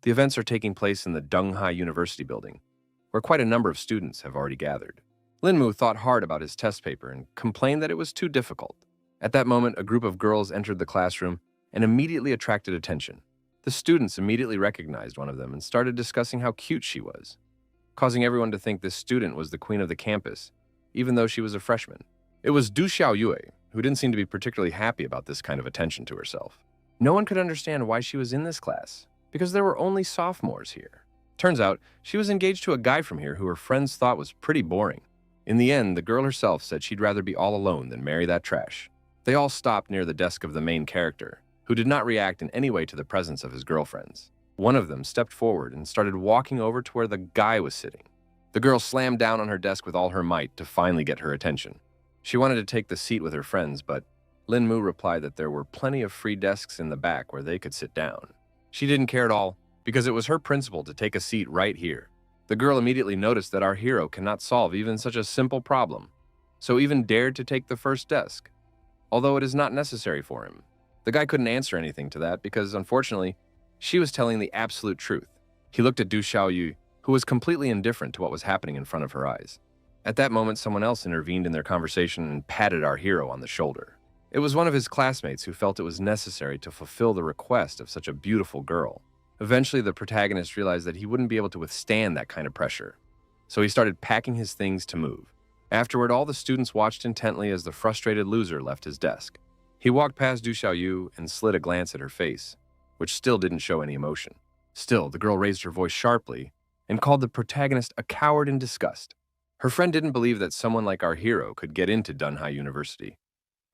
The events are taking place in the Donghai University building, where quite a number of students have already gathered. Linmu thought hard about his test paper and complained that it was too difficult. At that moment, a group of girls entered the classroom and immediately attracted attention. The students immediately recognized one of them and started discussing how cute she was, causing everyone to think this student was the queen of the campus, even though she was a freshman. It was Du Xiaoyue, who didn't seem to be particularly happy about this kind of attention to herself. No one could understand why she was in this class, because there were only sophomores here. Turns out, she was engaged to a guy from here who her friends thought was pretty boring. In the end, the girl herself said she'd rather be all alone than marry that trash. They all stopped near the desk of the main character, who did not react in any way to the presence of his girlfriends. One of them stepped forward and started walking over to where the guy was sitting. The girl slammed down on her desk with all her might to finally get her attention. She wanted to take the seat with her friends, but Linmu replied that there were plenty of free desks in the back where they could sit down. She didn't care at all, because it was her principle to take a seat right here. The girl immediately noticed that our hero cannot solve even such a simple problem, so even dared to take the first desk, although it is not necessary for him. The guy couldn't answer anything to that because, unfortunately, she was telling the absolute truth. He looked at Du Xiaoyu, who was completely indifferent to what was happening in front of her eyes. At that moment, someone else intervened in their conversation and patted our hero on the shoulder. It was one of his classmates who felt it was necessary to fulfill the request of such a beautiful girl. Eventually, the protagonist realized that he wouldn't be able to withstand that kind of pressure, so he started packing his things to move. Afterward, all the students watched intently as the frustrated loser left his desk. He walked past Du Xiaoyu and slid a glance at her face, which still didn't show any emotion. Still, the girl raised her voice sharply and called the protagonist a coward in disgust. Her friend didn't believe that someone like our hero could get into Donghai University,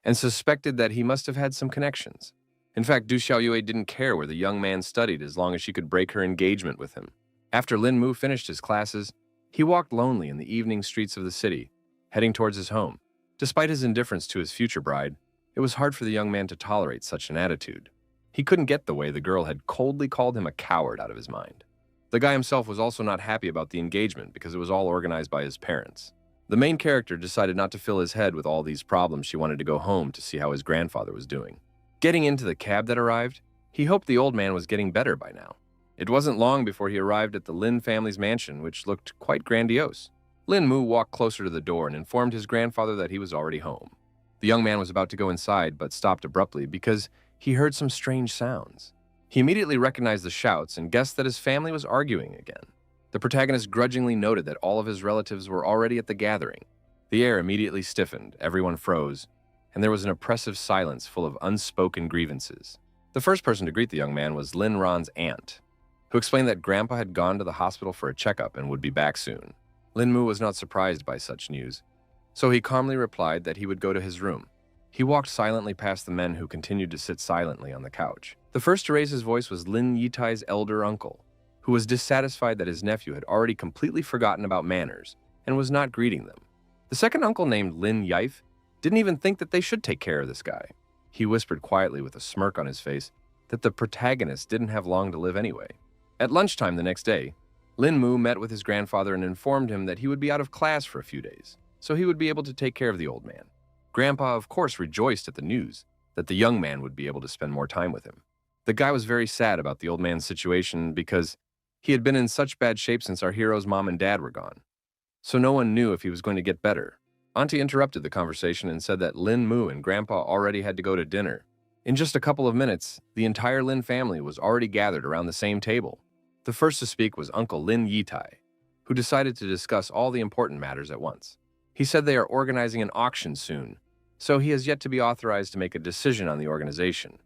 and suspected that he must have had some connections. In fact, Du Xiaoyue didn't care where the young man studied as long as she could break her engagement with him. After Lin Mu finished his classes, he walked lonely in the evening streets of the city, heading towards his home. Despite his indifference to his future bride, it was hard for the young man to tolerate such an attitude. He couldn't get the way the girl had coldly called him a coward out of his mind. The guy himself was also not happy about the engagement because it was all organized by his parents. The main character decided not to fill his head with all these problems. She wanted to go home to see how his grandfather was doing. Getting into the cab that arrived, he hoped the old man was getting better by now. It wasn't long before he arrived at the Lin family's mansion, which looked quite grandiose. Lin Mu walked closer to the door and informed his grandfather that he was already home. The young man was about to go inside, but stopped abruptly because he heard some strange sounds. He immediately recognized the shouts and guessed that his family was arguing again. The protagonist grudgingly noted that all of his relatives were already at the gathering. The air immediately stiffened, everyone froze, and there was an oppressive silence full of unspoken grievances. The first person to greet the young man was Lin Ron's aunt, who explained that Grandpa had gone to the hospital for a checkup and would be back soon. Lin Mu was not surprised by such news, so he calmly replied that he would go to his room. He walked silently past the men who continued to sit silently on the couch. The first to raise his voice was Lin Yitai's elder uncle, who was dissatisfied that his nephew had already completely forgotten about manners and was not greeting them. The second uncle, named Lin Yaif, didn't even think that they should take care of this guy. He whispered quietly with a smirk on his face that the protagonist didn't have long to live anyway. At lunchtime the next day, Lin Mu met with his grandfather and informed him that he would be out of class for a few days, so he would be able to take care of the old man. Grandpa, of course, rejoiced at the news that the young man would be able to spend more time with him. The guy was very sad about the old man's situation because he had been in such bad shape since our hero's mom and dad were gone, so no one knew if he was going to get better. Auntie interrupted the conversation and said that Lin Mu and Grandpa already had to go to dinner. In just a couple of minutes, the entire Lin family was already gathered around the same table. The first to speak was Uncle Lin Yitai, who decided to discuss all the important matters at once. He said they are organizing an auction soon, so he has yet to be authorized to make a decision on the organization.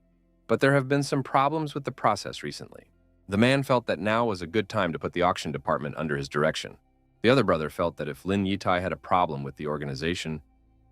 But there have been some problems with the process recently. The man felt that now was a good time to put the auction department under his direction. The other brother felt that if Lin Yitai had a problem with the organization,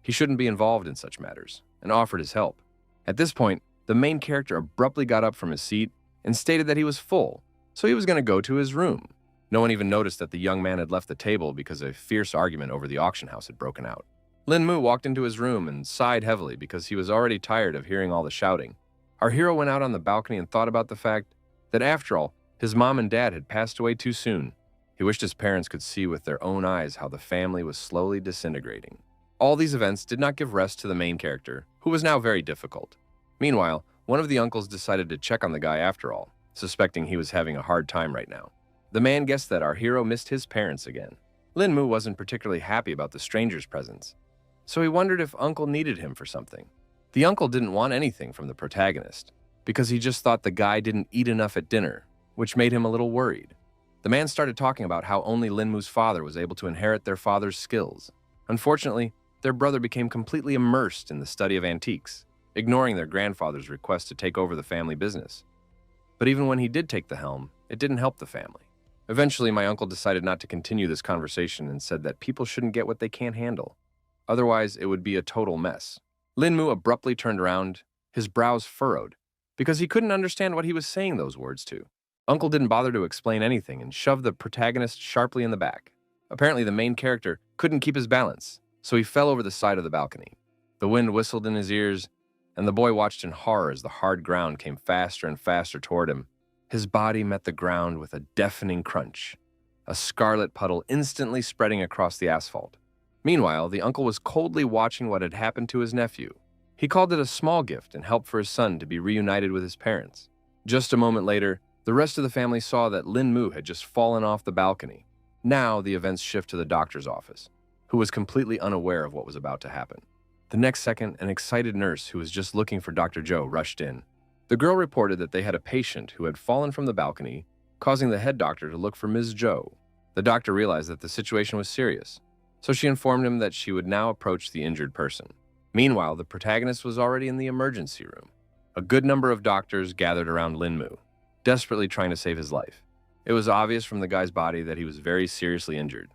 he shouldn't be involved in such matters, and offered his help. At this point, the main character abruptly got up from his seat and stated that he was full, so he was going to go to his room. No one even noticed that the young man had left the table because a fierce argument over the auction house had broken out. Lin Mu walked into his room and sighed heavily because he was already tired of hearing all the shouting. Our hero went out on the balcony and thought about the fact that, after all, his mom and dad had passed away too soon. He wished his parents could see with their own eyes how the family was slowly disintegrating. All these events did not give rest to the main character, who was now very difficult. Meanwhile, one of the uncles decided to check on the guy after all, suspecting he was having a hard time right now. The man guessed that our hero missed his parents again. Lin-mu wasn't particularly happy about the stranger's presence, so he wondered if Uncle needed him for something. The uncle didn't want anything from the protagonist, because he just thought the guy didn't eat enough at dinner, which made him a little worried. The man started talking about how only Lin-mu's father was able to inherit their father's skills. Unfortunately, their brother became completely immersed in the study of antiques, ignoring their grandfather's request to take over the family business. But even when he did take the helm, it didn't help the family. Eventually, my uncle decided not to continue this conversation and said that people shouldn't get what they can't handle. Otherwise, it would be a total mess. Lin-mu abruptly turned around, his brows furrowed, because he couldn't understand what he was saying those words to. Uncle didn't bother to explain anything and shoved the protagonist sharply in the back. Apparently, the main character couldn't keep his balance, so he fell over the side of the balcony. The wind whistled in his ears, and the boy watched in horror as the hard ground came faster and faster toward him. His body met the ground with a deafening crunch, a scarlet puddle instantly spreading across the asphalt. Meanwhile, the uncle was coldly watching what had happened to his nephew. He called it a small gift and help for his son to be reunited with his parents. Just a moment later, the rest of the family saw that Lin-mu had just fallen off the balcony. Now, the events shift to the doctor's office, who was completely unaware of what was about to happen. The next second, an excited nurse who was just looking for Dr. Joe rushed in. The girl reported that they had a patient who had fallen from the balcony, causing the head doctor to look for Ms. Joe. The doctor realized that the situation was serious, so she informed him that she would now approach the injured person. Meanwhile, the protagonist was already in the emergency room. A good number of doctors gathered around Lin-mu, desperately trying to save his life. It was obvious from the guy's body that he was very seriously injured,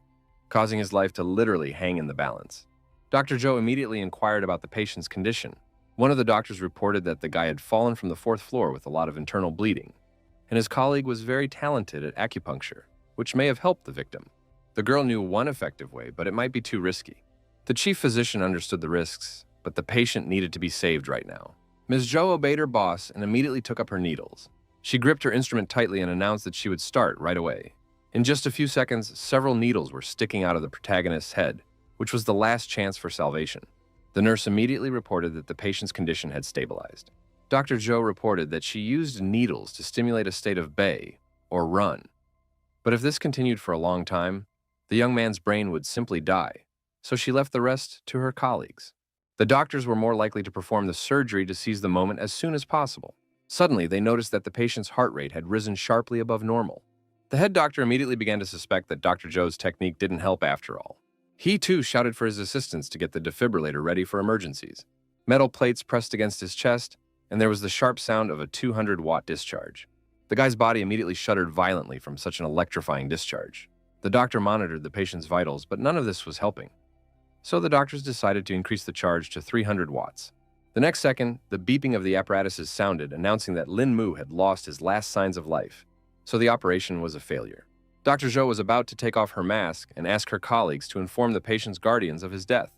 causing his life to literally hang in the balance. Dr. Joe immediately inquired about the patient's condition. One of the doctors reported that the guy had fallen from the 4th floor with a lot of internal bleeding, and his colleague was very talented at acupuncture, which may have helped the victim. The girl knew one effective way, but it might be too risky. The chief physician understood the risks, but the patient needed to be saved right now. Ms. Joe obeyed her boss and immediately took up her needles. She gripped her instrument tightly and announced that she would start right away. In just a few seconds, several needles were sticking out of the protagonist's head, which was the last chance for salvation. The nurse immediately reported that the patient's condition had stabilized. Dr. Joe reported that she used needles to stimulate a state of bay, or run. But if this continued for a long time, the young man's brain would simply die, so she left the rest to her colleagues. The doctors were more likely to perform the surgery to seize the moment as soon as possible. Suddenly, they noticed that the patient's heart rate had risen sharply above normal. The head doctor immediately began to suspect that Dr. Joe's technique didn't help after all. He too shouted for his assistants to get the defibrillator ready for emergencies. Metal plates pressed against his chest, and there was the sharp sound of a 200-watt discharge. The guy's body immediately shuddered violently from such an electrifying discharge. The doctor monitored the patient's vitals, but none of this was helping. So the doctors decided to increase the charge to 300 watts. The next second, the beeping of the apparatuses sounded, announcing that Lin-mu had lost his last signs of life, so the operation was a failure. Dr. Zhou was about to take off her mask and ask her colleagues to inform the patient's guardians of his death.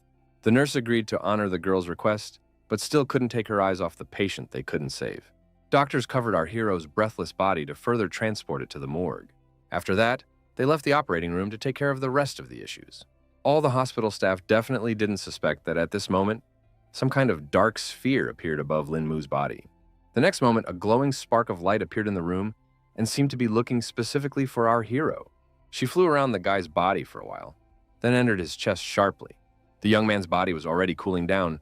The nurse agreed to honor the girl's request, but still couldn't take her eyes off the patient they couldn't save. Doctors covered our hero's breathless body to further transport it to the morgue. After that, they left the operating room to take care of the rest of the issues. All the hospital staff definitely didn't suspect that at this moment, some kind of dark sphere appeared above Lin-mu's body. The next moment, a glowing spark of light appeared in the room and seemed to be looking specifically for our hero. She flew around the guy's body for a while, then entered his chest sharply. The young man's body was already cooling down,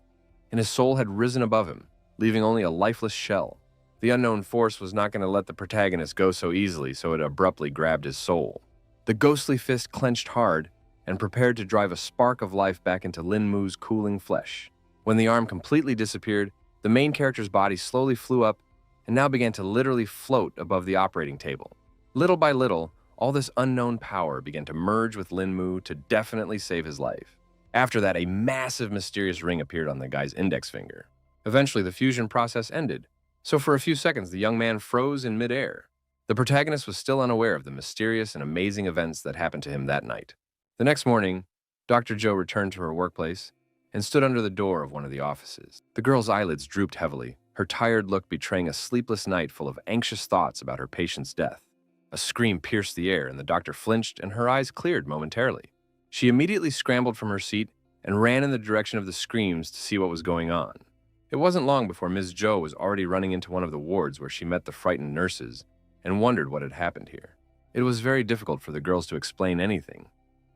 and his soul had risen above him, leaving only a lifeless shell. The unknown force was not going to let the protagonist go so easily, so it abruptly grabbed his soul. The ghostly fist clenched hard and prepared to drive a spark of life back into Lin-mu's cooling flesh. When the arm completely disappeared, the main character's body slowly flew up and now began to literally float above the operating table. Little by little, all this unknown power began to merge with Lin-mu to definitely save his life. After that, a massive mysterious ring appeared on the guy's index finger. Eventually, the fusion process ended, so for a few seconds, the young man froze in midair. The protagonist was still unaware of the mysterious and amazing events that happened to him that night. The next morning, Dr. Joe returned to her workplace and stood under the door of one of the offices. The girl's eyelids drooped heavily, her tired look betraying a sleepless night full of anxious thoughts about her patient's death. A scream pierced the air, and the doctor flinched and her eyes cleared momentarily. She immediately scrambled from her seat and ran in the direction of the screams to see what was going on. It wasn't long before Ms. Joe was already running into one of the wards where she met the frightened nurses and wondered what had happened here. It was very difficult for the girls to explain anything,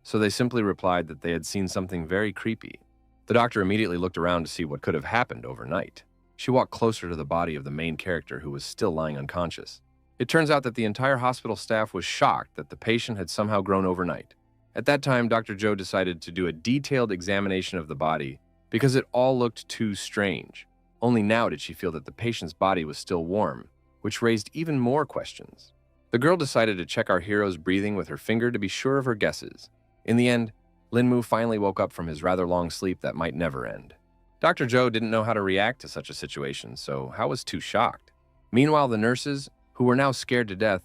so they simply replied that they had seen something very creepy. The doctor immediately looked around to see what could have happened overnight. She walked closer to the body of the main character, who was still lying unconscious. It turns out that the entire hospital staff was shocked that the patient had somehow grown overnight. At that time, Dr. Joe decided to do a detailed examination of the body because it all looked too strange. Only now did she feel that the patient's body was still warm, which raised even more questions. The girl decided to check our hero's breathing with her finger to be sure of her guesses. In the end, Linmu finally woke up from his rather long sleep that might never end. Dr. Joe didn't know how to react to such a situation, so Hao was too shocked. Meanwhile, the nurses, who were now scared to death,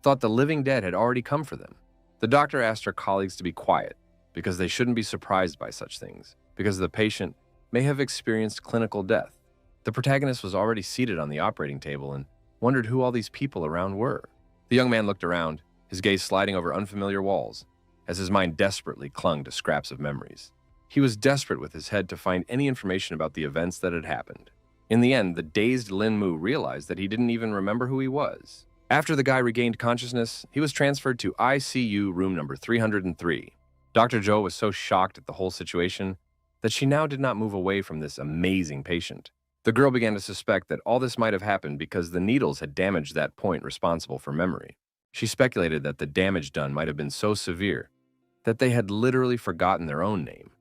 thought the living dead had already come for them. The doctor asked her colleagues to be quiet, because they shouldn't be surprised by such things, because the patient may have experienced clinical death. The protagonist was already seated on the operating table and wondered who all these people around were. The young man looked around, his gaze sliding over unfamiliar walls, as his mind desperately clung to scraps of memories. He was desperate with his head to find any information about the events that had happened. In the end, the dazed Lin Mu realized that he didn't even remember who he was. After the guy regained consciousness, he was transferred to ICU room number 303. Dr. Joe was so shocked at the whole situation that she now did not move away from this amazing patient. The girl began to suspect that all this might have happened because the needles had damaged that point responsible for memory. She speculated that the damage done might have been so severe that they had literally forgotten their own name.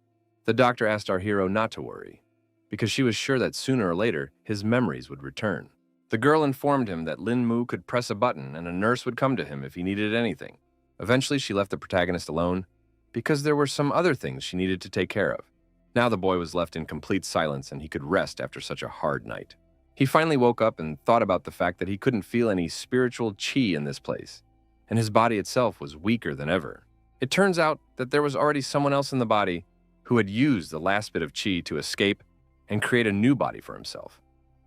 The doctor asked our hero not to worry, because she was sure that sooner or later his memories would return. The girl informed him that Lin Mu could press a button and a nurse would come to him if he needed anything. Eventually, she left the protagonist alone because there were some other things she needed to take care of. Now the boy was left in complete silence and he could rest after such a hard night. He finally woke up and thought about the fact that he couldn't feel any spiritual chi in this place, and his body itself was weaker than ever. It turns out that there was already someone else in the body who had used the last bit of chi to escape and create a new body for himself.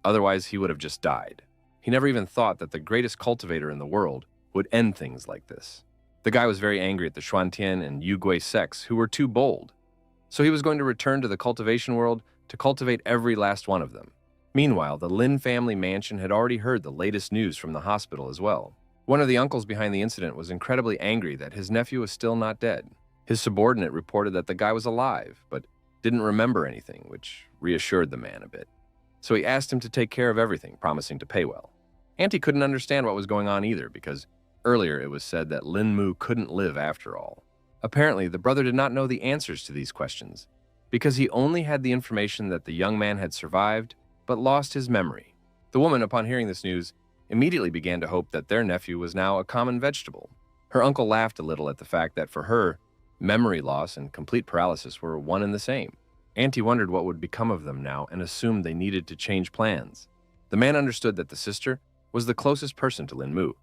Otherwise, he would have just died. He never even thought that the greatest cultivator in the world would end things like this. The guy was very angry at the Xuantian and Yugui sects, who were too bold. So he was going to return to the cultivation world to cultivate every last one of them. Meanwhile, the Lin family mansion had already heard the latest news from the hospital as well. One of the uncles behind the incident was incredibly angry that his nephew was still not dead. His subordinate reported that the guy was alive, but didn't remember anything, which reassured the man a bit. So he asked him to take care of everything, promising to pay well. Auntie couldn't understand what was going on either, because earlier it was said that Lin Mu couldn't live after all. Apparently, the brother did not know the answers to these questions, because he only had the information that the young man had survived, but lost his memory. The woman, upon hearing this news, immediately began to hope that their nephew was now a common vegetable. Her uncle laughed a little at the fact that for her, memory loss and complete paralysis were one and the same. Auntie wondered what would become of them now and assumed they needed to change plans. The man understood that the sister was the closest person to Lin Mu,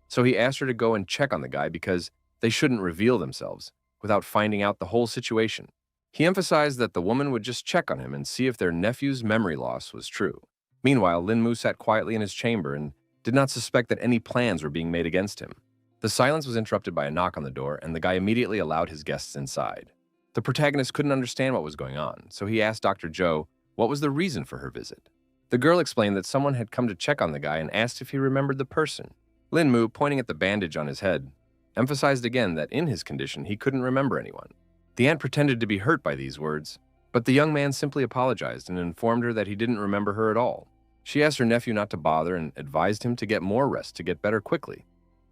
so he asked her to go and check on the guy because they shouldn't reveal themselves without finding out the whole situation. He emphasized that the woman would just check on him and see if their nephew's memory loss was true. Meanwhile, Lin Mu sat quietly in his chamber and did not suspect that any plans were being made against him. The silence was interrupted by a knock on the door, and the guy immediately allowed his guests inside. The protagonist couldn't understand what was going on, so he asked Dr. Joe what was the reason for her visit. The girl explained that someone had come to check on the guy and asked if he remembered the person. Lin Mu, pointing at the bandage on his head, emphasized again that in his condition he couldn't remember anyone. The aunt pretended to be hurt by these words, but the young man simply apologized and informed her that he didn't remember her at all. She asked her nephew not to bother and advised him to get more rest to get better quickly,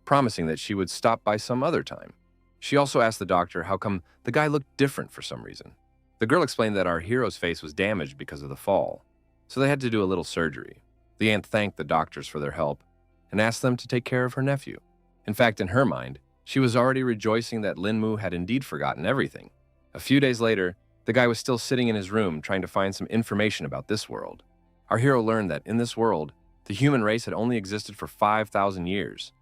promising that she would stop by some other time. She also asked the doctor how come the guy looked different for some reason. The girl explained that our hero's face was damaged because of the fall, so they had to do a little surgery. The aunt thanked the doctors for their help and asked them to take care of her nephew. In fact, in her mind, she was already rejoicing that Lin Mu had indeed forgotten everything. A few days later, the guy was still sitting in his room trying to find some information about this world. Our hero learned that in this world, the human race had only existed for 5,000 years,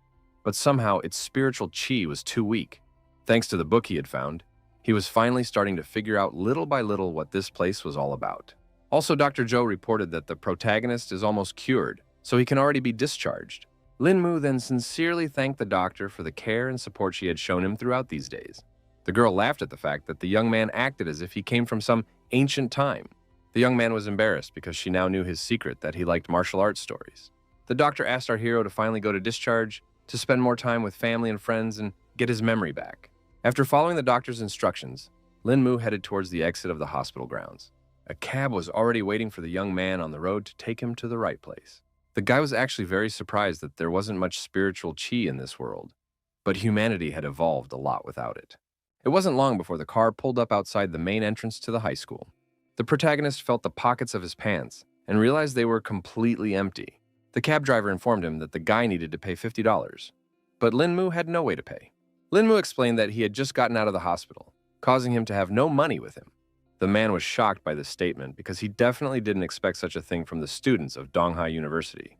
but somehow its spiritual chi was too weak. Thanks to the book he had found, he was finally starting to figure out little by little what this place was all about. Also, Dr. Joe reported that the protagonist is almost cured, so he can already be discharged. Lin Mu then sincerely thanked the doctor for the care and support she had shown him throughout these days. The girl laughed at the fact that the young man acted as if he came from some ancient time. The young man was embarrassed because she now knew his secret that he liked martial arts stories. The doctor asked our hero to finally go to discharge, to spend more time with family and friends and get his memory back. After following the doctor's instructions, Lin Mu headed towards the exit of the hospital grounds. A cab was already waiting for the young man on the road to take him to the right place. The guy was actually very surprised that there wasn't much spiritual chi in this world, but humanity had evolved a lot without it. It wasn't long before the car pulled up outside the main entrance to the high school. The protagonist felt the pockets of his pants and realized they were completely empty. The cab driver informed him that the guy needed to pay $50, but Lin Mu had no way to pay. Lin Mu explained that he had just gotten out of the hospital, causing him to have no money with him. The man was shocked by this statement because he definitely didn't expect such a thing from the students of Donghai University,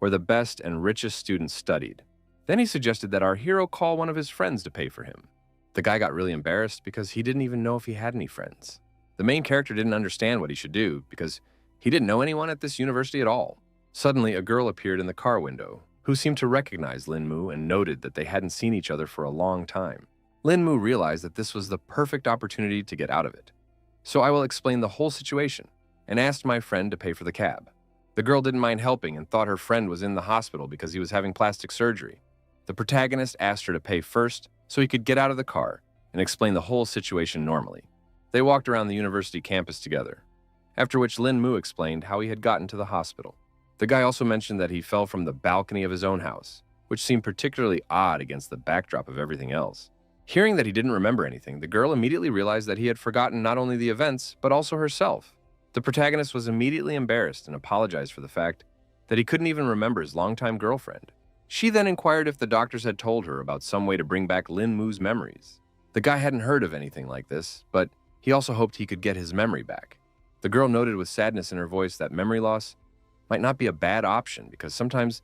where the best and richest students studied. Then he suggested that our hero call one of his friends to pay for him. The guy got really embarrassed because he didn't even know if he had any friends. The main character didn't understand what he should do because he didn't know anyone at this university at all. Suddenly, a girl appeared in the car window who seemed to recognize Lin Mu and noted that they hadn't seen each other for a long time. Lin Mu realized that this was the perfect opportunity to get out of it. So I will explain the whole situation and asked my friend to pay for the cab. The girl didn't mind helping and thought her friend was in the hospital because he was having plastic surgery. The protagonist asked her to pay first so he could get out of the car and explain the whole situation normally. They walked around the university campus together, after which Lin Mu explained how he had gotten to the hospital. The guy also mentioned that he fell from the balcony of his own house, which seemed particularly odd against the backdrop of everything else. Hearing that he didn't remember anything, the girl immediately realized that he had forgotten not only the events, but also herself. The protagonist was immediately embarrassed and apologized for the fact that he couldn't even remember his longtime girlfriend. She then inquired if the doctors had told her about some way to bring back Lin Mu's memories. The guy hadn't heard of anything like this, but he also hoped he could get his memory back. The girl noted with sadness in her voice that memory loss might not be a bad option because sometimes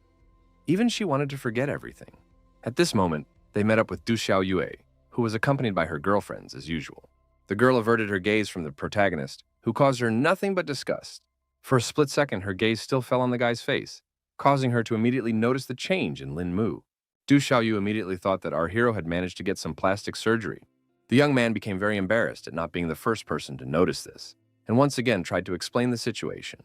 even she wanted to forget everything. At this moment, they met up with Du Xiaoyue, who was accompanied by her girlfriends as usual. The girl averted her gaze from the protagonist, who caused her nothing but disgust. For a split second, her gaze still fell on the guy's face, causing her to immediately notice the change in Lin Mu. Du Xiaoyu immediately thought that our hero had managed to get some plastic surgery. The young man became very embarrassed at not being the first person to notice this, and once again tried to explain the situation.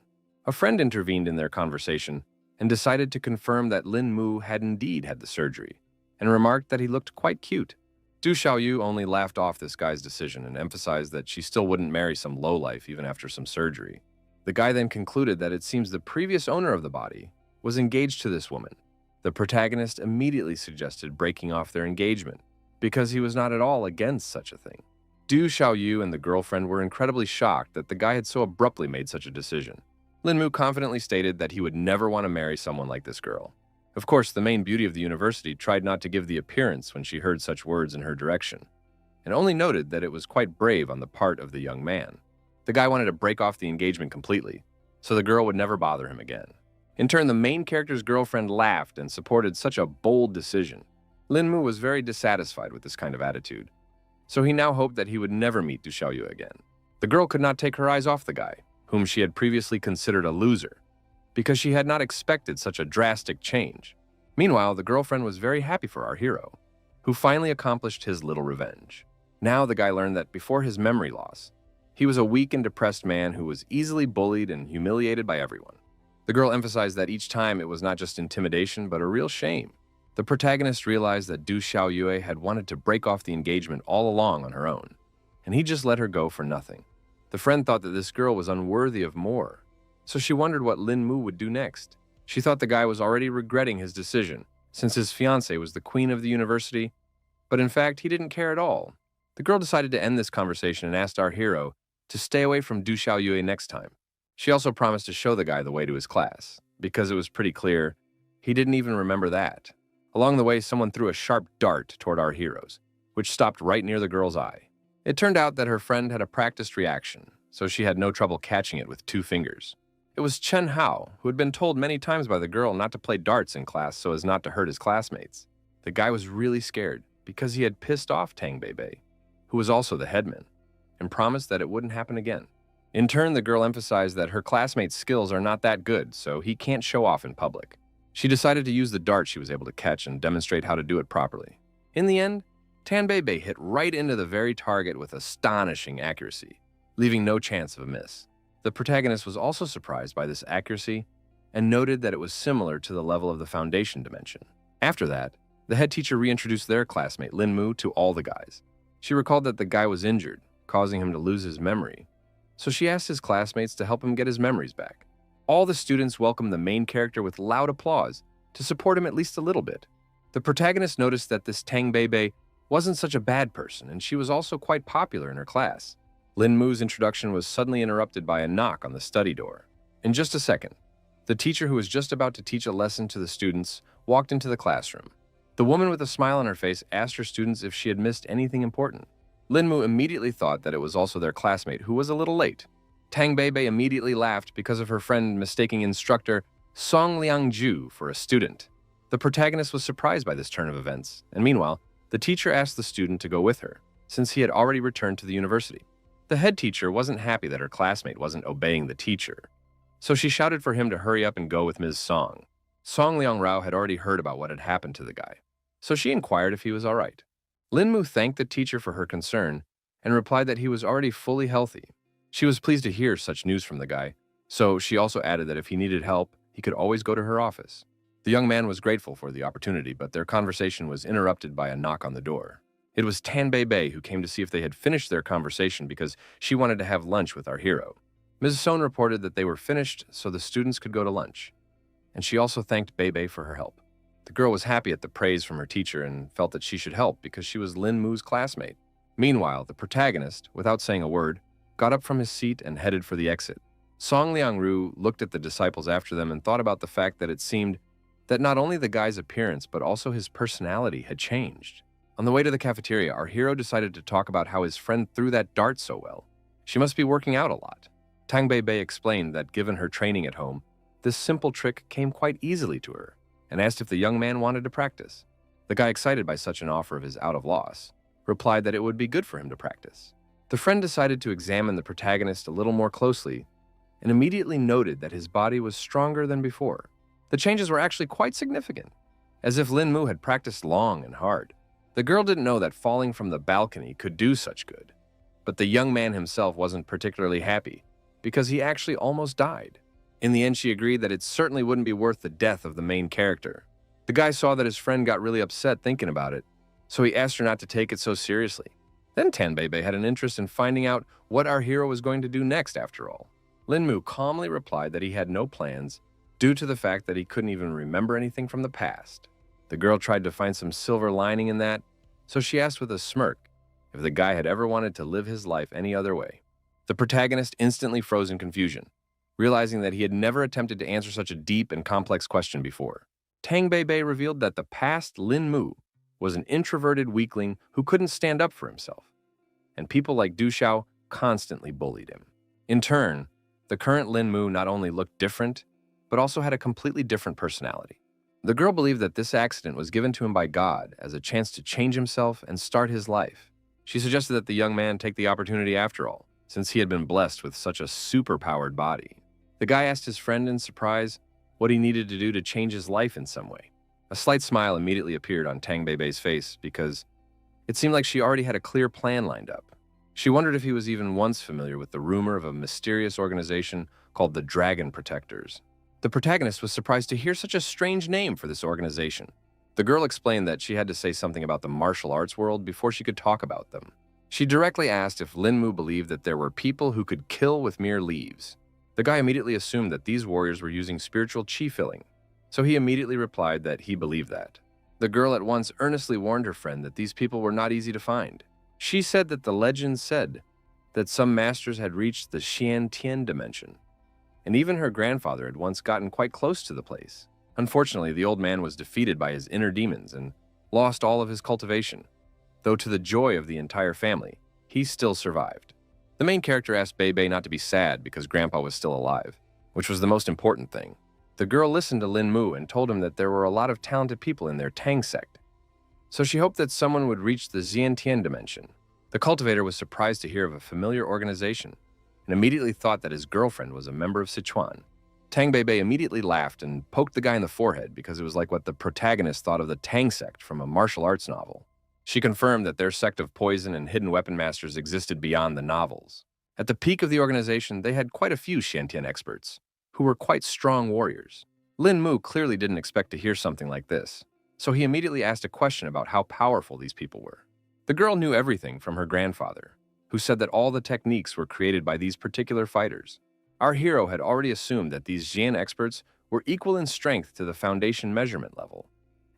A friend intervened in their conversation and decided to confirm that Lin Mu had indeed had the surgery, and remarked that he looked quite cute. Du Xiaoyu only laughed off this guy's decision and emphasized that she still wouldn't marry some lowlife even after some surgery. The guy then concluded that it seems the previous owner of the body was engaged to this woman. The protagonist immediately suggested breaking off their engagement because he was not at all against such a thing. Du Xiaoyu and the girlfriend were incredibly shocked that the guy had so abruptly made such a decision. Lin Mu confidently stated that he would never want to marry someone like this girl. Of course, the main beauty of the university tried not to give the appearance when she heard such words in her direction, and only noted that it was quite brave on the part of the young man. The guy wanted to break off the engagement completely, so the girl would never bother him again. In turn, the main character's girlfriend laughed and supported such a bold decision. Lin Mu was very dissatisfied with this kind of attitude, so he now hoped that he would never meet Du Xiaoyu again. The girl could not take her eyes off the guy, whom she had previously considered a loser, because she had not expected such a drastic change. Meanwhile, the girlfriend was very happy for our hero, who finally accomplished his little revenge. Now the guy learned that before his memory loss, he was a weak and depressed man who was easily bullied and humiliated by everyone. The girl emphasized that each time it was not just intimidation, but a real shame. The protagonist realized that Du Xiaoyue had wanted to break off the engagement all along on her own, and he just let her go for nothing. The friend thought that this girl was unworthy of more, so she wondered what Lin Mu would do next. She thought the guy was already regretting his decision, since his fiancée was the queen of the university, but in fact, he didn't care at all. The girl decided to end this conversation and asked our hero to stay away from Du Xiaoyue next time. She also promised to show the guy the way to his class, because it was pretty clear he didn't even remember that. Along the way, someone threw a sharp dart toward our heroes, which stopped right near the girl's eye. It turned out that her friend had a practiced reaction, so she had no trouble catching it with 2 fingers. It was Chen Hao, who had been told many times by the girl not to play darts in class so as not to hurt his classmates. The guy was really scared because he had pissed off Tang Beibei, who was also the headman, and promised that it wouldn't happen again. In turn, the girl emphasized that her classmates' skills are not that good, so he can't show off in public. She decided to use the dart she was able to catch and demonstrate how to do it properly. In the end, Tan Beibei hit right into the very target with astonishing accuracy, leaving no chance of a miss. The protagonist was also surprised by this accuracy and noted that it was similar to the level of the foundation dimension. After that, the head teacher reintroduced their classmate, Lin Mu, to all the guys. She recalled that the guy was injured, causing him to lose his memory. So she asked his classmates to help him get his memories back. All the students welcomed the main character with loud applause to support him at least a little bit. The protagonist noticed that this Tang Beibei wasn't such a bad person, and she was also quite popular in her class. Lin Mu's introduction was suddenly interrupted by a knock on the study door. In just a second, the teacher who was just about to teach a lesson to the students walked into the classroom. The woman with a smile on her face asked her students if she had missed anything important. Lin Mu immediately thought that it was also their classmate, who was a little late. Tang Beibei immediately laughed because of her friend mistaking instructor Song Liangju for a student. The protagonist was surprised by this turn of events, and meanwhile, the teacher asked the student to go with her, since he had already returned to the university. The head teacher wasn't happy that her classmate wasn't obeying the teacher, so she shouted for him to hurry up and go with Ms. Song. Song Liangrao had already heard about what had happened to the guy, so she inquired if he was all right. Lin Mu thanked the teacher for her concern and replied that he was already fully healthy. She was pleased to hear such news from the guy, so she also added that if he needed help, he could always go to her office. The young man was grateful for the opportunity, but their conversation was interrupted by a knock on the door. It was Tan Beibei who came to see if they had finished their conversation because she wanted to have lunch with our hero. Ms. Son reported that they were finished so the students could go to lunch, and she also thanked Beibei for her help. The girl was happy at the praise from her teacher and felt that she should help because she was Lin Mu's classmate. Meanwhile, the protagonist, without saying a word, got up from his seat and headed for the exit. Song Liangru looked at the disciples after them and thought about the fact that it seemed that not only the guy's appearance but also his personality had changed. On the way to the cafeteria, our hero decided to talk about how his friend threw that dart so well. She must be working out a lot. Tang Beibei explained that given her training at home, this simple trick came quite easily to her, and asked if the young man wanted to practice. The guy, excited by such an offer of his out of loss, replied that it would be good for him to practice. The friend decided to examine the protagonist a little more closely and immediately noted that his body was stronger than before. The changes were actually quite significant, as if Lin Mu had practiced long and hard. The girl didn't know that falling from the balcony could do such good, but the young man himself wasn't particularly happy because he actually almost died. In the end, she agreed that it certainly wouldn't be worth the death of the main character. The guy saw that his friend got really upset thinking about it, so he asked her not to take it so seriously. Then Tan Beibei had an interest in finding out what our hero was going to do next after all. Lin Mu calmly replied that he had no plans due to the fact that he couldn't even remember anything from the past. The girl tried to find some silver lining in that, so she asked with a smirk if the guy had ever wanted to live his life any other way. The protagonist instantly froze in confusion, realizing that he had never attempted to answer such a deep and complex question before. Tang Beibei revealed that the past Lin Mu was an introverted weakling who couldn't stand up for himself, and people like Du Xiao constantly bullied him. In turn, the current Lin Mu not only looked different, but also had a completely different personality. The girl believed that this accident was given to him by God as a chance to change himself and start his life. She suggested that the young man take the opportunity after all, since he had been blessed with such a super-powered body. The guy asked his friend in surprise what he needed to do to change his life in some way. A slight smile immediately appeared on Tang Beibei's face because it seemed like she already had a clear plan lined up. She wondered if he was even once familiar with the rumor of a mysterious organization called the Dragon Protectors. The protagonist was surprised to hear such a strange name for this organization. The girl explained that she had to say something about the martial arts world before she could talk about them. She directly asked if Lin Mu believed that there were people who could kill with mere leaves. The guy immediately assumed that these warriors were using spiritual chi filling, so he immediately replied that he believed that. The girl at once earnestly warned her friend that these people were not easy to find. She said that the legend said that some masters had reached the Xian Tian dimension, and even her grandfather had once gotten quite close to the place. Unfortunately, the old man was defeated by his inner demons and lost all of his cultivation, though to the joy of the entire family, he still survived. The main character asked Beibei not to be sad because Grandpa was still alive, which was the most important thing. The girl listened to Lin Mu and told him that there were a lot of talented people in their Tang sect, so she hoped that someone would reach the Xiantian dimension. The cultivator was surprised to hear of a familiar organization and immediately thought that his girlfriend was a member of Sichuan. Tang Beibei immediately laughed and poked the guy in the forehead because it was like what the protagonist thought of the Tang sect from a martial arts novel. She confirmed that their sect of poison and hidden weapon masters existed beyond the novels. At the peak of the organization, they had quite a few Xiantian experts, who were quite strong warriors. Lin Mu clearly didn't expect to hear something like this. So he immediately asked a question about how powerful these people were. The girl knew everything from her grandfather, who said that all the techniques were created by these particular fighters. Our hero had already assumed that these Jian experts were equal in strength to the foundation measurement level,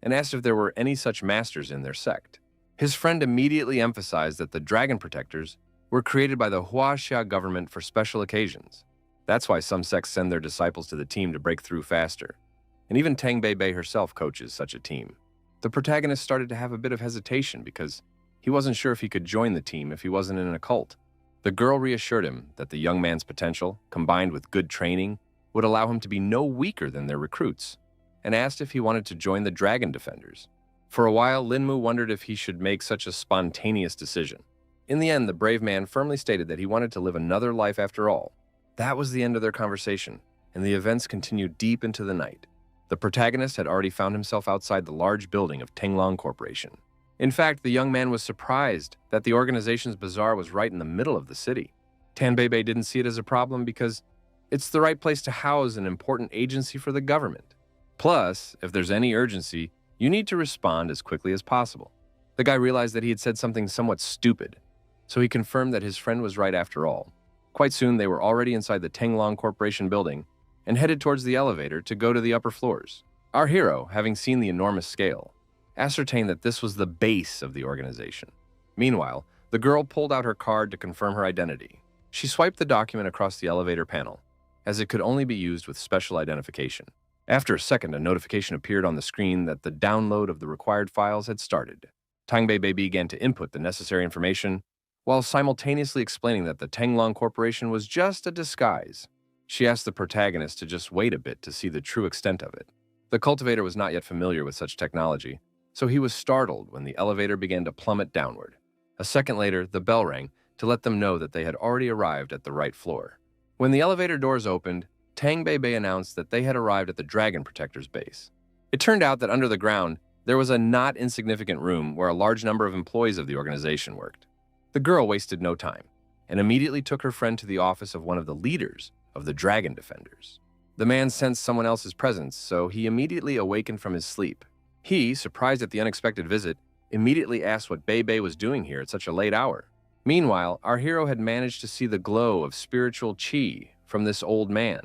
and asked if there were any such masters in their sect. His friend immediately emphasized that the dragon protectors were created by the Huaxia government for special occasions. That's why some sects send their disciples to the team to break through faster. And even Tang Bei herself coaches such a team. The protagonist started to have a bit of hesitation because he wasn't sure if he could join the team if he wasn't in a cult. The girl reassured him that the young man's potential, combined with good training, would allow him to be no weaker than their recruits, and asked if he wanted to join the Dragon Defenders. For a while, Linmu wondered if he should make such a spontaneous decision. In the end, the brave man firmly stated that he wanted to live another life after all. That was the end of their conversation, and the events continued deep into the night. The protagonist had already found himself outside the large building of Tenglong Corporation. In fact, the young man was surprised that the organization's bazaar was right in the middle of the city. Tanbebe didn't see it as a problem because it's the right place to house an important agency for the government. Plus, if there's any urgency, you need to respond as quickly as possible. The guy realized that he had said something somewhat stupid, so he confirmed that his friend was right after all. Quite soon, they were already inside the Tenglong Corporation building and headed towards the elevator to go to the upper floors. Our hero, having seen the enormous scale, ascertained that this was the base of the organization. Meanwhile, the girl pulled out her card to confirm her identity. She swiped the document across the elevator panel, as it could only be used with special identification. After a second, a notification appeared on the screen that the download of the required files had started. Tang Bei began to input the necessary information, while simultaneously explaining that the Tenglong Corporation was just a disguise. She asked the protagonist to just wait a bit to see the true extent of it. The cultivator was not yet familiar with such technology, so he was startled when the elevator began to plummet downward. A second later, the bell rang to let them know that they had already arrived at the right floor. When the elevator doors opened, Tang Bei announced that they had arrived at the Dragon Protector's base. It turned out that under the ground, there was a not insignificant room where a large number of employees of the organization worked. The girl wasted no time and immediately took her friend to the office of one of the leaders of the Dragon Defenders. The man sensed someone else's presence, so he immediately awakened from his sleep. He, surprised at the unexpected visit, immediately asked what Bei was doing here at such a late hour. Meanwhile, our hero had managed to see the glow of spiritual qi from this old man.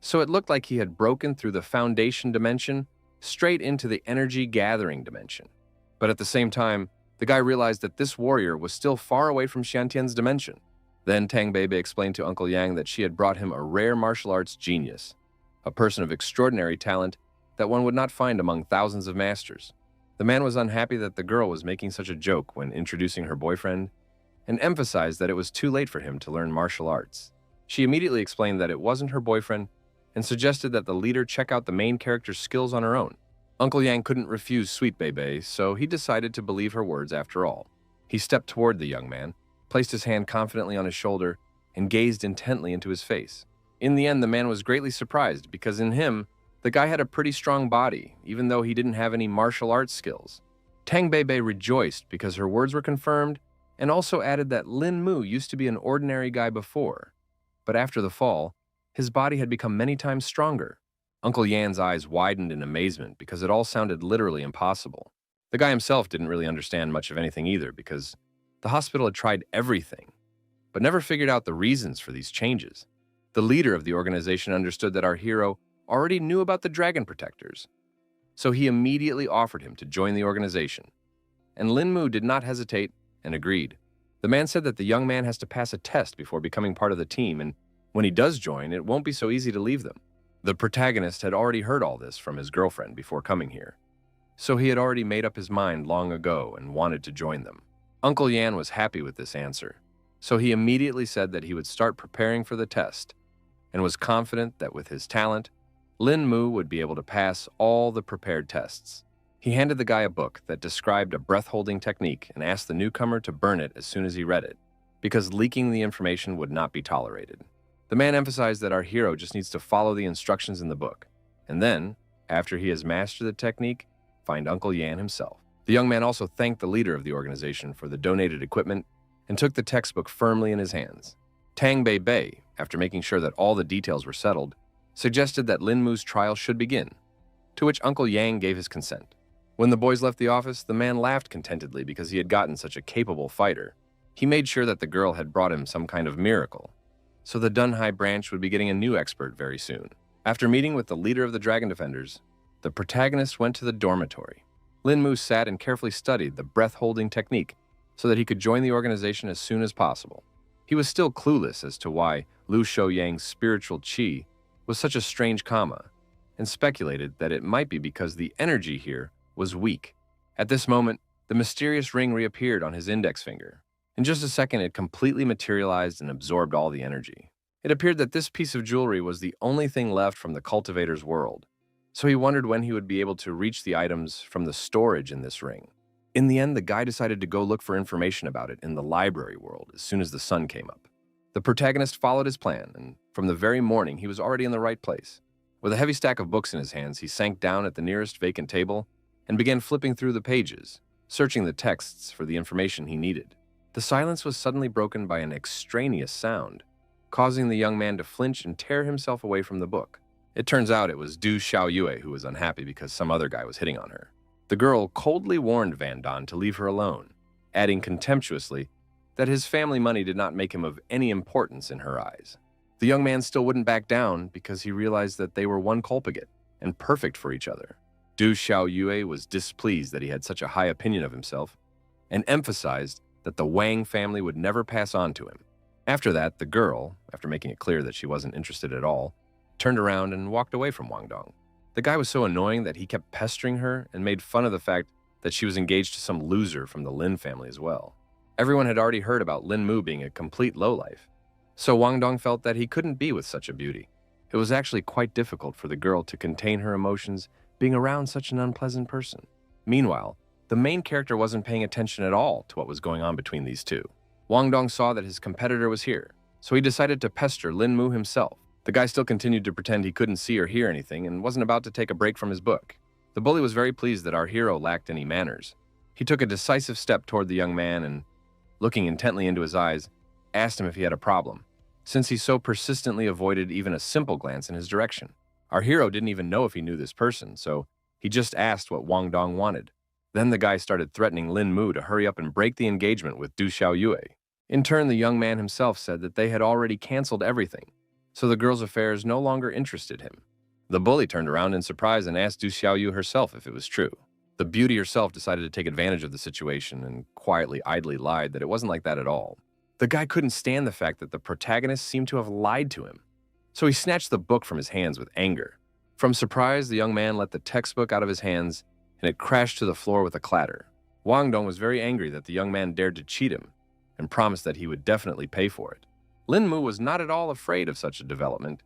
So it looked like he had broken through the foundation dimension straight into the energy gathering dimension. But at the same time, the guy realized that this warrior was still far away from Xiantian's dimension. Then Tang Bei explained to Uncle Yang that she had brought him a rare martial arts genius, a person of extraordinary talent that one would not find among thousands of masters. The man was unhappy that the girl was making such a joke when introducing her boyfriend, and emphasized that it was too late for him to learn martial arts. She immediately explained that it wasn't her boyfriend and suggested that the leader check out the main character's skills on her own. Uncle Yang couldn't refuse Sweet Bei, so he decided to believe her words after all. He stepped toward the young man, placed his hand confidently on his shoulder, and gazed intently into his face. In the end, the man was greatly surprised because in him, the guy had a pretty strong body, even though he didn't have any martial arts skills. Tang Bei rejoiced because her words were confirmed and also added that Lin Mu used to be an ordinary guy before, but after the fall, his body had become many times stronger. Uncle Yan's eyes widened in amazement because it all sounded literally impossible. The guy himself didn't really understand much of anything either because the hospital had tried everything, but never figured out the reasons for these changes. The leader of the organization understood that our hero already knew about the Dragon Protectors, so he immediately offered him to join the organization. And Lin Mu did not hesitate and agreed. The man said that the young man has to pass a test before becoming part of the team, and when he does join, it won't be so easy to leave them. The protagonist had already heard all this from his girlfriend before coming here, so he had already made up his mind long ago and wanted to join them. Uncle Yan was happy with this answer, so he immediately said that he would start preparing for the test and was confident that with his talent, Lin Mu would be able to pass all the prepared tests. He handed the guy a book that described a breath-holding technique and asked the newcomer to burn it as soon as he read it, because leaking the information would not be tolerated. The man emphasized that our hero just needs to follow the instructions in the book, and then, after he has mastered the technique, find Uncle Yan himself. The young man also thanked the leader of the organization for the donated equipment and took the textbook firmly in his hands. Tang Bei, after making sure that all the details were settled, suggested that Lin Mu's trial should begin, to which Uncle Yang gave his consent. When the boys left the office, the man laughed contentedly because he had gotten such a capable fighter. He made sure that the girl had brought him some kind of miracle. So the Dunhai branch would be getting a new expert very soon. After meeting with the leader of the Dragon Defenders, the protagonist went to the dormitory. Linmu sat and carefully studied the breath-holding technique so that he could join the organization as soon as possible. He was still clueless as to why Lu Shouyang's spiritual qi was such a strange comma, and speculated that it might be because the energy here was weak. At this moment, the mysterious ring reappeared on his index finger. In just a second, it completely materialized and absorbed all the energy. It appeared that this piece of jewelry was the only thing left from the cultivator's world, so he wondered when he would be able to reach the items from the storage in this ring. In the end, the guy decided to go look for information about it in the library world as soon as the sun came up. The protagonist followed his plan, and from the very morning, he was already in the right place. With a heavy stack of books in his hands, he sank down at the nearest vacant table and began flipping through the pages, searching the texts for the information he needed. The silence was suddenly broken by an extraneous sound, causing the young man to flinch and tear himself away from the book. It turns out it was Du Xiaoyue who was unhappy because some other guy was hitting on her. The girl coldly warned Van Don to leave her alone, adding contemptuously that his family money did not make him of any importance in her eyes. The young man still wouldn't back down because he realized that they were one colpagate and perfect for each other. Du Xiaoyue was displeased that he had such a high opinion of himself and emphasized that the Wang family would never pass on to him. After that, the girl, after making it clear that she wasn't interested at all, turned around and walked away from Wang Dong. The guy was so annoying that he kept pestering her and made fun of the fact that she was engaged to some loser from the Lin family as well. Everyone had already heard about Lin Mu being a complete lowlife, so Wang Dong felt that he couldn't be with such a beauty. It was actually quite difficult for the girl to contain her emotions being around such an unpleasant person. Meanwhile, the main character wasn't paying attention at all to what was going on between these two. Wang Dong saw that his competitor was here, so he decided to pester Lin Mu himself. The guy still continued to pretend he couldn't see or hear anything and wasn't about to take a break from his book. The bully was very pleased that our hero lacked any manners. He took a decisive step toward the young man and, looking intently into his eyes, asked him if he had a problem, since he so persistently avoided even a simple glance in his direction. Our hero didn't even know if he knew this person, so he just asked what Wang Dong wanted. Then the guy started threatening Lin Mu to hurry up and break the engagement with Du Xiaoyue. In turn, the young man himself said that they had already canceled everything, so the girl's affairs no longer interested him. The bully turned around in surprise and asked Du Xiaoyu herself if it was true. The beauty herself decided to take advantage of the situation and quietly, idly lied that it wasn't like that at all. The guy couldn't stand the fact that the protagonist seemed to have lied to him, so he snatched the book from his hands with anger. From surprise, the young man let the textbook out of his hands and it crashed to the floor with a clatter. Wang Dong was very angry that the young man dared to cheat him and promised that he would definitely pay for it. Lin Mu was not at all afraid of such a development,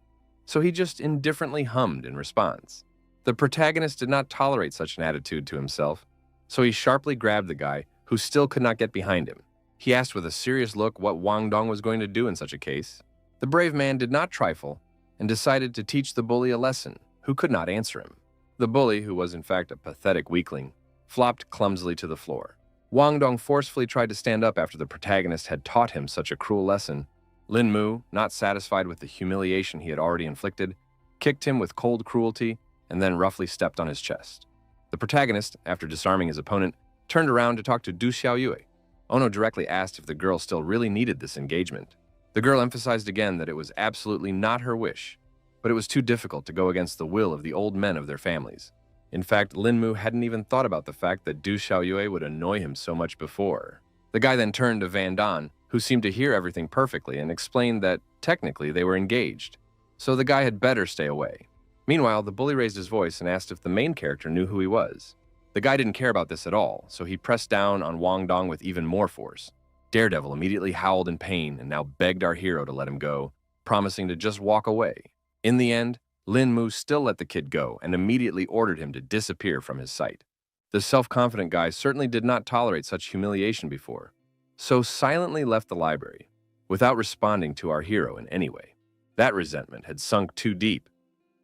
so he just indifferently hummed in response. The protagonist did not tolerate such an attitude to himself, so he sharply grabbed the guy who still could not get behind him. He asked with a serious look what Wang Dong was going to do in such a case. The brave man did not trifle and decided to teach the bully a lesson who could not answer him. The bully, who was in fact a pathetic weakling, flopped clumsily to the floor. Wang Dong forcefully tried to stand up after the protagonist had taught him such a cruel lesson. Lin Mu, not satisfied with the humiliation he had already inflicted, kicked him with cold cruelty and then roughly stepped on his chest. The protagonist, after disarming his opponent, turned around to talk to Du Xiaoyue. Ono directly asked if the girl still really needed this engagement. The girl emphasized again that it was absolutely not her wish, but it was too difficult to go against the will of the old men of their families. In fact, Lin Mu hadn't even thought about the fact that Du Xiaoyue would annoy him so much before. The guy then turned to Van Don, who seemed to hear everything perfectly, and explained that technically they were engaged, so the guy had better stay away. Meanwhile, the bully raised his voice and asked if the main character knew who he was. The guy didn't care about this at all, so he pressed down on Wang Dong with even more force. Daredevil immediately howled in pain and now begged our hero to let him go, promising to just walk away. In the end, Lin Mu still let the kid go and immediately ordered him to disappear from his sight. The self-confident guy certainly did not tolerate such humiliation before, so silently left the library, without responding to our hero in any way. That resentment had sunk too deep,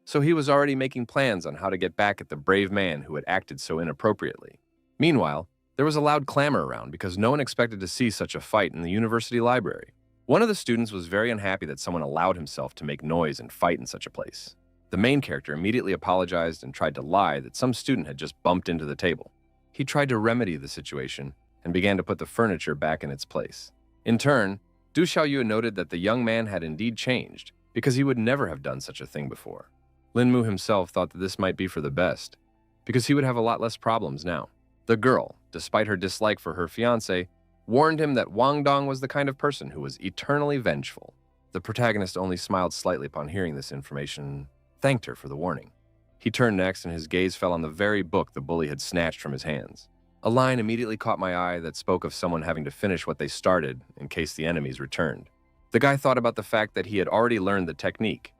so he was already making plans on how to get back at the brave man who had acted so inappropriately. Meanwhile, there was a loud clamor around because no one expected to see such a fight in the university library. One of the students was very unhappy that someone allowed himself to make noise and fight in such a place. The main character immediately apologized and tried to lie that some student had just bumped into the table. He tried to remedy the situation and began to put the furniture back in its place. In turn, Du Xiaoyu noted that the young man had indeed changed, because he would never have done such a thing before. Lin Mu himself thought that this might be for the best, because he would have a lot less problems now. The girl, despite her dislike for her fiancé, warned him that Wang Dong was the kind of person who was eternally vengeful. The protagonist only smiled slightly upon hearing this information and thanked her for the warning. He turned next and his gaze fell on the very book the bully had snatched from his hands. A line immediately caught my eye that spoke of someone having to finish what they started in case the enemies returned. The guy thought about the fact that he had already learned the technique,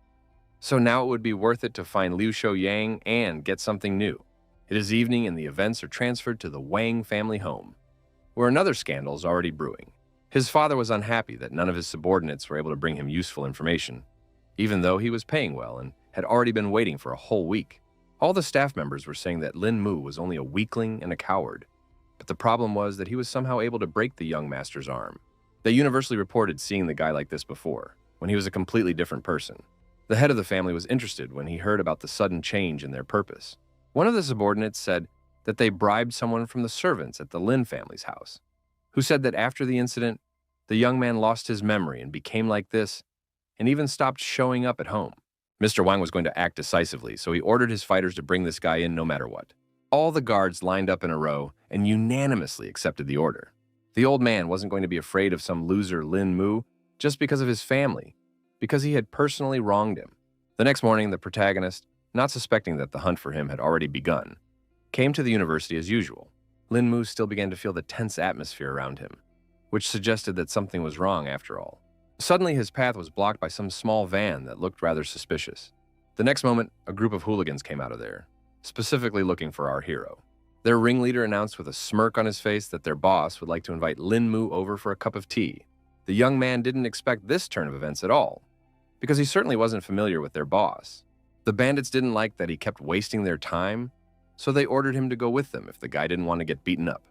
so now it would be worth it to find Liu Shouyang and get something new. It is evening and the events are transferred to the Wang family home, where another scandal is already brewing. His father was unhappy that none of his subordinates were able to bring him useful information, even though he was paying well and had already been waiting for a whole week. All the staff members were saying that Lin Mu was only a weakling and a coward, but the problem was that he was somehow able to break the young master's arm. They universally reported seeing the guy like this before, when he was a completely different person. The head of the family was interested when he heard about the sudden change in their purpose. One of the subordinates said that they bribed someone from the servants at the Lin family's house, who said that after the incident, the young man lost his memory and became like this, and even stopped showing up at home. Mr. Wang was going to act decisively, so he ordered his fighters to bring this guy in no matter what. All the guards lined up in a row and unanimously accepted the order. The old man wasn't going to be afraid of some loser Lin Mu just because of his family, because he had personally wronged him. The next morning, the protagonist, not suspecting that the hunt for him had already begun, came to the university as usual. Lin Mu still began to feel the tense atmosphere around him, which suggested that something was wrong after all. Suddenly, his path was blocked by some small van that looked rather suspicious. The next moment, a group of hooligans came out of there, specifically looking for our hero. Their ringleader announced with a smirk on his face that their boss would like to invite Lin Mu over for a cup of tea. The young man didn't expect this turn of events at all, because he certainly wasn't familiar with their boss. The bandits didn't like that he kept wasting their time, so they ordered him to go with them if the guy didn't want to get beaten up.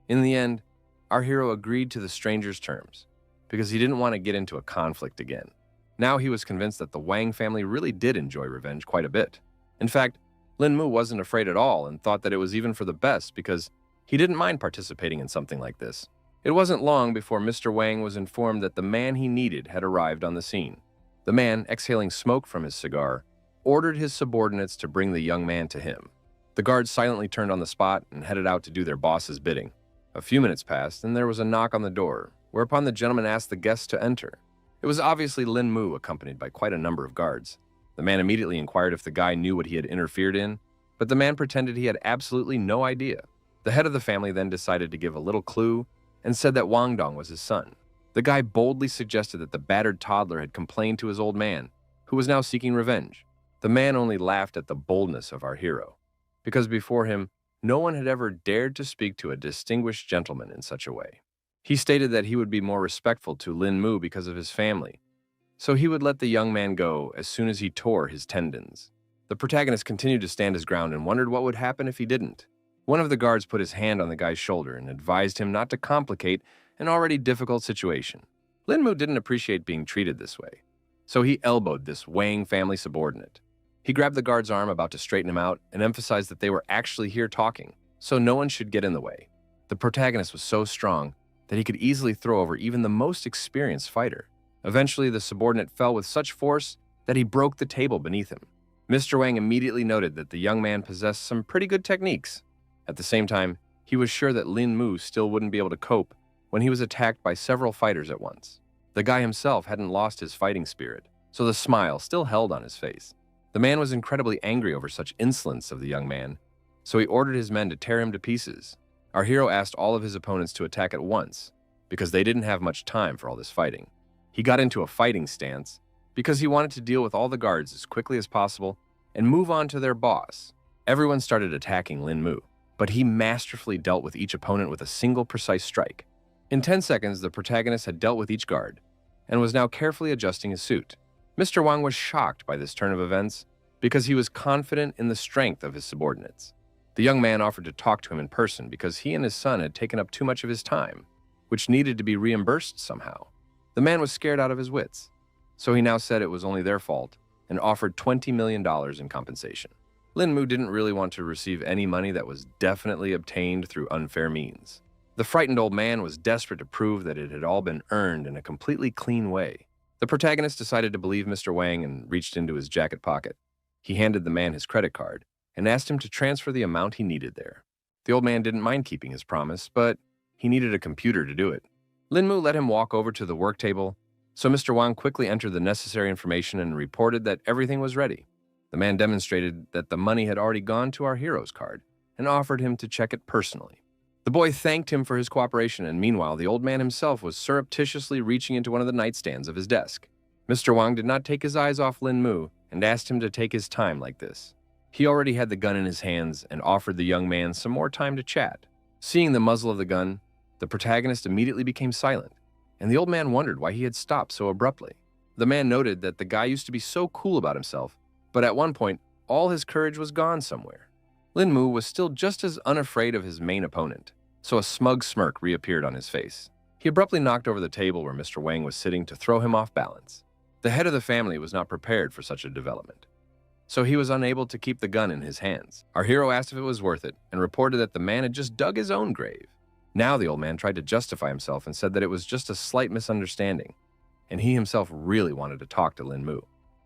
In the end, our hero agreed to the stranger's terms, because he didn't want to get into a conflict again. Now he was convinced that the Wang family really did enjoy revenge quite a bit. In fact, Lin Mu wasn't afraid at all and thought that it was even for the best because he didn't mind participating in something like this. It wasn't long before Mr. Wang was informed that the man he needed had arrived on the scene. The man, exhaling smoke from his cigar, ordered his subordinates to bring the young man to him. The guards silently turned on the spot and headed out to do their boss's bidding. A few minutes passed and there was a knock on the door, whereupon the gentleman asked the guest to enter. It was obviously Lin Mu, accompanied by quite a number of guards. The man immediately inquired if the guy knew what he had interfered in, but the man pretended he had absolutely no idea. The head of the family then decided to give a little clue and said that Wang Dong was his son. The guy boldly suggested that the battered toddler had complained to his old man, who was now seeking revenge. The man only laughed at the boldness of our hero, because before him, no one had ever dared to speak to a distinguished gentleman in such a way. He stated that he would be more respectful to Lin Mu because of his family, so he would let the young man go as soon as he tore his tendons. The protagonist continued to stand his ground and wondered what would happen if he didn't. One of the guards put his hand on the guy's shoulder and advised him not to complicate an already difficult situation. Lin Mu didn't appreciate being treated this way, so he elbowed this Wang family subordinate. He grabbed the guard's arm about to straighten him out and emphasized that they were actually here talking, so no one should get in the way. The protagonist was so strong that he could easily throw over even the most experienced fighter. Eventually, the subordinate fell with such force that he broke the table beneath him. Mr. Wang immediately noted that the young man possessed some pretty good techniques. At the same time, he was sure that Lin Mu still wouldn't be able to cope when he was attacked by several fighters at once. The guy himself hadn't lost his fighting spirit, so the smile still held on his face. The man was incredibly angry over such insolence of the young man, so he ordered his men to tear him to pieces. Our hero asked all of his opponents to attack at once, because they didn't have much time for all this fighting. He got into a fighting stance because he wanted to deal with all the guards as quickly as possible and move on to their boss. Everyone started attacking Lin Mu, but he masterfully dealt with each opponent with a single precise strike. In 10 seconds, the protagonist had dealt with each guard and was now carefully adjusting his suit. Mr. Wang was shocked by this turn of events because he was confident in the strength of his subordinates. The young man offered to talk to him in person because he and his son had taken up too much of his time, which needed to be reimbursed somehow. The man was scared out of his wits, so he now said it was only their fault and offered $20 million in compensation. Lin Mu didn't really want to receive any money that was definitely obtained through unfair means. The frightened old man was desperate to prove that it had all been earned in a completely clean way. The protagonist decided to believe Mr. Wang and reached into his jacket pocket. He handed the man his credit card and asked him to transfer the amount he needed there. The old man didn't mind keeping his promise, but he needed a computer to do it. Lin Mu let him walk over to the work table, so Mr. Wang quickly entered the necessary information and reported that everything was ready. The man demonstrated that the money had already gone to our hero's card and offered him to check it personally. The boy thanked him for his cooperation, and meanwhile, the old man himself was surreptitiously reaching into one of the nightstands of his desk. Mr. Wang did not take his eyes off Lin Mu and asked him to take his time like this. He already had the gun in his hands and offered the young man some more time to chat. Seeing the muzzle of the gun, the protagonist immediately became silent, and the old man wondered why he had stopped so abruptly. The man noted that the guy used to be so cool about himself, but at one point, all his courage was gone somewhere. Lin Mu was still just as unafraid of his main opponent, so a smug smirk reappeared on his face. He abruptly knocked over the table where Mr. Wang was sitting to throw him off balance. The head of the family was not prepared for such a development, so he was unable to keep the gun in his hands. Our hero asked if it was worth it and reported that the man had just dug his own grave. Now the old man tried to justify himself and said that it was just a slight misunderstanding, and he himself really wanted to talk to Lin Mu.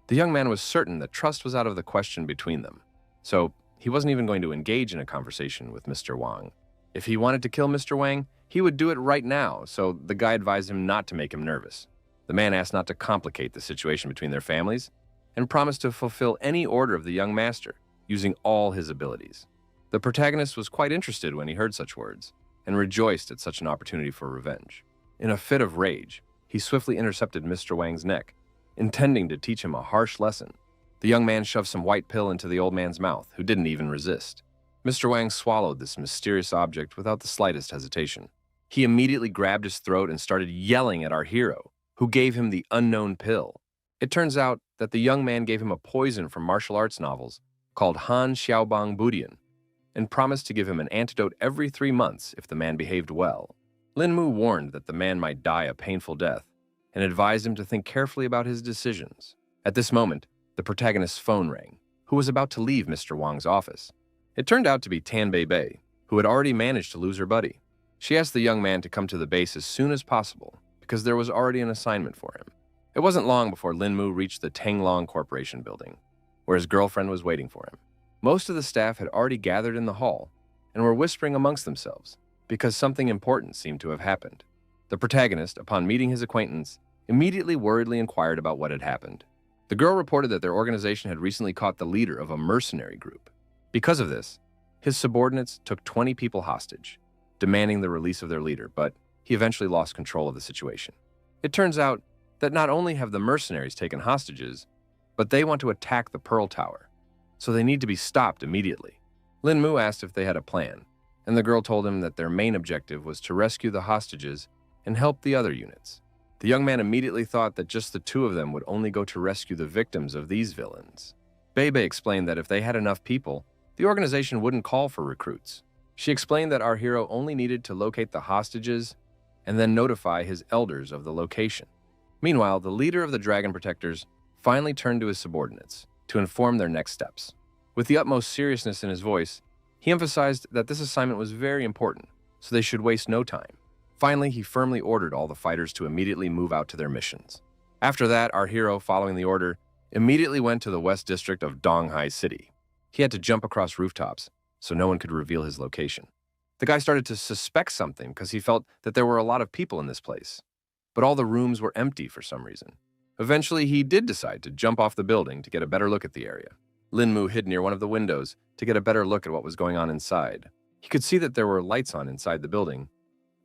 The young man was certain that trust was out of the question between them, so he wasn't even going to engage in a conversation with Mr. Wang. If he wanted to kill Mr. Wang, he would do it right now, so the guy advised him not to make him nervous. The man asked not to complicate the situation between their families and promised to fulfill any order of the young master, using all his abilities. The protagonist was quite interested when he heard such words and rejoiced at such an opportunity for revenge. In a fit of rage, he swiftly intercepted Mr. Wang's neck, intending to teach him a harsh lesson. The young man shoved some white pill into the old man's mouth, who didn't even resist. Mr. Wang swallowed this mysterious object without the slightest hesitation. He immediately grabbed his throat and started yelling at our hero, who gave him the unknown pill. It turns out that the young man gave him a poison from martial arts novels called Han Xiaobang Budian and promised to give him an antidote every 3 months if the man behaved well. Lin Mu warned that the man might die a painful death and advised him to think carefully about his decisions. At this moment, the protagonist's phone rang, who was about to leave Mr. Wang's office. It turned out to be Tan Bei Bei, who had already managed to lose her buddy. She asked the young man to come to the base as soon as possible because there was already an assignment for him. It wasn't long before Lin Mu reached the Tanglong Corporation building, where his girlfriend was waiting for him. Most of the staff had already gathered in the hall and were whispering amongst themselves because something important seemed to have happened. The protagonist, upon meeting his acquaintance, immediately worriedly inquired about what had happened. The girl reported that their organization had recently caught the leader of a mercenary group. Because of this, his subordinates took 20 people hostage, demanding the release of their leader, but he eventually lost control of the situation. It turns out that not only have the mercenaries taken hostages, but they want to attack the Pearl Tower, so they need to be stopped immediately. Lin Mu asked if they had a plan, and the girl told him that their main objective was to rescue the hostages and help the other units. The young man immediately thought that just the two of them would only go to rescue the victims of these villains. Bei Bei explained that if they had enough people, the organization wouldn't call for recruits. She explained that our hero only needed to locate the hostages and then notify his elders of the location. Meanwhile, the leader of the Dragon Protectors finally turned to his subordinates to inform their next steps. With the utmost seriousness in his voice, he emphasized that this assignment was very important, so they should waste no time. Finally, he firmly ordered all the fighters to immediately move out to their missions. After that, our hero, following the order, immediately went to the West District of Donghai City. He had to jump across rooftops, so no one could reveal his location. The guy started to suspect something because he felt that there were a lot of people in this place, but all the rooms were empty for some reason. Eventually, he did decide to jump off the building to get a better look at the area. Lin Mu hid near one of the windows to get a better look at what was going on inside. He could see that there were lights on inside the building,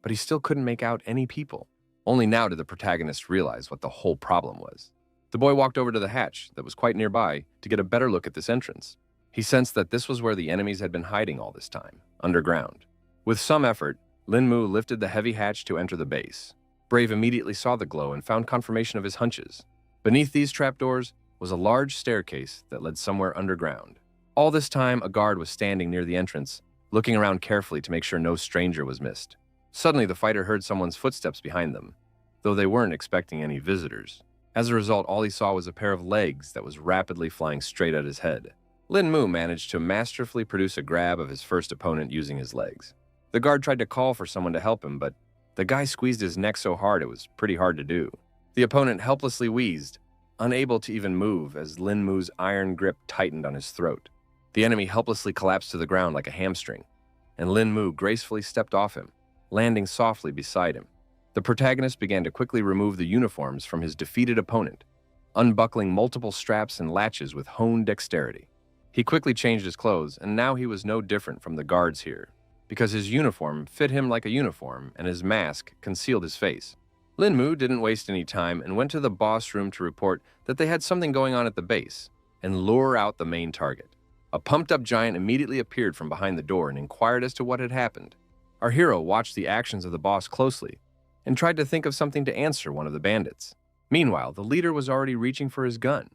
but he still couldn't make out any people. Only now did the protagonist realize what the whole problem was. The boy walked over to the hatch that was quite nearby to get a better look at this entrance. He sensed that this was where the enemies had been hiding all this time, underground. With some effort, Lin Mu lifted the heavy hatch to enter the base. Brave immediately saw the glow and found confirmation of his hunches. Beneath these trapdoors was a large staircase that led somewhere underground. All this time, a guard was standing near the entrance, looking around carefully to make sure no stranger was missed. Suddenly, the fighter heard someone's footsteps behind them, though they weren't expecting any visitors. As a result, all he saw was a pair of legs that was rapidly flying straight at his head. Lin Mu managed to masterfully produce a grab of his first opponent using his legs. The guard tried to call for someone to help him, but the guy squeezed his neck so hard it was pretty hard to do. The opponent helplessly wheezed, unable to even move as Lin Mu's iron grip tightened on his throat. The enemy helplessly collapsed to the ground like a hamstring, and Lin Mu gracefully stepped off him, landing softly beside him. The protagonist began to quickly remove the uniforms from his defeated opponent, unbuckling multiple straps and latches with honed dexterity. He quickly changed his clothes, and now he was no different from the guards here, because his uniform fit him like a uniform and his mask concealed his face. Lin Mu didn't waste any time and went to the boss room to report that they had something going on at the base and lure out the main target. A pumped-up giant immediately appeared from behind the door and inquired as to what had happened. Our hero watched the actions of the boss closely and tried to think of something to answer one of the bandits. Meanwhile, the leader was already reaching for his gun,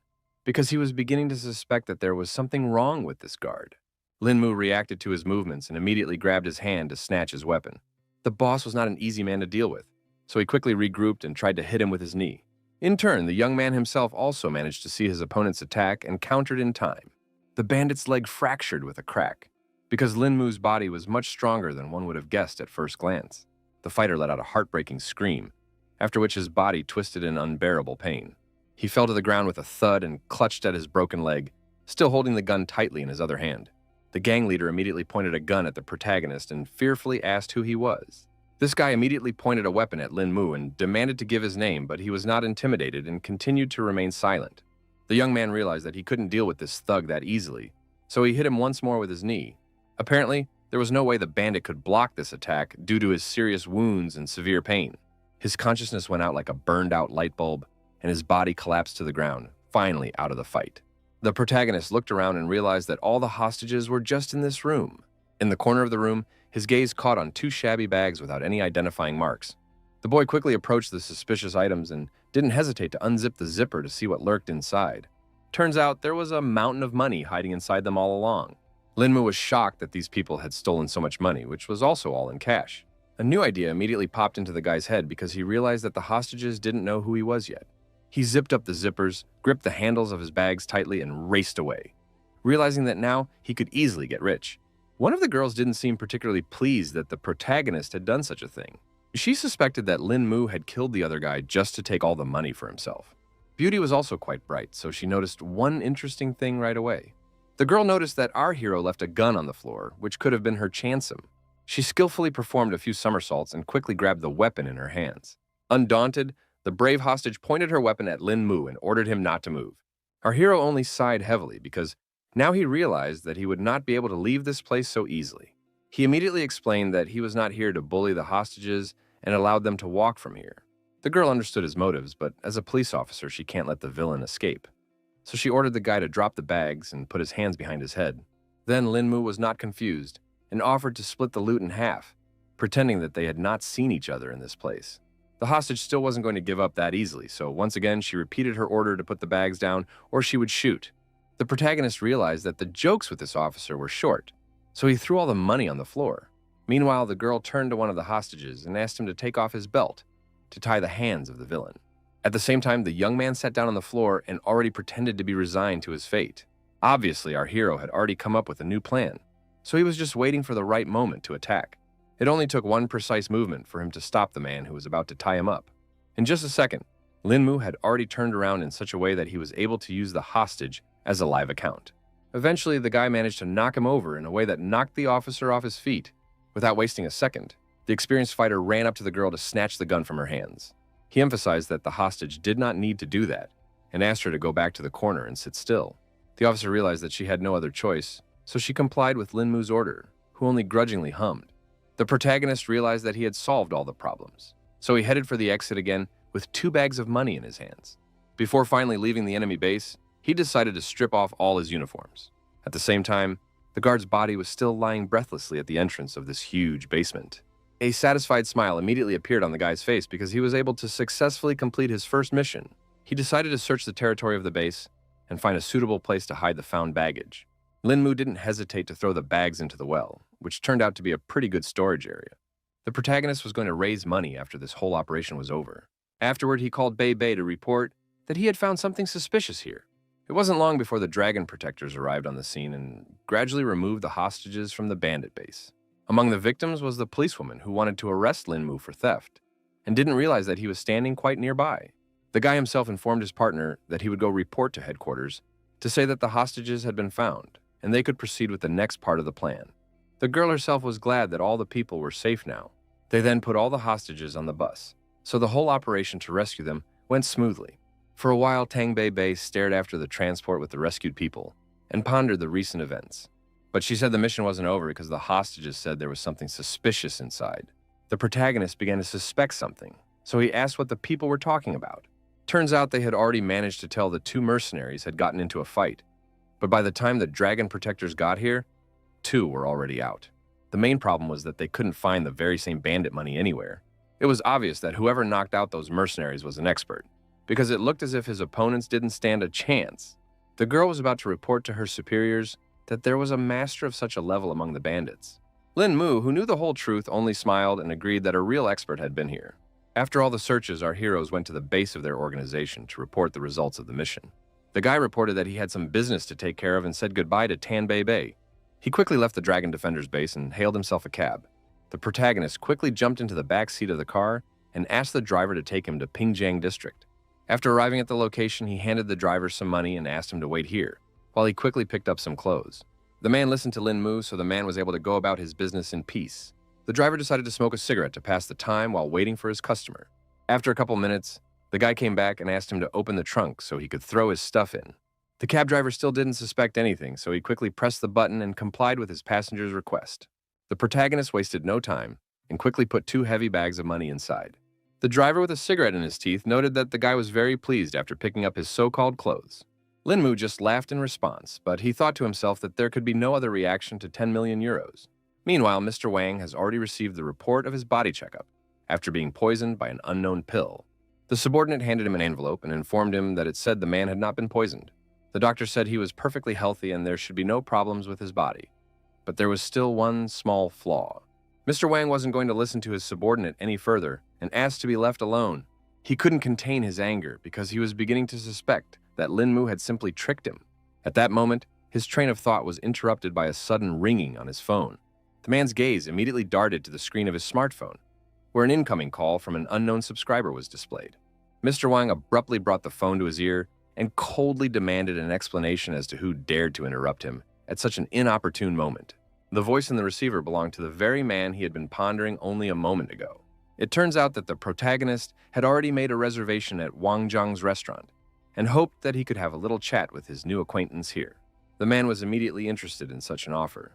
because he was beginning to suspect that there was something wrong with this guard. Lin Mu reacted to his movements and immediately grabbed his hand to snatch his weapon. The boss was not an easy man to deal with, so he quickly regrouped and tried to hit him with his knee. In turn, the young man himself also managed to see his opponent's attack and countered in time. The bandit's leg fractured with a crack, because Lin Mu's body was much stronger than one would have guessed at first glance. The fighter let out a heartbreaking scream, after which his body twisted in unbearable pain. He fell to the ground with a thud and clutched at his broken leg, still holding the gun tightly in his other hand. The gang leader immediately pointed a gun at the protagonist and fearfully asked who he was. This guy immediately pointed a weapon at Lin Mu and demanded to give his name, but he was not intimidated and continued to remain silent. The young man realized that he couldn't deal with this thug that easily, so he hit him once more with his knee. Apparently, there was no way the bandit could block this attack due to his serious wounds and severe pain. His consciousness went out like a burned-out light bulb, and his body collapsed to the ground, finally out of the fight. The protagonist looked around and realized that all the hostages were just in this room. In the corner of the room, his gaze caught on two shabby bags without any identifying marks. The boy quickly approached the suspicious items and didn't hesitate to unzip the zipper to see what lurked inside. Turns out there was a mountain of money hiding inside them all along. Lin Mu was shocked that these people had stolen so much money, which was also all in cash. A new idea immediately popped into the guy's head because he realized that the hostages didn't know who he was yet. He zipped up the zippers, gripped the handles of his bags tightly, and raced away, realizing that now he could easily get rich. One of the girls didn't seem particularly pleased that the protagonist had done such a thing. She suspected that Lin Mu had killed the other guy just to take all the money for himself. Beauty was also quite bright, so she noticed one interesting thing right away. The girl noticed that our hero left a gun on the floor, which could have been her chansum. She skillfully performed a few somersaults and quickly grabbed the weapon in her hands. Undaunted, the brave hostage pointed her weapon at Lin Mu and ordered him not to move. Our hero only sighed heavily because now he realized that he would not be able to leave this place so easily. He immediately explained that he was not here to bully the hostages and allowed them to walk from here. The girl understood his motives, but as a police officer, she can't let the villain escape. So she ordered the guy to drop the bags and put his hands behind his head. Then Lin Mu was not confused and offered to split the loot in half, pretending that they had not seen each other in this place. The hostage still wasn't going to give up that easily, so once again she repeated her order to put the bags down or she would shoot. The protagonist realized that the jokes with this officer were short, so he threw all the money on the floor. Meanwhile, the girl turned to one of the hostages and asked him to take off his belt to tie the hands of the villain. At the same time, the young man sat down on the floor and already pretended to be resigned to his fate. Obviously, our hero had already come up with a new plan, so he was just waiting for the right moment to attack. It only took one precise movement for him to stop the man who was about to tie him up. In just a second, Lin Mu had already turned around in such a way that he was able to use the hostage as a live account. Eventually, the guy managed to knock him over in a way that knocked the officer off his feet. Without wasting a second, the experienced fighter ran up to the girl to snatch the gun from her hands. He emphasized that the hostage did not need to do that and asked her to go back to the corner and sit still. The officer realized that she had no other choice, so she complied with Lin Mu's order, who only grudgingly hummed. The protagonist realized that he had solved all the problems, so he headed for the exit again with 2 bags of money in his hands. Before finally leaving the enemy base, he decided to strip off all his uniforms. At the same time, the guard's body was still lying breathlessly at the entrance of this huge basement. A satisfied smile immediately appeared on the guy's face because he was able to successfully complete his first mission. He decided to search the territory of the base and find a suitable place to hide the found baggage. Lin Mu didn't hesitate to throw the bags into the well, which turned out to be a pretty good storage area. The protagonist was going to raise money after this whole operation was over. Afterward, he called Bei Bei to report that he had found something suspicious here. It wasn't long before the dragon protectors arrived on the scene and gradually removed the hostages from the bandit base. Among the victims was the policewoman who wanted to arrest Lin Mu for theft and didn't realize that he was standing quite nearby. The guy himself informed his partner that he would go report to headquarters to say that the hostages had been found and they could proceed with the next part of the plan. The girl herself was glad that all the people were safe now. They then put all the hostages on the bus, so the whole operation to rescue them went smoothly. For a while, Tang Bei stared after the transport with the rescued people and pondered the recent events. But she said the mission wasn't over because the hostages said there was something suspicious inside. The protagonist began to suspect something, so he asked what the people were talking about. Turns out they had already managed to tell the two mercenaries had gotten into a fight, but by the time the dragon protectors got here, two were already out. The main problem was that they couldn't find the very same bandit money anywhere. It was obvious that whoever knocked out those mercenaries was an expert, because it looked as if his opponents didn't stand a chance. The girl was about to report to her superiors that there was a master of such a level among the bandits. Lin Mu, who knew the whole truth, only smiled and agreed that a real expert had been here. After all the searches, our heroes went to the base of their organization to report the results of the mission. The guy reported that he had some business to take care of and said goodbye to Tan Bei. He quickly left the Dragon Defender's base and hailed himself a cab. The protagonist quickly jumped into the back seat of the car and asked the driver to take him to Pingjiang District. After arriving at the location, he handed the driver some money and asked him to wait here, while he quickly picked up some clothes. The man listened to Lin Mu, so the man was able to go about his business in peace. The driver decided to smoke a cigarette to pass the time while waiting for his customer. After a couple minutes, the guy came back and asked him to open the trunk so he could throw his stuff in. The cab driver still didn't suspect anything, so he quickly pressed the button and complied with his passenger's request. The protagonist wasted no time and quickly put 2 heavy bags of money inside. The driver with a cigarette in his teeth noted that the guy was very pleased after picking up his so-called clothes. Lin Mu just laughed in response, but he thought to himself that there could be no other reaction to 10 million euros. Meanwhile, Mr. Wang has already received the report of his body checkup after being poisoned by an unknown pill. The subordinate handed him an envelope and informed him that it said the man had not been poisoned. The doctor said he was perfectly healthy and there should be no problems with his body. But there was still one small flaw. Mr. Wang wasn't going to listen to his subordinate any further and asked to be left alone. He couldn't contain his anger because he was beginning to suspect that Lin Mu had simply tricked him. At that moment, his train of thought was interrupted by a sudden ringing on his phone. The man's gaze immediately darted to the screen of his smartphone, where an incoming call from an unknown subscriber was displayed. Mr. Wang abruptly brought the phone to his ear and coldly demanded an explanation as to who dared to interrupt him at such an inopportune moment. The voice in the receiver belonged to the very man he had been pondering only a moment ago. It turns out that the protagonist had already made a reservation at Wang Zhang's restaurant and hoped that he could have a little chat with his new acquaintance here. The man was immediately interested in such an offer,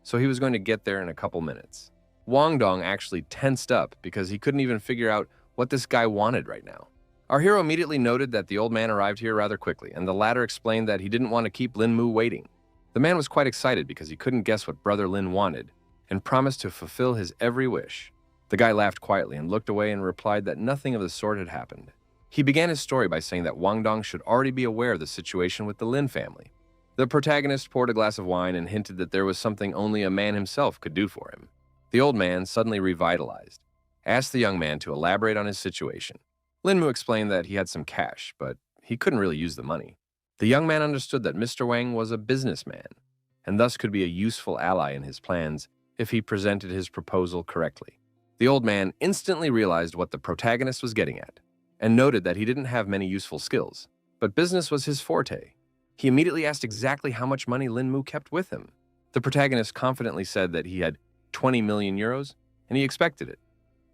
so he was going to get there in a couple minutes. Wang Dong actually tensed up because he couldn't even figure out what this guy wanted right now. Our hero immediately noted that the old man arrived here rather quickly, and the latter explained that he didn't want to keep Lin Mu waiting. The man was quite excited because he couldn't guess what Brother Lin wanted and promised to fulfill his every wish. The guy laughed quietly and looked away and replied that nothing of the sort had happened. He began his story by saying that Wang Dong should already be aware of the situation with the Lin family. The protagonist poured a glass of wine and hinted that there was something only a man himself could do for him. The old man, suddenly revitalized, asked the young man to elaborate on his situation. Lin Mu explained that he had some cash, but he couldn't really use the money. The young man understood that Mr. Wang was a businessman, and thus could be a useful ally in his plans if he presented his proposal correctly. The old man instantly realized what the protagonist was getting at, and noted that he didn't have many useful skills, but business was his forte. He immediately asked exactly how much money Lin Mu kept with him. The protagonist confidently said that he had 20 million euros, and he expected it.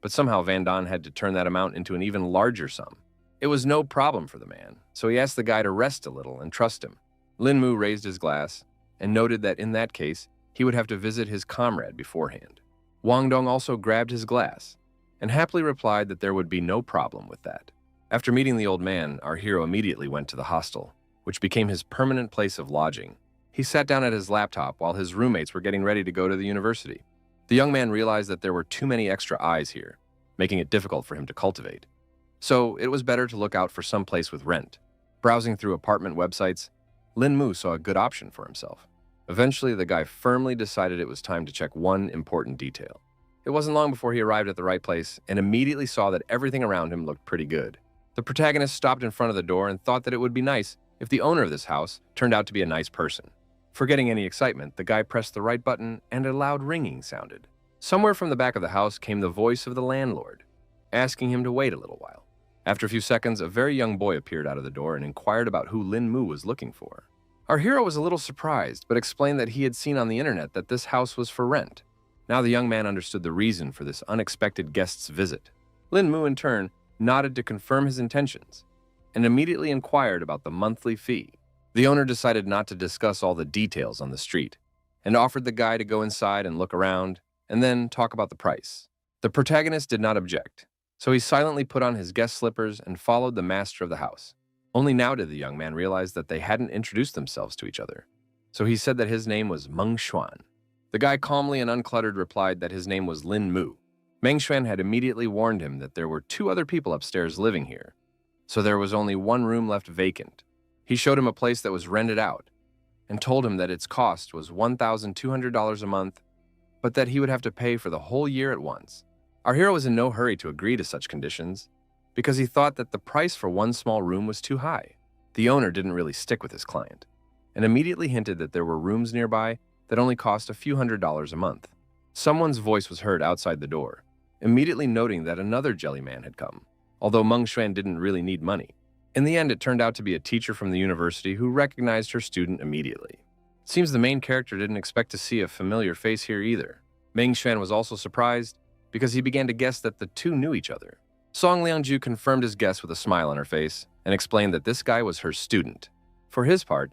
But somehow Van Don had to turn that amount into an even larger sum. It was no problem for the man, so he asked the guy to rest a little and trust him. Lin Mu raised his glass and noted that in that case, he would have to visit his comrade beforehand. Wang Dong also grabbed his glass and happily replied that there would be no problem with that. After meeting the old man, our hero immediately went to the hostel, which became his permanent place of lodging. He sat down at his laptop while his roommates were getting ready to go to the university. The young man realized that there were too many extra eyes here, making it difficult for him to cultivate. So it was better to look out for some place with rent. Browsing through apartment websites, Lin Mu saw a good option for himself. Eventually, the guy firmly decided it was time to check one important detail. It wasn't long before he arrived at the right place and immediately saw that everything around him looked pretty good. The protagonist stopped in front of the door and thought that it would be nice if the owner of this house turned out to be a nice person. Forgetting any excitement, the guy pressed the right button and a loud ringing sounded. Somewhere from the back of the house came the voice of the landlord, asking him to wait a little while. After a few seconds, a very young boy appeared out of the door and inquired about who Lin Mu was looking for. Our hero was a little surprised, but explained that he had seen on the internet that this house was for rent. Now the young man understood the reason for this unexpected guest's visit. Lin Mu, in turn, nodded to confirm his intentions, and immediately inquired about the monthly fee. The owner decided not to discuss all the details on the street, and offered the guy to go inside and look around, and then talk about the price. The protagonist did not object, so he silently put on his guest slippers and followed the master of the house. Only now did the young man realize that they hadn't introduced themselves to each other, so he said that his name was Meng Xuan. The guy calmly and uncluttered replied that his name was Lin Mu. Meng Xuan had immediately warned him that there were 2 other people upstairs living here, so there was only 1 room left vacant. He showed him a place that was rented out and told him that its cost was $1,200 a month, but that he would have to pay for the whole year at once. Our hero was in no hurry to agree to such conditions because he thought that the price for 1 small room was too high. The owner didn't really stick with his client and immediately hinted that there were rooms nearby that only cost a few $100s a month. Someone's voice was heard outside the door, immediately noting that another jelly man had come, although Meng Xuan didn't really need money. In the end, it turned out to be a teacher from the university who recognized her student immediately. It seems the main character didn't expect to see a familiar face here either. Meng Xuan was also surprised because he began to guess that the 2 knew each other. Song Liangju confirmed his guess with a smile on her face and explained that this guy was her student. For his part,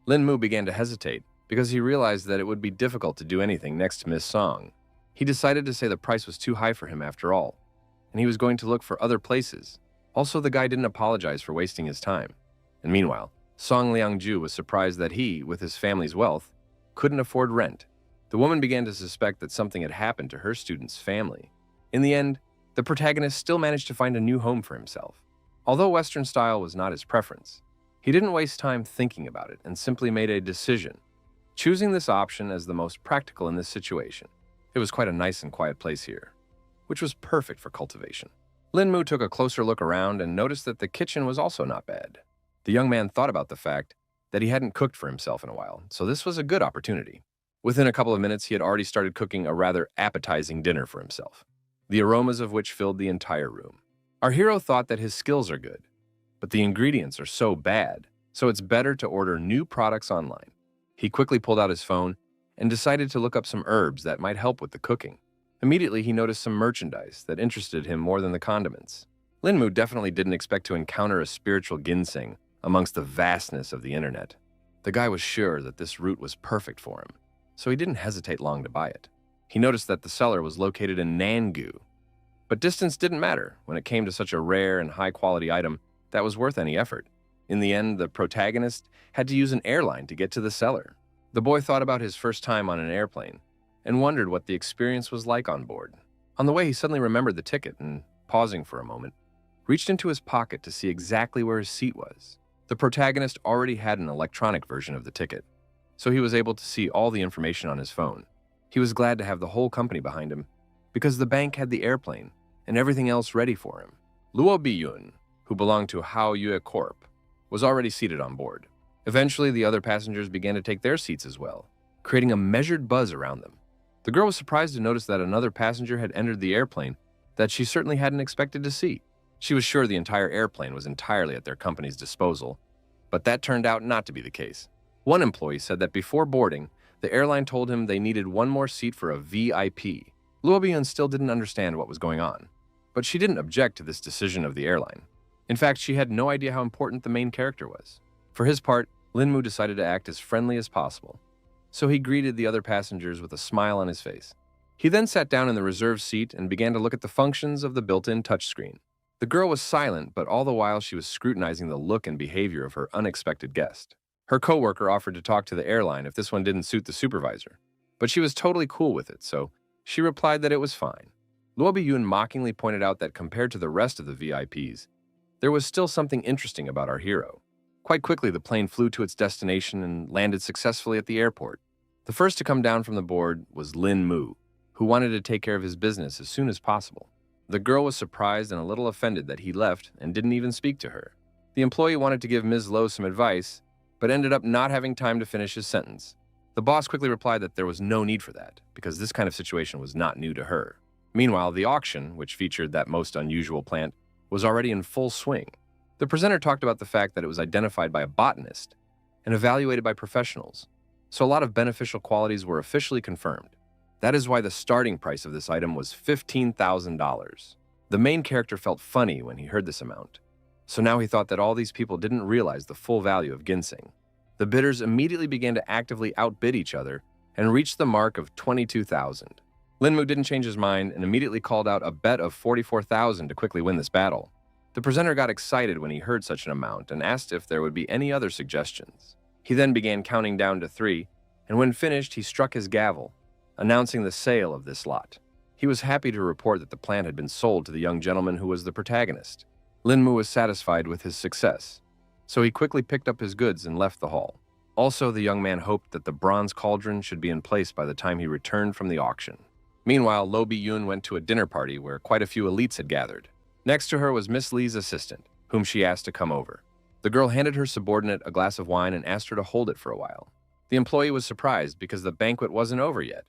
Lin Mu began to hesitate because he realized that it would be difficult to do anything next to Miss Song. He decided to say the price was too high for him after all, and he was going to look for other places. Also, the guy didn't apologize for wasting his time. And meanwhile, Song Liangju was surprised that he, with his family's wealth, couldn't afford rent. The woman began to suspect that something had happened to her student's family. In the end, the protagonist still managed to find a new home for himself. Although Western style was not his preference, he didn't waste time thinking about it and simply made a decision, choosing this option as the most practical in this situation. It was quite a nice and quiet place here, which was perfect for cultivation. Lin Mu took a closer look around and noticed that the kitchen was also not bad. The young man thought about the fact that he hadn't cooked for himself in a while, so this was a good opportunity. Within a couple of minutes, he had already started cooking a rather appetizing dinner for himself, the aromas of which filled the entire room. Our hero thought that his skills are good, but the ingredients are so bad, so it's better to order new products online. He quickly pulled out his phone and decided to look up some herbs that might help with the cooking. Immediately, he noticed some merchandise that interested him more than the condiments. Lin Mu definitely didn't expect to encounter a spiritual ginseng amongst the vastness of the internet. The guy was sure that this root was perfect for him, so he didn't hesitate long to buy it. He noticed that the seller was located in Nangu, but distance didn't matter when it came to such a rare and high-quality item that was worth any effort. In the end, the protagonist had to use an airline to get to the seller. The boy thought about his first time on an airplane and wondered what the experience was like on board. On the way, he suddenly remembered the ticket and, pausing for a moment, reached into his pocket to see exactly where his seat was. The protagonist already had an electronic version of the ticket, so he was able to see all the information on his phone. He was glad to have the whole company behind him because the bank had the airplane and everything else ready for him. Luo Biyun, who belonged to Hao Yue Corp, was already seated on board. Eventually, the other passengers began to take their seats as well, creating a measured buzz around them. The girl was surprised to notice that another passenger had entered the airplane that she certainly hadn't expected to see. She was sure the entire airplane was entirely at their company's disposal, but that turned out not to be the case. One employee said that before boarding, the airline told him they needed one more seat for a VIP. Luo Biyun still didn't understand what was going on, but she didn't object to this decision of the airline. In fact, she had no idea how important the main character was. For his part, Lin Mu decided to act as friendly as possible, so he greeted the other passengers with a smile on his face. He then sat down in the reserved seat and began to look at the functions of the built-in touchscreen. The girl was silent, but all the while she was scrutinizing the look and behavior of her unexpected guest. Her coworker offered to talk to the airline if this one didn't suit the supervisor, but she was totally cool with it, so she replied that it was fine. Luo Biyun mockingly pointed out that compared to the rest of the VIPs, there was still something interesting about our hero. Quite quickly, the plane flew to its destination and landed successfully at the airport. The first to come down from the board was Lin Mu, who wanted to take care of his business as soon as possible. The girl was surprised and a little offended that he left and didn't even speak to her. The employee wanted to give Ms. Lowe some advice, but ended up not having time to finish his sentence. The boss quickly replied that there was no need for that, because this kind of situation was not new to her. Meanwhile, the auction, which featured that most unusual plant, was already in full swing. The presenter talked about the fact that it was identified by a botanist and evaluated by professionals, so a lot of beneficial qualities were officially confirmed. That is why the starting price of this item was $15,000. The main character felt funny when he heard this amount, so now he thought that all these people didn't realize the full value of ginseng. The bidders immediately began to actively outbid each other and reached the mark of $22,000. Linmu didn't change his mind and immediately called out a bet of $44,000 to quickly win this battle. The presenter got excited when he heard such an amount and asked if there would be any other suggestions. He then began counting down to 3, and when finished, he struck his gavel, announcing the sale of this lot. He was happy to report that the plant had been sold to the young gentleman who was the protagonist. Linmu was satisfied with his success, so he quickly picked up his goods and left the hall. Also, the young man hoped that the bronze cauldron should be in place by the time he returned from the auction. Meanwhile, Lo Bi-yoon went to a dinner party where quite a few elites had gathered. Next to her was Miss Lee's assistant, whom she asked to come over. The girl handed her subordinate a glass of wine and asked her to hold it for a while. The employee was surprised because the banquet wasn't over yet,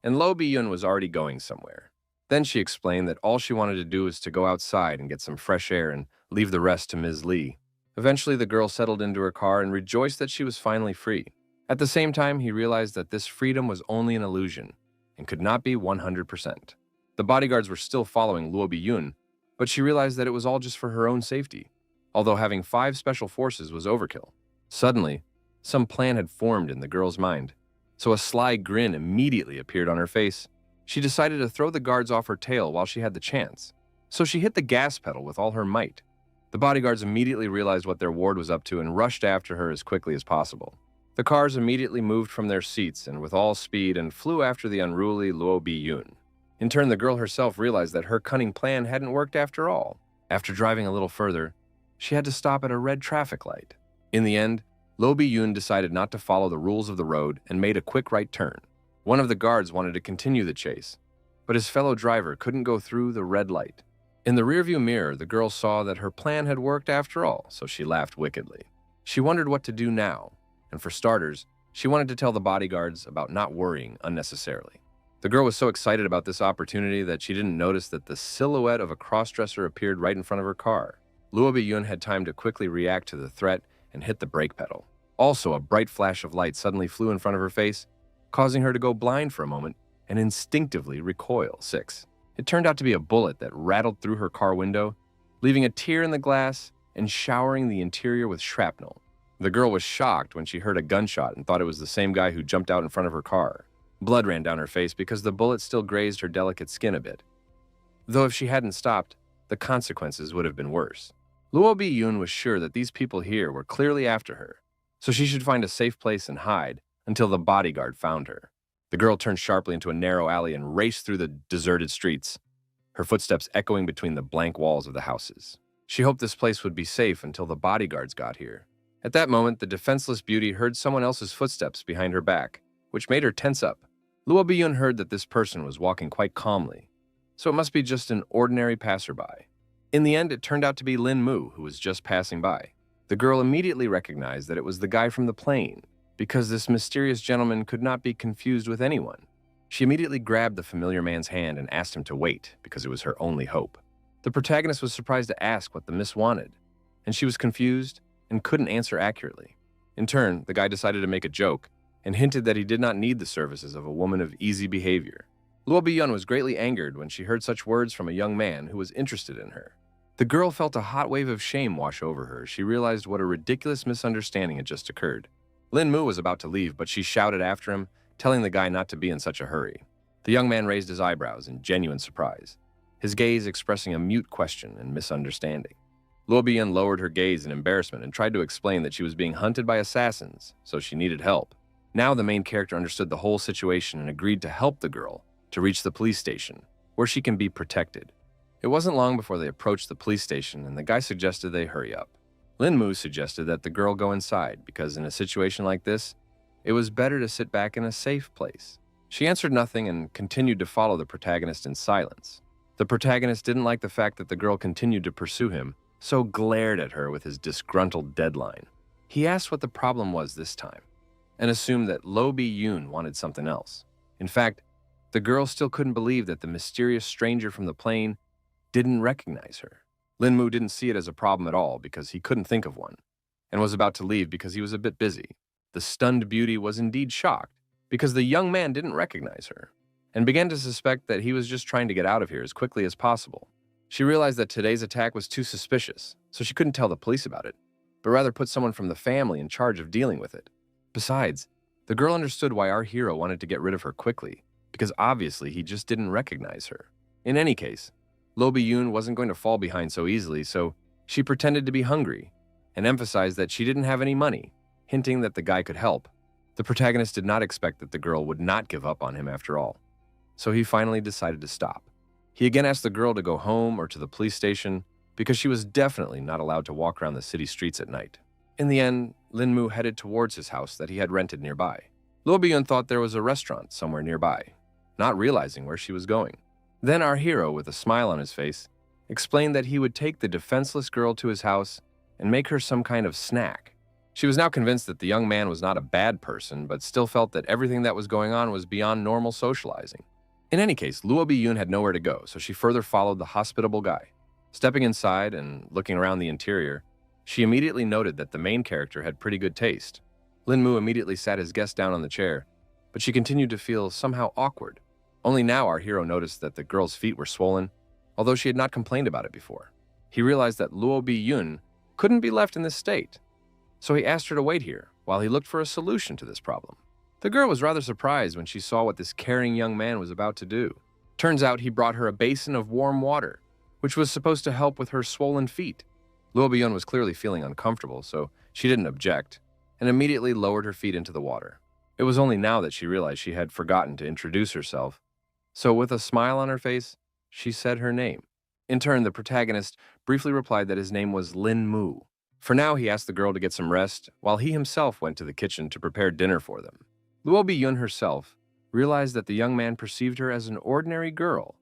and Lo Bi-yoon was already going somewhere. Then she explained that all she wanted to do was to go outside and get some fresh air and leave the rest to Ms. Lee. Eventually, the girl settled into her car and rejoiced that she was finally free. At the same time, he realized that this freedom was only an illusion and could not be 100%. The bodyguards were still following Luo Bi-yoon, but she realized that it was all just for her own safety, although having 5 special forces was overkill. Suddenly, some plan had formed in the girl's mind, so a sly grin immediately appeared on her face. She decided to throw the guards off her tail while she had the chance, so she hit the gas pedal with all her might. The bodyguards immediately realized what their ward was up to and rushed after her as quickly as possible. The cars immediately moved from their seats and with all speed and flew after the unruly Luo Bi-yoon. In turn, the girl herself realized that her cunning plan hadn't worked after all. After driving a little further, she had to stop at a red traffic light. In the end, Lo Bi-yoon decided not to follow the rules of the road and made a quick right turn. One of the guards wanted to continue the chase, but his fellow driver couldn't go through the red light. In the rearview mirror, the girl saw that her plan had worked after all, so she laughed wickedly. She wondered what to do now, and for starters, she wanted to tell the bodyguards about not worrying unnecessarily. The girl was so excited about this opportunity that she didn't notice that the silhouette of a crossdresser appeared right in front of her car. Luo Bi-yoon had time to quickly react to the threat and hit the brake pedal. Also, a bright flash of light suddenly flew in front of her face, causing her to go blind for a moment and instinctively recoil. 6. It turned out to be a bullet that rattled through her car window, leaving a tear in the glass and showering the interior with shrapnel. The girl was shocked when she heard a gunshot and thought it was the same guy who jumped out in front of her car. Blood ran down her face because the bullet still grazed her delicate skin a bit. Though if she hadn't stopped, the consequences would have been worse. Luo Bi-yoon was sure that these people here were clearly after her, so she should find a safe place and hide until the bodyguard found her. The girl turned sharply into a narrow alley and raced through the deserted streets, her footsteps echoing between the blank walls of the houses. She hoped this place would be safe until the bodyguards got here. At that moment, the defenseless beauty heard someone else's footsteps behind her back, which made her tense up. Luo Bi-yoon heard that this person was walking quite calmly, so it must be just an ordinary passerby. In the end, it turned out to be Lin Mu, who was just passing by. The girl immediately recognized that it was the guy from the plane, because this mysterious gentleman could not be confused with anyone. She immediately grabbed the familiar man's hand and asked him to wait, because it was her only hope. The protagonist was surprised to ask what the miss wanted, and she was confused and couldn't answer accurately. In turn, the guy decided to make a joke and hinted that he did not need the services of a woman of easy behavior. Luo Bi-yoon was greatly angered when she heard such words from a young man who was interested in her. The girl felt a hot wave of shame wash over her. She realized what a ridiculous misunderstanding had just occurred. Lin Mu was about to leave, but she shouted after him, telling the guy not to be in such a hurry. The young man raised his eyebrows in genuine surprise, his gaze expressing a mute question and misunderstanding. Luo Bi-yoon lowered her gaze in embarrassment and tried to explain that she was being hunted by assassins, so she needed help. Now the main character understood the whole situation and agreed to help the girl to reach the police station, where she can be protected. It wasn't long before they approached the police station, and the guy suggested they hurry up. Lin Mu suggested that the girl go inside because in a situation like this, it was better to sit back in a safe place. She answered nothing and continued to follow the protagonist in silence. The protagonist didn't like the fact that the girl continued to pursue him So glared at her with his disgruntled deadline. He asked what the problem was this time, and assumed that Lo Bi-yoon wanted something else. In fact, the girl still couldn't believe that the mysterious stranger from the plane didn't recognize her. Linmu didn't see it as a problem at all because he couldn't think of one, and was about to leave because he was a bit busy. The stunned beauty was indeed shocked because the young man didn't recognize her, and began to suspect that he was just trying to get out of here as quickly as possible. She realized that today's attack was too suspicious, so she couldn't tell the police about it, but rather put someone from the family in charge of dealing with it. Besides, the girl understood why our hero wanted to get rid of her quickly, because obviously he just didn't recognize her. In any case, Lo Bi-yoon wasn't going to fall behind so easily, so she pretended to be hungry and emphasized that she didn't have any money, hinting that the guy could help. The protagonist did not expect that the girl would not give up on him after all, so he finally decided to stop. He again asked the girl to go home or to the police station because she was definitely not allowed to walk around the city streets at night. In the end, Linmu headed towards his house that he had rented nearby. Lo Bi-yoon thought there was a restaurant somewhere nearby, not realizing where she was going. Then our hero, with a smile on his face, explained that he would take the defenseless girl to his house and make her some kind of snack. She was now convinced that the young man was not a bad person, but still felt that everything that was going on was beyond normal socializing. In any case, Luo Bi-yoon had nowhere to go, so she further followed the hospitable guy. Stepping inside and looking around the interior, she immediately noted that the main character had pretty good taste. Linmu immediately sat his guest down on the chair, but she continued to feel somehow awkward. Only now our hero noticed that the girl's feet were swollen, although she had not complained about it before. He realized that Luo Bi-yoon couldn't be left in this state, so he asked her to wait here while he looked for a solution to this problem. The girl was rather surprised when she saw what this caring young man was about to do. Turns out he brought her a basin of warm water, which was supposed to help with her swollen feet. Luo Bi-yoon was clearly feeling uncomfortable, so she didn't object, and immediately lowered her feet into the water. It was only now that she realized she had forgotten to introduce herself, so with a smile on her face, she said her name. In turn, the protagonist briefly replied that his name was Lin Mu. For now, he asked the girl to get some rest, while he himself went to the kitchen to prepare dinner for them. Luo Bi-yoon herself realized that the young man perceived her as an ordinary girl,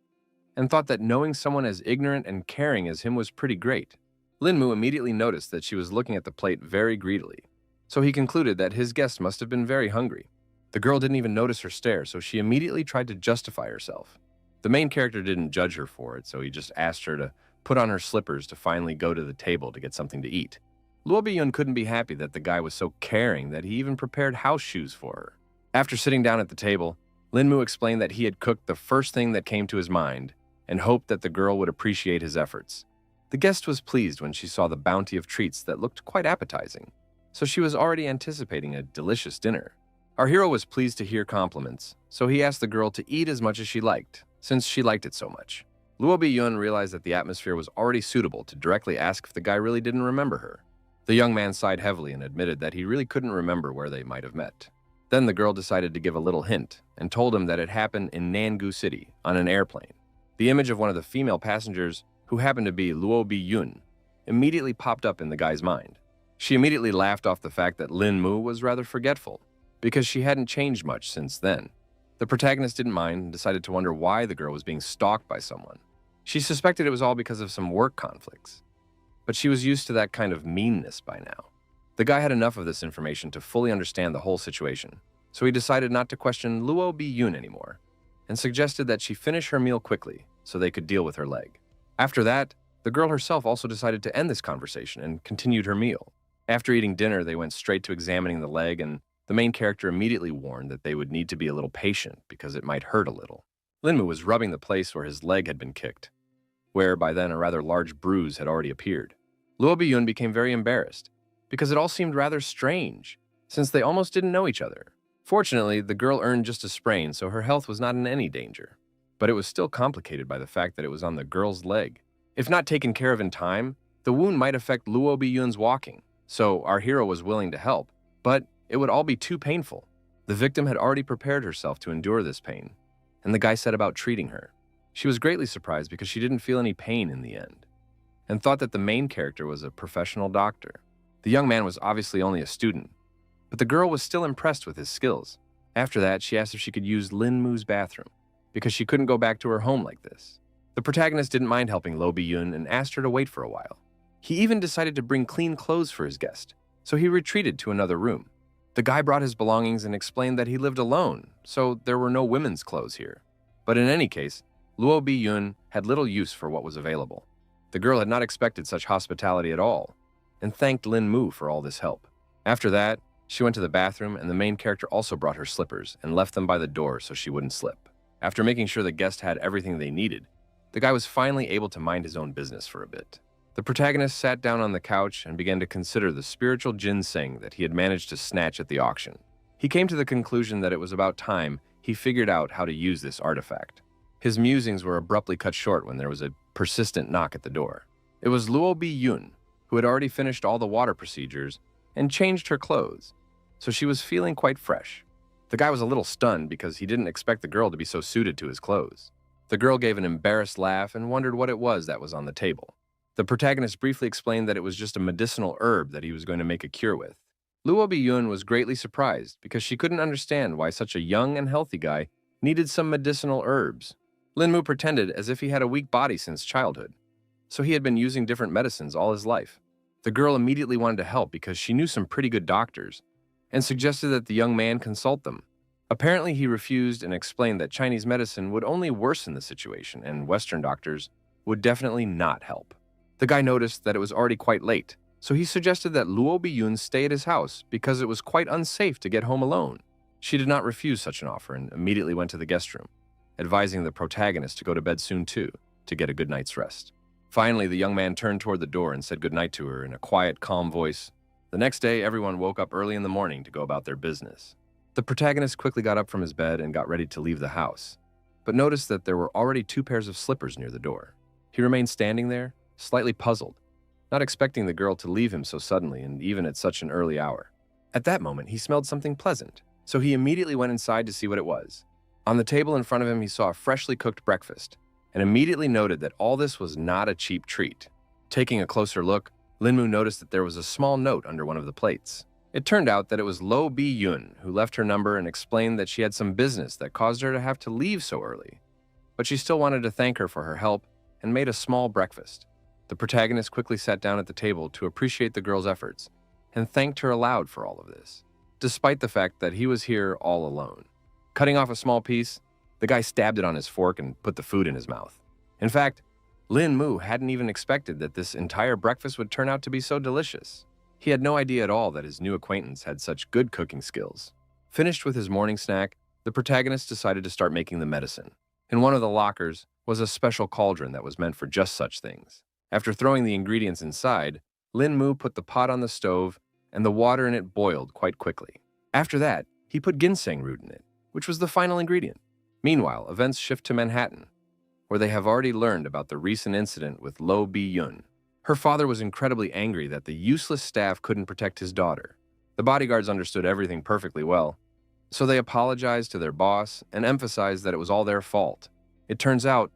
and thought that knowing someone as ignorant and caring as him was pretty great. Linmu immediately noticed that she was looking at the plate very greedily, so he concluded that his guest must have been very hungry. The girl didn't even notice her stare, so she immediately tried to justify herself. The main character didn't judge her for it, so he just asked her to put on her slippers to finally go to the table to get something to eat. Luo Bi-yoon couldn't be happy that the guy was so caring that he even prepared house shoes for her. After sitting down at the table, Linmu explained that he had cooked the first thing that came to his mind and hoped that the girl would appreciate his efforts. The guest was pleased when she saw the bounty of treats that looked quite appetizing, so she was already anticipating a delicious dinner. Our hero was pleased to hear compliments, so he asked the girl to eat as much as she liked, since she liked it so much. Luo Bi-yoon realized that the atmosphere was already suitable to directly ask if the guy really didn't remember her. The young man sighed heavily and admitted that he really couldn't remember where they might have met. Then the girl decided to give a little hint and told him that it happened in Nangu City on an airplane. The image of one of the female passengers, who happened to be Luo Bi-yoon, immediately popped up in the guy's mind. She immediately laughed off the fact that Lin Mu was rather forgetful, because she hadn't changed much since then. The protagonist didn't mind and decided to wonder why the girl was being stalked by someone. She suspected it was all because of some work conflicts, but she was used to that kind of meanness by now. The guy had enough of this information to fully understand the whole situation, so he decided not to question Luo Bi-yoon anymore, and suggested that she finish her meal quickly so they could deal with her leg. After that, the girl herself also decided to end this conversation and continued her meal. After eating dinner, they went straight to examining the leg, and the main character immediately warned that they would need to be a little patient because it might hurt a little. Linmu was rubbing the place where his leg had been kicked, where by then a rather large bruise had already appeared. Luo Bi-yoon became very embarrassed, because it all seemed rather strange, since they almost didn't know each other. Fortunately, the girl earned just a sprain, so her health was not in any danger. But it was still complicated by the fact that it was on the girl's leg. If not taken care of in time, the wound might affect Luo Bi-yoon's walking, so our hero was willing to help, but it would all be too painful. The victim had already prepared herself to endure this pain, and the guy set about treating her. She was greatly surprised because she didn't feel any pain in the end, and thought that the main character was a professional doctor. The young man was obviously only a student, but the girl was still impressed with his skills. After that, she asked if she could use Lin Mu's bathroom, because she couldn't go back to her home like this. The protagonist didn't mind helping Lo Bi-yoon and asked her to wait for a while. He even decided to bring clean clothes for his guest, so he retreated to another room. The guy brought his belongings and explained that he lived alone, so there were no women's clothes here. But in any case, Luo Bi-yun had little use for what was available. The girl had not expected such hospitality at all, and thanked Lin Mu for all this help. After that, she went to the bathroom, and the main character also brought her slippers and left them by the door so she wouldn't slip. After making sure the guest had everything they needed, the guy was finally able to mind his own business for a bit. The protagonist sat down on the couch and began to consider the spiritual ginseng that he had managed to snatch at the auction. He came to the conclusion that it was about time he figured out how to use this artifact. His musings were abruptly cut short when there was a persistent knock at the door. It was Luo Bi-yun, who had already finished all the water procedures and changed her clothes, so she was feeling quite fresh. The guy was a little stunned because he didn't expect the girl to be so suited to his clothes. The girl gave an embarrassed laugh and wondered what it was that was on the table. The protagonist briefly explained that it was just a medicinal herb that he was going to make a cure with. Luo Bi-yun was greatly surprised because she couldn't understand why such a young and healthy guy needed some medicinal herbs. Lin Mu pretended as if he had a weak body since childhood, so he had been using different medicines all his life. The girl immediately wanted to help because she knew some pretty good doctors and suggested that the young man consult them. Apparently, he refused and explained that Chinese medicine would only worsen the situation and Western doctors would definitely not help. The guy noticed that it was already quite late, so he suggested that Luo Bi-yun stay at his house because it was quite unsafe to get home alone. She did not refuse such an offer and immediately went to the guest room, advising the protagonist to go to bed soon too, to get a good night's rest. Finally, the young man turned toward the door and said goodnight to her in a quiet, calm voice. The next day, everyone woke up early in the morning to go about their business. The protagonist quickly got up from his bed and got ready to leave the house, but noticed that there were already 2 pairs of slippers near the door. He remained standing there, slightly puzzled, not expecting the girl to leave him so suddenly and even at such an early hour. At that moment, he smelled something pleasant, so he immediately went inside to see what it was. On the table in front of him, he saw a freshly cooked breakfast, and immediately noted that all this was not a cheap treat. Taking a closer look, Lin Mu noticed that there was a small note under one of the plates. It turned out that it was Luo Bi-yun who left her number and explained that she had some business that caused her to have to leave so early. But she still wanted to thank her for her help and made a small breakfast. The protagonist quickly sat down at the table to appreciate the girl's efforts and thanked her aloud for all of this, despite the fact that he was here all alone. Cutting off a small piece, the guy stabbed it on his fork and put the food in his mouth. In fact, Lin Mu hadn't even expected that this entire breakfast would turn out to be so delicious. He had no idea at all that his new acquaintance had such good cooking skills. Finished with his morning snack, the protagonist decided to start making the medicine. In one of the lockers was a special cauldron that was meant for just such things. After throwing the ingredients inside, Lin Mu put the pot on the stove and the water in it boiled quite quickly. After that, he put ginseng root in it, which was the final ingredient. Meanwhile, events shift to Manhattan, where they have already learned about the recent incident with Luo Bi-yun. Her father was incredibly angry that the useless staff couldn't protect his daughter. The bodyguards understood everything perfectly well, so they apologized to their boss and emphasized that it was all their fault. It turns out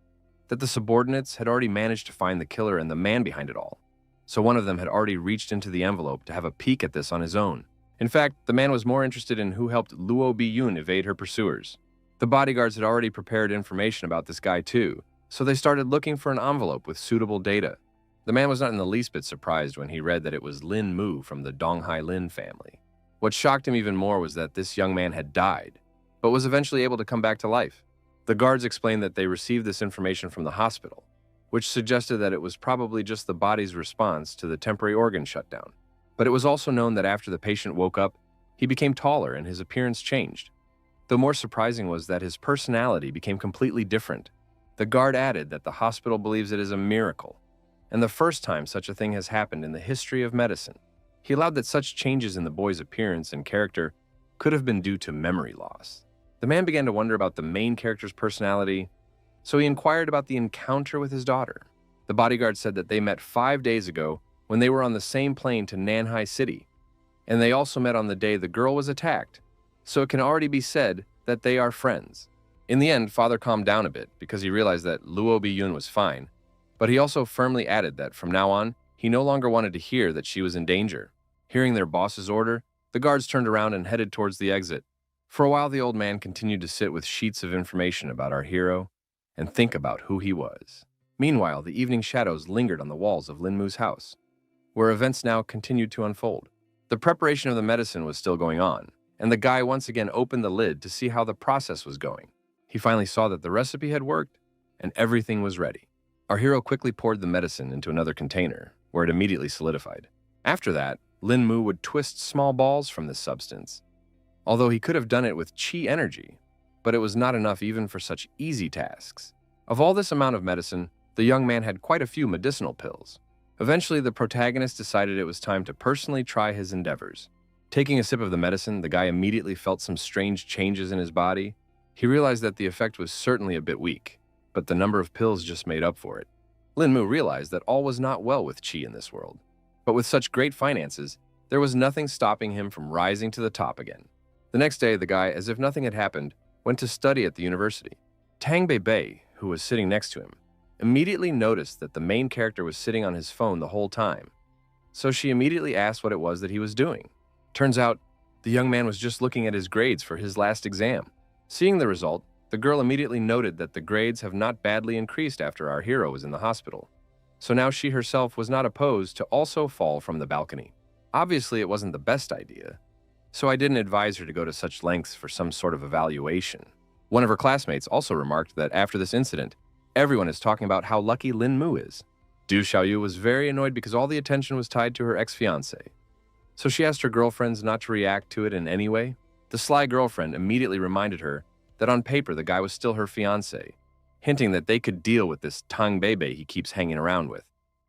that the subordinates had already managed to find the killer and the man behind it all, so one of them had already reached into the envelope to have a peek at this on his own. In fact, the man was more interested in who helped Luo Bi-yun evade her pursuers. The bodyguards had already prepared information about this guy too, so they started looking for an envelope with suitable data. The man was not in the least bit surprised when he read that it was Lin Mu from the Donghai Lin family. What shocked him even more was that this young man had died, but was eventually able to come back to life. The guards explained that they received this information from the hospital, which suggested that it was probably just the body's response to the temporary organ shutdown. But it was also known that after the patient woke up, he became taller and his appearance changed. The more surprising was that his personality became completely different. The guard added that the hospital believes it is a miracle, and the first time such a thing has happened in the history of medicine. He allowed that such changes in the boy's appearance and character could have been due to memory loss. The man began to wonder about the main character's personality, so he inquired about the encounter with his daughter. The bodyguard said that they met 5 days ago when they were on the same plane to Nanhai City, and they also met on the day the girl was attacked, so it can already be said that they are friends. In the end, father calmed down a bit because he realized that Luo Bi-yun was fine, but he also firmly added that from now on, he no longer wanted to hear that she was in danger. Hearing their boss's order, the guards turned around and headed towards the exit. For a while, the old man continued to sit with sheets of information about our hero and think about who he was. Meanwhile, the evening shadows lingered on the walls of Lin Mu's house. where events now continued to unfold. The preparation of the medicine was still going on, and the guy once again opened the lid to see how the process was going. He finally saw that the recipe had worked, and everything was ready. Our hero quickly poured the medicine into another container, where it immediately solidified. After that, Lin Mu would twist small balls from this substance. Although he could have done it with chi energy, but it was not enough even for such easy tasks. Of all this amount of medicine, the young man had quite a few medicinal pills. Eventually, the protagonist decided it was time to personally try his endeavors. Taking a sip of the medicine, the guy immediately felt some strange changes in his body. He realized that the effect was certainly a bit weak, but the number of pills just made up for it. Lin Mu realized that all was not well with chi in this world. But with such great finances, there was nothing stopping him from rising to the top again. The next day, the guy, as if nothing had happened, went to study at the university. Tang Bei, who was sitting next to him, immediately noticed that the main character was sitting on his phone the whole time. So she immediately asked what it was that he was doing. Turns out, the young man was just looking at his grades for his last exam. Seeing the result, the girl immediately noted that the grades have not badly increased after our hero was in the hospital. So now she herself was not opposed to also fall from the balcony. Obviously, it wasn't the best idea, so I didn't advise her to go to such lengths for some sort of evaluation. One of her classmates also remarked that after this incident, everyone is talking about how lucky Lin Mu is. Du Xiaoyu was very annoyed because all the attention was tied to her ex-fiancé. So she asked her girlfriends not to react to it in any way. The sly girlfriend immediately reminded her that on paper the guy was still her fiancé, hinting that they could deal with this Tang Bei he keeps hanging around with.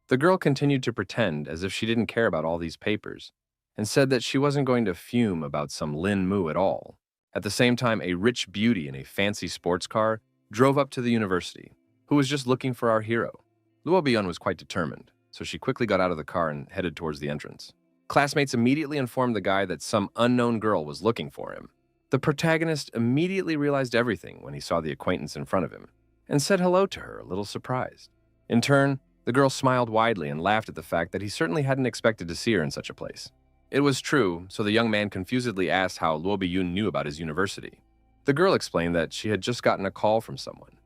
The girl continued to pretend as if she didn't care about all these papers, and said that she wasn't going to fume about some Lin Mu at all. At the same time, a rich beauty in a fancy sports car drove up to the university, who was just looking for our hero. Luo Biyun was quite determined, so she quickly got out of the car and headed towards the entrance. Classmates immediately informed the guy that some unknown girl was looking for him. The protagonist immediately realized everything when he saw the acquaintance in front of him, and said hello to her, a little surprised. In turn, the girl smiled widely and laughed at the fact that he certainly hadn't expected to see her in such a place. It was true, so the young man confusedly asked how Luo Biyun knew about his university. The girl explained that she had just gotten a call from someone,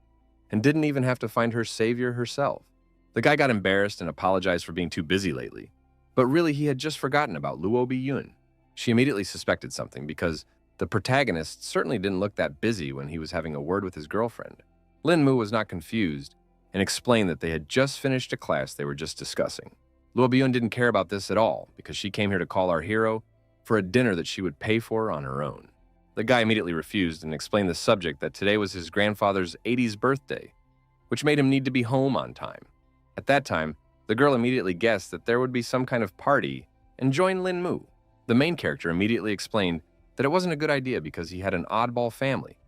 and didn't even have to find her savior herself. The guy got embarrassed and apologized for being too busy lately, but really he had just forgotten about Luo Biyun. She immediately suspected something because the protagonist certainly didn't look that busy when he was having a word with his girlfriend. Lin Mu was not confused and explained that they had just finished a class they were just discussing. Luo Biyun didn't care about this at all because she came here to call our hero for a dinner that she would pay for on her own. The guy immediately refused and explained the subject that today was his grandfather's 80th birthday, which made him need to be home on time. At that time, the girl immediately guessed that there would be some kind of party and joined Lin Mu. The main character immediately explained that it wasn't a good idea because he had an oddball family,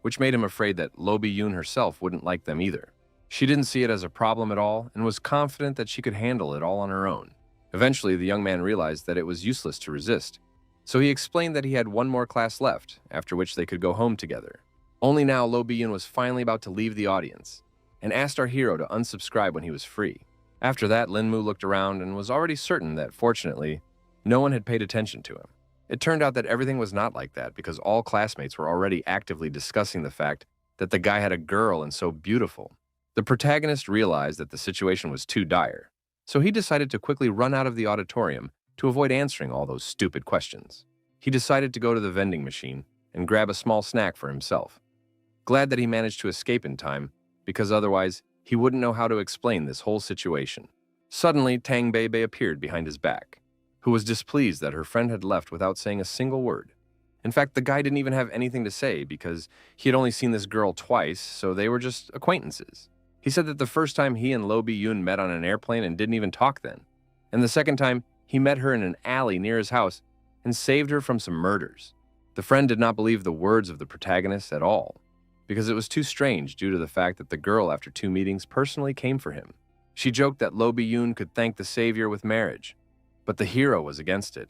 which made him afraid that Luo Biyun herself wouldn't like them either. She didn't see it as a problem at all and was confident that she could handle it all on her own. Eventually, the young man realized that it was useless to resist, so he explained that he had one more class left, after which they could go home together. Only now Luo Biyun was finally about to leave the audience, and asked our hero to unsubscribe when he was free. After that, Lin Mu looked around and was already certain that, fortunately, no one had paid attention to him. It turned out that everything was not like that because all classmates were already actively discussing the fact that the guy had a girl and so beautiful. The protagonist realized that the situation was too dire, so he decided to quickly run out of the auditorium to avoid answering all those stupid questions. He decided to go to the vending machine and grab a small snack for himself. Glad that he managed to escape in time, because otherwise he wouldn't know how to explain this whole situation. Suddenly, Tang Bei appeared behind his back, who was displeased that her friend had left without saying a single word. In fact, the guy didn't even have anything to say because he had only seen this girl twice, so they were just acquaintances. He said that the first time he and Luo Biyun met on an airplane and didn't even talk then, and the second time he met her in an alley near his house and saved her from some murders. The friend did not believe the words of the protagonist at all, because it was too strange due to the fact that the girl, after 2 meetings, personally came for him. She joked that Luo Biyun could thank the savior with marriage, but the hero was against it,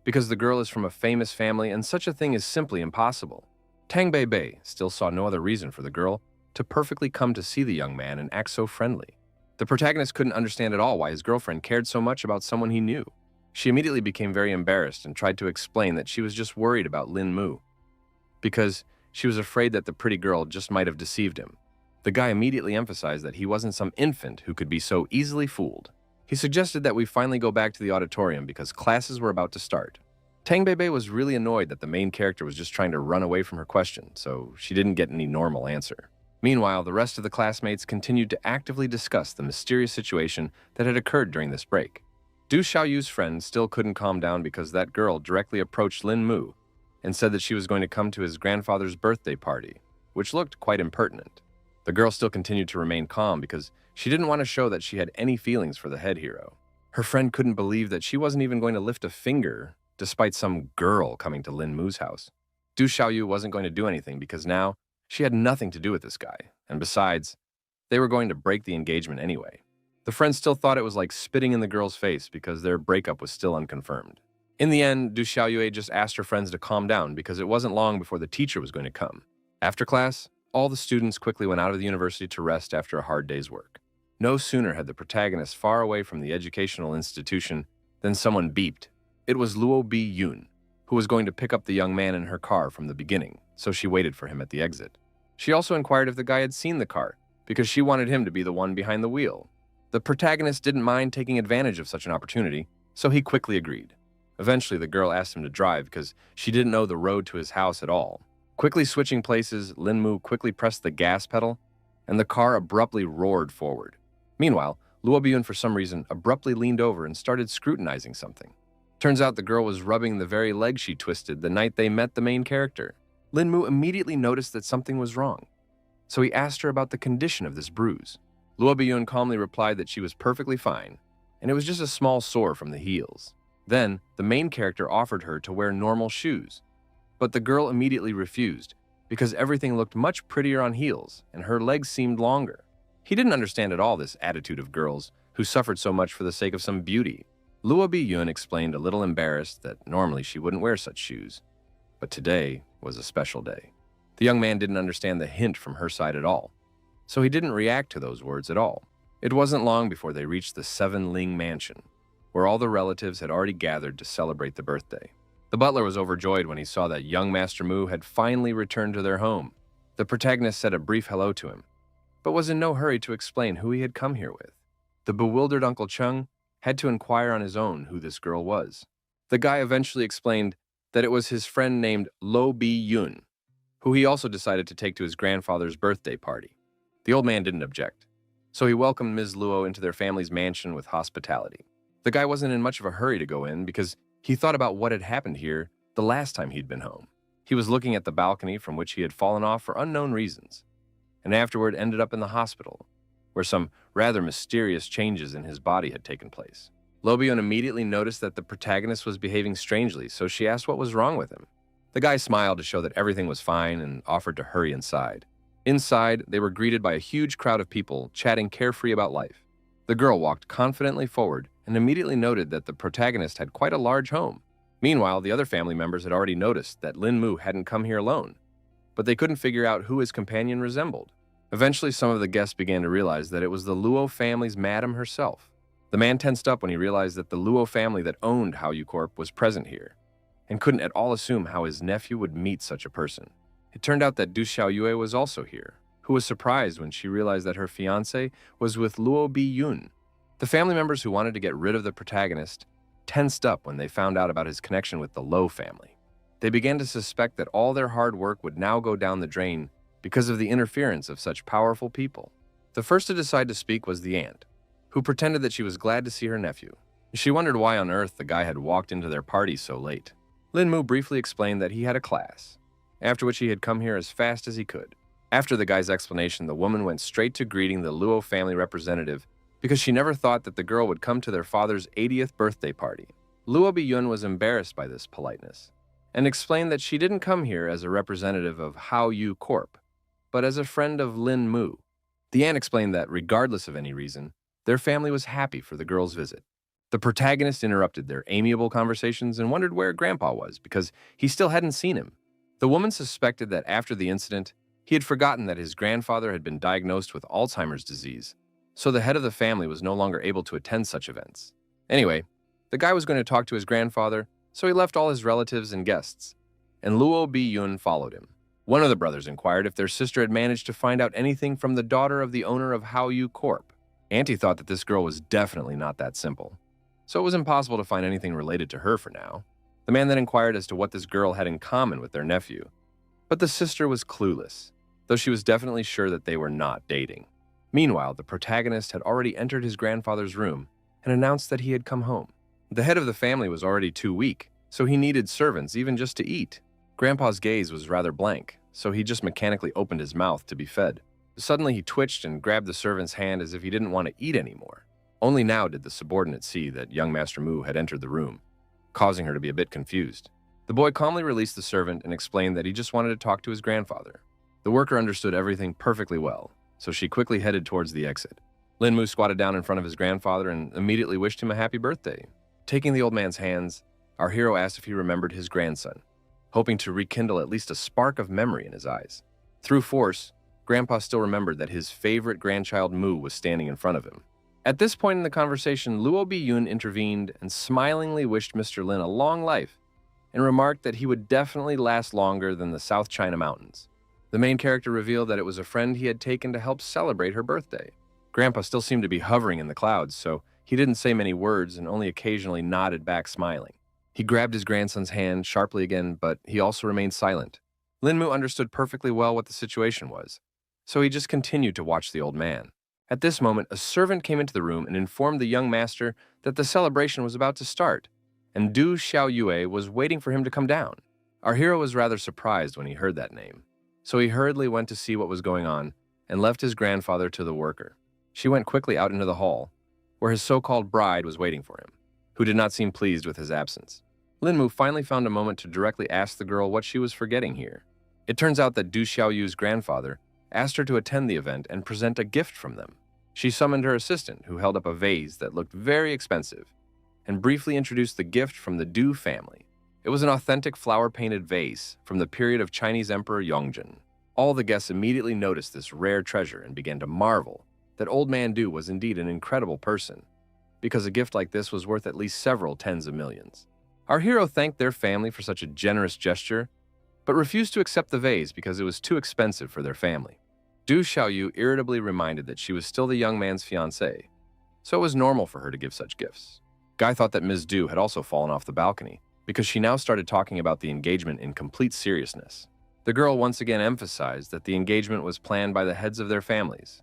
because the girl is from a famous family and such a thing is simply impossible. Tang Bei still saw no other reason for the girl to perfectly come to see the young man and act so friendly. The protagonist couldn't understand at all why his girlfriend cared so much about someone he knew. She immediately became very embarrassed and tried to explain that she was just worried about Lin Mu, because she was afraid that the pretty girl just might have deceived him. The guy immediately emphasized that he wasn't some infant who could be so easily fooled. He suggested that we finally go back to the auditorium because classes were about to start. Tang Bebe was really annoyed that the main character was just trying to run away from her question, so she didn't get any normal answer. Meanwhile, the rest of the classmates continued to actively discuss the mysterious situation that had occurred during this break. Du Xiaoyu's friend still couldn't calm down because that girl directly approached Lin Mu and said that she was going to come to his grandfather's birthday party, which looked quite impertinent. The girl still continued to remain calm because she didn't want to show that she had any feelings for the head hero. Her friend couldn't believe that she wasn't even going to lift a finger despite some girl coming to Lin Mu's house. Du Xiaoyu wasn't going to do anything because now she had nothing to do with this guy, and besides, they were going to break the engagement anyway. The friends still thought it was like spitting in the girl's face because their breakup was still unconfirmed. In the end, Du Xiaoyue just asked her friends to calm down because it wasn't long before the teacher was going to come. After class, all the students quickly went out of the university to rest after a hard day's work. No sooner had the protagonist far away from the educational institution than someone beeped. It was Luo B. Yun, who was going to pick up the young man in her car from the beginning, so she waited for him at the exit. She also inquired if the guy had seen the car, because she wanted him to be the one behind the wheel. The protagonist didn't mind taking advantage of such an opportunity, so he quickly agreed. Eventually, the girl asked him to drive because she didn't know the road to his house at all. Quickly switching places, Lin Mu quickly pressed the gas pedal, and the car abruptly roared forward. Meanwhile, Luo Biyun for some reason abruptly leaned over and started scrutinizing something. Turns out the girl was rubbing the very leg she twisted the night they met the main character. Lin Mu immediately noticed that something was wrong, so he asked her about the condition of this bruise. Luo Biyun calmly replied that she was perfectly fine, and it was just a small sore from the heels. Then, the main character offered her to wear normal shoes, but the girl immediately refused because everything looked much prettier on heels and her legs seemed longer. He didn't understand at all this attitude of girls who suffered so much for the sake of some beauty. Luo Biyun explained a little embarrassed that normally she wouldn't wear such shoes, but today was a special day. The young man didn't understand the hint from her side at all, so he didn't react to those words at all. It wasn't long before they reached the Seven Ling Mansion, where all the relatives had already gathered to celebrate the birthday. The butler was overjoyed when he saw that young Master Mu had finally returned to their home. The protagonist said a brief hello to him, but was in no hurry to explain who he had come here with. The bewildered Uncle Chung had to inquire on his own who this girl was. The guy eventually explained that it was his friend named Lo Bi Yun, who he also decided to take to his grandfather's birthday party. The old man didn't object, so he welcomed Ms. Luo into their family's mansion with hospitality. The guy wasn't in much of a hurry to go in because he thought about what had happened here the last time he'd been home. He was looking at the balcony from which he had fallen off for unknown reasons, and afterward ended up in the hospital, where some rather mysterious changes in his body had taken place. Lo Biyun immediately noticed that the protagonist was behaving strangely, so she asked what was wrong with him. The guy smiled to show that everything was fine and offered to hurry inside. Inside, they were greeted by a huge crowd of people chatting carefree about life. The girl walked confidently forward and immediately noted that the protagonist had quite a large home. Meanwhile, the other family members had already noticed that Lin Mu hadn't come here alone, but they couldn't figure out who his companion resembled. Eventually, some of the guests began to realize that it was the Luo family's madam herself. The man tensed up when he realized that the Luo family that owned Haoyu Corp was present here, and couldn't at all assume how his nephew would meet such a person. It turned out that Du Xiaoyue was also here, who was surprised when she realized that her fiancé was with Luo Bi Yun. The family members who wanted to get rid of the protagonist tensed up when they found out about his connection with the Lo family. They began to suspect that all their hard work would now go down the drain because of the interference of such powerful people. The first to decide to speak was the aunt, who pretended that she was glad to see her nephew. She wondered why on earth the guy had walked into their party so late. Lin Mu briefly explained that he had a class, after which he had come here as fast as he could. After the guy's explanation, the woman went straight to greeting the Luo family representative because she never thought that the girl would come to their father's 80th birthday party. Luo Biyun was embarrassed by this politeness and explained that she didn't come here as a representative of Haoyu Corp, but as a friend of Lin Mu. The aunt explained that regardless of any reason, their family was happy for the girl's visit. The protagonist interrupted their amiable conversations and wondered where Grandpa was because he still hadn't seen him. The woman suspected that after the incident, he had forgotten that his grandfather had been diagnosed with Alzheimer's disease, so the head of the family was no longer able to attend such events. Anyway, the guy was going to talk to his grandfather, so he left all his relatives and guests, and Luo Bi Yun followed him. One of the brothers inquired if their sister had managed to find out anything from the daughter of the owner of Haoyu Corp. Auntie thought that this girl was definitely not that simple, so it was impossible to find anything related to her for now. The man then inquired as to what this girl had in common with their nephew, but the sister was clueless, though she was definitely sure that they were not dating. Meanwhile, the protagonist had already entered his grandfather's room and announced that he had come home. The head of the family was already too weak, so he needed servants even just to eat. Grandpa's gaze was rather blank, so he just mechanically opened his mouth to be fed. Suddenly he twitched and grabbed the servant's hand as if he didn't want to eat anymore. Only now did the subordinate see that young Master Mu had entered the room, causing her to be a bit confused. The boy calmly released the servant and explained that he just wanted to talk to his grandfather. The worker understood everything perfectly well, so she quickly headed towards the exit. Lin Mu squatted down in front of his grandfather and immediately wished him a happy birthday. Taking the old man's hands, our hero asked if he remembered his grandson, hoping to rekindle at least a spark of memory in his eyes. Through force, Grandpa still remembered that his favorite grandchild Mu was standing in front of him. At this point in the conversation, Luo Bi-yun intervened and smilingly wished Mr. Lin a long life and remarked that he would definitely last longer than the South China Mountains. The main character revealed that it was a friend he had taken to help celebrate her birthday. Grandpa still seemed to be hovering in the clouds, so he didn't say many words and only occasionally nodded back smiling. He grabbed his grandson's hand sharply again, but he also remained silent. Lin Mu understood perfectly well what the situation was, so he just continued to watch the old man. At this moment, a servant came into the room and informed the young master that the celebration was about to start, and Du Xiaoyue was waiting for him to come down. Our hero was rather surprised when he heard that name, so he hurriedly went to see what was going on and left his grandfather to the worker. She went quickly out into the hall, where his so-called bride was waiting for him, who did not seem pleased with his absence. Lin Mu finally found a moment to directly ask the girl what she was forgetting here. It turns out that Du Xiaoyu's grandfather asked her to attend the event and present a gift from them. She summoned her assistant, who held up a vase that looked very expensive, and briefly introduced the gift from the Du family. It was an authentic flower-painted vase from the period of Chinese Emperor Yongjin. All the guests immediately noticed this rare treasure and began to marvel that Old Man Du was indeed an incredible person, because a gift like this was worth at least several tens of millions. Our hero thanked their family for such a generous gesture, but refused to accept the vase because it was too expensive for their family. Du Xiaoyu irritably reminded that she was still the young man's fiancée, so it was normal for her to give such gifts. Guy thought that Ms. Du had also fallen off the balcony, because she now started talking about the engagement in complete seriousness. The girl once again emphasized that the engagement was planned by the heads of their families,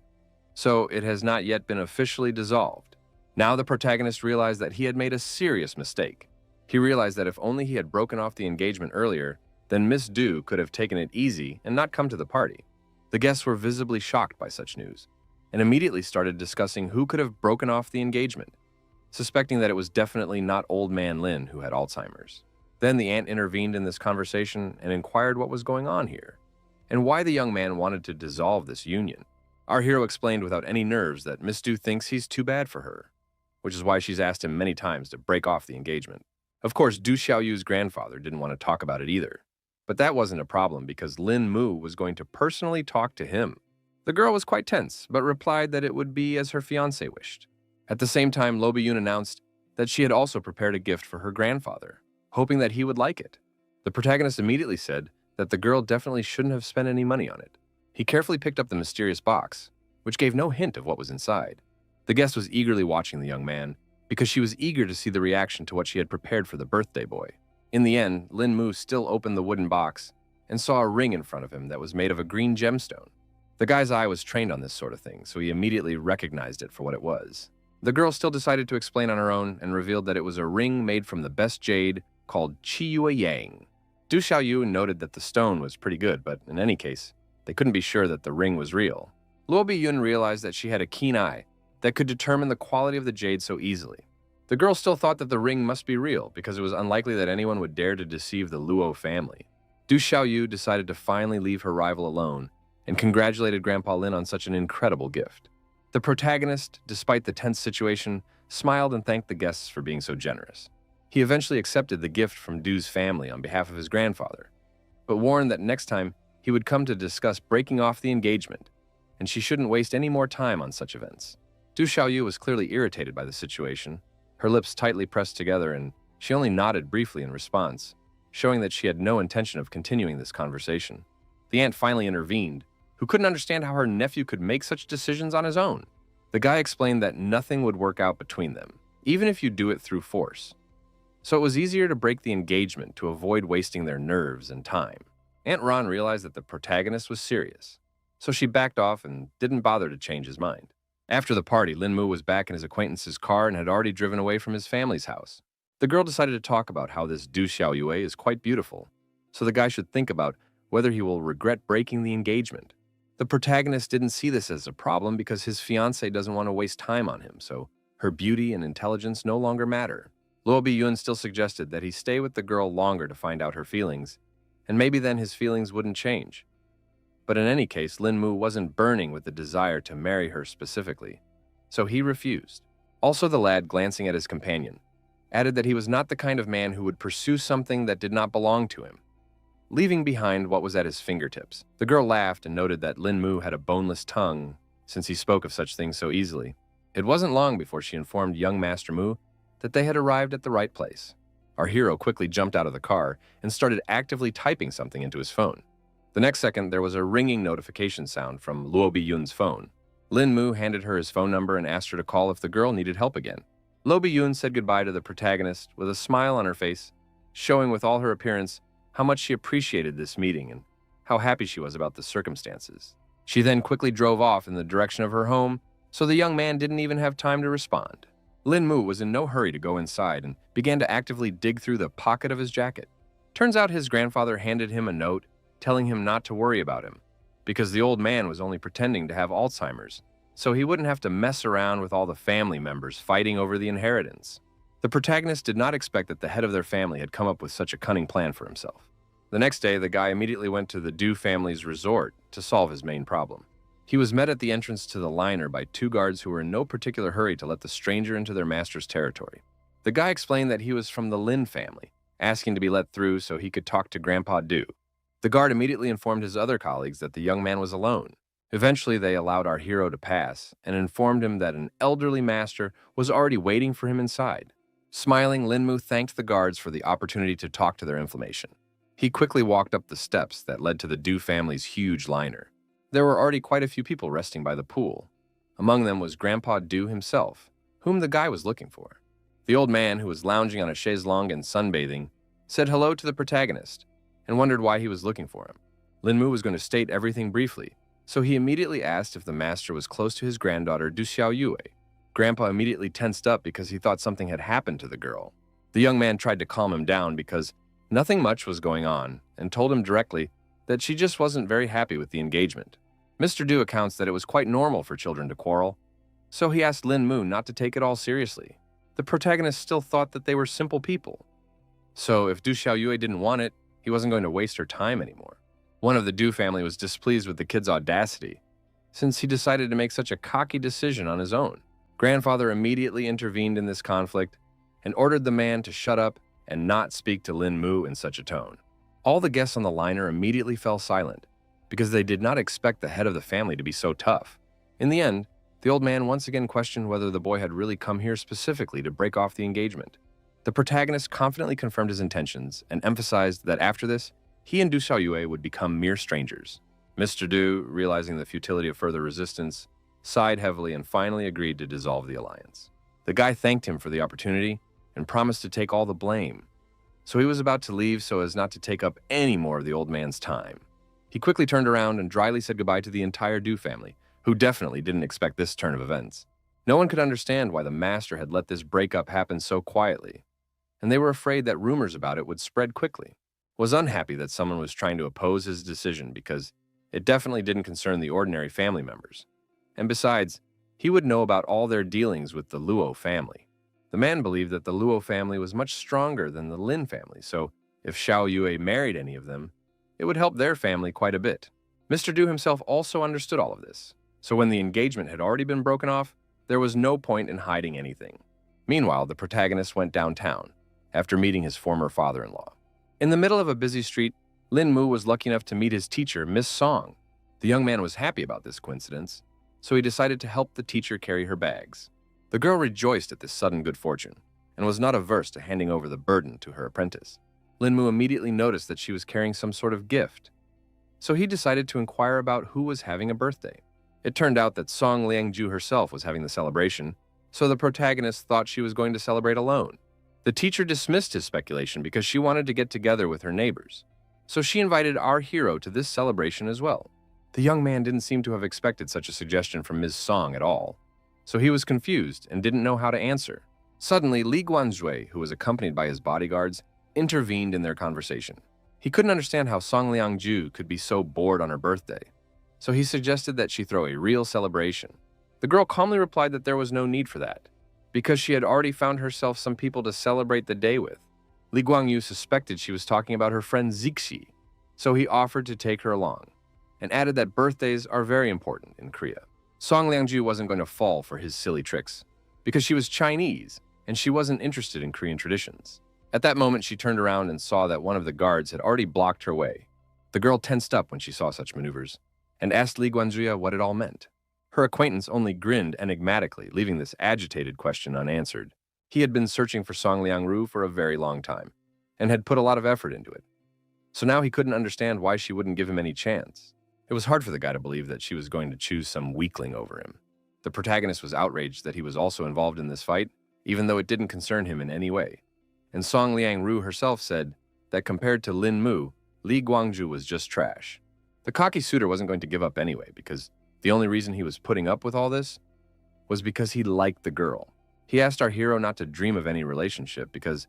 so it has not yet been officially dissolved. Now the protagonist realized that he had made a serious mistake. He realized that if only he had broken off the engagement earlier, then Miss Du could have taken it easy and not come to the party. The guests were visibly shocked by such news, and immediately started discussing who could have broken off the engagement, suspecting that it was definitely not Old Man Lin who had Alzheimer's. Then the aunt intervened in this conversation and inquired what was going on here, and why the young man wanted to dissolve this union. Our hero explained without any nerves that Miss Du thinks he's too bad for her, which is why she's asked him many times to break off the engagement. Of course, Du Xiaoyu's grandfather didn't want to talk about it either, but that wasn't a problem because Lin Mu was going to personally talk to him. The girl was quite tense, but replied that it would be as her fiancé wished. At the same time, Lo Bi-yun announced that she had also prepared a gift for her grandfather, hoping that he would like it. The protagonist immediately said that the girl definitely shouldn't have spent any money on it. He carefully picked up the mysterious box, which gave no hint of what was inside. The guest was eagerly watching the young man, because she was eager to see the reaction to what she had prepared for the birthday boy. In the end, Lin Mu still opened the wooden box and saw a ring in front of him that was made of a green gemstone. The guy's eye was trained on this sort of thing, so he immediately recognized it for what it was. The girl still decided to explain on her own and revealed that it was a ring made from the best jade called Qiyue Yang. Du Xiaoyu noted that the stone was pretty good, but in any case, they couldn't be sure that the ring was real. Luo Bi-yun realized that she had a keen eye that could determine the quality of the jade so easily. The girl still thought that the ring must be real because it was unlikely that anyone would dare to deceive the Luo family. Du Xiaoyu decided to finally leave her rival alone and congratulated Grandpa Lin on such an incredible gift. The protagonist, despite the tense situation, smiled and thanked the guests for being so generous. He eventually accepted the gift from Du's family on behalf of his grandfather, but warned that next time he would come to discuss breaking off the engagement, and she shouldn't waste any more time on such events. Du Xiaoyu was clearly irritated by the situation, her lips tightly pressed together, and she only nodded briefly in response, showing that she had no intention of continuing this conversation. The aunt finally intervened, who couldn't understand how her nephew could make such decisions on his own. The guy explained that nothing would work out between them, even if you do it through force. So it was easier to break the engagement to avoid wasting their nerves and time. Aunt Ron realized that the protagonist was serious, so she backed off and didn't bother to change his mind. After the party, Lin Mu was back in his acquaintance's car and had already driven away from his family's house. The girl decided to talk about how this Du Xiao Yue is quite beautiful, so the guy should think about whether he will regret breaking the engagement. The protagonist didn't see this as a problem because his fiancée doesn't want to waste time on him, so her beauty and intelligence no longer matter. Luo Biyun still suggested that he stay with the girl longer to find out her feelings, and maybe then his feelings wouldn't change. But in any case, Lin Mu wasn't burning with the desire to marry her specifically, so he refused. Also, the lad, glancing at his companion, added that he was not the kind of man who would pursue something that did not belong to him, leaving behind what was at his fingertips. The girl laughed and noted that Lin Mu had a boneless tongue since he spoke of such things so easily. It wasn't long before she informed young Master Mu that they had arrived at the right place. Our hero quickly jumped out of the car and started actively typing something into his phone. The next second, there was a ringing notification sound from Luo Biyun's phone. Lin Mu handed her his phone number and asked her to call if the girl needed help again. Luo Biyun said goodbye to the protagonist with a smile on her face, showing with all her appearance how much she appreciated this meeting and how happy she was about the circumstances. She then quickly drove off in the direction of her home, so the young man didn't even have time to respond. Lin Mu was in no hurry to go inside and began to actively dig through the pocket of his jacket. Turns out his grandfather handed him a note telling him not to worry about him, because the old man was only pretending to have Alzheimer's, so he wouldn't have to mess around with all the family members fighting over the inheritance. The protagonist did not expect that the head of their family had come up with such a cunning plan for himself. The next day, the guy immediately went to the Du family's resort to solve his main problem. He was met at the entrance to the liner by two guards who were in no particular hurry to let the stranger into their master's territory. The guy explained that he was from the Lin family, asking to be let through so he could talk to Grandpa Du. The guard immediately informed his other colleagues that the young man was alone. Eventually, they allowed our hero to pass and informed him that an elderly master was already waiting for him inside. Smiling, Lin Mu thanked the guards for the opportunity to talk to their inflammation. He quickly walked up the steps that led to the Du family's huge liner. There were already quite a few people resting by the pool. Among them was Grandpa Du himself, whom the guy was looking for. The old man, who was lounging on a chaise longue and sunbathing, said hello to the protagonist and wondered why he was looking for him. Lin Mu was going to state everything briefly, so he immediately asked if the master was close to his granddaughter Du Xiao Yue. Grandpa immediately tensed up because he thought something had happened to the girl. The young man tried to calm him down because nothing much was going on and told him directly that she just wasn't very happy with the engagement. Mr. Du accounts that it was quite normal for children to quarrel, so he asked Lin Mu not to take it all seriously. The protagonist still thought that they were simple people. So if Du Xiao Yue didn't want it, he wasn't going to waste her time anymore. One of the Du family was displeased with the kid's audacity, since he decided to make such a cocky decision on his own. Grandfather immediately intervened in this conflict and ordered the man to shut up and not speak to Lin Mu in such a tone. All the guests on the liner immediately fell silent, because they did not expect the head of the family to be so tough. In the end, the old man once again questioned whether the boy had really come here specifically to break off the engagement. The protagonist confidently confirmed his intentions and emphasized that after this, he and Du Xiaoyue would become mere strangers. Mr. Du, realizing the futility of further resistance, sighed heavily and finally agreed to dissolve the alliance. The guy thanked him for the opportunity and promised to take all the blame, so he was about to leave so as not to take up any more of the old man's time. He quickly turned around and dryly said goodbye to the entire Du family, who definitely didn't expect this turn of events. No one could understand why the master had let this breakup happen so quietly, and they were afraid that rumors about it would spread quickly. Was unhappy that someone was trying to oppose his decision because it definitely didn't concern the ordinary family members. And besides, he would know about all their dealings with the Luo family. The man believed that the Luo family was much stronger than the Lin family, so if Xiao Yue married any of them, it would help their family quite a bit. Mr. Du himself also understood all of this, so when the engagement had already been broken off, there was no point in hiding anything. Meanwhile, the protagonist went downtown, after meeting his former father-in-law. In the middle of a busy street, Lin Mu was lucky enough to meet his teacher, Miss Song. The young man was happy about this coincidence, so he decided to help the teacher carry her bags. The girl rejoiced at this sudden good fortune, and was not averse to handing over the burden to her apprentice. Lin Mu immediately noticed that she was carrying some sort of gift, so he decided to inquire about who was having a birthday. It turned out that Song Liangju herself was having the celebration, so the protagonist thought she was going to celebrate alone. The teacher dismissed his speculation because she wanted to get together with her neighbors, so she invited our hero to this celebration as well. The young man didn't seem to have expected such a suggestion from Ms. Song at all, so he was confused and didn't know how to answer. Suddenly, Li Guanzhui, who was accompanied by his bodyguards, intervened in their conversation. He couldn't understand how Song Liangju could be so bored on her birthday, so he suggested that she throw a real celebration. The girl calmly replied that there was no need for that, because she had already found herself some people to celebrate the day with. Li Guangyu suspected she was talking about her friend Zixi, so he offered to take her along, and added that birthdays are very important in Korea. Song Liangju wasn't going to fall for his silly tricks, because she was Chinese, and she wasn't interested in Korean traditions. At that moment, she turned around and saw that one of the guards had already blocked her way. The girl tensed up when she saw such maneuvers, and asked Li Guanzhui what it all meant. Her acquaintance only grinned enigmatically, leaving this agitated question unanswered. He had been searching for Song Liangru for a very long time, and had put a lot of effort into it. So now he couldn't understand why she wouldn't give him any chance. It was hard for the guy to believe that she was going to choose some weakling over him. The protagonist was outraged that he was also involved in this fight, even though it didn't concern him in any way. And Song Liangru herself said that compared to Lin Mu, Li Guangju was just trash. The cocky suitor wasn't going to give up anyway, because the only reason he was putting up with all this was because he liked the girl. He asked our hero not to dream of any relationship because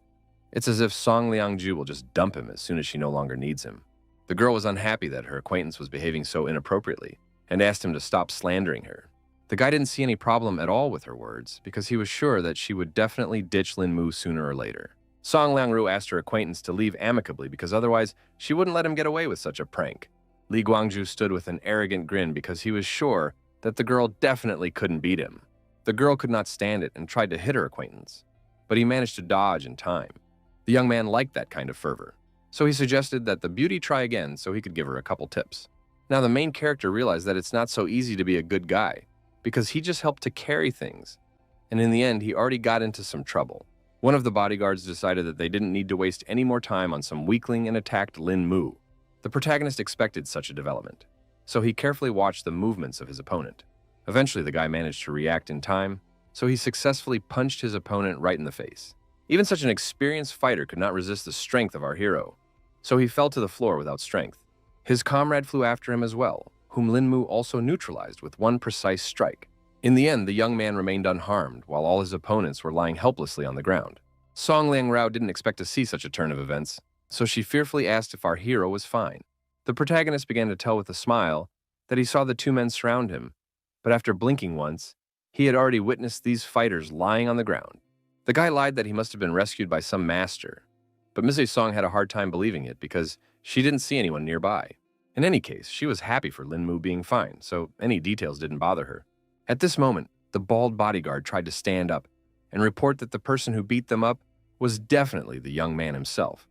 it's as if Song Liangju will just dump him as soon as she no longer needs him. The girl was unhappy that her acquaintance was behaving so inappropriately and asked him to stop slandering her. The guy didn't see any problem at all with her words because he was sure that she would definitely ditch Lin Mu sooner or later. Song Liangru asked her acquaintance to leave amicably because otherwise she wouldn't let him get away with such a prank. Li Guangju stood with an arrogant grin because he was sure that the girl definitely couldn't beat him. The girl could not stand it and tried to hit her acquaintance, but he managed to dodge in time. The young man liked that kind of fervor, so he suggested that the beauty try again so he could give her a couple tips. Now the main character realized that it's not so easy to be a good guy because he just helped to carry things, and in the end he already got into some trouble. One of the bodyguards decided that they didn't need to waste any more time on some weakling and attacked Lin Mu. The protagonist expected such a development, so he carefully watched the movements of his opponent. Eventually, the guy managed to react in time, so he successfully punched his opponent right in the face. Even such an experienced fighter could not resist the strength of our hero, so he fell to the floor without strength. His comrade flew after him as well, whom Lin Mu also neutralized with one precise strike. In the end, the young man remained unharmed, while all his opponents were lying helplessly on the ground. Song Liangrao didn't expect to see such a turn of events, so she fearfully asked if our hero was fine. The protagonist began to tell with a smile that he saw the two men surround him, but after blinking once, he had already witnessed these fighters lying on the ground. The guy lied that he must have been rescued by some master, but Ms. Song had a hard time believing it because she didn't see anyone nearby. In any case, she was happy for Lin Mu being fine, so any details didn't bother her. At this moment, the bald bodyguard tried to stand up and report that the person who beat them up was definitely the young man himself.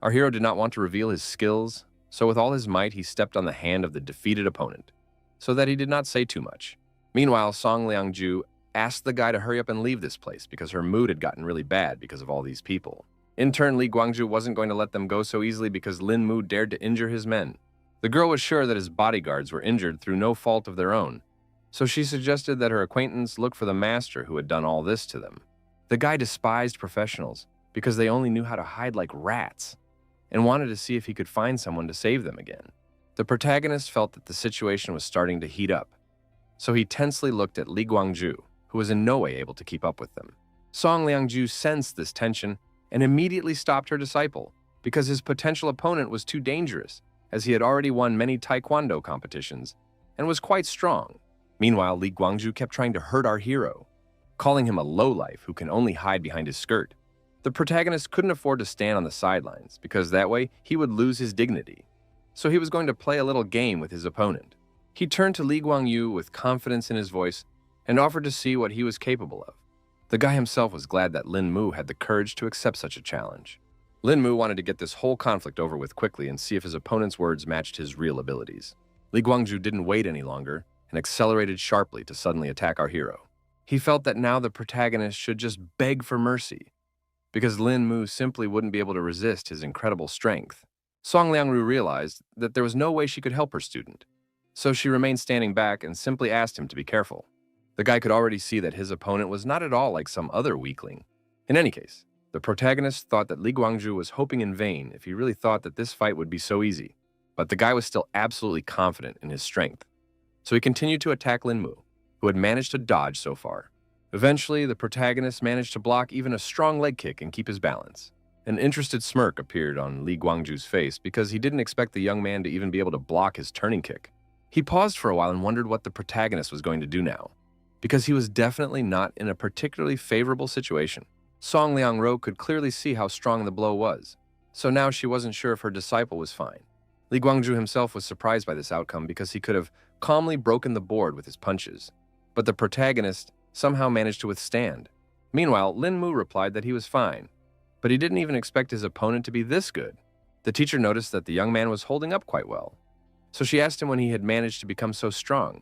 Our hero did not want to reveal his skills, so with all his might he stepped on the hand of the defeated opponent, so that he did not say too much. Meanwhile, Song Liangju asked the guy to hurry up and leave this place because her mood had gotten really bad because of all these people. In turn, Li Guangju wasn't going to let them go so easily because Lin Mu dared to injure his men. The girl was sure that his bodyguards were injured through no fault of their own, so she suggested that her acquaintance look for the master who had done all this to them. The guy despised professionals because they only knew how to hide like rats and wanted to see if he could find someone to save them again. The protagonist felt that the situation was starting to heat up, so he tensely looked at Li Guangju, who was in no way able to keep up with them. Song Liangju sensed this tension and immediately stopped her disciple because his potential opponent was too dangerous, as he had already won many taekwondo competitions and was quite strong. Meanwhile, Li Guangju kept trying to hurt our hero, calling him a lowlife who can only hide behind his skirt. The protagonist couldn't afford to stand on the sidelines because that way he would lose his dignity, so he was going to play a little game with his opponent. He turned to Li Guangyu with confidence in his voice and offered to see what he was capable of. The guy himself was glad that Lin Mu had the courage to accept such a challenge. Lin Mu wanted to get this whole conflict over with quickly and see if his opponent's words matched his real abilities. Li Guangju didn't wait any longer and accelerated sharply to suddenly attack our hero. He felt that now the protagonist should just beg for mercy, because Lin Mu simply wouldn't be able to resist his incredible strength. Song Liangru realized that there was no way she could help her student, So she remained standing back and simply asked him to be careful. The guy could already see that his opponent was not at all like some other weakling. In any case, the protagonist thought that Li Guangzhu was hoping in vain if he really thought that this fight would be so easy. But the guy was still absolutely confident in his strength. So he continued to attack Lin Mu, who had managed to dodge so far. Eventually, the protagonist managed to block even a strong leg kick and keep his balance. An interested smirk appeared on Li Guangzhu's face because he didn't expect the young man to even be able to block his turning kick. He paused for a while and wondered what the protagonist was going to do now, because he was definitely not in a particularly favorable situation. Song Liangro could clearly see how strong the blow was, so now she wasn't sure if her disciple was fine. Li Guangzhu himself was surprised by this outcome because he could have calmly broken the board with his punches, but the protagonist somehow managed to withstand. Meanwhile, Lin Mu replied that he was fine, but he didn't even expect his opponent to be this good. The teacher noticed that the young man was holding up quite well, so she asked him when he had managed to become so strong,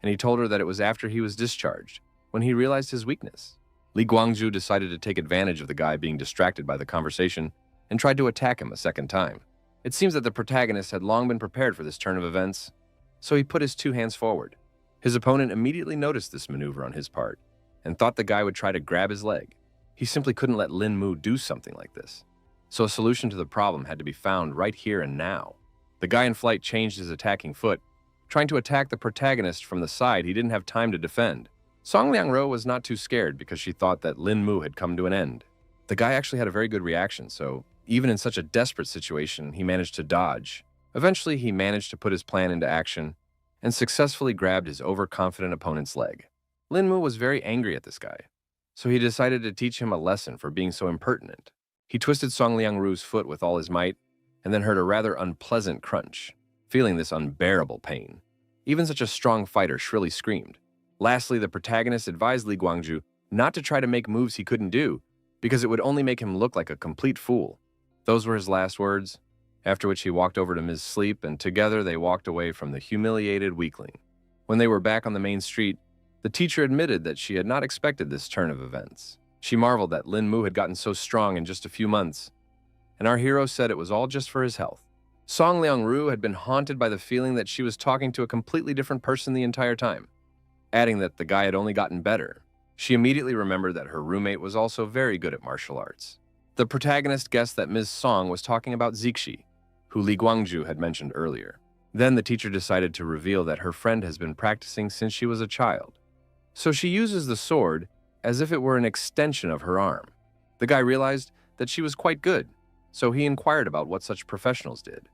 and he told her that it was after he was discharged, when he realized his weakness. Li Guangzhu decided to take advantage of the guy being distracted by the conversation and tried to attack him a second time. It seems that the protagonist had long been prepared for this turn of events, so he put his two hands forward. His opponent immediately noticed this maneuver on his part and thought the guy would try to grab his leg. He simply couldn't let Lin Mu do something like this. So a solution to the problem had to be found right here and now. The guy in flight changed his attacking foot, trying to attack the protagonist from the side he didn't have time to defend. Song Liangro was not too scared because she thought that Lin Mu had come to an end. The guy actually had a very good reaction, so even in such a desperate situation, he managed to dodge. Eventually, he managed to put his plan into action and successfully grabbed his overconfident opponent's leg. Lin Mu was very angry at this guy, so he decided to teach him a lesson for being so impertinent. He twisted Song Liangru's foot with all his might and then heard a rather unpleasant crunch, feeling this unbearable pain. Even such a strong fighter shrilly screamed. Lastly, the protagonist advised Li Guangzhu not to try to make moves he couldn't do, because it would only make him look like a complete fool. Those were his last words, after which he walked over to Ms. Sleep, and together they walked away from the humiliated weakling. When they were back on the main street, the teacher admitted that she had not expected this turn of events. She marveled that Lin Mu had gotten so strong in just a few months, and our hero said it was all just for his health. Song Liangru had been haunted by the feeling that she was talking to a completely different person the entire time, adding that the guy had only gotten better. She immediately remembered that her roommate was also very good at martial arts. The protagonist guessed that Ms. Song was talking about Zixi, who Li Guangzhu had mentioned earlier. Then the teacher decided to reveal that her friend has been practicing since she was a child. So she uses the sword as if it were an extension of her arm. The guy realized that she was quite good, so he inquired about what such professionals did.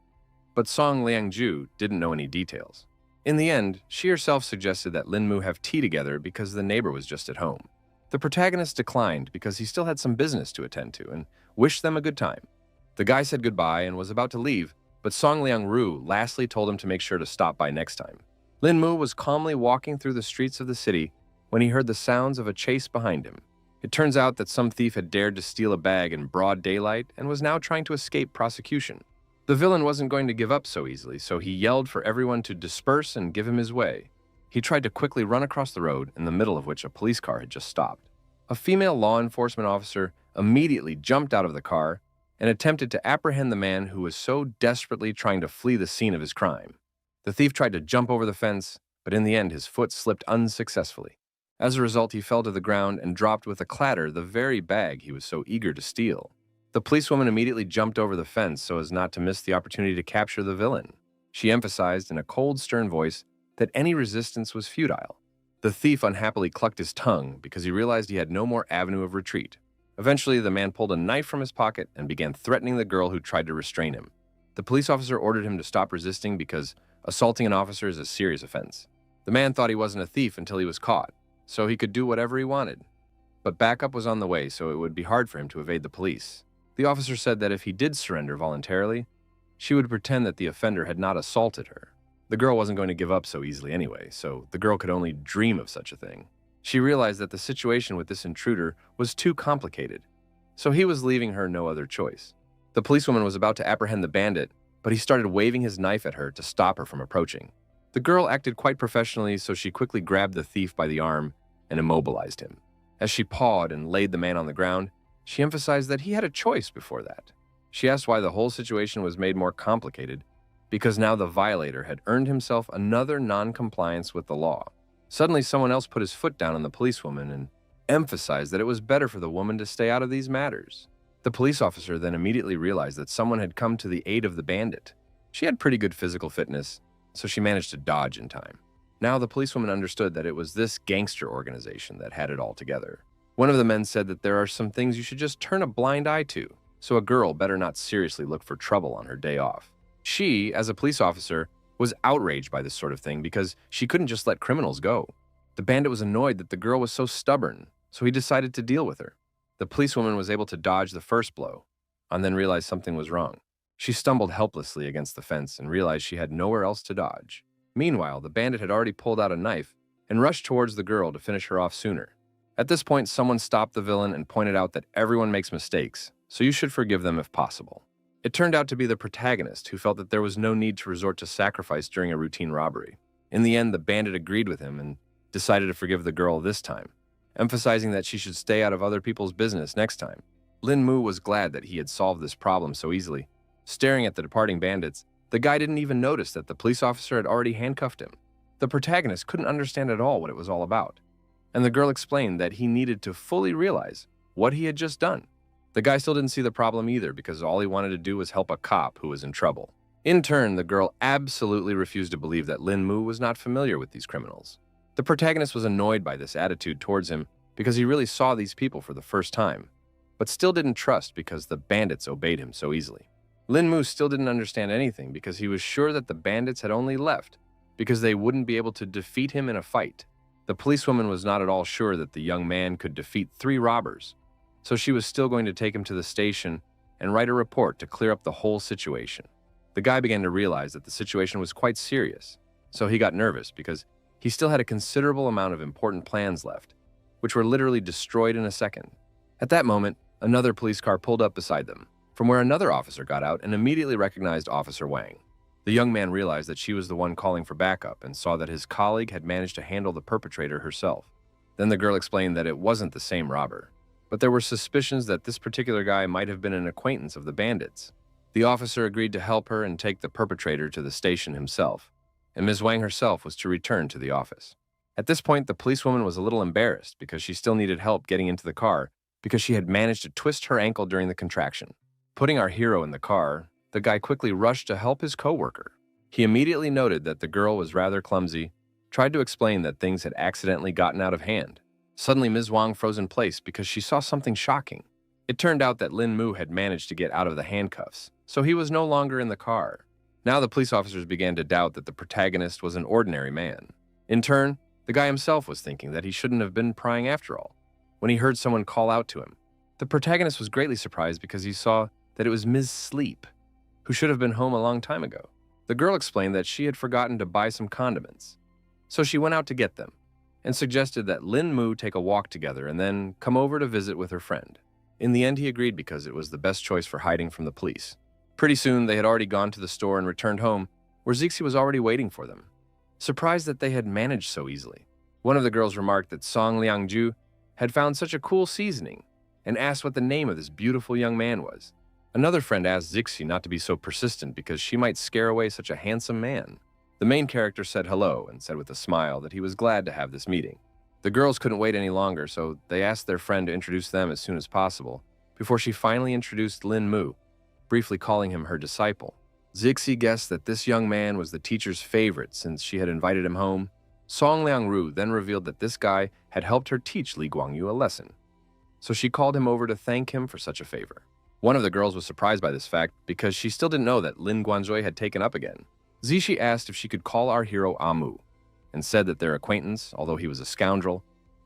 But Song Liangzhu didn't know any details. In the end, she herself suggested that Lin Mu have tea together because the neighbor was just at home. The protagonist declined because he still had some business to attend to and wished them a good time. The guy said goodbye and was about to leave, but Song Liangru lastly told him to make sure to stop by next time. Lin Mu was calmly walking through the streets of the city when he heard the sounds of a chase behind him. It turns out that some thief had dared to steal a bag in broad daylight and was now trying to escape prosecution. The villain wasn't going to give up so easily, so he yelled for everyone to disperse and give him his way. He tried to quickly run across the road, in the middle of which a police car had just stopped. A female law enforcement officer immediately jumped out of the car and attempted to apprehend the man who was so desperately trying to flee the scene of his crime. The thief tried to jump over the fence, but in the end his foot slipped unsuccessfully. As a result, he fell to the ground and dropped with a clatter the very bag he was so eager to steal. The policewoman immediately jumped over the fence so as not to miss the opportunity to capture the villain. She emphasized in a cold, stern voice that any resistance was futile. The thief unhappily clucked his tongue because he realized he had no more avenue of retreat. Eventually, the man pulled a knife from his pocket and began threatening the girl who tried to restrain him. The police officer ordered him to stop resisting because assaulting an officer is a serious offense. The man thought he wasn't a thief until he was caught, so he could do whatever he wanted. But backup was on the way, so it would be hard for him to evade the police. The officer said that if he did surrender voluntarily, she would pretend that the offender had not assaulted her. The girl wasn't going to give up so easily anyway, so the girl could only dream of such a thing. She realized that the situation with this intruder was too complicated, so he was leaving her no other choice. The policewoman was about to apprehend the bandit, but he started waving his knife at her to stop her from approaching. The girl acted quite professionally, so she quickly grabbed the thief by the arm and immobilized him. As she pawed and laid the man on the ground, she emphasized that he had a choice before that. She asked why the whole situation was made more complicated, because now the violator had earned himself another non-compliance with the law. Suddenly, someone else put his foot down on the policewoman and emphasized that it was better for the woman to stay out of these matters. The police officer then immediately realized that someone had come to the aid of the bandit. She had pretty good physical fitness, so she managed to dodge in time. Now the policewoman understood that it was this gangster organization that had it all together. One of the men said that there are some things you should just turn a blind eye to, so a girl better not seriously look for trouble on her day off. She, as a police officer, was outraged by this sort of thing because she couldn't just let criminals go. The bandit was annoyed that the girl was so stubborn, so he decided to deal with her. The policewoman was able to dodge the first blow, and then realized something was wrong. She stumbled helplessly against the fence and realized she had nowhere else to dodge. Meanwhile, the bandit had already pulled out a knife and rushed towards the girl to finish her off sooner. At this point, someone stopped the villain and pointed out that everyone makes mistakes, so you should forgive them if possible. It turned out to be the protagonist who felt that there was no need to resort to sacrifice during a routine robbery. In the end, the bandit agreed with him and decided to forgive the girl this time, emphasizing that she should stay out of other people's business next time. Lin Mu was glad that he had solved this problem so easily. Staring at the departing bandits, the guy didn't even notice that the police officer had already handcuffed him. The protagonist couldn't understand at all what it was all about, and the girl explained that he needed to fully realize what he had just done. The guy still didn't see the problem either because all he wanted to do was help a cop who was in trouble. In turn, the girl absolutely refused to believe that Lin Mu was not familiar with these criminals. The protagonist was annoyed by this attitude towards him because he really saw these people for the first time, but still didn't trust because the bandits obeyed him so easily. Lin Mu still didn't understand anything because he was sure that the bandits had only left because they wouldn't be able to defeat him in a fight. The policewoman was not at all sure that the young man could defeat 3 robbers, so she was still going to take him to the station and write a report to clear up the whole situation. The guy began to realize that the situation was quite serious, so he got nervous because he still had a considerable amount of important plans left, which were literally destroyed in a second. At that moment, another police car pulled up beside them, from where another officer got out and immediately recognized Officer Wang. The young man realized that she was the one calling for backup and saw that his colleague had managed to handle the perpetrator herself. Then the girl explained that it wasn't the same robber, but there were suspicions that this particular guy might have been an acquaintance of the bandits. The officer agreed to help her and take the perpetrator to the station himself, and Ms. Wang herself was to return to the office. At this point, the policewoman was a little embarrassed because she still needed help getting into the car because she had managed to twist her ankle during the contraction. Putting our hero in the car, the guy quickly rushed to help his coworker. He immediately noted that the girl was rather clumsy, tried to explain that things had accidentally gotten out of hand. Suddenly, Ms. Wang froze in place because she saw something shocking. It turned out that Lin Mu had managed to get out of the handcuffs, so he was no longer in the car. Now the police officers began to doubt that the protagonist was an ordinary man. In turn, the guy himself was thinking that he shouldn't have been prying after all, when he heard someone call out to him. The protagonist was greatly surprised because he saw that it was Ms. Sleep, who should have been home a long time ago. The girl explained that she had forgotten to buy some condiments, so she went out to get them, and suggested that Lin Mu take a walk together and then come over to visit with her friend. In the end, he agreed because it was the best choice for hiding from the police. Pretty soon, they had already gone to the store and returned home, where Zixi was already waiting for them. Surprised that they had managed so easily, one of the girls remarked that Song Liangju had found such a cool seasoning and asked what the name of this beautiful young man was. Another friend asked Zixi not to be so persistent because she might scare away such a handsome man. The main character said hello and said with a smile that he was glad to have this meeting. The girls couldn't wait any longer, so they asked their friend to introduce them as soon as possible, before she finally introduced Lin Mu, briefly calling him her disciple. Zixi guessed that this young man was the teacher's favorite since she had invited him home. Song Liangru then revealed that this guy had helped her teach Li Guangyu a lesson, so she called him over to thank him for such a favor. One of the girls was surprised by this fact because she still didn't know that Lin Guanzhui had taken up again. Zixi asked if she could call our hero Amu, and said that their acquaintance, although he was a scoundrel,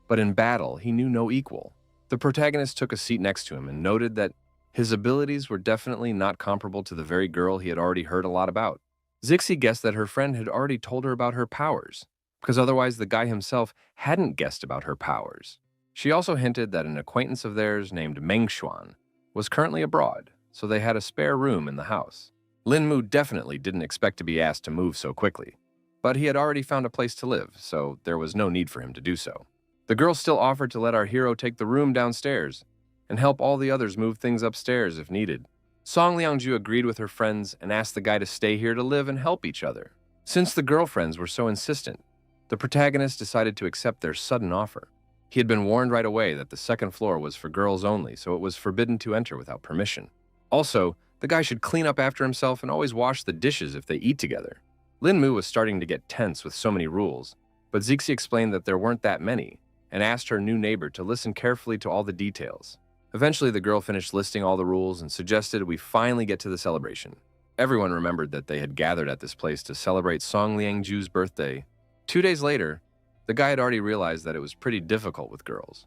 but in battle he knew no equal. The protagonist took a seat next to him and noted that his abilities were definitely not comparable to the very girl he had already heard a lot about. Zixi guessed that her friend had already told her about her powers, because otherwise the guy himself hadn't guessed about her powers. She also hinted that an acquaintance of theirs named Meng Xuan was currently abroad, so they had a spare room in the house. Lin Mu definitely didn't expect to be asked to move so quickly, but he had already found a place to live, so there was no need for him to do so. The girl still offered to let our hero take the room downstairs and help all the others move things upstairs if needed. Song Liangju agreed with her friends and asked the guy to stay here to live and help each other. Since the girlfriends were so insistent, the protagonist decided to accept their sudden offer. He had been warned right away that the second floor was for girls only, so it was forbidden to enter without permission. Also, the guy should clean up after himself and always wash the dishes if they eat together. Lin Mu was starting to get tense with so many rules, but Zixi explained that there weren't that many and asked her new neighbor to listen carefully to all the details. Eventually, the girl finished listing all the rules and suggested we finally get to the celebration. Everyone remembered that they had gathered at this place to celebrate Song Liangju's birthday. 2 days later, the guy had already realized that it was pretty difficult with girls,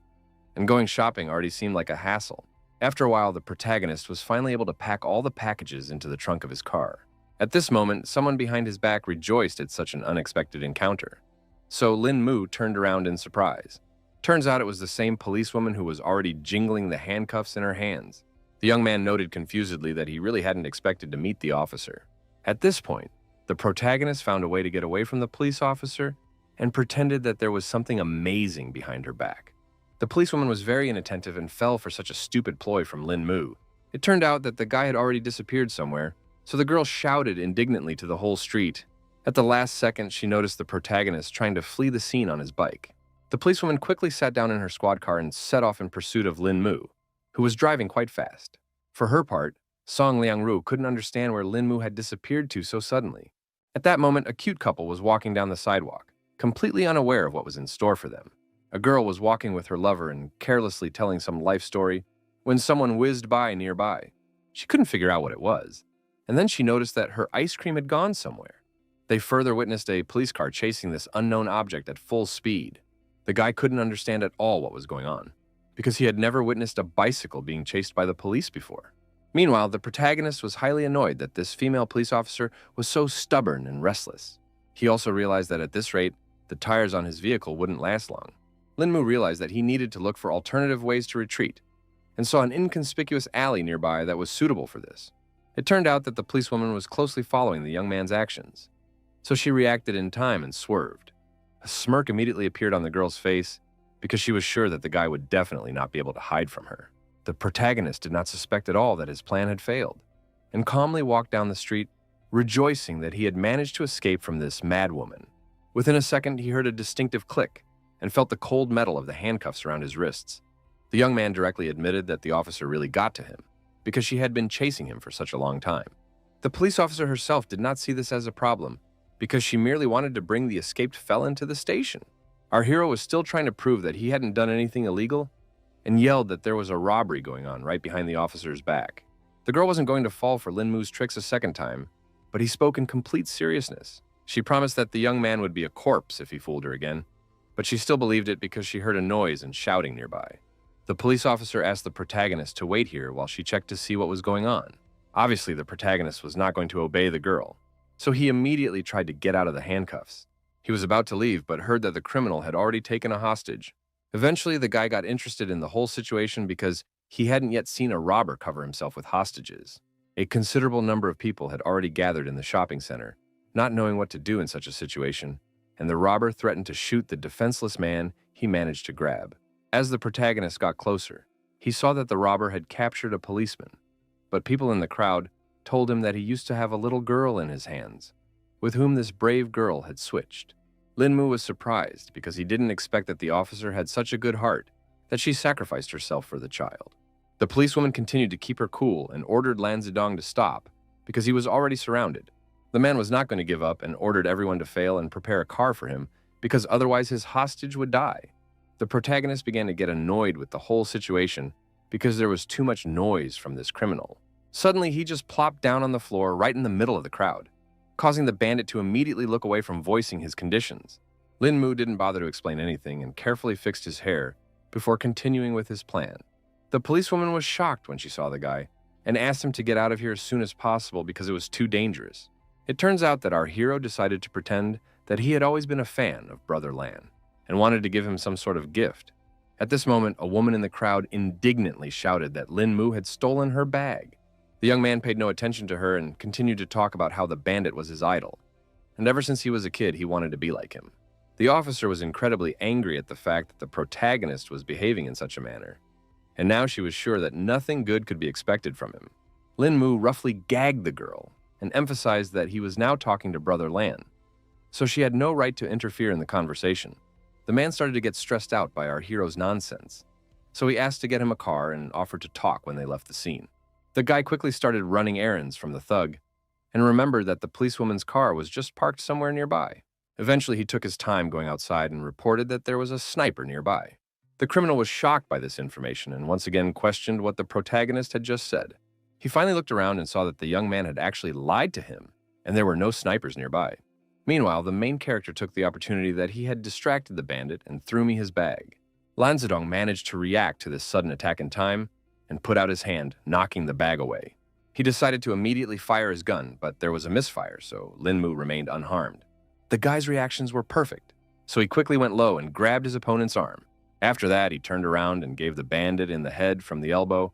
and going shopping already seemed like a hassle. After a while, the protagonist was finally able to pack all the packages into the trunk of his car. At this moment, someone behind his back rejoiced at such an unexpected encounter. So Lin Mu turned around in surprise. Turns out it was the same policewoman who was already jingling the handcuffs in her hands. The young man noted confusedly that he really hadn't expected to meet the officer. At this point, the protagonist found a way to get away from the police officer and pretended that there was something amazing behind her back. The policewoman was very inattentive and fell for such a stupid ploy from Lin Mu. It turned out that the guy had already disappeared somewhere, so the girl shouted indignantly to the whole street. At the last second, she noticed the protagonist trying to flee the scene on his bike. The policewoman quickly sat down in her squad car and set off in pursuit of Lin Mu, who was driving quite fast. For her part, Song Liangru couldn't understand where Lin Mu had disappeared to so suddenly. At that moment, a cute couple was walking down the sidewalk, completely unaware of what was in store for them. A girl was walking with her lover and carelessly telling some life story when someone whizzed by nearby. She couldn't figure out what it was, and then she noticed that her ice cream had gone somewhere. They further witnessed a police car chasing this unknown object at full speed. The guy couldn't understand at all what was going on, because he had never witnessed a bicycle being chased by the police before. Meanwhile, the protagonist was highly annoyed that this female police officer was so stubborn and restless. He also realized that at this rate, the tires on his vehicle wouldn't last long. Lin Mu realized that he needed to look for alternative ways to retreat, and saw an inconspicuous alley nearby that was suitable for this. It turned out that the policewoman was closely following the young man's actions, so she reacted in time and swerved. A smirk immediately appeared on the girl's face because she was sure that the guy would definitely not be able to hide from her. The protagonist did not suspect at all that his plan had failed, and calmly walked down the street, rejoicing that he had managed to escape from this mad woman. Within a second, he heard a distinctive click and felt the cold metal of the handcuffs around his wrists. The young man directly admitted that the officer really got to him because she had been chasing him for such a long time. The police officer herself did not see this as a problem because she merely wanted to bring the escaped felon to the station. Our hero was still trying to prove that he hadn't done anything illegal and yelled that there was a robbery going on right behind the officer's back. The girl wasn't going to fall for Lin Mu's tricks a second time, but he spoke in complete seriousness. She promised that the young man would be a corpse if he fooled her again, but she still believed it because she heard a noise and shouting nearby. The police officer asked the protagonist to wait here while she checked to see what was going on. Obviously, the protagonist was not going to obey the girl, so he immediately tried to get out of the handcuffs. He was about to leave, but heard that the criminal had already taken a hostage. Eventually, the guy got interested in the whole situation because he hadn't yet seen a robber cover himself with hostages. A considerable number of people had already gathered in the shopping center, not knowing what to do in such a situation, and the robber threatened to shoot the defenseless man he managed to grab. As the protagonist got closer, he saw that the robber had captured a policeman, but people in the crowd told him that he used to have a little girl in his hands, with whom this brave girl had switched. Lin Mu was surprised because he didn't expect that the officer had such a good heart that she sacrificed herself for the child. The policewoman continued to keep her cool and ordered Lan Zidong to stop because he was already surrounded. The man was not going to give up and ordered everyone to fail and prepare a car for him because otherwise his hostage would die. The protagonist began to get annoyed with the whole situation because there was too much noise from this criminal. Suddenly, he just plopped down on the floor right in the middle of the crowd, causing the bandit to immediately look away from voicing his conditions. Lin Mu didn't bother to explain anything and carefully fixed his hair before continuing with his plan. The policewoman was shocked when she saw the guy and asked him to get out of here as soon as possible because it was too dangerous. It turns out that our hero decided to pretend that he had always been a fan of Brother Lan and wanted to give him some sort of gift. At this moment, a woman in the crowd indignantly shouted that Lin Mu had stolen her bag. The young man paid no attention to her and continued to talk about how the bandit was his idol, and ever since he was a kid, he wanted to be like him. The officer was incredibly angry at the fact that the protagonist was behaving in such a manner, and now she was sure that nothing good could be expected from him. Lin Mu roughly gagged the girl and emphasized that he was now talking to Brother Lan, so she had no right to interfere in the conversation. The man started to get stressed out by our hero's nonsense, so he asked to get him a car and offered to talk when they left the scene. The guy quickly started running errands from the thug and remembered that the policewoman's car was just parked somewhere nearby. Eventually, he took his time going outside and reported that there was a sniper nearby. The criminal was shocked by this information and once again questioned what the protagonist had just said. He finally looked around and saw that the young man had actually lied to him, and there were no snipers nearby. Meanwhile, the main character took the opportunity that he had distracted the bandit and threw me his bag. Lan Zedong managed to react to this sudden attack in time and put out his hand, knocking the bag away. He decided to immediately fire his gun, but there was a misfire, so Lin Mu remained unharmed. The guy's reactions were perfect, so he quickly went low and grabbed his opponent's arm. After that, he turned around and gave the bandit in the head from the elbow,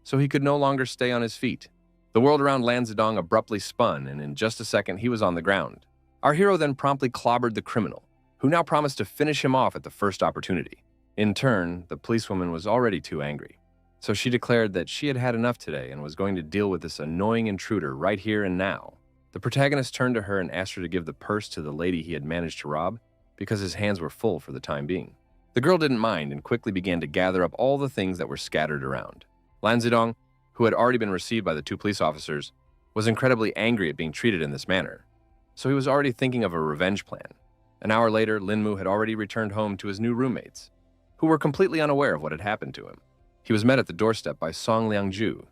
so he could no longer stay on his feet. The world around Lan Zedong abruptly spun, and in just a second, he was on the ground. Our hero then promptly clobbered the criminal, who now promised to finish him off at the first opportunity. In turn, the policewoman was already too angry, so she declared that she had had enough today and was going to deal with this annoying intruder right here and now. The protagonist turned to her and asked her to give the purse to the lady he had managed to rob because his hands were full for the time being. The girl didn't mind and quickly began to gather up all the things that were scattered around. Lan Zedong, who had already been received by the two police officers, was incredibly angry at being treated in this manner, so he was already thinking of a revenge plan. An hour later, Lin Mu had already returned home to his new roommates, who were completely unaware of what had happened to him. He was met at the doorstep by Song Liangju,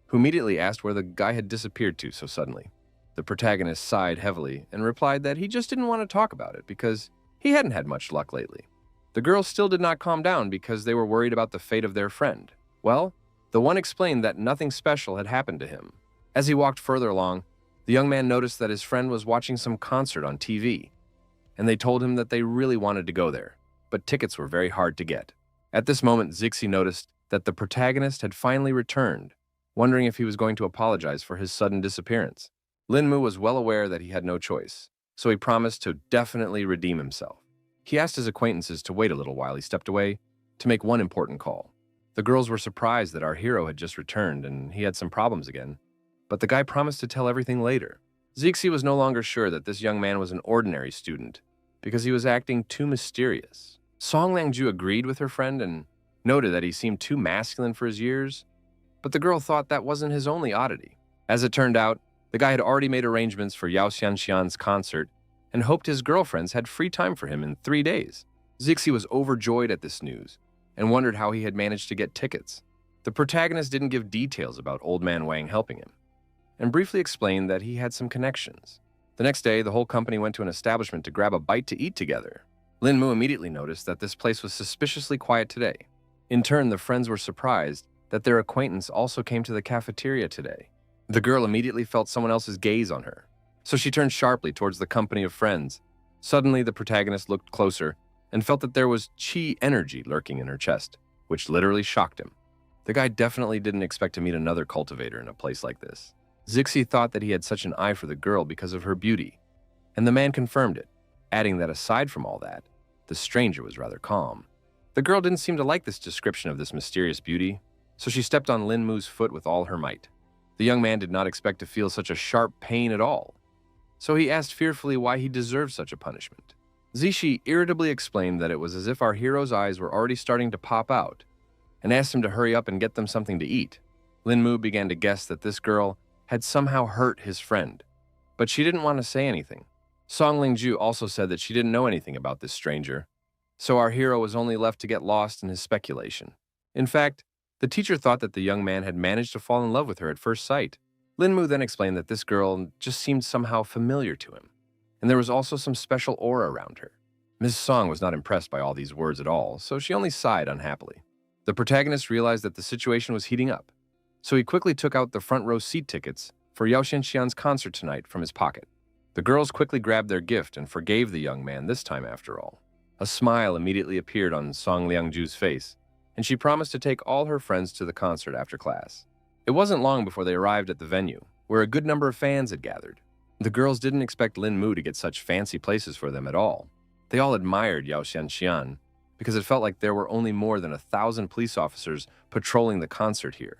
who immediately asked where the guy had disappeared to so suddenly. The protagonist sighed heavily and replied that he just didn't want to talk about it because he hadn't had much luck lately. The girls still did not calm down because they were worried about the fate of their friend. Well, the one explained that nothing special had happened to him. As he walked further along, the young man noticed that his friend was watching some concert on TV, and they told him that they really wanted to go there, but tickets were very hard to get. At this moment, Zixi noticed that the protagonist had finally returned, wondering if he was going to apologize for his sudden disappearance. Lin Mu was well aware that he had no choice, so he promised to definitely redeem himself. He asked his acquaintances to wait a little while he stepped away to make one important call. The girls were surprised that our hero had just returned and he had some problems again, but the guy promised to tell everything later. Zixi was no longer sure that this young man was an ordinary student because he was acting too mysterious. Song Liangju agreed with her friend and noted that he seemed too masculine for his years, but the girl thought that wasn't his only oddity. As it turned out, the guy had already made arrangements for Yao Xianxian's concert and hoped his girlfriends had free time for him in 3 days. Zixi was overjoyed at this news and wondered how he had managed to get tickets. The protagonist didn't give details about old man Wang helping him, and briefly explained that he had some connections. The next day, the whole company went to an establishment to grab a bite to eat together. Lin Mu immediately noticed that this place was suspiciously quiet today. In turn, the friends were surprised that their acquaintance also came to the cafeteria today. The girl immediately felt someone else's gaze on her, so she turned sharply towards the company of friends. Suddenly, the protagonist looked closer and felt that there was chi energy lurking in her chest, which literally shocked him. The guy definitely didn't expect to meet another cultivator in a place like this. Zixi thought that he had such an eye for the girl because of her beauty, and the man confirmed it, adding that aside from all that, the stranger was rather calm. The girl didn't seem to like this description of this mysterious beauty, so she stepped on Lin Mu's foot with all her might. The young man did not expect to feel such a sharp pain at all, so he asked fearfully why he deserved such a punishment. Zixi irritably explained that it was as if our hero's eyes were already starting to pop out, and asked him to hurry up and get them something to eat. Lin Mu began to guess that this girl had somehow hurt his friend, but she didn't want to say anything. Song Lingju also said that she didn't know anything about this stranger, so our hero was only left to get lost in his speculation. In fact, the teacher thought that the young man had managed to fall in love with her at first sight. Lin Mu then explained that this girl just seemed somehow familiar to him, and there was also some special aura around her. Ms. Song was not impressed by all these words at all, so she only sighed unhappily. The protagonist realized that the situation was heating up, so he quickly took out the front row seat tickets for Yao Xianxian's concert tonight from his pocket. The girls quickly grabbed their gift and forgave the young man this time after all. A smile immediately appeared on Song Liangju's face, and she promised to take all her friends to the concert after class. It wasn't long before they arrived at the venue, where a good number of fans had gathered. The girls didn't expect Lin Mu to get such fancy places for them at all. They all admired Yao Xianxian because it felt like there were only more than 1,000 police officers patrolling the concert here.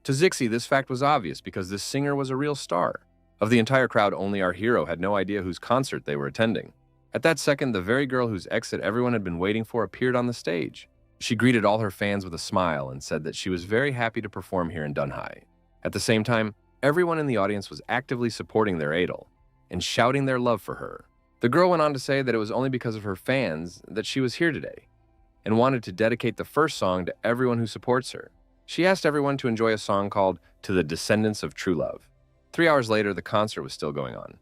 To Zixi, this fact was obvious because this singer was a real star. Of the entire crowd, only our hero had no idea whose concert they were attending. At that second, the very girl whose exit everyone had been waiting for appeared on the stage. She greeted all her fans with a smile and said that she was very happy to perform here in Dunhai. At the same time, everyone in the audience was actively supporting their idol and shouting their love for her. The girl went on to say that it was only because of her fans that she was here today and wanted to dedicate the first song to everyone who supports her. She asked everyone to enjoy a song called To the Descendants of True Love. 3 hours later, the concert was still going on.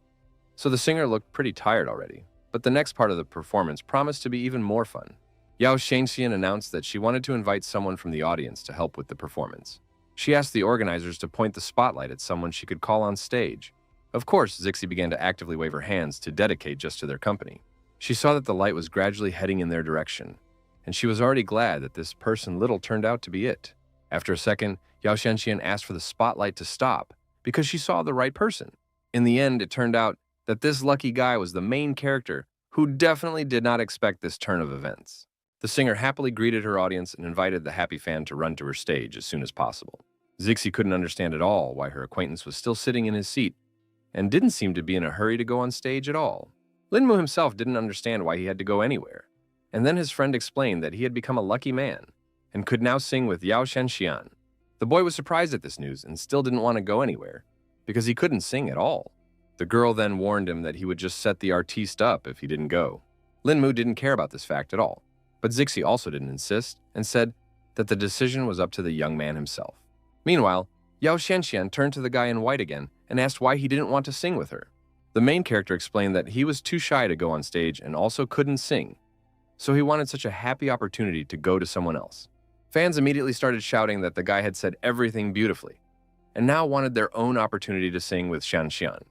So the singer looked pretty tired already, but the next part of the performance promised to be even more fun. Yao Shengxian announced that she wanted to invite someone from the audience to help with the performance. She asked the organizers to point the spotlight at someone she could call on stage. Of course, Zixi began to actively wave her hands to dedicate just to their company. She saw that the light was gradually heading in their direction, and she was already glad that this person little turned out to be it. After a second, Yao Shengxian asked for the spotlight to stop because she saw the right person. In the end, it turned out that this lucky guy was the main character who definitely did not expect this turn of events. The singer happily greeted her audience and invited the happy fan to run to her stage as soon as possible. Zixi couldn't understand at all why her acquaintance was still sitting in his seat and didn't seem to be in a hurry to go on stage at all. Linmu himself didn't understand why he had to go anywhere, and then his friend explained that he had become a lucky man and could now sing with Yao Shengxian. The boy was surprised at this news and still didn't want to go anywhere because he couldn't sing at all. The girl then warned him that he would just set the artiste up if he didn't go. Linmu didn't care about this fact at all, but Zixi also didn't insist and said that the decision was up to the young man himself. Meanwhile, Yao Shengxian turned to the guy in white again and asked why he didn't want to sing with her. The main character explained that he was too shy to go on stage and also couldn't sing, so he wanted such a happy opportunity to go to someone else. Fans immediately started shouting that the guy had said everything beautifully, and now wanted their own opportunity to sing with Shengxian.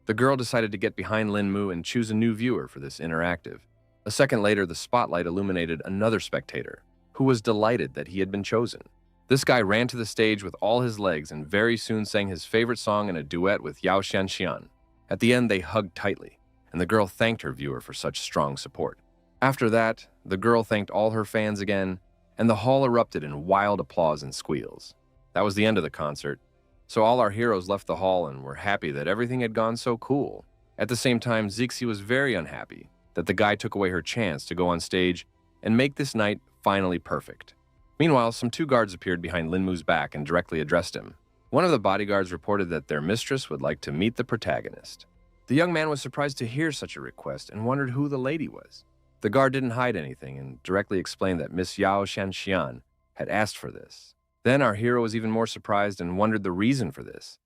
The girl decided to get behind Linmu and choose a new viewer for this interactive. A second later, the spotlight illuminated another spectator, who was delighted that he had been chosen. This guy ran to the stage with all his legs and very soon sang his favorite song in a duet with Yao Shengxian. At the end, they hugged tightly, and the girl thanked her viewer for such strong support. After that, the girl thanked all her fans again, and the hall erupted in wild applause and squeals. That was the end of the concert, so all our heroes left the hall and were happy that everything had gone so cool. At the same time, Zixi was very unhappy that the guy took away her chance to go on stage and make this night finally perfect. Meanwhile, some 2 guards appeared behind Linmu's back and directly addressed him. One of the bodyguards reported that their mistress would like to meet the protagonist. The young man was surprised to hear such a request and wondered who the lady was. The guard didn't hide anything and directly explained that Miss Yao Shengxian had asked for this. Then our hero was even more surprised and wondered the reason for this.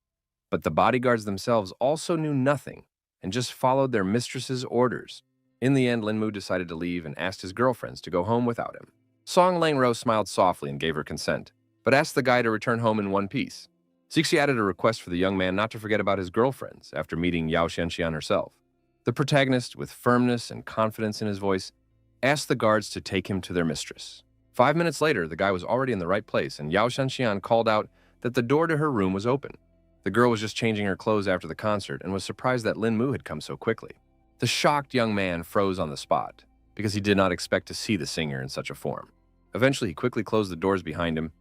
But the bodyguards themselves also knew nothing and just followed their mistress's orders. In the end, Linmu decided to leave and asked his girlfriends to go home without him. Song Langro smiled softly and gave her consent, but asked the guy to return home in one piece. Zixi added a request for the young man not to forget about his girlfriends after meeting Yao Shengxian herself. The protagonist, with firmness and confidence in his voice, asked the guards to take him to their mistress. 5 minutes later, the guy was already in the right place, and Yao Shengxian called out that the door to her room was open. The girl was just changing her clothes after the concert and was surprised that Linmu had come so quickly. The shocked young man froze on the spot because he did not expect to see the singer in such a form. Eventually, he quickly closed the doors behind him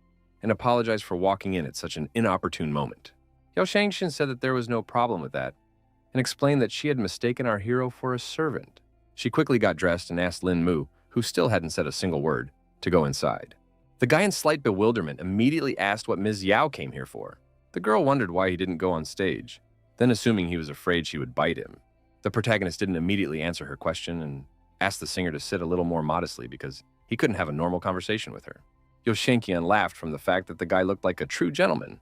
and apologized for walking in at such an inopportune moment. Yao Shengxian said that there was no problem with that and explained that she had mistaken our hero for a servant. She quickly got dressed and asked Linmu, who still hadn't said a single word, to go inside. The guy in slight bewilderment immediately asked what Ms. Yao came here for. The girl wondered why he didn't go on stage, then assuming he was afraid she would bite him. The protagonist didn't immediately answer her question and asked the singer to sit a little more modestly because he couldn't have a normal conversation with her. Yao Shengxian laughed from the fact that the guy looked like a true gentleman,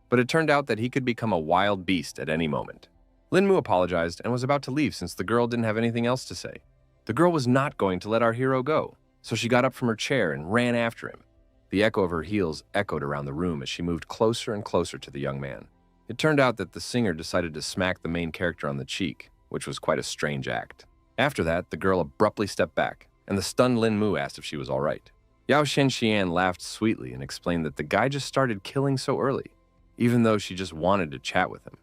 but it turned out that he could become a wild beast at any moment. Linmu apologized and was about to leave since the girl didn't have anything else to say. The girl was not going to let our hero go, so she got up from her chair and ran after him. The echo of her heels echoed around the room as she moved closer and closer to the young man. It turned out that the singer decided to smack the main character on the cheek, which was quite a strange act. After that, the girl abruptly stepped back, and the stunned Linmu asked if she was all right. Yao Shengxian laughed sweetly and explained that the guy just started killing so early, even though she just wanted to chat with him.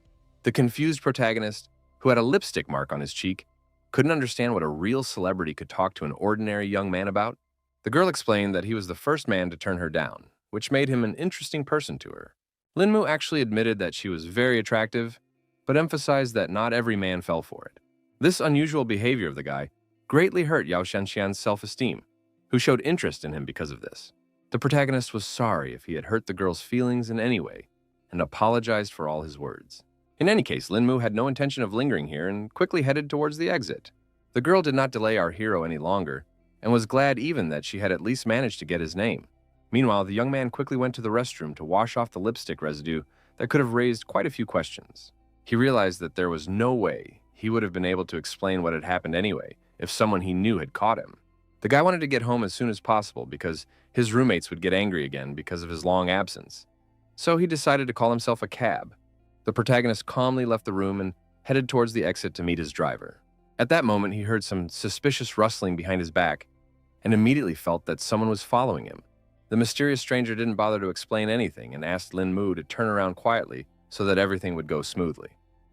The confused protagonist, who had a lipstick mark on his cheek, couldn't understand what a real celebrity could talk to an ordinary young man about. The girl explained that he was the first man to turn her down, which made him an interesting person to her. Linmu actually admitted that she was very attractive, but emphasized that not every man fell for it. This unusual behavior of the guy greatly hurt Yao Shanxian's self-esteem, who showed interest in him because of this. The protagonist was sorry if he had hurt the girl's feelings in any way, and apologized for all his words. In any case, Linmu had no intention of lingering here and quickly headed towards the exit. The girl did not delay our hero any longer, and was glad even that she had at least managed to get his name. Meanwhile, the young man quickly went to the restroom to wash off the lipstick residue that could have raised quite a few questions. He realized that there was no way he would have been able to explain what had happened anyway if someone he knew had caught him. The guy wanted to get home as soon as possible because his roommates would get angry again because of his long absence. So he decided to call himself a cab. The protagonist calmly left the room and headed towards the exit to meet his driver. At that moment, he heard some suspicious rustling behind his back and immediately felt that someone was following him. The mysterious stranger didn't bother to explain anything and asked Linmu to turn around quietly so that everything would go smoothly.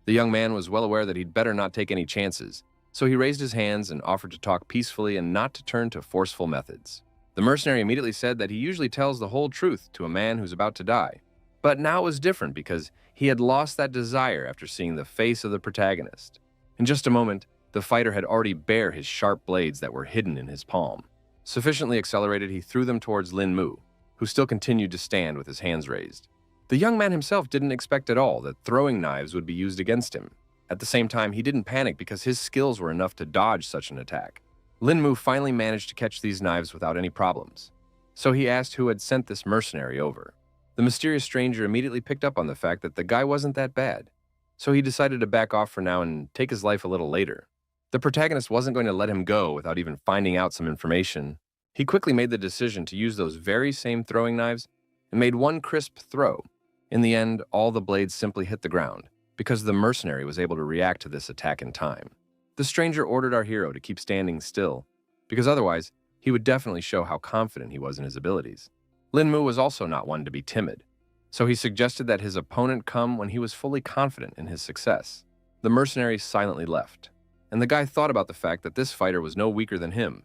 The young man was well aware that he'd better not take any chances, so he raised his hands and offered to talk peacefully and not to turn to forceful methods. The mercenary immediately said that he usually tells the whole truth to a man who's about to die. But now it was different because he had lost that desire after seeing the face of the protagonist. In just a moment, the fighter had already bare his sharp blades that were hidden in his palm. Sufficiently accelerated, he threw them towards Linmu, who still continued to stand with his hands raised. The young man himself didn't expect at all that throwing knives would be used against him. At the same time, he didn't panic because his skills were enough to dodge such an attack. Linmu finally managed to catch these knives without any problems, so he asked who had sent this mercenary over. The mysterious stranger immediately picked up on the fact that the guy wasn't that bad, so he decided to back off for now and take his life a little later. The protagonist wasn't going to let him go without even finding out some information. He quickly made the decision to use those very same throwing knives and made one crisp throw. In the end, all the blades simply hit the ground because the mercenary was able to react to this attack in time. The stranger ordered our hero to keep standing still because otherwise he would definitely show how confident he was in his abilities. Linmu was also not one to be timid, so he suggested that his opponent come when he was fully confident in his success. The mercenary silently left, and the guy thought about the fact that this fighter was no weaker than him,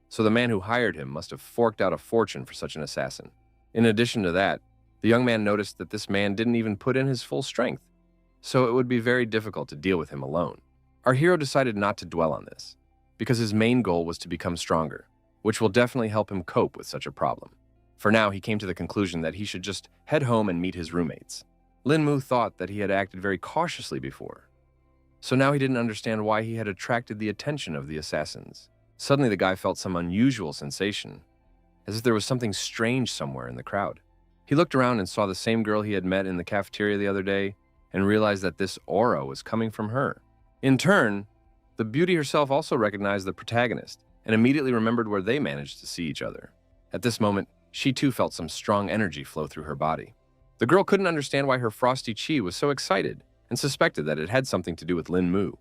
so the man who hired him must have forked out a fortune for such an assassin. In addition to that, the young man noticed that this man didn't even put in his full strength, so it would be very difficult to deal with him alone. Our hero decided not to dwell on this, because his main goal was to become stronger, which will definitely help him cope with such a problem. For now, he came to the conclusion that he should just head home and meet his roommates. Linmu thought that he had acted very cautiously before, so now he didn't understand why he had attracted the attention of the assassins. Suddenly, the guy felt some unusual sensation, as if there was something strange somewhere in the crowd. He looked around and saw the same girl he had met in the cafeteria the other day, and realized that this aura was coming from her. In turn, the beauty herself also recognized the protagonist, and immediately remembered where they managed to see each other. At this moment, she too felt some strong energy flow through her body. The girl couldn't understand why her frosty chi was so excited, and suspected that it had something to do with Linmu.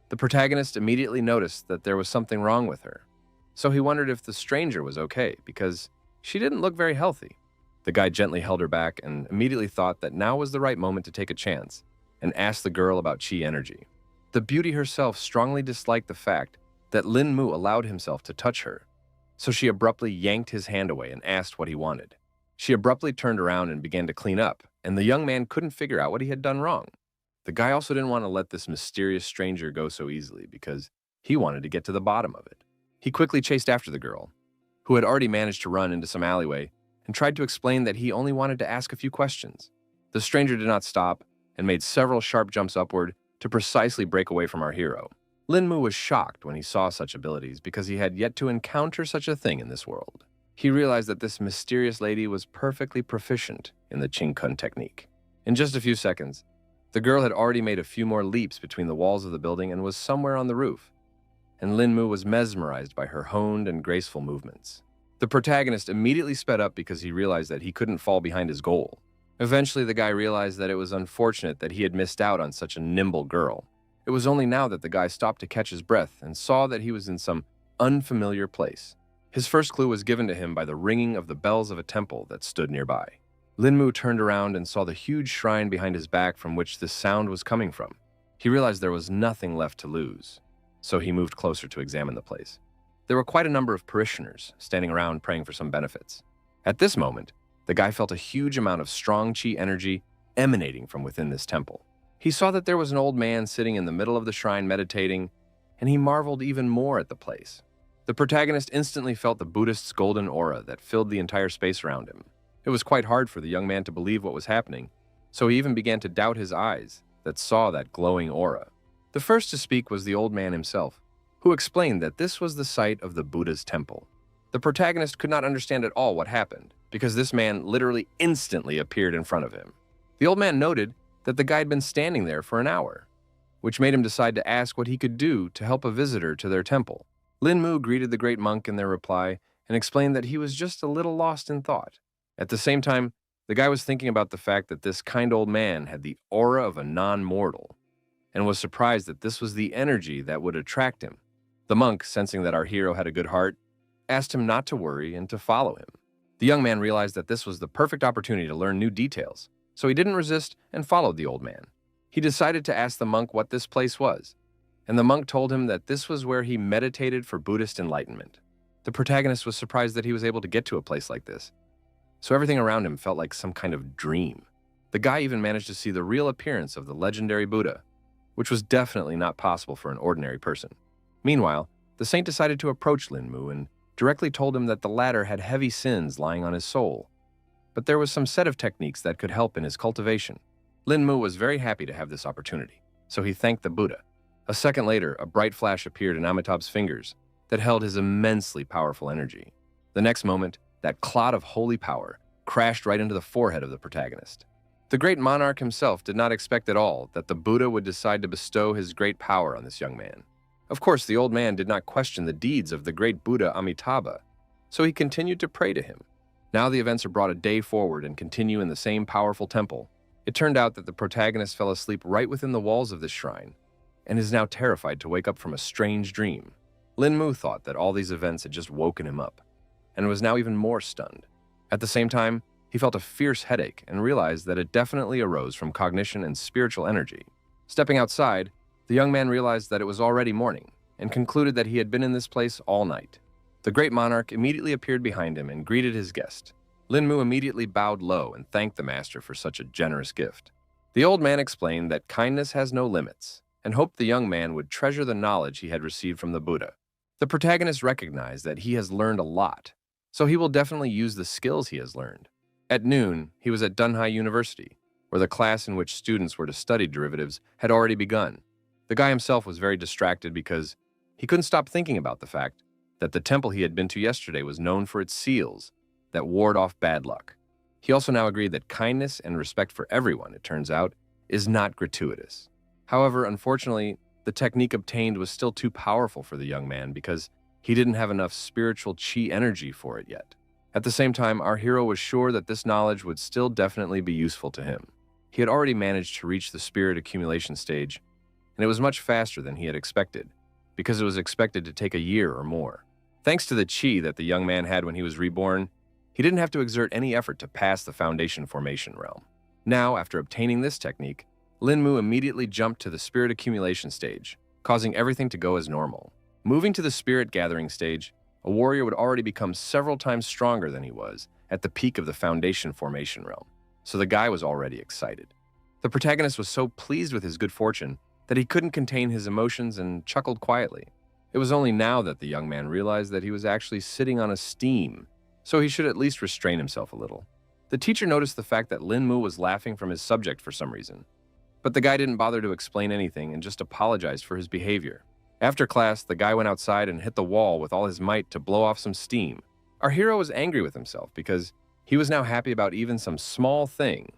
The protagonist immediately noticed that there was something wrong with her, so he wondered if the stranger was okay, because she didn't look very healthy. The guy gently held her back and immediately thought that now was the right moment to take a chance, and asked the girl about chi energy. The beauty herself strongly disliked the fact that Linmu allowed himself to touch her, so she abruptly yanked his hand away and asked what he wanted. She abruptly turned around and began to clean up, and the young man couldn't figure out what he had done wrong. The guy also didn't want to let this mysterious stranger go so easily because he wanted to get to the bottom of it. He quickly chased after the girl, who had already managed to run into some alleyway, and tried to explain that he only wanted to ask a few questions. The stranger did not stop and made several sharp jumps upward to precisely break away from our hero. Linmu was shocked when he saw such abilities because he had yet to encounter such a thing in this world. He realized that this mysterious lady was perfectly proficient in the Qingkun technique. In just a few seconds, the girl had already made a few more leaps between the walls of the building and was somewhere on the roof, and Linmu was mesmerized by her honed and graceful movements. The protagonist immediately sped up because he realized that he couldn't fall behind his goal. Eventually, the guy realized that it was unfortunate that he had missed out on such a nimble girl. It was only now that the guy stopped to catch his breath and saw that he was in some unfamiliar place. His first clue was given to him by the ringing of the bells of a temple that stood nearby. Linmu turned around and saw the huge shrine behind his back from which this sound was coming from. He realized there was nothing left to lose, so he moved closer to examine the place. There were quite a number of parishioners standing around praying for some benefits. At this moment, the guy felt a huge amount of strong chi energy emanating from within this temple. He saw that there was an old man sitting in the middle of the shrine meditating, and he marveled even more at the place. The protagonist instantly felt the Buddhist's golden aura that filled the entire space around him. It was quite hard for the young man to believe what was happening, so he even began to doubt his eyes that saw that glowing aura. The first to speak was the old man himself, who explained that this was the site of the Buddha's temple. The protagonist could not understand at all what happened, because this man literally instantly appeared in front of him. The old man noted that the guy had been standing there for an hour, which made him decide to ask what he could do to help a visitor to their temple. Lin Mu greeted the great monk in their reply and explained that he was just a little lost in thought. At the same time, the guy was thinking about the fact that this kind old man had the aura of a non-mortal, and was surprised that this was the energy that would attract him. The monk, sensing that our hero had a good heart, asked him not to worry and to follow him. The young man realized that this was the perfect opportunity to learn new details, so he didn't resist and followed the old man. He decided to ask the monk what this place was, and the monk told him that this was where he meditated for Buddhist enlightenment. The protagonist was surprised that he was able to get to a place like this, so everything around him felt like some kind of dream. The guy even managed to see the real appearance of the legendary Buddha, which was definitely not possible for an ordinary person. Meanwhile, the saint decided to approach Lin Mu and directly told him that the latter had heavy sins lying on his soul, but there was some set of techniques that could help in his cultivation. Lin Mu was very happy to have this opportunity, so he thanked the Buddha. A second later, a bright flash appeared in Amitabh's fingers that held his immensely powerful energy. The next moment, that clot of holy power crashed right into the forehead of the protagonist. The great monarch himself did not expect at all that the Buddha would decide to bestow his great power on this young man. Of course, the old man did not question the deeds of the great Buddha Amitabha, so he continued to pray to him. Now the events are brought a day forward and continue in the same powerful temple. It turned out that the protagonist fell asleep right within the walls of this shrine, and is now terrified to wake up from a strange dream. Lin Mu thought that all these events had just woken him up, and was now even more stunned. At the same time, he felt a fierce headache and realized that it definitely arose from cognition and spiritual energy. Stepping outside, the young man realized that it was already morning, and concluded that he had been in this place all night. The great monarch immediately appeared behind him and greeted his guest. Lin Mu immediately bowed low and thanked the master for such a generous gift. The old man explained that kindness has no limits, and hoped the young man would treasure the knowledge he had received from the Buddha. The protagonist recognized that he has learned a lot, so he will definitely use the skills he has learned. At noon, he was at Dunhai University, where the class in which students were to study derivatives had already begun. The guy himself was very distracted because he couldn't stop thinking about the fact that the temple he had been to yesterday was known for its seals that ward off bad luck. He also now agreed that kindness and respect for everyone, it turns out, is not gratuitous. However, unfortunately, the technique obtained was still too powerful for the young man because he didn't have enough spiritual chi energy for it yet. At the same time, our hero was sure that this knowledge would still definitely be useful to him. He had already managed to reach the spirit accumulation stage, and it was much faster than he had expected, because it was expected to take a year or more. Thanks to the chi that the young man had when he was reborn, he didn't have to exert any effort to pass the foundation formation realm. Now, after obtaining this technique, Lin Mu immediately jumped to the spirit accumulation stage, causing everything to go as normal. Moving to the spirit gathering stage, a warrior would already become several times stronger than he was at the peak of the foundation formation realm, so the guy was already excited. The protagonist was so pleased with his good fortune that he couldn't contain his emotions and chuckled quietly. It was only now that the young man realized that he was actually sitting on a steam, so he should at least restrain himself a little. The teacher noticed the fact that Lin Mu was laughing from his subject for some reason, but the guy didn't bother to explain anything and just apologized for his behavior. After class, the guy went outside and hit the wall with all his might to blow off some steam. Our hero was angry with himself because he was now happy about even some small thing,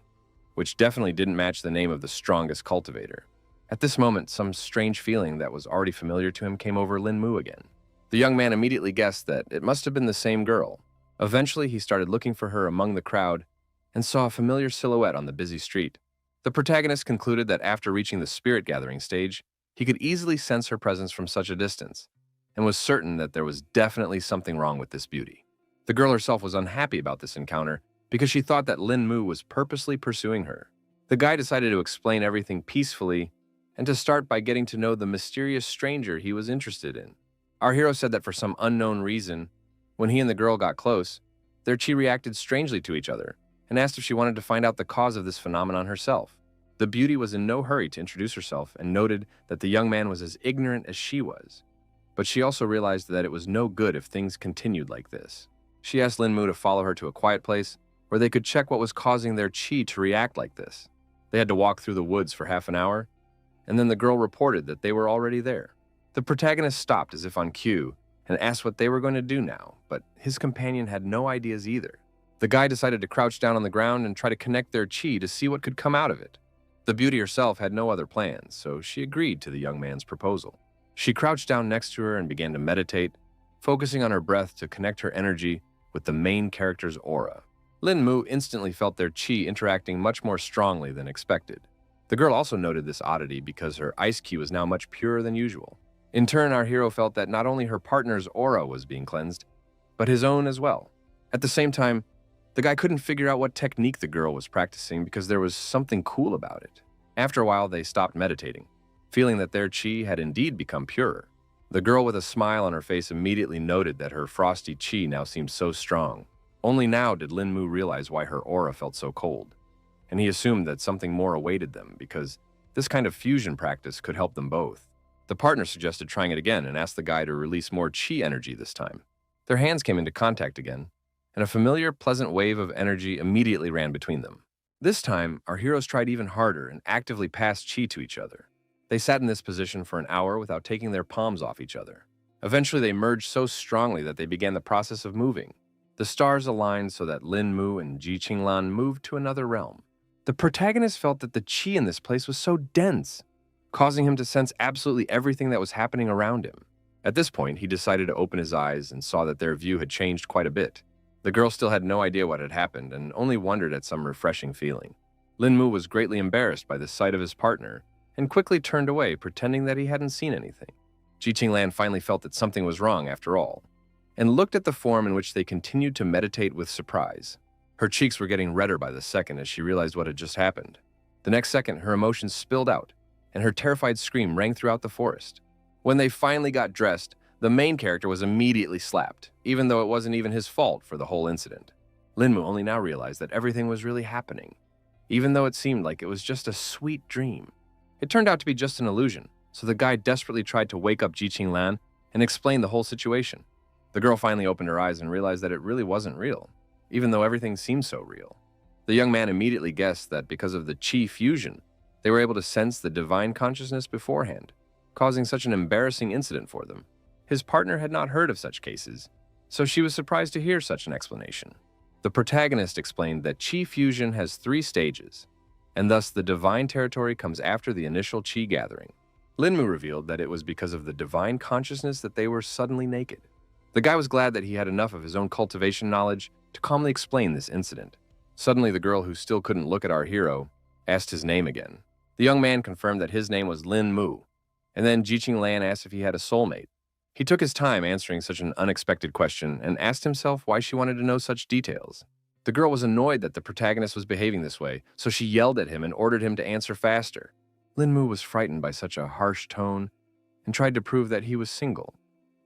which definitely didn't match the name of the strongest cultivator. At this moment, some strange feeling that was already familiar to him came over Lin Mu again. The young man immediately guessed that it must have been the same girl. Eventually, he started looking for her among the crowd and saw a familiar silhouette on the busy street. The protagonist concluded that after reaching the spirit gathering stage, he could easily sense her presence from such a distance, and was certain that there was definitely something wrong with this beauty. The girl herself was unhappy about this encounter because she thought that Lin Mu was purposely pursuing her. The guy decided to explain everything peacefully and to start by getting to know the mysterious stranger he was interested in. Our hero said that for some unknown reason, when he and the girl got close, their chi reacted strangely to each other, and asked if she wanted to find out the cause of this phenomenon herself. The beauty was in no hurry to introduce herself and noted that the young man was as ignorant as she was. But she also realized that it was no good if things continued like this. She asked Linmu to follow her to a quiet place where they could check what was causing their chi to react like this. They had to walk through the woods for half an hour, and then the girl reported that they were already there. The protagonist stopped as if on cue and asked what they were going to do now, but his companion had no ideas either. The guy decided to crouch down on the ground and try to connect their chi to see what could come out of it. The beauty herself had no other plans, so she agreed to the young man's proposal. She crouched down next to her and began to meditate, focusing on her breath to connect her energy with the main character's aura. Linmu instantly felt their chi interacting much more strongly than expected. The girl also noted this oddity because her ice ki was now much purer than usual. In turn, our hero felt that not only her partner's aura was being cleansed, but his own as well. At the same time, the guy couldn't figure out what technique the girl was practicing because there was something cool about it. After a while, they stopped meditating, feeling that their chi had indeed become purer. The girl with a smile on her face immediately noted that her frosty chi now seemed so strong. Only now did Linmu realize why her aura felt so cold, and he assumed that something more awaited them because this kind of fusion practice could help them both. The partner suggested trying it again and asked the guy to release more chi energy this time. Their hands came into contact again, and a familiar, pleasant wave of energy immediately ran between them. This time, our heroes tried even harder and actively passed chi to each other. They sat in this position for an hour without taking their palms off each other. Eventually, they merged so strongly that they began the process of moving. The stars aligned so that Lin Mu and Ji Qinglan moved to another realm. The protagonist felt that the chi in this place was so dense, causing him to sense absolutely everything that was happening around him. At this point, he decided to open his eyes and saw that their view had changed quite a bit. The girl still had no idea what had happened and only wondered at some refreshing feeling. Lin Mu was greatly embarrassed by the sight of his partner and quickly turned away, pretending that he hadn't seen anything. Ji Qinglan finally felt that something was wrong after all, and looked at the form in which they continued to meditate with surprise. Her cheeks were getting redder by the second as she realized what had just happened. The next second, her emotions spilled out, and her terrified scream rang throughout the forest. When they finally got dressed, the main character was immediately slapped, even though it wasn't even his fault for the whole incident. Linmu only now realized that everything was really happening, even though it seemed like it was just a sweet dream. It turned out to be just an illusion, so the guy desperately tried to wake up Ji Qinglan and explain the whole situation. The girl finally opened her eyes and realized that it really wasn't real, even though everything seemed so real. The young man immediately guessed that because of the chi fusion, they were able to sense the divine consciousness beforehand, causing such an embarrassing incident for them. His partner had not heard of such cases, so she was surprised to hear such an explanation. The protagonist explained that chi fusion has 3 stages, and thus the divine territory comes after the initial chi gathering. Linmu revealed that it was because of the divine consciousness that they were suddenly naked. The guy was glad that he had enough of his own cultivation knowledge to calmly explain this incident. Suddenly, the girl, who still couldn't look at our hero, asked his name again. The young man confirmed that his name was Lin Mu, and then Ji Qinglan asked if he had a soulmate. He took his time answering such an unexpected question and asked himself why she wanted to know such details. The girl was annoyed that the protagonist was behaving this way, so she yelled at him and ordered him to answer faster. Lin Mu was frightened by such a harsh tone and tried to prove that he was single,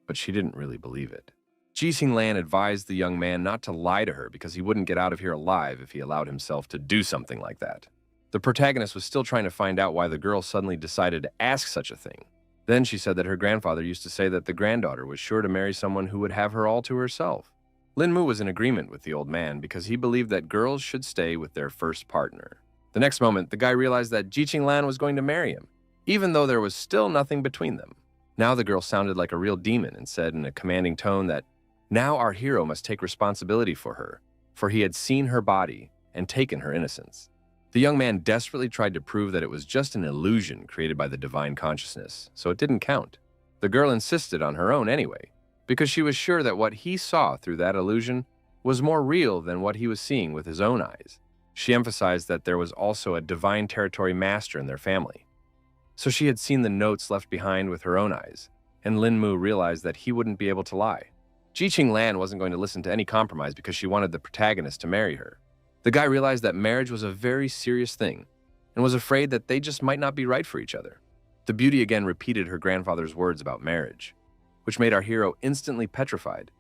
but she didn't really believe it. Ji Qinglan advised the young man not to lie to her because he wouldn't get out of here alive if he allowed himself to do something like that. The protagonist was still trying to find out why the girl suddenly decided to ask such a thing. Then she said that her grandfather used to say that the granddaughter was sure to marry someone who would have her all to herself. Lin Mu was in agreement with the old man because he believed that girls should stay with their first partner. The next moment, the guy realized that Ji Qinglan was going to marry him, even though there was still nothing between them. Now the girl sounded like a real demon and said in a commanding tone that now our hero must take responsibility for her, for he had seen her body and taken her innocence. The young man desperately tried to prove that it was just an illusion created by the divine consciousness, so it didn't count. The girl insisted on her own anyway, because she was sure that what he saw through that illusion was more real than what he was seeing with his own eyes. She emphasized that there was also a divine territory master in their family. So she had seen the notes left behind with her own eyes, and Lin Mu realized that he wouldn't be able to lie. Ji Qinglan wasn't going to listen to any compromise because she wanted the protagonist to marry her. The guy realized that marriage was a very serious thing and was afraid that they just might not be right for each other. The beauty again repeated her grandfather's words about marriage, which made our hero instantly petrified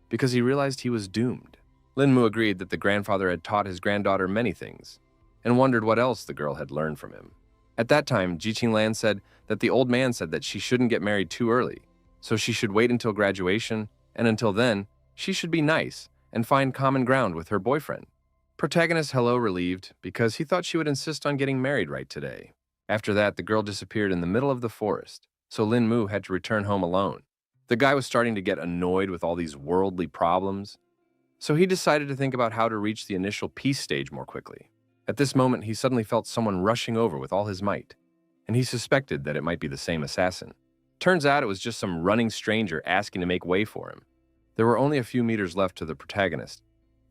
because he realized he was doomed. Lin Mu agreed that the grandfather had taught his granddaughter many things, and wondered what else the girl had learned from him. At that time, Lan said that the old man said that she shouldn't get married too early, so she should wait until graduation, and until then, she should be nice and find common ground with her boyfriend. Protagonist Hello relieved because he thought she would insist on getting married right today. After that, the girl disappeared in the middle of the forest, so Lin Mu had to return home alone. The guy was starting to get annoyed with all these worldly problems, so he decided to think about how to reach the initial peace stage more quickly. At this moment, he suddenly felt someone rushing over with all his might, and he suspected that it might be the same assassin. Turns out it was just some running stranger asking to make way for him. There were only a few meters left to the protagonist,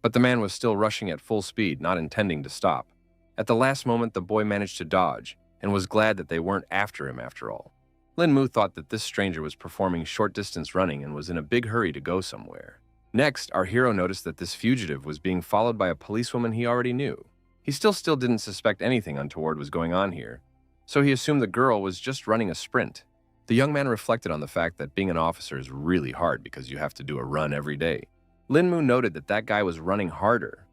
but the man was still rushing at full speed, not intending to stop. At the last moment, the boy managed to dodge, and was glad that they weren't after him after all. Lin Mu thought that this stranger was performing short-distance running and was in a big hurry to go somewhere. Next, our hero noticed that this fugitive was being followed by a policewoman he already knew. He still didn't suspect anything untoward was going on here, so he assumed the girl was just running a sprint. The young man reflected on the fact that being an officer is really hard because you have to do a run every day. Lin Mu noted that that guy was running harder,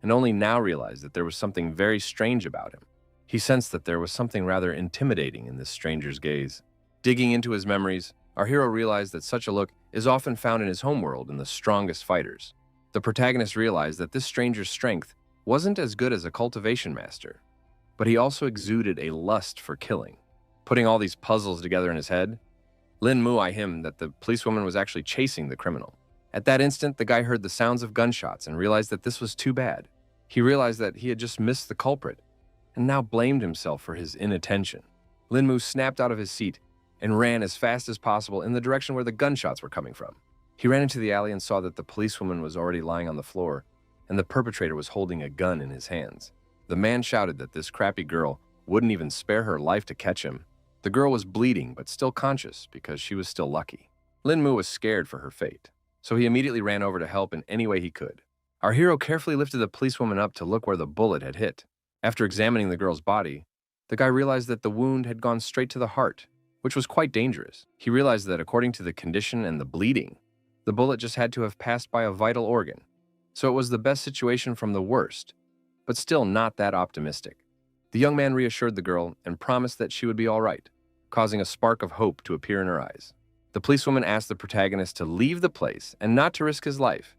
and only now realized that there was something very strange about him. He sensed that there was something rather intimidating in this stranger's gaze. Digging into his memories, our hero realized that such a look is often found in his homeworld in the strongest fighters. The protagonist realized that this stranger's strength wasn't as good as a cultivation master, but he also exuded a lust for killing. Putting all these puzzles together in his head, Lin Mu eyed him that the policewoman was actually chasing the criminal. At that instant, the guy heard the sounds of gunshots and realized that this was too bad. He realized that he had just missed the culprit, and now blamed himself for his inattention. Lin Mu snapped out of his seat and ran as fast as possible in the direction where the gunshots were coming from. He ran into the alley and saw that the policewoman was already lying on the floor, and the perpetrator was holding a gun in his hands. The man shouted that this crappy girl wouldn't even spare her life to catch him. The girl was bleeding but still conscious because she was still lucky. Lin Mu was scared for her fate, so he immediately ran over to help in any way he could. Our hero carefully lifted the policewoman up to look where the bullet had hit. After examining the girl's body, the guy realized that the wound had gone straight to the heart, which was quite dangerous. He realized that according to the condition and the bleeding, the bullet just had to have passed by a vital organ. So it was the best situation from the worst, but still not that optimistic. The young man reassured the girl and promised that she would be all right, causing a spark of hope to appear in her eyes. The policewoman asked the protagonist to leave the place and not to risk his life,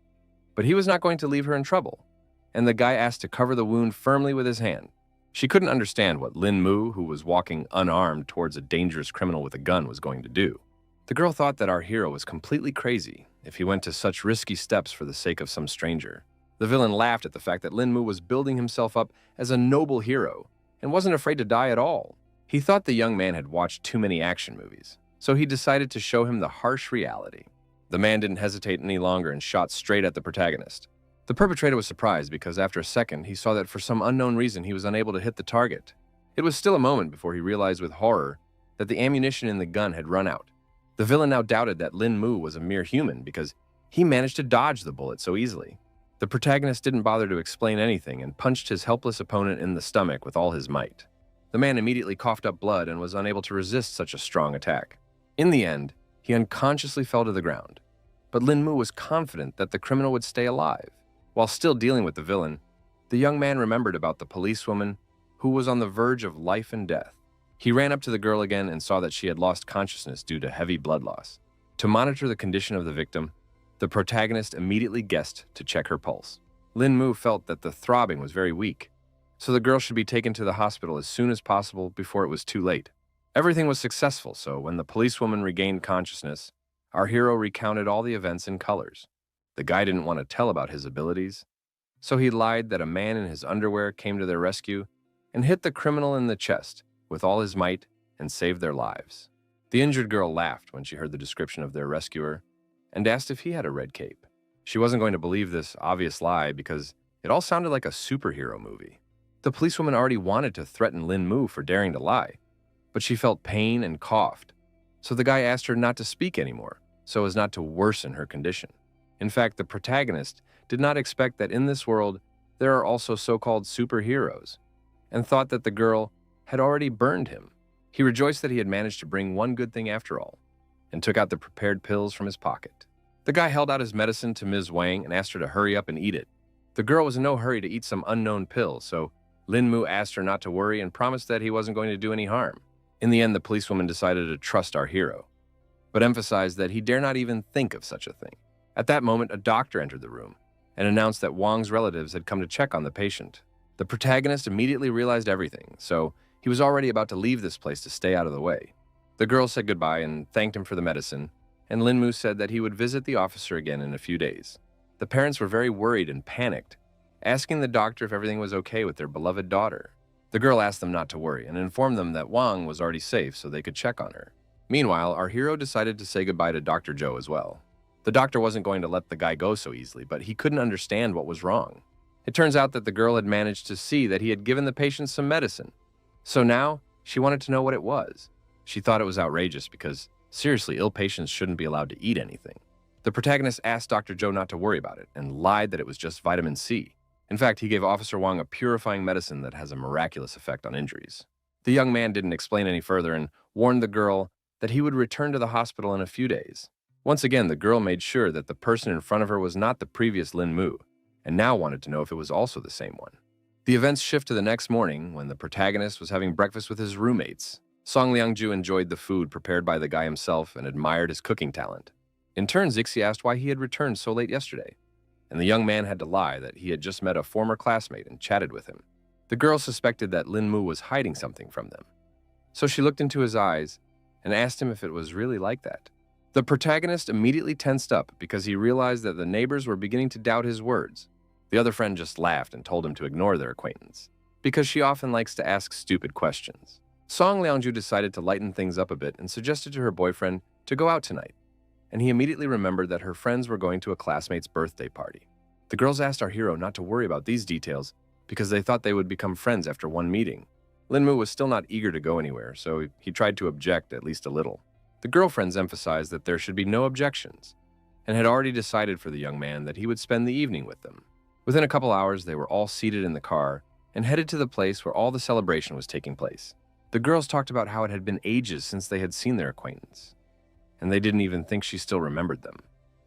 but he was not going to leave her in trouble, and the guy asked to cover the wound firmly with his hand. She couldn't understand what Lin Mu, who was walking unarmed towards a dangerous criminal with a gun, was going to do. The girl thought that our hero was completely crazy if he went to such risky steps for the sake of some stranger. The villain laughed at the fact that Lin Mu was building himself up as a noble hero and wasn't afraid to die at all. He thought the young man had watched too many action movies, so he decided to show him the harsh reality. The man didn't hesitate any longer and shot straight at the protagonist. The perpetrator was surprised because after a second he saw that for some unknown reason he was unable to hit the target. It was still a moment before he realized with horror that the ammunition in the gun had run out. The villain now doubted that Lin Mu was a mere human because he managed to dodge the bullet so easily. The protagonist didn't bother to explain anything and punched his helpless opponent in the stomach with all his might. The man immediately coughed up blood and was unable to resist such a strong attack. In the end, he unconsciously fell to the ground, but Lin Mu was confident that the criminal would stay alive. While still dealing with the villain, the young man remembered about the policewoman who was on the verge of life and death. He ran up to the girl again and saw that she had lost consciousness due to heavy blood loss. To monitor the condition of the victim, the protagonist immediately guessed to check her pulse. Lin Mu felt that the throbbing was very weak, so the girl should be taken to the hospital as soon as possible before it was too late. Everything was successful, so when the policewoman regained consciousness, our hero recounted all the events in colors. The guy didn't want to tell about his abilities, so he lied that a man in his underwear came to their rescue and hit the criminal in the chest with all his might and saved their lives. The injured girl laughed when she heard the description of their rescuer and asked if he had a red cape. She wasn't going to believe this obvious lie because it all sounded like a superhero movie. The policewoman already wanted to threaten Lin Mu for daring to lie, but she felt pain and coughed, so the guy asked her not to speak anymore so as not to worsen her condition. In fact, the protagonist did not expect that in this world there are also so-called superheroes, and thought that the girl had already burned him. He rejoiced that he had managed to bring one good thing after all, and took out the prepared pills from his pocket. The guy held out his medicine to Ms. Wang and asked her to hurry up and eat it. The girl was in no hurry to eat some unknown pill, so Lin Mu asked her not to worry and promised that he wasn't going to do any harm. In the end, the policewoman decided to trust our hero, but emphasized that he dare not even think of such a thing. At that moment, a doctor entered the room and announced that Wang's relatives had come to check on the patient. The protagonist immediately realized everything, so he was already about to leave this place to stay out of the way. The girl said goodbye and thanked him for the medicine, and Lin Mu said that he would visit the officer again in a few days. The parents were very worried and panicked, asking the doctor if everything was okay with their beloved daughter. The girl asked them not to worry and informed them that Wang was already safe so they could check on her. Meanwhile, our hero decided to say goodbye to Dr. Joe as well. The doctor wasn't going to let the guy go so easily, but he couldn't understand what was wrong. It turns out that the girl had managed to see that he had given the patient some medicine. So now, she wanted to know what it was. She thought it was outrageous because, seriously, ill patients shouldn't be allowed to eat anything. The protagonist asked Dr. Joe not to worry about it and lied that it was just vitamin C. In fact, he gave Officer Wang a purifying medicine that has a miraculous effect on injuries. The young man didn't explain any further and warned the girl that he would return to the hospital in a few days. Once again, the girl made sure that the person in front of her was not the previous Lin Mu, and now wanted to know if it was also the same one. The events shift to the next morning when the protagonist was having breakfast with his roommates. Song Liangju enjoyed the food prepared by the guy himself and admired his cooking talent. In turn, Zixi asked why he had returned so late yesterday, and the young man had to lie that he had just met a former classmate and chatted with him. The girl suspected that Lin Mu was hiding something from them, so she looked into his eyes and asked him if it was really like that. The protagonist immediately tensed up because he realized that the neighbors were beginning to doubt his words. The other friend just laughed and told him to ignore their acquaintance, because she often likes to ask stupid questions. Song Liangju decided to lighten things up a bit and suggested to her boyfriend to go out tonight, and he immediately remembered that her friends were going to a classmate's birthday party. The girls asked our hero not to worry about these details because they thought they would become friends after one meeting. Lin Mu was still not eager to go anywhere, so he tried to object at least a little. The girlfriends emphasized that there should be no objections, and had already decided for the young man that he would spend the evening with them. Within a couple hours, they were all seated in the car and headed to the place where all the celebration was taking place. The girls talked about how it had been ages since they had seen their acquaintance, and they didn't even think she still remembered them.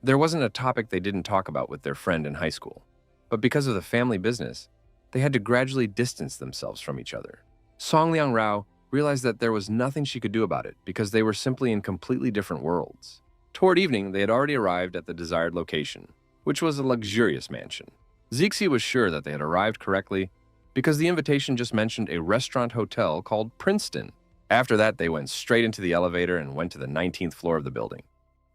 There wasn't a topic they didn't talk about with their friend in high school, but because of the family business, they had to gradually distance themselves from each other. Song Liang Rao realized that there was nothing she could do about it because they were simply in completely different worlds. Toward evening, they had already arrived at the desired location, which was a luxurious mansion. Zixi was sure that they had arrived correctly because the invitation just mentioned a restaurant hotel called Princeton. After that, they went straight into the elevator and went to the 19th floor of the building.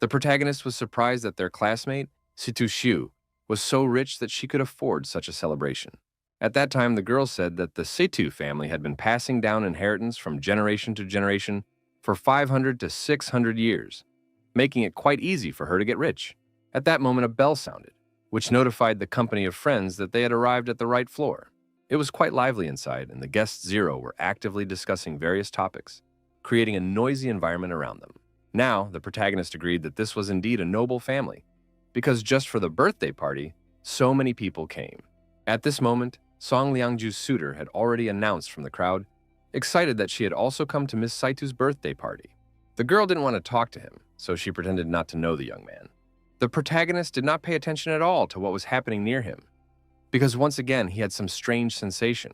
The protagonist was surprised that their classmate, Situ Xiu, was so rich that she could afford such a celebration. At that time, the girl said that the Situ family had been passing down inheritance from generation to generation for 500 to 600 years, making it quite easy for her to get rich. At that moment, a bell sounded, which notified the company of friends that they had arrived at the right floor. It was quite lively inside, and the guests Zero were actively discussing various topics, creating a noisy environment around them. Now, the protagonist agreed that this was indeed a noble family, because just for the birthday party, so many people came. At this moment, Song Liangju's suitor had already announced from the crowd, excited that she had also come to Miss Saitu's birthday party. The girl didn't want to talk to him, so she pretended not to know the young man. The protagonist did not pay attention at all to what was happening near him, because once again he had some strange sensation.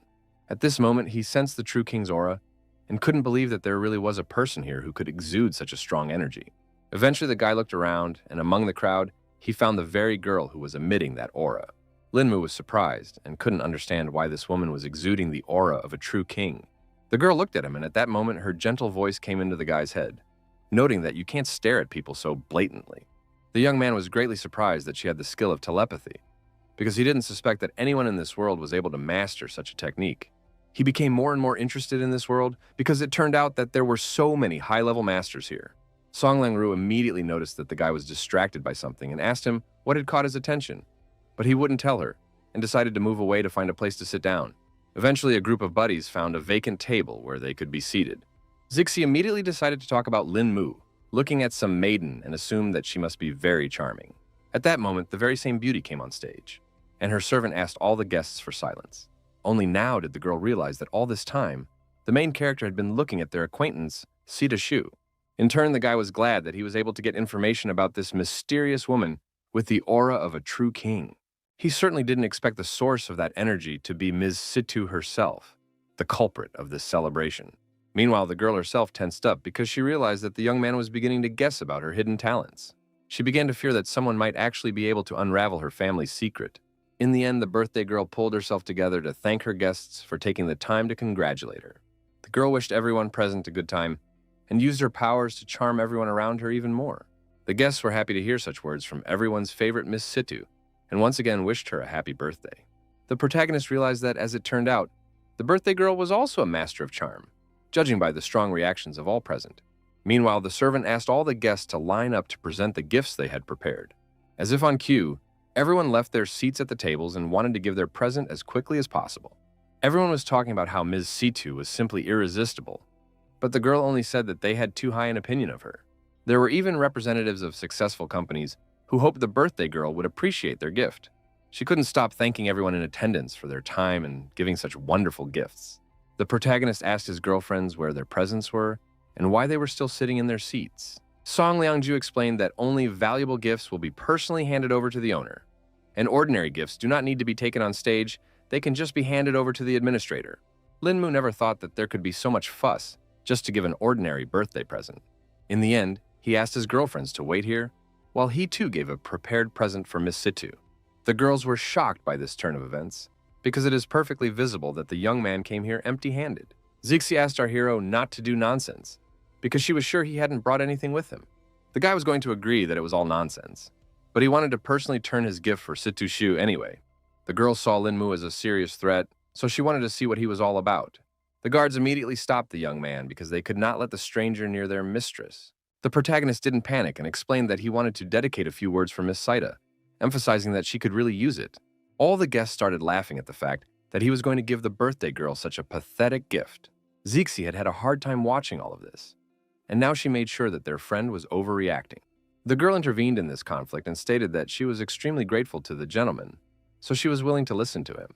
At this moment, he sensed the true king's aura and couldn't believe that there really was a person here who could exude such a strong energy. Eventually, the guy looked around, and among the crowd, he found the very girl who was emitting that aura. Lin Mu was surprised and couldn't understand why this woman was exuding the aura of a true king. The girl looked at him, and at that moment, her gentle voice came into the guy's head, noting that you can't stare at people so blatantly. The young man was greatly surprised that she had the skill of telepathy, because he didn't suspect that anyone in this world was able to master such a technique. He became more and more interested in this world because it turned out that there were so many high-level masters here. Song Langru immediately noticed that the guy was distracted by something and asked him what had caught his attention, but he wouldn't tell her and decided to move away to find a place to sit down. Eventually, a group of buddies found a vacant table where they could be seated. Zixi immediately decided to talk about Lin Mu, looking at some maiden and assumed that she must be very charming. At that moment, the very same beauty came on stage, and her servant asked all the guests for silence. Only now did the girl realize that all this time, the main character had been looking at their acquaintance, Sita Shu. In turn, the guy was glad that he was able to get information about this mysterious woman with the aura of a true king. He certainly didn't expect the source of that energy to be Ms. Situ herself, the culprit of this celebration. Meanwhile, the girl herself tensed up because she realized that the young man was beginning to guess about her hidden talents. She began to fear that someone might actually be able to unravel her family's secret. In the end, the birthday girl pulled herself together to thank her guests for taking the time to congratulate her. The girl wished everyone present a good time and used her powers to charm everyone around her even more. The guests were happy to hear such words from everyone's favorite Miss Situ, and once again wished her a happy birthday. The protagonist realized that, as it turned out, the birthday girl was also a master of charm, judging by the strong reactions of all present. Meanwhile, the servant asked all the guests to line up to present the gifts they had prepared. As if on cue, everyone left their seats at the tables and wanted to give their present as quickly as possible. Everyone was talking about how Ms. Situ was simply irresistible, but the girl only said that they had too high an opinion of her. There were even representatives of successful companies who hoped the birthday girl would appreciate their gift. She couldn't stop thanking everyone in attendance for their time and giving such wonderful gifts. The protagonist asked his girlfriends where their presents were and why they were still sitting in their seats. Song Liangju explained that only valuable gifts will be personally handed over to the owner, and ordinary gifts do not need to be taken on stage, they can just be handed over to the administrator. Linmu never thought that there could be so much fuss just to give an ordinary birthday present. In the end, he asked his girlfriends to wait here, while he too gave a prepared present for Miss Situ. The girls were shocked by this turn of events, because it is perfectly visible that the young man came here empty-handed. Zixi asked our hero not to do nonsense, because she was sure he hadn't brought anything with him. The guy was going to agree that it was all nonsense, but he wanted to personally turn his gift for Situ Shu anyway. The girl saw Linmu as a serious threat, so she wanted to see what he was all about. The guards immediately stopped the young man because they could not let the stranger near their mistress. The protagonist didn't panic and explained that he wanted to dedicate a few words for Miss Saida, emphasizing that she could really use it. All the guests started laughing at the fact that he was going to give the birthday girl such a pathetic gift. Zixi had had a hard time watching all of this, and now she made sure that their friend was overreacting. The girl intervened in this conflict and stated that she was extremely grateful to the gentleman, so she was willing to listen to him.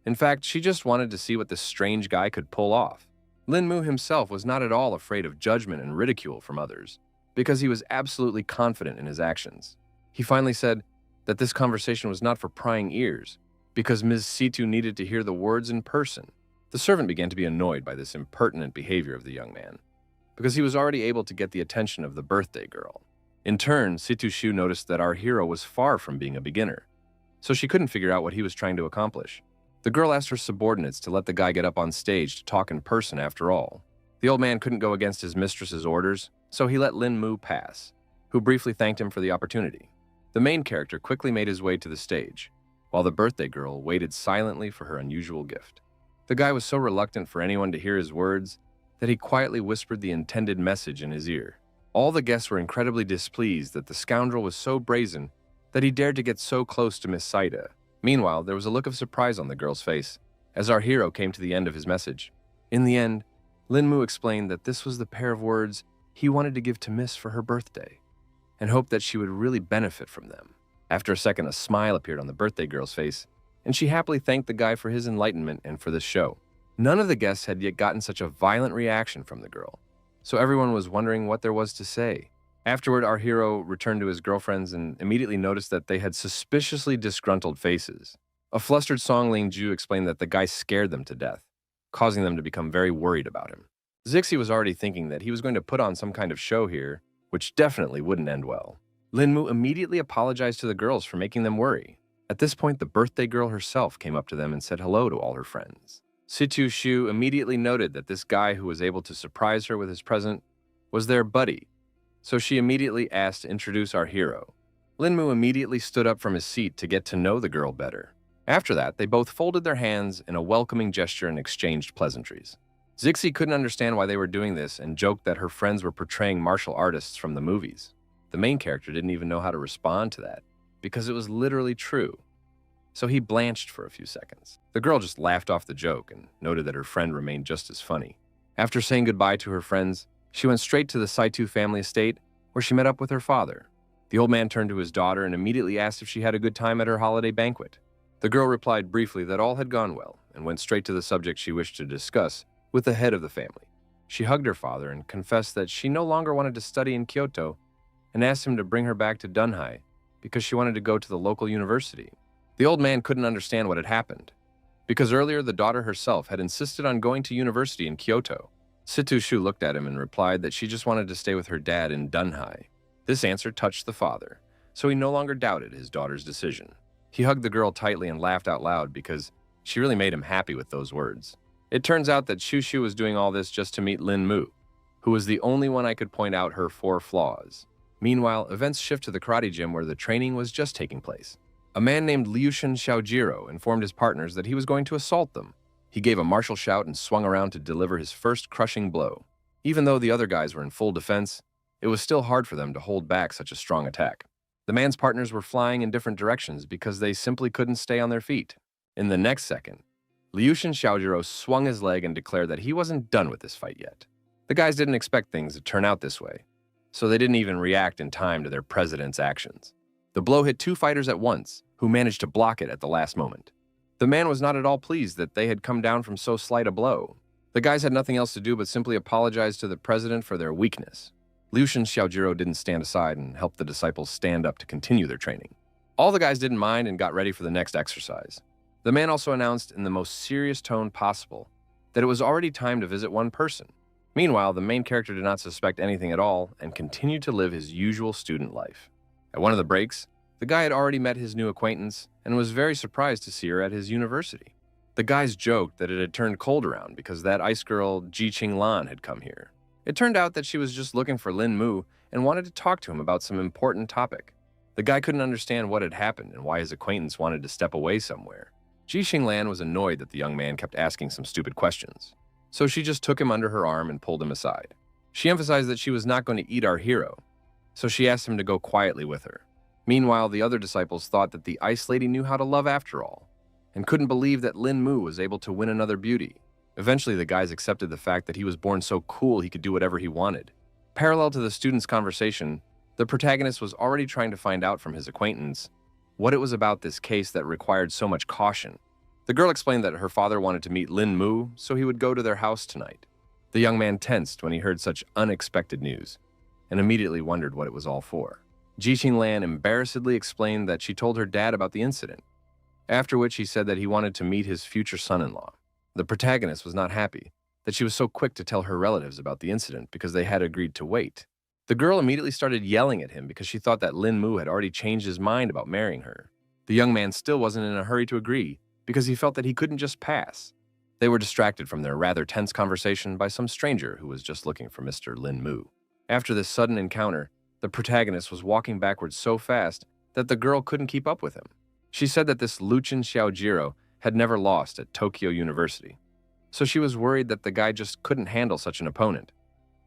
In fact, she just wanted to see what this strange guy could pull off. Linmu himself was not at all afraid of judgment and ridicule from others, because he was absolutely confident in his actions. He finally said that this conversation was not for prying ears, because Ms. Situ needed to hear the words in person. The servant began to be annoyed by this impertinent behavior of the young man, because he was already able to get the attention of the birthday girl. In turn, Situ Shu noticed that our hero was far from being a beginner, so she couldn't figure out what he was trying to accomplish. The girl asked her subordinates to let the guy get up on stage to talk in person after all. The old man couldn't go against his mistress's orders, so he let Lin Mu pass, who briefly thanked him for the opportunity. The main character quickly made his way to the stage, while the birthday girl waited silently for her unusual gift. The guy was so reluctant for anyone to hear his words that he quietly whispered the intended message in his ear. All the guests were incredibly displeased that the scoundrel was so brazen that he dared to get so close to Miss Saida. Meanwhile, there was a look of surprise on the girl's face as our hero came to the end of his message. In the end, Linmu explained that this was the pair of words he wanted to give to Miss for her birthday, and hoped that she would really benefit from them. After a second, a smile appeared on the birthday girl's face, and she happily thanked the guy for his enlightenment and for this show. None of the guests had yet gotten such a violent reaction from the girl, so everyone was wondering what there was to say. Afterward, our hero returned to his girlfriends and immediately noticed that they had suspiciously disgruntled faces. A flustered Song Ling Ju explained that the guy scared them to death, causing them to become very worried about him. Zixi was already thinking that he was going to put on some kind of show here, which definitely wouldn't end well. Linmu immediately apologized to the girls for making them worry. At this point, the birthday girl herself came up to them and said hello to all her friends. Situ Shu immediately noted that this guy who was able to surprise her with his present was their buddy, so she immediately asked to introduce our hero. Linmu immediately stood up from his seat to get to know the girl better. After that, they both folded their hands in a welcoming gesture and exchanged pleasantries. Zixi couldn't understand why they were doing this and joked that her friends were portraying martial artists from the movies. The main character didn't even know how to respond to that, because it was literally true. So he blanched for a few seconds. The girl just laughed off the joke and noted that her friend remained just as funny. After saying goodbye to her friends, she went straight to the Saitu family estate, where she met up with her father. The old man turned to his daughter and immediately asked if she had a good time at her holiday banquet. The girl replied briefly that all had gone well and went straight to the subject she wished to discuss with the head of the family. She hugged her father and confessed that she no longer wanted to study in Kyoto and asked him to bring her back to Dunhai because she wanted to go to the local university. The old man couldn't understand what had happened, because earlier the daughter herself had insisted on going to university in Kyoto. Situshu looked at him and replied that she just wanted to stay with her dad in Dunhai. This answer touched the father, so he no longer doubted his daughter's decision. He hugged the girl tightly and laughed out loud because she really made him happy with those words. It turns out that Shushu was doing all this just to meet Lin Mu, who was the only one I could point out her 4 flaws. Meanwhile, events shift to the karate gym where the training was just taking place. A man named Liushin Xiaojiro informed his partners that he was going to assault them. He gave a martial shout and swung around to deliver his first crushing blow. Even though the other guys were in full defense, it was still hard for them to hold back such a strong attack. The man's partners were flying in different directions because they simply couldn't stay on their feet. In the next second, Liushin Xiaojiro swung his leg and declared that he wasn't done with this fight yet. The guys didn't expect things to turn out this way, so they didn't even react in time to their president's actions. The blow hit 2 fighters at once, who managed to block it at the last moment. The man was not at all pleased that they had come down from so slight a blow. The guys had nothing else to do but simply apologize to the president for their weakness. Liushin Xiaojiro didn't stand aside and helped the disciples stand up to continue their training. All the guys didn't mind and got ready for the next exercise. The man also announced in the most serious tone possible that it was already time to visit one person. Meanwhile, the main character did not suspect anything at all and continued to live his usual student life. At one of the breaks, the guy had already met his new acquaintance and was very surprised to see her at his university. The guys joked that it had turned cold around because that ice girl Ji Qinglan had come here. It turned out that she was just looking for Lin Mu and wanted to talk to him about some important topic. The guy couldn't understand what had happened and why his acquaintance wanted to step away somewhere. Ji Qinglan was annoyed that the young man kept asking some stupid questions, so she just took him under her arm and pulled him aside. She emphasized that she was not going to eat our hero, so she asked him to go quietly with her. Meanwhile, the other disciples thought that the ice lady knew how to love after all, and couldn't believe that Lin Mu was able to win another beauty. Eventually, the guys accepted the fact that he was born so cool he could do whatever he wanted. Parallel to the students' conversation, the protagonist was already trying to find out from his acquaintance what it was about this case that required so much caution. The girl explained that her father wanted to meet Lin Mu, so he would go to their house tonight. The young man tensed when he heard such unexpected news, and immediately wondered what it was all for. Ji Qinglan embarrassedly explained that she told her dad about the incident, after which he said that he wanted to meet his future son-in-law. The protagonist was not happy that she was so quick to tell her relatives about the incident because they had agreed to wait. The girl immediately started yelling at him because she thought that Lin Mu had already changed his mind about marrying her. The young man still wasn't in a hurry to agree because he felt that he couldn't just pass. They were distracted from their rather tense conversation by some stranger who was just looking for Mr. Lin Mu. After this sudden encounter, the protagonist was walking backwards so fast that the girl couldn't keep up with him. She said that this Liushin Xiaojiro had never lost at Tokyo University, so she was worried that the guy just couldn't handle such an opponent.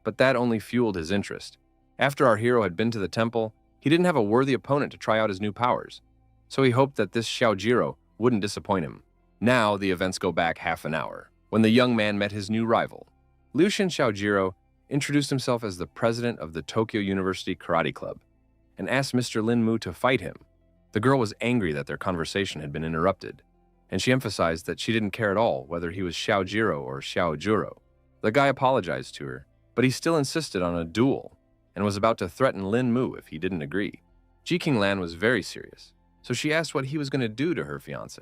But that only fueled his interest. After our hero had been to the temple, he didn't have a worthy opponent to try out his new powers, so he hoped that this Xiaojiro wouldn't disappoint him. Now the events go back half an hour, when the young man met his new rival. Liushin Xiaojiro introduced himself as the president of the Tokyo University Karate Club and asked Mr. Lin Mu to fight him. The girl was angry that their conversation had been interrupted, and she emphasized that she didn't care at all whether he was Xiaojiro or Xiaojuro. The guy apologized to her, but he still insisted on a duel and was about to threaten Lin Mu if he didn't agree. Ji Qinglan was very serious, so she asked what he was going to do to her fiancé.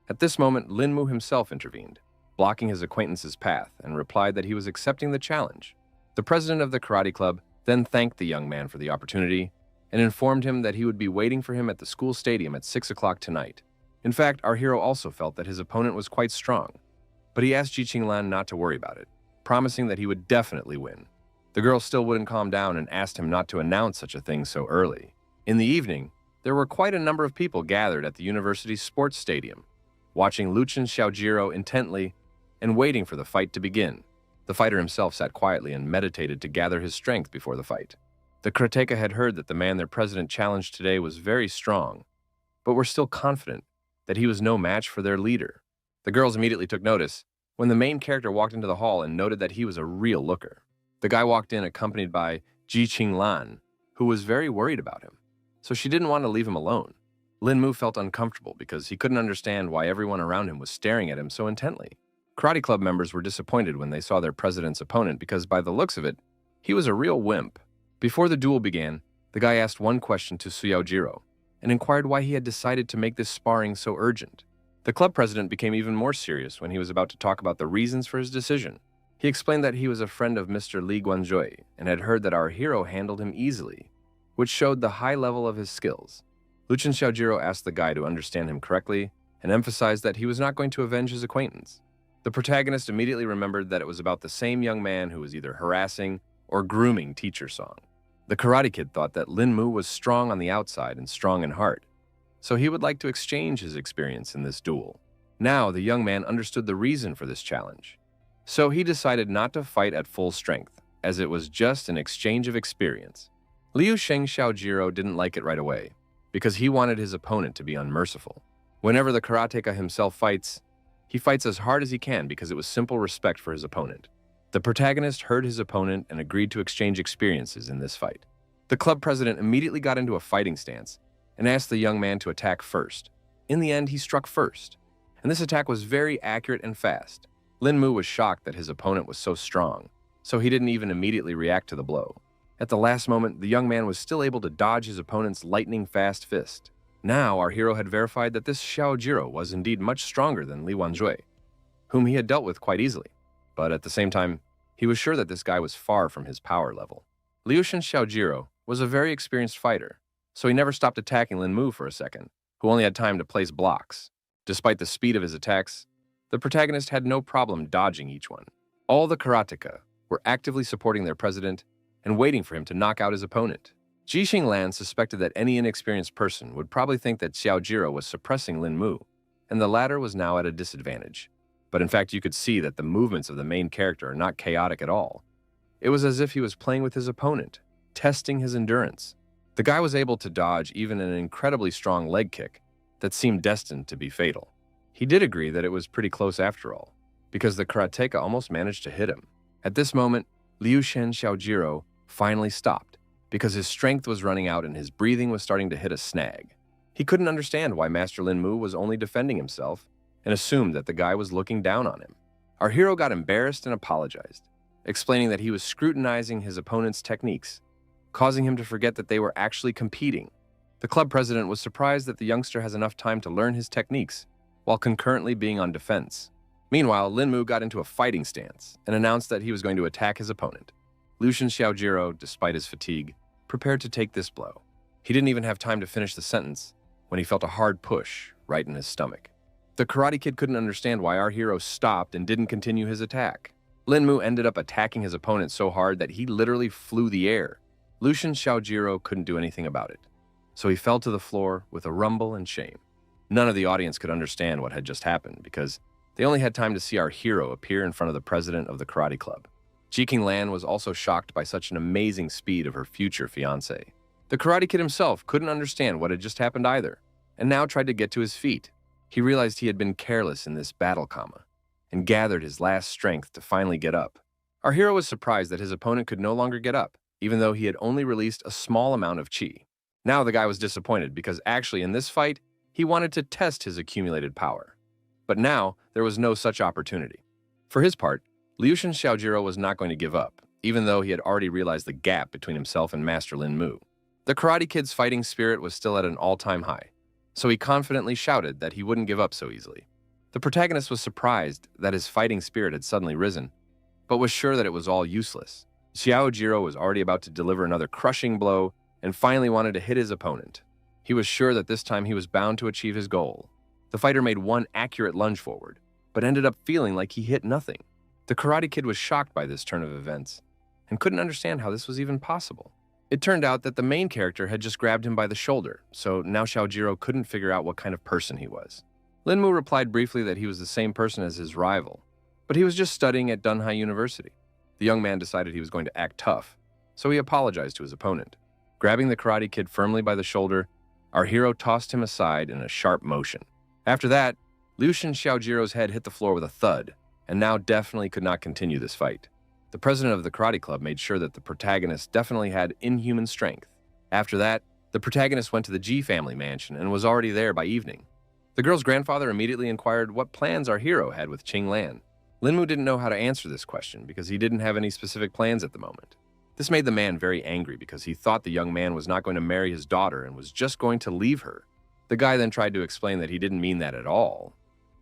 At this moment, Lin Mu himself intervened, blocking his acquaintance's path, and replied that he was accepting the challenge. The president of the karate club then thanked the young man for the opportunity and informed him that he would be waiting for him at the school stadium at 6 o'clock tonight. In fact, our hero also felt that his opponent was quite strong, but he asked Ji Qinglan not to worry about it, promising that he would definitely win. The girl still wouldn't calm down and asked him not to announce such a thing so early. In the evening, there were quite a number of people gathered at the university's sports stadium, watching Liushin Xiaojiro intently and waiting for the fight to begin. The fighter himself sat quietly and meditated to gather his strength before the fight. The karateka had heard that the man their president challenged today was very strong, but were still confident that he was no match for their leader. The girls immediately took notice when the main character walked into the hall and noted that he was a real looker. The guy walked in accompanied by Ji Qinglan, who was very worried about him, so she didn't want to leave him alone. Lin Mu felt uncomfortable because he couldn't understand why everyone around him was staring at him so intently. Karate club members were disappointed when they saw their president's opponent because, by the looks of it, he was a real wimp. Before the duel began, the guy asked one question to Xiaojiro. and inquired why he had decided to make this sparring so urgent. The club president became even more serious when he was about to talk about the reasons for his decision. He explained that he was a friend of Mr. Li Guanzhui and had heard that our hero handled him easily, which showed the high level of his skills. Lucien Xiaojiro asked the guy to understand him correctly and emphasized that he was not going to avenge his acquaintance. The protagonist immediately remembered that it was about the same young man who was either harassing or grooming Teacher Song. The Karate Kid thought that Lin Mu was strong on the outside and strong in heart, so he would like to exchange his experience in this duel. Now, the young man understood the reason for this challenge, so he decided not to fight at full strength, as it was just an exchange of experience. Liu Sheng Xiaojiro didn't like it right away, because he wanted his opponent to be unmerciful. Whenever the karateka himself fights, he fights as hard as he can because it was simple respect for his opponent. The protagonist heard his opponent and agreed to exchange experiences in this fight. The club president immediately got into a fighting stance and asked the young man to attack first. In the end, he struck first, and this attack was very accurate and fast. Lin Mu was shocked that his opponent was so strong, so he didn't even immediately react to the blow. At the last moment, the young man was still able to dodge his opponent's lightning-fast fist. Now, our hero had verified that this Xiaojiro was indeed much stronger than Li Wanzhui, whom he had dealt with quite easily. But at the same time, he was sure that this guy was far from his power level. Liu Shen Xiaojiro was a very experienced fighter, so he never stopped attacking Lin Mu for a second, who only had time to place blocks. Despite the speed of his attacks, the protagonist had no problem dodging each one. All the karateka were actively supporting their president and waiting for him to knock out his opponent. Ji Xinglan suspected that any inexperienced person would probably think that Xiaojiro was suppressing Lin Mu, and the latter was now at a disadvantage. But in fact, you could see that the movements of the main character are not chaotic at all. It was as if he was playing with his opponent, testing his endurance. The guy was able to dodge even an incredibly strong leg kick that seemed destined to be fatal. He did agree that it was pretty close after all, because the karateka almost managed to hit him. At this moment, Liu Shen Xiaojiro finally stopped, because his strength was running out and his breathing was starting to hit a snag. He couldn't understand why Master Lin Mu was only defending himself and assumed that the guy was looking down on him. Our hero got embarrassed and apologized, explaining that he was scrutinizing his opponent's techniques, causing him to forget that they were actually competing. The club president was surprised that the youngster has enough time to learn his techniques while concurrently being on defense. Meanwhile, Lin Mu got into a fighting stance and announced that he was going to attack his opponent. Liu Shen Xiaojiro, despite his fatigue, prepared to take this blow. He didn't even have time to finish the sentence when he felt a hard push right in his stomach. The Karate Kid couldn't understand why our hero stopped and didn't continue his attack. Lin Mu ended up attacking his opponent so hard that he literally flew the air. Liu Shen Xiaojiro couldn't do anything about it, so he fell to the floor with a rumble and shame. None of the audience could understand what had just happened because they only had time to see our hero appear in front of the president of the karate club. Ji Qinglan was also shocked by such an amazing speed of her future fiancé. The Karate Kid himself couldn't understand what had just happened either, and now tried to get to his feet. He realized he had been careless in this battle comma, and gathered his last strength to finally get up. Our hero was surprised that his opponent could no longer get up, even though he had only released a small amount of chi. Now the guy was disappointed because actually in this fight, he wanted to test his accumulated power. But now, there was no such opportunity. For his part, Liu Shen Xiaojiro was not going to give up, even though he had already realized the gap between himself and Master Lin Mu. The Karate Kid's fighting spirit was still at an all-time high, so he confidently shouted that he wouldn't give up so easily. The protagonist was surprised that his fighting spirit had suddenly risen, but was sure that it was all useless. Xiaojiro was already about to deliver another crushing blow and finally wanted to hit his opponent. He was sure that this time he was bound to achieve his goal. The fighter made one accurate lunge forward, but ended up feeling like he hit nothing. The Karate Kid was shocked by this turn of events and couldn't understand how this was even possible. It turned out that the main character had just grabbed him by the shoulder, so now Xiaojiro couldn't figure out what kind of person he was. Lin Mu replied briefly that he was the same person as his rival, but he was just studying at Dunhai University. The young man decided he was going to act tough, so he apologized to his opponent. Grabbing the Karate Kid firmly by the shoulder, our hero tossed him aside in a sharp motion. After that, Liu Shen Xiaojiro's head hit the floor with a thud, and now definitely could not continue this fight. The president of the karate club made sure that the protagonist definitely had inhuman strength. After that, the protagonist went to the Ji family mansion and was already there by evening. The girl's grandfather immediately inquired what plans our hero had with Qing Lan. Lin Mu didn't know how to answer this question because he didn't have any specific plans at the moment. This made the man very angry because he thought the young man was not going to marry his daughter and was just going to leave her. The guy then tried to explain that he didn't mean that at all,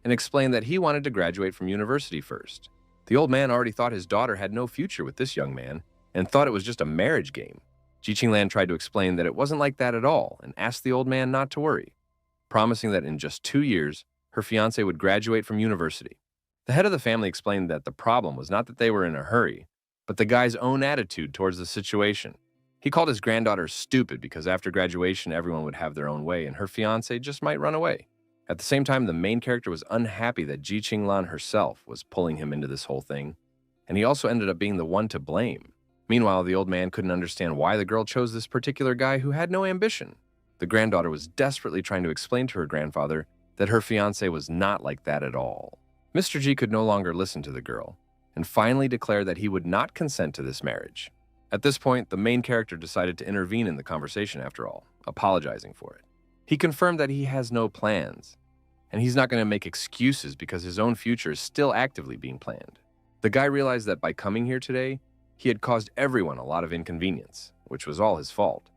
and explained that he wanted to graduate from university first. The old man already thought his daughter had no future with this young man and thought it was just a marriage game. Jiqinglan tried to explain that it wasn't like that at all and asked the old man not to worry, promising that in just 2 years, her fiancé would graduate from university. The head of the family explained that the problem was not that they were in a hurry, but the guy's own attitude towards the situation. He called his granddaughter stupid because after graduation, everyone would have their own way and her fiancé just might run away. At the same time, the main character was unhappy that Jiqinglan herself was pulling him into this whole thing, and he also ended up being the one to blame. Meanwhile, the old man couldn't understand why the girl chose this particular guy who had no ambition. The granddaughter was desperately trying to explain to her grandfather that her fiancé was not like that at all. Mr. G could no longer listen to the girl, and finally declared that he would not consent to this marriage. At this point, the main character decided to intervene in the conversation after all, apologizing for it. He confirmed that he has no plans, and he's not going to make excuses because his own future is still actively being planned. The guy realized that by coming here today, he had caused everyone a lot of inconvenience, which was all his fault,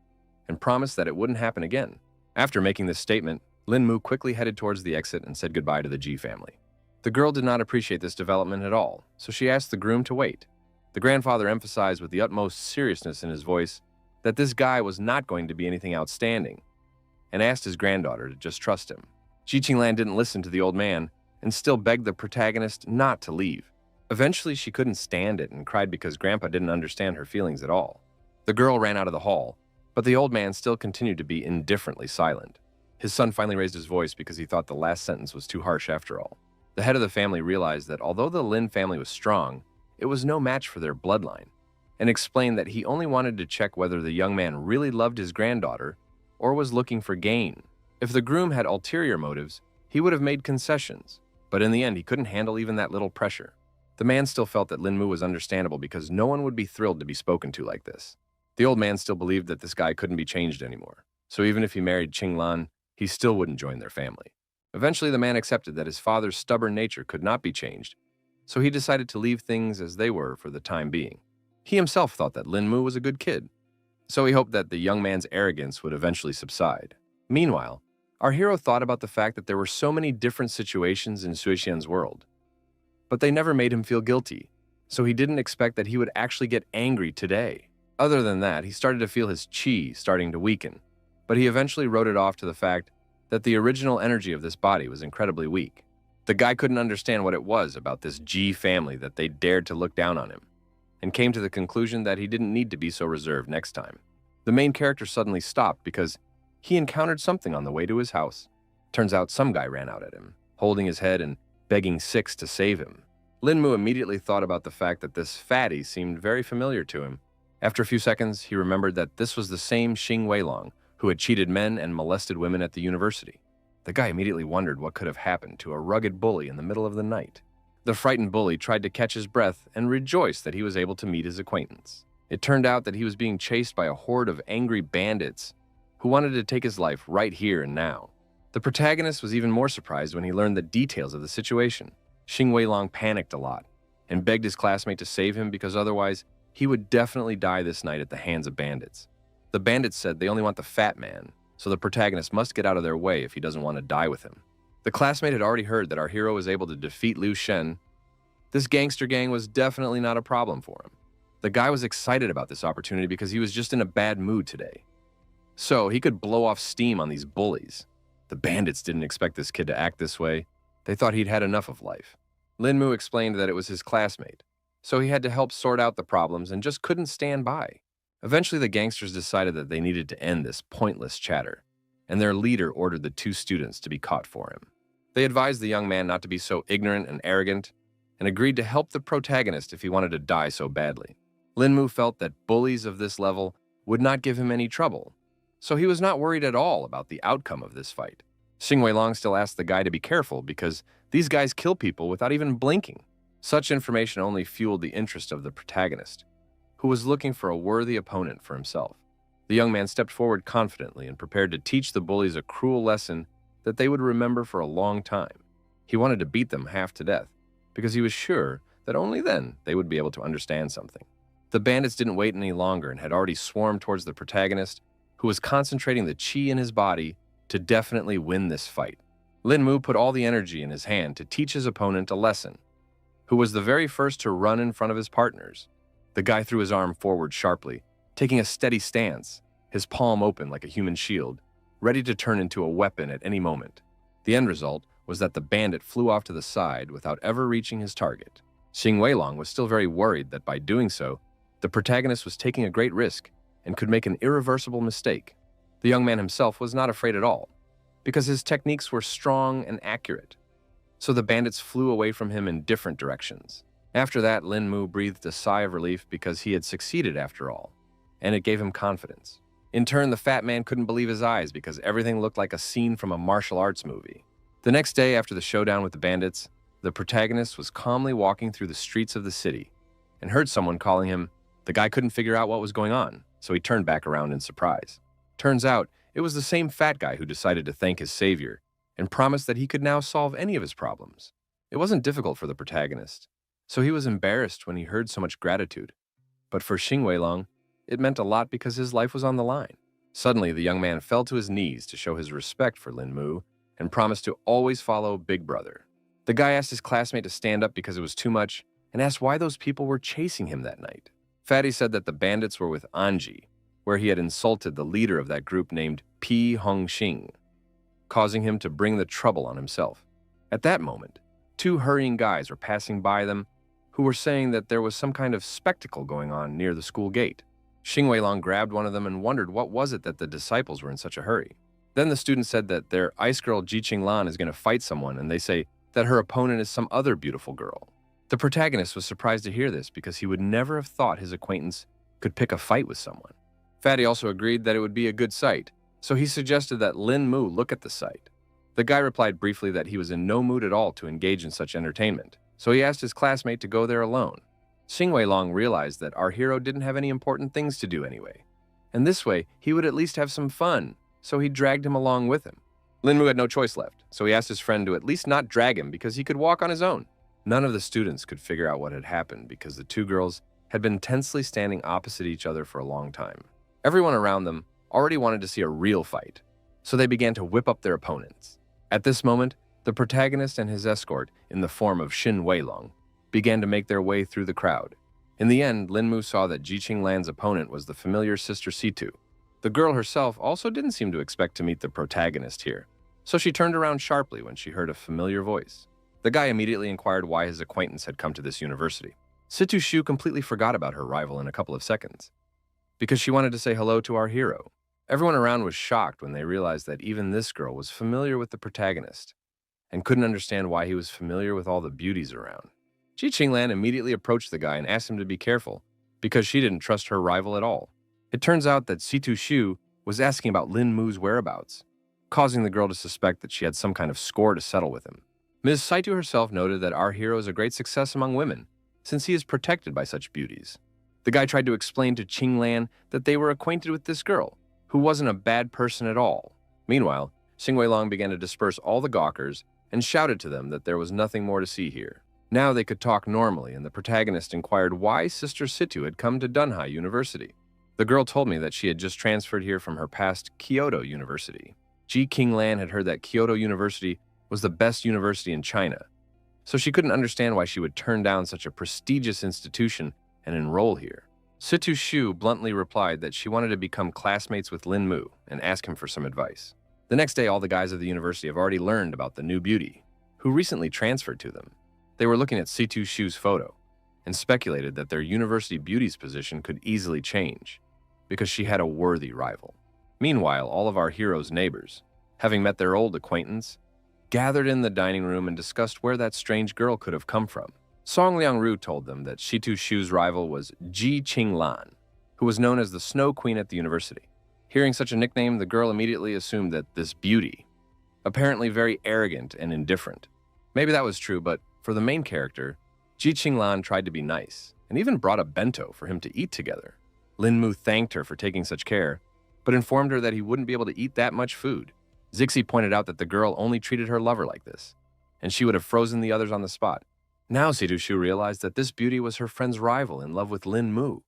and promised that it wouldn't happen again. After making this statement, Lin Mu quickly headed towards the exit and said goodbye to the G family. The girl did not appreciate this development at all, so she asked the groom to wait. The grandfather emphasized with the utmost seriousness in his voice that this guy was not going to be anything outstanding, and asked his granddaughter to just trust him. Jiqinglan didn't listen to the old man and still begged the protagonist not to leave. Eventually, she couldn't stand it and cried because Grandpa didn't understand her feelings at all. The girl ran out of the hall, but the old man still continued to be indifferently silent. His son finally raised his voice because he thought the last sentence was too harsh after all. The head of the family realized that although the Lin family was strong, it was no match for their bloodline, and explained that he only wanted to check whether the young man really loved his granddaughter or was looking for gain. If the groom had ulterior motives, he would have made concessions, but in the end he couldn't handle even that little pressure. The man still felt that Lin Mu was understandable because no one would be thrilled to be spoken to like this. The old man still believed that this guy couldn't be changed anymore, so even if he married Qinglan, he still wouldn't join their family. Eventually, the man accepted that his father's stubborn nature could not be changed, so he decided to leave things as they were for the time being. He himself thought that Lin Mu was a good kid, so he hoped that the young man's arrogance would eventually subside. Meanwhile, our hero thought about the fact that there were so many different situations in Suixian's world, but they never made him feel guilty, so he didn't expect that he would actually get angry today. Other than that, he started to feel his qi starting to weaken, but he eventually wrote it off to the fact that the original energy of this body was incredibly weak. The guy couldn't understand what it was about this G family that they dared to look down on him, and came to the conclusion that he didn't need to be so reserved next time. The main character suddenly stopped because he encountered something on the way to his house. Turns out some guy ran out at him, holding his head and begging Six to save him. Lin Mu immediately thought about the fact that this fatty seemed very familiar to him. After a few seconds, he remembered that this was the same Xing Weilong who had cheated men and molested women at the university. The guy immediately wondered what could have happened to a rugged bully in the middle of the night. The frightened bully tried to catch his breath and rejoiced that he was able to meet his acquaintance. It turned out that he was being chased by a horde of angry bandits who wanted to take his life right here and now. The protagonist was even more surprised when he learned the details of the situation. Xing Weilong panicked a lot and begged his classmate to save him because otherwise he would definitely die this night at the hands of bandits. The bandits said they only want the fat man, so the protagonist must get out of their way if he doesn't want to die with him. The classmate had already heard that our hero was able to defeat Liu Shen. This gangster gang was definitely not a problem for him. The guy was excited about this opportunity because he was just in a bad mood today, so he could blow off steam on these bullies. The bandits didn't expect this kid to act this way. They thought he'd had enough of life. Lin Mu explained that it was his classmate, so he had to help sort out the problems and just couldn't stand by. Eventually, the gangsters decided that they needed to end this pointless chatter, and their leader ordered the 2 students to be caught for him. They advised the young man not to be so ignorant and arrogant, and agreed to help the protagonist if he wanted to die so badly. Lin Mu felt that bullies of this level would not give him any trouble, so he was not worried at all about the outcome of this fight. Xing Weilong still asked the guy to be careful because these guys kill people without even blinking. Such information only fueled the interest of the protagonist, who was looking for a worthy opponent for himself. The young man stepped forward confidently and prepared to teach the bullies a cruel lesson that they would remember for a long time. He wanted to beat them half to death because he was sure that only then they would be able to understand something. The bandits didn't wait any longer and had already swarmed towards the protagonist, who was concentrating the chi in his body to definitely win this fight. Lin Mu put all the energy in his hand to teach his opponent a lesson, who was the very first to run in front of his partners. The guy threw his arm forward sharply, taking a steady stance, his palm open like a human shield, ready to turn into a weapon at any moment. The end result was that the bandit flew off to the side without ever reaching his target. Xing Weilong was still very worried that by doing so, the protagonist was taking a great risk and could make an irreversible mistake. The young man himself was not afraid at all, because his techniques were strong and accurate. So the bandits flew away from him in different directions. After that, Lin Mu breathed a sigh of relief because he had succeeded after all, and it gave him confidence. In turn, the fat man couldn't believe his eyes because everything looked like a scene from a martial arts movie. The next day, after the showdown with the bandits, the protagonist was calmly walking through the streets of the city and heard someone calling him. The guy couldn't figure out what was going on, so he turned back around in surprise. Turns out, it was the same fat guy who decided to thank his savior and promised that he could now solve any of his problems. It wasn't difficult for the protagonist, so he was embarrassed when he heard so much gratitude. But for Xing Weilong, it meant a lot because his life was on the line. Suddenly, the young man fell to his knees to show his respect for Lin Mu and promised to always follow Big Brother. The guy asked his classmate to stand up because it was too much and asked why those people were chasing him that night. Fatty said that the bandits were with Anji, where he had insulted the leader of that group named Pi Hongxing, causing him to bring the trouble on himself. At that moment, two hurrying guys were passing by them who were saying that there was some kind of spectacle going on near the school gate. Xing Weilong grabbed one of them and wondered what was it that the disciples were in such a hurry. Then the student said that their ice girl Ji Qinglan is going to fight someone, and they say that her opponent is some other beautiful girl. The protagonist was surprised to hear this because he would never have thought his acquaintance could pick a fight with someone. Fatty also agreed that it would be a good sight, so he suggested that Lin Mu look at the sight. The guy replied briefly that he was in no mood at all to engage in such entertainment, so he asked his classmate to go there alone. Xing Weilong realized that our hero didn't have any important things to do anyway, and this way he would at least have some fun, so he dragged him along with him. Lin Mu had no choice left, so he asked his friend to at least not drag him because he could walk on his own. None of the students could figure out what had happened because the two girls had been tensely standing opposite each other for a long time. Everyone around them already wanted to see a real fight, so they began to whip up their opponents. At this moment, the protagonist and his escort, in the form of Xin Weilong, began to make their way through the crowd. In the end, Lin Mu saw that Ji Qinglan's opponent was the familiar Sister Situ. The girl herself also didn't seem to expect to meet the protagonist here, so she turned around sharply when she heard a familiar voice. The guy immediately inquired why his acquaintance had come to this university. Situ Shu completely forgot about her rival in a couple of seconds, because she wanted to say hello to our hero. Everyone around was shocked when they realized that even this girl was familiar with the protagonist, and couldn't understand why he was familiar with all the beauties around. Ji Qinglan immediately approached the guy and asked him to be careful, because she didn't trust her rival at all. It turns out that Situ Shu was asking about Lin Mu's whereabouts, causing the girl to suspect that she had some kind of score to settle with him. Ms. Saitu herself noted that our hero is a great success among women, since he is protected by such beauties. The guy tried to explain to Qinglan that they were acquainted with this girl, who wasn't a bad person at all. Meanwhile, Xing Weilong began to disperse all the gawkers and shouted to them that there was nothing more to see here. Now they could talk normally, and the protagonist inquired why Sister Situ had come to Dunhai University. The girl told me that she had just transferred here from her past Kyoto University. Ji Qinglan had heard that Kyoto University was the best university in China, so she couldn't understand why she would turn down such a prestigious institution and enroll here. Situ Shu bluntly replied that she wanted to become classmates with Lin Mu and ask him for some advice. The next day, all the guys of the university have already learned about the new beauty, who recently transferred to them. They were looking at Situ Shu's photo and speculated that their university beauty's position could easily change because she had a worthy rival. Meanwhile, all of our hero's neighbors, having met their old acquaintance, gathered in the dining room and discussed where that strange girl could have come from. Song Liangru told them that Situ Shu's rival was Ji Qinglan, who was known as the Snow Queen at the university. Hearing such a nickname, the girl immediately assumed that this beauty, apparently very arrogant and indifferent. Maybe that was true, but for the main character, Ji Qinglan tried to be nice and even brought a bento for him to eat together. Lin Mu thanked her for taking such care, but informed her that he wouldn't be able to eat that much food. Zixi pointed out that the girl only treated her lover like this, and she would have frozen the others on the spot. Now Situ Shu realized that this beauty was her friend's rival in love with Lin Mu.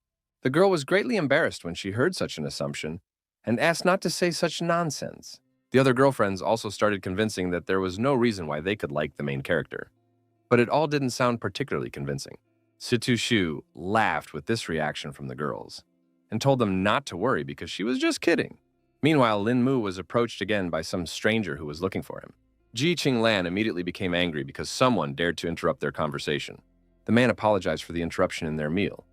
The girl was greatly embarrassed when she heard such an assumption and asked not to say such nonsense. The other girlfriends also started convincing that there was no reason why they could like the main character. But it all didn't sound particularly convincing. Situ Shu laughed with this reaction from the girls and told them not to worry because she was just kidding. Meanwhile, Lin Mu was approached again by some stranger who was looking for him. Ji Qinglan immediately became angry because someone dared to interrupt their conversation. The man apologized for the interruption in their meal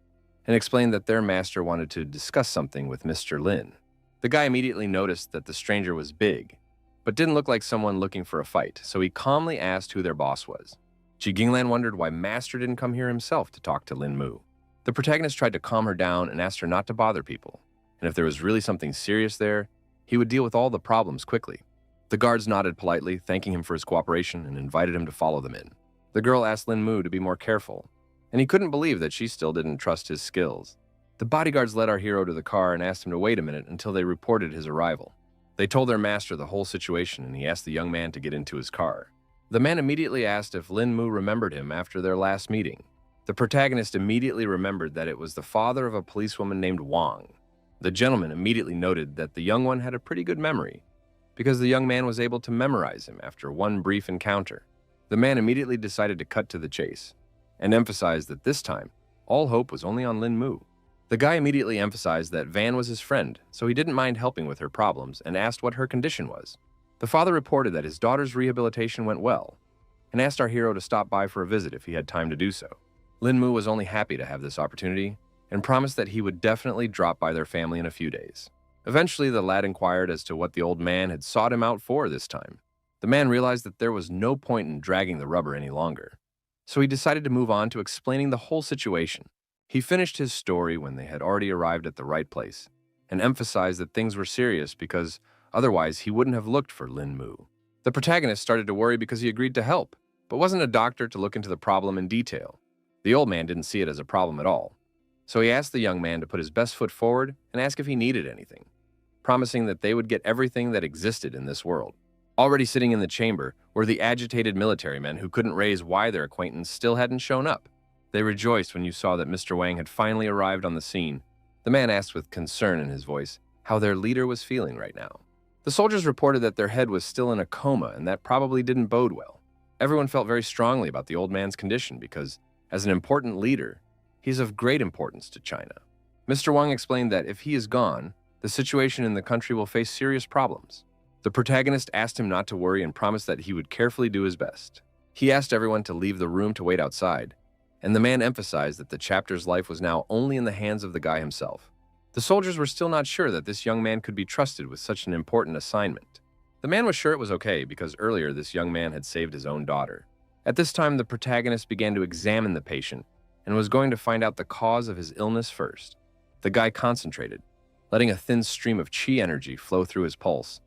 and explained that their master wanted to discuss something with Mr. Lin. The guy immediately noticed that the stranger was big, but didn't look like someone looking for a fight, so he calmly asked who their boss was. Ji Qinglan wondered why Master didn't come here himself to talk to Lin Mu. The protagonist tried to calm her down and asked her not to bother people, and if there was really something serious there, he would deal with all the problems quickly. The guards nodded politely, thanking him for his cooperation, and invited him to follow them in. The girl asked Lin Mu to be more careful, and he couldn't believe that she still didn't trust his skills. The bodyguards led our hero to the car and asked him to wait a minute until they reported his arrival. They told their master the whole situation, and he asked the young man to get into his car. The man immediately asked if Lin Mu remembered him after their last meeting. The protagonist immediately remembered that it was the father of a policewoman named Wang. The gentleman immediately noted that the young one had a pretty good memory, because the young man was able to memorize him after one brief encounter. The man immediately decided to cut to the chase, and emphasized that this time, all hope was only on Lin Mu. The guy immediately emphasized that Van was his friend, so he didn't mind helping with her problems and asked what her condition was. The father reported that his daughter's rehabilitation went well, and asked our hero to stop by for a visit if he had time to do so. Lin Mu was only happy to have this opportunity, and promised that he would definitely drop by their family in a few days. Eventually, the lad inquired as to what the old man had sought him out for this time. The man realized that there was no point in dragging the rubber any longer, so he decided to move on to explaining the whole situation. He finished his story when they had already arrived at the right place, and emphasized that things were serious because otherwise he wouldn't have looked for Lin Mu. The protagonist started to worry because he agreed to help, but wasn't a doctor to look into the problem in detail. The old man didn't see it as a problem at all, so he asked the young man to put his best foot forward and ask if he needed anything, promising that they would get everything that existed in this world. Already sitting in the chamber were the agitated military men who couldn't raise why their acquaintance still hadn't shown up. They rejoiced when you saw that Mr. Wang had finally arrived on the scene. The man asked with concern in his voice how their leader was feeling right now. The soldiers reported that their head was still in a coma and that probably didn't bode well. Everyone felt very strongly about the old man's condition because, as an important leader, he's of great importance to China. Mr. Wang explained that if he is gone, the situation in the country will face serious problems. The protagonist asked him not to worry and promised that he would carefully do his best. He asked everyone to leave the room to wait outside, and the man emphasized that the chapter's life was now only in the hands of the guy himself. The soldiers were still not sure that this young man could be trusted with such an important assignment. The man was sure it was okay because earlier this young man had saved his own daughter. At this time, the protagonist began to examine the patient and was going to find out the cause of his illness first. The guy concentrated, letting a thin stream of chi energy flow through his pulse,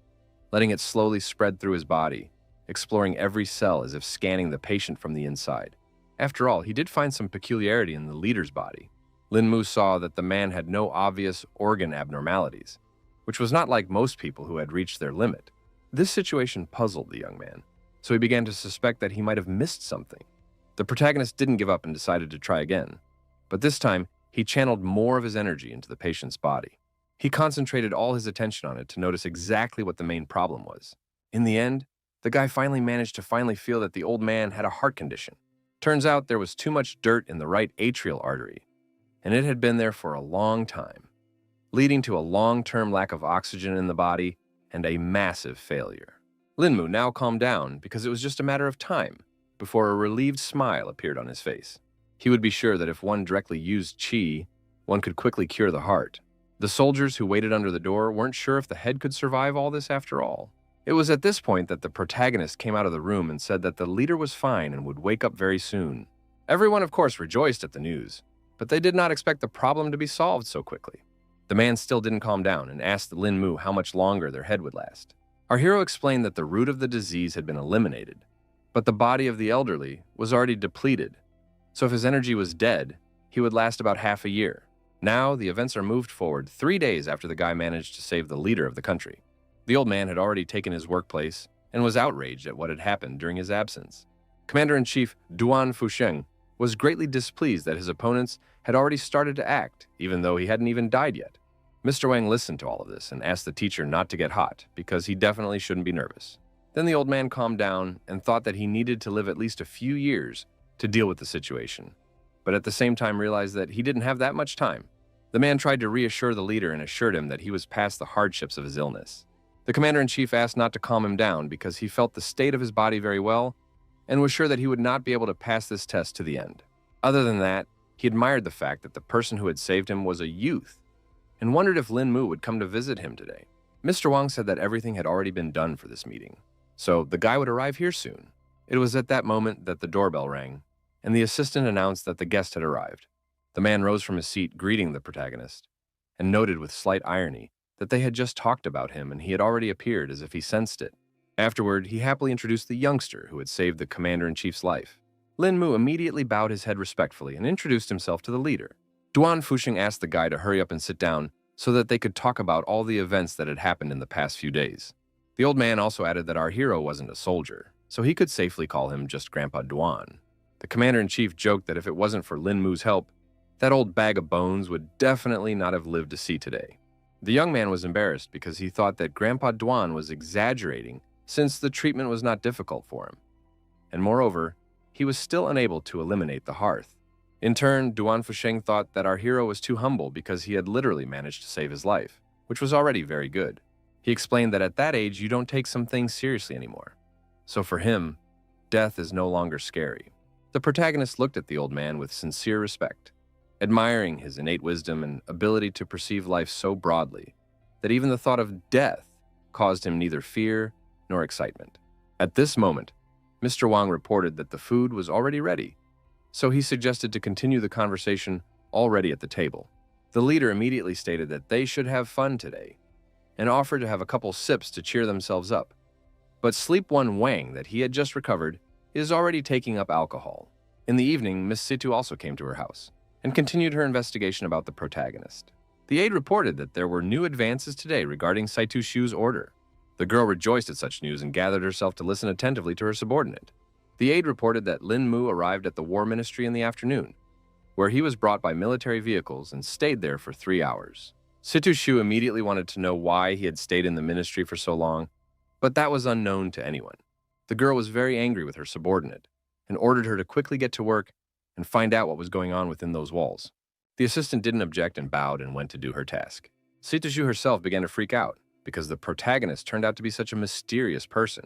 letting it slowly spread through his body, exploring every cell as if scanning the patient from the inside. After all, he did find some peculiarity in the leader's body. Lin Mu saw that the man had no obvious organ abnormalities, which was not like most people who had reached their limit. This situation puzzled the young man, so he began to suspect that he might have missed something. The protagonist didn't give up and decided to try again, but this time he channeled more of his energy into the patient's body. He concentrated all his attention on it to notice exactly what the main problem was. In the end, the guy finally managed to feel that the old man had a heart condition. Turns out there was too much dirt in the right atrial artery, and it had been there for a long time, leading to a long-term lack of oxygen in the body and a massive failure. Lin Mu now calmed down because it was just a matter of time before a relieved smile appeared on his face. He would be sure that if one directly used qi, one could quickly cure the heart. The soldiers who waited under the door weren't sure if the head could survive all this after all. It was at this point that the protagonist came out of the room and said that the leader was fine and would wake up very soon. Everyone, of course, rejoiced at the news, but they did not expect the problem to be solved so quickly. The man still didn't calm down and asked Lin Mu how much longer their head would last. Our hero explained that the root of the disease had been eliminated, but the body of the elderly was already depleted, so if his energy was dead, he would last about half a year. Now, the events are moved forward 3 days after the guy managed to save the leader of the country. The old man had already taken his workplace and was outraged at what had happened during his absence. Commander-in-Chief Duan Fusheng was greatly displeased that his opponents had already started to act, even though he hadn't even died yet. Mr. Wang listened to all of this and asked the teacher not to get hot, because he definitely shouldn't be nervous. Then the old man calmed down and thought that he needed to live at least a few years to deal with the situation, but at the same time realized that he didn't have that much time. The man tried to reassure the leader and assured him that he was past the hardships of his illness. The commander-in-chief asked not to calm him down because he felt the state of his body very well and was sure that he would not be able to pass this test to the end. Other than that, he admired the fact that the person who had saved him was a youth and wondered if Lin Mu would come to visit him today. Mr. Wang said that everything had already been done for this meeting, so the guy would arrive here soon. It was at that moment that the doorbell rang, and the assistant announced that the guest had arrived. The man rose from his seat, greeting the protagonist, and noted with slight irony that they had just talked about him and he had already appeared as if he sensed it. Afterward, he happily introduced the youngster who had saved the commander-in-chief's life. Lin Mu immediately bowed his head respectfully and introduced himself to the leader. Duan Fuxing asked the guy to hurry up and sit down so that they could talk about all the events that had happened in the past few days. The old man also added that our hero wasn't a soldier, so he could safely call him just Grandpa Duan. The commander-in-chief joked that if it wasn't for Lin Mu's help, that old bag of bones would definitely not have lived to see today. The young man was embarrassed because he thought that Grandpa Duan was exaggerating since the treatment was not difficult for him. And moreover, he was still unable to eliminate the hearth. In turn, Duan Fusheng thought that our hero was too humble because he had literally managed to save his life, which was already very good. He explained that at that age, you don't take some things seriously anymore. So for him, death is no longer scary. The protagonist looked at the old man with sincere respect, admiring his innate wisdom and ability to perceive life so broadly that even the thought of death caused him neither fear nor excitement. At this moment, Mr. Wang reported that the food was already ready, so he suggested to continue the conversation already at the table. The leader immediately stated that they should have fun today and offered to have a couple sips to cheer themselves up. But sleep one Wang that he had just recovered is already taking up alcohol. In the evening, Miss Situ also came to her house and continued her investigation about the protagonist. The aide reported that there were new advances today regarding Saitu Shu's order. The girl rejoiced at such news and gathered herself to listen attentively to her subordinate. The aide reported that Lin Mu arrived at the War Ministry in the afternoon, where he was brought by military vehicles and stayed there for 3 hours. Situ Shu immediately wanted to know why he had stayed in the ministry for so long, but that was unknown to anyone. The girl was very angry with her subordinate and ordered her to quickly get to work and find out what was going on within those walls. The assistant didn't object and bowed and went to do her task. Situ Shu herself began to freak out because the protagonist turned out to be such a mysterious person.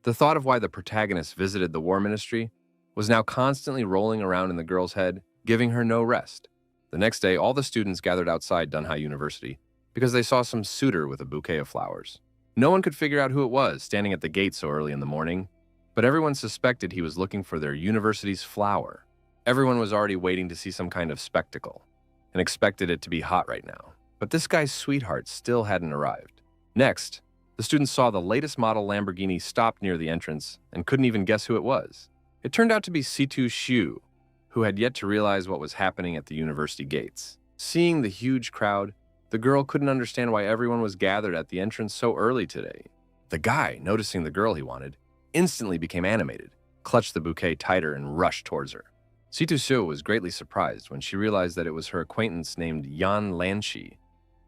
The thought of why the protagonist visited the War Ministry was now constantly rolling around in the girl's head, giving her no rest. The next day, all the students gathered outside Dunhai University because they saw some suitor with a bouquet of flowers. No one could figure out who it was standing at the gate so early in the morning, but everyone suspected he was looking for their university's flower. Everyone was already waiting to see some kind of spectacle and expected it to be hot right now. But this guy's sweetheart still hadn't arrived. Next, the students saw the latest model Lamborghini stopped near the entrance and couldn't even guess who it was. It turned out to be Situ Shu, who had yet to realize what was happening at the university gates. Seeing the huge crowd, the girl couldn't understand why everyone was gathered at the entrance so early today. The guy, noticing the girl he wanted, instantly became animated, clutched the bouquet tighter, and rushed towards her. Situ Shu was greatly surprised when she realized that it was her acquaintance named Yan Lanshi.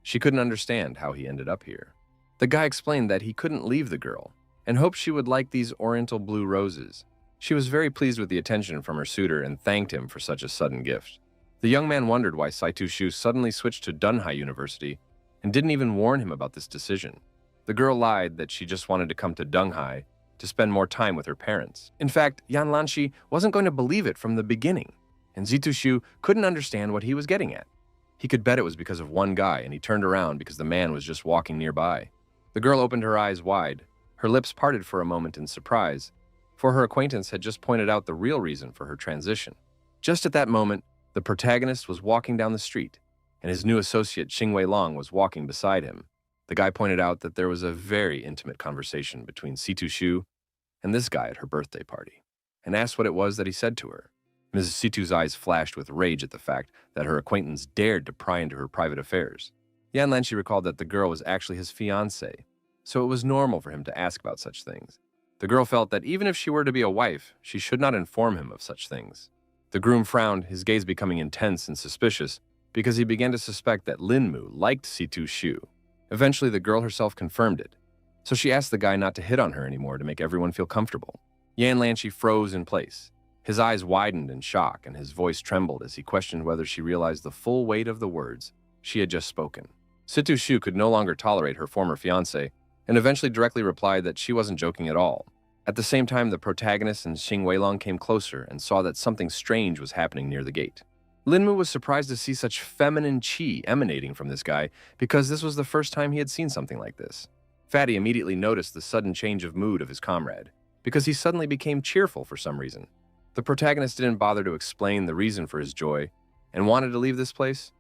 She couldn't understand how he ended up here. The guy explained that he couldn't leave the girl and hoped she would like these oriental blue roses. She was very pleased with the attention from her suitor and thanked him for such a sudden gift. The young man wondered why Saitu Shu suddenly switched to Dunhai University and didn't even warn him about this decision. The girl lied that she just wanted to come to Dunhai to spend more time with her parents. In fact, Yan Lanshi wasn't going to believe it from the beginning, and Situ Shu couldn't understand what he was getting at. He could bet it was because of one guy, and he turned around because the man was just walking nearby. The girl opened her eyes wide. Her lips parted for a moment in surprise, for her acquaintance had just pointed out the real reason for her transition. Just at that moment, the protagonist was walking down the street, and his new associate Xing Wei Long was walking beside him. The guy pointed out that there was a very intimate conversation between Situ Shu and this guy at her birthday party, and asked what it was that he said to her. Mrs. Situ's eyes flashed with rage at the fact that her acquaintance dared to pry into her private affairs. Yan Lanshi recalled that the girl was actually his fiancée, so it was normal for him to ask about such things. The girl felt that even if she were to be a wife, she should not inform him of such things. The groom frowned, his gaze becoming intense and suspicious, because he began to suspect that Linmu liked Situ Shu. Eventually, the girl herself confirmed it, so she asked the guy not to hit on her anymore to make everyone feel comfortable. Yan Lanchi froze in place. His eyes widened in shock, and his voice trembled as he questioned whether she realized the full weight of the words she had just spoken. Situ Shu could no longer tolerate her former fiancé, and eventually directly replied that she wasn't joking at all. At the same time, the protagonist and Xing Weilong came closer and saw that something strange was happening near the gate. Linmu was surprised to see such feminine chi emanating from this guy because this was the first time he had seen something like this. Fatty immediately noticed the sudden change of mood of his comrade because he suddenly became cheerful for some reason. The protagonist didn't bother to explain the reason for his joy and wanted to leave this place.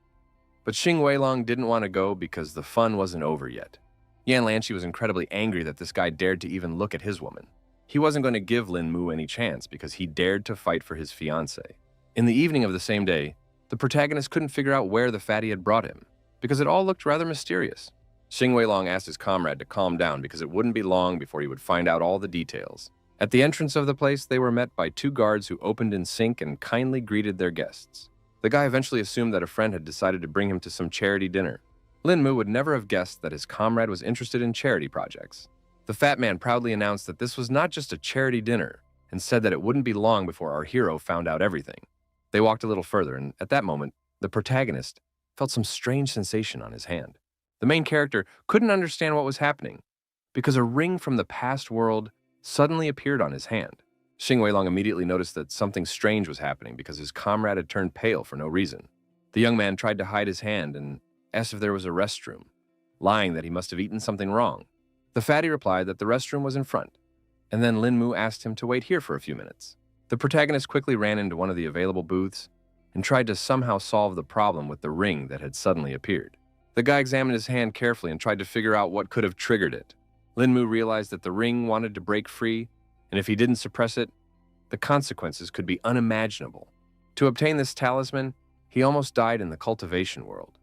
But Xing Weilong didn't want to go because the fun wasn't over yet. Yan Lanchi was incredibly angry that this guy dared to even look at his woman. He wasn't going to give Lin Mu any chance because he dared to fight for his fiancée. In the evening of the same day, the protagonist couldn't figure out where the fatty had brought him because it all looked rather mysterious. Xing Weilong asked his comrade to calm down because it wouldn't be long before he would find out all the details. At the entrance of the place, they were met by two guards who opened in sync and kindly greeted their guests. The guy eventually assumed that a friend had decided to bring him to some charity dinner. Lin Mu would never have guessed that his comrade was interested in charity projects. The fat man proudly announced that this was not just a charity dinner and said that it wouldn't be long before our hero found out everything. They walked a little further, and at that moment, the protagonist felt some strange sensation on his hand. The main character couldn't understand what was happening because a ring from the past world suddenly appeared on his hand. Xing Weilong immediately noticed that something strange was happening because his comrade had turned pale for no reason. The young man tried to hide his hand and asked if there was a restroom, lying that he must have eaten something wrong. The fatty replied that the restroom was in front, and then Lin Mu asked him to wait here for a few minutes. The protagonist quickly ran into one of the available booths and tried to somehow solve the problem with the ring that had suddenly appeared. The guy examined his hand carefully and tried to figure out what could have triggered it. Lin Mu realized that the ring wanted to break free, and if he didn't suppress it, the consequences could be unimaginable. To obtain this talisman, he almost died in the cultivation world,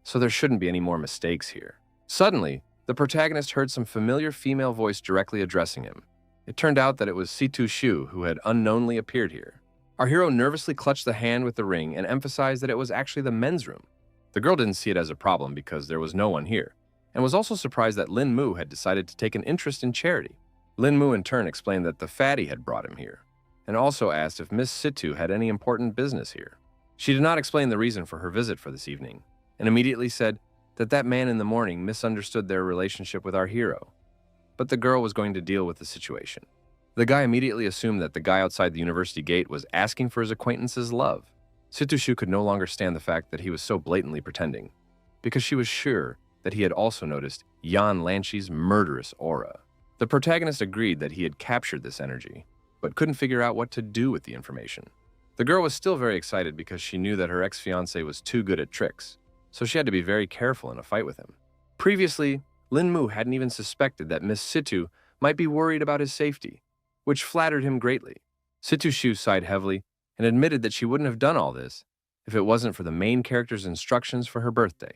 so there shouldn't be any more mistakes here. Suddenly, the protagonist heard some familiar female voice directly addressing him. It turned out that it was Situ Shu who had unknownly appeared here. Our hero nervously clutched the hand with the ring and emphasized that it was actually the men's room. The girl didn't see it as a problem because there was no one here, and was also surprised that Lin Mu had decided to take an interest in charity. Lin Mu in turn explained that the fatty had brought him here, and also asked if Miss Situ had any important business here. She did not explain the reason for her visit for this evening, and immediately said that that man in the morning misunderstood their relationship with our hero. But the girl was going to deal with the situation. The guy immediately assumed that the guy outside the university gate was asking for his acquaintance's love. Situ Shu could no longer stand the fact that he was so blatantly pretending, because she was sure that he had also noticed Yan Lanchi's murderous aura. The protagonist agreed that he had captured this energy, but couldn't figure out what to do with the information. The girl was still very excited because she knew that her ex-fiancé was too good at tricks, so she had to be very careful in a fight with him. Previously, Lin Mu hadn't even suspected that Miss Situ might be worried about his safety, which flattered him greatly. Situ Shu sighed heavily and admitted that she wouldn't have done all this if it wasn't for the main character's instructions for her birthday.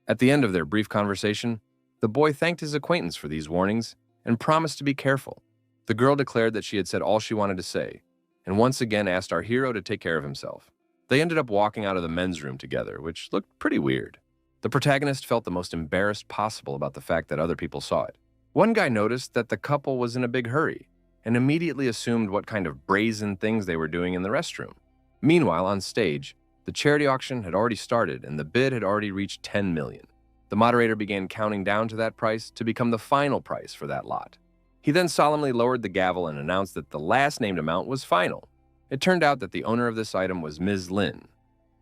At the end of their brief conversation, the boy thanked his acquaintance for these warnings and promised to be careful. The girl declared that she had said all she wanted to say, and once again asked our hero to take care of himself. They ended up walking out of the men's room together, which looked pretty weird. The protagonist felt the most embarrassed possible about the fact that other people saw it. One guy noticed that the couple was in a big hurry and immediately assumed what kind of brazen things they were doing in the restroom. Meanwhile, on stage, the charity auction had already started and the bid had already reached 10 million. The moderator began counting down to that price to become the final price for that lot. He then solemnly lowered the gavel and announced that the last named amount was final. It turned out that the owner of this item was Ms. Lin,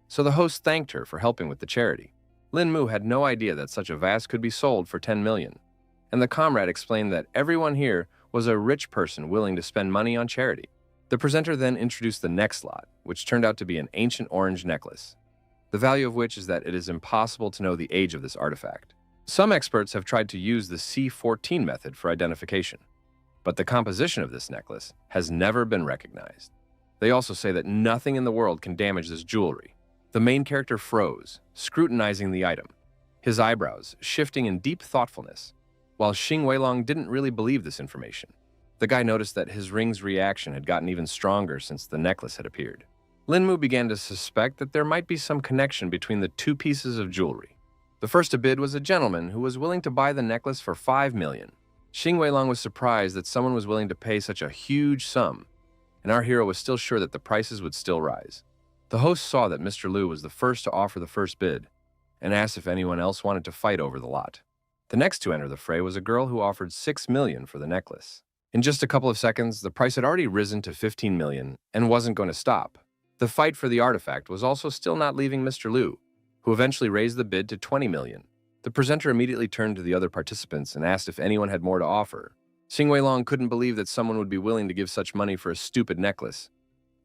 so the host thanked her for helping with the charity. Lin Mu had no idea that such a vase could be sold for 10 million, and the comrade explained that everyone here was a rich person willing to spend money on charity. The presenter then introduced the next lot, which turned out to be an ancient orange necklace, the value of which is that it is impossible to know the age of this artifact. Some experts have tried to use the C14 method for identification, but the composition of this necklace has never been recognized. They also say that nothing in the world can damage this jewelry. The main character froze, scrutinizing the item, his eyebrows shifting in deep thoughtfulness, while Xing Weilong didn't really believe this information. The guy noticed that his ring's reaction had gotten even stronger since the necklace had appeared. Linmu began to suspect that there might be some connection between the two pieces of jewelry. The first to bid was a gentleman who was willing to buy the necklace for 5 million. Xing Weilong was surprised that someone was willing to pay such a huge sum, and our hero was still sure that the prices would still rise. The host saw that Mr. Liu was the first to offer the first bid and asked if anyone else wanted to fight over the lot. The next to enter the fray was a girl who offered 6 million for the necklace. In just a couple of seconds, the price had already risen to 15 million and wasn't going to stop. The fight for the artifact was also still not leaving Mr. Liu, who eventually raised the bid to 20 million. The presenter immediately turned to the other participants and asked if anyone had more to offer. Xing Weilong couldn't believe that someone would be willing to give such money for a stupid necklace,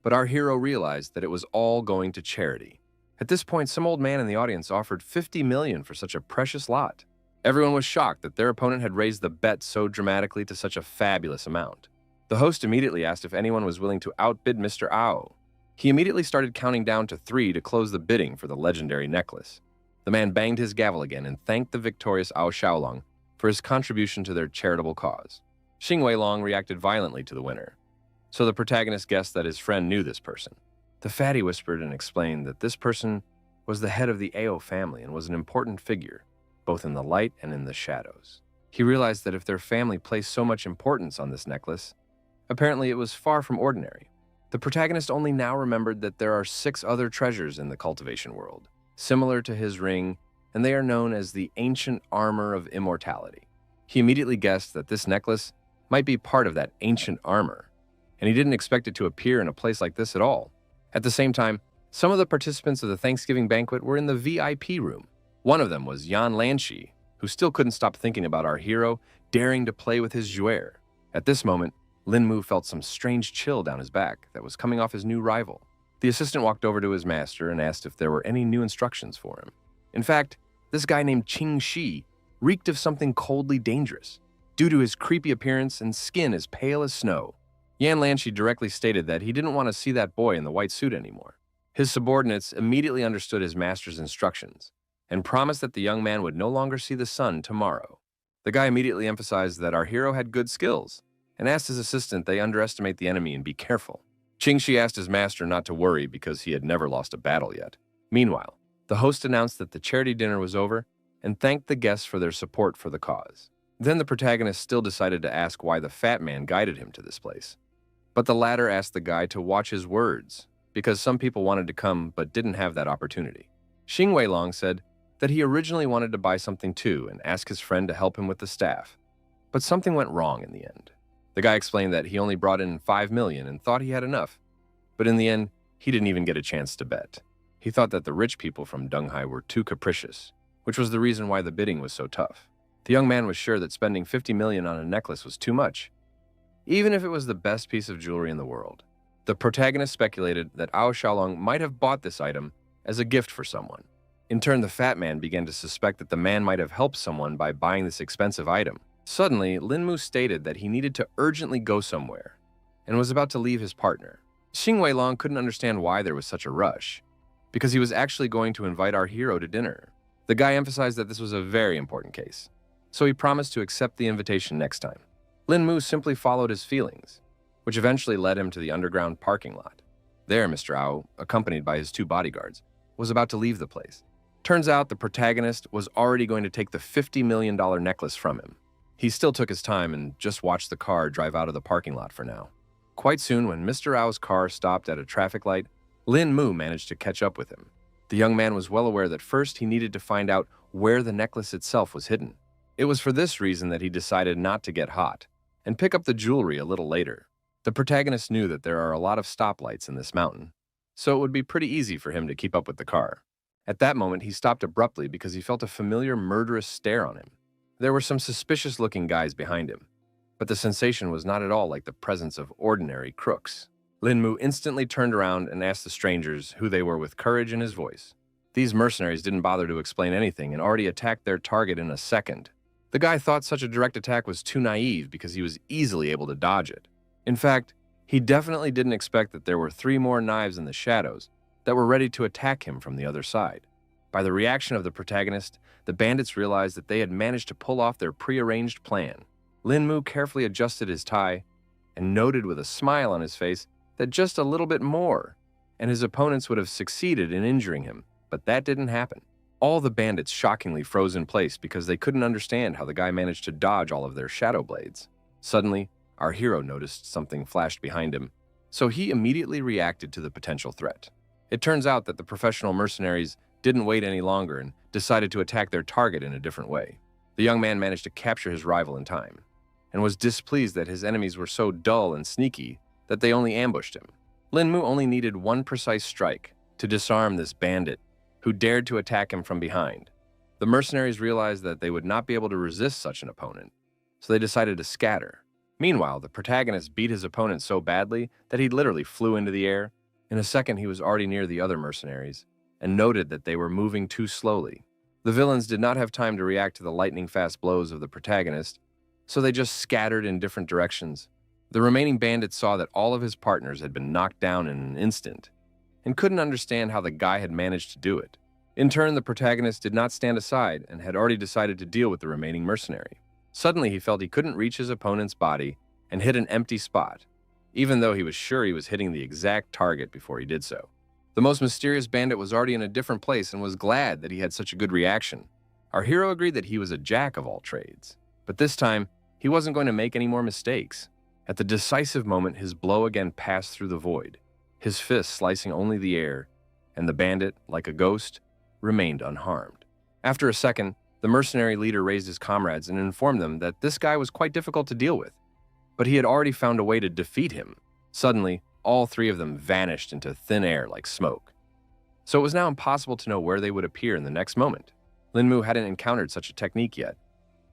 but our hero realized that it was all going to charity. At this point, some old man in the audience offered 50 million for such a precious lot. Everyone was shocked that their opponent had raised the bet so dramatically to such a fabulous amount. The host immediately asked if anyone was willing to outbid Mr. Ao. He immediately started counting down to 3 to close the bidding for the legendary necklace. The man banged his gavel again and thanked the victorious Ao Xiaolong for his contribution to their charitable cause. Xing Weilong reacted violently to the winner, so the protagonist guessed that his friend knew this person. The fatty whispered and explained that this person was the head of the Ao family and was an important figure, both in the light and in the shadows. He realized that if their family placed so much importance on this necklace, apparently it was far from ordinary. The protagonist only now remembered that there are 6 other treasures in the cultivation world, similar to his ring, and they are known as the ancient armor of immortality. He immediately guessed that this necklace might be part of that ancient armor, and he didn't expect it to appear in a place like this at all. At the same time, some of the participants of the Thanksgiving banquet were in the VIP room. One of them was Yan Lanshi, who still couldn't stop thinking about our hero daring to play with his jouer. At this moment, Linmu felt some strange chill down his back that was coming off his new rival. The assistant walked over to his master and asked if there were any new instructions for him. In fact, this guy named Qing Shi reeked of something coldly dangerous, due to his creepy appearance and skin as pale as snow. Yan Lanshi directly stated that he didn't want to see that boy in the white suit anymore. His subordinates immediately understood his master's instructions and promised that the young man would no longer see the sun tomorrow. The guy immediately emphasized that our hero had good skills and asked his assistant they underestimate the enemy and be careful. Qing Shi asked his master not to worry because he had never lost a battle yet. Meanwhile, the host announced that the charity dinner was over and thanked the guests for their support for the cause. Then the protagonist still decided to ask why the fat man guided him to this place. But the latter asked the guy to watch his words, because some people wanted to come but didn't have that opportunity. Xing Weilong said that he originally wanted to buy something too and ask his friend to help him with the staff. But something went wrong in the end. The guy explained that he only brought in 5 million and thought he had enough. But in the end, he didn't even get a chance to bet. He thought that the rich people from Dunghai were too capricious, which was the reason why the bidding was so tough. The young man was sure that spending 50 million on a necklace was too much, even if it was the best piece of jewelry in the world. The protagonist speculated that Ao Xiaolong might have bought this item as a gift for someone. In turn, the fat man began to suspect that the man might have helped someone by buying this expensive item. Suddenly, Linmu stated that he needed to urgently go somewhere and was about to leave his partner. Xing Weilong couldn't understand why there was such a rush, because he was actually going to invite our hero to dinner. The guy emphasized that this was a very important case, so he promised to accept the invitation next time. Linmu simply followed his feelings, which eventually led him to the underground parking lot. There, Mr. Ao, accompanied by his 2 bodyguards, was about to leave the place. Turns out the protagonist was already going to take the $50 million necklace from him. He still took his time and just watched the car drive out of the parking lot for now. Quite soon, when Mr. Ao's car stopped at a traffic light, Lin Mu managed to catch up with him. The young man was well aware that first he needed to find out where the necklace itself was hidden. It was for this reason that he decided not to get hot and pick up the jewelry a little later. The protagonist knew that there are a lot of stoplights in this mountain, so it would be pretty easy for him to keep up with the car. At that moment, he stopped abruptly because he felt a familiar murderous stare on him. There were some suspicious-looking guys behind him, but the sensation was not at all like the presence of ordinary crooks. Lin Mu instantly turned around and asked the strangers who they were with courage in his voice. These mercenaries didn't bother to explain anything and already attacked their target in a second. The guy thought such a direct attack was too naive because he was easily able to dodge it. In fact, he definitely didn't expect that there were 3 more knives in the shadows that were ready to attack him from the other side. By the reaction of the protagonist, the bandits realized that they had managed to pull off their prearranged plan. Lin Mu carefully adjusted his tie and noted with a smile on his face that just a little bit more, and his opponents would have succeeded in injuring him, but that didn't happen. All the bandits shockingly froze in place because they couldn't understand how the guy managed to dodge all of their shadow blades. Suddenly, our hero noticed something flashed behind him, so he immediately reacted to the potential threat. It turns out that the professional mercenaries didn't wait any longer and decided to attack their target in a different way. The young man managed to capture his rival in time, and was displeased that his enemies were so dull and sneaky that they only ambushed him. Linmu only needed one precise strike to disarm this bandit who dared to attack him from behind. The mercenaries realized that they would not be able to resist such an opponent, so they decided to scatter. Meanwhile, the protagonist beat his opponent so badly that he literally flew into the air. In a second, he was already near the other mercenaries and noted that they were moving too slowly. The villains did not have time to react to the lightning-fast blows of the protagonist, so they just scattered in different directions. The remaining bandits saw that all of his partners had been knocked down in an instant and couldn't understand how the guy had managed to do it. In turn, the protagonist did not stand aside and had already decided to deal with the remaining mercenary. Suddenly, he felt he couldn't reach his opponent's body and hit an empty spot, even though he was sure he was hitting the exact target before he did so. The most mysterious bandit was already in a different place and was glad that he had such a good reaction. Our hero agreed that he was a jack of all trades, but this time, he wasn't going to make any more mistakes. At the decisive moment, his blow again passed through the void, his fist slicing only the air, and the bandit, like a ghost, remained unharmed. After a second, the mercenary leader raised his comrades and informed them that this guy was quite difficult to deal with, but he had already found a way to defeat him. Suddenly, all three of them vanished into thin air like smoke. So it was now impossible to know where they would appear in the next moment. Linmu hadn't encountered such a technique yet,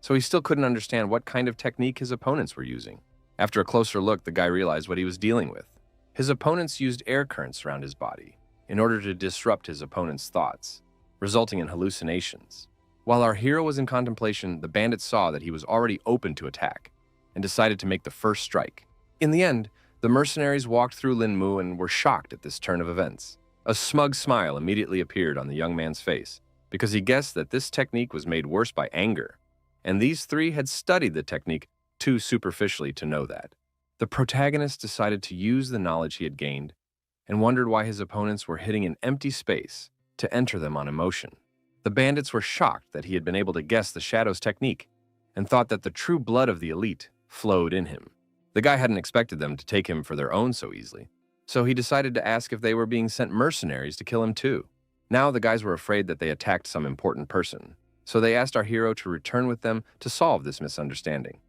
so he still couldn't understand what kind of technique his opponents were using. After a closer look, the guy realized what he was dealing with. His opponents used air currents around his body in order to disrupt his opponent's thoughts, resulting in hallucinations. While our hero was in contemplation, the bandit saw that he was already open to attack and decided to make the first strike. In the end, the mercenaries walked through Linmu and were shocked at this turn of events. A smug smile immediately appeared on the young man's face because he guessed that this technique was made worse by anger, and these three had studied the technique too superficially to know that. The protagonist decided to use the knowledge he had gained and wondered why his opponents were hitting an empty space to enter them on emotion. The bandits were shocked that he had been able to guess the Shadow's technique and thought that the true blood of the elite flowed in him. The guy hadn't expected them to take him for their own so easily, so he decided to ask if they were being sent mercenaries to kill him too. Now the guys were afraid that they attacked some important person, so they asked our hero to return with them to solve this misunderstanding.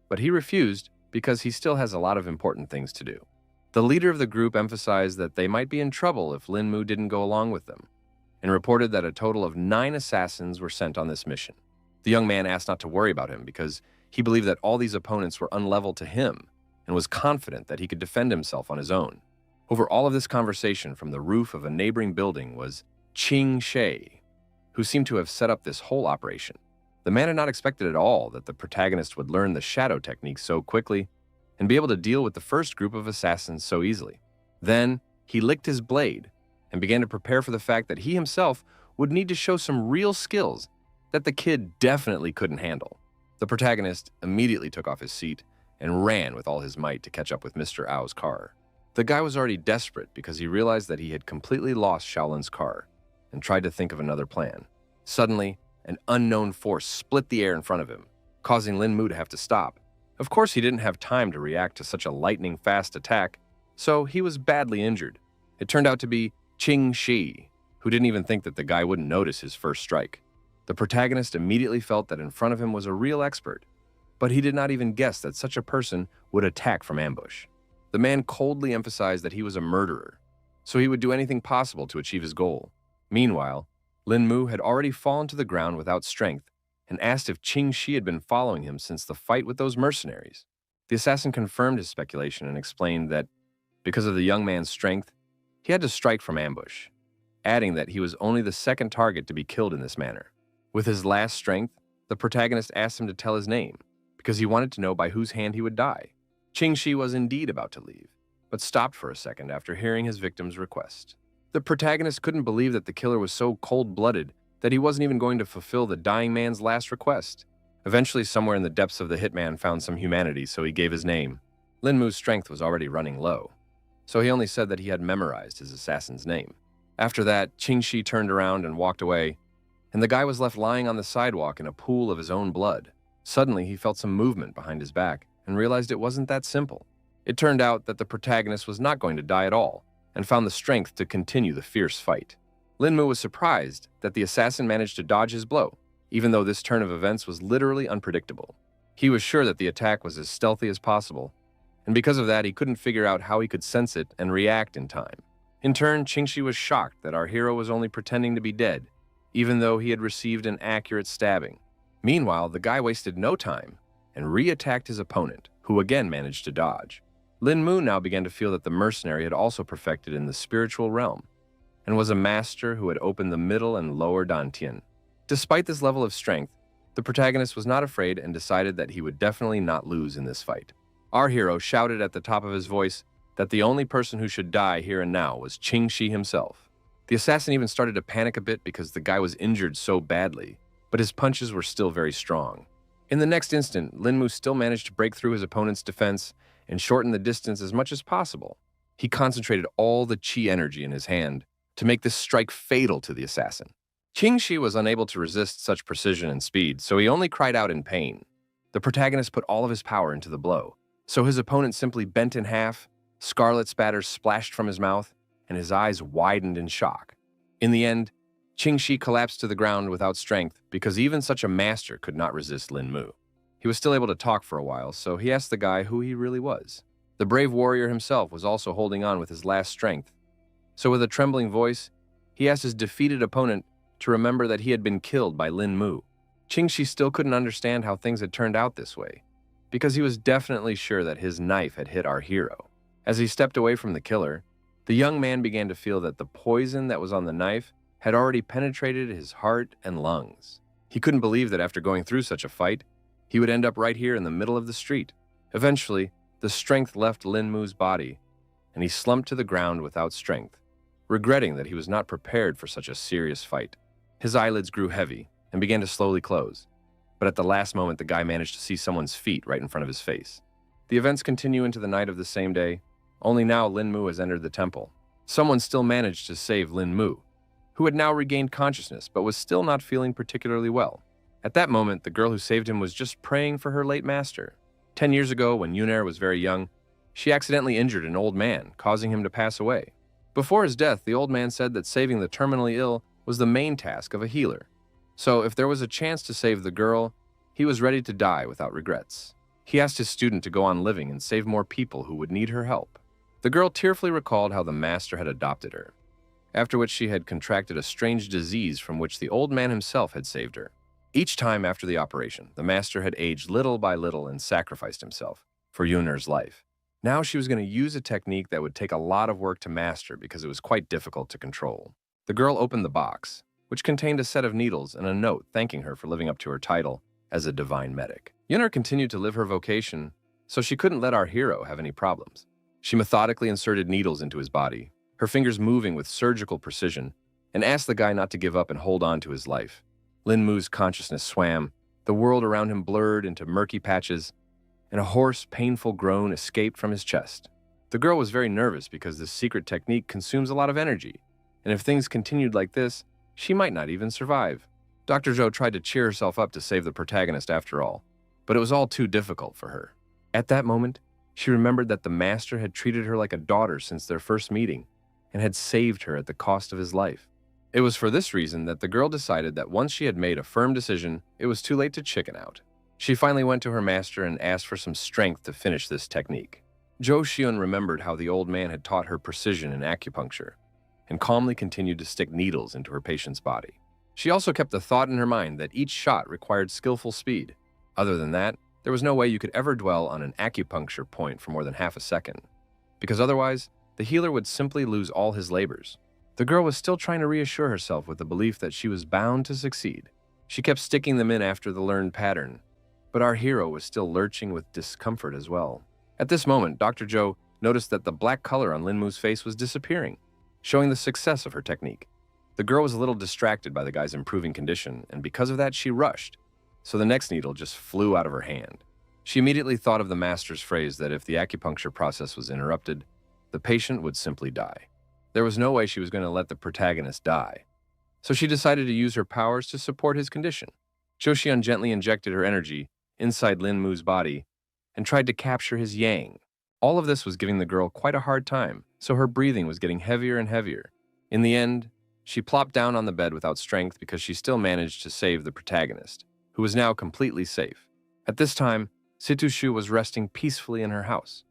But he refused because he still has a lot of important things to do. The leader of the group emphasized that they might be in trouble if Linmu didn't go along with them, and reported that a total of 9 assassins were sent on this mission. The young man asked not to worry about him because he believed that all these opponents were unlevel to him and was confident that he could defend himself on his own. Over all of this conversation from the roof of a neighboring building was Ching She, who seemed to have set up this whole operation. The man had not expected at all that the protagonist would learn the shadow technique so quickly and be able to deal with the first group of assassins so easily. Then, he licked his blade and began to prepare for the fact that he himself would need to show some real skills that the kid definitely couldn't handle. The protagonist immediately took off his seat and ran with all his might to catch up with Mr. Ao's car. The guy was already desperate because he realized that he had completely lost Shaolin's car and tried to think of another plan. Suddenly, an unknown force split the air in front of him, causing Linmu to have to stop. Of course, he didn't have time to react to such a lightning-fast attack, so he was badly injured. It turned out to be Ching Shi, who didn't even think that the guy wouldn't notice his first strike. The protagonist immediately felt that in front of him was a real expert, but he did not even guess that such a person would attack from ambush. The man coldly emphasized that he was a murderer, so he would do anything possible to achieve his goal. Meanwhile, Linmu had already fallen to the ground without strength and asked if Ching Shi had been following him since the fight with those mercenaries. The assassin confirmed his speculation and explained that, because of the young man's strength, he had to strike from ambush, adding that he was only the second target to be killed in this manner. With his last strength, the protagonist asked him to tell his name, because he wanted to know by whose hand he would die. Ching Shi was indeed about to leave, but stopped for a second after hearing his victim's request. The protagonist couldn't believe that the killer was so cold-blooded that he wasn't even going to fulfill the dying man's last request. Eventually, somewhere in the depths of the hitman found some humanity, so he gave his name. Linmu's strength was already running low, so he only said that he had memorized his assassin's name. After that, Qingxi turned around and walked away, and the guy was left lying on the sidewalk in a pool of his own blood. Suddenly, he felt some movement behind his back and realized it wasn't that simple. It turned out that the protagonist was not going to die at all and found the strength to continue the fierce fight. Linmu was surprised that the assassin managed to dodge his blow, even though this turn of events was literally unpredictable. He was sure that the attack was as stealthy as possible, and because of that, he couldn't figure out how he could sense it and react in time. In turn, Qingxi was shocked that our hero was only pretending to be dead, even though he had received an accurate stabbing. Meanwhile, the guy wasted no time and re-attacked his opponent, who again managed to dodge. Lin Mu now began to feel that the mercenary had also perfected in the spiritual realm, and was a master who had opened the middle and lower dantian. Despite this level of strength, the protagonist was not afraid and decided that he would definitely not lose in this fight. Our hero shouted at the top of his voice that the only person who should die here and now was Qingxi himself. The assassin even started to panic a bit because the guy was injured so badly, but his punches were still very strong. In the next instant, Linmu still managed to break through his opponent's defense and shorten the distance as much as possible. He concentrated all the chi energy in his hand to make this strike fatal to the assassin. Qingxi was unable to resist such precision and speed, so he only cried out in pain. The protagonist put all of his power into the blow, so his opponent simply bent in half, scarlet spatters splashed from his mouth, and his eyes widened in shock. In the end, Qingxi collapsed to the ground without strength because even such a master could not resist Lin Mu. He was still able to talk for a while, so he asked the guy who he really was. The brave warrior himself was also holding on with his last strength, so with a trembling voice, he asked his defeated opponent to remember that he had been killed by Lin Mu. Qingxi still couldn't understand how things had turned out this way, because he was definitely sure that his knife had hit our hero. As he stepped away from the killer, the young man began to feel that the poison that was on the knife had already penetrated his heart and lungs. He couldn't believe that after going through such a fight, he would end up right here in the middle of the street. Eventually, the strength left Lin Mu's body, and he slumped to the ground without strength, regretting that he was not prepared for such a serious fight. His eyelids grew heavy and began to slowly close, but at the last moment the guy managed to see someone's feet right in front of his face. The events continue into the night of the same day, only now Lin Mu has entered the temple. Someone still managed to save Lin Mu, who had now regained consciousness but was still not feeling particularly well. At that moment, the girl who saved him was just praying for her late master. 10 years ago, when Yunair was very young, she accidentally injured an old man, causing him to pass away. Before his death, the old man said that saving the terminally ill was the main task of a healer. So if there was a chance to save the girl, he was ready to die without regrets. He asked his student to go on living and save more people who would need her help. The girl tearfully recalled how the master had adopted her, after which she had contracted a strange disease from which the old man himself had saved her. Each time after the operation, the master had aged little by little and sacrificed himself for Yunair's life. Now she was going to use a technique that would take a lot of work to master because it was quite difficult to control. The girl opened the box, which contained a set of needles and a note thanking her for living up to her title as a divine medic. Yunair continued to live her vocation, so she couldn't let our hero have any problems. She methodically inserted needles into his body, her fingers moving with surgical precision, and asked the guy not to give up and hold on to his life. Lin Mu's consciousness swam, the world around him blurred into murky patches, and a hoarse, painful groan escaped from his chest. The girl was very nervous because this secret technique consumes a lot of energy, and if things continued like this, she might not even survive. Dr. Zhou tried to cheer herself up to save the protagonist after all, but it was all too difficult for her. At that moment, she remembered that the master had treated her like a daughter since their first meeting, and had saved her at the cost of his life. It was for this reason that the girl decided that once she had made a firm decision, it was too late to chicken out. She finally went to her master and asked for some strength to finish this technique. Zhou Xiun remembered how the old man had taught her precision in acupuncture, and calmly continued to stick needles into her patient's body. She also kept the thought in her mind that each shot required skillful speed. Other than that, there was no way you could ever dwell on an acupuncture point for more than half a second, because otherwise, the healer would simply lose all his labors. The girl was still trying to reassure herself with the belief that she was bound to succeed. She kept sticking them in after the learned pattern, but our hero was still lurching with discomfort as well. At this moment, Dr. Zhou noticed that the black color on Lin Mu's face was disappearing, showing the success of her technique. The girl was a little distracted by the guy's improving condition, and because of that, she rushed, so the next needle just flew out of her hand. She immediately thought of the master's phrase that if the acupuncture process was interrupted, the patient would simply die. There was no way she was going to let the protagonist die. So she decided to use her powers to support his condition. Joseon gently injected her energy inside Lin Mu's body and tried to capture his yang. All of this was giving the girl quite a hard time, so her breathing was getting heavier and heavier. In the end, she plopped down on the bed without strength because she still managed to save the protagonist, who was now completely safe. At this time, Situshu was resting peacefully in her house,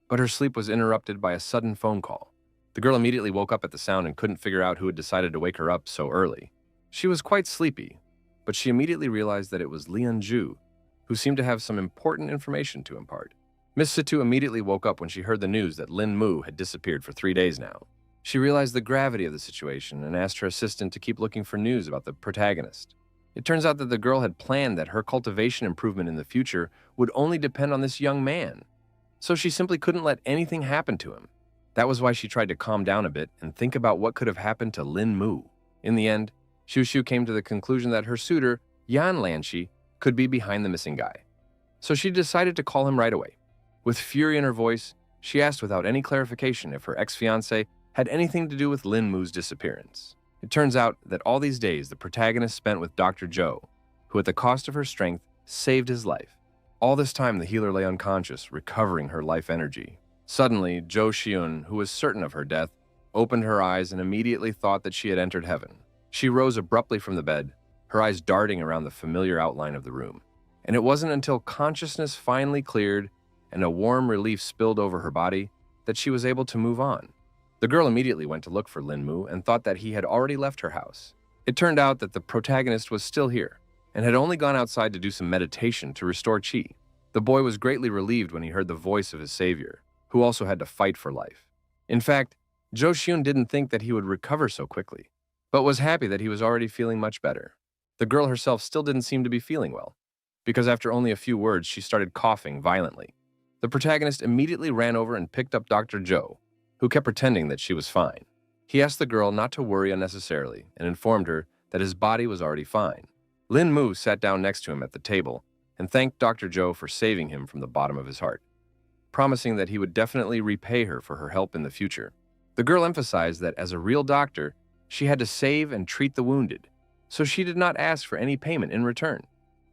but her sleep was interrupted by a sudden phone call. The girl immediately woke up at the sound and couldn't figure out who had decided to wake her up so early. She was quite sleepy, but she immediately realized that it was Lianju, who seemed to have some important information to impart. Miss Situ immediately woke up when she heard the news that Lin Mu had disappeared for 3 days now. She realized the gravity of the situation and asked her assistant to keep looking for news about the protagonist. It turns out that the girl had planned that her cultivation improvement in the future would only depend on this young man, so she simply couldn't let anything happen to him. That was why she tried to calm down a bit and think about what could have happened to Lin Mu. In the end, Shushu came to the conclusion that her suitor, Yan Lanshi, could be behind the missing guy. So she decided to call him right away. With fury in her voice, she asked without any clarification if her ex-fiancé had anything to do with Lin Mu's disappearance. It turns out that all these days the protagonist spent with Dr. Zhou, who at the cost of her strength saved his life. All this time the healer lay unconscious, recovering her life energy. Suddenly, Zhou Xiun, who was certain of her death, opened her eyes and immediately thought that she had entered heaven. She rose abruptly from the bed, her eyes darting around the familiar outline of the room. And it wasn't until consciousness finally cleared and a warm relief spilled over her body that she was able to move on. The girl immediately went to look for Lin Mu and thought that he had already left her house. It turned out that the protagonist was still here and had only gone outside to do some meditation to restore chi. The boy was greatly relieved when he heard the voice of his savior, who also had to fight for life. In fact, Zhou Xiun didn't think that he would recover so quickly, but was happy that he was already feeling much better. The girl herself still didn't seem to be feeling well, because after only a few words, she started coughing violently. The protagonist immediately ran over and picked up Dr. Zhou, who kept pretending that she was fine. He asked the girl not to worry unnecessarily and informed her that his body was already fine. Lin Mu sat down next to him at the table and thanked Dr. Zhou for saving him from the bottom of his heart, promising that he would definitely repay her for her help in the future. The girl emphasized that as a real doctor, she had to save and treat the wounded, so she did not ask for any payment in return.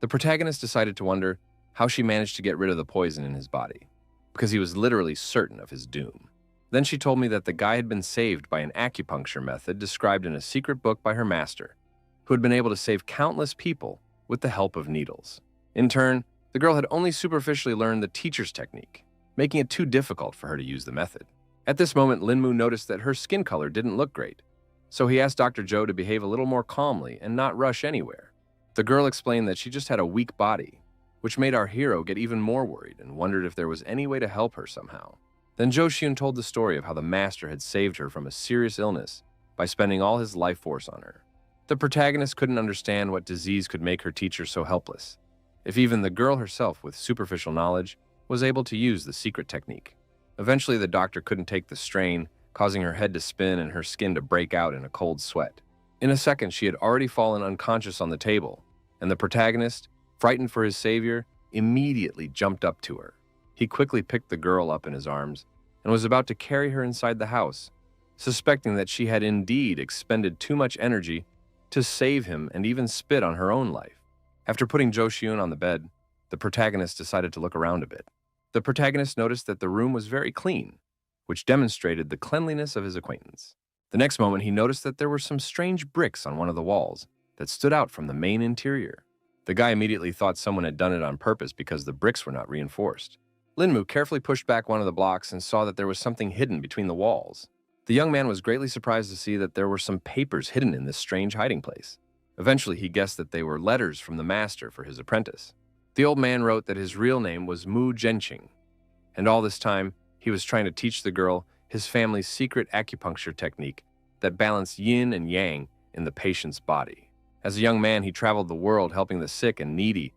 The protagonist decided to wonder how she managed to get rid of the poison in his body, because he was literally certain of his doom. Then she told me that the guy had been saved by an acupuncture method described in a secret book by her master, who had been able to save countless people with the help of needles. In turn, the girl had only superficially learned the teacher's technique, making it too difficult for her to use the method. At this moment, Lin Mu noticed that her skin color didn't look great, so he asked Dr. Zhou to behave a little more calmly and not rush anywhere. The girl explained that she just had a weak body, which made our hero get even more worried and wondered if there was any way to help her somehow. Then Zhou Xiun told the story of how the master had saved her from a serious illness by spending all his life force on her. The protagonist couldn't understand what disease could make her teacher so helpless, if even the girl herself with superficial knowledge was able to use the secret technique. Eventually, the doctor couldn't take the strain, causing her head to spin and her skin to break out in a cold sweat. In a second, she had already fallen unconscious on the table, and the protagonist, frightened for his savior, immediately jumped up to her. He quickly picked the girl up in his arms and was about to carry her inside the house, suspecting that she had indeed expended too much energy to save him and even spit on her own life. After putting Zhou Xiun on the bed, the protagonist decided to look around a bit. The protagonist noticed that the room was very clean, which demonstrated the cleanliness of his acquaintance. The next moment, he noticed that there were some strange bricks on one of the walls that stood out from the main interior. The guy immediately thought someone had done it on purpose because the bricks were not reinforced. Lin Mu carefully pushed back one of the blocks and saw that there was something hidden between the walls. The young man was greatly surprised to see that there were some papers hidden in this strange hiding place. Eventually, he guessed that they were letters from the master for his apprentice. The old man wrote that his real name was Mu Zhenqing, and all this time, he was trying to teach the girl his family's secret acupuncture technique that balanced yin and yang in the patient's body. As a young man, he traveled the world helping the sick and needy,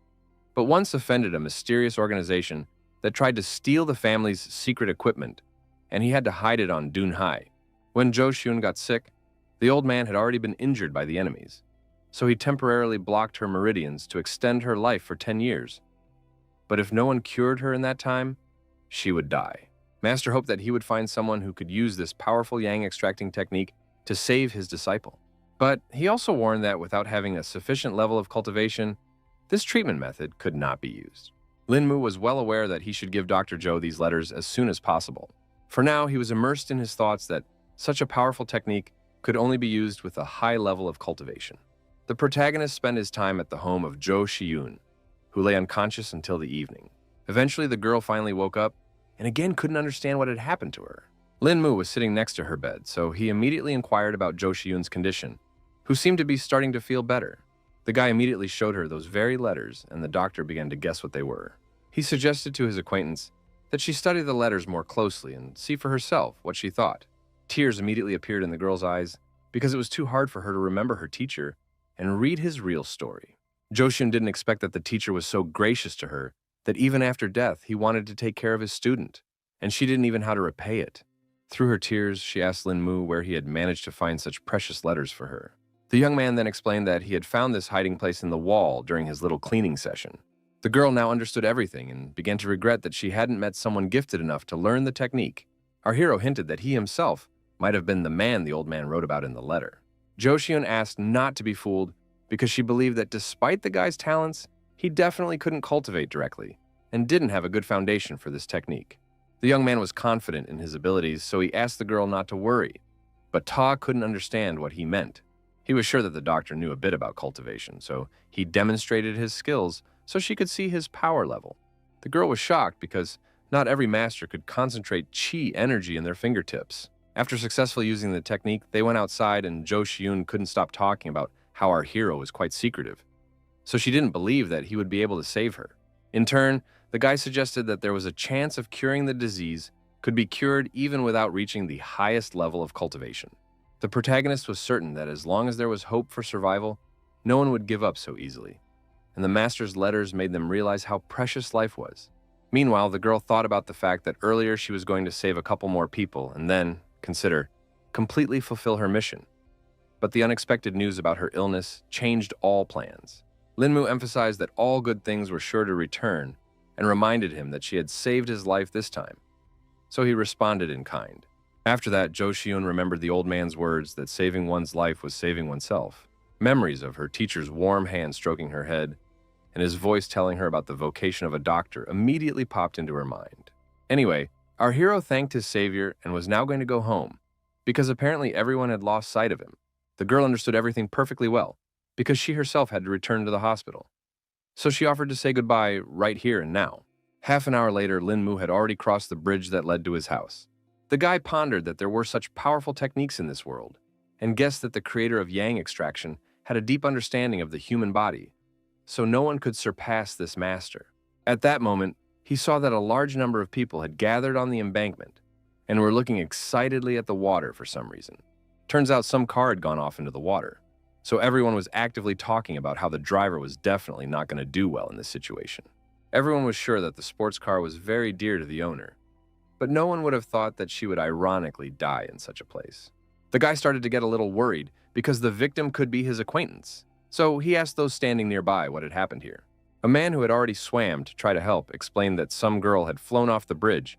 but once offended a mysterious organization that tried to steal the family's secret equipment, and he had to hide it on Dunhai. When Zhou Xiun got sick, the old man had already been injured by the enemies, so he temporarily blocked her meridians to extend her life for 10 years. But if no one cured her in that time, she would die. Master hoped that he would find someone who could use this powerful yang extracting technique to save his disciple. But he also warned that without having a sufficient level of cultivation, this treatment method could not be used. Linmu was well aware that he should give Dr. Zhou these letters as soon as possible. For now, he was immersed in his thoughts that such a powerful technique could only be used with a high level of cultivation. The protagonist spent his time at the home of Zhou Shiyun, who lay unconscious until the evening. Eventually, the girl finally woke up and again couldn't understand what had happened to her. Linmu was sitting next to her bed, so he immediately inquired about Zhou Shiyun's condition, who seemed to be starting to feel better. The guy immediately showed her those very letters, and the doctor began to guess what they were. He suggested to his acquaintance that she study the letters more closely and see for herself what she thought. Tears immediately appeared in the girl's eyes because it was too hard for her to remember her teacher and read his real story. Joshun didn't expect that the teacher was so gracious to her that even after death he wanted to take care of his student, and she didn't even know how to repay it. Through her tears, she asked Linmu where he had managed to find such precious letters for her. The young man then explained that he had found this hiding place in the wall during his little cleaning session. The girl now understood everything and began to regret that she hadn't met someone gifted enough to learn the technique. Our hero hinted that he himself might have been the man the old man wrote about in the letter. Joshun asked not to be fooled because she believed that despite the guy's talents, he definitely couldn't cultivate directly and didn't have a good foundation for this technique. The young man was confident in his abilities, so he asked the girl not to worry, but Ta couldn't understand what he meant. He was sure that the doctor knew a bit about cultivation, so he demonstrated his skills so she could see his power level. The girl was shocked because not every master could concentrate chi energy in their fingertips. After successfully using the technique, they went outside and Zhou Shiyun couldn't stop talking about how our hero was quite secretive. So she didn't believe that he would be able to save her. In turn, the guy suggested that there was a chance of curing the disease could be cured even without reaching the highest level of cultivation. The protagonist was certain that as long as there was hope for survival, no one would give up so easily. And the master's letters made them realize how precious life was. Meanwhile, the girl thought about the fact that earlier she was going to save a couple more people and then, consider, completely fulfill her mission. But the unexpected news about her illness changed all plans. Linmu emphasized that all good things were sure to return and reminded him that she had saved his life this time. So he responded in kind. After that, Zhou Shiyun remembered the old man's words that saving one's life was saving oneself. Memories of her teacher's warm hand stroking her head and his voice telling her about the vocation of a doctor immediately popped into her mind. Anyway, our hero thanked his savior and was now going to go home because apparently everyone had lost sight of him. The girl understood everything perfectly well because she herself had to return to the hospital. So she offered to say goodbye right here and now. Half an hour later, Linmu had already crossed the bridge that led to his house. The guy pondered that there were such powerful techniques in this world and guessed that the creator of yang extraction had a deep understanding of the human body, so no one could surpass this master. At that moment, he saw that a large number of people had gathered on the embankment and were looking excitedly at the water for some reason. Turns out some car had gone off into the water, so everyone was actively talking about how the driver was definitely not going to do well in this situation. Everyone was sure that the sports car was very dear to the owner, but no one would have thought that she would ironically die in such a place. The guy started to get a little worried because the victim could be his acquaintance, so he asked those standing nearby what had happened here. A man who had already swam to try to help explained that some girl had flown off the bridge,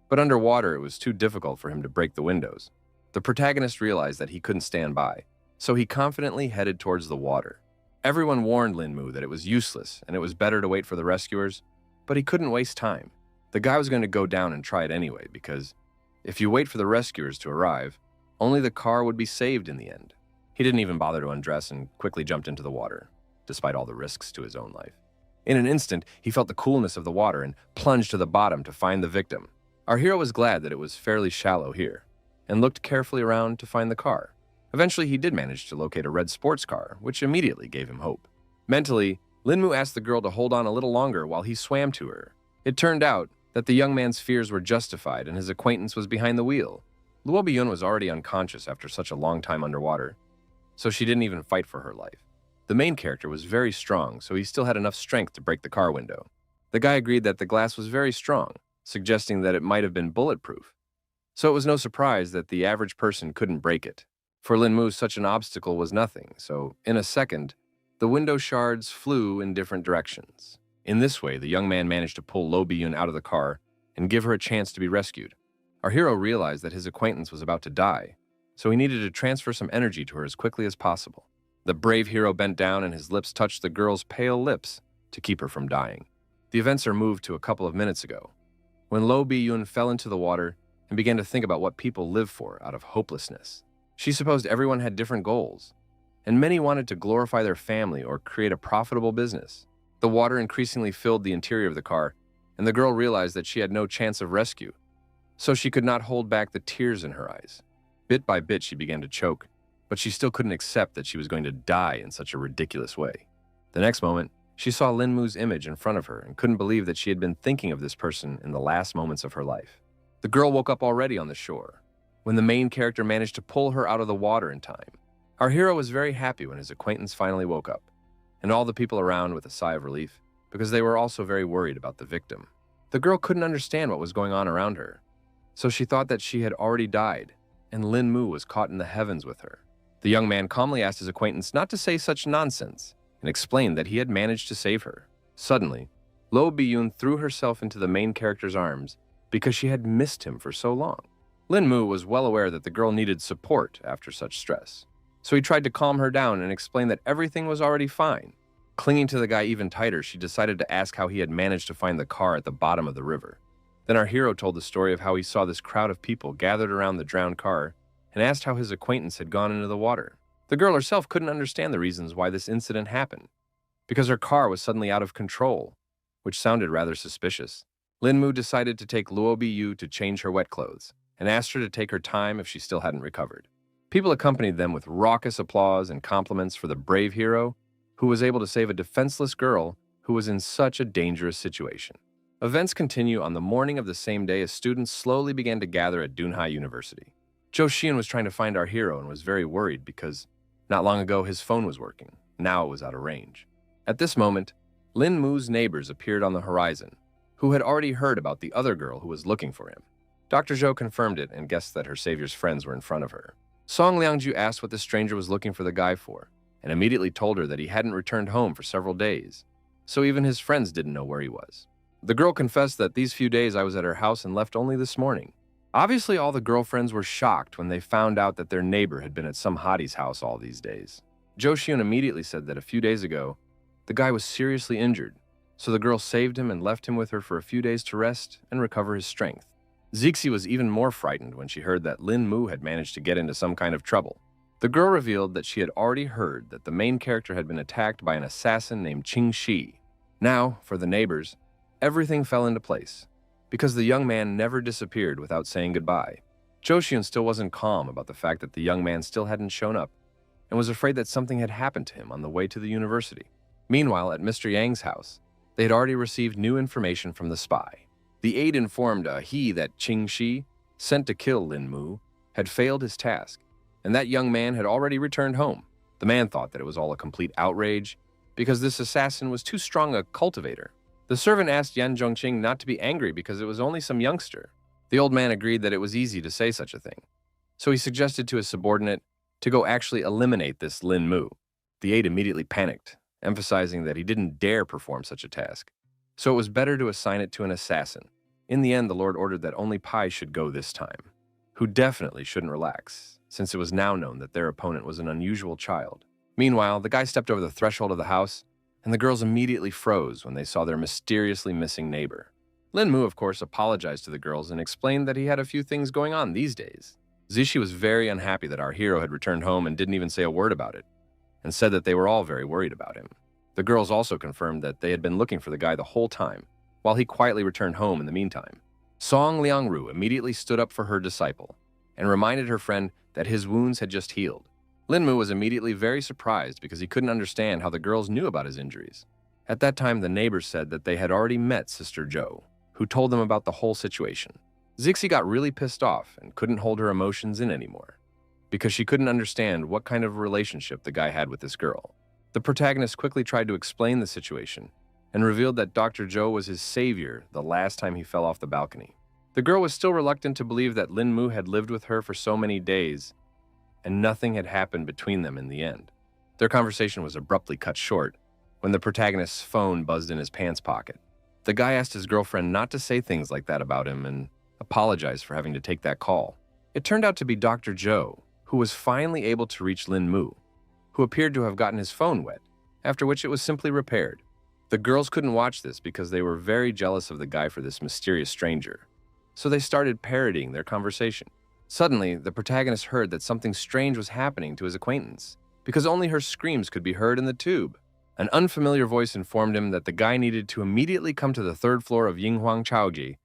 but underwater it was too difficult for him to break the windows. The protagonist realized that he couldn't stand by, so he confidently headed towards the water. Everyone warned Linmu that it was useless and it was better to wait for the rescuers, but he couldn't waste time. The guy was going to go down and try it anyway because if you wait for the rescuers to arrive, only the car would be saved in the end. He didn't even bother to undress and quickly jumped into the water, despite all the risks to his own life. In an instant, he felt the coolness of the water and plunged to the bottom to find the victim. Our hero was glad that it was fairly shallow here and looked carefully around to find the car. Eventually, he did manage to locate a red sports car, which immediately gave him hope. Mentally, Linmu asked the girl to hold on a little longer while he swam to her. It turned out that the young man's fears were justified and his acquaintance was behind the wheel. Luo Biyun was already unconscious after such a long time underwater, so she didn't even fight for her life. The main character was very strong, so he still had enough strength to break the car window. The guy agreed that the glass was very strong, suggesting that it might have been bulletproof. So it was no surprise that the average person couldn't break it. For Linmu, such an obstacle was nothing, so in a second, the window shards flew in different directions. In this way, the young man managed to pull Lo Biyun out of the car and give her a chance to be rescued. Our hero realized that his acquaintance was about to die, so he needed to transfer some energy to her as quickly as possible. The brave hero bent down and his lips touched the girl's pale lips to keep her from dying. The events are moved to a couple of minutes ago, when Lo Bi-yun fell into the water and began to think about what people live for out of hopelessness. She supposed everyone had different goals, and many wanted to glorify their family or create a profitable business. The water increasingly filled the interior of the car, and the girl realized that she had no chance of rescue, so she could not hold back the tears in her eyes. Bit by bit, she began to choke, but she still couldn't accept that she was going to die in such a ridiculous way. The next moment, she saw Lin Mu's image in front of her and couldn't believe that she had been thinking of this person in the last moments of her life. The girl woke up already on the shore, when the main character managed to pull her out of the water in time. Our hero was very happy when his acquaintance finally woke up, and all the people around with a sigh of relief, because they were also very worried about the victim. The girl couldn't understand what was going on around her, so she thought that she had already died, and Lin Mu was caught in the heavens with her. The young man calmly asked his acquaintance not to say such nonsense, and explained that he had managed to save her. Suddenly, Lo Bi-yun threw herself into the main character's arms because she had missed him for so long. Lin Mu was well aware that the girl needed support after such stress, so he tried to calm her down and explain that everything was already fine. Clinging to the guy even tighter, she decided to ask how he had managed to find the car at the bottom of the river. Then our hero told the story of how he saw this crowd of people gathered around the drowned car and asked how his acquaintance had gone into the water. The girl herself couldn't understand the reasons why this incident happened, because her car was suddenly out of control, which sounded rather suspicious. Lin Mu decided to take Luo Bi-yu to change her wet clothes and asked her to take her time if she still hadn't recovered. People accompanied them with raucous applause and compliments for the brave hero who was able to save a defenseless girl who was in such a dangerous situation. Events continue on the morning of the same day as students slowly began to gather at Dunhai University. Jo Xian was trying to find our hero and was very worried because not long ago his phone was working. Now it was out of range. At this moment, Lin Mu's neighbors appeared on the horizon, who had already heard about the other girl who was looking for him. Dr. Zhou confirmed it and guessed that her savior's friends were in front of her. Song Liangju asked what the stranger was looking for the guy for, and immediately told her that he hadn't returned home for several days, so even his friends didn't know where he was. The girl confessed that these few days I was at her house and left only this morning. Obviously, all the girlfriends were shocked when they found out that their neighbor had been at some hottie's house all these days. Jo Xian immediately said that a few days ago, the guy was seriously injured, so the girl saved him and left him with her for a few days to rest and recover his strength. Zixi was even more frightened when she heard that Lin Mu had managed to get into some kind of trouble. The girl revealed that she had already heard that the main character had been attacked by an assassin named Qing Shi. Now, for the neighbors, everything fell into place, because the young man never disappeared without saying goodbye. Jo Xian still wasn't calm about the fact that the young man still hadn't shown up, and was afraid that something had happened to him on the way to the university. Meanwhile, at Mr. Yang's house, they had already received new information from the spy. The aide informed he that Qing Shi, sent to kill Lin Mu, had failed his task, and that young man had already returned home. The man thought that it was all a complete outrage, because this assassin was too strong a cultivator. The servant asked Yan Zhongqing not to be angry because it was only some youngster. The old man agreed that it was easy to say such a thing, so he suggested to his subordinate to go actually eliminate this Lin Mu. The aide immediately panicked, emphasizing that he didn't dare perform such a task, so it was better to assign it to an assassin. In the end, the Lord ordered that only Pai should go this time, who definitely shouldn't relax, since it was now known that their opponent was an unusual child. Meanwhile, the guy stepped over the threshold of the house, and the girls immediately froze when they saw their mysteriously missing neighbor. Lin Mu, of course, apologized to the girls and explained that he had a few things going on these days. Zishi was very unhappy that our hero had returned home and didn't even say a word about it, and said that they were all very worried about him. The girls also confirmed that they had been looking for the guy the whole time, while he quietly returned home in the meantime. Song Liangru immediately stood up for her disciple and reminded her friend that his wounds had just healed. Lin Mu was immediately very surprised because he couldn't understand how the girls knew about his injuries. At that time, the neighbors said that they had already met Sister Zhou, who told them about the whole situation. Zixi got really pissed off and couldn't hold her emotions in anymore, because she couldn't understand what kind of relationship the guy had with this girl. The protagonist quickly tried to explain the situation and revealed that Dr. Zhou was his savior the last time he fell off the balcony. The girl was still reluctant to believe that Lin Mu had lived with her for so many days, and nothing had happened between them in the end. Their conversation was abruptly cut short when the protagonist's phone buzzed in his pants pocket. The guy asked his girlfriend not to say things like that about him and apologized for having to take that call. It turned out to be Dr. Joe, who was finally able to reach Lin Mu, who appeared to have gotten his phone wet, after which it was simply repaired. The girls couldn't watch this because they were very jealous of the guy for this mysterious stranger, so they started parodying their conversation. Suddenly, the protagonist heard that something strange was happening to his acquaintance, because only her screams could be heard in the tube. An unfamiliar voice informed him that the guy needed to immediately come to the third floor of Yinghuang Chaoji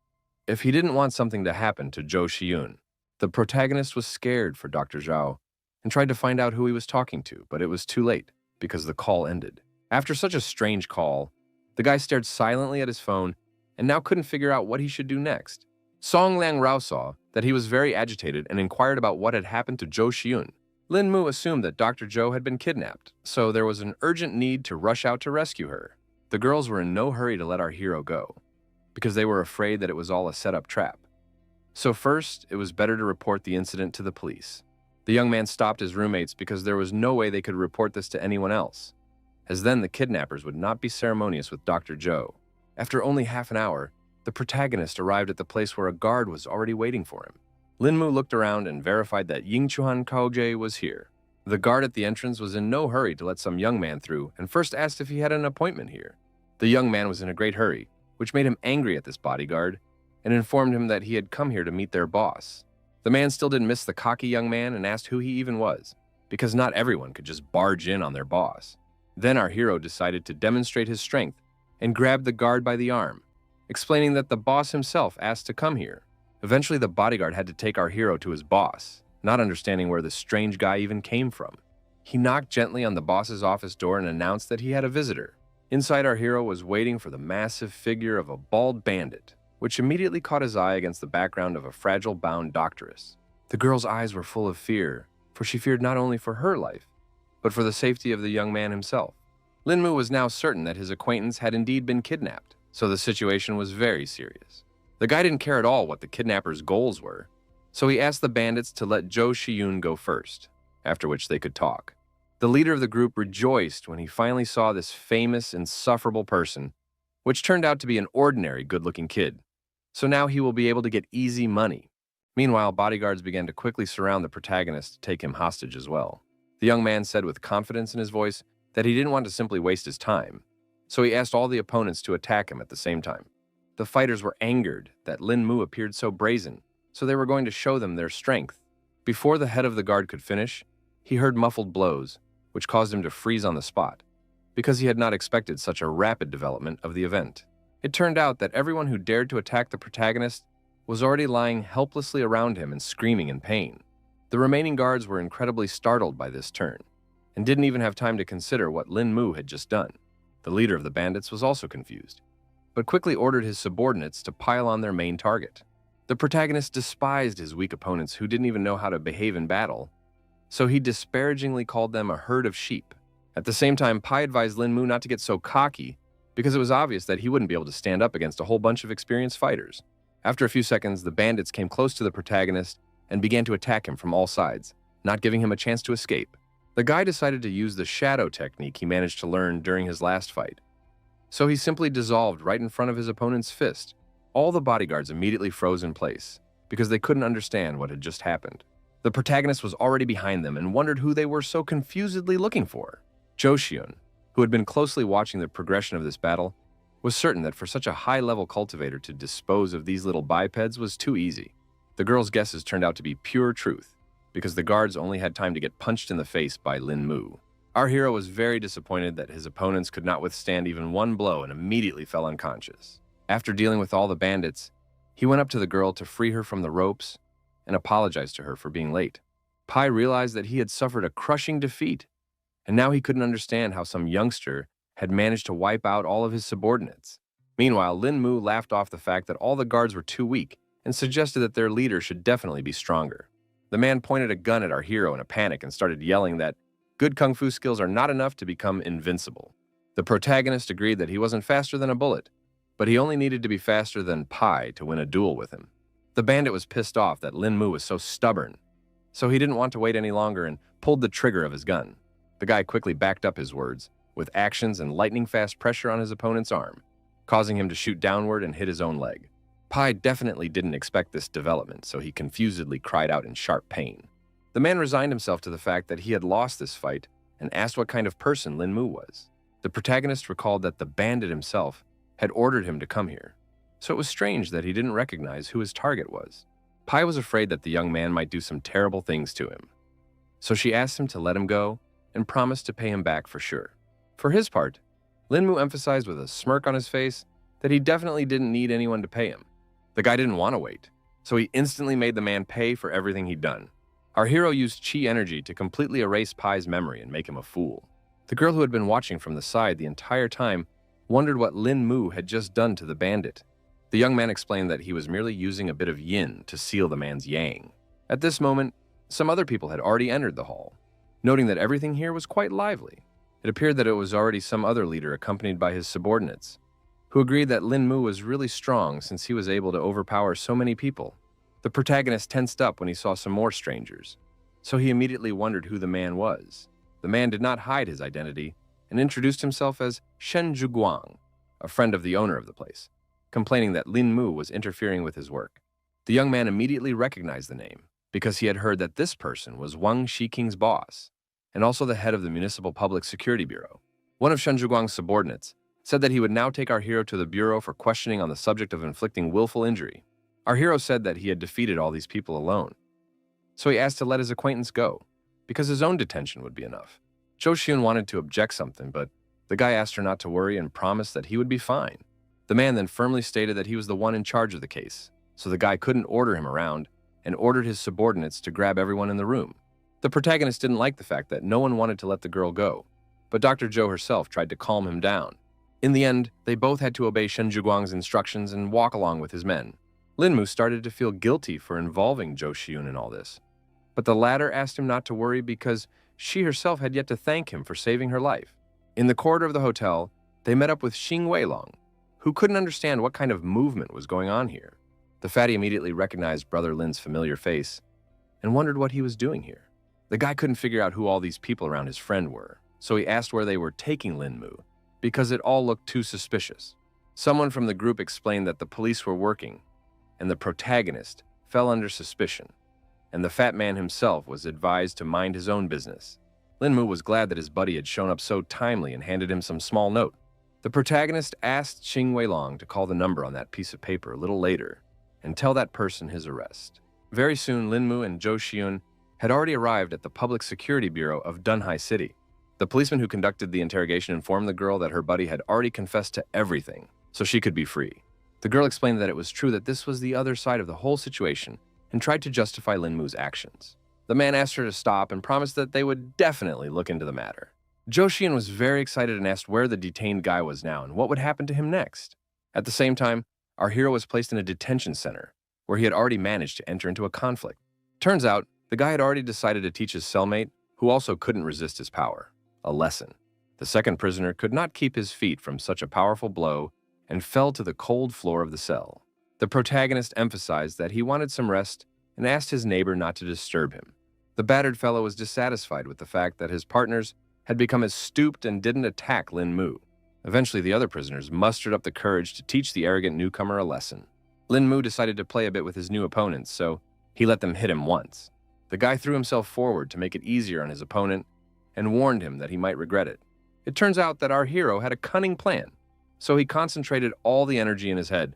if he didn't want something to happen to Zhou Xiyun. The protagonist was scared for Dr. Zhao and tried to find out who he was talking to, but it was too late because the call ended. After such a strange call, the guy stared silently at his phone and now couldn't figure out what he should do next. Song Lang Rao saw that he was very agitated and inquired about what had happened to Zhou Xiyun. Lin Mu assumed that Dr. Zhou had been kidnapped, so there was an urgent need to rush out to rescue her. The girls were in no hurry to let our hero go, because they were afraid that it was all a set-up trap. So first, it was better to report the incident to the police. The young man stopped his roommates because there was no way they could report this to anyone else, as then the kidnappers would not be ceremonious with Dr. Zhou. After only half an hour, the protagonist arrived at the place where a guard was already waiting for him. Lin Mu looked around and verified that Yingchuan Kaoje was here. The guard at the entrance was in no hurry to let some young man through and first asked if he had an appointment here. The young man was in a great hurry, which made him angry at this bodyguard and informed him that he had come here to meet their boss. The man still didn't miss the cocky young man and asked who he even was, because not everyone could just barge in on their boss. Then our hero decided to demonstrate his strength and grabbed the guard by the arm, explaining that the boss himself asked to come here. Eventually, the bodyguard had to take our hero to his boss, not understanding where this strange guy even came from. He knocked gently on the boss's office door and announced that he had a visitor. Inside, our hero was waiting for the massive figure of a bald bandit, which immediately caught his eye against the background of a fragile bound doctoress. The girl's eyes were full of fear, for she feared not only for her life, but for the safety of the young man himself. Lin Mu was now certain that his acquaintance had indeed been kidnapped, so the situation was very serious. The guy didn't care at all what the kidnappers' goals were, so he asked the bandits to let Zhou Xiyun go first, after which they could talk. The leader of the group rejoiced when he finally saw this famous, insufferable person, which turned out to be an ordinary good-looking kid. So now he will be able to get easy money. Meanwhile, bodyguards began to quickly surround the protagonist to take him hostage as well. The young man said with confidence in his voice that he didn't want to simply waste his time, so he asked all the opponents to attack him at the same time. The fighters were angered that Lin Mu appeared so brazen, so they were going to show them their strength. Before the head of the guard could finish, he heard muffled blows, which caused him to freeze on the spot, because he had not expected such a rapid development of the event. It turned out that everyone who dared to attack the protagonist was already lying helplessly around him and screaming in pain. The remaining guards were incredibly startled by this turn, and didn't even have time to consider what Lin Mu had just done. The leader of the bandits was also confused, but quickly ordered his subordinates to pile on their main target. The protagonist despised his weak opponents who didn't even know how to behave in battle, so he disparagingly called them a herd of sheep. At the same time, Pai advised Lin Mu not to get so cocky, because it was obvious that he wouldn't be able to stand up against a whole bunch of experienced fighters. After a few seconds, the bandits came close to the protagonist and began to attack him from all sides, not giving him a chance to escape. The guy decided to use the shadow technique he managed to learn during his last fight, so he simply dissolved right in front of his opponent's fist. All the bodyguards immediately froze in place, because they couldn't understand what had just happened. The protagonist was already behind them and wondered who they were so confusedly looking for. Zhou Xiyun, who had been closely watching the progression of this battle, was certain that for such a high-level cultivator to dispose of these little bipeds was too easy. The girl's guesses turned out to be pure truth, because the guards only had time to get punched in the face by Lin Mu. Our hero was very disappointed that his opponents could not withstand even one blow and immediately fell unconscious. After dealing with all the bandits, he went up to the girl to free her from the ropes and apologized to her for being late. Pai realized that he had suffered a crushing defeat, and now he couldn't understand how some youngster had managed to wipe out all of his subordinates. Meanwhile, Lin Mu laughed off the fact that all the guards were too weak and suggested that their leader should definitely be stronger. The man pointed a gun at our hero in a panic and started yelling that good kung fu skills are not enough to become invincible. The protagonist agreed that he wasn't faster than a bullet, but he only needed to be faster than Pai to win a duel with him. The bandit was pissed off that Lin Mu was so stubborn, so he didn't want to wait any longer and pulled the trigger of his gun. The guy quickly backed up his words with actions and lightning-fast pressure on his opponent's arm, causing him to shoot downward and hit his own leg. Pai definitely didn't expect this development, so he confusedly cried out in sharp pain. The man resigned himself to the fact that he had lost this fight and asked what kind of person Lin Mu was. The protagonist recalled that the bandit himself had ordered him to come here, so it was strange that he didn't recognize who his target was. Pai was afraid that the young man might do some terrible things to him, so she asked him to let him go and promised to pay him back for sure. For his part, Lin Mu emphasized with a smirk on his face that he definitely didn't need anyone to pay him. The guy didn't want to wait, so he instantly made the man pay for everything he'd done. Our hero used chi energy to completely erase Pai's memory and make him a fool. The girl who had been watching from the side the entire time wondered what Lin Mu had just done to the bandit. The young man explained that he was merely using a bit of yin to seal the man's yang. At this moment, some other people had already entered the hall, noting that everything here was quite lively. It appeared that it was already some other leader accompanied by his subordinates, who agreed that Lin Mu was really strong since he was able to overpower so many people. The protagonist tensed up when he saw some more strangers, so he immediately wondered who the man was. The man did not hide his identity and introduced himself as Shen Zhuguang, a friend of the owner of the place, complaining that Lin Mu was interfering with his work. The young man immediately recognized the name because he had heard that this person was Wang Shiking's boss and also the head of the Municipal Public Security Bureau. One of Shen Zhuguang's subordinates said that he would now take our hero to the bureau for questioning on the subject of inflicting willful injury. Our hero said that he had defeated all these people alone, so he asked to let his acquaintance go, because his own detention would be enough. Zhou Xiun wanted to object something, but the guy asked her not to worry and promised that he would be fine. The man then firmly stated that he was the one in charge of the case, so the guy couldn't order him around and ordered his subordinates to grab everyone in the room. The protagonist didn't like the fact that no one wanted to let the girl go, but Dr. Zhou herself tried to calm him down. In the end, they both had to obey Shen Zhuguang's instructions and walk along with his men. Lin Mu started to feel guilty for involving Zhou Xiun in all this, but the latter asked him not to worry because she herself had yet to thank him for saving her life. In the corridor of the hotel, they met up with Xing Weilong, who couldn't understand what kind of movement was going on here. The fatty immediately recognized Brother Lin's familiar face and wondered what he was doing here. The guy couldn't figure out who all these people around his friend were, so he asked where they were taking Lin Mu, because it all looked too suspicious. Someone from the group explained that the police were working, and the protagonist fell under suspicion, and the fat man himself was advised to mind his own business. Lin Mu was glad that his buddy had shown up so timely and handed him some small note. The protagonist asked Xing Weilong to call the number on that piece of paper a little later and tell that person his arrest. Very soon, Lin Mu and Zhou Xiun had already arrived at the Public Security Bureau of Dunhai City. The policeman who conducted the interrogation informed the girl that her buddy had already confessed to everything, so she could be free. The girl explained that it was true that this was the other side of the whole situation and tried to justify Lin Mu's actions. The man asked her to stop and promised that they would definitely look into the matter. Zhou Xian was very excited and asked where the detained guy was now and what would happen to him next. At the same time, our hero was placed in a detention center, where he had already managed to enter into a conflict. Turns out, the guy had already decided to teach his cellmate, who also couldn't resist his power, a lesson. The second prisoner could not keep his feet from such a powerful blow and fell to the cold floor of the cell. The protagonist emphasized that he wanted some rest and asked his neighbor not to disturb him. The battered fellow was dissatisfied with the fact that his partners had become as stooped and didn't attack Lin Mu. Eventually, the other prisoners mustered up the courage to teach the arrogant newcomer a lesson. Lin Mu decided to play a bit with his new opponents, so he let them hit him once. The guy threw himself forward to make it easier on his opponent and warned him that he might regret it. It turns out that our hero had a cunning plan, so he concentrated all the energy in his head,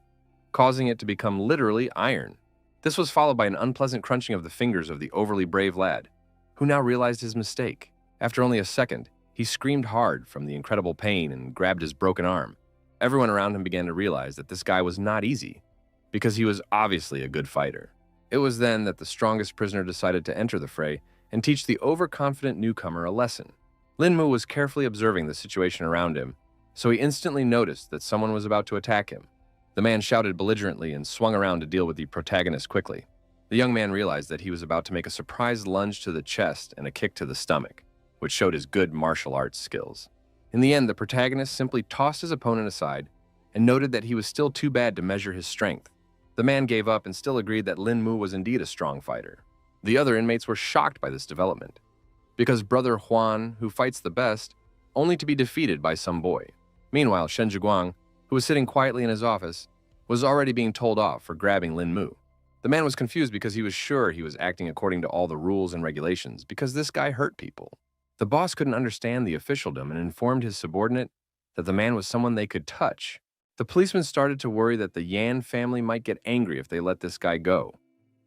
causing it to become literally iron. This was followed by an unpleasant crunching of the fingers of the overly brave lad, who now realized his mistake. After only a second, he screamed hard from the incredible pain and grabbed his broken arm. Everyone around him began to realize that this guy was not easy, because he was obviously a good fighter. It was then that the strongest prisoner decided to enter the fray and teach the overconfident newcomer a lesson. Lin Mu was carefully observing the situation around him, so he instantly noticed that someone was about to attack him. The man shouted belligerently and swung around to deal with the protagonist quickly. The young man realized that he was about to make a surprise lunge to the chest and a kick to the stomach, which showed his good martial arts skills. In the end, the protagonist simply tossed his opponent aside and noted that he was still too bad to measure his strength. The man gave up and still agreed that Lin Mu was indeed a strong fighter. The other inmates were shocked by this development, because Brother Huan, who fights the best, only to be defeated by some boy. Meanwhile, Shen Zhuguang, who was sitting quietly in his office, was already being told off for grabbing Lin Mu. The man was confused because he was sure he was acting according to all the rules and regulations because this guy hurt people. The boss couldn't understand the officialdom and informed his subordinate that the man was someone they could touch. The policeman started to worry that the Yan family might get angry if they let this guy go,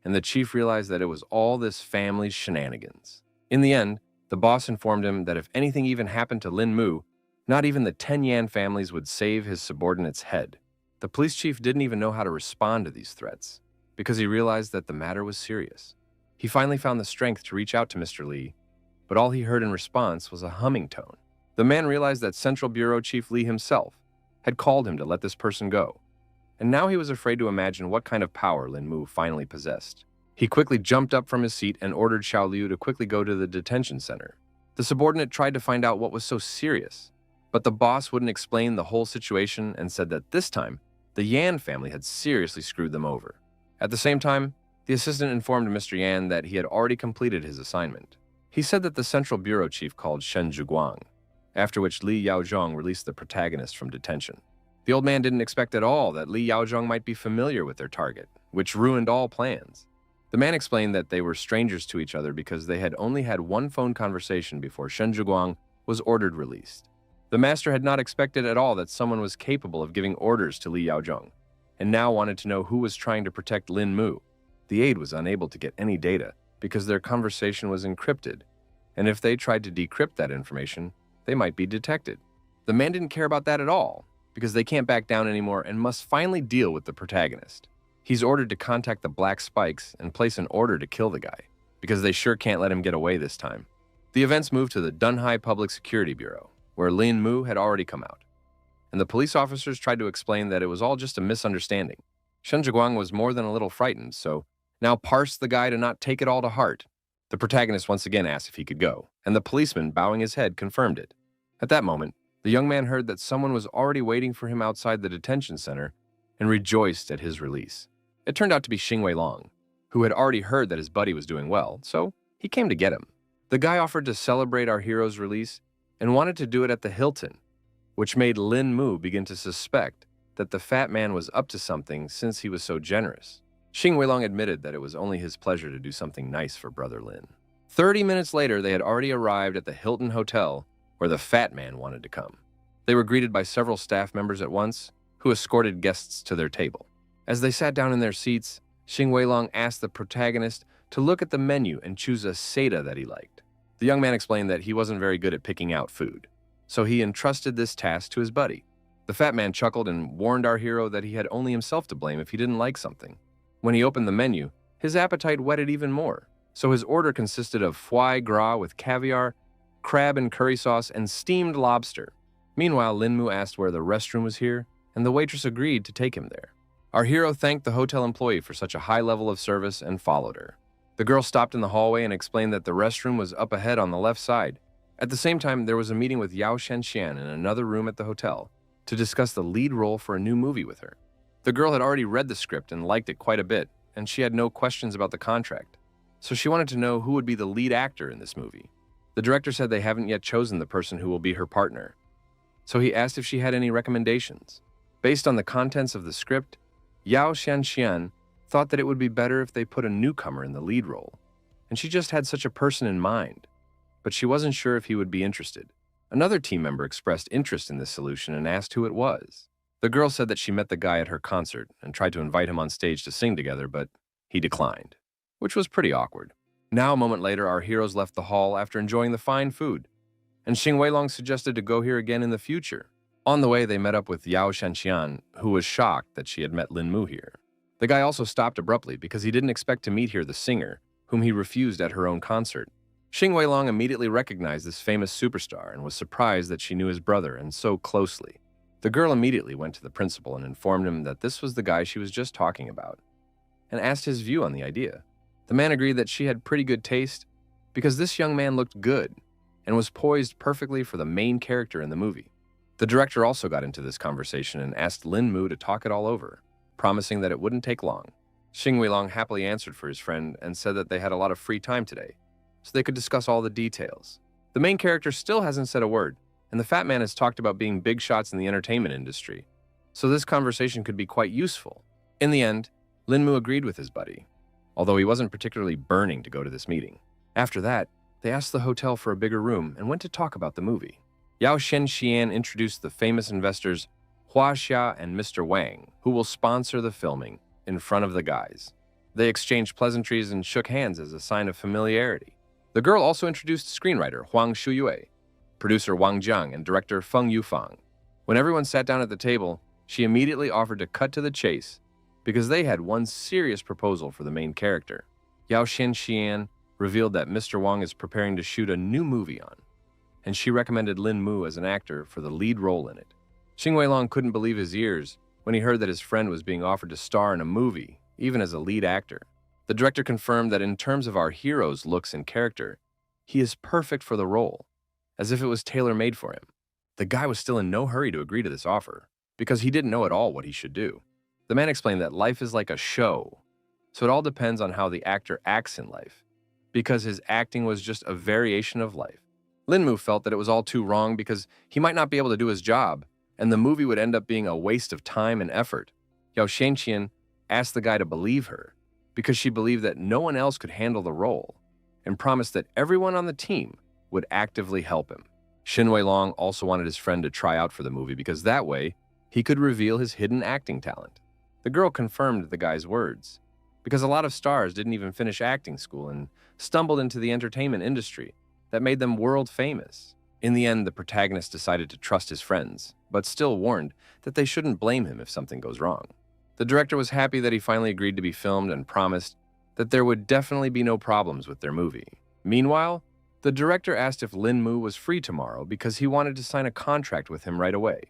and the chief realized that it was all this family's shenanigans. In the end, the boss informed him that if anything even happened to Lin Mu, not even the 10 Yan families would save his subordinate's head. The police chief didn't even know how to respond to these threats, because he realized that the matter was serious. He finally found the strength to reach out to Mr. Lee, but all he heard in response was a humming tone. The man realized that Central Bureau Chief Lee himself had called him to let this person go, and now he was afraid to imagine what kind of power Lin Mu finally possessed. He quickly jumped up from his seat and ordered Xiao Liu to quickly go to the detention center. The subordinate tried to find out what was so serious, but the boss wouldn't explain the whole situation and said that this time, the Yan family had seriously screwed them over. At the same time, the assistant informed Mr. Yan that he had already completed his assignment. He said that the Central Bureau Chief called Shen Zhuguang, after which Li Yaozhong released the protagonist from detention. The old man didn't expect at all that Li Yaozhong might be familiar with their target, which ruined all plans. The man explained that they were strangers to each other because they had only had one phone conversation before Shen Zhuguang was ordered released. The master had not expected at all that someone was capable of giving orders to Li Yaozhong, and now wanted to know who was trying to protect Lin Mu. The aide was unable to get any data because their conversation was encrypted, and if they tried to decrypt that information, they might be detected. The man didn't care about that at all, because they can't back down anymore and must finally deal with the protagonist. He's ordered to contact the Black Spikes and place an order to kill the guy, because they sure can't let him get away this time. The events moved to the Dunhai Public Security Bureau, where Lin Mu had already come out, and the police officers tried to explain that it was all just a misunderstanding. Shen Zhuguang was more than a little frightened, so now parsed the guy to not take it all to heart. The protagonist once again asked if he could go, and the policeman, bowing his head, confirmed it. At that moment, the young man heard that someone was already waiting for him outside the detention center and rejoiced at his release. It turned out to be Xing Weilong, who had already heard that his buddy was doing well, so he came to get him. The guy offered to celebrate our hero's release and wanted to do it at the Hilton, which made Lin Mu begin to suspect that the fat man was up to something since he was so generous. Xing Weilong admitted that it was only his pleasure to do something nice for Brother Lin. 30 minutes later, they had already arrived at the Hilton Hotel where the fat man wanted to come. They were greeted by several staff members at once, who escorted guests to their table. As they sat down in their seats, Xing Weilong asked the protagonist to look at the menu and choose a seta that he liked. The young man explained that he wasn't very good at picking out food, so he entrusted this task to his buddy. The fat man chuckled and warned our hero that he had only himself to blame if he didn't like something. When he opened the menu, his appetite whetted even more, so his order consisted of foie gras with caviar, crab and curry sauce, and steamed lobster. Meanwhile, Lin Mu asked where the restroom was here, and the waitress agreed to take him there. Our hero thanked the hotel employee for such a high level of service and followed her. The girl stopped in the hallway and explained that the restroom was up ahead on the left side. At the same time, there was a meeting with Yao Shenxian in another room at the hotel to discuss the lead role for a new movie with her. The girl had already read the script and liked it quite a bit, and she had no questions about the contract, so she wanted to know who would be the lead actor in this movie. The director said they haven't yet chosen the person who will be her partner, so he asked if she had any recommendations. Based on the contents of the script, Yao Shenxian thought that it would be better if they put a newcomer in the lead role, and she just had such a person in mind, but she wasn't sure if he would be interested. Another team member expressed interest in this solution and asked who it was. The girl said that she met the guy at her concert and tried to invite him on stage to sing together, but he declined, which was pretty awkward. Now, a moment later, our heroes left the hall after enjoying the fine food, and Xing Weilong suggested to go here again in the future. On the way, they met up with Yao Shenxian, who was shocked that she had met Lin Mu here. The guy also stopped abruptly because he didn't expect to meet here the singer, whom he refused at her own concert. Xing Weilong immediately recognized this famous superstar and was surprised that she knew his brother and so closely. The girl immediately went to the principal and informed him that this was the guy she was just talking about, and asked his view on the idea. The man agreed that she had pretty good taste because this young man looked good and was poised perfectly for the main character in the movie. The director also got into this conversation and asked Lin Mu to talk it all over, promising that it wouldn't take long. Xing Weilong happily answered for his friend and said that they had a lot of free time today, so they could discuss all the details. The main character still hasn't said a word, and the fat man has talked about being big shots in the entertainment industry, so this conversation could be quite useful. In the end, Linmu agreed with his buddy, although he wasn't particularly burning to go to this meeting. After that, they asked the hotel for a bigger room and went to talk about the movie. Yao Shenxian introduced the famous investors Hua Xia and Mr. Wang, who will sponsor the filming, in front of the guys. They exchanged pleasantries and shook hands as a sign of familiarity. The girl also introduced screenwriter Huang Shuyue, producer Wang Jiang, and director Feng Yufang. When everyone sat down at the table, she immediately offered to cut to the chase because they had one serious proposal for the main character. Yao Shenxian revealed that Mr. Wang is preparing to shoot a new movie on, and she recommended Lin Mu as an actor for the lead role in it. Xing Weilong couldn't believe his ears when he heard that his friend was being offered to star in a movie, even as a lead actor. The director confirmed that in terms of our hero's looks and character, he is perfect for the role, as if it was tailor-made for him. The guy was still in no hurry to agree to this offer, because he didn't know at all what he should do. The man explained that life is like a show, so it all depends on how the actor acts in life, because his acting was just a variation of life. Lin Mu felt that it was all too wrong because he might not be able to do his job, and the movie would end up being a waste of time and effort. Yao Shenxian asked the guy to believe her, because she believed that no one else could handle the role, and promised that everyone on the team would actively help him. Xin Weilong also wanted his friend to try out for the movie because that way, he could reveal his hidden acting talent. The girl confirmed the guy's words, because a lot of stars didn't even finish acting school and stumbled into the entertainment industry that made them world famous. In the end, the protagonist decided to trust his friends, but still warned that they shouldn't blame him if something goes wrong. The director was happy that he finally agreed to be filmed and promised that there would definitely be no problems with their movie. Meanwhile, the director asked if Lin Mu was free tomorrow because he wanted to sign a contract with him right away.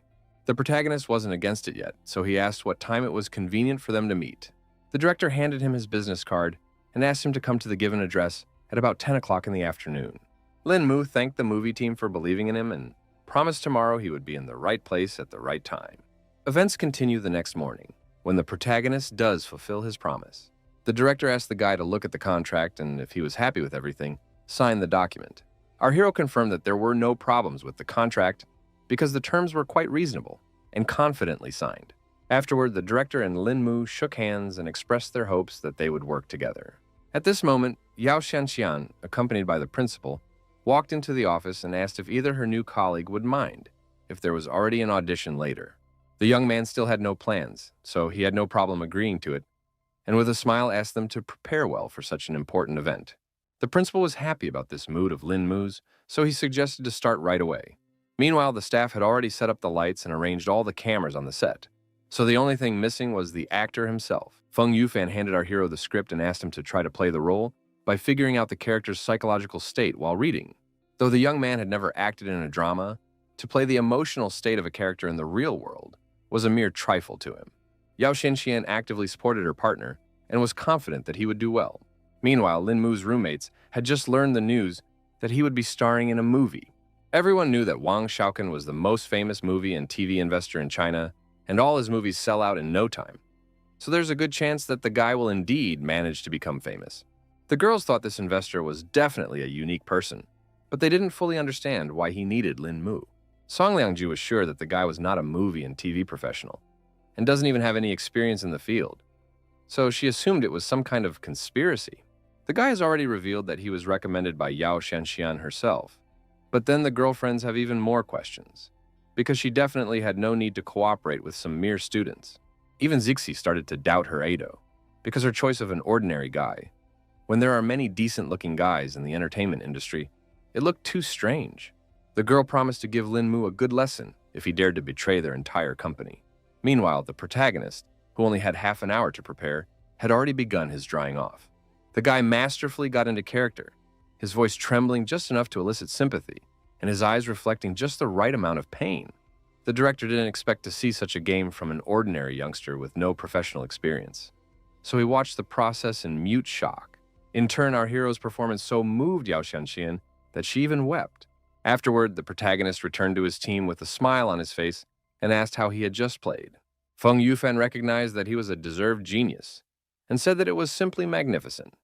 The protagonist wasn't against it yet, so he asked what time it was convenient for them to meet. The director handed him his business card and asked him to come to the given address at about 10 o'clock in the afternoon. Lin Mu thanked the movie team for believing in him and promised tomorrow he would be in the right place at the right time. Events continue the next morning, when the protagonist does fulfill his promise. The director asked the guy to look at the contract and, if he was happy with everything, sign the document. Our hero confirmed that there were no problems with the contract because the terms were quite reasonable and confidently signed. Afterward, the director and Lin Mu shook hands and expressed their hopes that they would work together. At this moment, Yao Shanxian, accompanied by the principal, walked into the office and asked if either her new colleague would mind if there was already an audition later. The young man still had no plans, so he had no problem agreeing to it, and with a smile asked them to prepare well for such an important event. The principal was happy about this mood of Lin Mu's, so he suggested to start right away. Meanwhile, the staff had already set up the lights and arranged all the cameras on the set, so the only thing missing was the actor himself. Feng Yufan handed our hero the script and asked him to try to play the role by figuring out the character's psychological state while reading. Though the young man had never acted in a drama, to play the emotional state of a character in the real world was a mere trifle to him. Yao Shenxian actively supported her partner and was confident that he would do well. Meanwhile, Lin Mu's roommates had just learned the news that he would be starring in a movie. Everyone knew that Wang Shaokan was the most famous movie and TV investor in China, and all his movies sell out in no time. So there's a good chance that the guy will indeed manage to become famous. The girls thought this investor was definitely a unique person, but they didn't fully understand why he needed Lin Mu. Song Liangju was sure that the guy was not a movie and TV professional, and doesn't even have any experience in the field, so she assumed it was some kind of conspiracy. The guy has already revealed that he was recommended by Yao Shanxian herself, but then the girlfriends have even more questions, because she definitely had no need to cooperate with some mere students. Even Zixi started to doubt her Ado, because her choice of an ordinary guy, when there are many decent-looking guys in the entertainment industry, it looked too strange. The girl promised to give Lin Mu a good lesson if he dared to betray their entire company. Meanwhile, the protagonist, who only had half an hour to prepare, had already begun his drying off. The guy masterfully got into character, his voice trembling just enough to elicit sympathy, and his eyes reflecting just the right amount of pain. The director didn't expect to see such a game from an ordinary youngster with no professional experience, so he watched the process in mute shock. In turn, our hero's performance so moved Yao Shanxian that she even wept. Afterward, the protagonist returned to his team with a smile on his face and asked how he had just played. Feng Yufan recognized that he was a deserved genius and said that it was simply magnificent.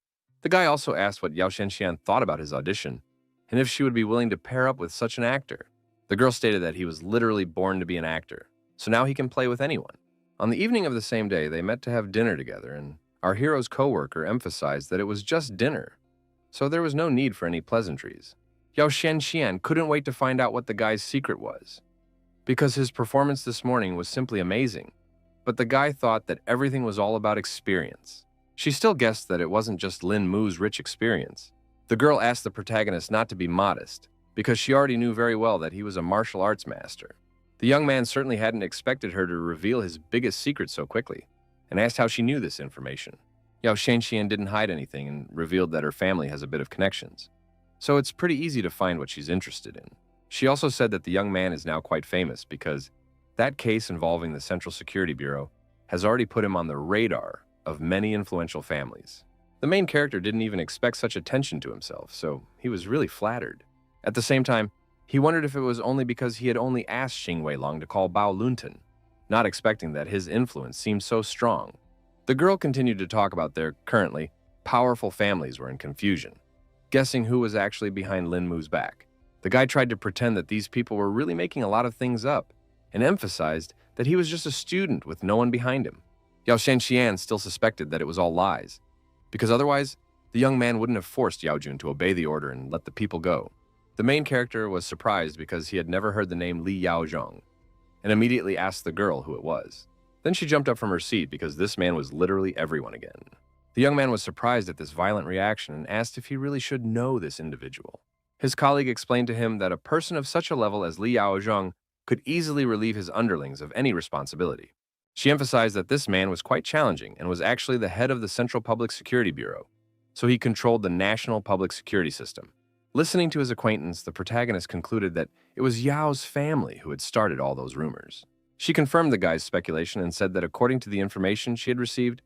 The guy also asked what Yao Shenxian thought about his audition and if she would be willing to pair up with such an actor. The girl stated that he was literally born to be an actor, so now he can play with anyone. On the evening of the same day, they met to have dinner together, and our hero's coworker emphasized that it was just dinner, so there was no need for any pleasantries. Yao Shenxian couldn't wait to find out what the guy's secret was, because his performance this morning was simply amazing, but the guy thought that everything was all about experience. She still guessed that it wasn't just Lin Mu's rich experience. The girl asked the protagonist not to be modest, because she already knew very well that he was a martial arts master. The young man certainly hadn't expected her to reveal his biggest secret so quickly, and asked how she knew this information. Yao Shenxian didn't hide anything and revealed that her family has a bit of connections, so it's pretty easy to find what she's interested in. She also said that the young man is now quite famous because that case involving the Central Security Bureau has already put him on the radar of many influential families. The main character didn't even expect such attention to himself, so he was really flattered. At the same time, he wondered if it was only because he had only asked Xing Weilong to call Bao Lunten, not expecting that his influence seemed so strong. The girl continued to talk about their currently powerful families were in confusion, guessing who was actually behind Lin Mu's back. The guy tried to pretend that these people were really making a lot of things up, and emphasized that he was just a student with no one behind him. Yao Shenxian still suspected that it was all lies, because otherwise, the young man wouldn't have forced Yao Jun to obey the order and let the people go. The main character was surprised because he had never heard the name Li Yao Zhong, and immediately asked the girl who it was. Then she jumped up from her seat because this man was literally everyone again. The young man was surprised at this violent reaction and asked if he really should know this individual. His colleague explained to him that a person of such a level as Li Yao Zhong could easily relieve his underlings of any responsibility. She emphasized that this man was quite challenging and was actually the head of the Central Public Security Bureau, so he controlled the national public security system. Listening to his acquaintance, the protagonist concluded that it was Yao's family who had started all those rumors. She confirmed the guy's speculation and said that according to the information she had received,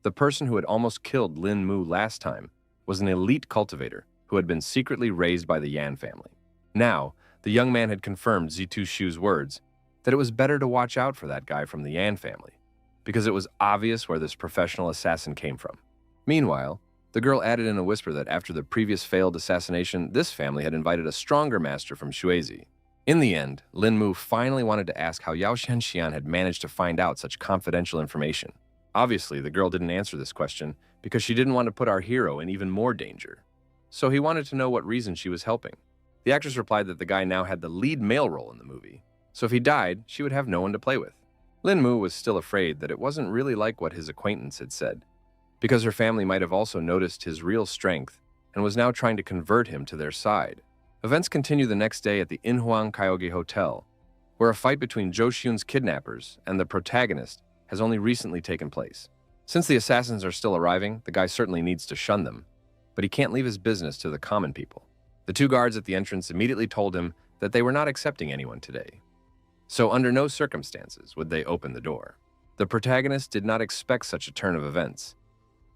the person who had almost killed Lin Mu last time was an elite cultivator who had been secretly raised by the Yan family. Now, the young man had confirmed Zitu Shu's words that it was better to watch out for that guy from the Yan family, because it was obvious where this professional assassin came from. Meanwhile, the girl added in a whisper that after the previous failed assassination, this family had invited a stronger master from Shuizi. In the end, Lin Mu finally wanted to ask how Yao Shenxian had managed to find out such confidential information. Obviously, the girl didn't answer this question because she didn't want to put our hero in even more danger. So he wanted to know what reason she was helping. The actress replied that the guy now had the lead male role in the movie, so if he died, she would have no one to play with. Lin Mu was still afraid that it wasn't really like what his acquaintance had said, because her family might have also noticed his real strength and was now trying to convert him to their side. Events continue the next day at the Inhuang Kyoge Hotel, where a fight between Zhou Xun's kidnappers and the protagonist has only recently taken place. Since the assassins are still arriving, the guy certainly needs to shun them, but he can't leave his business to the common people. The two guards at the entrance immediately told him that they were not accepting anyone today, so under no circumstances would they open the door. The protagonist did not expect such a turn of events,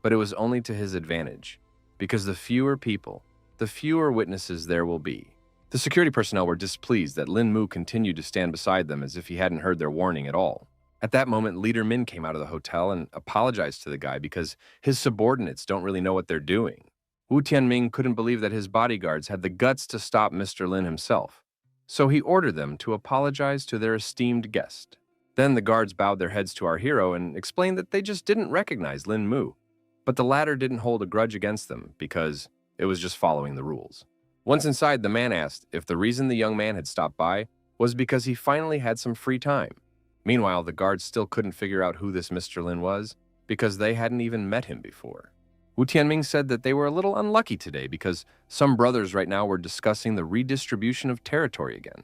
but it was only to his advantage, because the fewer people, the fewer witnesses there will be. The security personnel were displeased that Lin Mu continued to stand beside them as if he hadn't heard their warning at all. At that moment, Leader Min came out of the hotel and apologized to the guy because his subordinates don't really know what they're doing. Wu Tianming couldn't believe that his bodyguards had the guts to stop Mr. Lin himself, so he ordered them to apologize to their esteemed guest. Then the guards bowed their heads to our hero and explained that they just didn't recognize Lin Mu, but the latter didn't hold a grudge against them because it was just following the rules. Once inside, the man asked if the reason the young man had stopped by was because he finally had some free time. Meanwhile, the guards still couldn't figure out who this Mr. Lin was because they hadn't even met him before. Wu Tianming said that they were a little unlucky today because some brothers right now were discussing the redistribution of territory again.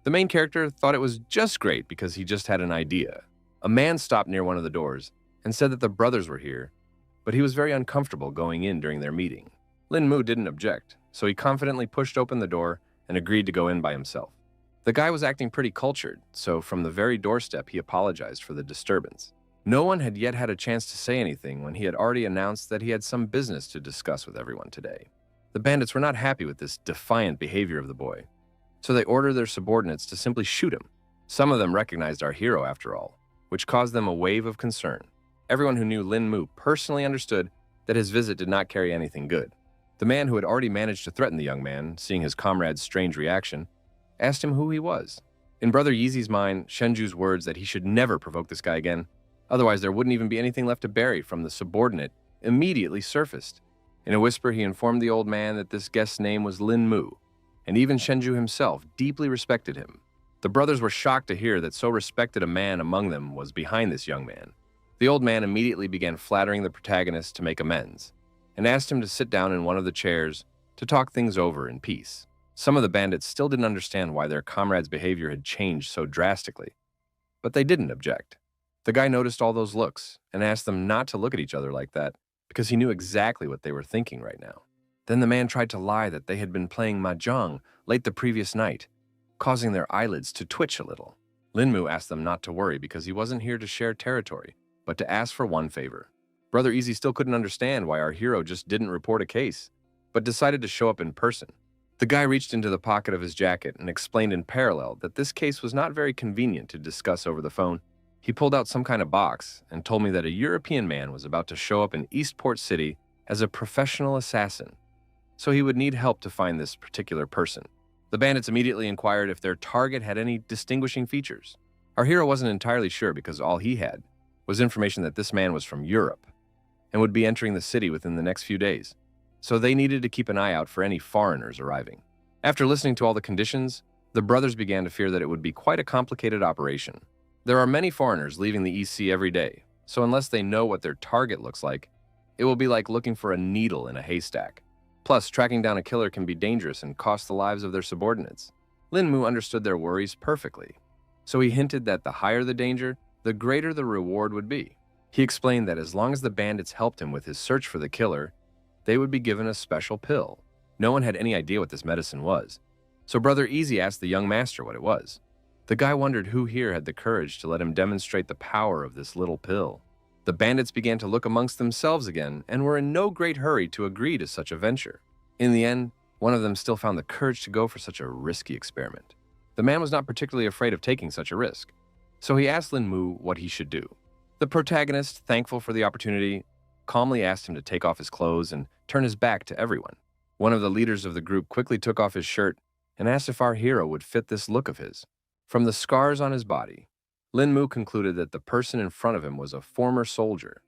The main character thought it was just great because he just had an idea. A man stopped near one of the doors and said that the brothers were here, but he was very uncomfortable going in during their meeting. Lin Mu didn't object, so he confidently pushed open the door and agreed to go in by himself. The guy was acting pretty cultured, so from the very doorstep he apologized for the disturbance. No one had yet had a chance to say anything when he had already announced that he had some business to discuss with everyone today. The bandits were not happy with this defiant behavior of the boy, so they ordered their subordinates to simply shoot him. Some of them recognized our hero after all, which caused them a wave of concern. Everyone who knew Lin Mu personally understood that his visit did not carry anything good. The man who had already managed to threaten the young man, seeing his comrade's strange reaction, asked him who he was. In Brother Yeezy's mind, Shenju's words that he should never provoke this guy again, otherwise there wouldn't even be anything left to bury from the subordinate, immediately surfaced. In a whisper, he informed the old man that this guest's name was Lin Mu, and even Shenju himself deeply respected him. The brothers were shocked to hear that so respected a man among them was behind this young man. The old man immediately began flattering the protagonist to make amends, and asked him to sit down in one of the chairs to talk things over in peace. Some of the bandits still didn't understand why their comrade's behavior had changed so drastically, but they didn't object. The guy noticed all those looks and asked them not to look at each other like that because he knew exactly what they were thinking right now. Then the man tried to lie that they had been playing mahjong late the previous night, causing their eyelids to twitch a little. Linmu asked them not to worry because he wasn't here to share territory, but to ask for one favor. Brother Easy still couldn't understand why our hero just didn't report a case, but decided to show up in person. The guy reached into the pocket of his jacket and explained in parallel that this case was not very convenient to discuss over the phone. He pulled out some kind of box and told me that a European man was about to show up in Eastport City as a professional assassin, so he would need help to find this particular person. The bandits immediately inquired if their target had any distinguishing features. Our hero wasn't entirely sure because all he had was information that this man was from Europe and would be entering the city within the next few days, so they needed to keep an eye out for any foreigners arriving. After listening to all the conditions, the brothers began to fear that it would be quite a complicated operation. There are many foreigners leaving the EC every day, so unless they know what their target looks like, it will be like looking for a needle in a haystack. Plus, tracking down a killer can be dangerous and cost the lives of their subordinates. Lin Mu understood their worries perfectly, so he hinted that the higher the danger, the greater the reward would be. He explained that as long as the bandits helped him with his search for the killer, they would be given a special pill. No one had any idea what this medicine was, so Brother Easy asked the young master what it was. The guy wondered who here had the courage to let him demonstrate the power of this little pill. The bandits began to look amongst themselves again and were in no great hurry to agree to such a venture. In the end, one of them still found the courage to go for such a risky experiment. The man was not particularly afraid of taking such a risk, so he asked Lin Mu what he should do. The protagonist, thankful for the opportunity, calmly asked him to take off his clothes and turn his back to everyone. One of the leaders of the group quickly took off his shirt and asked if our hero would fit this look of his. From the scars on his body, Lin Mu concluded that the person in front of him was a former soldier,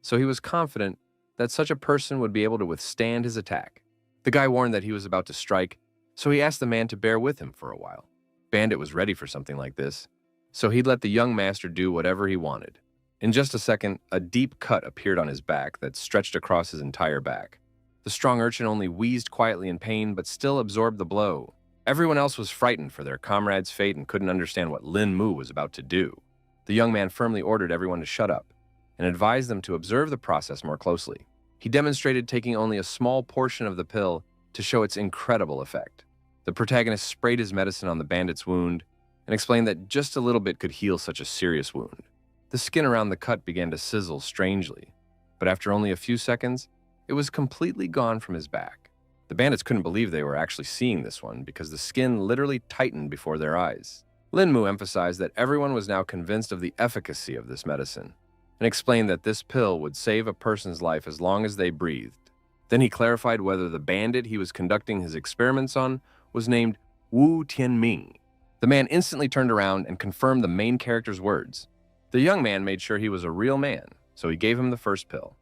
so he was confident that such a person would be able to withstand his attack. The guy warned that he was about to strike, so he asked the man to bear with him for a while. Bandit was ready for something like this, so he'd let the young master do whatever he wanted. In just a second, a deep cut appeared on his back that stretched across his entire back. The strong urchin only wheezed quietly in pain, but still absorbed the blow. Everyone else was frightened for their comrade's fate and couldn't understand what Lin Mu was about to do. The young man firmly ordered everyone to shut up and advised them to observe the process more closely. He demonstrated taking only a small portion of the pill to show its incredible effect. The protagonist sprayed his medicine on the bandit's wound and explained that just a little bit could heal such a serious wound. The skin around the cut began to sizzle strangely, but after only a few seconds, it was completely gone from his back. The bandits couldn't believe they were actually seeing this one because the skin literally tightened before their eyes. Lin Mu emphasized that everyone was now convinced of the efficacy of this medicine and explained that this pill would save a person's life as long as they breathed. Then he clarified whether the bandit he was conducting his experiments on was named Wu Tianming. The man instantly turned around and confirmed the main character's words. The young man made sure he was a real man, so he gave him the first pill.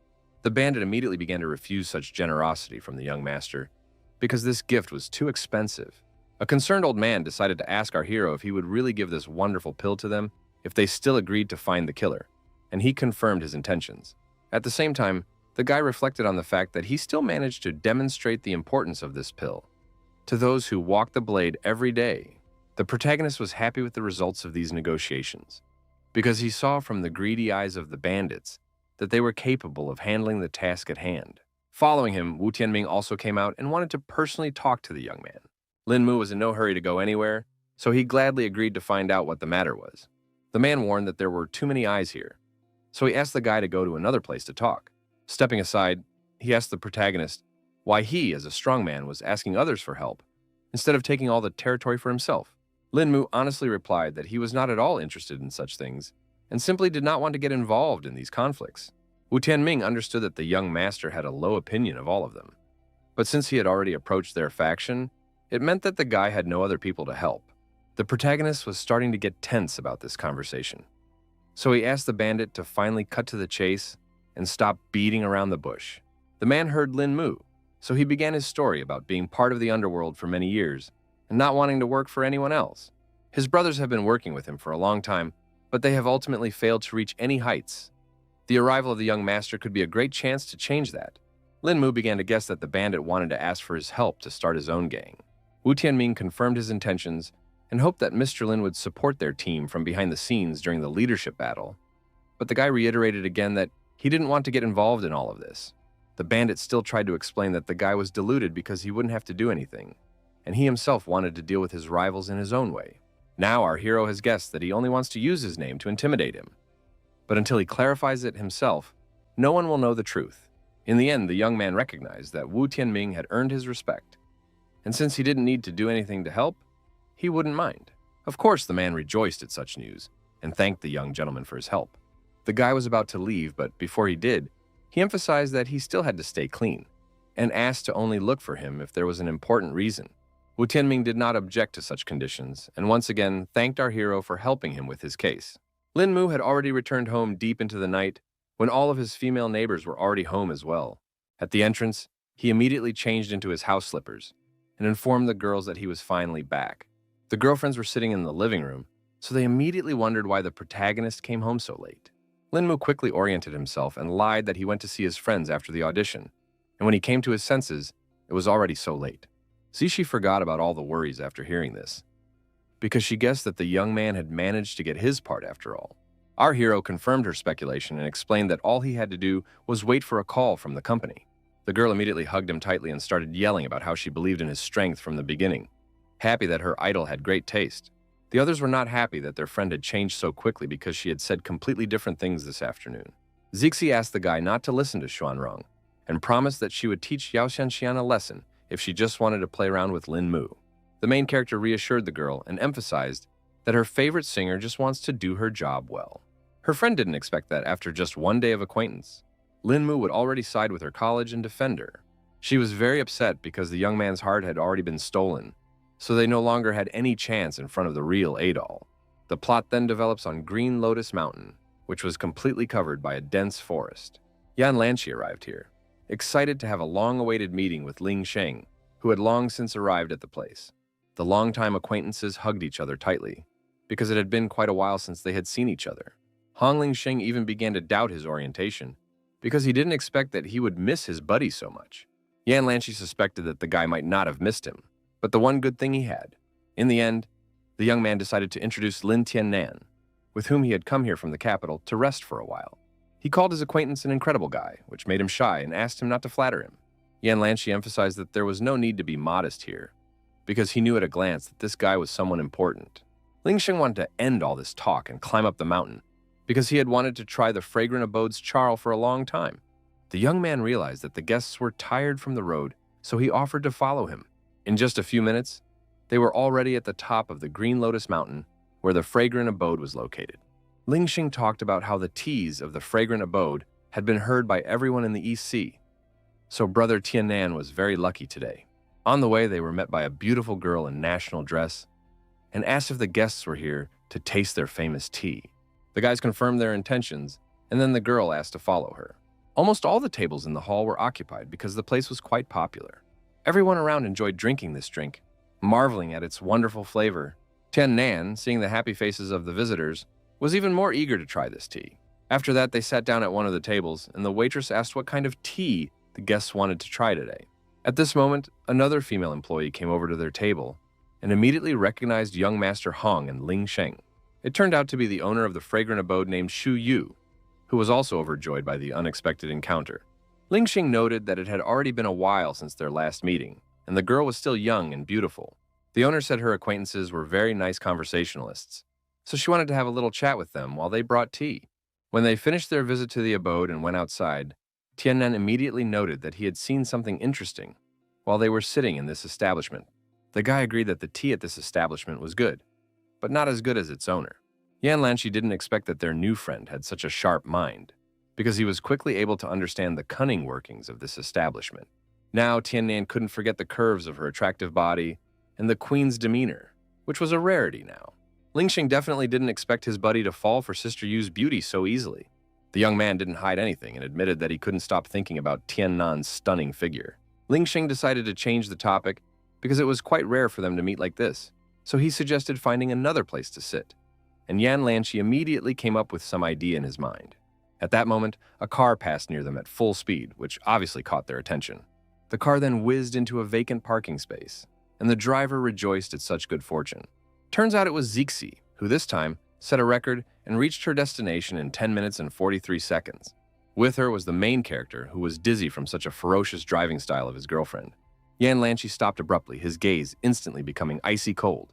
The bandit immediately began to refuse such generosity from the young master because this gift was too expensive. A concerned old man decided to ask our hero if he would really give this wonderful pill to them if they still agreed to find the killer, and he confirmed his intentions. At the same time, the guy reflected on the fact that he still managed to demonstrate the importance of this pill to those who walk the blade every day. The protagonist was happy with the results of these negotiations because he saw from the greedy eyes of the bandits that they were capable of handling the task at hand. Following him, Wu Tianming also came out and wanted to personally talk to the young man. Lin Mu was in no hurry to go anywhere, so he gladly agreed to find out what the matter was. The man warned that there were too many eyes here, so he asked the guy to go to another place to talk. Stepping aside, he asked the protagonist why he, as a strong man, was asking others for help instead of taking all the territory for himself. Lin Mu honestly replied that he was not at all interested in such things and simply did not want to get involved in these conflicts. Wu Tianming understood that the young master had a low opinion of all of them, but since he had already approached their faction, it meant that the guy had no other people to help. The The protagonist was starting to get tense about this conversation, so he asked the bandit to finally cut to the chase and stop beating around the bush. The man heard Lin Mu, so he began his story about being part of the underworld for many years and not wanting to work for anyone else. His brothers have been working with him for a long time, but they have ultimately failed to reach any heights. The arrival of the young master could be a great chance to change that. Lin Mu began to guess that the bandit wanted to ask for his help to start his own gang. Wu Tianming confirmed his intentions and hoped that Mr. Lin would support their team from behind the scenes during the leadership battle. But the guy reiterated again that he didn't want to get involved in all of this. The bandit still tried to explain that the guy was deluded because he wouldn't have to do anything, and he himself wanted to deal with his rivals in his own way. Now our hero has guessed that he only wants to use his name to intimidate him. But until he clarifies it himself, no one will know the truth. In the end, the young man recognized that Wu Tianming had earned his respect, and since he didn't need to do anything to help, he wouldn't mind. Of course, the man rejoiced at such news and thanked the young gentleman for his help. The guy was about to leave, but before he did, he emphasized that he still had to stay clean and asked to only look for him if there was an important reason. Wu Tianming did not object to such conditions and once again thanked our hero for helping him with his case. Lin Mu had already returned home deep into the night when all of his female neighbors were already home as well. At the entrance, he immediately changed into his house slippers and informed the girls that he was finally back. The girlfriends were sitting in the living room, so they immediately wondered why the protagonist came home so late. Lin Mu quickly oriented himself and lied that he went to see his friends after the audition, and when he came to his senses, it was already so late. Zishi forgot about all the worries after hearing this, because she guessed that the young man had managed to get his part after all. Our hero confirmed her speculation and explained that all he had to do was wait for a call from the company. The girl immediately hugged him tightly and started yelling about how she believed in his strength from the beginning, happy that her idol had great taste. The others were not happy that their friend had changed so quickly because she had said completely different things this afternoon. Zixi asked the guy not to listen to Xuanrong and promised that she would teach Yao Xianxian a lesson if she just wanted to play around with Lin Mu. The main character reassured the girl and emphasized that her favorite singer just wants to do her job well. Her friend didn't expect that after just one day of acquaintance, Lin Mu would already side with her college and defend her. She was very upset because the young man's heart had already been stolen, so they no longer had any chance in front of the real Adol. The plot then develops on Green Lotus Mountain, which was completely covered by a dense forest. Yan Lanqi arrived here, excited to have a long-awaited meeting with Ling Sheng, who had long since arrived at the place. The longtime acquaintances hugged each other tightly, because it had been quite a while since they had seen each other. Hong Ling Sheng even began to doubt his orientation, because he didn't expect that he would miss his buddy so much. Yan Lanqi suspected that the guy might not have missed him, but the one good thing he had. In the end, the young man decided to introduce Lin Tiannan, with whom he had come here from the capital to rest for a while. He called his acquaintance an incredible guy, which made him shy and asked him not to flatter him. Yan Lanqi emphasized that there was no need to be modest here, because he knew at a glance that this guy was someone important. Ling Sheng wanted to end all this talk and climb up the mountain, because he had wanted to try the fragrant abode's charl for a long time. The young man realized that the guests were tired from the road, so he offered to follow him. In just a few minutes, they were already at the top of the Green Lotus Mountain, where the fragrant abode was located. Ling Xing talked about how the teas of the fragrant abode had been heard by everyone in the East Sea, so Brother Tiannan was very lucky today. On the way, they were met by a beautiful girl in national dress and asked if the guests were here to taste their famous tea. The guys confirmed their intentions, and then the girl asked to follow her. Almost all the tables in the hall were occupied because the place was quite popular. Everyone around enjoyed drinking this drink, marveling at its wonderful flavor. Tiannan, seeing the happy faces of the visitors, was even more eager to try this tea. After that, they sat down at one of the tables, and the waitress asked what kind of tea the guests wanted to try today. At this moment, another female employee came over to their table and immediately recognized young Master Hong and Ling Sheng. It turned out to be the owner of the fragrant abode named Shu Yu, who was also overjoyed by the unexpected encounter. Ling Sheng noted that it had already been a while since their last meeting, and the girl was still young and beautiful. The owner said her acquaintances were very nice conversationalists, so she wanted to have a little chat with them while they brought tea. When they finished their visit to the abode and went outside, Tiannan immediately noted that he had seen something interesting while they were sitting in this establishment. The guy agreed that the tea at this establishment was good, but not as good as its owner. Yan Lanqi didn't expect that their new friend had such a sharp mind, because he was quickly able to understand the cunning workings of this establishment. Now Tiannan couldn't forget the curves of her attractive body and the queen's demeanor. which was a rarity now. Lingxing definitely didn't expect his buddy to fall for Sister Yu's beauty so easily. The young man didn't hide anything and admitted that he couldn't stop thinking about Tian Nan's stunning figure. Lingxing decided to change the topic because it was quite rare for them to meet like this, so he suggested finding another place to sit. And Yan Lanqi immediately came up with some idea in his mind. At that moment, a car passed near them at full speed, which obviously caught their attention. The car then whizzed into a vacant parking space, and the driver rejoiced at such good fortune. Turns out it was Zixi, who this time set a record and reached her destination in 10 minutes and 43 seconds. With her was the main character, who was dizzy from such a ferocious driving style of his girlfriend. Yan Lanqi stopped abruptly, his gaze instantly becoming icy cold,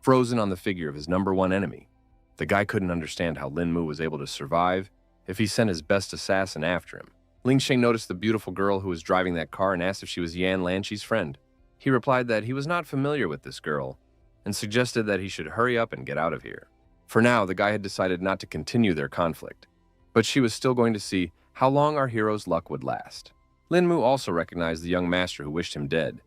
frozen on the figure of his #1 enemy. The guy couldn't understand how Lin Mu was able to survive if he sent his best assassin after him. Lingxing noticed the beautiful girl who was driving that car and asked if she was Yan Lanqi's friend. He replied that he was not familiar with this girl and suggested that he should hurry up and get out of here. For now, the guy had decided not to continue their conflict, but she was still going to see how long our hero's luck would last. Lin Mu also recognized the young master who wished him dead,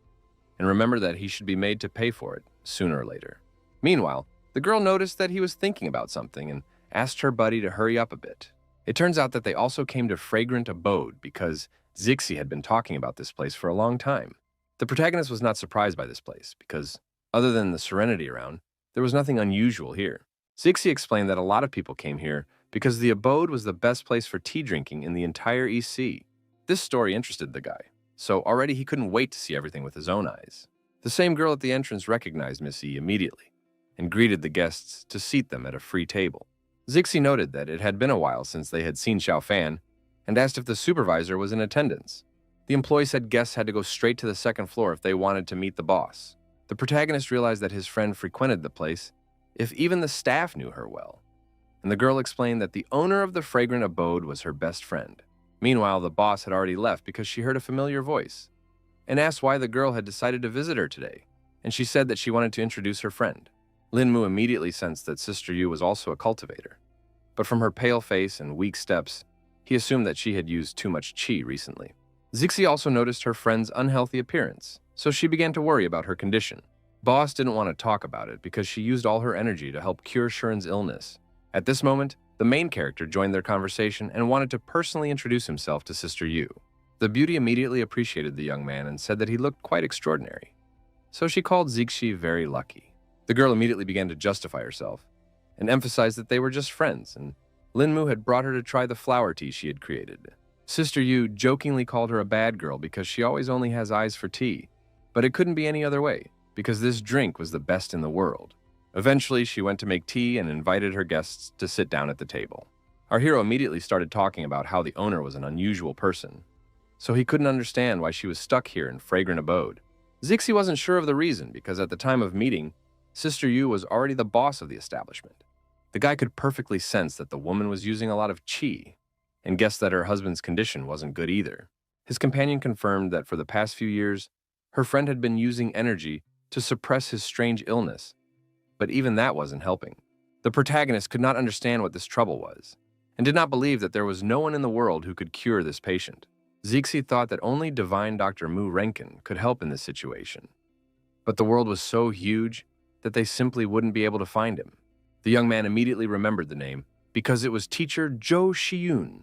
and remembered that he should be made to pay for it sooner or later. Meanwhile, the girl noticed that he was thinking about something and asked her buddy to hurry up a bit. It turns out that they also came to Fragrant Abode because Zixi had been talking about this place for a long time. The protagonist was not surprised by this place because, other than the serenity around, there was nothing unusual here. Zixi explained that a lot of people came here because the abode was the best place for tea drinking in the entire EC. This story interested the guy, so already he couldn't wait to see everything with his own eyes. The same girl at the entrance recognized Miss E immediately and greeted the guests to seat them at a free table. Zixi noted that it had been a while since they had seen Xiao Fan and asked if the supervisor was in attendance. The employee said guests had to go straight to the second floor if they wanted to meet the boss. The protagonist realized that his friend frequented the place if even the staff knew her well, and the girl explained that the owner of the fragrant abode was her best friend. Meanwhile, the boss had already left because she heard a familiar voice and asked why the girl had decided to visit her today, and she said that she wanted to introduce her friend. Lin Mu immediately sensed that Sister Yu was also a cultivator, but from her pale face and weak steps, he assumed that she had used too much qi recently. Zixi also noticed her friend's unhealthy appearance, so she began to worry about her condition. Boss didn't want to talk about it because she used all her energy to help cure Shuren's illness. At this moment, the main character joined their conversation and wanted to personally introduce himself to Sister Yu. The beauty immediately appreciated the young man and said that he looked quite extraordinary, so she called Zixi very lucky. The girl immediately began to justify herself and emphasized that they were just friends, and Lin Mu had brought her to try the flower tea she had created. Sister Yu jokingly called her a bad girl because she always only has eyes for tea, but it couldn't be any other way because this drink was the best in the world. Eventually, she went to make tea and invited her guests to sit down at the table. Our hero immediately started talking about how the owner was an unusual person, so he couldn't understand why she was stuck here in Fragrant Abode. Zixi wasn't sure of the reason because at the time of meeting, Sister Yu was already the boss of the establishment. The guy could perfectly sense that the woman was using a lot of qi and guessed that her husband's condition wasn't good either. His companion confirmed that for the past few years, her friend had been using energy to suppress his strange illness, but even that wasn't helping. The protagonist could not understand what this trouble was and did not believe that there was no one in the world who could cure this patient. Zixi thought that only divine Dr. Mu Renkin could help in this situation, but the world was so huge that they simply wouldn't be able to find him. The young man immediately remembered the name because it was teacher Zhou Shiyun,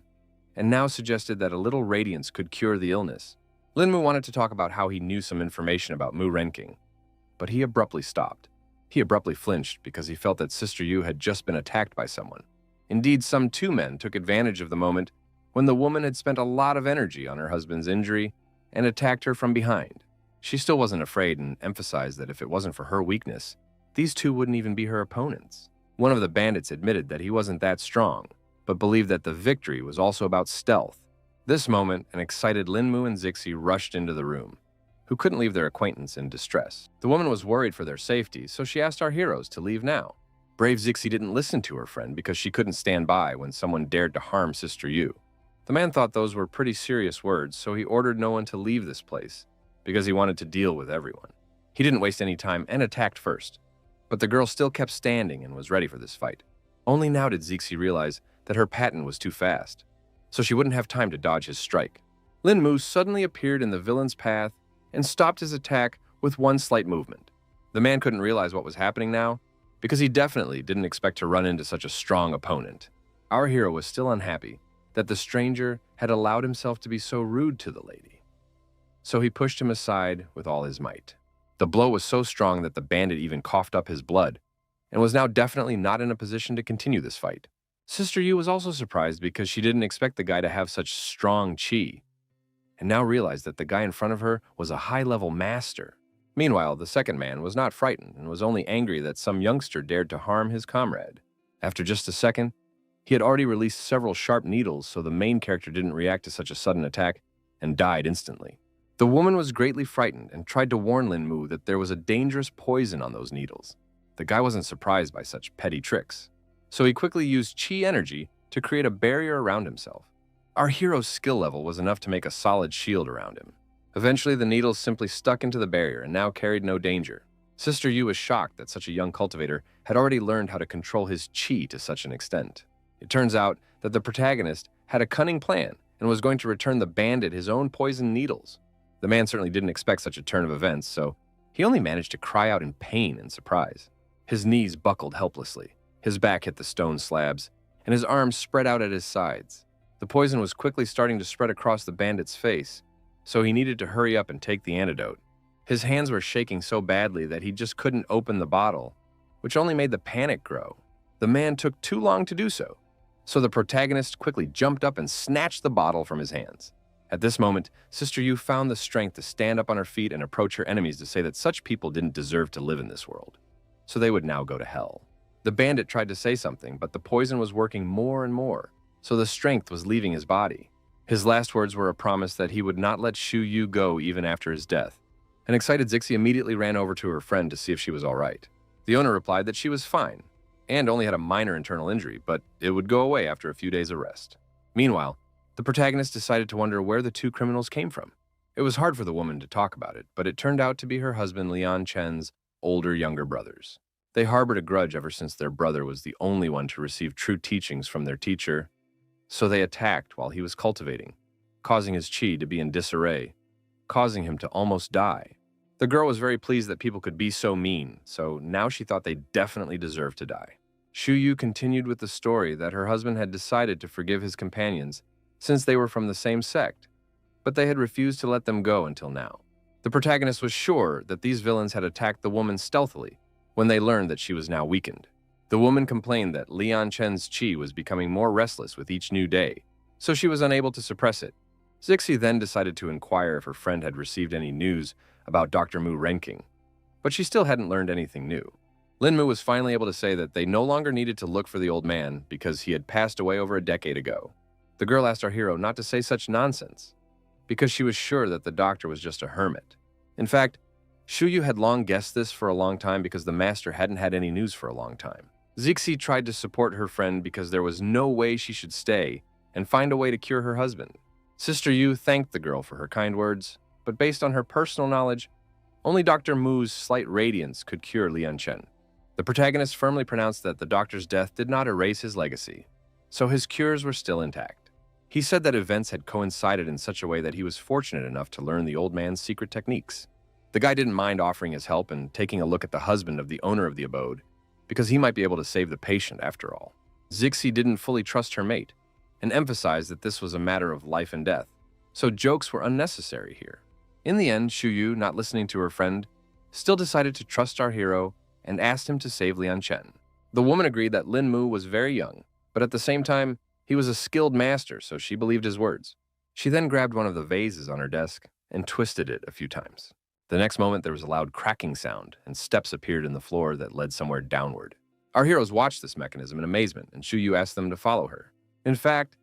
and now suggested that a little radiance could cure the illness. Lin Mu wanted to talk about how he knew some information about Mu Renking, but he abruptly stopped. He abruptly flinched because he felt that Sister Yu had just been attacked by someone. Indeed, some two men took advantage of the moment when the woman had spent a lot of energy on her husband's injury and attacked her from behind. She still wasn't afraid and emphasized that if it wasn't for her weakness, these two wouldn't even be her opponents. One of the bandits admitted that he wasn't that strong, but believed that the victory was also about stealth. This moment, an excited Lin Mu and Zixi rushed into the room, who couldn't leave their acquaintance in distress. The woman was worried for their safety, so she asked our heroes to leave now. Brave Zixi didn't listen to her friend because she couldn't stand by when someone dared to harm Sister Yu. The man thought those were pretty serious words, so he ordered no one to leave this place because he wanted to deal with everyone. He didn't waste any time and attacked first, but the girl still kept standing and was ready for this fight. Only now did Zixi realize that her pattern was too fast, so she wouldn't have time to dodge his strike. Lin Mu suddenly appeared in the villain's path and stopped his attack with one slight movement. The man couldn't realize what was happening now because he definitely didn't expect to run into such a strong opponent. Our hero was still unhappy that the stranger had allowed himself to be so rude to the lady. So he pushed him aside with all his might. The blow was so strong that the bandit even coughed up his blood and was now definitely not in a position to continue this fight. Sister Yu was also surprised because she didn't expect the guy to have such strong chi, and now realized that the guy in front of her was a high-level master. Meanwhile, the second man was not frightened and was only angry that some youngster dared to harm his comrade. After just a second, he had already released several sharp needles, so the main character didn't react to such a sudden attack and died instantly. The woman was greatly frightened and tried to warn Lin Mu that there was a dangerous poison on those needles. The guy wasn't surprised by such petty tricks, so he quickly used chi energy to create a barrier around himself. Our hero's skill level was enough to make a solid shield around him. Eventually, the needles simply stuck into the barrier and now carried no danger. Sister Yu was shocked that such a young cultivator had already learned how to control his chi to such an extent. It turns out that the protagonist had a cunning plan and was going to return the bandit his own poisoned needles. The man certainly didn't expect such a turn of events, so he only managed to cry out in pain and surprise. His knees buckled helplessly, his back hit the stone slabs, and his arms spread out at his sides. The poison was quickly starting to spread across the bandit's face, so he needed to hurry up and take the antidote. His hands were shaking so badly that he just couldn't open the bottle, which only made the panic grow. The man took too long to do so, so the protagonist quickly jumped up and snatched the bottle from his hands. At this moment, Sister Yu found the strength to stand up on her feet and approach her enemies to say that such people didn't deserve to live in this world, so they would now go to hell. The bandit tried to say something, but the poison was working more and more, so the strength was leaving his body. His last words were a promise that he would not let Shu Yu go even after his death. An excited Zixi immediately ran over to her friend to see if she was all right. The owner replied that she was fine, and only had a minor internal injury, but it would go away after a few days of rest. Meanwhile, the protagonist decided to wonder where the two criminals came from. It was hard for the woman to talk about it, but it turned out to be her husband Lian Chen's younger brothers. They harbored a grudge ever since their brother was the only one to receive true teachings from their teacher, so they attacked while he was cultivating, causing his chi to be in disarray, causing him to almost die. The girl was very pleased that people could be so mean, so now she thought they definitely deserved to die. Shu Yu continued with the story that her husband had decided to forgive his companions since they were from the same sect, but they had refused to let them go until now. The protagonist was sure that these villains had attacked the woman stealthily when they learned that she was now weakened. The woman complained that Lian Chen's chi was becoming more restless with each new day, so she was unable to suppress it. Zixi then decided to inquire if her friend had received any news about Dr. Mu Renking, but she still hadn't learned anything new. Lin Mu was finally able to say that they no longer needed to look for the old man because he had passed away over a decade ago. The girl asked our hero not to say such nonsense, because she was sure that the doctor was just a hermit. In fact, Shu Yu had long guessed this for a long time because the master hadn't had any news for a long time. Zixi tried to support her friend because there was no way she should stay and find a way to cure her husband. Sister Yu thanked the girl for her kind words, but based on her personal knowledge, only Dr. Mu's slight radiance could cure Lian Chen. The protagonist firmly pronounced that the doctor's death did not erase his legacy, so his cures were still intact. He said that events had coincided in such a way that he was fortunate enough to learn the old man's secret techniques. The guy didn't mind offering his help and taking a look at the husband of the owner of the abode, because he might be able to save the patient after all. Zixi didn't fully trust her mate, and emphasized that this was a matter of life and death, so jokes were unnecessary here. In the end, Shu Yu, not listening to her friend, still decided to trust our hero and asked him to save Lian Chen. The woman agreed that Lin Mu was very young, but at the same time, he was a skilled master, so she believed his words. She then grabbed one of the vases on her desk and twisted it a few times. The next moment, there was a loud cracking sound, and steps appeared in the floor that led somewhere downward. Our heroes watched this mechanism in amazement, and Shu Yu asked them to follow her. In fact,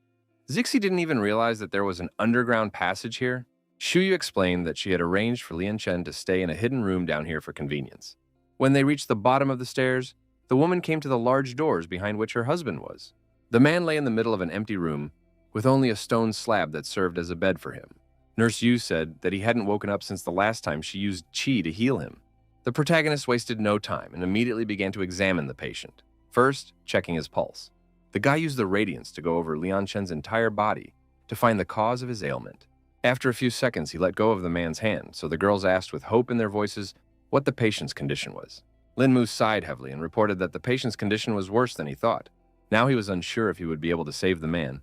Zixi didn't even realize that there was an underground passage here. Shu Yu explained that she had arranged for Lian Chen to stay in a hidden room down here for convenience. When they reached the bottom of the stairs, the woman came to the large doors behind which her husband was. The man lay in the middle of an empty room with only a stone slab that served as a bed for him. Nurse Yu said that he hadn't woken up since the last time she used chi to heal him. The protagonist wasted no time and immediately began to examine the patient, first checking his pulse. The guy used the radiance to go over Lian Chen's entire body to find the cause of his ailment. After a few seconds, he let go of the man's hand, so the girls asked with hope in their voices what the patient's condition was. Lin Mu sighed heavily and reported that the patient's condition was worse than he thought. Now he was unsure if he would be able to save the man.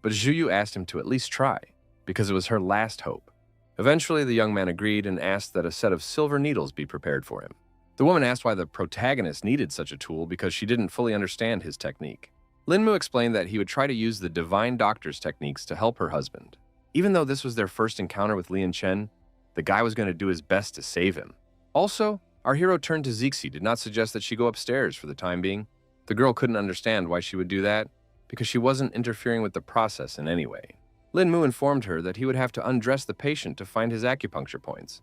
But Zhu Yu asked him to at least try, because it was her last hope. Eventually, the young man agreed and asked that a set of silver needles be prepared for him. The woman asked why the protagonist needed such a tool because she didn't fully understand his technique. Lin Mu explained that he would try to use the divine doctor's techniques to help her husband. Even though this was their first encounter with Lian Chen, the guy was going to do his best to save him. Also, our hero turned to Zixi did not suggest that she go upstairs for the time being. The girl couldn't understand why she would do that, because she wasn't interfering with the process in any way. Lin Mu informed her that he would have to undress the patient to find his acupuncture points,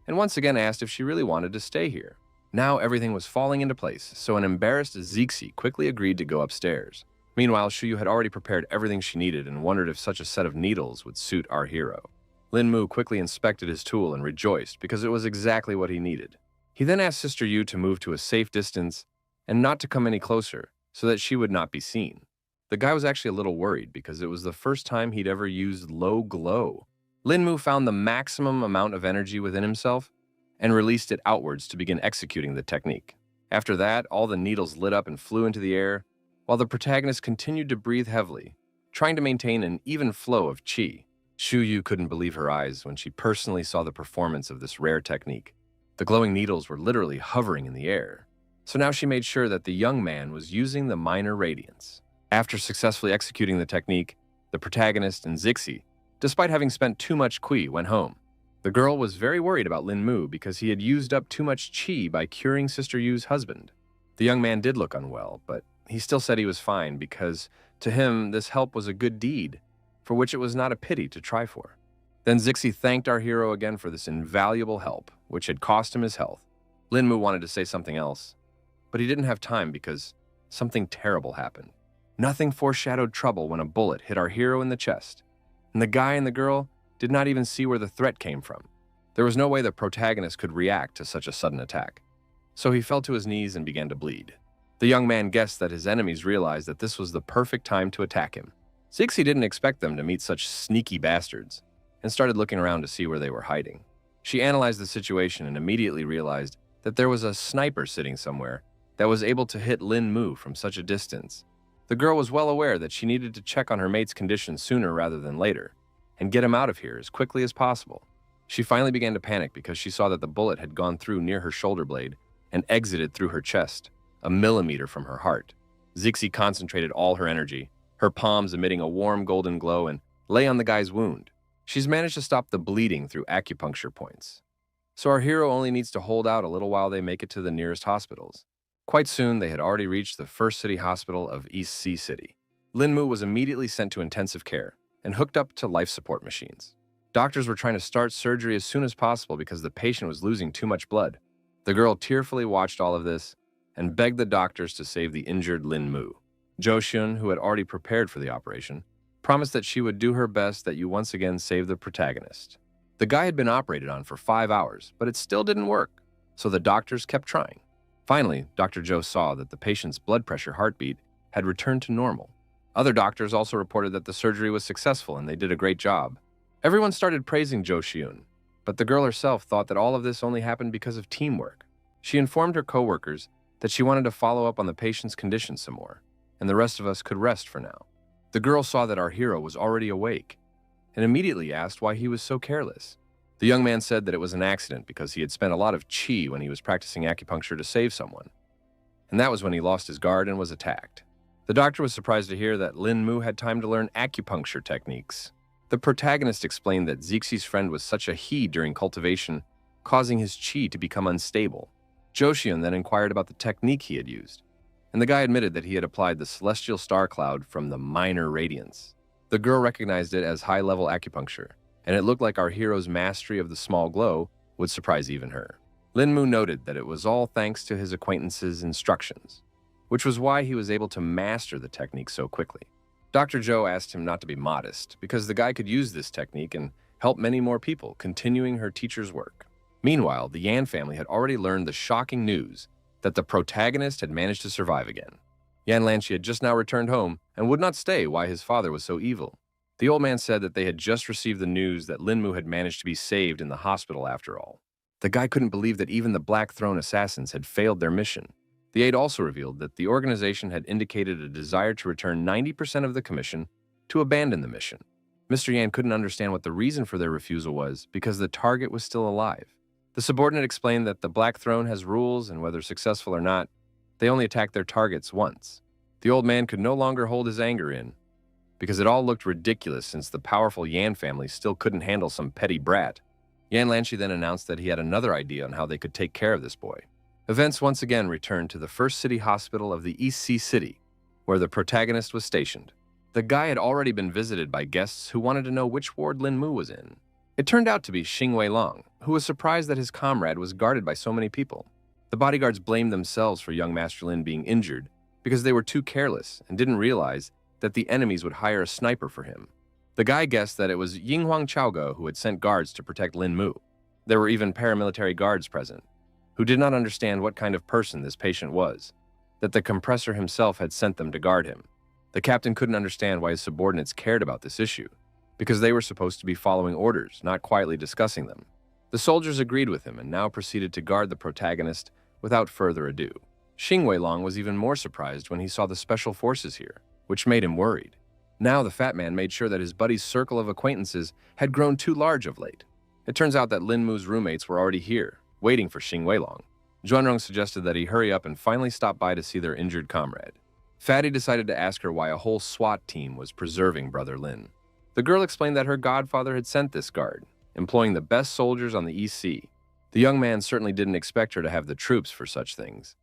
and once again asked if she really wanted to stay here. Now everything was falling into place, so an embarrassed Zixi quickly agreed to go upstairs. Meanwhile, Shuyu had already prepared everything she needed and wondered if such a set of needles would suit our hero. Lin Mu quickly inspected his tool and rejoiced because it was exactly what he needed. He then asked Sister Yu to move to a safe distance and not to come any closer so that she would not be seen. The guy was actually a little worried because it was the first time he'd ever used low glow. Lin Mu found the maximum amount of energy within himself and released it outwards to begin executing the technique. After that, all the needles lit up and flew into the air, while the protagonist continued to breathe heavily, trying to maintain an even flow of qi. Shu Yu couldn't believe her eyes when she personally saw the performance of this rare technique. The glowing needles were literally hovering in the air. So now she made sure that the young man was using the minor radiance. After successfully executing the technique, the protagonist and Zixi, despite having spent too much qi, went home. The girl was very worried about Lin Mu because he had used up too much qi by curing Sister Yu's husband. The young man did look unwell, but he still said he was fine because, to him, this help was a good deed, for which it was not a pity to try for. Then Zixi thanked our hero again for this invaluable help, which had cost him his health. Lin Mu wanted to say something else, but he didn't have time because something terrible happened. Nothing foreshadowed trouble when a bullet hit our hero in the chest, and the guy and the girl did not even see where the threat came from. There was no way the protagonist could react to such a sudden attack, so he fell to his knees and began to bleed. The young man guessed that his enemies realized that this was the perfect time to attack him. Zixi didn't expect them to meet such sneaky bastards, and started looking around to see where they were hiding. She analyzed the situation and immediately realized that there was a sniper sitting somewhere that was able to hit Lin Mu from such a distance. The girl was well aware that she needed to check on her mate's condition sooner rather than later, and get him out of here as quickly as possible. She finally began to panic because she saw that the bullet had gone through near her shoulder blade and exited through her chest, a millimeter from her heart. Zixi concentrated all her energy, her palms emitting a warm golden glow, and lay on the guy's wound. She's managed to stop the bleeding through acupuncture points. So our hero only needs to hold out a little while they make it to the nearest hospitals. Quite soon, they had already reached the first city hospital of East Sea City. Lin Mu was immediately sent to intensive care and hooked up to life support machines. Doctors were trying to start surgery as soon as possible because the patient was losing too much blood. The girl tearfully watched all of this and begged the doctors to save the injured Lin Mu. Jo Xun, who had already prepared for the operation, promised that she would do her best that you once again save the protagonist. The guy had been operated on for 5 hours, but it still didn't work, so the doctors kept trying. Finally, Dr. Zhou saw that the patient's blood pressure heartbeat had returned to normal. Other doctors also reported that the surgery was successful and they did a great job. Everyone started praising Zhou Xiun, but the girl herself thought that all of this only happened because of teamwork. She informed her co-workers that she wanted to follow up on the patient's condition some more, and the rest of us could rest for now. The girl saw that our hero was already awake and immediately asked why he was so careless. The young man said that it was an accident because he had spent a lot of qi when he was practicing acupuncture to save someone, and that was when he lost his guard and was attacked. The doctor was surprised to hear that Lin Mu had time to learn acupuncture techniques. The protagonist explained that Zixi's friend was such a he during cultivation, causing his qi to become unstable. Joxian then inquired about the technique he had used, and the guy admitted that he had applied the celestial star cloud from the minor radiance. The girl recognized it as high-level acupuncture, and it looked like our hero's mastery of the small glow would surprise even her. Lin Mu noted that it was all thanks to his acquaintance's instructions, which was why he was able to master the technique so quickly. Dr. Zhou asked him not to be modest, because the guy could use this technique and help many more people, continuing her teacher's work. Meanwhile, the Yan family had already learned the shocking news that the protagonist had managed to survive again. Yan Lanxi had just now returned home and would not stay why his father was so evil. The old man said that they had just received the news that Lin Mu had managed to be saved in the hospital after all. The guy couldn't believe that even the Black Throne assassins had failed their mission. The aide also revealed that the organization had indicated a desire to return 90% of the commission to abandon the mission. Mr. Yan couldn't understand what the reason for their refusal was because the target was still alive. The subordinate explained that the Black Throne has rules, and whether successful or not, they only attack their targets once. The old man could no longer hold his anger in, because it all looked ridiculous since the powerful Yan family still couldn't handle some petty brat. Yan Lanshi then announced that he had another idea on how they could take care of this boy. Events once again returned to the first city hospital of the East Sea City, where the protagonist was stationed. The guy had already been visited by guests who wanted to know which ward Lin Mu was in. It turned out to be Xing Weilong, who was surprised that his comrade was guarded by so many people. The bodyguards blamed themselves for young Master Lin being injured because they were too careless and didn't realize that the enemies would hire a sniper for him. The guy guessed that it was Yinghuang Chaoge who had sent guards to protect Lin Mu. There were even paramilitary guards present, who did not understand what kind of person this patient was, that the compressor himself had sent them to guard him. The captain couldn't understand why his subordinates cared about this issue, because they were supposed to be following orders, not quietly discussing them. The soldiers agreed with him and now proceeded to guard the protagonist without further ado. Xing Weilong was even more surprised when he saw the special forces here, which made him worried. Now the fat man made sure that his buddy's circle of acquaintances had grown too large of late. It turns out that Lin Mu's roommates were already here, waiting for Xing Weilong. Zhuanrong suggested that he hurry up and finally stop by to see their injured comrade. Fatty decided to ask her why a whole SWAT team was preserving Brother Lin. The girl explained that her godfather had sent this guard, employing the best soldiers on the East Sea. The young man certainly didn't expect her to have the troops for such things,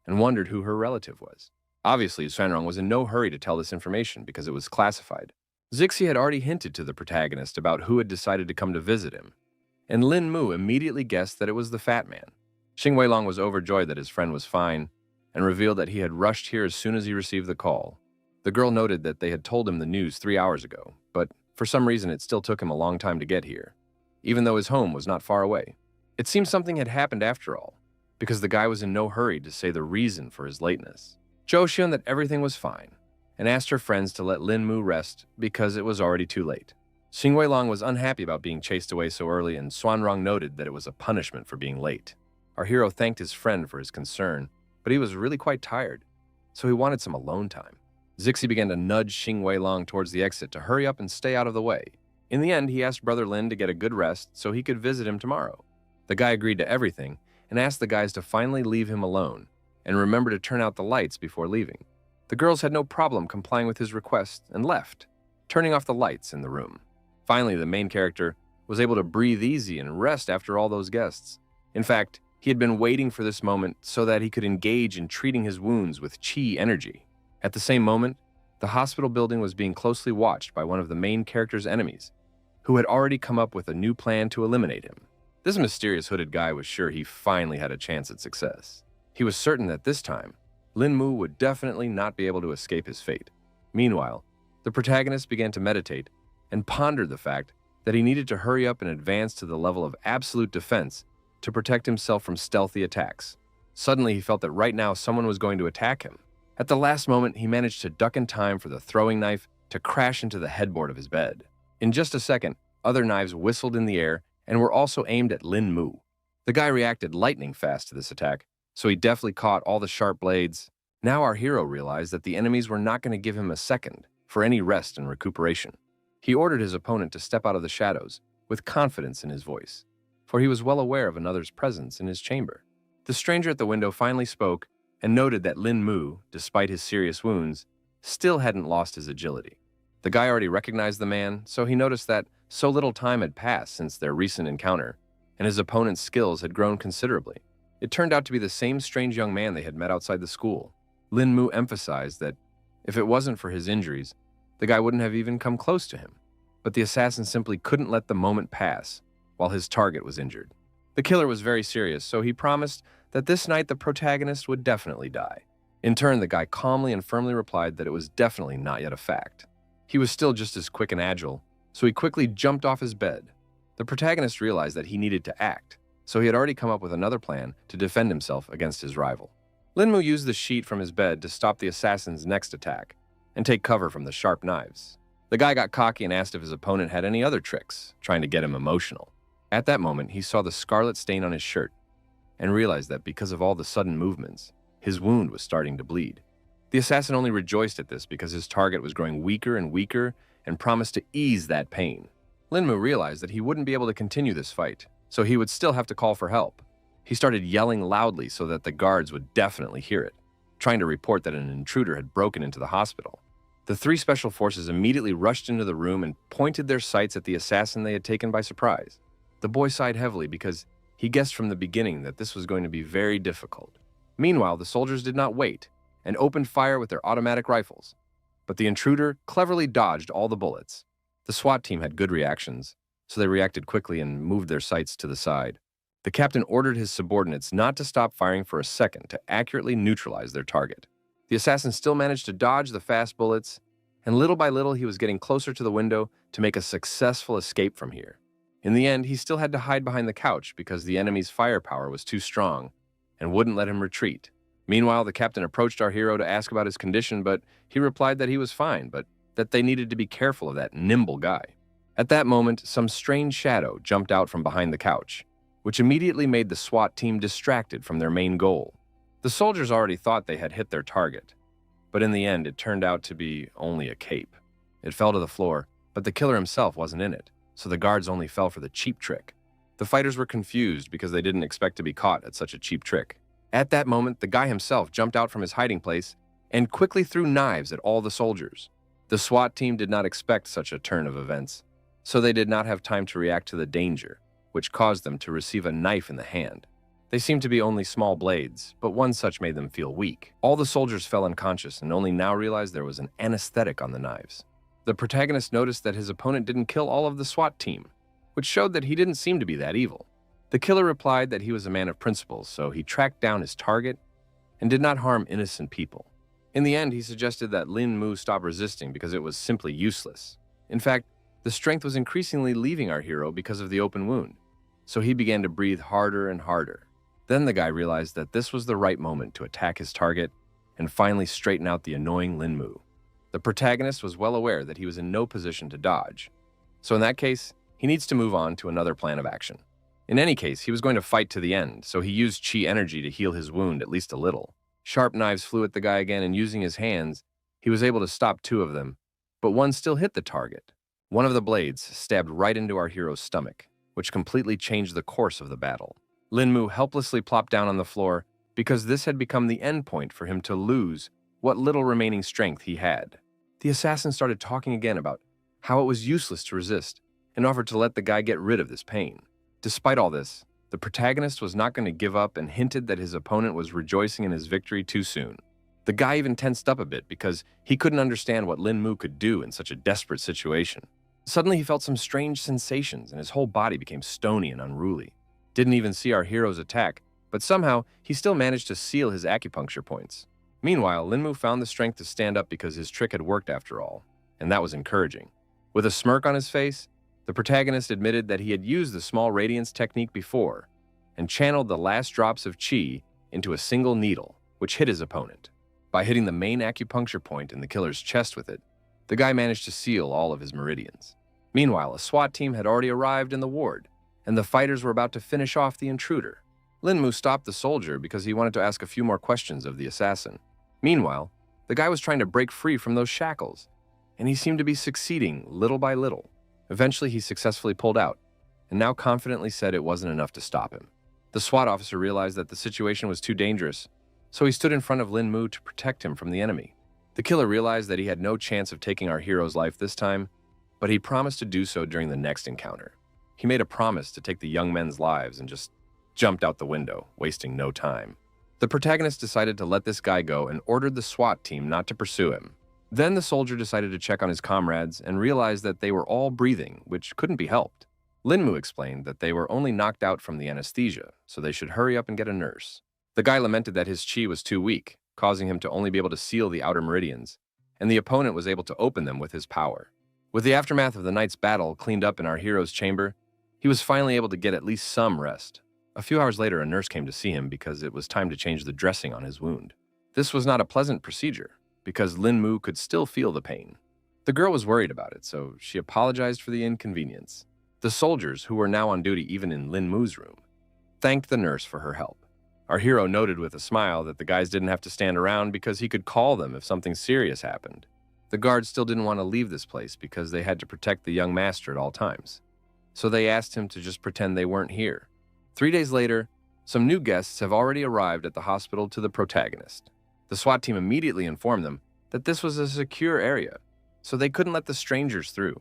and wondered who her relative was. Obviously, Zhuanrong was in no hurry to tell this information because it was classified. Zixi had already hinted to the protagonist about who had decided to come to visit him, and Lin Mu immediately guessed that it was the fat man. Xing Weilong was overjoyed that his friend was fine, and revealed that he had rushed here as soon as he received the call. The girl noted that they had told him the news 3 hours ago, but for some reason it still took him a long time to get here, even though his home was not far away. It seemed something had happened after all, because the guy was in no hurry to say the reason for his lateness. Zhou Xian that everything was fine, and asked her friends to let Lin Mu rest because it was already too late. Xing Weilong was unhappy about being chased away so early, and Xuanrong noted that it was a punishment for being late. Our hero thanked his friend for his concern, but he was really quite tired, so he wanted some alone time. Zixi began to nudge Xing Weilong towards the exit to hurry up and stay out of the way. In the end, he asked Brother Lin to get a good rest so he could visit him tomorrow. The guy agreed to everything and asked the guys to finally leave him alone and remember to turn out the lights before leaving. The girls had no problem complying with his request and left, turning off the lights in the room. Finally, the main character was able to breathe easy and rest after all those guests. In fact, he had been waiting for this moment so that he could engage in treating his wounds with chi energy. At the same moment, the hospital building was being closely watched by one of the main character's enemies, who had already come up with a new plan to eliminate him. This mysterious hooded guy was sure he finally had a chance at success. He was certain that this time, Lin Mu would definitely not be able to escape his fate. Meanwhile, the protagonist began to meditate and pondered the fact that he needed to hurry up and advance to the level of absolute defense to protect himself from stealthy attacks. Suddenly, he felt that right now someone was going to attack him. At the last moment, he managed to duck in time for the throwing knife to crash into the headboard of his bed. In just a second, other knives whistled in the air and were also aimed at Lin Mu. The guy reacted lightning fast to this attack, so he deftly caught all the sharp blades. Now our hero realized that the enemies were not going to give him a second for any rest and recuperation. He ordered his opponent to step out of the shadows with confidence in his voice, for he was well aware of another's presence in his chamber. The stranger at the window finally spoke and noted that Lin Mu, despite his serious wounds, still hadn't lost his agility. The guy already recognized the man, so he noticed that so little time had passed since their recent encounter, and his opponent's skills had grown considerably. It turned out to be the same strange young man they had met outside the school. Lin Mu emphasized that if it wasn't for his injuries, the guy wouldn't have even come close to him. But the assassin simply couldn't let the moment pass while his target was injured. The killer was very serious, so he promised that this night the protagonist would definitely die. In turn, the guy calmly and firmly replied that it was definitely not yet a fact. He was still just as quick and agile, so he quickly jumped off his bed. The protagonist realized that he needed to act, so he had already come up with another plan to defend himself against his rival. Lin Mu used the sheet from his bed to stop the assassin's next attack and take cover from the sharp knives. The guy got cocky and asked if his opponent had any other tricks, trying to get him emotional. At that moment, he saw the scarlet stain on his shirt and realized that because of all the sudden movements, his wound was starting to bleed. The assassin only rejoiced at this because his target was growing weaker and weaker and promised to ease that pain. Linmu realized that he wouldn't be able to continue this fight, so he would still have to call for help. He started yelling loudly so that the guards would definitely hear it, trying to report that an intruder had broken into the hospital. The three special forces immediately rushed into the room and pointed their sights at the assassin they had taken by surprise. The boy sighed heavily because he guessed from the beginning that this was going to be very difficult. Meanwhile, the soldiers did not wait and opened fire with their automatic rifles, but the intruder cleverly dodged all the bullets. The SWAT team had good reactions, so they reacted quickly and moved their sights to the side. The captain ordered his subordinates not to stop firing for a second to accurately neutralize their target. The assassin still managed to dodge the fast bullets, and little by little he was getting closer to the window to make a successful escape from here. In the end, he still had to hide behind the couch because the enemy's firepower was too strong and wouldn't let him retreat. Meanwhile, the captain approached our hero to ask about his condition, but he replied that he was fine, but that they needed to be careful of that nimble guy. At that moment, some strange shadow jumped out from behind the couch, which immediately made the SWAT team distracted from their main goal. The soldiers already thought they had hit their target, but in the end it turned out to be only a cape. It fell to the floor, but the killer himself wasn't in it, so the guards only fell for the cheap trick. The fighters were confused because they didn't expect to be caught at such a cheap trick. At that moment, the guy himself jumped out from his hiding place and quickly threw knives at all the soldiers. The SWAT team did not expect such a turn of events, so they did not have time to react to the danger, which caused them to receive a knife in the hand. They seemed to be only small blades, but one such made them feel weak. All the soldiers fell unconscious and only now realized there was an anesthetic on the knives. The protagonist noticed that his opponent didn't kill all of the SWAT team, which showed that he didn't seem to be that evil. The killer replied that he was a man of principles, so he tracked down his target and did not harm innocent people. In the end, he suggested that Lin Mu stop resisting because it was simply useless. In fact, the strength was increasingly leaving our hero because of the open wound, so he began to breathe harder and harder. Then the guy realized that this was the right moment to attack his target and finally straighten out the annoying Lin Mu. The protagonist was well aware that he was in no position to dodge, so in that case, he needs to move on to another plan of action. In any case, he was going to fight to the end, so he used chi energy to heal his wound at least a little. Sharp knives flew at the guy again, and using his hands, he was able to stop two of them, but one still hit the target. One of the blades stabbed right into our hero's stomach, which completely changed the course of the battle. Lin Mu helplessly plopped down on the floor because this had become the end point for him to lose what little remaining strength he had. The assassin started talking again about how it was useless to resist and offered to let the guy get rid of this pain. Despite all this, the protagonist was not going to give up and hinted that his opponent was rejoicing in his victory too soon. The guy even tensed up a bit because he couldn't understand what Lin Mu could do in such a desperate situation. Suddenly he felt some strange sensations and his whole body became stony and unruly. Didn't even see our hero's attack, but somehow he still managed to seal his acupuncture points. Meanwhile, Lin Mu found the strength to stand up because his trick had worked after all, and that was encouraging. With a smirk on his face, the protagonist admitted that he had used the small radiance technique before and channeled the last drops of chi into a single needle, which hit his opponent. By hitting the main acupuncture point in the killer's chest with it, the guy managed to seal all of his meridians. Meanwhile, a SWAT team had already arrived in the ward, and the fighters were about to finish off the intruder. Lin Mu stopped the soldier because he wanted to ask a few more questions of the assassin. Meanwhile, the guy was trying to break free from those shackles, and he seemed to be succeeding little by little. Eventually, he successfully pulled out, and now confidently said it wasn't enough to stop him. The SWAT officer realized that the situation was too dangerous, so he stood in front of Lin Mu to protect him from the enemy. The killer realized that he had no chance of taking our hero's life this time, but he promised to do so during the next encounter. He made a promise to take the young men's lives and just jumped out the window, wasting no time. The protagonist decided to let this guy go and ordered the SWAT team not to pursue him. Then the soldier decided to check on his comrades and realized that they were all breathing, which couldn't be helped. Lin Mu explained that they were only knocked out from the anesthesia, so they should hurry up and get a nurse. The guy lamented that his chi was too weak, causing him to only be able to seal the outer meridians, and the opponent was able to open them with his power. With the aftermath of the night's battle cleaned up in our hero's chamber, he was finally able to get at least some rest. A few hours later, a nurse came to see him because it was time to change the dressing on his wound. This was not a pleasant procedure, because Lin Mu could still feel the pain. The girl was worried about it, so she apologized for the inconvenience. The soldiers, who were now on duty even in Lin Mu's room, thanked the nurse for her help. Our hero noted with a smile that the guys didn't have to stand around because he could call them if something serious happened. The guards still didn't want to leave this place because they had to protect the young master at all times. So they asked him to just pretend they weren't here. 3 days later, some new guests have already arrived at the hospital to the protagonist. The SWAT team immediately informed them that this was a secure area, so they couldn't let the strangers through.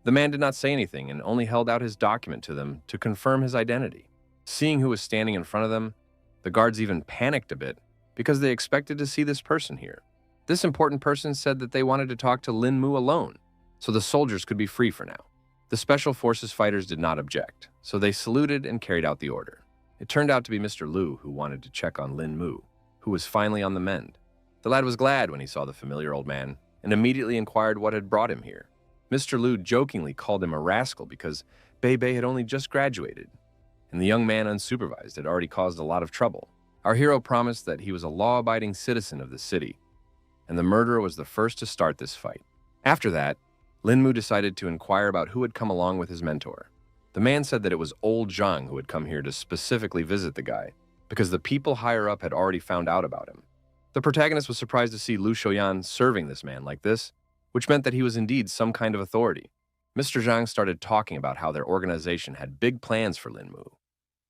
The man did not say anything and only held out his document to them to confirm his identity. Seeing who was standing in front of them, the guards even panicked a bit because they expected to see this person here. This important person said that they wanted to talk to Lin Mu alone, so the soldiers could be free for now. The Special Forces fighters did not object, so they saluted and carried out the order. It turned out to be Mr. Lu who wanted to check on Lin Mu, who was finally on the mend. The lad was glad when he saw the familiar old man and immediately inquired what had brought him here. Mr. Lu jokingly called him a rascal because Bei Bei had only just graduated, and the young man, unsupervised, had already caused a lot of trouble. Our hero promised that he was a law-abiding citizen of the city, and the murderer was the first to start this fight. After that, Lin Mu decided to inquire about who had come along with his mentor. The man said that it was old Zhang who had come here to specifically visit the guy, because the people higher up had already found out about him. The protagonist was surprised to see Lu Shoyan serving this man like this, which meant that he was indeed some kind of authority. Mr. Zhang started talking about how their organization had big plans for Lin Mu,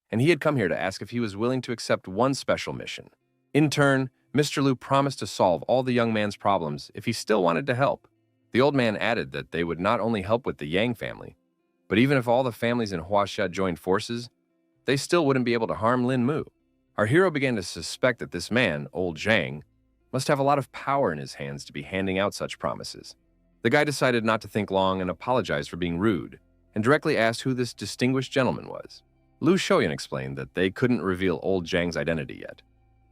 and he had come here to ask if he was willing to accept one special mission. In turn, Mr. Lu promised to solve all the young man's problems if he still wanted to help. The old man added that they would not only help with the Yang family, but even if all the families in Huaxia joined forces, they still wouldn't be able to harm Lin Mu. Our hero began to suspect that this man, old Zhang, must have a lot of power in his hands to be handing out such promises. The guy decided not to think long and apologized for being rude, and directly asked who this distinguished gentleman was. Lu Shoyan explained that they couldn't reveal old Zhang's identity yet,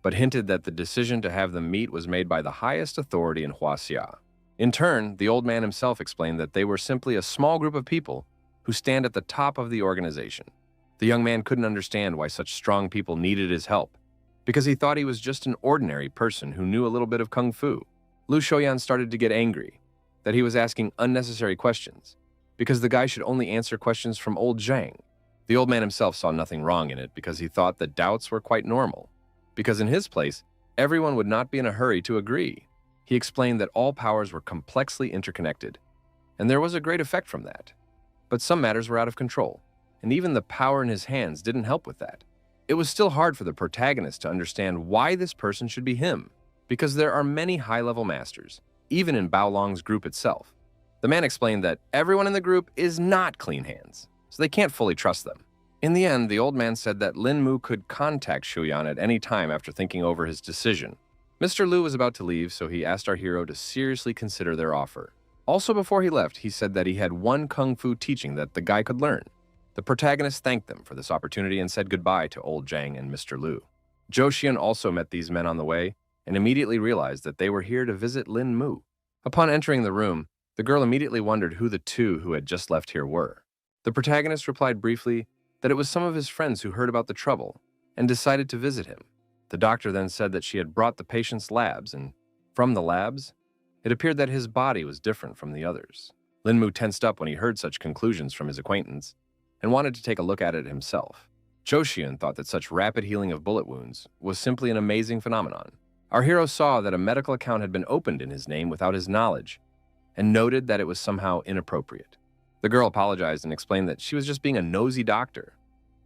but hinted that the decision to have them meet was made by the highest authority in Huaxia. In turn, the old man himself explained that they were simply a small group of people who stand at the top of the organization. The young man couldn't understand why such strong people needed his help, because he thought he was just an ordinary person who knew a little bit of kung fu. Lu Shoyan started to get angry that he was asking unnecessary questions, because the guy should only answer questions from old Zhang. The old man himself saw nothing wrong in it because he thought that doubts were quite normal, because in his place, everyone would not be in a hurry to agree. He explained that all powers were complexly interconnected, and there was a great effect from that. But some matters were out of control, and even the power in his hands didn't help with that. It was still hard for the protagonist to understand why this person should be him, because there are many high-level masters, even in Bao Long's group itself. The man explained that everyone in the group is not clean hands, so they can't fully trust them. In the end, the old man said that Lin Mu could contact Shuyan at any time after thinking over his decision. Mr. Lu was about to leave, so he asked our hero to seriously consider their offer. Also, before he left, he said that he had one kung fu teaching that the guy could learn. The protagonist thanked them for this opportunity and said goodbye to old Zhang and Mr. Lu. Zhou Xian also met these men on the way and immediately realized that they were here to visit Lin Mu. Upon entering the room, the girl immediately wondered who the two who had just left here were. The protagonist replied briefly that it was some of his friends who heard about the trouble and decided to visit him. The doctor then said that she had brought the patient's labs, and from the labs, it appeared that his body was different from the others. Lin Mu tensed up when he heard such conclusions from his acquaintance and wanted to take a look at it himself. Zhou Xian thought that such rapid healing of bullet wounds was simply an amazing phenomenon. Our hero saw that a medical account had been opened in his name without his knowledge and noted that it was somehow inappropriate. The girl apologized and explained that she was just being a nosy doctor,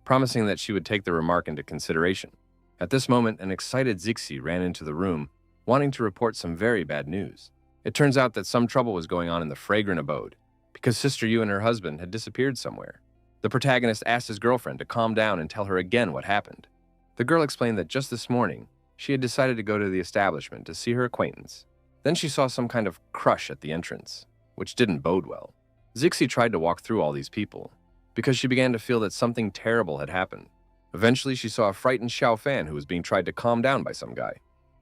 promising that she would take the remark into consideration. At this moment, an excited Zixi ran into the room, wanting to report some very bad news. It turns out that some trouble was going on in the fragrant abode, because Sister Yu and her husband had disappeared somewhere. The protagonist asked his girlfriend to calm down and tell her again what happened. The girl explained that just this morning, she had decided to go to the establishment to see her acquaintance. Then she saw some kind of crush at the entrance, which didn't bode well. Zixi tried to walk through all these people, because she began to feel that something terrible had happened. Eventually, she saw a frightened Xiao Fan who was being tried to calm down by some guy.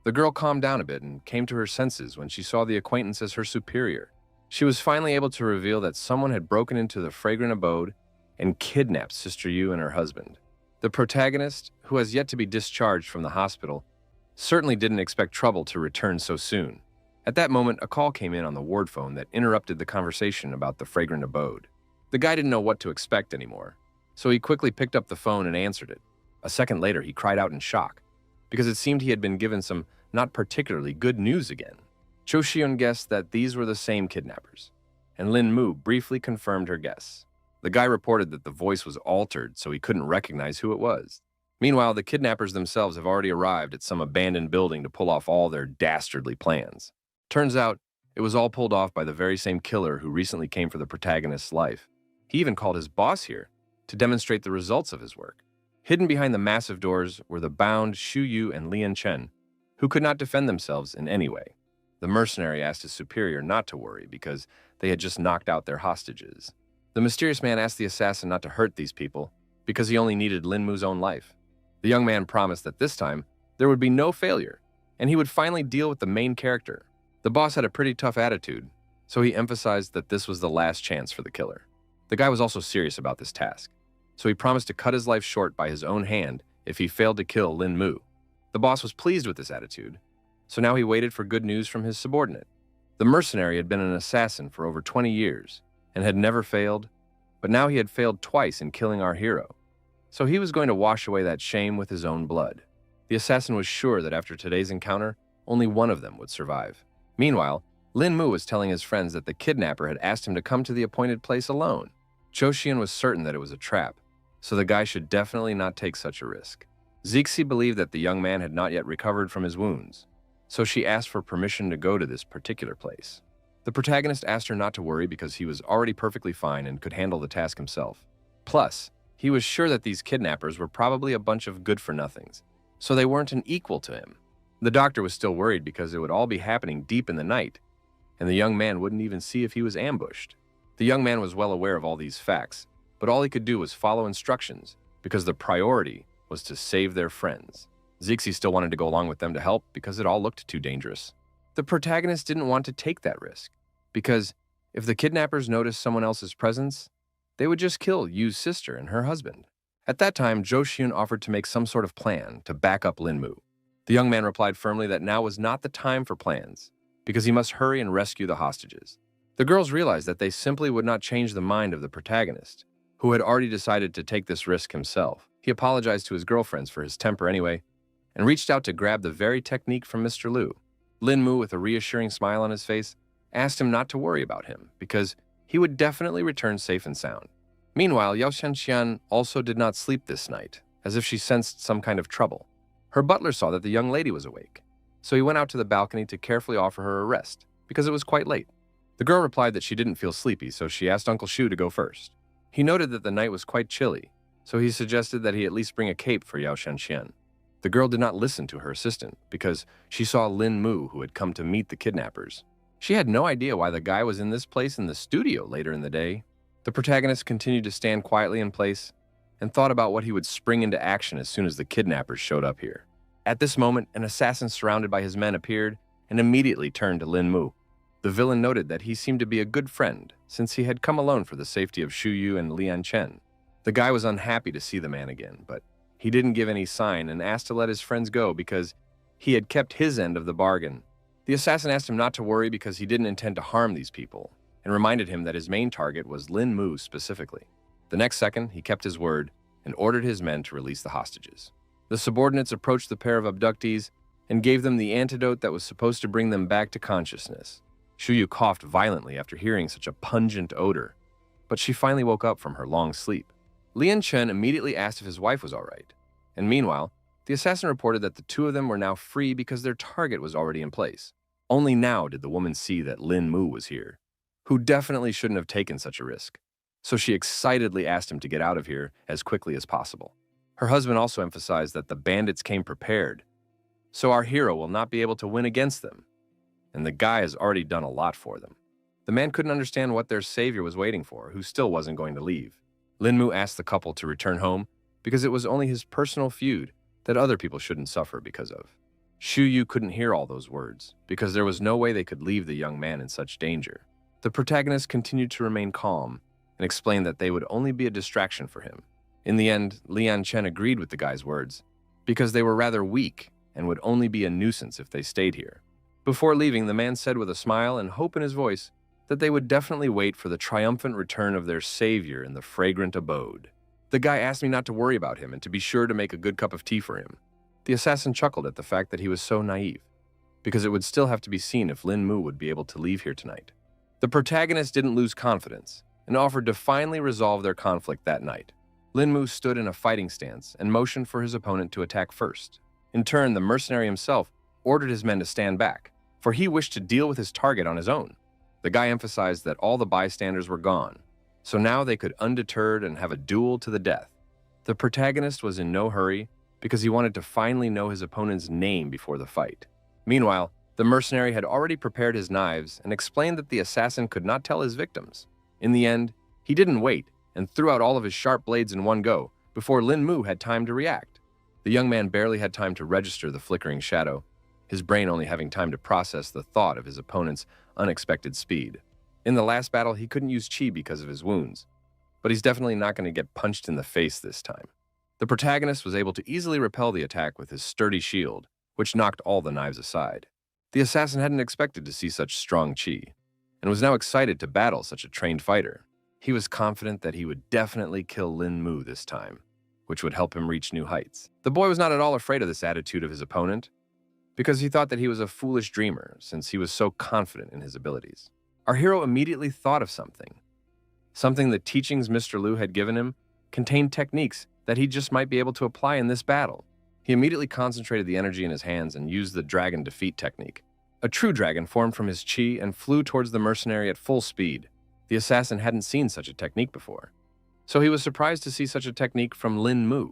The girl calmed down a bit and came to her senses when she saw the acquaintance as her superior. She was finally able to reveal that someone had broken into the fragrant abode and kidnapped Sister Yu and her husband. The protagonist, who has yet to be discharged from the hospital, certainly didn't expect trouble to return so soon. At that moment, a call came in on the ward phone that interrupted the conversation about the fragrant abode. The guy didn't know what to expect anymore, so he quickly picked up the phone and answered it. A second later, he cried out in shock, because it seemed he had been given some not particularly good news again. Cho Xion guessed that these were the same kidnappers, and Lin Mu briefly confirmed her guess. The guy reported that the voice was altered so he couldn't recognize who it was. Meanwhile, the kidnappers themselves have already arrived at some abandoned building to pull off all their dastardly plans. Turns out, it was all pulled off by the very same killer who recently came for the protagonist's life. He even called his boss here to demonstrate the results of his work. Hidden behind the massive doors were the bound Xu Yu and Lian Chen, who could not defend themselves in any way. The mercenary asked his superior not to worry because they had just knocked out their hostages. The mysterious man asked the assassin not to hurt these people because he only needed Lin Mu's own life. The young man promised that this time there would be no failure, and he would finally deal with the main character. The boss had a pretty tough attitude, so he emphasized that this was the last chance for the killer. The guy was also serious about this task, so he promised to cut his life short by his own hand if he failed to kill Lin Mu. The boss was pleased with this attitude, so now he waited for good news from his subordinate. The mercenary had been an assassin for over 20 years and had never failed, but now he had failed twice in killing our hero. So he was going to wash away that shame with his own blood. The assassin was sure that after today's encounter, only one of them would survive. Meanwhile, Lin Mu was telling his friends that the kidnapper had asked him to come to the appointed place alone. Cho Xian was certain that it was a trap, so the guy should definitely not take such a risk. Zixi believed that the young man had not yet recovered from his wounds, so she asked for permission to go to this particular place. The protagonist asked her not to worry because he was already perfectly fine and could handle the task himself. Plus, he was sure that these kidnappers were probably a bunch of good-for-nothings, so they weren't an equal to him. The doctor was still worried because it would all be happening deep in the night, and the young man wouldn't even see if he was ambushed. The young man was well aware of all these facts, but all he could do was follow instructions because the priority was to save their friends. Zixi still wanted to go along with them to help because it all looked too dangerous. The protagonist didn't want to take that risk because if the kidnappers noticed someone else's presence, they would just kill Yu's sister and her husband. At that time, Zhou Xiun offered to make some sort of plan to back up Lin Mu. The young man replied firmly that now was not the time for plans because he must hurry and rescue the hostages. The girls realized that they simply would not change the mind of the protagonist, who had already decided to take this risk himself. He apologized to his girlfriends for his temper anyway, and reached out to grab the very technique from Mr. Liu. Lin Mu, with a reassuring smile on his face, asked him not to worry about him, because he would definitely return safe and sound. Meanwhile, Yao Xianxian also did not sleep this night, as if she sensed some kind of trouble. Her butler saw that the young lady was awake, so he went out to the balcony to carefully offer her a rest, because it was quite late. The girl replied that she didn't feel sleepy, so she asked Uncle Shu to go first. He noted that the night was quite chilly, so he suggested that he at least bring a cape for Yao Xianxian. The girl did not listen to her assistant because she saw Lin Mu, who had come to meet the kidnappers. She had no idea why the guy was in this place in the studio later in the day. The protagonist continued to stand quietly in place and thought about what he would spring into action as soon as the kidnappers showed up here. At this moment, an assassin surrounded by his men appeared and immediately turned to Lin Mu. The villain noted that he seemed to be a good friend since he had come alone for the safety of Xu Yu and Lian Chen. The guy was unhappy to see the man again, but he didn't give any sign and asked to let his friends go because he had kept his end of the bargain. The assassin asked him not to worry because he didn't intend to harm these people and reminded him that his main target was Lin Mu specifically. The next second, he kept his word and ordered his men to release the hostages. The subordinates approached the pair of abductees and gave them the antidote that was supposed to bring them back to consciousness. Xu Yu coughed violently after hearing such a pungent odor, but she finally woke up from her long sleep. Lian Chen immediately asked if his wife was all right, and meanwhile, the assassin reported that the two of them were now free because their target was already in place. Only now did the woman see that Lin Mu was here, who definitely shouldn't have taken such a risk, so she excitedly asked him to get out of here as quickly as possible. Her husband also emphasized that the bandits came prepared, so our hero will not be able to win against them, and the guy has already done a lot for them. The man couldn't understand what their savior was waiting for, who still wasn't going to leave. Lin Mu asked the couple to return home because it was only his personal feud that other people shouldn't suffer because of. Xu Yu couldn't hear all those words because there was no way they could leave the young man in such danger. The protagonist continued to remain calm and explained that they would only be a distraction for him. In the end, Lian Chen agreed with the guy's words because they were rather weak and would only be a nuisance if they stayed here. Before leaving, the man said with a smile and hope in his voice that they would definitely wait for the triumphant return of their savior in the fragrant abode. The guy asked me not to worry about him and to be sure to make a good cup of tea for him. The assassin chuckled at the fact that he was so naive, because it would still have to be seen if Lin Mu would be able to leave here tonight. The protagonist didn't lose confidence and offered to finally resolve their conflict that night. Lin Mu stood in a fighting stance and motioned for his opponent to attack first. In turn, the mercenary himself ordered his men to stand back, for he wished to deal with his target on his own. The guy emphasized that all the bystanders were gone, so now they could undeterred and have a duel to the death. The protagonist was in no hurry because he wanted to finally know his opponent's name before the fight. Meanwhile, the mercenary had already prepared his knives and explained that the assassin could not tell his victims. In the end, he didn't wait and threw out all of his sharp blades in one go before Lin Mu had time to react. The young man barely had time to register the flickering shadow, his brain only having time to process the thought of his opponent's unexpected speed. In the last battle, he couldn't use chi because of his wounds, but he's definitely not going to get punched in the face this time. The protagonist was able to easily repel the attack with his sturdy shield, which knocked all the knives aside. The assassin hadn't expected to see such strong chi, and was now excited to battle such a trained fighter. He was confident that he would definitely kill Lin Mu this time, which would help him reach new heights. The boy was not at all afraid of this attitude of his opponent, because he thought that he was a foolish dreamer since he was so confident in his abilities. Our hero immediately thought of something the teachings Mr. Liu had given him contained techniques that he just might be able to apply in this battle. He immediately concentrated the energy in his hands and used the dragon defeat technique. A true dragon formed from his chi and flew towards the mercenary at full speed. The assassin hadn't seen such a technique before, so he was surprised to see such a technique from Lin Mu.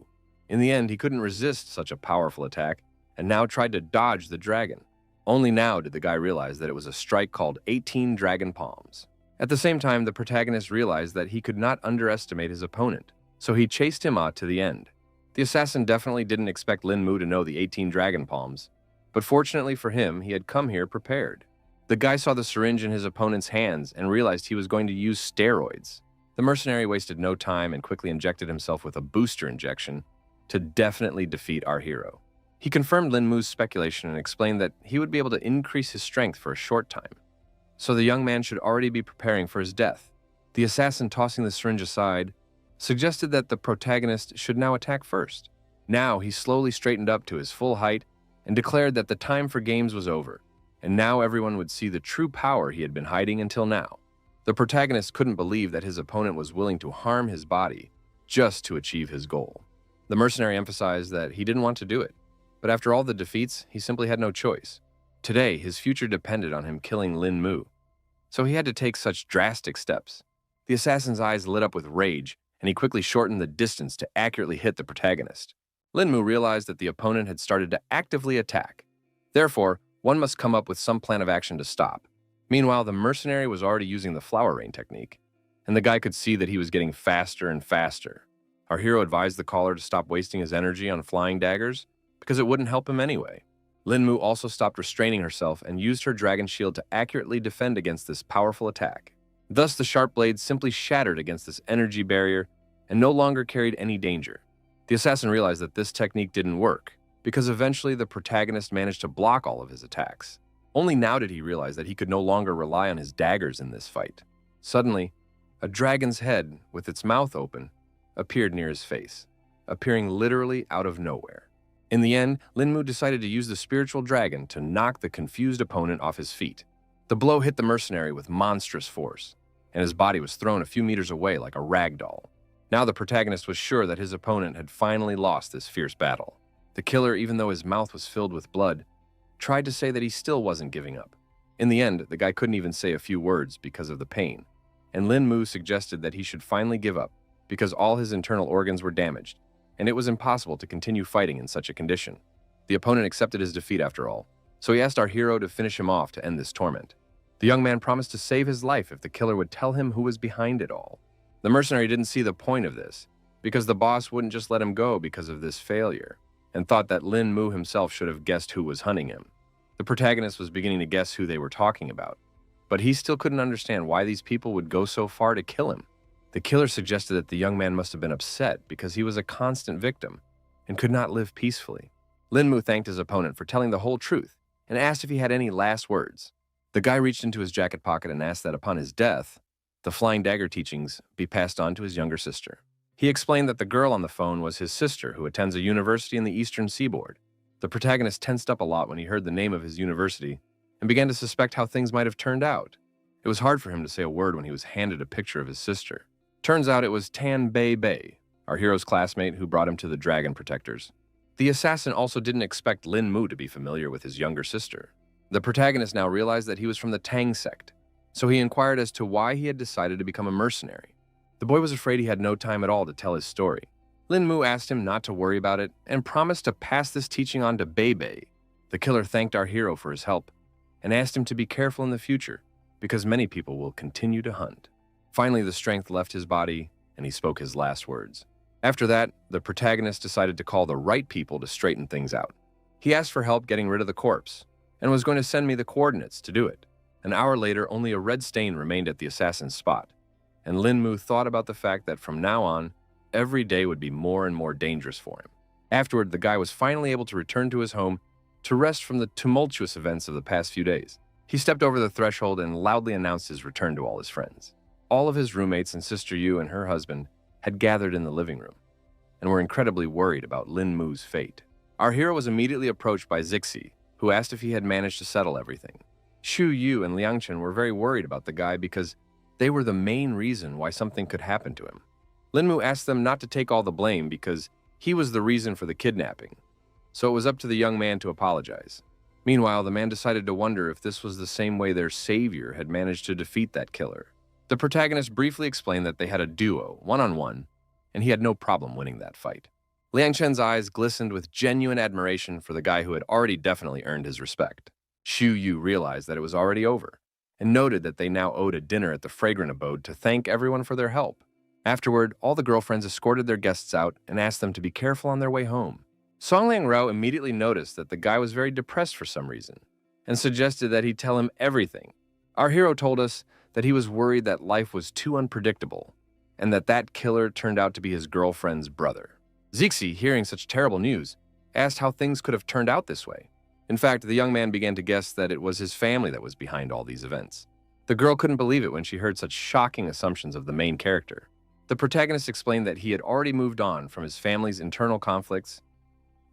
In the end, he couldn't resist such a powerful attack and now tried to dodge the dragon. Only now did the guy realize that it was a strike called 18 Dragon Palms. At the same time, the protagonist realized that he could not underestimate his opponent, so he chased him out to the end. The assassin definitely didn't expect Lin Mu to know the 18 Dragon Palms, but fortunately for him, he had come here prepared. The guy saw the syringe in his opponent's hands and realized he was going to use steroids. The mercenary wasted no time and quickly injected himself with a booster injection to definitely defeat our hero. He confirmed Lin Mu's speculation and explained that he would be able to increase his strength for a short time, so the young man should already be preparing for his death. The assassin, tossing the syringe aside, suggested that the protagonist should now attack first. Now he slowly straightened up to his full height and declared that the time for games was over, and now everyone would see the true power he had been hiding until now. The protagonist couldn't believe that his opponent was willing to harm his body just to achieve his goal. The mercenary emphasized that he didn't want to do it, but after all the defeats, he simply had no choice. Today, his future depended on him killing Lin Mu, so he had to take such drastic steps. The assassin's eyes lit up with rage, and he quickly shortened the distance to accurately hit the protagonist. Lin Mu realized that the opponent had started to actively attack. Therefore, one must come up with some plan of action to stop. Meanwhile, the mercenary was already using the flower rain technique, and the guy could see that he was getting faster and faster. Our hero advised the caller to stop wasting his energy on flying daggers, because it wouldn't help him anyway. Lin Mu also stopped restraining herself and used her dragon shield to accurately defend against this powerful attack. Thus, the sharp blades simply shattered against this energy barrier and no longer carried any danger. The assassin realized that this technique didn't work, because eventually the protagonist managed to block all of his attacks. Only now did he realize that he could no longer rely on his daggers in this fight. Suddenly, a dragon's head, with its mouth open, appeared near his face, appearing literally out of nowhere. In the end, Lin Mu decided to use the spiritual dragon to knock the confused opponent off his feet. The blow hit the mercenary with monstrous force, and his body was thrown a few meters away like a rag doll. Now the protagonist was sure that his opponent had finally lost this fierce battle. The killer, even though his mouth was filled with blood, tried to say that he still wasn't giving up. In the end, the guy couldn't even say a few words because of the pain, and Lin Mu suggested that he should finally give up because all his internal organs were damaged, and it was impossible to continue fighting in such a condition. The opponent accepted his defeat after all, so he asked our hero to finish him off to end this torment. The young man promised to save his life if the killer would tell him who was behind it all. The mercenary didn't see the point of this, because the boss wouldn't just let him go because of this failure, and thought that Lin Mu himself should have guessed who was hunting him. The protagonist was beginning to guess who they were talking about, but he still couldn't understand why these people would go so far to kill him. The killer suggested that the young man must have been upset because he was a constant victim and could not live peacefully. Lin Mu thanked his opponent for telling the whole truth and asked if he had any last words. The guy reached into his jacket pocket and asked that upon his death, the flying dagger teachings be passed on to his younger sister. He explained that the girl on the phone was his sister who attends a university in the eastern seaboard. The protagonist tensed up a lot when he heard the name of his university and began to suspect how things might have turned out. It was hard for him to say a word when he was handed a picture of his sister. Turns out it was Tan Bei Bei, our hero's classmate who brought him to the Dragon Protectors. The assassin also didn't expect Lin Mu to be familiar with his younger sister. The protagonist now realized that he was from the Tang sect, so he inquired as to why he had decided to become a mercenary. The boy was afraid he had no time at all to tell his story. Lin Mu asked him not to worry about it and promised to pass this teaching on to Bei Bei. The killer thanked our hero for his help and asked him to be careful in the future because many people will continue to hunt. Finally, the strength left his body and he spoke his last words. After that, the protagonist decided to call the right people to straighten things out. He asked for help getting rid of the corpse and was going to send me the coordinates to do it. An hour later, only a red stain remained at the assassin's spot, and Lin Mu thought about the fact that from now on, every day would be more and more dangerous for him. Afterward, the guy was finally able to return to his home to rest from the tumultuous events of the past few days. He stepped over the threshold and loudly announced his return to all his friends. All of his roommates and Sister Yu and her husband had gathered in the living room and were incredibly worried about Lin Mu's fate. Our hero was immediately approached by Zixi, who asked if he had managed to settle everything. Xu Yu and Liang Chen were very worried about the guy because they were the main reason why something could happen to him. Lin Mu asked them not to take all the blame because he was the reason for the kidnapping, so it was up to the young man to apologize. Meanwhile, the man decided to wonder if this was the same way their savior had managed to defeat that killer. The protagonist briefly explained that they had a duo, one-on-one, and he had no problem winning that fight. Liang Chen's eyes glistened with genuine admiration for the guy who had already definitely earned his respect. Xu Yu realized that it was already over and noted that they now owed a dinner at the fragrant abode to thank everyone for their help. Afterward, all the girlfriends escorted their guests out and asked them to be careful on their way home. Song Liang Rao immediately noticed that the guy was very depressed for some reason and suggested that he tell him everything. Our hero told us that he was worried that life was too unpredictable and that killer turned out to be his girlfriend's brother. Zixi, hearing such terrible news, asked how things could have turned out this way. In fact, the young man began to guess that it was his family that was behind all these events. The girl couldn't believe it when she heard such shocking assumptions of the main character. The protagonist explained that he had already moved on from his family's internal conflicts,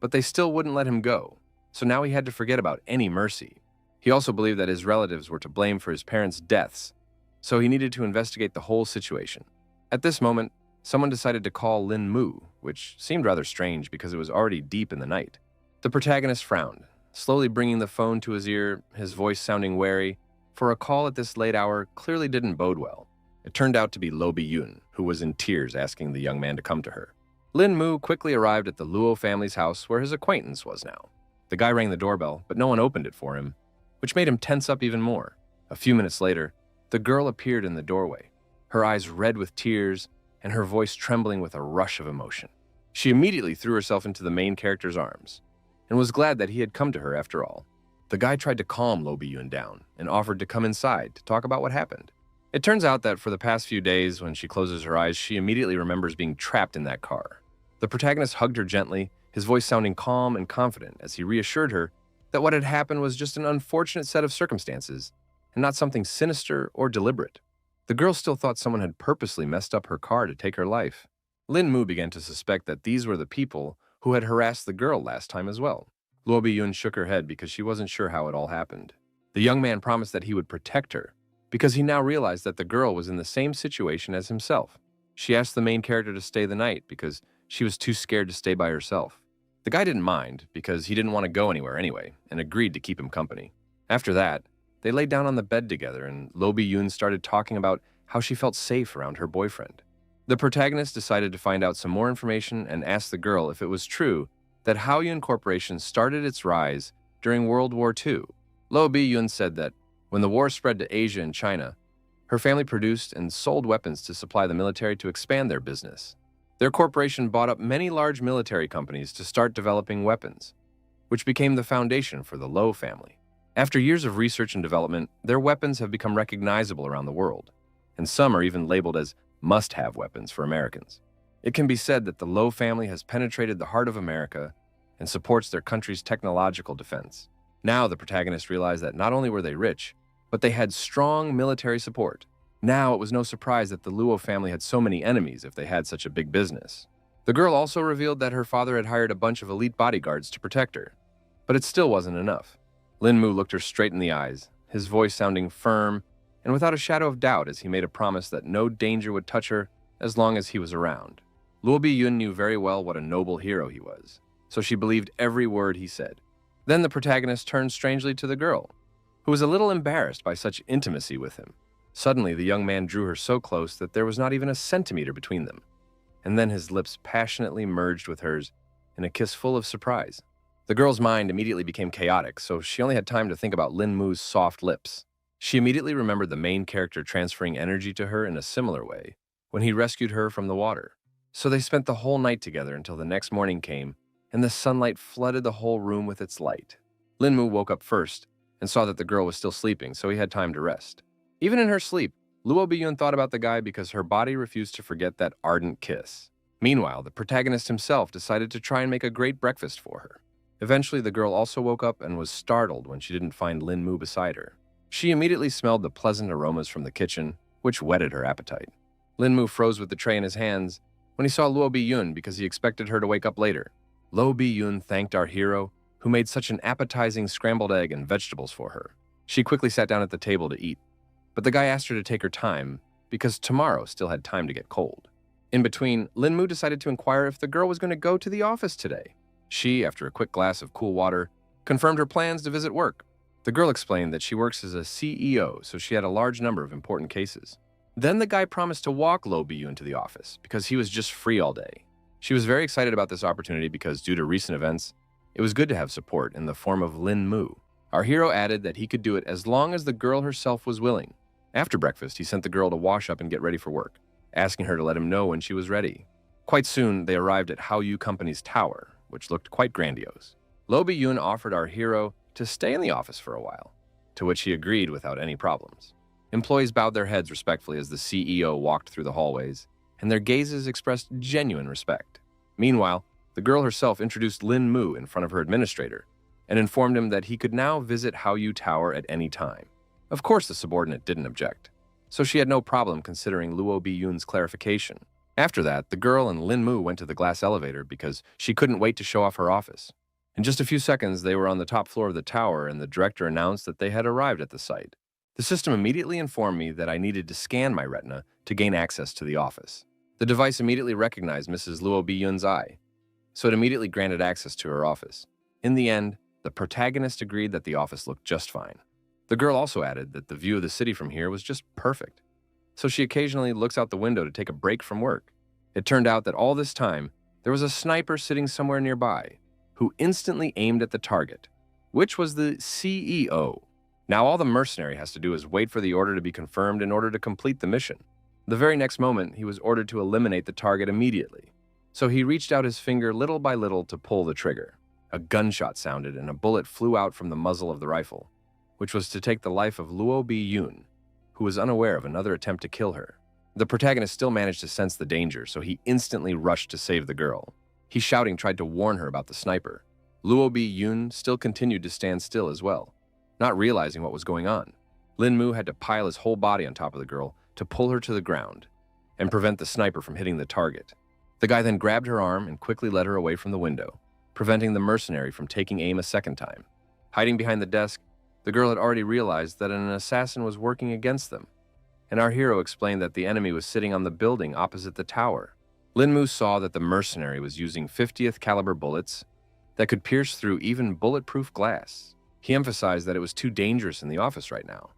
but they still wouldn't let him go, so now he had to forget about any mercy. He also believed that his relatives were to blame for his parents' deaths, so he needed to investigate the whole situation. At this moment, someone decided to call Lin Mu, which seemed rather strange because it was already deep in the night. The protagonist frowned, slowly bringing the phone to his ear, his voice sounding wary, for a call at this late hour clearly didn't bode well. It turned out to be Lo Bi-yun, who was in tears asking the young man to come to her. Lin Mu quickly arrived at the Luo family's house where his acquaintance was now. The guy rang the doorbell, but no one opened it for him, which made him tense up even more. A few minutes later, the girl appeared in the doorway, her eyes red with tears and her voice trembling with a rush of emotion. She immediately threw herself into the main character's arms and was glad that he had come to her after all. The guy tried to calm Lo Bi-yun down and offered to come inside to talk about what happened. It turns out that for the past few days, when she closes her eyes, she immediately remembers being trapped in that car. The protagonist hugged her gently, his voice sounding calm and confident as he reassured her that what had happened was just an unfortunate set of circumstances and not something sinister or deliberate. The girl still thought someone had purposely messed up her car to take her life. Lin Mu began to suspect that these were the people who had harassed the girl last time as well. Luo Bi-yun shook her head because she wasn't sure how it all happened. The young man promised that he would protect her because he now realized that the girl was in the same situation as himself. She asked the main character to stay the night because she was too scared to stay by herself. The guy didn't mind because he didn't want to go anywhere anyway and agreed to keep him company. After that, they lay down on the bed together and Lo Bi-yun started talking about how she felt safe around her boyfriend. The protagonist decided to find out some more information and asked the girl if it was true that Haoyun Corporation started its rise during World War II. Lo Bi-yun said that when the war spread to Asia and China, her family produced and sold weapons to supply the military to expand their business. Their corporation bought up many large military companies to start developing weapons, which became the foundation for the Lo family. After years of research and development, their weapons have become recognizable around the world, and some are even labeled as must-have weapons for Americans. It can be said that the Lo family has penetrated the heart of America and supports their country's technological defense. Now the protagonists realize that not only were they rich, but they had strong military support. Now it was no surprise that the Luo family had so many enemies if they had such a big business. The girl also revealed that her father had hired a bunch of elite bodyguards to protect her, but it still wasn't enough. Lin Mu looked her straight in the eyes, his voice sounding firm and without a shadow of doubt as he made a promise that no danger would touch her as long as he was around. Luo Biyun knew very well what a noble hero he was, so she believed every word he said. Then the protagonist turned strangely to the girl, who was a little embarrassed by such intimacy with him. Suddenly, the young man drew her so close that there was not even a centimeter between them, and then his lips passionately merged with hers in a kiss full of surprise. The girl's mind immediately became chaotic, so she only had time to think about Lin Mu's soft lips. She immediately remembered the main character transferring energy to her in a similar way when he rescued her from the water. So they spent the whole night together until the next morning came, and the sunlight flooded the whole room with its light. Lin Mu woke up first and saw that the girl was still sleeping, so he had time to rest. Even in her sleep, Luo Biyun thought about the guy because her body refused to forget that ardent kiss. Meanwhile, the protagonist himself decided to try and make a great breakfast for her. Eventually, the girl also woke up and was startled when she didn't find Lin Mu beside her. She immediately smelled the pleasant aromas from the kitchen, which whetted her appetite. Lin Mu froze with the tray in his hands when he saw Luo Biyun because he expected her to wake up later. Luo Biyun thanked our hero, who made such an appetizing scrambled egg and vegetables for her. She quickly sat down at the table to eat, but the guy asked her to take her time because tomorrow still had time to get cold. In between, Lin Mu decided to inquire if the girl was going to go to the office today. She, after a quick glass of cool water, confirmed her plans to visit work. The girl explained that she works as a CEO, so she had a large number of important cases. Then the guy promised to walk Luo Biyun to the office because he was just free all day. She was very excited about this opportunity because due to recent events, it was good to have support in the form of Lin Mu. Our hero added that he could do it as long as the girl herself was willing. After breakfast, he sent the girl to wash up and get ready for work, asking her to let him know when she was ready. Quite soon, they arrived at Haoyu Company's tower, which looked quite grandiose. Luo Biyun offered our hero to stay in the office for a while, to which he agreed without any problems. Employees bowed their heads respectfully as the CEO walked through the hallways, and their gazes expressed genuine respect. Meanwhile, the girl herself introduced Lin Mu in front of her administrator and informed him that he could now visit Haoyu Tower at any time. Of course, the subordinate didn't object, so she had no problem considering Luo Biyun's clarification. After that, the girl and Lin Mu went to the glass elevator because she couldn't wait to show off her office. In just a few seconds, they were on the top floor of the tower, and the director announced that they had arrived at the site. The system immediately informed me that I needed to scan my retina to gain access to the office. The device immediately recognized Mrs. Luo Biyun's eye, so it immediately granted access to her office. In the end, the protagonist agreed that the office looked just fine. The girl also added that the view of the city from here was just perfect, so she occasionally looks out the window to take a break from work. It turned out that all this time, there was a sniper sitting somewhere nearby who instantly aimed at the target, which was the CEO. Now all the mercenary has to do is wait for the order to be confirmed in order to complete the mission. The very next moment, he was ordered to eliminate the target immediately. So he reached out his finger little by little to pull the trigger. A gunshot sounded and a bullet flew out from the muzzle of the rifle, which was to take the life of Luo Biyun, who was unaware of another attempt to kill her. The protagonist still managed to sense the danger, so he instantly rushed to save the girl. He shouting tried to warn her about the sniper. Luo Biyun still continued to stand still as well, not realizing what was going on. Lin Mu had to pile his whole body on top of the girl to pull her to the ground and prevent the sniper from hitting the target. The guy then grabbed her arm and quickly led her away from the window, preventing the mercenary from taking aim a second time. Hiding behind the desk, the girl had already realized that an assassin was working against them, and our hero explained that the enemy was sitting on the building opposite the tower. Lin Mu saw that the mercenary was using 50th caliber bullets that could pierce through even bulletproof glass. He emphasized that it was too dangerous in the office right now,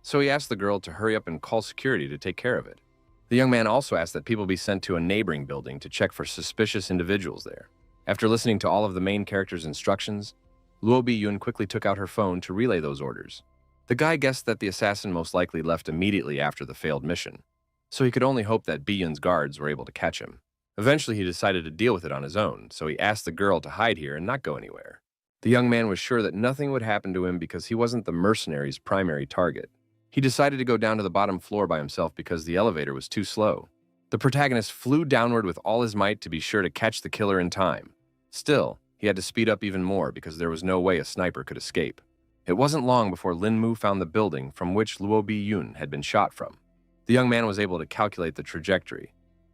so he asked the girl to hurry up and call security to take care of it. The young man also asked that people be sent to a neighboring building to check for suspicious individuals there. After listening to all of the main character's instructions, Luo Biyun quickly took out her phone to relay those orders. The guy guessed that the assassin most likely left immediately after the failed mission, so he could only hope that Biyun's guards were able to catch him. Eventually, he decided to deal with it on his own, so he asked the girl to hide here and not go anywhere. The young man was sure that nothing would happen to him because he wasn't the mercenary's primary target. He decided to go down to the bottom floor by himself because the elevator was too slow. The protagonist flew downward with all his might to be sure to catch the killer in time. Still, he had to speed up even more because there was no way a sniper could escape. It wasn't long before Lin Mu found the building from which Luo Bi-yun had been shot from. The young man was able to calculate the trajectory,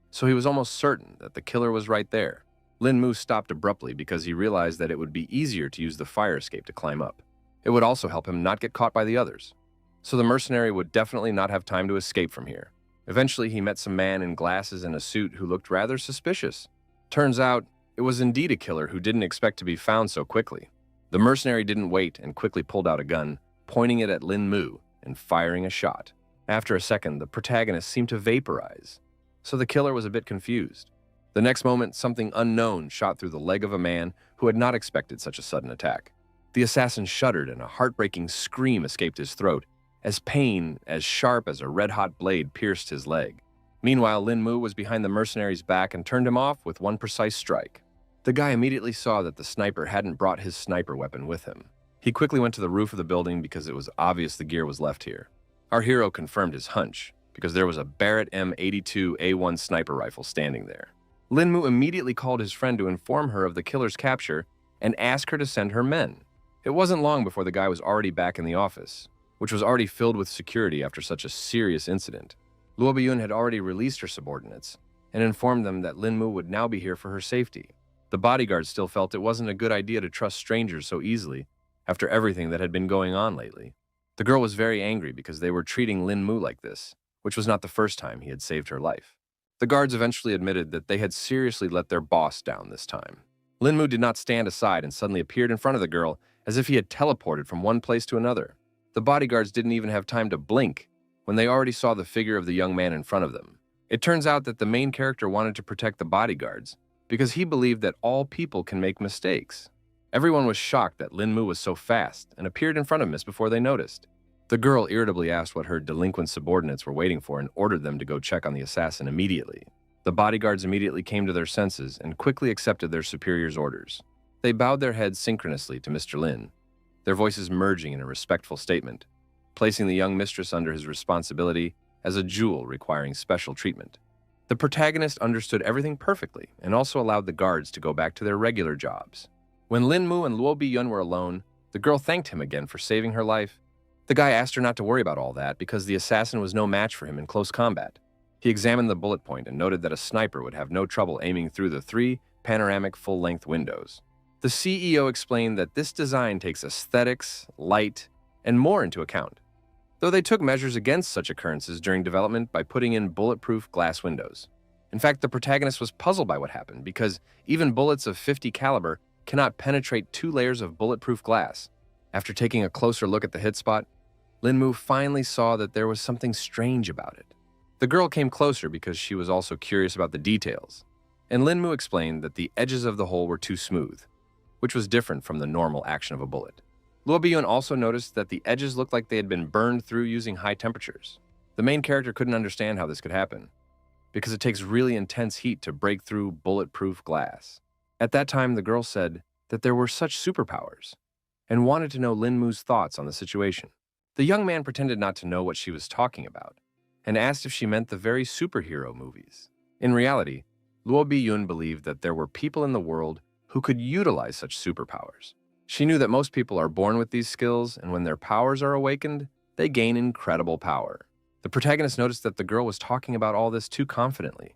so he was almost certain that the killer was right there. Lin Mu stopped abruptly because he realized that it would be easier to use the fire escape to climb up. It would also help him not get caught by the others. So the mercenary would definitely not have time to escape from here. Eventually, he met some man in glasses and a suit who looked rather suspicious. Turns out, it was indeed a killer who didn't expect to be found so quickly. The mercenary didn't wait and quickly pulled out a gun, pointing it at Lin Mu and firing a shot. After a second, the protagonist seemed to vaporize, so the killer was a bit confused. The next moment, something unknown shot through the leg of a man who had not expected such a sudden attack. The assassin shuddered and a heartbreaking scream escaped his throat, as pain as sharp as a red-hot blade pierced his leg. Meanwhile, Lin Mu was behind the mercenary's back and turned him off with one precise strike. The guy immediately saw that the sniper hadn't brought his sniper weapon with him. He quickly went to the roof of the building because it was obvious the gear was left here. Our hero confirmed his hunch, because there was a Barrett M82A1 sniper rifle standing there. Lin Mu immediately called his friend to inform her of the killer's capture and ask her to send her men. It wasn't long before the guy was already back in the office, which was already filled with security after such a serious incident. Luo Bi-yun had already released her subordinates and informed them that Lin Mu would now be here for her safety. The bodyguards still felt it wasn't a good idea to trust strangers so easily after everything that had been going on lately. The girl was very angry because they were treating Lin Mu like this, which was not the first time he had saved her life. The guards eventually admitted that they had seriously let their boss down this time. Lin Mu did not stand aside and suddenly appeared in front of the girl as if he had teleported from one place to another. The bodyguards didn't even have time to blink when they already saw the figure of the young man in front of them. It turns out that the main character wanted to protect the bodyguards because he believed that all people can make mistakes. Everyone was shocked that Lin Mu was so fast and appeared in front of Miss before they noticed. The girl irritably asked what her delinquent subordinates were waiting for and ordered them to go check on the assassin immediately. The bodyguards immediately came to their senses and quickly accepted their superior's orders. They bowed their heads synchronously to Mr. Lin, their voices merging in a respectful statement, placing the young mistress under his responsibility as a jewel requiring special treatment. The protagonist understood everything perfectly and also allowed the guards to go back to their regular jobs. When Lin Mu and Luo Bi-yun were alone, the girl thanked him again for saving her life. The guy asked her not to worry about all that because the assassin was no match for him in close combat. He examined the bullet point and noted that a sniper would have no trouble aiming through the 3 panoramic full-length windows. The CEO explained that this design takes aesthetics, light, and more into account, though they took measures against such occurrences during development by putting in bulletproof glass windows. In fact, the protagonist was puzzled by what happened because even bullets of .50 caliber cannot penetrate 2 layers of bulletproof glass. After taking a closer look at the hit spot, Lin Mu finally saw that there was something strange about it. The girl came closer because she was also curious about the details, and Lin Mu explained that the edges of the hole were too smooth, which was different from the normal action of a bullet. Luo Bi-yun also noticed that the edges looked like they had been burned through using high temperatures. The main character couldn't understand how this could happen, because it takes really intense heat to break through bulletproof glass. At that time, the girl said that there were such superpowers, and wanted to know Lin Mu's thoughts on the situation. The young man pretended not to know what she was talking about, and asked if she meant the very superhero movies. In reality, Luo Bi-yun believed that there were people in the world who could utilize such superpowers. She knew that most people are born with these skills, and when their powers are awakened, they gain incredible power. The protagonist noticed that the girl was talking about all this too confidently,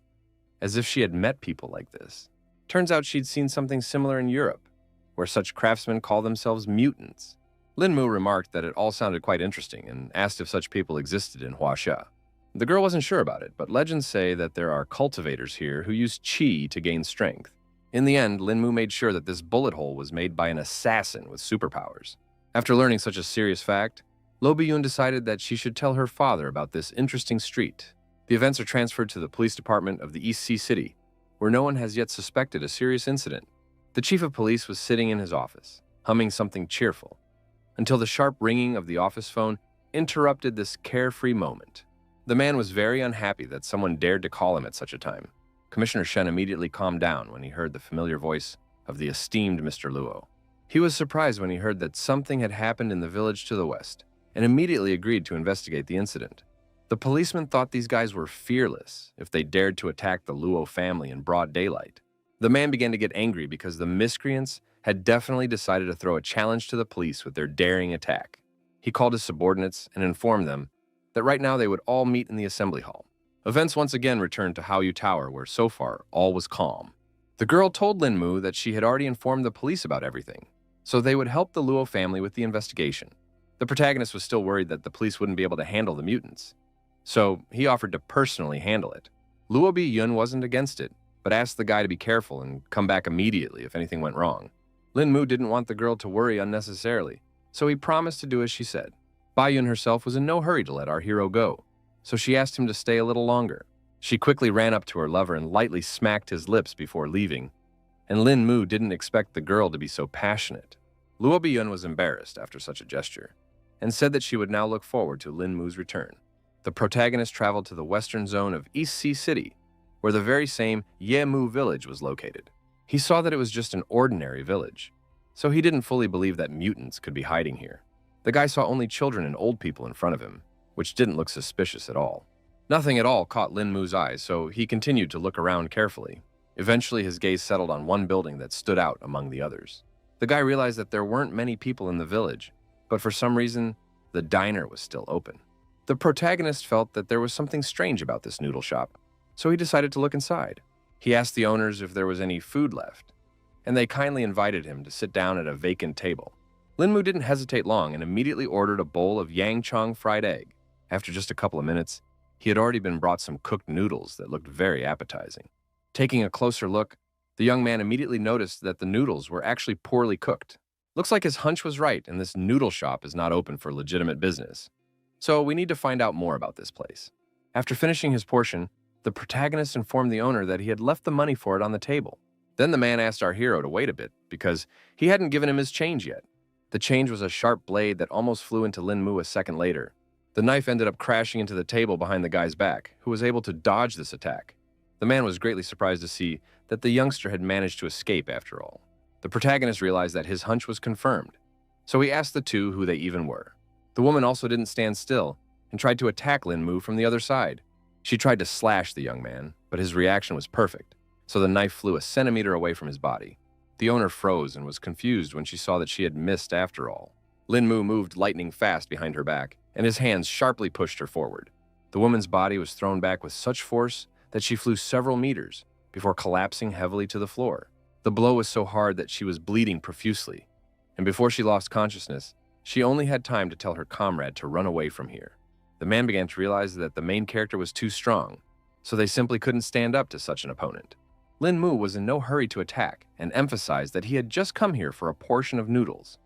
as if she had met people like this. Turns out she'd seen something similar in Europe, where such craftsmen call themselves mutants. Lin Mu remarked that it all sounded quite interesting and asked if such people existed in Huaxia. The girl wasn't sure about it, but legends say that there are cultivators here who use qi to gain strength. In the end, Lin Mu made sure that this bullet hole was made by an assassin with superpowers. After learning such a serious fact, Luo Bi-yun decided that she should tell her father about this interesting street. The events are transferred to the police department of the East Sea City, where no one has yet suspected a serious incident. The chief of police was sitting in his office, humming something cheerful, until the sharp ringing of the office phone interrupted this carefree moment. The man was very unhappy that someone dared to call him at such a time. Commissioner Shen immediately calmed down when he heard the familiar voice of the esteemed Mr. Luo. He was surprised when he heard that something had happened in the village to the west, and immediately agreed to investigate the incident. The policeman thought these guys were fearless if they dared to attack the Luo family in broad daylight. The man began to get angry because the miscreants had definitely decided to throw a challenge to the police with their daring attack. He called his subordinates and informed them that right now they would all meet in the assembly hall. Events once again returned to Haoyu Tower, where so far all was calm. The girl told Linmu that she had already informed the police about everything, so they would help the Luo family with the investigation. The protagonist was still worried that the police wouldn't be able to handle the mutants, so he offered to personally handle it. Luo Bi Yun wasn't against it, but asked the guy to be careful and come back immediately if anything went wrong. Linmu didn't want the girl to worry unnecessarily, so he promised to do as she said. Bai Yun herself was in no hurry to let our hero go, so she asked him to stay a little longer. She quickly ran up to her lover and lightly smacked his lips before leaving, and Lin Mu didn't expect the girl to be so passionate. Luo Biyun was embarrassed after such a gesture, and said that she would now look forward to Lin Mu's return. The protagonist traveled to the western zone of East Sea City, where the very same Ye Mu village was located. He saw that it was just an ordinary village, so he didn't fully believe that mutants could be hiding here. The guy saw only children and old people in front of him, which didn't look suspicious at all. Nothing at all caught Lin Mu's eyes, so he continued to look around carefully. Eventually, his gaze settled on one building that stood out among the others. The guy realized that there weren't many people in the village, but for some reason, the diner was still open. The protagonist felt that there was something strange about this noodle shop, so he decided to look inside. He asked the owners if there was any food left, and they kindly invited him to sit down at a vacant table. Lin Mu didn't hesitate long and immediately ordered a bowl of yangchong fried egg. After just a couple of minutes, he had already been brought some cooked noodles that looked very appetizing. Taking a closer look, the young man immediately noticed that the noodles were actually poorly cooked. Looks like his hunch was right, and this noodle shop is not open for legitimate business. So we need to find out more about this place. After finishing his portion, the protagonist informed the owner that he had left the money for it on the table. Then the man asked our hero to wait a bit, because he hadn't given him his change yet. The change was a sharp blade that almost flew into Lin Mu a second later. The knife ended up crashing into the table behind the guy's back, who was able to dodge this attack. The man was greatly surprised to see that the youngster had managed to escape after all. The protagonist realized that his hunch was confirmed, so he asked the two who they even were. The woman also didn't stand still and tried to attack Lin Mu from the other side. She tried to slash the young man, but his reaction was perfect, so the knife flew a centimeter away from his body. The owner froze and was confused when she saw that she had missed after all. Lin Mu moved lightning fast behind her back, and his hands sharply pushed her forward. The woman's body was thrown back with such force that she flew several meters before collapsing heavily to the floor. The blow was so hard that she was bleeding profusely, and before she lost consciousness, she only had time to tell her comrade to run away from here. The man began to realize that the main character was too strong, so they simply couldn't stand up to such an opponent. Lin Mu was in no hurry to attack and emphasized that he had just come here for a portion of noodles.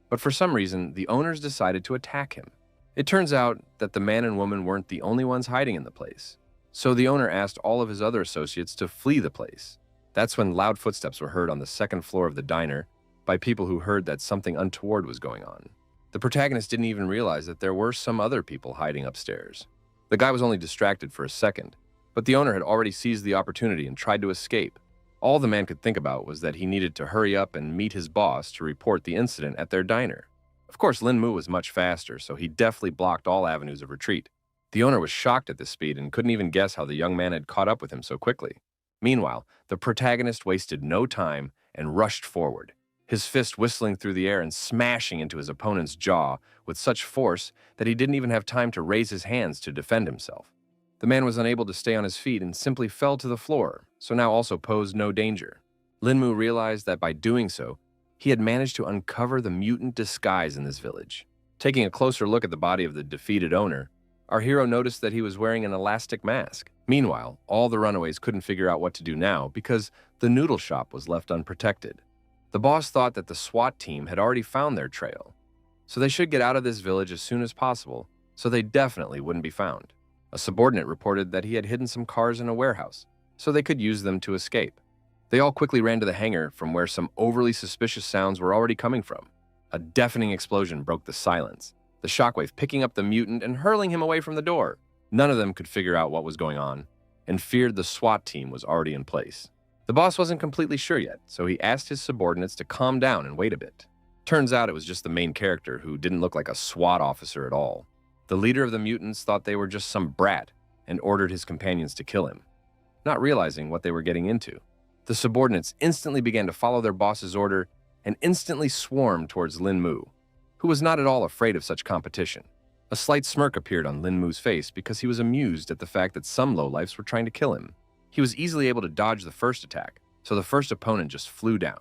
But for some reason, the owners decided to attack him. It turns out that the man and woman weren't the only ones hiding in the place, so the owner asked all of his other associates to flee the place. That's when loud footsteps were heard on the second floor of the diner by people who heard that something untoward was going on. The protagonist didn't even realize that there were some other people hiding upstairs. The guy was only distracted for a second, but the owner had already seized the opportunity and tried to escape. All the man could think about was that he needed to hurry up and meet his boss to report the incident at their diner. Of course, Lin Mu was much faster, so he deftly blocked all avenues of retreat. The owner was shocked at this speed and couldn't even guess how the young man had caught up with him so quickly. Meanwhile, the protagonist wasted no time and rushed forward, his fist whistling through the air and smashing into his opponent's jaw with such force that he didn't even have time to raise his hands to defend himself. The man was unable to stay on his feet and simply fell to the floor, so now also posed no danger. Lin Mu realized that by doing so, he had managed to uncover the mutant disguise in this village. Taking a closer look at the body of the defeated owner, our hero noticed that he was wearing an elastic mask. Meanwhile, all the runaways couldn't figure out what to do now because the noodle shop was left unprotected. The boss thought that the SWAT team had already found their trail, so they should get out of this village as soon as possible, so they definitely wouldn't be found. A subordinate reported that he had hidden some cars in a warehouse, so they could use them to escape. They all quickly ran to the hangar from where some overly suspicious sounds were already coming from. A deafening explosion broke the silence, the shockwave picking up the mutant and hurling him away from the door. None of them could figure out what was going on, and feared the SWAT team was already in place. The boss wasn't completely sure yet, so he asked his subordinates to calm down and wait a bit. Turns out it was just the main character who didn't look like a SWAT officer at all. The leader of the mutants thought they were just some brat and ordered his companions to kill him, not realizing what they were getting into. The subordinates instantly began to follow their boss's order and instantly swarmed towards Lin Mu, who was not at all afraid of such competition. A slight smirk appeared on Lin Mu's face because he was amused at the fact that some lowlifes were trying to kill him. He was easily able to dodge the first attack, so the first opponent just flew down.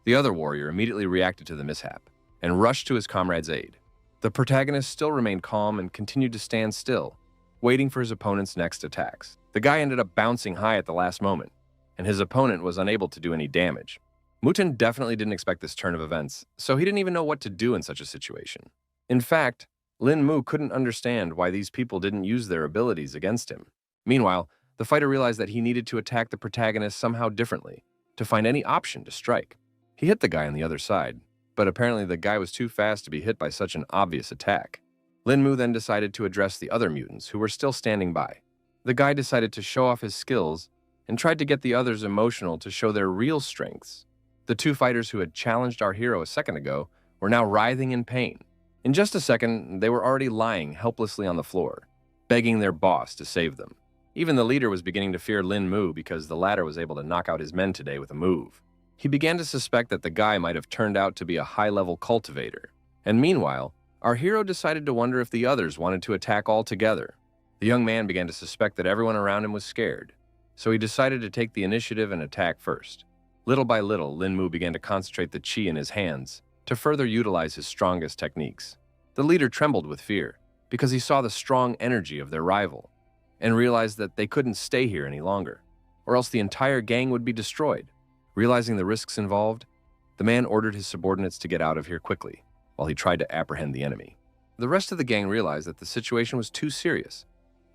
The other warrior immediately reacted to the mishap and rushed to his comrade's aid. The protagonist still remained calm and continued to stand still, waiting for his opponent's next attacks. The guy ended up bouncing high at the last moment, and his opponent was unable to do any damage. Muten definitely didn't expect this turn of events, so he didn't even know what to do in such a situation. In fact, Lin Mu couldn't understand why these people didn't use their abilities against him. Meanwhile, the fighter realized that he needed to attack the protagonist somehow differently, to find any option to strike. He hit the guy on the other side, but apparently the guy was too fast to be hit by such an obvious attack. Lin Mu then decided to address the other mutants who were still standing by. The guy decided to show off his skills and tried to get the others emotional to show their real strengths. The two fighters who had challenged our hero a second ago were now writhing in pain. In just a second, they were already lying helplessly on the floor, begging their boss to save them. Even the leader was beginning to fear Lin Mu because the latter was able to knock out his men today with a move. He began to suspect that the guy might have turned out to be a high-level cultivator. And meanwhile, our hero decided to wonder if the others wanted to attack all together. The young man began to suspect that everyone around him was scared, so he decided to take the initiative and attack first. Little by little, Lin Mu began to concentrate the chi in his hands to further utilize his strongest techniques. The leader trembled with fear because he saw the strong energy of their rival and realized that they couldn't stay here any longer, or else the entire gang would be destroyed. Realizing the risks involved, the man ordered his subordinates to get out of here quickly while he tried to apprehend the enemy. The rest of the gang realized that the situation was too serious,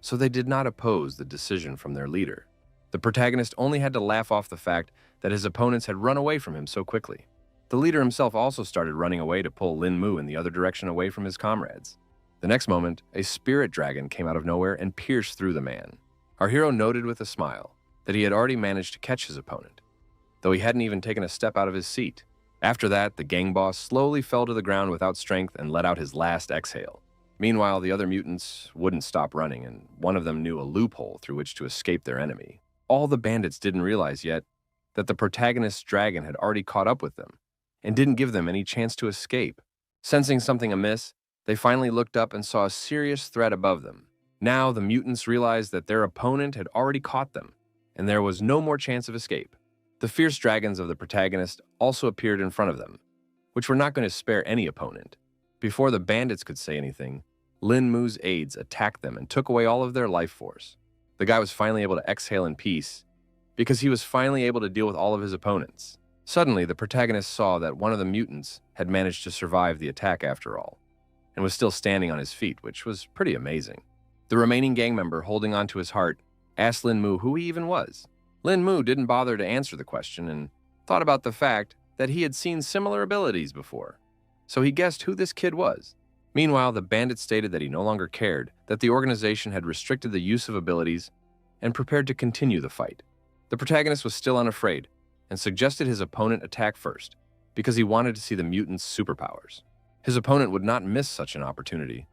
so they did not oppose the decision from their leader. The protagonist only had to laugh off the fact that his opponents had run away from him so quickly. The leader himself also started running away to pull Lin Mu in the other direction away from his comrades. The next moment, a spirit dragon came out of nowhere and pierced through the man. Our hero noted with a smile that he had already managed to catch his opponent, though he hadn't even taken a step out of his seat. After that, the gang boss slowly fell to the ground without strength and let out his last exhale. Meanwhile, the other mutants wouldn't stop running, and one of them knew a loophole through which to escape their enemy. All the bandits didn't realize yet that the protagonist's dragon had already caught up with them and didn't give them any chance to escape. Sensing something amiss, they finally looked up and saw a serious threat above them. Now, the mutants realized that their opponent had already caught them, and there was no more chance of escape. The fierce dragons of the protagonist also appeared in front of them, which were not going to spare any opponent. Before the bandits could say anything, Lin Mu's aides attacked them and took away all of their life force. The guy was finally able to exhale in peace because he was finally able to deal with all of his opponents. Suddenly, the protagonist saw that one of the mutants had managed to survive the attack after all, and was still standing on his feet, which was pretty amazing. The remaining gang member, holding on to his heart, asked Lin Mu who he even was. Lin Mu didn't bother to answer the question and thought about the fact that he had seen similar abilities before, so he guessed who this kid was. Meanwhile, the bandit stated that he no longer cared, that the organization had restricted the use of abilities and prepared to continue the fight. The protagonist was still unafraid and suggested his opponent attack first because he wanted to see the mutant's superpowers. His opponent would not miss such an opportunity,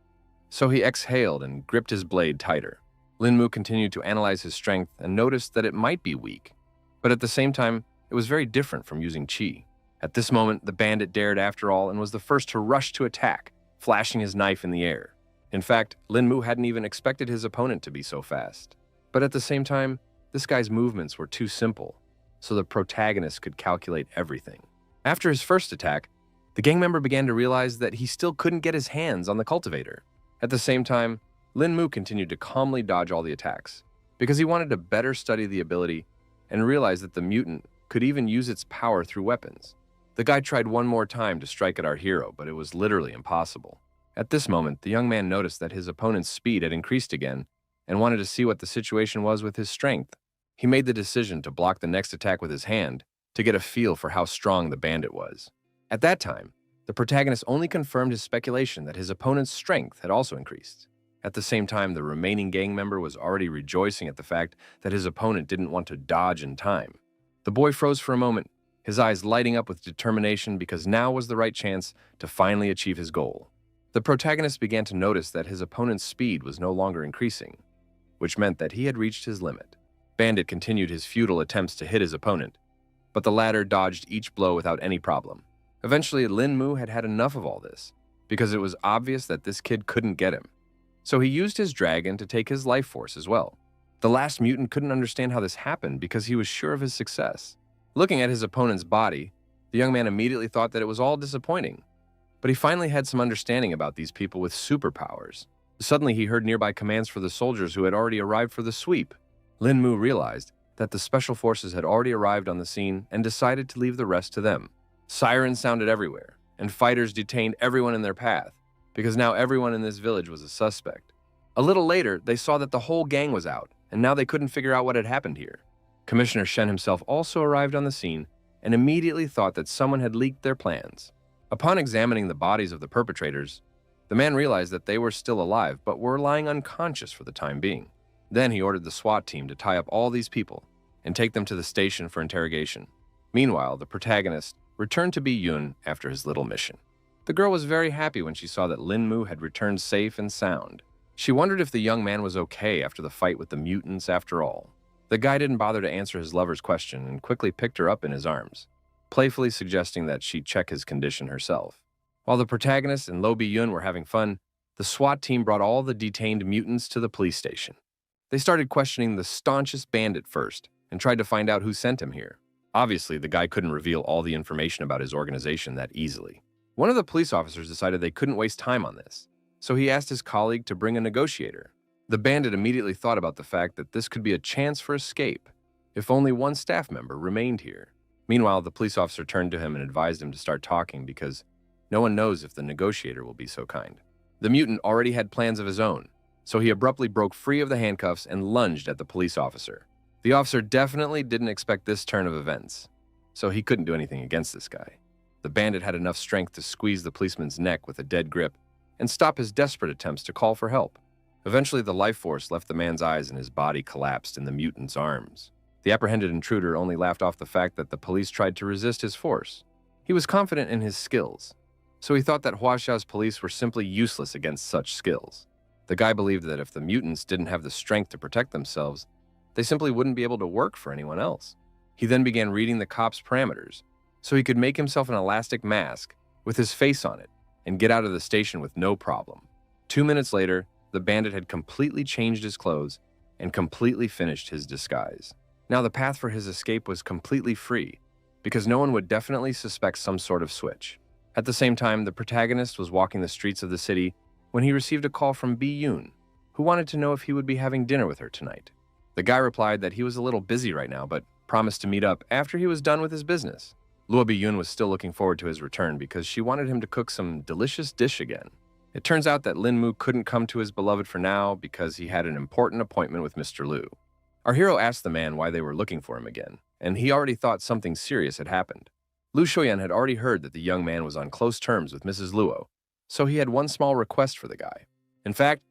so he exhaled and gripped his blade tighter. Lin Mu continued to analyze his strength and noticed that it might be weak, but at the same time, it was very different from using chi. At this moment, the bandit dared after all and was the first to rush to attack, flashing his knife in the air. In fact, Lin Mu hadn't even expected his opponent to be so fast. But at the same time, this guy's movements were too simple, so the protagonist could calculate everything. After his first attack, the gang member began to realize that he still couldn't get his hands on the cultivator. At the same time, Lin Mu continued to calmly dodge all the attacks, because he wanted to better study the ability and realize that the mutant could even use its power through weapons. The guy tried one more time to strike at our hero, but it was literally impossible. At this moment, the young man noticed that his opponent's speed had increased again and wanted to see what the situation was with his strength. He made the decision to block the next attack with his hand to get a feel for how strong the bandit was. At that time, the protagonist only confirmed his speculation that his opponent's strength had also increased. At the same time, the remaining gang member was already rejoicing at the fact that his opponent didn't want to dodge in time. The boy froze for a moment, his eyes lighting up with determination because now was the right chance to finally achieve his goal. The protagonist began to notice that his opponent's speed was no longer increasing, which meant that he had reached his limit. Bandit continued his futile attempts to hit his opponent, but the latter dodged each blow without any problem. Eventually, Lin Mu had had enough of all this, because it was obvious that this kid couldn't get him. So he used his dragon to take his life force as well. The last mutant couldn't understand how this happened because he was sure of his success. Looking at his opponent's body, the young man immediately thought that it was all disappointing. But he finally had some understanding about these people with superpowers. Suddenly, he heard nearby commands for the soldiers who had already arrived for the sweep. Lin Mu realized that the special forces had already arrived on the scene and decided to leave the rest to them. Sirens sounded everywhere, and fighters detained everyone in their path, because now everyone in this village was a suspect. A little later, they saw that the whole gang was out, and now they couldn't figure out what had happened here. Commissioner Shen himself also arrived on the scene and immediately thought that someone had leaked their plans. Upon examining the bodies of the perpetrators, the man realized that they were still alive but were lying unconscious for the time being. Then he ordered the SWAT team to tie up all these people and take them to the station for interrogation. Meanwhile, the protagonist returned to Bi Yun after his little mission. The girl was very happy when she saw that Lin Mu had returned safe and sound. She wondered if the young man was okay after the fight with the mutants after all. The guy didn't bother to answer his lover's question and quickly picked her up in his arms, playfully suggesting that she check his condition herself. While the protagonist and Lo Bi Yun were having fun, the SWAT team brought all the detained mutants to the police station. They started questioning the staunchest bandit first and tried to find out who sent him here. Obviously, the guy couldn't reveal all the information about his organization that easily. One of the police officers decided they couldn't waste time on this, so he asked his colleague to bring a negotiator. The bandit immediately thought about the fact that this could be a chance for escape if only one staff member remained here. Meanwhile, the police officer turned to him and advised him to start talking because no one knows if the negotiator will be so kind. The mutant already had plans of his own, so he abruptly broke free of the handcuffs and lunged at the police officer. The officer definitely didn't expect this turn of events, so he couldn't do anything against this guy. The bandit had enough strength to squeeze the policeman's neck with a dead grip and stop his desperate attempts to call for help. Eventually, the life force left the man's eyes and his body collapsed in the mutant's arms. The apprehended intruder only laughed off the fact that the police tried to resist his force. He was confident in his skills, so he thought that Huaxia's police were simply useless against such skills. The guy believed that if the mutants didn't have the strength to protect themselves, they simply wouldn't be able to work for anyone else. He then began reading the cop's parameters, so he could make himself an elastic mask with his face on it and get out of the station with no problem. 2 minutes later, the bandit had completely changed his clothes and completely finished his disguise. Now the path for his escape was completely free, because no one would definitely suspect some sort of switch. At the same time, the protagonist was walking the streets of the city when he received a call from Bi Yun, who wanted to know if he would be having dinner with her tonight. The guy replied that he was a little busy right now, but promised to meet up after he was done with his business. Luo Bi Yun was still looking forward to his return because she wanted him to cook some delicious dish again. It turns out that Lin Mu couldn't come to his beloved for now because he had an important appointment with Mr. Lu. Our hero asked the man why they were looking for him again, and he already thought something serious had happened. Lu Shoyan had already heard that the young man was on close terms with Mrs. Luo, so he had one small request for the guy. In fact,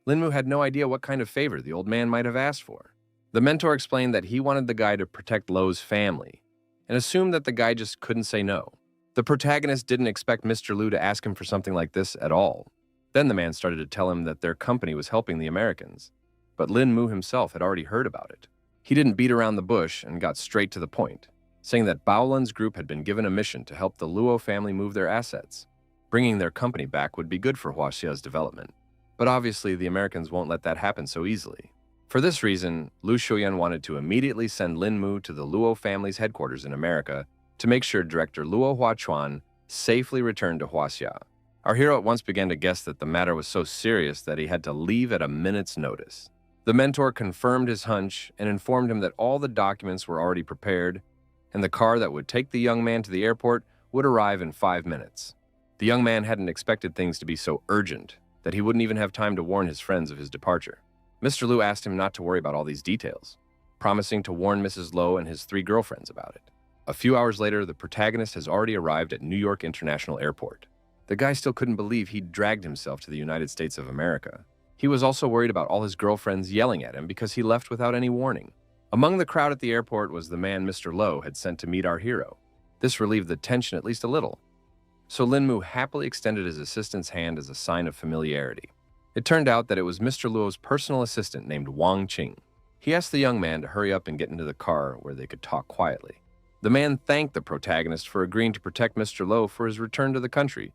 Lin Mu had no idea what kind of favor the old man might have asked for. The mentor explained that he wanted the guy to protect Lo's family, and assumed that the guy just couldn't say no. The protagonist didn't expect Mr. Lu to ask him for something like this at all. Then the man started to tell him that their company was helping the Americans, but Lin Mu himself had already heard about it. He didn't beat around the bush and got straight to the point, saying that Baolan's group had been given a mission to help the Luo family move their assets. Bringing their company back would be good for Huaxia's development, but obviously the Americans won't let that happen so easily. For this reason, Lu Shuyan wanted to immediately send Lin Mu to the Luo family's headquarters in America to make sure Director Luo Huachuan safely returned to Huaxia. Our hero at once began to guess that the matter was so serious that he had to leave at a minute's notice. The mentor confirmed his hunch and informed him that all the documents were already prepared, and the car that would take the young man to the airport would arrive in 5 minutes. The young man hadn't expected things to be so urgent that he wouldn't even have time to warn his friends of his departure. Mr. Lu asked him not to worry about all these details, promising to warn Mrs. Lo and his 3 girlfriends about it. A few hours later, the protagonist has already arrived at New York International Airport. The guy still couldn't believe he'd dragged himself to the United States of America. He was also worried about all his girlfriends yelling at him because he left without any warning. Among the crowd at the airport was the man Mr. Lo had sent to meet our hero. This relieved the tension at least a little, so Lin Mu happily extended his assistant's hand as a sign of familiarity. It turned out that it was Mr. Luo's personal assistant named Wang Qing. He asked the young man to hurry up and get into the car where they could talk quietly. The man thanked the protagonist for agreeing to protect Mr. Lo for his return to the country,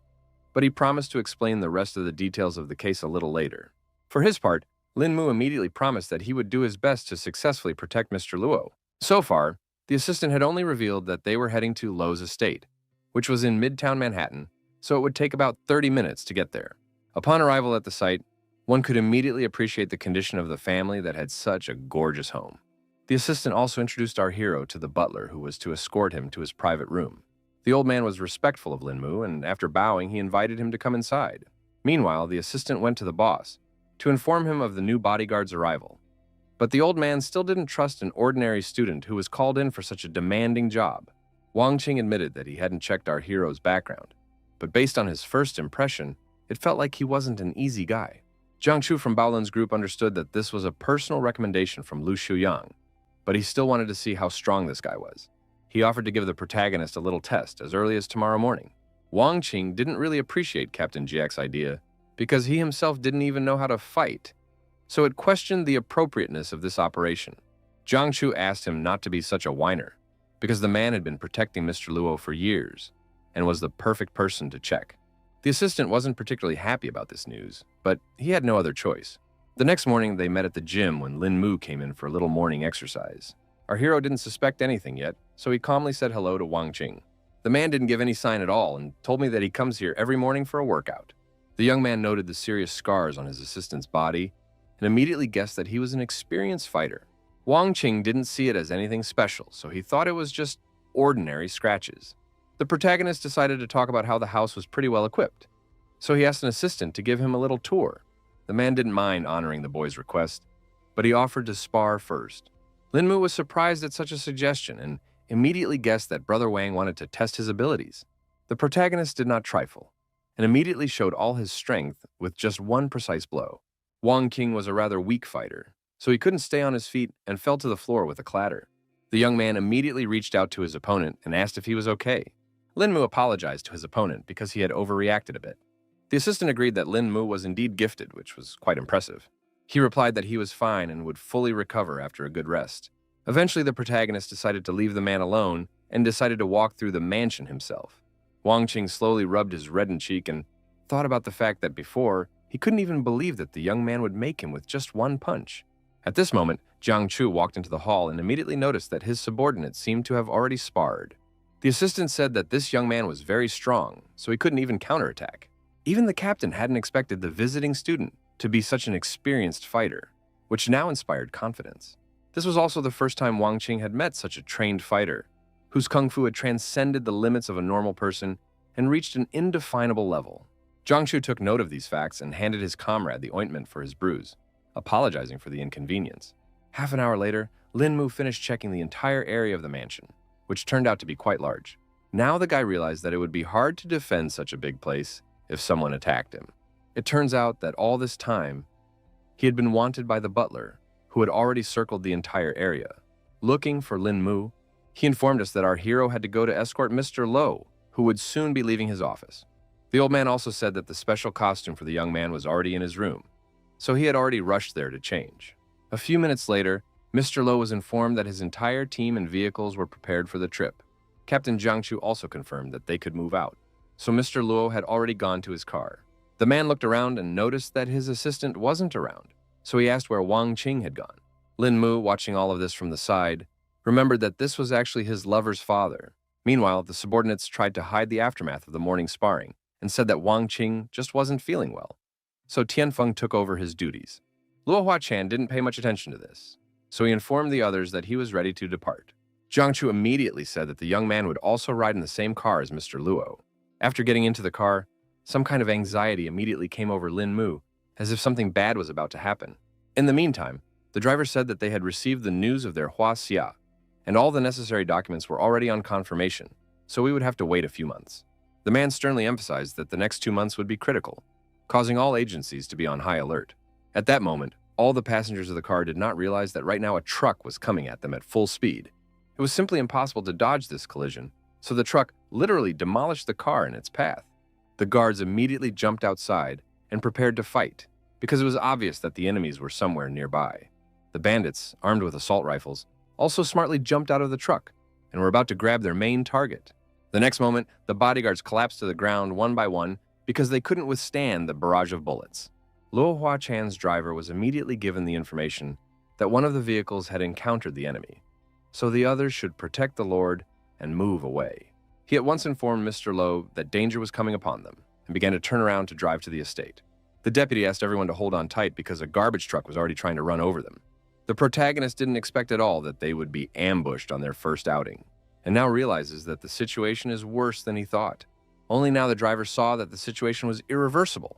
but he promised to explain the rest of the details of the case a little later. For his part, Lin Mu immediately promised that he would do his best to successfully protect Mr. Luo. So far, the assistant had only revealed that they were heading to Lo's estate, which was in Midtown Manhattan, so it would take about 30 minutes to get there. Upon arrival at the site, one could immediately appreciate the condition of the family that had such a gorgeous home. The assistant also introduced our hero to the butler who was to escort him to his private room. The old man was respectful of Lin Mu, and after bowing, he invited him to come inside. Meanwhile, the assistant went to the boss to inform him of the new bodyguard's arrival. But the old man still didn't trust an ordinary student who was called in for such a demanding job. Wang Qing admitted that he hadn't checked our hero's background, but based on his first impression, it felt like he wasn't an easy guy. Jiang Chu from Baolin's group understood that this was a personal recommendation from Lu Shuyang, but he still wanted to see how strong this guy was. He offered to give the protagonist a little test as early as tomorrow morning. Wang Qing didn't really appreciate Captain Jiak's idea because he himself didn't even know how to fight, so it questioned the appropriateness of this operation. Jiang Chu asked him not to be such a whiner, because the man had been protecting Mr. Luo for years and was the perfect person to check. The assistant wasn't particularly happy about this news, but he had no other choice. The next morning, they met at the gym when Lin Mu came in for a little morning exercise. Our hero didn't suspect anything yet, so he calmly said hello to Wang Qing. The man didn't give any sign at all and told me that he comes here every morning for a workout. The young man noted the serious scars on his assistant's body and immediately guessed that he was an experienced fighter. Wang Qing didn't see it as anything special, so he thought it was just ordinary scratches. The protagonist decided to talk about how the house was pretty well equipped, so he asked an assistant to give him a little tour. The man didn't mind honoring the boy's request, but he offered to spar first. Lin Mu was surprised at such a suggestion and immediately guessed that Brother Wang wanted to test his abilities. The protagonist did not trifle and immediately showed all his strength with just one precise blow. Wang Qing was a rather weak fighter, so he couldn't stay on his feet and fell to the floor with a clatter. The young man immediately reached out to his opponent and asked if he was okay. Lin Mu apologized to his opponent because he had overreacted a bit. The assistant agreed that Lin Mu was indeed gifted, which was quite impressive. He replied that he was fine and would fully recover after a good rest. Eventually, the protagonist decided to leave the man alone and decided to walk through the mansion himself. Wang Qing slowly rubbed his reddened cheek and thought about the fact that before, he couldn't even believe that the young man would make him with just one punch. At this moment, Jiang Chu walked into the hall and immediately noticed that his subordinate seemed to have already sparred. The assistant said that this young man was very strong, so he couldn't even counterattack. Even the captain hadn't expected the visiting student to be such an experienced fighter, which now inspired confidence. This was also the first time Wang Qing had met such a trained fighter, whose kung fu had transcended the limits of a normal person and reached an indefinable level. Jiang Chu took note of these facts and handed his comrade the ointment for his bruise, apologizing for the inconvenience. Half an hour later, Lin Mu finished checking the entire area of the mansion, which turned out to be quite large. Now the guy realized that it would be hard to defend such a big place if someone attacked him. It turns out that all this time, he had been wanted by the butler, who had already circled the entire area. Looking for Lin Mu, he informed us that our hero had to go to escort Mr. Lo, who would soon be leaving his office. The old man also said that the special costume for the young man was already in his room, so he had already rushed there to change. A few minutes later, Mr. Lo was informed that his entire team and vehicles were prepared for the trip. Captain Jiang Chu also confirmed that they could move out, so Mr. Luo had already gone to his car. The man looked around and noticed that his assistant wasn't around, so he asked where Wang Qing had gone. Lin Mu, watching all of this from the side, remembered that this was actually his lover's father. Meanwhile, the subordinates tried to hide the aftermath of the morning sparring and said that Wang Qing just wasn't feeling well. So Tianfeng took over his duties. Luo Huachan didn't pay much attention to this, so he informed the others that he was ready to depart. Jiang Chu immediately said that the young man would also ride in the same car as Mr. Luo. After getting into the car, some kind of anxiety immediately came over Lin Mu, as if something bad was about to happen. In the meantime, the driver said that they had received the news of their Hua Xia, and all the necessary documents were already on confirmation, so we would have to wait a few months. The man sternly emphasized that the next 2 months would be critical, causing all agencies to be on high alert. At that moment, all the passengers of the car did not realize that right now a truck was coming at them at full speed. It was simply impossible to dodge this collision, so the truck literally demolished the car in its path. The guards immediately jumped outside and prepared to fight, because it was obvious that the enemies were somewhere nearby. The bandits, armed with assault rifles, also smartly jumped out of the truck and were about to grab their main target. The next moment, the bodyguards collapsed to the ground one by one because they couldn't withstand the barrage of bullets. Luo Huachan's driver was immediately given the information that one of the vehicles had encountered the enemy, so the others should protect the Lord and move away. He at once informed Mr. Lo that danger was coming upon them and began to turn around to drive to the estate. The deputy asked everyone to hold on tight because a garbage truck was already trying to run over them. The protagonist didn't expect at all that they would be ambushed on their first outing, and now realizes that the situation is worse than he thought. Only now the driver saw that the situation was irreversible,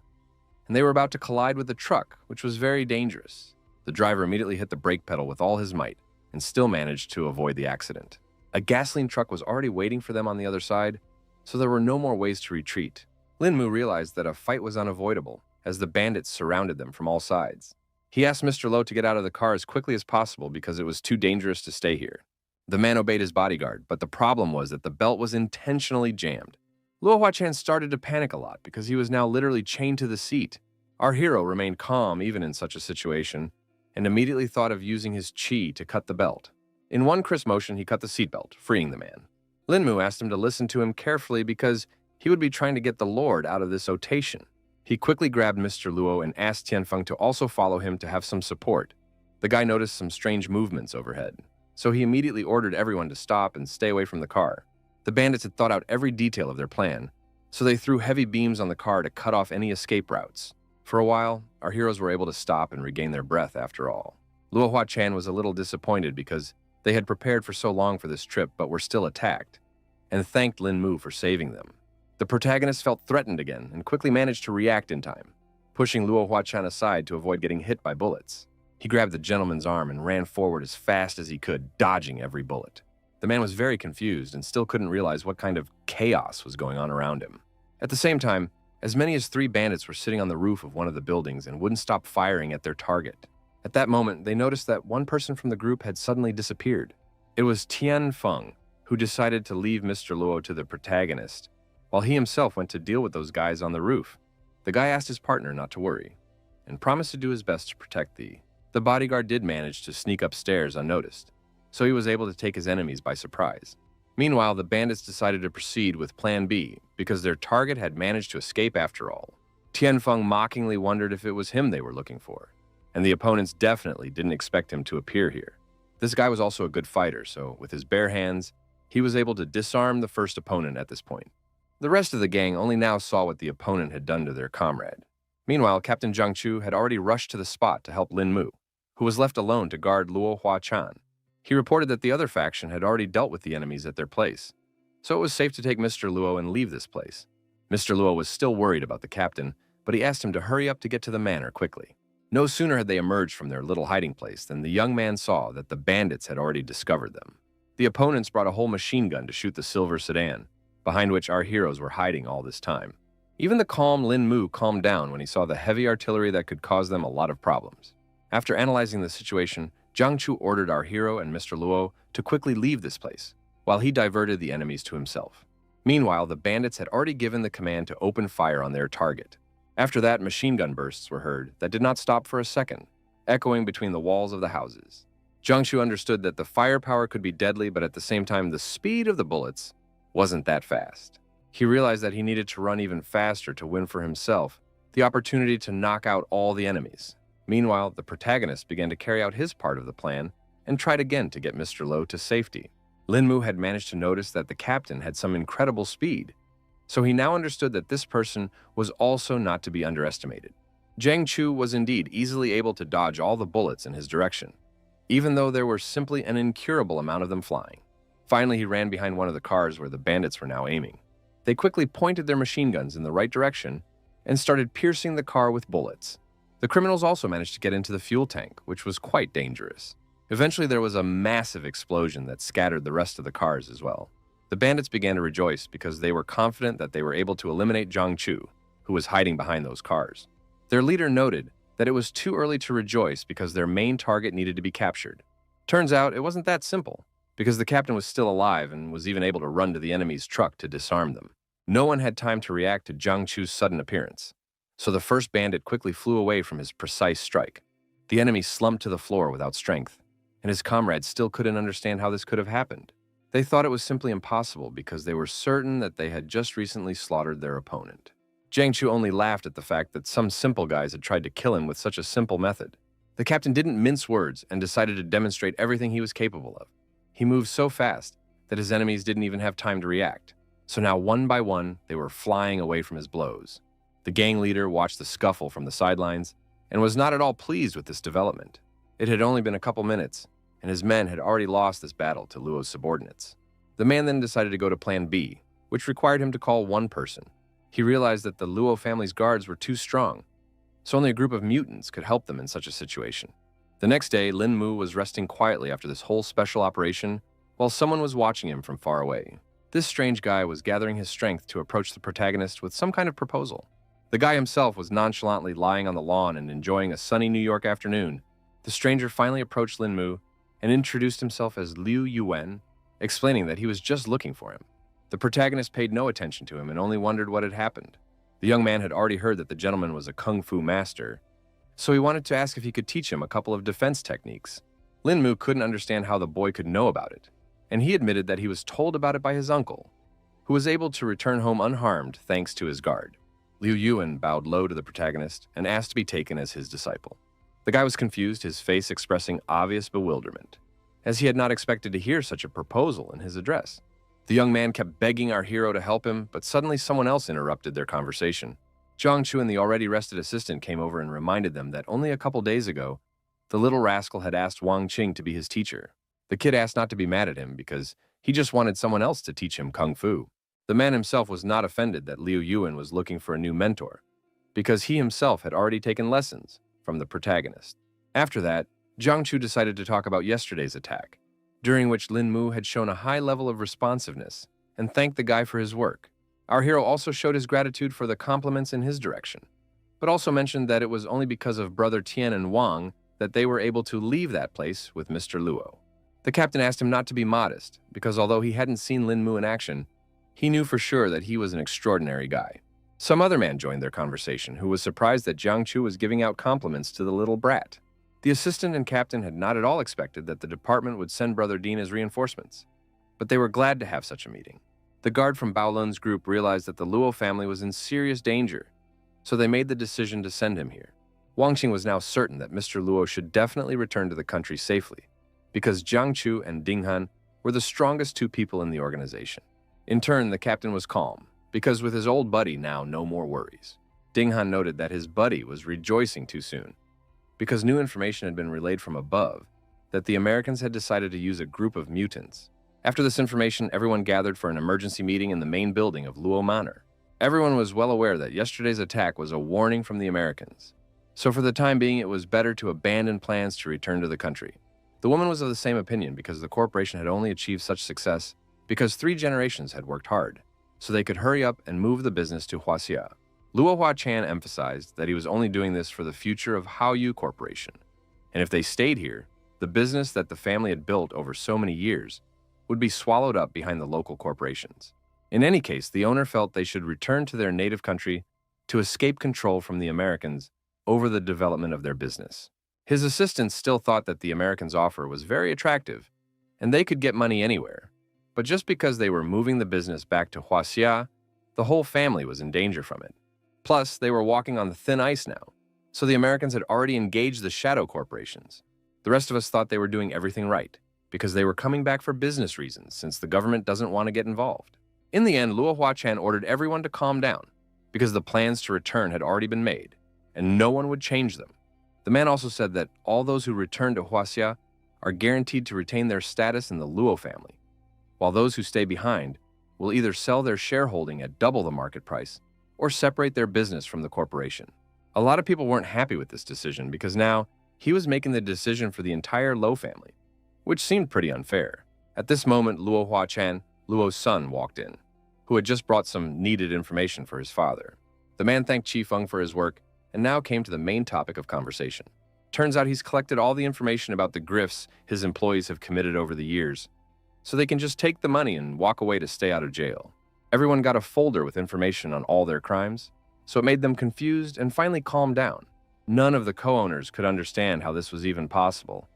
and they were about to collide with the truck, which was very dangerous. The driver immediately hit the brake pedal with all his might and still managed to avoid the accident. A gasoline truck was already waiting for them on the other side, so there were no more ways to retreat. Lin Mu realized that a fight was unavoidable as the bandits surrounded them from all sides. He asked Mr. Lo to get out of the car as quickly as possible because it was too dangerous to stay here. The man obeyed his bodyguard, but the problem was that the belt was intentionally jammed. Luo Huachan started to panic a lot because he was now literally chained to the seat. Our hero remained calm even in such a situation and immediately thought of using his chi to cut the belt. In one crisp motion, he cut the seatbelt, freeing the man. Lin Mu asked him to listen to him carefully because he would be trying to get the Lord out of this otation. He quickly grabbed Mr. Luo and asked Tianfeng to also follow him to have some support. The guy noticed some strange movements overhead, so he immediately ordered everyone to stop and stay away from the car. The bandits had thought out every detail of their plan, so they threw heavy beams on the car to cut off any escape routes. For a while, our heroes were able to stop and regain their breath after all. Luo Huachan was a little disappointed because they had prepared for so long for this trip but were still attacked, and thanked Lin Mu for saving them. The protagonist felt threatened again and quickly managed to react in time, pushing Luo Huachan aside to avoid getting hit by bullets. He grabbed the gentleman's arm and ran forward as fast as he could, dodging every bullet. The man was very confused and still couldn't realize what kind of chaos was going on around him. At the same time, as many as 3 bandits were sitting on the roof of one of the buildings and wouldn't stop firing at their target. At that moment, they noticed that one person from the group had suddenly disappeared. It was Tianfeng, who decided to leave Mr. Luo to the protagonist, while he himself went to deal with those guys on the roof. The guy asked his partner not to worry, and promised to do his best to protect the bodyguard did manage to sneak upstairs unnoticed, so he was able to take his enemies by surprise. Meanwhile, the bandits decided to proceed with Plan B because their target had managed to escape after all. Tianfeng mockingly wondered if it was him they were looking for, and the opponents definitely didn't expect him to appear here. This guy was also a good fighter, so with his bare hands, he was able to disarm the first opponent at this point. The rest of the gang only now saw what the opponent had done to their comrade. Meanwhile, Captain Zhang Chu had already rushed to the spot to help Lin Mu, who was left alone to guard Luo Huachan. He reported that the other faction had already dealt with the enemies at their place, so it was safe to take Mr. Luo and leave this place. Mr. Luo was still worried about the captain, but he asked him to hurry up to get to the manor quickly. No sooner had they emerged from their little hiding place than the young man saw that the bandits had already discovered them. The opponents brought a whole machine gun to shoot the silver sedan, behind which our heroes were hiding all this time. Even the calm Lin Mu calmed down when he saw the heavy artillery that could cause them a lot of problems. After analyzing the situation, Zhang Chu ordered our hero and Mr. Luo to quickly leave this place, while he diverted the enemies to himself. Meanwhile, the bandits had already given the command to open fire on their target. After that, machine gun bursts were heard that did not stop for a second, echoing between the walls of the houses. Zhang Chu understood that the firepower could be deadly, but at the same time, the speed of the bullets wasn't that fast. He realized that he needed to run even faster to win for himself the opportunity to knock out all the enemies. Meanwhile, the protagonist began to carry out his part of the plan and tried again to get Mr. Lo to safety. Lin Mu had managed to notice that the captain had some incredible speed, so he now understood that this person was also not to be underestimated. Zhang Chu was indeed easily able to dodge all the bullets in his direction, even though there were simply an incurable amount of them flying. Finally, he ran behind one of the cars where the bandits were now aiming. They quickly pointed their machine guns in the right direction and started piercing the car with bullets. The criminals also managed to get into the fuel tank, which was quite dangerous. Eventually, there was a massive explosion that scattered the rest of the cars as well. The bandits began to rejoice because they were confident that they were able to eliminate Zhang Chu, who was hiding behind those cars. Their leader noted that it was too early to rejoice because their main target needed to be captured. Turns out, it wasn't that simple, because the captain was still alive and was even able to run to the enemy's truck to disarm them. No one had time to react to Zhang Chu's sudden appearance, so the first bandit quickly flew away from his precise strike. The enemy slumped to the floor without strength, and his comrades still couldn't understand how this could have happened. They thought it was simply impossible because they were certain that they had just recently slaughtered their opponent. Jiang Chu only laughed at the fact that some simple guys had tried to kill him with such a simple method. The captain didn't mince words and decided to demonstrate everything he was capable of. He moved so fast that his enemies didn't even have time to react. So now, one by one, they were flying away from his blows. The gang leader watched the scuffle from the sidelines and was not at all pleased with this development. It had only been a couple minutes, and his men had already lost this battle to Luo's subordinates. The man then decided to go to Plan B, which required him to call one person. He realized that the Luo family's guards were too strong, so only a group of mutants could help them in such a situation. The next day, Lin Mu was resting quietly after this whole special operation while someone was watching him from far away. This strange guy was gathering his strength to approach the protagonist with some kind of proposal. The guy himself was nonchalantly lying on the lawn and enjoying a sunny New York afternoon. The stranger finally approached Lin Mu and introduced himself as Liu Yuan, explaining that he was just looking for him. The protagonist paid no attention to him and only wondered what had happened. The young man had already heard that the gentleman was a kung fu master, so he wanted to ask if he could teach him a couple of defense techniques. Lin Mu couldn't understand how the boy could know about it, and he admitted that he was told about it by his uncle, who was able to return home unharmed thanks to his guard. Liu Yuan bowed low to the protagonist and asked to be taken as his disciple. The guy was confused, his face expressing obvious bewilderment, as he had not expected to hear such a proposal in his address. The young man kept begging our hero to help him, but suddenly someone else interrupted their conversation. Jiang Chu and the already rested assistant came over and reminded them that only a couple days ago, the little rascal had asked Wang Qing to be his teacher. The kid asked not to be mad at him because he just wanted someone else to teach him kung fu. The man himself was not offended that Liu Yuan was looking for a new mentor, because he himself had already taken lessons from the protagonist. After that, Jiang Chu decided to talk about yesterday's attack, during which Lin Mu had shown a high level of responsiveness and thanked the guy for his work. Our hero also showed his gratitude for the compliments in his direction, but also mentioned that it was only because of Brother Tian and Wang that they were able to leave that place with Mr. Luo. The captain asked him not to be modest, because although he hadn't seen Lin Mu in action, he knew for sure that he was an extraordinary guy. Some other man joined their conversation, who was surprised that Jiang Chu was giving out compliments to the little brat. The assistant and captain had not at all expected that the department would send Brother Dean as reinforcements, but they were glad to have such a meeting. The guard from Baolun's group realized that the Luo family was in serious danger, so they made the decision to send him here. Wang Qing was now certain that Mr. Luo should definitely return to the country safely, because Jiang Chu and Ding Han were the strongest two people in the organization. In turn, the captain was calm, because with his old buddy now no more worries. Ding Han noted that his buddy was rejoicing too soon, because new information had been relayed from above that the Americans had decided to use a group of mutants. After this information, everyone gathered for an emergency meeting in the main building of Luo Manor. Everyone was well aware that yesterday's attack was a warning from the Americans, so for the time being it was better to abandon plans to return to the country. The woman was of the same opinion, because the corporation had only achieved such success because 3 generations had worked hard, so they could hurry up and move the business to Huaxia. Luo Huachan emphasized that he was only doing this for the future of Haoyu Corporation, and if they stayed here, the business that the family had built over so many years would be swallowed up behind the local corporations. In any case, the owner felt they should return to their native country to escape control from the Americans over the development of their business. His assistants still thought that the Americans' offer was very attractive, and they could get money anywhere. But just because they were moving the business back to Huaxia, the whole family was in danger from it. Plus, they were walking on the thin ice now, so the Americans had already engaged the shadow corporations. The rest of us thought they were doing everything right, because they were coming back for business reasons, since the government doesn't want to get involved. In the end, Luo Huachan ordered everyone to calm down, because the plans to return had already been made, and no one would change them. The man also said that all those who return to Huaxia are guaranteed to retain their status in the Luo family, while those who stay behind will either sell their shareholding at double the market price or separate their business from the corporation. A lot of people weren't happy with this decision, because now he was making the decision for the entire Luo family, which seemed pretty unfair. At this moment, Luo Huachan, Luo's son, walked in, who had just brought some needed information for his father. The man thanked Chi Feng for his work and now came to the main topic of conversation. Turns out he's collected all the information about the grifts his employees have committed over the years, so they can just take the money and walk away to stay out of jail. Everyone got a folder with information on all their crimes, so it made them confused and finally calmed down. None of the co-owners could understand how this was even possible,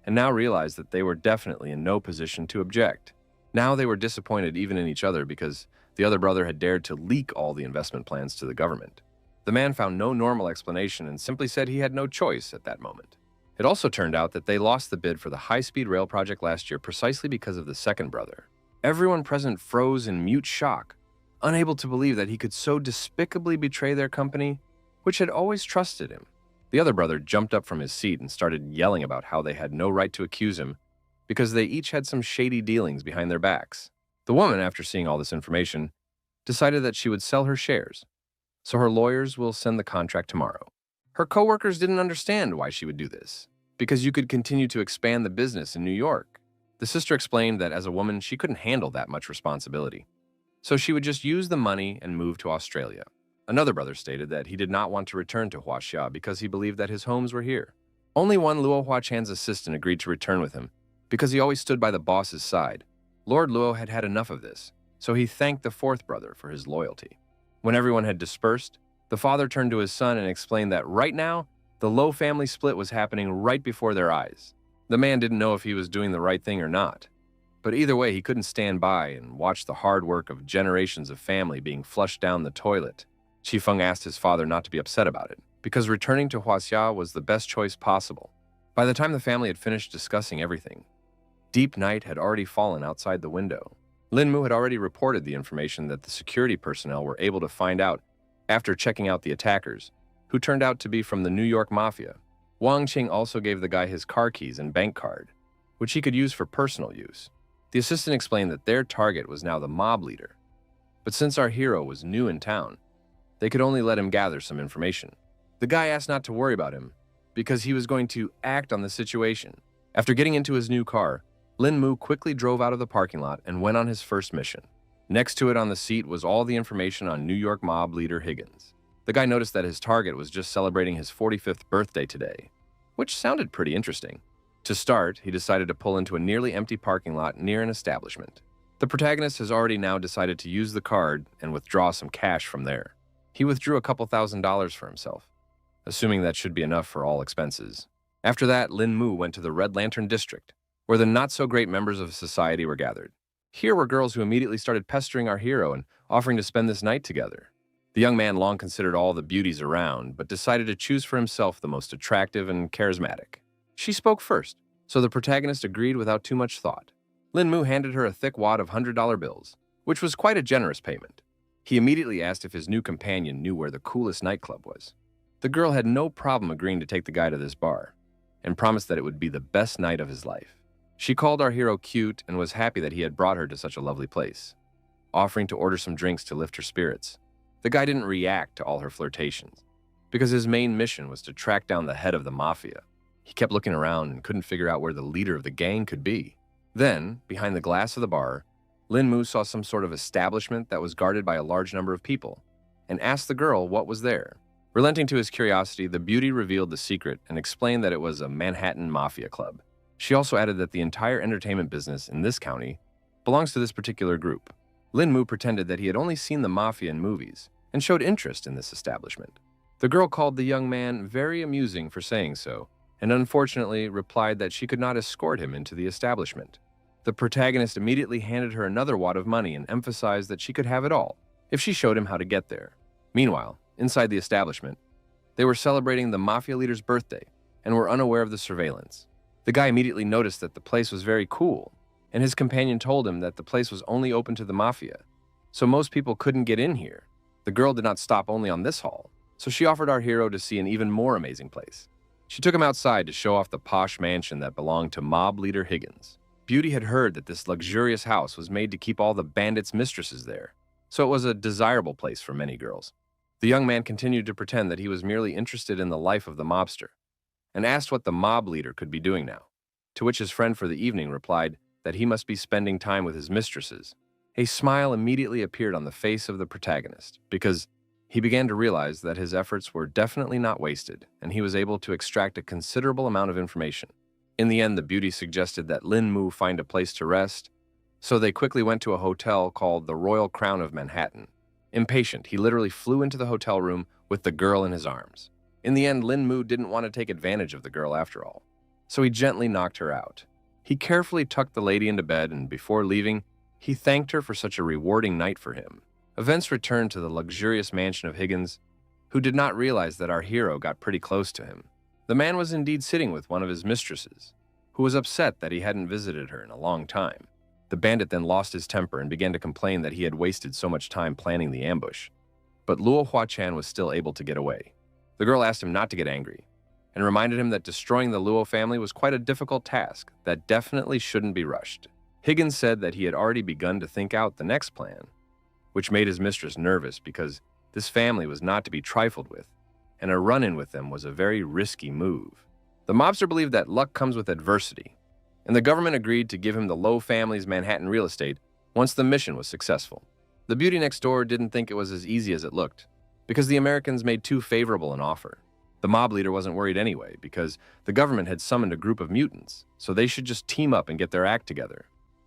and now realized that they were definitely in no position to object. Now they were disappointed even in each other because the other brother had dared to leak all the investment plans to the government. The man found no normal explanation and simply said he had no choice at that moment. It also turned out that they lost the bid for the high-speed rail project last year precisely because of the second brother. Everyone present froze in mute shock, unable to believe that he could so despicably betray their company, which had always trusted him. The other brother jumped up from his seat and started yelling about how they had no right to accuse him because they each had some shady dealings behind their backs. The woman, after seeing all this information, decided that she would sell her shares, so her lawyers will send the contract tomorrow. Her coworkers didn't understand why she would do this, because you could continue to expand the business in New York. The sister explained that as a woman, she couldn't handle that much responsibility, so she would just use the money and move to Australia. Another brother stated that he did not want to return to Huaxia because he believed that his homes were here. Only one Luo Huachan's assistant agreed to return with him because he always stood by the boss's side. Lord Luo had had enough of this, so he thanked the fourth brother for his loyalty. When everyone had dispersed, the father turned to his son and explained that right now, the Luo family split was happening right before their eyes. The man didn't know if he was doing the right thing or not, but either way, he couldn't stand by and watch the hard work of generations of family being flushed down the toilet. Qifeng asked his father not to be upset about it, because returning to Huaxia was the best choice possible. By the time the family had finished discussing everything, deep night had already fallen outside the window. Lin Mu had already reported the information that the security personnel were able to find out after checking out the attackers, who turned out to be from the New York Mafia. Wang Qing also gave the guy his car keys and bank card, which he could use for personal use. The assistant explained that their target was now the mob leader, but since our hero was new in town, they could only let him gather some information. The guy asked not to worry about him, because he was going to act on the situation. After getting into his new car, Lin Mu quickly drove out of the parking lot and went on his first mission. Next to it on the seat was all the information on New York mob leader Higgins. The guy noticed that his target was just celebrating his 45th birthday today, which sounded pretty interesting. To start, he decided to pull into a nearly empty parking lot near an establishment. The protagonist has already now decided to use the card and withdraw some cash from there. He withdrew a couple $1,000s for himself, assuming that should be enough for all expenses. After that, Lin Mu went to the Red Lantern District, where the not-so-great members of society were gathered. Here were girls who immediately started pestering our hero and offering to spend this night together. The young man long considered all the beauties around, but decided to choose for himself the most attractive and charismatic. She spoke first, so the protagonist agreed without too much thought. Lin Mu handed her a thick wad of $100 bills, which was quite a generous payment. He immediately asked if his new companion knew where the coolest nightclub was. The girl had no problem agreeing to take the guy to this bar, and promised that it would be the best night of his life. She called our hero cute and was happy that he had brought her to such a lovely place, offering to order some drinks to lift her spirits. The guy didn't react to all her flirtations, because his main mission was to track down the head of the mafia. He kept looking around and couldn't figure out where the leader of the gang could be. Then, behind the glass of the bar, Lin Mu saw some sort of establishment that was guarded by a large number of people, and asked the girl what was there. Relenting to his curiosity, the beauty revealed the secret and explained that it was a Manhattan mafia club. She also added that the entire entertainment business in this county belongs to this particular group. Lin Mu pretended that he had only seen the mafia in movies and showed interest in this establishment. The girl called the young man very amusing for saying so, and unfortunately replied that she could not escort him into the establishment. The protagonist immediately handed her another wad of money and emphasized that she could have it all if she showed him how to get there. Meanwhile, inside the establishment, they were celebrating the mafia leader's birthday and were unaware of the surveillance. The guy immediately noticed that the place was very cool, and his companion told him that the place was only open to the mafia, so most people couldn't get in here. The girl did not stop only on this hall, so she offered our hero to see an even more amazing place. She took him outside to show off the posh mansion that belonged to mob leader Higgins. Beauty had heard that this luxurious house was made to keep all the bandits' mistresses there, so it was a desirable place for many girls. The young man continued to pretend that he was merely interested in the life of the mobster, and asked what the mob leader could be doing now, to which his friend for the evening replied that he must be spending time with his mistresses. A smile immediately appeared on the face of the protagonist, because he began to realize that his efforts were definitely not wasted, and he was able to extract a considerable amount of information. In the end, the beauty suggested that Lin Mu find a place to rest, so they quickly went to a hotel called the Royal Crown of Manhattan. Impatient, he literally flew into the hotel room with the girl in his arms. In the end, Lin Mu didn't want to take advantage of the girl after all, so he gently knocked her out. He carefully tucked the lady into bed, and before leaving, He thanked her for such a rewarding night for him. Events returned to the luxurious mansion of Higgins, who did not realize that our hero got pretty close to him. The man was indeed sitting with one of his mistresses, who was upset that he hadn't visited her in a long time. The bandit then lost his temper and began to complain that he had wasted so much time planning the ambush. But Luo Huachan was still able to get away. The girl asked him not to get angry, and reminded him that destroying the Luo family was quite a difficult task that definitely shouldn't be rushed. Higgins said that he had already begun to think out the next plan, which made his mistress nervous because this family was not to be trifled with, and a run-in with them was a very risky move. The mobster believed that luck comes with adversity, and the government agreed to give him the Lowe family's Manhattan real estate once the mission was successful. The beauty next door didn't think it was as easy as it looked, because the Americans made too favorable an offer. The mob leader wasn't worried anyway, because the government had summoned a group of mutants, so they should just team up and get their act together.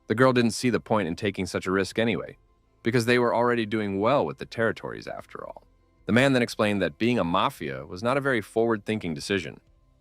The girl didn't see the point in taking such a risk anyway, because they were already doing well with the territories after all. The man then explained that being a mafia was not a very forward-thinking decision,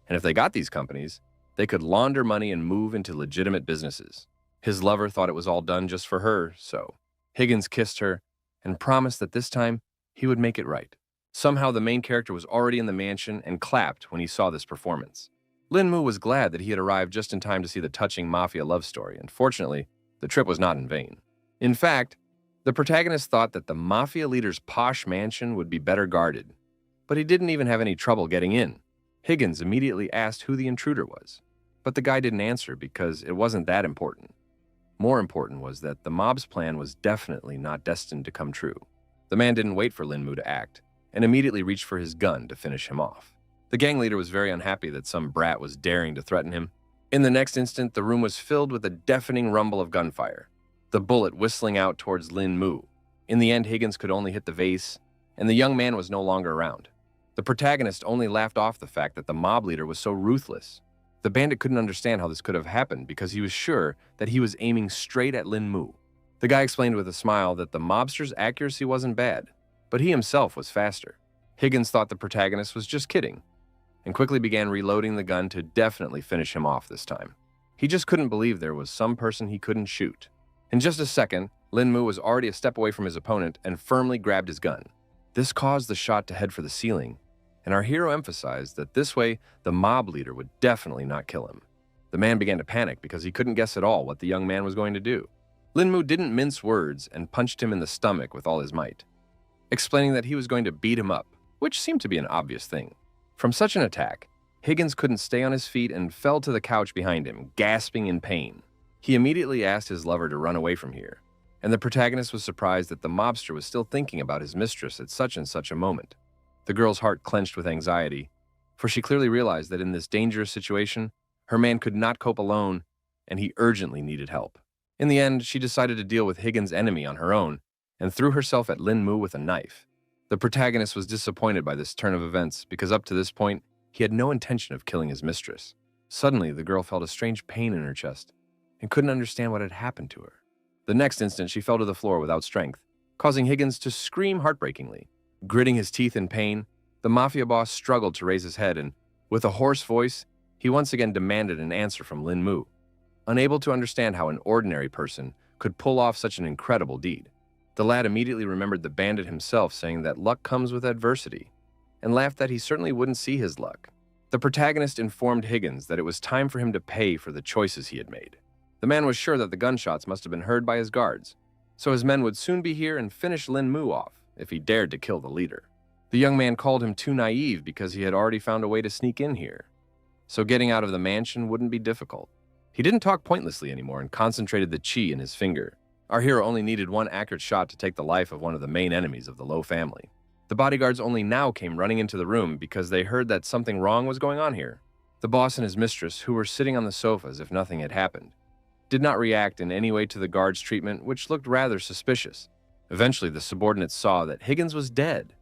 and if they got these companies, they could launder money and move into legitimate businesses. His lover thought it was all done just for her, so Higgins kissed her and promised that this time he would make it right. Somehow the main character was already in the mansion and clapped when he saw this performance. Lin Mu was glad that he had arrived just in time to see the touching mafia love story, and fortunately, the trip was not in vain. In fact, the protagonist thought that the mafia leader's posh mansion would be better guarded, but he didn't even have any trouble getting in. Higgins immediately asked who the intruder was, but the guy didn't answer because it wasn't that important. More important was that the mob's plan was definitely not destined to come true. The man didn't wait for Lin Mu to act, and immediately reached for his gun to finish him off. The gang leader was very unhappy that some brat was daring to threaten him. In the next instant, the room was filled with a deafening rumble of gunfire, the bullet whistling out towards Lin Mu. In the end, Higgins could only hit the vase, and the young man was no longer around. The protagonist only laughed off the fact that the mob leader was so ruthless. The bandit couldn't understand how this could have happened because he was sure that he was aiming straight at Lin Mu. The guy explained with a smile that the mobster's accuracy wasn't bad, but he himself was faster. Higgins thought the protagonist was just kidding, and quickly began reloading the gun to definitely finish him off this time. He just couldn't believe there was some person he couldn't shoot. In just a second, Lin Mu was already a step away from his opponent and firmly grabbed his gun. This caused the shot to head for the ceiling, and our hero emphasized that this way the mob leader would definitely not kill him. The man began to panic because he couldn't guess at all what the young man was going to do. Lin Mu didn't mince words and punched him in the stomach with all his might, explaining that he was going to beat him up, which seemed to be an obvious thing. From such an attack, Higgins couldn't stay on his feet and fell to the couch behind him, gasping in pain. He immediately asked his lover to run away from here, and the protagonist was surprised that the mobster was still thinking about his mistress at such and such a moment. The girl's heart clenched with anxiety, for she clearly realized that in this dangerous situation, her man could not cope alone, and he urgently needed help. In the end, she decided to deal with Higgins' enemy on her own, and threw herself at Lin Mu with a knife. The protagonist was disappointed by this turn of events because up to this point, he had no intention of killing his mistress. Suddenly, the girl felt a strange pain in her chest and couldn't understand what had happened to her. The next instant, she fell to the floor without strength, causing Higgins to scream heartbreakingly. Gritting his teeth in pain, the mafia boss struggled to raise his head and, with a hoarse voice, he once again demanded an answer from Lin Mu. Unable to understand how an ordinary person could pull off such an incredible deed, the lad immediately remembered the bandit himself saying that luck comes with adversity, and laughed that he certainly wouldn't see his luck. The protagonist informed Higgins that it was time for him to pay for the choices he had made. The man was sure that the gunshots must have been heard by his guards, so his men would soon be here and finish Lin Mu off if he dared to kill the leader. The young man called him too naive because he had already found a way to sneak in here, so getting out of the mansion wouldn't be difficult. He didn't talk pointlessly anymore and concentrated the chi in his finger. Our hero only needed one accurate shot to take the life of one of the main enemies of the Lowe family. The bodyguards only now came running into the room because they heard that something wrong was going on here. The boss and his mistress, who were sitting on the sofa as if nothing had happened, did not react in any way to the guards' treatment, which looked rather suspicious. Eventually, the subordinates saw that Higgins was dead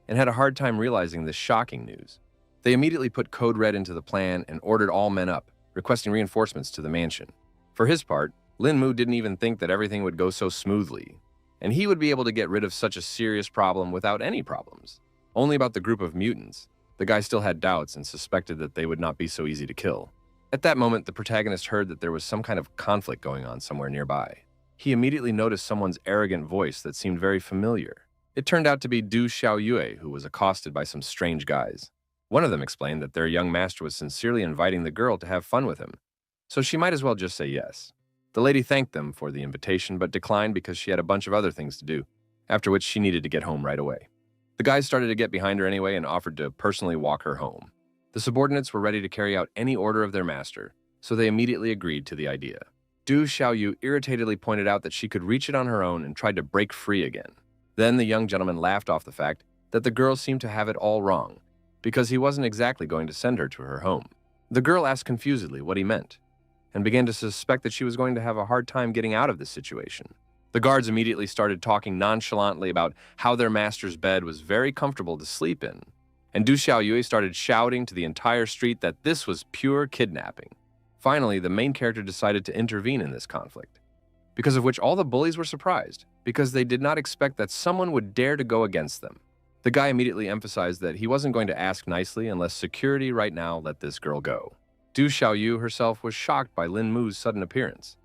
and had a hard time realizing this shocking news. They immediately put Code Red into the plan and ordered all men up, requesting reinforcements to the mansion. For his part, Lin Mu didn't even think that everything would go so smoothly, and he would be able to get rid of such a serious problem without any problems. Only about the group of mutants, the guy still had doubts and suspected that they would not be so easy to kill. At that moment, the protagonist heard that there was some kind of conflict going on somewhere nearby. he immediately noticed someone's arrogant voice that seemed very familiar. It turned out to be Du Xiaoyue, who was accosted by some strange guys. One of them explained that their young master was sincerely inviting the girl to have fun with him, so she might as well just say yes. The lady thanked them for the invitation but declined because she had a bunch of other things to do, after which she needed to get home right away. The guys started to get behind her anyway and offered to personally walk her home. The subordinates were ready to carry out any order of their master, so they immediately agreed to the idea. Du Xiaoyu irritatedly pointed out that she could reach it on her own and tried to break free again. Then the young gentleman laughed off the fact that the girl seemed to have it all wrong, because he wasn't exactly going to send her to her home. The girl asked confusedly what he meant, and began to suspect that she was going to have a hard time getting out of this situation. The guards immediately started talking nonchalantly about how their master's bed was very comfortable to sleep in, and Du Xiaoyue started shouting to the entire street that this was pure kidnapping. Finally, the main character decided to intervene in this conflict, because of which all the bullies were surprised, because they did not expect that someone would dare to go against them. The guy immediately emphasized that he wasn't going to ask nicely unless security right now let this girl go. Du Xiaoyu herself was shocked by Lin Mu's sudden appearance,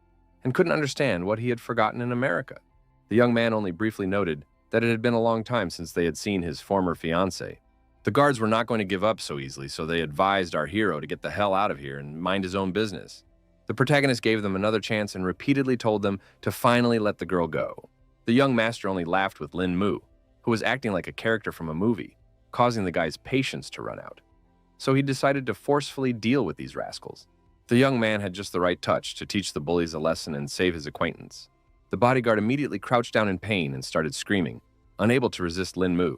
and couldn't understand what he had forgotten in America. The young man only briefly noted that it had been a long time since they had seen his former fiancée. The guards were not going to give up so easily, so they advised our hero to get the hell out of here and mind his own business. The protagonist gave them another chance and repeatedly told them to finally let the girl go. The young master only laughed with Lin Mu, who was acting like a character from a movie, causing the guy's patience to run out. So he decided to forcefully deal with these rascals. The young man had just the right touch to teach the bullies a lesson and save his acquaintance. The bodyguard immediately crouched down in pain and started screaming, unable to resist Lin Mu.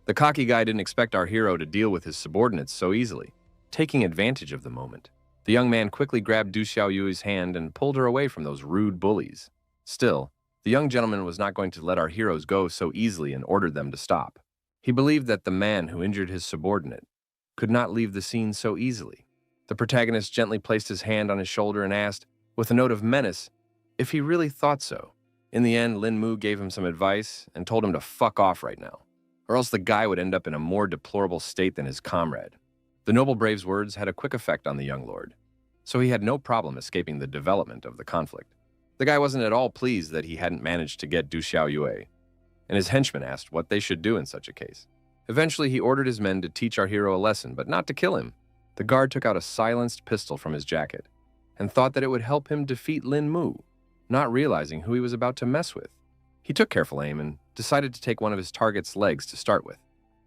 The cocky guy didn't expect our hero to deal with his subordinates so easily. Taking advantage of the moment, the young man quickly grabbed Du Xiaoyu's hand and pulled her away from those rude bullies. Still, the young gentleman was not going to let our heroes go so easily and ordered them to stop. He believed that the man who injured his subordinate could not leave the scene so easily. The protagonist gently placed his hand on his shoulder and asked, with a note of menace, if he really thought so. In the end, Lin Mu gave him some advice and told him to fuck off right now, or else the guy would end up in a more deplorable state than his comrade. The noble brave's words had a quick effect on the young lord, so he had no problem escaping the development of the conflict. The guy wasn't at all pleased that he hadn't managed to get Du Xiaoyue, and his henchmen asked what they should do in such a case. Eventually, he ordered his men to teach our hero a lesson, but not to kill him. The guard took out a silenced pistol from his jacket and thought that it would help him defeat Lin Mu, not realizing who he was about to mess with. He took careful aim and decided to take one of his target's legs to start with.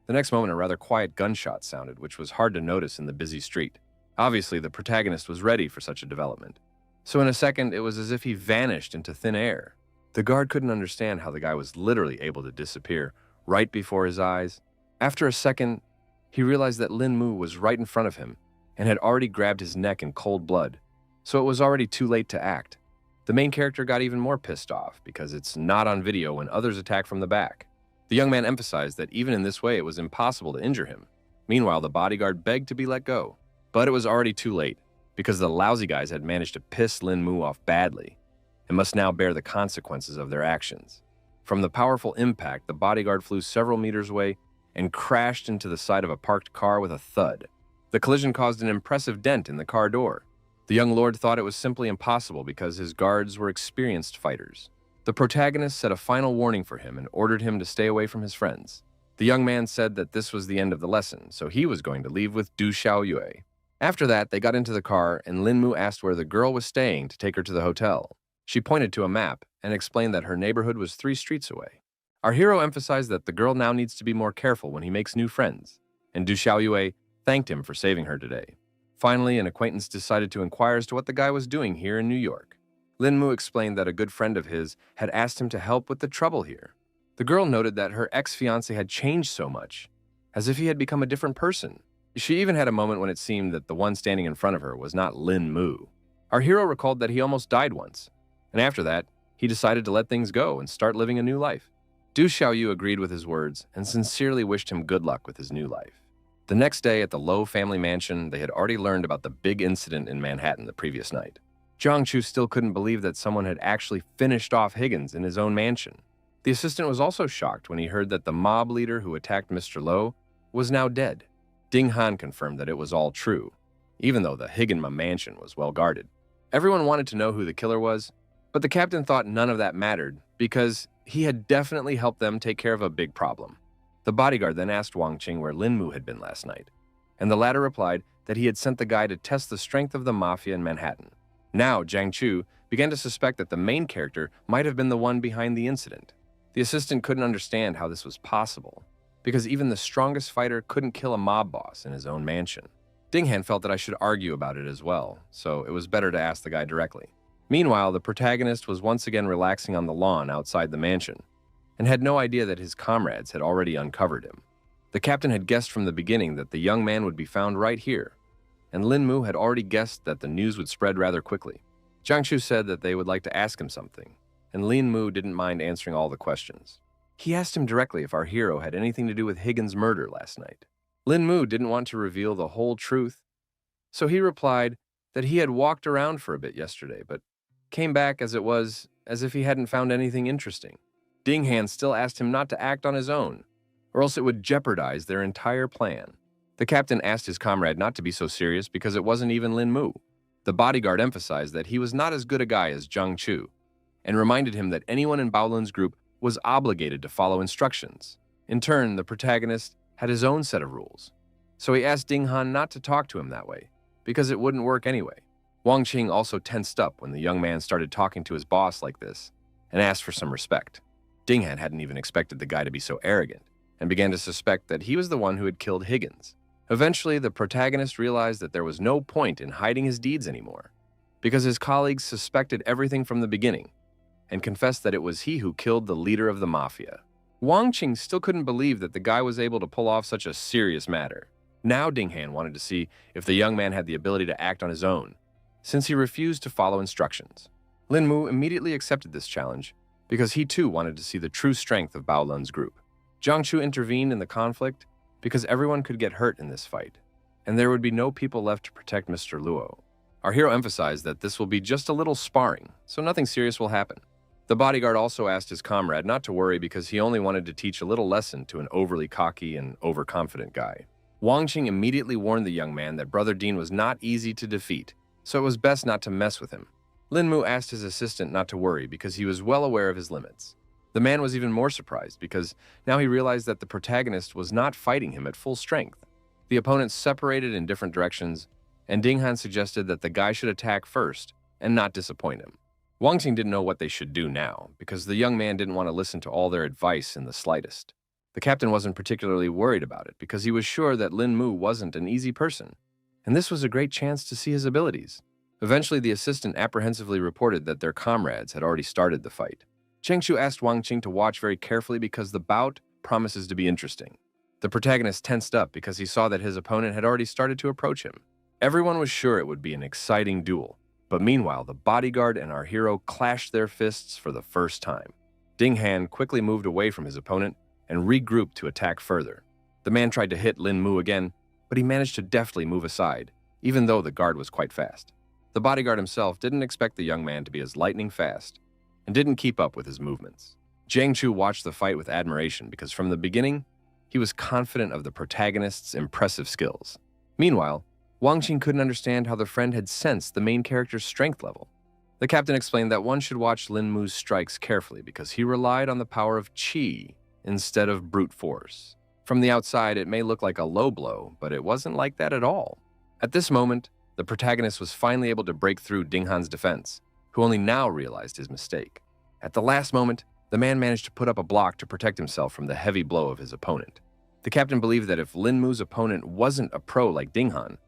The next moment, a rather quiet gunshot sounded, which was hard to notice in the busy street. Obviously, the protagonist was ready for such a development. So in a second, it was as if he vanished into thin air. The guard couldn't understand how the guy was literally able to disappear right before his eyes. After a second, he realized that Lin Mu was right in front of him and had already grabbed his neck in cold blood, so it was already too late to act. The main character got even more pissed off because it's not on video when others attack from the back. The young man emphasized that even in this way it was impossible to injure him. Meanwhile, the bodyguard begged to be let go, but it was already too late because the lousy guys had managed to piss Lin Mu off badly and must now bear the consequences of their actions. From the powerful impact, the bodyguard flew several meters away and crashed into the side of a parked car with a thud. The collision caused an impressive dent in the car door. The young lord thought it was simply impossible because his guards were experienced fighters. The protagonist set a final warning for him and ordered him to stay away from his friends. The young man said that this was the end of the lesson, so he was going to leave with Du Xiaoyue. After that, they got into the car and Lin Mu asked where the girl was staying to take her to the hotel. She pointed to a map and explained that her neighborhood was 3 streets away. Our hero emphasized that the girl now needs to be more careful when he makes new friends, and Du Xiaoyue thanked him for saving her today. Finally, an acquaintance decided to inquire as to what the guy was doing here in New York. Lin Mu explained that a good friend of his had asked him to help with the trouble here. The girl noted that her ex-fiancé had changed so much, as if he had become a different person. She even had a moment when it seemed that the one standing in front of her was not Lin Mu. Our hero recalled that he almost died once, and after that, he decided to let things go and start living a new life. Du Xiaoyu agreed with his words and sincerely wished him good luck with his new life. The next day at the Low family mansion, they had already learned about the big incident in Manhattan the previous night. Jiang Chu still couldn't believe that someone had actually finished off Higgins in his own mansion. The assistant was also shocked when he heard that the mob leader who attacked Mr. Low was now dead. Ding Han confirmed that it was all true, even though the Higginma mansion was well guarded. Everyone wanted to know who the killer was, But the captain thought none of that mattered because he had definitely helped them take care of a big problem. The bodyguard then asked Wang Qing where Lin Mu had been last night, and the latter replied that he had sent the guy to test the strength of the mafia in Manhattan. Now, Jiang Chu began to suspect that the main character might have been the one behind the incident. The assistant couldn't understand how this was possible, because even the strongest fighter couldn't kill a mob boss in his own mansion. Ding Han felt that I should argue about it as well, so it was better to ask the guy directly. Meanwhile, the protagonist was once again relaxing on the lawn outside the mansion, and had no idea that his comrades had already uncovered him. The captain had guessed from the beginning that the young man would be found right here, and Lin Mu had already guessed that the news would spread rather quickly. Jiang Chu said that they would like to ask him something, and Lin Mu didn't mind answering all the questions. He asked him directly if our hero had anything to do with Higgins' murder last night. Lin Mu didn't want to reveal the whole truth, so he replied that he had walked around for a bit yesterday, but came back as if he hadn't found anything interesting. Ding Han still asked him not to act on his own, or else it would jeopardize their entire plan. The captain asked his comrade not to be so serious because it wasn't even Lin Mu. The bodyguard emphasized that he was not as good a guy as Jiang Chu, and reminded him that anyone in Baolun's group was obligated to follow instructions. In turn, the protagonist had his own set of rules, so he asked Ding Han not to talk to him that way, because it wouldn't work anyway. Wang Qing also tensed up when the young man started talking to his boss like this, and asked for some respect. Ding Han hadn't even expected the guy to be so arrogant, and began to suspect that he was the one who had killed Higgins. Eventually, the protagonist realized that there was no point in hiding his deeds anymore, because his colleagues suspected everything from the beginning, and confessed that it was he who killed the leader of the mafia. Wang Qing still couldn't believe that the guy was able to pull off such a serious matter. Now Ding Han wanted to see if the young man had the ability to act on his own, since he refused to follow instructions. Lin Mu immediately accepted this challenge, because he too wanted to see the true strength of Bao Lun's group. Jiang Chu intervened in the conflict because everyone could get hurt in this fight, and there would be no people left to protect Mr. Luo. Our hero emphasized that this will be just a little sparring, so nothing serious will happen. The bodyguard also asked his comrade not to worry because he only wanted to teach a little lesson to an overly cocky and overconfident guy. Wang Qing immediately warned the young man that Brother Dean was not easy to defeat, so it was best not to mess with him. Lin Mu asked his assistant not to worry because he was well aware of his limits. The man was even more surprised because now he realized that the protagonist was not fighting him at full strength. The opponents separated in different directions, and Ding Han suggested that the guy should attack first and not disappoint him. Wang Qing didn't know what they should do now because the young man didn't want to listen to all their advice in the slightest. The captain wasn't particularly worried about it because he was sure that Lin Mu wasn't an easy person, and this was a great chance to see his abilities. Eventually, the assistant apprehensively reported that their comrades had already started the fight. Cheng Chu asked Wang Qing to watch very carefully because the bout promises to be interesting. The protagonist tensed up because he saw that his opponent had already started to approach him. Everyone was sure it would be an exciting duel, but meanwhile, the bodyguard and our hero clashed their fists for the first time. Ding Han quickly moved away from his opponent and regrouped to attack further. The man tried to hit Lin Mu again, but he managed to deftly move aside, even though the guard was quite fast. The bodyguard himself didn't expect the young man to be as lightning fast, and didn't keep up with his movements. Jiang Chu watched the fight with admiration because from the beginning, he was confident of the protagonist's impressive skills. Meanwhile, Wang Qing couldn't understand how the friend had sensed the main character's strength level. The captain explained that one should watch Lin Mu's strikes carefully because he relied on the power of qi instead of brute force. From the outside, it may look like a low blow, but it wasn't like that at all. At this moment, the protagonist was finally able to break through Ding Han's defense, who only now realized his mistake. At the last moment, the man managed to put up a block to protect himself from the heavy blow of his opponent. The captain believed that if Lin Mu's opponent wasn't a pro like Ding Han,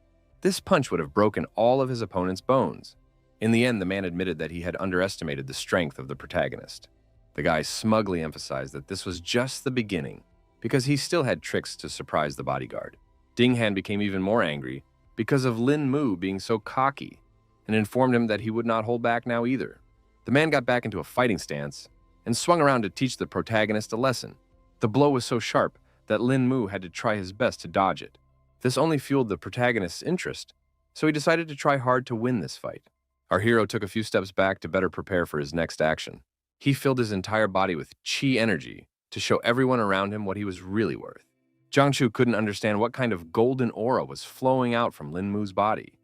this punch would have broken all of his opponent's bones. In the end, the man admitted that he had underestimated the strength of the protagonist. The guy smugly emphasized that this was just the beginning, because he still had tricks to surprise the bodyguard. Ding Han became even more angry because of Lin Mu being so cocky, and informed him that he would not hold back now either. The man got back into a fighting stance and swung around to teach the protagonist a lesson. The blow was so sharp that Lin Mu had to try his best to dodge it. This only fueled the protagonist's interest, so he decided to try hard to win this fight. Our hero took a few steps back to better prepare for his next action. He filled his entire body with qi energy to show everyone around him what he was really worth. Jiang Chu couldn't understand what kind of golden aura was flowing out from Lin Mu's body,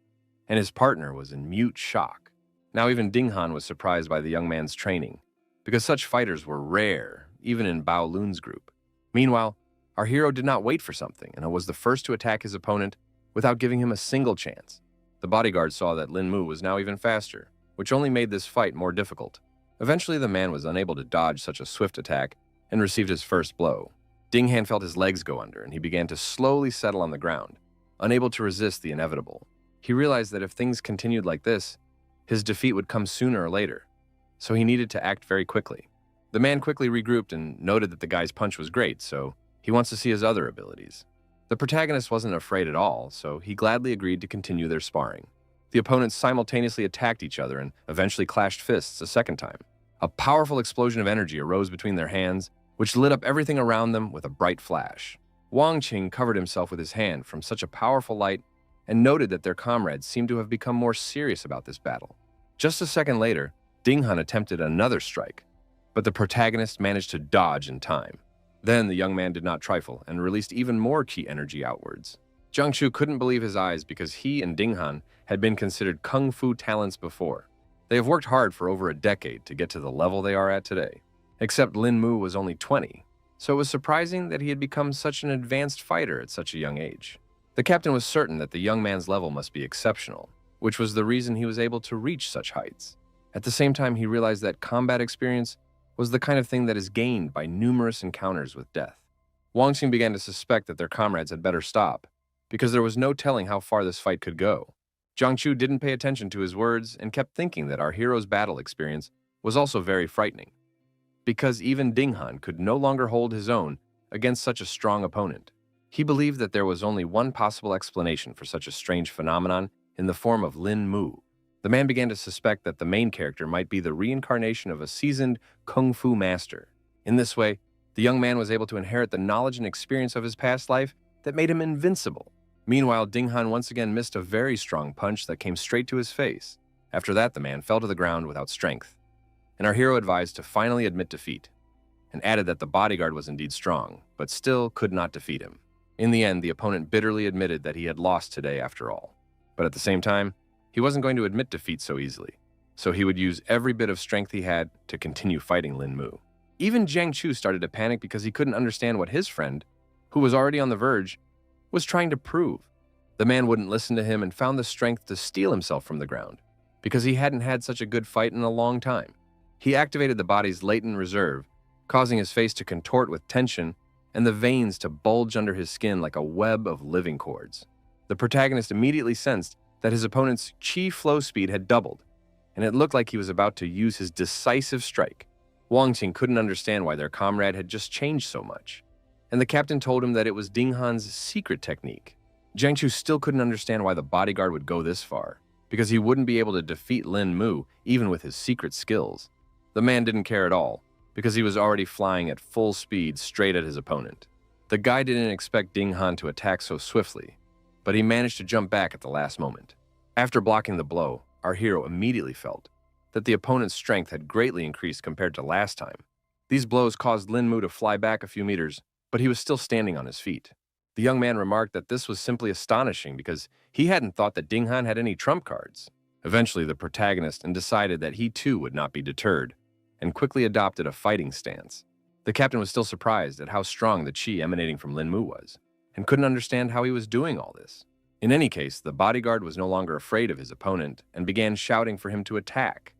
and his partner was in mute shock. Now even Ding Han was surprised by the young man's training, because such fighters were rare, even in Bao Lun's group. Meanwhile, our hero did not wait for something and was the first to attack his opponent without giving him a single chance. The bodyguard saw that Lin Mu was now even faster, which only made this fight more difficult. Eventually, the man was unable to dodge such a swift attack and received his first blow. Ding Han felt his legs go under, and he began to slowly settle on the ground, unable to resist the inevitable. He realized that if things continued like this, his defeat would come sooner or later, so he needed to act very quickly. The man quickly regrouped and noted that the guy's punch was great, so he wants to see his other abilities. The protagonist wasn't afraid at all, so he gladly agreed to continue their sparring. The opponents simultaneously attacked each other and eventually clashed fists a second time. A powerful explosion of energy arose between their hands, which lit up everything around them with a bright flash. Wang covered himself with his hand from such a powerful light and noted that their comrades seemed to have become more serious about this battle. Just a second later, Ding Han attempted another strike, but the protagonist managed to dodge in time. Then the young man did not trifle and released even more ki energy outwards. Jiang Chu couldn't believe his eyes because he and Ding Han had been considered kung fu talents before. They have worked hard for over a decade to get to the level they are at today. Except Lin Mu was only 20, so it was surprising that he had become such an advanced fighter at such a young age. The captain was certain that the young man's level must be exceptional, which was the reason he was able to reach such heights. At the same time, he realized that combat experience was the kind of thing that is gained by numerous encounters with death. Wang Xing began to suspect that their comrades had better stop, because there was no telling how far this fight could go. Jiang Chu didn't pay attention to his words and kept thinking that our hero's battle experience was also very frightening, because even Ding Han could no longer hold his own against such a strong opponent. He believed that there was only one possible explanation for such a strange phenomenon in the form of Lin Mu. The man began to suspect that the main character might be the reincarnation of a seasoned kung fu master. In this way, the young man was able to inherit the knowledge and experience of his past life that made him invincible. Meanwhile, Ding Han once again missed a very strong punch that came straight to his face. After that, the man fell to the ground without strength, and our hero advised to finally admit defeat, and added that the bodyguard was indeed strong, but still could not defeat him. In the end, the opponent bitterly admitted that he had lost today after all. But at the same time, he wasn't going to admit defeat so easily, so he would use every bit of strength he had to continue fighting Lin Mu. Even Jiang Chu started to panic because he couldn't understand what his friend, who was already on the verge, was trying to prove. The man wouldn't listen to him and found the strength to steal himself from the ground, because he hadn't had such a good fight in a long time. He activated the body's latent reserve, causing his face to contort with tension and the veins to bulge under his skin like a web of living cords. The protagonist immediately sensed that his opponent's chi flow speed had doubled, and it looked like he was about to use his decisive strike. Wang Xing couldn't understand why their comrade had just changed so much, and the captain told him that it was Ding Han's secret technique. Jiang Chu still couldn't understand why the bodyguard would go this far, because he wouldn't be able to defeat Lin Mu even with his secret skills. The man didn't care at all, because he was already flying at full speed straight at his opponent. The guy didn't expect Ding Han to attack so swiftly, but he managed to jump back at the last moment. After blocking the blow, our hero immediately felt that the opponent's strength had greatly increased compared to last time. These blows caused Lin Mu to fly back a few meters, but he was still standing on his feet. The young man remarked that this was simply astonishing because he hadn't thought that Ding Han had any trump cards. Eventually, the protagonist decided that he too would not be deterred, and quickly adopted a fighting stance. The captain was still surprised at how strong the chi emanating from Lin Mu was, and couldn't understand how he was doing all this. In any case, the bodyguard was no longer afraid of his opponent and began shouting for him to attack,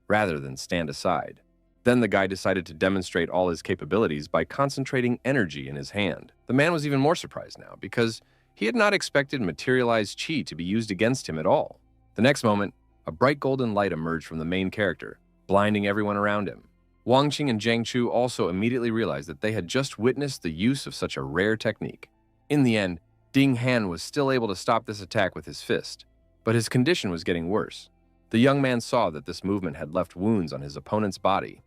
rather than stand aside. Then the guy decided to demonstrate all his capabilities by concentrating energy in his hand. The man was even more surprised now, because he had not expected materialized chi to be used against him at all. The next moment, a bright golden light emerged from the main character, blinding everyone around him. Wang Xing and Jiang Chu also immediately realized that they had just witnessed the use of such a rare technique. In the end, Ding Han was still able to stop this attack with his fist, but his condition was getting worse. The young man saw that this movement had left wounds on his opponent's body,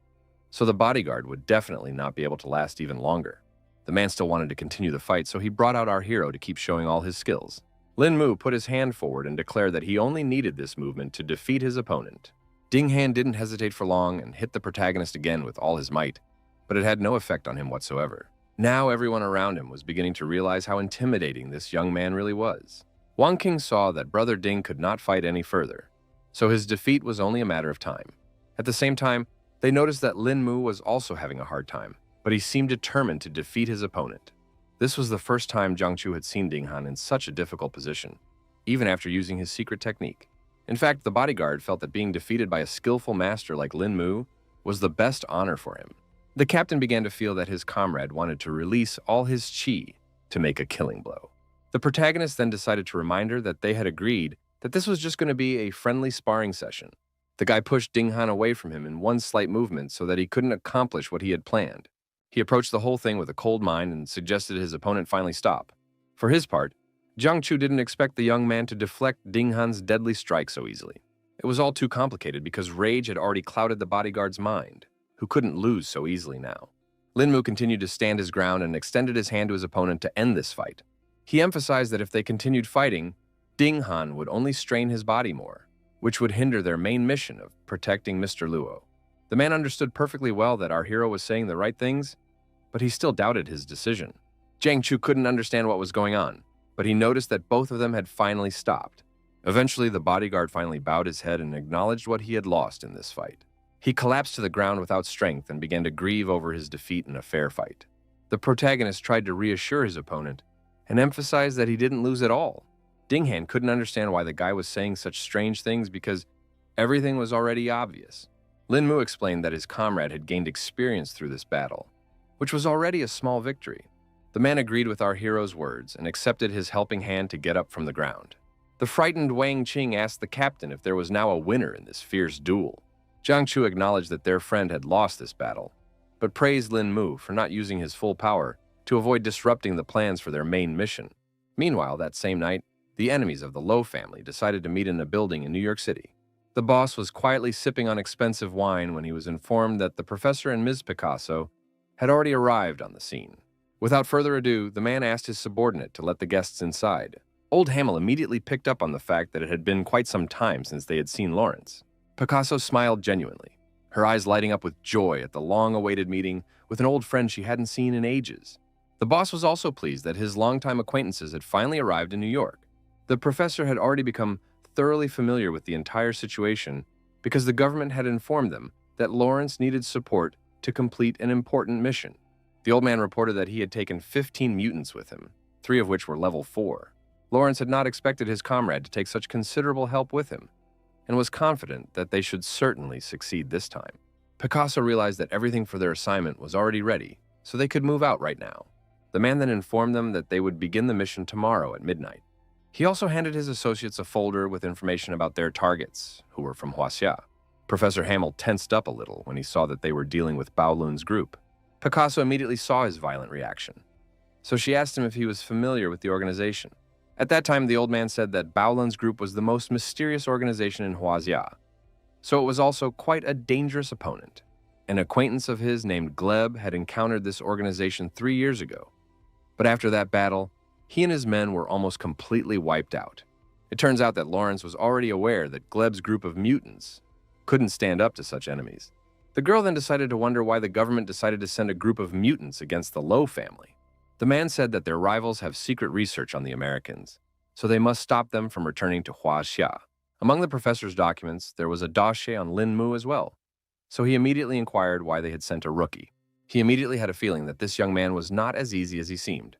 so the bodyguard would definitely not be able to last even longer. The man still wanted to continue the fight, so he brought out our hero to keep showing all his skills. Lin Mu put his hand forward and declared that he only needed this movement to defeat his opponent. Ding Han didn't hesitate for long and hit the protagonist again with all his might, but it had no effect on him whatsoever. Now everyone around him was beginning to realize how intimidating this young man really was. Wang King saw that Brother Ding could not fight any further, so his defeat was only a matter of time. At the same time, they noticed that Lin Mu was also having a hard time, but he seemed determined to defeat his opponent. This was the first time Jiang Chu had seen Ding Han in such a difficult position, even after using his secret technique. In fact, the bodyguard felt that being defeated by a skillful master like Lin Mu was the best honor for him. The captain began to feel that his comrade wanted to release all his chi to make a killing blow. The protagonist then decided to remind her that they had agreed that this was just going to be a friendly sparring session. The guy pushed Ding Han away from him in one slight movement so that he couldn't accomplish what he had planned. He approached the whole thing with a cold mind and suggested his opponent finally stop. For his part, Jiang Chu didn't expect the young man to deflect Ding Han's deadly strike so easily. It was all too complicated because rage had already clouded the bodyguard's mind, who couldn't lose so easily now. Lin Mu continued to stand his ground and extended his hand to his opponent to end this fight. He emphasized that if they continued fighting, Ding Han would only strain his body more, which would hinder their main mission of protecting Mr. Luo. The man understood perfectly well that our hero was saying the right things, but he still doubted his decision. Jiang Chu couldn't understand what was going on, but he noticed that both of them had finally stopped. Eventually, the bodyguard finally bowed his head and acknowledged what he had lost in this fight. He collapsed to the ground without strength and began to grieve over his defeat in a fair fight. The protagonist tried to reassure his opponent and emphasized that he didn't lose at all. Ding Han couldn't understand why the guy was saying such strange things because everything was already obvious. Lin Mu explained that his comrade had gained experience through this battle, which was already a small victory. The man agreed with our hero's words and accepted his helping hand to get up from the ground. The frightened Wang Qing asked the captain if there was now a winner in this fierce duel. Jiang Chu acknowledged that their friend had lost this battle, but praised Lin Mu for not using his full power to avoid disrupting the plans for their main mission. Meanwhile, that same night, the enemies of the Lo family decided to meet in a building in New York City. The boss was quietly sipping on expensive wine when he was informed that the professor and Ms. Picasso had already arrived on the scene. Without further ado, the man asked his subordinate to let the guests inside. Old Hamel immediately picked up on the fact that it had been quite some time since they had seen Lawrence. Picasso smiled genuinely, her eyes lighting up with joy at the long-awaited meeting with an old friend she hadn't seen in ages. The boss was also pleased that his longtime acquaintances had finally arrived in New York. The professor had already become thoroughly familiar with the entire situation because the government had informed them that Lawrence needed support to complete an important mission. The old man reported that he had taken 15 mutants with him, 3 of which were level 4. Lawrence had not expected his comrade to take such considerable help with him, and was confident that they should certainly succeed this time. Picasso realized that everything for their assignment was already ready, so they could move out right now. The man then informed them that they would begin the mission tomorrow at midnight. He also handed his associates a folder with information about their targets, who were from Huaxia. Professor Hamel tensed up a little when he saw that they were dealing with Bao Lun's group. Picasso immediately saw his violent reaction, so she asked him if he was familiar with the organization. At that time, the old man said that Bao Lun's group was the most mysterious organization in Huaxia, so it was also quite a dangerous opponent. An acquaintance of his named Gleb had encountered this organization 3 years ago, but after that battle, he and his men were almost completely wiped out. It turns out that Lawrence was already aware that Gleb's group of mutants couldn't stand up to such enemies. The girl then decided to wonder why the government decided to send a group of mutants against the Lo family. The man said that their rivals have secret research on the Americans, so they must stop them from returning to Huaxia. Among the professor's documents, there was a dossier on Lin Mu as well, so he immediately inquired why they had sent a rookie. He immediately had a feeling that this young man was not as easy as he seemed,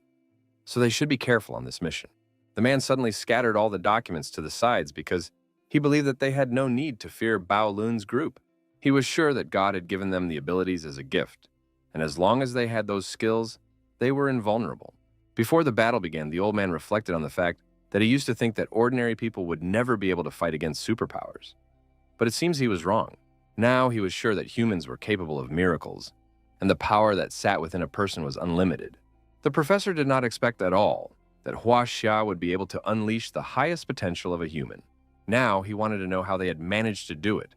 so they should be careful on this mission. The man suddenly scattered all the documents to the sides because he believed that they had no need to fear Bao Lun's group. He was sure that God had given them the abilities as a gift, and as long as they had those skills, they were invulnerable. Before the battle began, the old man reflected on the fact that he used to think that ordinary people would never be able to fight against superpowers. But it seems he was wrong. Now he was sure that humans were capable of miracles, and the power that sat within a person was unlimited. The professor did not expect at all that Huaxia would be able to unleash the highest potential of a human. Now he wanted to know how they had managed to do it,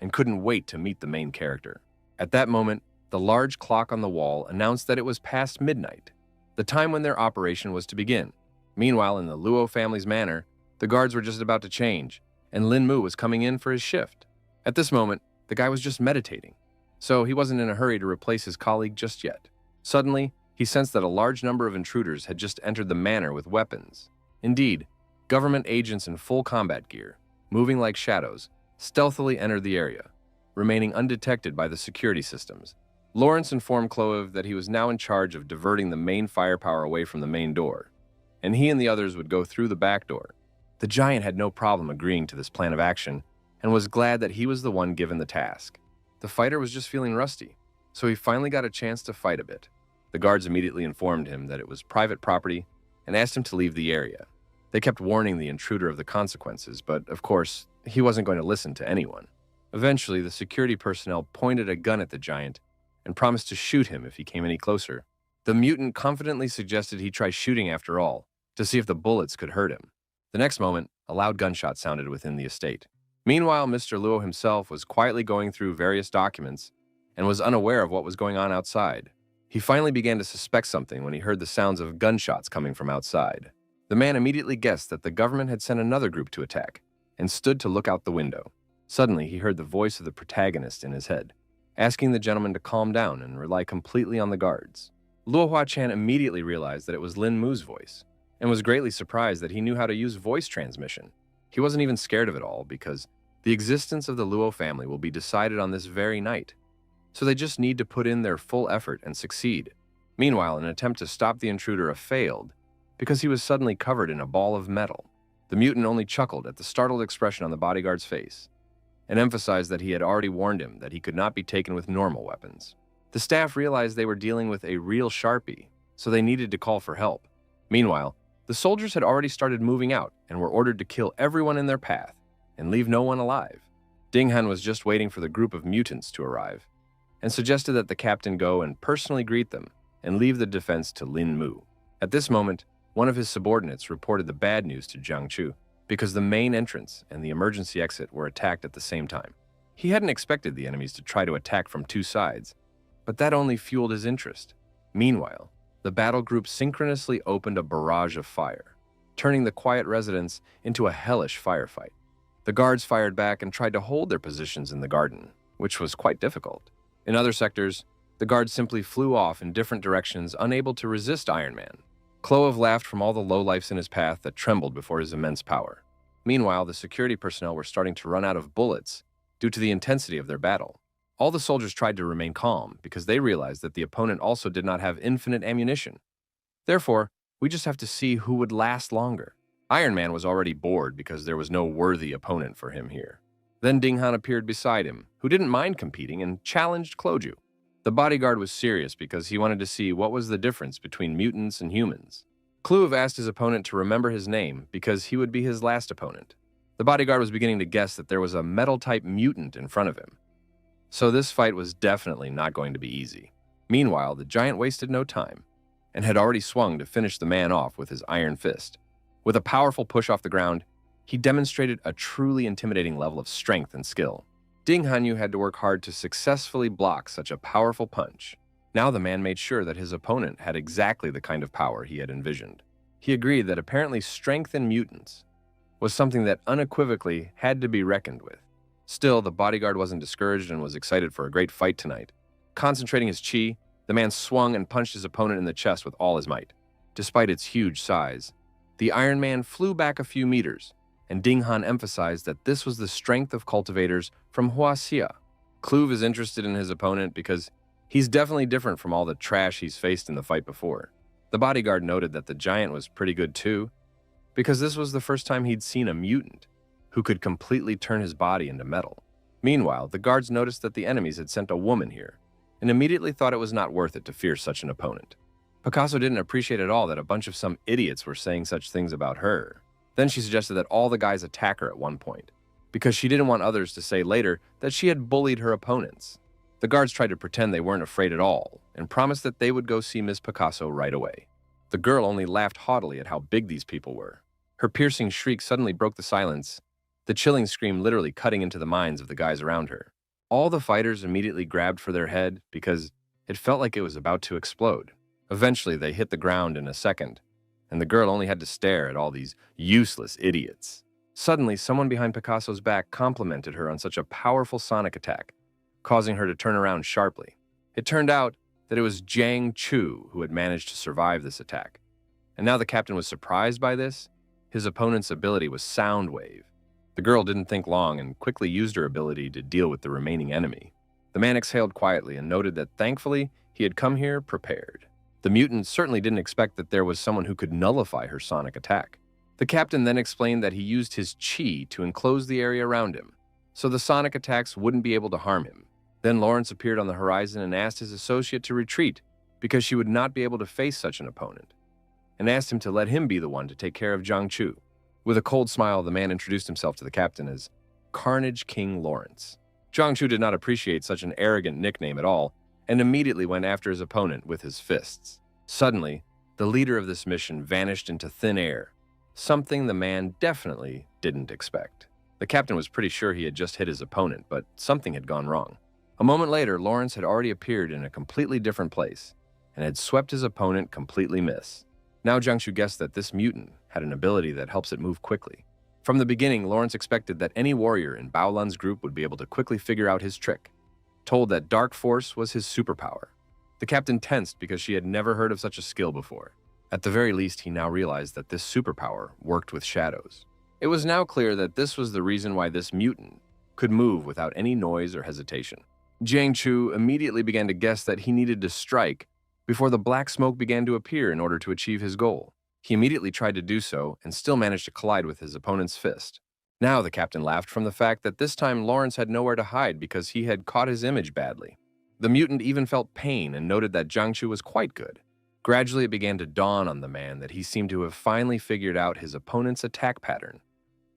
and couldn't wait to meet the main character. At that moment, the large clock on the wall announced that it was past midnight, the time when their operation was to begin. Meanwhile, in the Luo family's manor, the guards were just about to change, and Lin Mu was coming in for his shift. At this moment, the guy was just meditating, so he wasn't in a hurry to replace his colleague just yet. Suddenly, he sensed that a large number of intruders had just entered the manor with weapons. Indeed, government agents in full combat gear. moving like shadows, stealthily entered the area, remaining undetected by the security systems. Lawrence informed Clove that he was now in charge of diverting the main firepower away from the main door, and he and the others would go through the back door. The giant had no problem agreeing to this plan of action and was glad that he was the one given the task. The fighter was just feeling rusty, so he finally got a chance to fight a bit. The guards immediately informed him that it was private property and asked him to leave the area. They kept warning the intruder of the consequences, but of course, he wasn't going to listen to anyone. Eventually, the security personnel pointed a gun at the giant and promised to shoot him if he came any closer. The mutant confidently suggested he try shooting after all, to see if the bullets could hurt him. The next moment, a loud gunshot sounded within the estate. Meanwhile, Mr. Luo himself was quietly going through various documents and was unaware of what was going on outside. He finally began to suspect something when he heard the sounds of gunshots coming from outside. The man immediately guessed that the government had sent another group to attack and stood to look out the window. Suddenly, he heard the voice of the protagonist in his head, asking the gentleman to calm down and rely completely on the guards. Luo Hua-chan immediately realized that it was Lin Mu's voice and was greatly surprised that he knew how to use voice transmission. He wasn't even scared of it all because the existence of the Luo family will be decided on this very night, so they just need to put in their full effort and succeed. Meanwhile, an attempt to stop the intruder failed because he was suddenly covered in a ball of metal. The mutant only chuckled at the startled expression on the bodyguard's face and emphasized that he had already warned him that he could not be taken with normal weapons. The staff realized they were dealing with a real Sharpie, so they needed to call for help. Meanwhile, the soldiers had already started moving out and were ordered to kill everyone in their path and leave no one alive. Ding Han was just waiting for the group of mutants to arrive and suggested that the captain go and personally greet them and leave the defense to Lin Mu. At this moment, one of his subordinates reported the bad news to Jiang Chu because the main entrance and the emergency exit were attacked at the same time. He hadn't expected the enemies to try to attack from two sides, but that only fueled his interest. Meanwhile, the battle group synchronously opened a barrage of fire, turning the quiet residence into a hellish firefight. The guards fired back and tried to hold their positions in the garden, which was quite difficult. In other sectors, the guards simply flew off in different directions, unable to resist Iron Man. Clove laughed from all the lowlifes in his path that trembled before his immense power. Meanwhile, the security personnel were starting to run out of bullets due to the intensity of their battle. All the soldiers tried to remain calm because they realized that the opponent also did not have infinite ammunition. Therefore, we just have to see who would last longer. Iron Man was already bored because there was no worthy opponent for him here. Then Ding Han appeared beside him, who didn't mind competing and challenged Kloju. The bodyguard was serious because he wanted to see what was the difference between mutants and humans. Kluve asked his opponent to remember his name because he would be his last opponent. The bodyguard was beginning to guess that there was a metal-type mutant in front of him, so this fight was definitely not going to be easy. Meanwhile, the giant wasted no time and had already swung to finish the man off with his iron fist. With a powerful push off the ground, he demonstrated a truly intimidating level of strength and skill. Ding Hanyu had to work hard to successfully block such a powerful punch. Now the man made sure that his opponent had exactly the kind of power he had envisioned. He agreed that apparently strength in mutants was something that unequivocally had to be reckoned with. Still, the bodyguard wasn't discouraged and was excited for a great fight tonight. Concentrating his chi, the man swung and punched his opponent in the chest with all his might. Despite its huge size, the Iron Man flew back a few meters, and Ding Han emphasized that this was the strength of cultivators from Huaxia. Kluve is interested in his opponent because he's definitely different from all the trash he's faced in the fight before. The bodyguard noted that the giant was pretty good too, because this was the first time he'd seen a mutant who could completely turn his body into metal. Meanwhile, the guards noticed that the enemies had sent a woman here, and immediately thought it was not worth it to fear such an opponent. Picasso didn't appreciate at all that a bunch of some idiots were saying such things about her. Then she suggested that all the guys attack her at one point, because she didn't want others to say later that she had bullied her opponents. The guards tried to pretend they weren't afraid at all, and promised that they would go see Miss Picasso right away. The girl only laughed haughtily at how big these people were. Her piercing shriek suddenly broke the silence, the chilling scream literally cutting into the minds of the guys around her. All the fighters immediately grabbed for their head because it felt like it was about to explode. Eventually, they hit the ground in a second, and the girl only had to stare at all these useless idiots. Suddenly, someone behind Picasso's back complimented her on such a powerful sonic attack, causing her to turn around sharply. It turned out that it was Jiang Chu who had managed to survive this attack. And now the captain was surprised by this. His opponent's ability was Soundwave. The girl didn't think long and quickly used her ability to deal with the remaining enemy. The man exhaled quietly and noted that thankfully he had come here prepared. The mutant certainly didn't expect that there was someone who could nullify her sonic attack. The captain then explained that he used his chi to enclose the area around him, so the sonic attacks wouldn't be able to harm him. Then Lawrence appeared on the horizon and asked his associate to retreat because she would not be able to face such an opponent, and asked him to let him be the one to take care of Zhang Chu. With a cold smile, the man introduced himself to the captain as Carnage King Lawrence. Zhang Chu did not appreciate such an arrogant nickname at all, and immediately went after his opponent with his fists. Suddenly, the leader of this mission vanished into thin air, something the man definitely didn't expect. The captain was pretty sure he had just hit his opponent, but something had gone wrong. A moment later, Lawrence had already appeared in a completely different place and had swept his opponent completely miss. Now Zhang Chu guessed that this mutant had an ability that helps it move quickly. From the beginning, Lawrence expected that any warrior in Bao Lun's group would be able to quickly figure out his trick, told that Dark Force was his superpower. The captain tensed because she had never heard of such a skill before. At the very least, he now realized that this superpower worked with shadows. It was now clear that this was the reason why this mutant could move without any noise or hesitation. Zhang Chu immediately began to guess that he needed to strike before the black smoke began to appear in order to achieve his goal. He immediately tried to do so and still managed to collide with his opponent's fist. Now the captain laughed from the fact that this time Lawrence had nowhere to hide because he had caught his image badly. The mutant even felt pain and noted that Zhang Chu was quite good. Gradually it began to dawn on the man that he seemed to have finally figured out his opponent's attack pattern,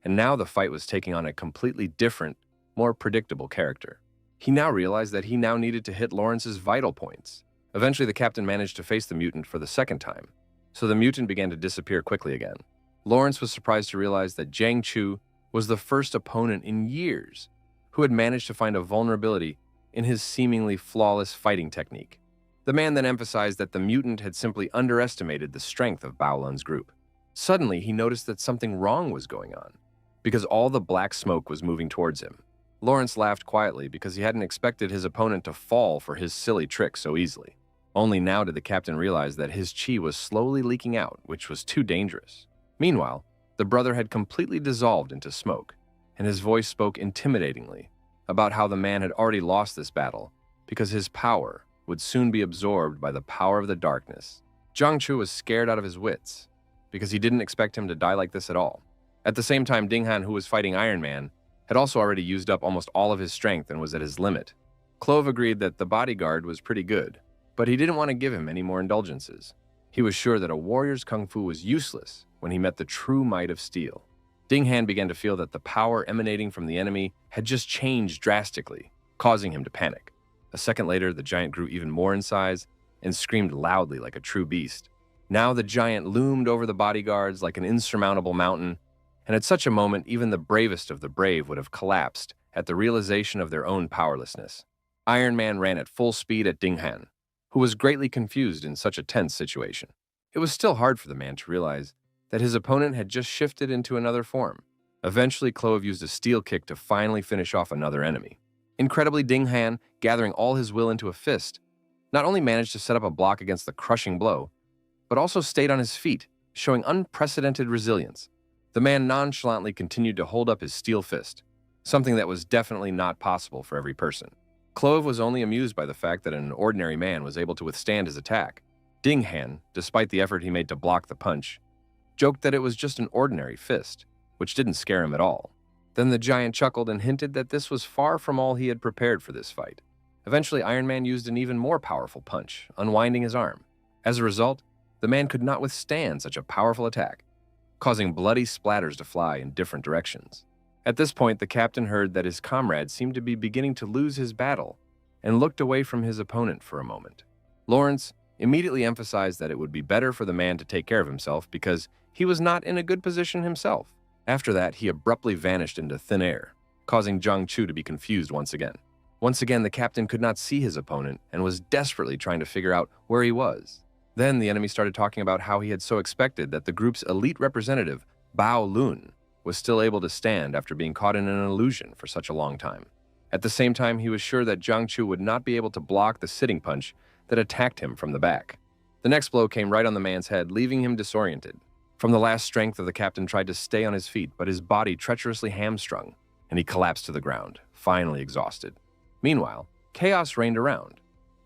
and now the fight was taking on a completely different, more predictable character. He now realized that he now needed to hit Lawrence's vital points. Eventually the captain managed to face the mutant for the second time, so the mutant began to disappear quickly again. Lawrence was surprised to realize that Zhang Chu was the first opponent in years who had managed to find a vulnerability in his seemingly flawless fighting technique. The man then emphasized that the mutant had simply underestimated the strength of Bao Lun's group. Suddenly, he noticed that something wrong was going on, because all the black smoke was moving towards him. Lawrence laughed quietly because he hadn't expected his opponent to fall for his silly trick so easily. Only now did the captain realize that his chi was slowly leaking out, which was too dangerous. Meanwhile, the brother had completely dissolved into smoke, and his voice spoke intimidatingly about how the man had already lost this battle because his power would soon be absorbed by the power of the darkness. Zhang Chu was scared out of his wits because he didn't expect him to die like this at all. At the same time, Ding Han, who was fighting Iron Man, had also already used up almost all of his strength and was at his limit. Clove agreed that the bodyguard was pretty good, but he didn't want to give him any more indulgences. He was sure that a warrior's kung fu was useless when he met the true might of steel. Ding Han began to feel that the power emanating from the enemy had just changed drastically, causing him to panic. A second later, the giant grew even more in size and screamed loudly like a true beast. Now the giant loomed over the bodyguards like an insurmountable mountain, and at such a moment, even the bravest of the brave would have collapsed at the realization of their own powerlessness. Iron Man ran at full speed at Ding Han, who was greatly confused in such a tense situation. It was still hard for the man to realize that his opponent had just shifted into another form. Eventually, Clove used a steel kick to finally finish off another enemy. Incredibly, Ding Han, gathering all his will into a fist, not only managed to set up a block against the crushing blow, but also stayed on his feet, showing unprecedented resilience. The man nonchalantly continued to hold up his steel fist, something that was definitely not possible for every person. Clove was only amused by the fact that an ordinary man was able to withstand his attack. Ding Han, despite the effort he made to block the punch, joked that it was just an ordinary fist, which didn't scare him at all. Then the giant chuckled and hinted that this was far from all he had prepared for this fight. Eventually, Iron Man used an even more powerful punch, unwinding his arm. As a result, the man could not withstand such a powerful attack, causing bloody splatters to fly in different directions. At this point, the captain heard that his comrade seemed to be beginning to lose his battle and looked away from his opponent for a moment. Lawrence immediately emphasized that it would be better for the man to take care of himself because he was not in a good position himself. After that, he abruptly vanished into thin air, causing Zhang Chu to be confused once again. Once again, the captain could not see his opponent and was desperately trying to figure out where he was. Then the enemy started talking about how he had so expected that the group's elite representative, Bao Lun, was still able to stand after being caught in an illusion for such a long time. At the same time, he was sure that Zhang Chu would not be able to block the sitting punch that attacked him from the back. The next blow came right on the man's head, leaving him disoriented. From the last strength of the captain tried to stay on his feet, but his body treacherously hamstrung, and he collapsed to the ground, finally exhausted. Meanwhile, chaos reigned around.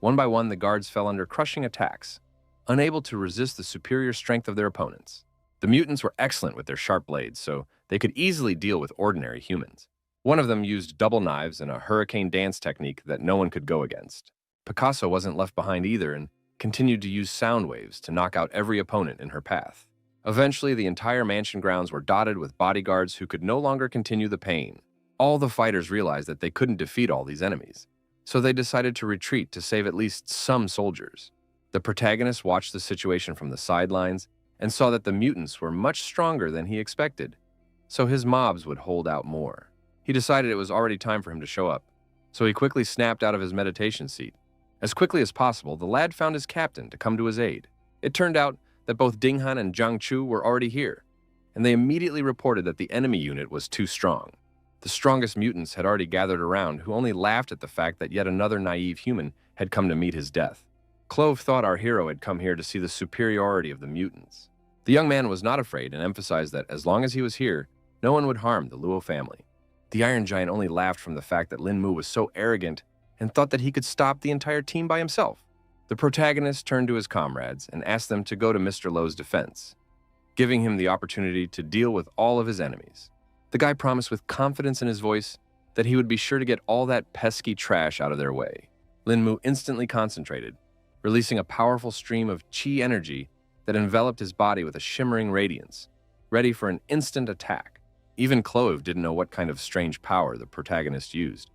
One by one, the guards fell under crushing attacks, unable to resist the superior strength of their opponents. The mutants were excellent with their sharp blades, so they could easily deal with ordinary humans. One of them used double knives and a hurricane dance technique that no one could go against. Picasso wasn't left behind either and continued to use sound waves to knock out every opponent in her path. Eventually, the entire mansion grounds were dotted with bodyguards who could no longer continue the pain. All the fighters realized that they couldn't defeat all these enemies, so they decided to retreat to save at least some soldiers. The protagonist watched the situation from the sidelines and saw that the mutants were much stronger than he expected, so his mobs would hold out more. He decided it was already time for him to show up, so he quickly snapped out of his meditation seat. As quickly as possible, the lad found his captain to come to his aid. It turned out that both Dinghan and Jiang Chu were already here, and they immediately reported that the enemy unit was too strong. The strongest mutants had already gathered around, who only laughed at the fact that yet another naive human had come to meet his death. Clove thought our hero had come here to see the superiority of the mutants. The young man was not afraid and emphasized that as long as he was here, no one would harm the Luo family. The Iron Giant only laughed from the fact that Lin Mu was so arrogant and thought that he could stop the entire team by himself. The protagonist turned to his comrades and asked them to go to Mr. Lo's defense, giving him the opportunity to deal with all of his enemies. The guy promised with confidence in his voice that he would be sure to get all that pesky trash out of their way. Lin Mu instantly concentrated, releasing a powerful stream of chi energy that enveloped his body with a shimmering radiance, ready for an instant attack. Even Clove didn't know what kind of strange power the protagonist used,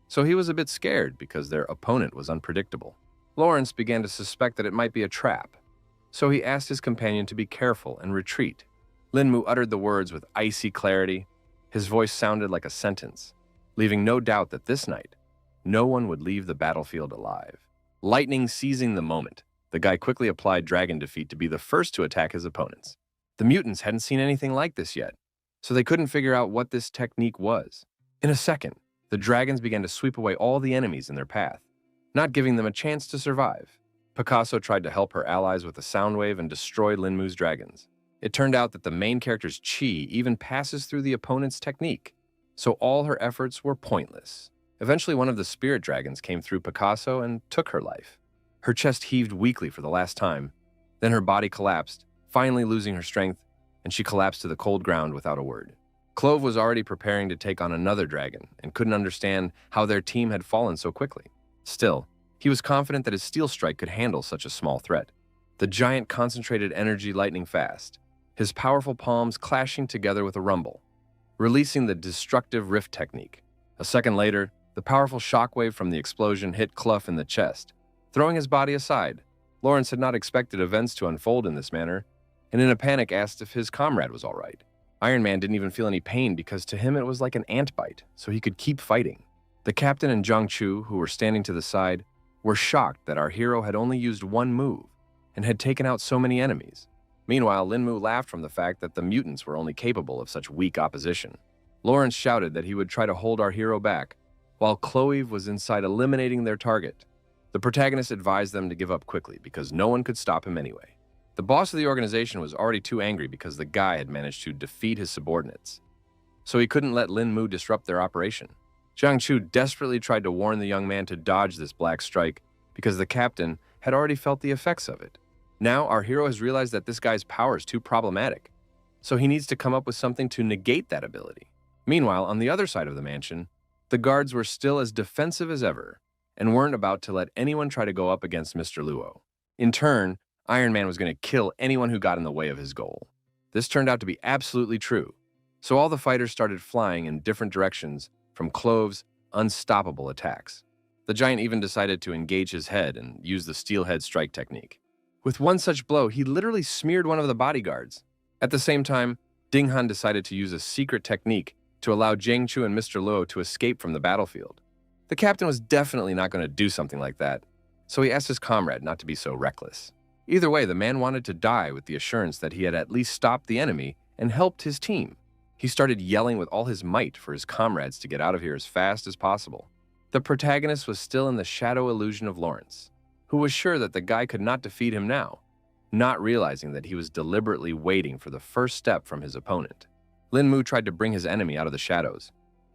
so he was a bit scared because their opponent was unpredictable. Lawrence began to suspect that it might be a trap, so he asked his companion to be careful and retreat. Lin Mu uttered the words with icy clarity. His voice sounded like a sentence, leaving no doubt that this night, no one would leave the battlefield alive. Lightning seizing the moment, the guy quickly applied Dragon Defeat to be the first to attack his opponents. The mutants hadn't seen anything like this yet, so they couldn't figure out what this technique was. In a second, the dragons began to sweep away all the enemies in their path, not giving them a chance to survive. Picasso tried to help her allies with a sound wave and destroy Lin Mu's dragons. It turned out that the main character's chi even passes through the opponent's technique, so all her efforts were pointless. Eventually, one of the spirit dragons came through Picasso and took her life. Her chest heaved weakly for the last time, then her body collapsed, finally losing her strength, and she collapsed to the cold ground without a word. Clove was already preparing to take on another dragon and couldn't understand how their team had fallen so quickly. Still, he was confident that his steel strike could handle such a small threat. The giant concentrated energy lightning fast, his powerful palms clashing together with a rumble, releasing the destructive rift technique. A second later, the powerful shockwave from the explosion hit Clough in the chest, throwing his body aside. Lawrence had not expected events to unfold in this manner, and in a panic asked if his comrade was all right. Iron Man didn't even feel any pain because to him it was like an ant bite, so he could keep fighting. The captain and Jiang Chu, who were standing to the side, were shocked that our hero had only used one move and had taken out so many enemies. Meanwhile, Lin Mu laughed from the fact that the mutants were only capable of such weak opposition. Lawrence shouted that he would try to hold our hero back, while Clove was inside eliminating their target. The protagonist advised them to give up quickly because no one could stop him anyway. The boss of the organization was already too angry because the guy had managed to defeat his subordinates, so he couldn't let Lin Mu disrupt their operation. Jiang Chu desperately tried to warn the young man to dodge this black strike because the captain had already felt the effects of it. Now, our hero has realized that this guy's power is too problematic, so he needs to come up with something to negate that ability. Meanwhile, on the other side of the mansion, the guards were still as defensive as ever and weren't about to let anyone try to go up against Mr. Luo. In turn, Iron Man was going to kill anyone who got in the way of his goal. This turned out to be absolutely true, so all the fighters started flying in different directions from Clove's unstoppable attacks. The giant even decided to engage his head and use the steelhead strike technique. With one such blow, he literally smeared one of the bodyguards. At the same time, Dinghan decided to use a secret technique to allow Jiang Chu and Mr. Luo to escape from the battlefield. The captain was definitely not going to do something like that, so he asked his comrade not to be so reckless. Either way, the man wanted to die with the assurance that he had at least stopped the enemy and helped his team. He started yelling with all his might for his comrades to get out of here as fast as possible. The protagonist was still in the shadow illusion of Lawrence, who was sure that the guy could not defeat him now. not realizing that he was deliberately waiting for the first step from his opponent. Lin Mu tried to bring his enemy out of the shadows,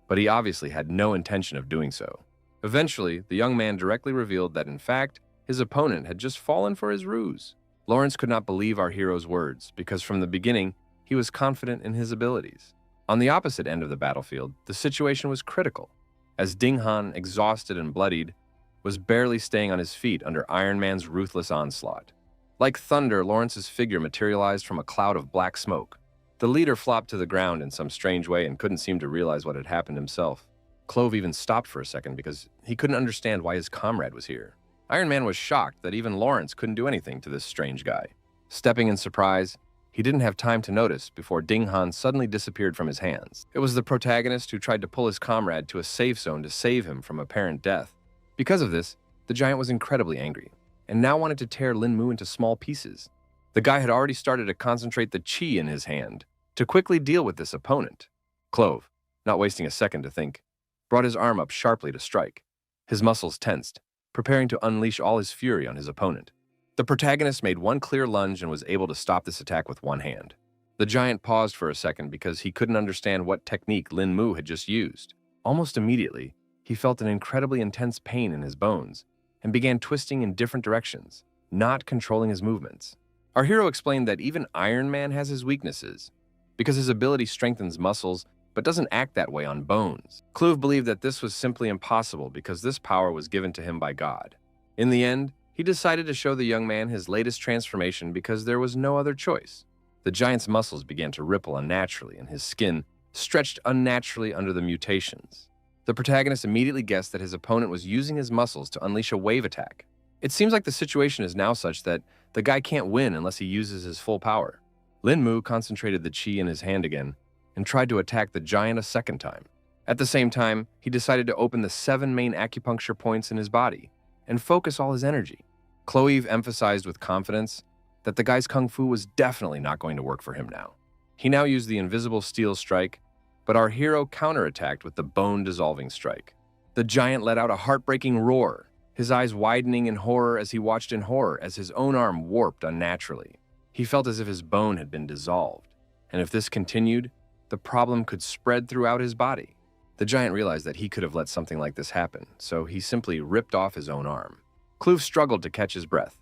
but he obviously had no intention of doing so. Eventually, the young man directly revealed that in fact, his opponent had just fallen for his ruse. Lawrence could not believe our hero's words because from the beginning, he was confident in his abilities. On the opposite end of the battlefield, the situation was critical, as Ding Han, exhausted and bloodied, was barely staying on his feet under Iron Man's ruthless onslaught. Like thunder, Lawrence's figure materialized from a cloud of black smoke. The leader flopped to the ground in some strange way and couldn't seem to realize what had happened himself. Clove even stopped for a second because he couldn't understand why his comrade was here. Iron Man was shocked that even Lawrence couldn't do anything to this strange guy. Stepping in surprise, he didn't have time to notice before Ding Han suddenly disappeared from his hands. It was the protagonist who tried to pull his comrade to a safe zone to save him from apparent death. Because of this, the giant was incredibly angry, and now wanted to tear Lin Mu into small pieces. The guy had already started to concentrate the chi in his hand to quickly deal with this opponent. Clove, not wasting a second to think, brought his arm up sharply to strike. His muscles tensed, preparing to unleash all his fury on his opponent. The protagonist made one clear lunge and was able to stop this attack with one hand. The giant paused for a second because he couldn't understand what technique Lin Mu had just used. Almost immediately, he felt an incredibly intense pain in his bones and began twisting in different directions, not controlling his movements. Our hero explained that even Iron Man has his weaknesses, because his ability strengthens muscles but doesn't act that way on bones. Clove believed that this was simply impossible because this power was given to him by God. In the end, he decided to show the young man his latest transformation because there was no other choice. The giant's muscles began to ripple unnaturally and his skin stretched unnaturally under the mutations. The protagonist immediately guessed that his opponent was using his muscles to unleash a wave attack. It seems like the situation is now such that the guy can't win unless he uses his full power. Lin Mu concentrated the chi in his hand again and tried to attack the giant a second time. At the same time, he decided to open the 7 main acupuncture points in his body and focus all his energy. Clove emphasized with confidence that the guy's kung fu was definitely not going to work for him now. He now used the invisible steel strike, but our hero counterattacked with the bone-dissolving strike. The giant let out a heartbreaking roar, his eyes widening in horror as he watched in horror as his own arm warped unnaturally. He felt as if his bone had been dissolved, and if this continued, the problem could spread throughout his body. The giant realized that he could have let something like this happen, so he simply ripped off his own arm. Clove struggled to catch his breath.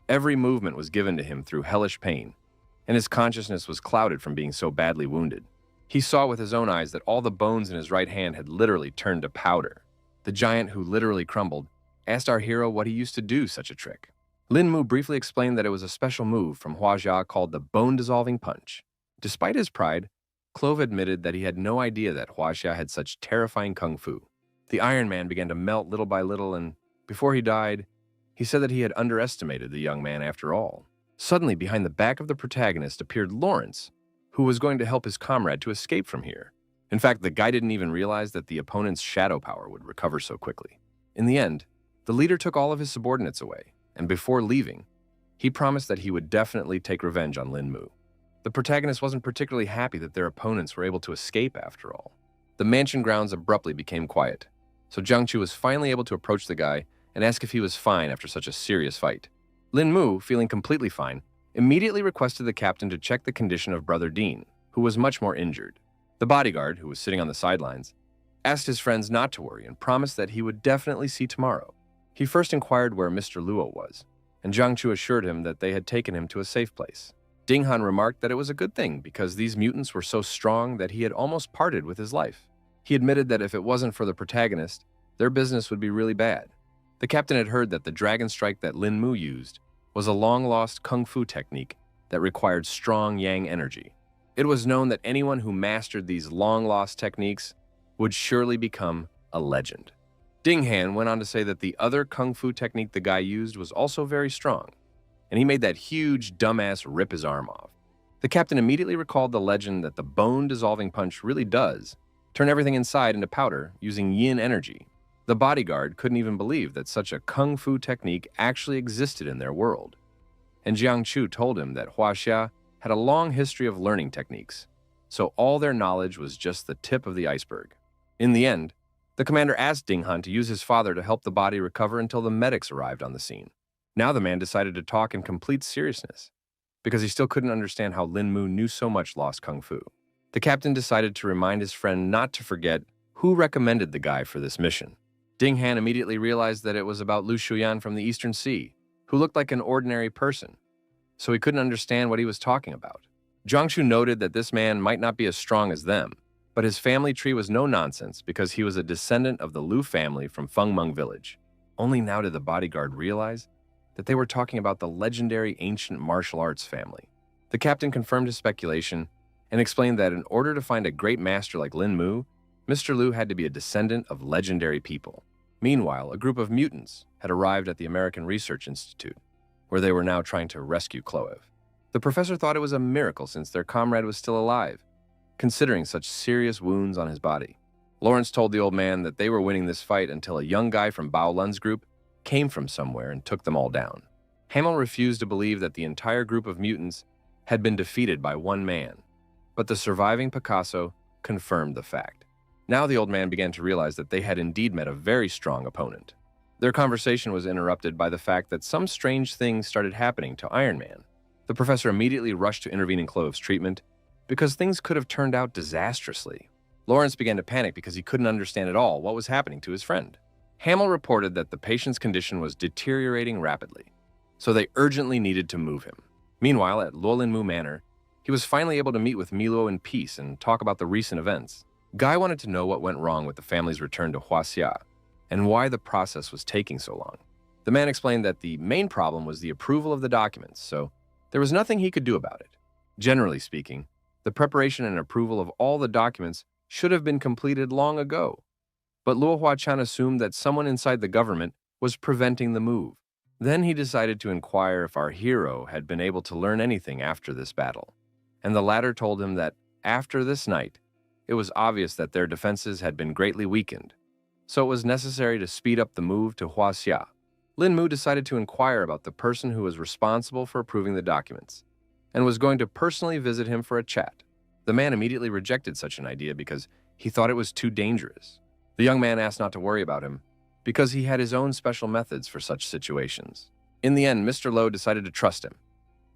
Every movement was given to him through hellish pain, and his consciousness was clouded from being so badly wounded. He saw with his own eyes that all the bones in his right hand had literally turned to powder. The giant, who literally crumbled, asked our hero what he used to do such a trick. Lin Mu briefly explained that it was a special move from Huajia called the bone-dissolving punch. Despite his pride, Clove admitted that he had no idea that Huajia had such terrifying kung fu. The Iron Man began to melt little by little, and before he died, he said that he had underestimated the young man after all. Suddenly, behind the back of the protagonist appeared Lawrence, who was going to help his comrade to escape from here. In fact, the guy didn't even realize that the opponent's shadow power would recover so quickly. In the end, the leader took all of his subordinates away, and before leaving, he promised that he would definitely take revenge on Lin Mu. The protagonist wasn't particularly happy that their opponents were able to escape after all. The mansion grounds abruptly became quiet, so Jiang Chu was finally able to approach the guy and ask if he was fine after such a serious fight. Lin Mu, feeling completely fine, immediately requested the captain to check the condition of Brother Dean, who was much more injured. The bodyguard, who was sitting on the sidelines, asked his friends not to worry and promised that he would definitely see tomorrow. He first inquired where Mr. Luo was, and Jiang Chu assured him that they had taken him to a safe place. Ding Han remarked that it was a good thing because these mutants were so strong that he had almost parted with his life. He admitted that if it wasn't for the protagonist, their business would be really bad. The captain had heard that the dragon strike that Lin Mu used was a long-lost kung fu technique that required strong yang energy. It was known that anyone who mastered these long-lost techniques would surely become a legend. Ding Han went on to say that the other kung fu technique the guy used was also very strong, and he made that huge dumbass rip his arm off. The captain immediately recalled the legend that the bone-dissolving punch really does turn everything inside into powder using yin energy. The bodyguard couldn't even believe that such a kung fu technique actually existed in their world. And Jiang Chu told him that Huaxia had a long history of learning techniques, so all their knowledge was just the tip of the iceberg. In the end, the commander asked Ding Han to use his father to help the body recover until the medics arrived on the scene. Now the man decided to talk in complete seriousness. because he still couldn't understand how Lin Mu knew so much lost kung fu. The captain decided to remind his friend not to forget who recommended the guy for this mission. Ding Han immediately realized that it was about Lu Shuyan from the Eastern Sea, who looked like an ordinary person, so he couldn't understand what he was talking about. Jiangshu noted that this man might not be as strong as them, but his family tree was no nonsense because he was a descendant of the Lu family from Fengmeng village. Only now did the bodyguard realize that they were talking about the legendary ancient martial arts family. The captain confirmed his speculation and explained that in order to find a great master like Lin Mu, Mr. Lu had to be a descendant of legendary people. Meanwhile, a group of mutants had arrived at the American Research Institute, where they were now trying to rescue Cloev. The professor thought it was a miracle since their comrade was still alive, considering such serious wounds on his body. Lawrence told the old man that they were winning this fight until a young guy from Bao Lun's group came from somewhere and took them all down. Hamel refused to believe that the entire group of mutants had been defeated by one man, but the surviving Picasso confirmed the fact. Now the old man began to realize that they had indeed met a very strong opponent. Their conversation was interrupted by the fact that some strange things started happening to Iron Man. The professor immediately rushed to intervene in Clove's treatment because things could have turned out disastrously. Lawrence began to panic because he couldn't understand at all what was happening to his friend. Hamel reported that the patient's condition was deteriorating rapidly, so they urgently needed to move him. Meanwhile, at Luolinmu Manor, he was finally able to meet with Milo in peace and talk about the recent events. Guy wanted to know what went wrong with the family's return to Huaxia and why the process was taking so long. The man explained that the main problem was the approval of the documents, so there was nothing he could do about it. Generally speaking, the preparation and approval of all the documents should have been completed long ago. But Luo Huachan assumed that someone inside the government was preventing the move. Then he decided to inquire if our hero had been able to learn anything after this battle. And the latter told him that after this night, it was obvious that their defenses had been greatly weakened, so it was necessary to speed up the move to Huaxia. Lin Mu decided to inquire about the person who was responsible for approving the documents, and was going to personally visit him for a chat. The man immediately rejected such an idea because he thought it was too dangerous. The young man asked not to worry about him, because he had his own special methods for such situations. In the end, Mr. Lowe decided to trust him,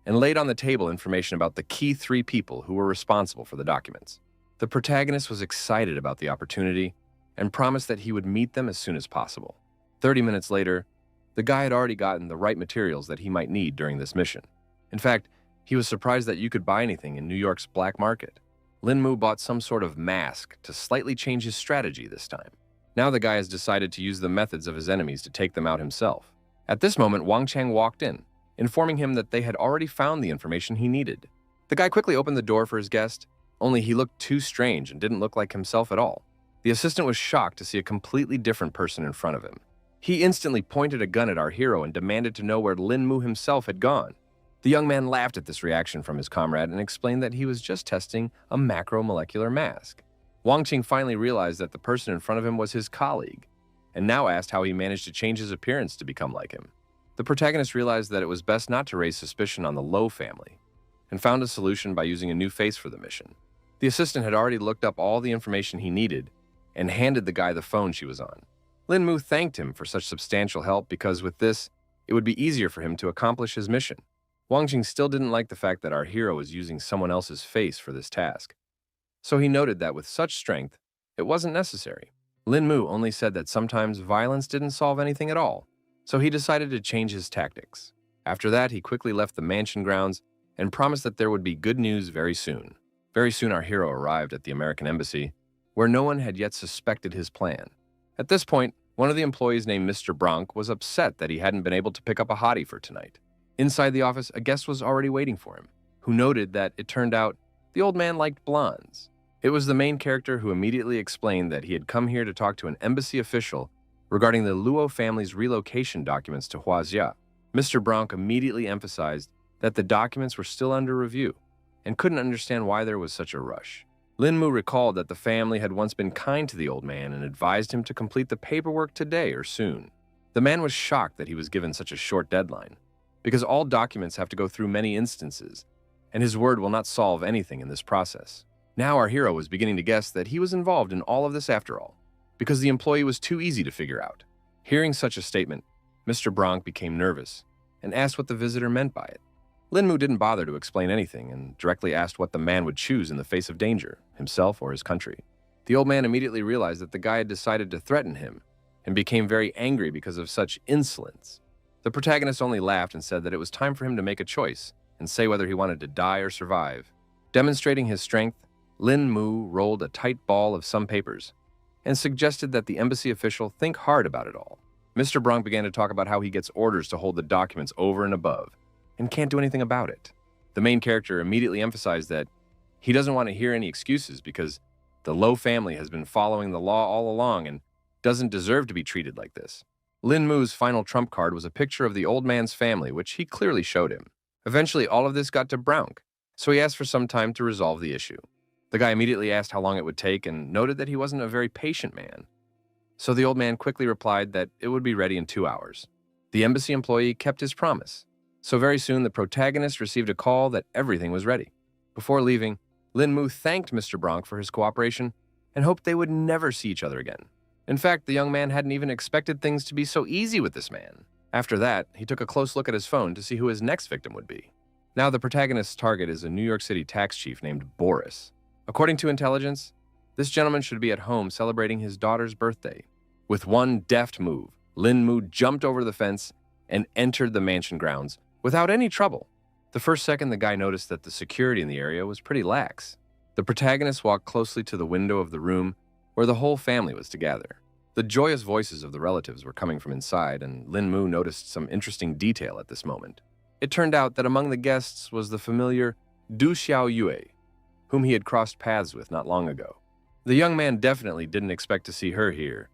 and laid on the table information about the key 3 people who were responsible for the documents. The protagonist was excited about the opportunity and promised that he would meet them as soon as possible. 30 minutes later, the guy had already gotten the right materials that he might need during this mission. In fact, he was surprised that you could buy anything in New York's black market. Lin Mu bought some sort of mask to slightly change his strategy this time. Now the guy has decided to use the methods of his enemies to take them out himself. At this moment, Wang Chang walked in, informing him that they had already found the information he needed. The guy quickly opened the door for his guest, only he looked too strange and didn't look like himself at all. The assistant was shocked to see a completely different person in front of him. He instantly pointed a gun at our hero and demanded to know where Lin Mu himself had gone. The young man laughed at this reaction from his comrade and explained that he was just testing a macromolecular mask. Wang Qing finally realized that the person in front of him was his colleague, and now asked how he managed to change his appearance to become like him. The protagonist realized that it was best not to raise suspicion on the Lowe family, and found a solution by using a new face for the mission. The assistant had already looked up all the information he needed and handed the guy the phone she was on. Lin Mu thanked him for such substantial help because with this, it would be easier for him to accomplish his mission. Wang Jing still didn't like the fact that our hero was using someone else's face for this task, so he noted that with such strength, it wasn't necessary. Lin Mu only said that sometimes violence didn't solve anything at all, so he decided to change his tactics. After that, he quickly left the mansion grounds and promised that there would be good news very soon. Very soon, our hero arrived at the American embassy, where no one had yet suspected his plan. At this point, one of the employees named Mr. Bronk was upset that he hadn't been able to pick up a hottie for tonight. Inside the office, a guest was already waiting for him, who noted that it turned out the old man liked blondes. It was the main character who immediately explained that he had come here to talk to an embassy official regarding the Luo family's relocation documents to Huaxia. Mr. Bronk immediately emphasized that the documents were still under review and couldn't understand why there was such a rush. Lin Mu recalled that the family had once been kind to the old man and advised him to complete the paperwork today or soon. The man was shocked that he was given such a short deadline, because all documents have to go through many instances, and his word will not solve anything in this process. Now our hero was beginning to guess that he was involved in all of this after all, because the employee was too easy to figure out. Hearing such a statement, Mr. Bronk became nervous and asked what the visitor meant by it. Linmu didn't bother to explain anything and directly asked what the man would choose in the face of danger, himself or his country. The old man immediately realized that the guy had decided to threaten him and became very angry because of such insolence. The protagonist only laughed and said that it was time for him to make a choice and say whether he wanted to die or survive. Demonstrating his strength, Lin Mu rolled a tight ball of some papers and suggested that the embassy official think hard about it all. Mr. Bronk began to talk about how he gets orders to hold the documents over and above and can't do anything about it. The main character immediately emphasized that he doesn't want to hear any excuses because the Lo family has been following the law all along and doesn't deserve to be treated like this. Lin Mu's final trump card was a picture of the old man's family, which he clearly showed him. Eventually, all of this got to Bronk, so he asked for some time to resolve the issue. The guy immediately asked how long it would take and noted that he wasn't a very patient man. So the old man quickly replied that it would be ready in 2 hours. The embassy employee kept his promise. So very soon, the protagonist received a call that everything was ready. Before leaving, Lin Mu thanked Mr. Bronk for his cooperation and hoped they would never see each other again. In fact, the young man hadn't even expected things to be so easy with this man. After that, he took a close look at his phone to see who his next victim would be. Now the protagonist's target is a New York City tax chief named Boris. According to intelligence, this gentleman should be at home celebrating his daughter's birthday. With one deft move, Lin Mu jumped over the fence and entered the mansion grounds without any trouble. The first second, the guy noticed that the security in the area was pretty lax. The protagonist walked closely to the window of the room where the whole family was to gather. The joyous voices of the relatives were coming from inside, and Lin Mu noticed some interesting detail at this moment. It turned out that among the guests was the familiar Du Xiao Yue, whom he had crossed paths with not long ago. The young man definitely didn't expect to see her here,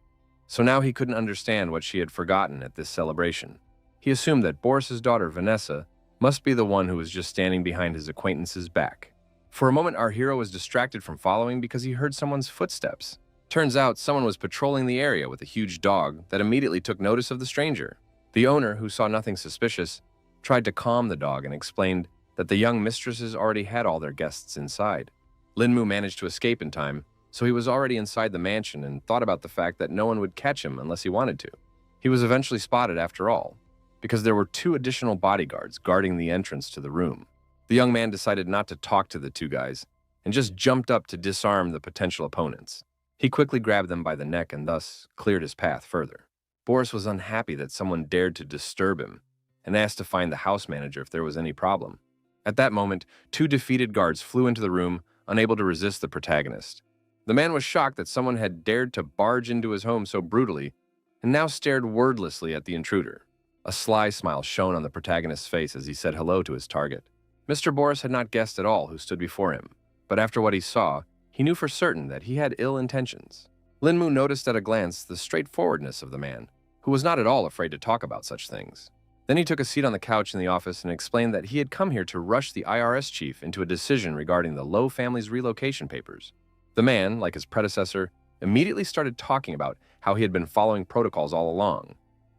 so now he couldn't understand what she had forgotten at this celebration. He assumed that Boris's daughter, Vanessa, must be the one who was just standing behind his acquaintance's back. For a moment, our hero was distracted from following because he heard someone's footsteps. Turns out someone was patrolling the area with a huge dog that immediately took notice of the stranger. The owner, who saw nothing suspicious, tried to calm the dog and explained that the young mistresses already had all their guests inside. Lin Mu managed to escape in time, so he was already inside the mansion and thought about the fact that no one would catch him unless he wanted to. He was eventually spotted after all, because there were 2 additional bodyguards guarding the entrance to the room. The young man decided not to talk to the 2 guys and just jumped up to disarm the potential opponents. He quickly grabbed them by the neck and thus cleared his path further. Boris was unhappy that someone dared to disturb him and asked to find the house manager if there was any problem. At that moment, 2 defeated guards flew into the room, unable to resist the protagonist. The man was shocked that someone had dared to barge into his home so brutally and now stared wordlessly at the intruder. A sly smile shone on the protagonist's face as he said hello to his target. Mr. Boris had not guessed at all who stood before him, but after what he saw, he knew for certain that he had ill intentions. Lin Mu noticed at a glance the straightforwardness of the man, who was not at all afraid to talk about such things. Then he took a seat on the couch in the office and explained that he had come here to rush the IRS chief into a decision regarding the Lo family's relocation papers. The man, like his predecessor, immediately started talking about how he had been following protocols all along,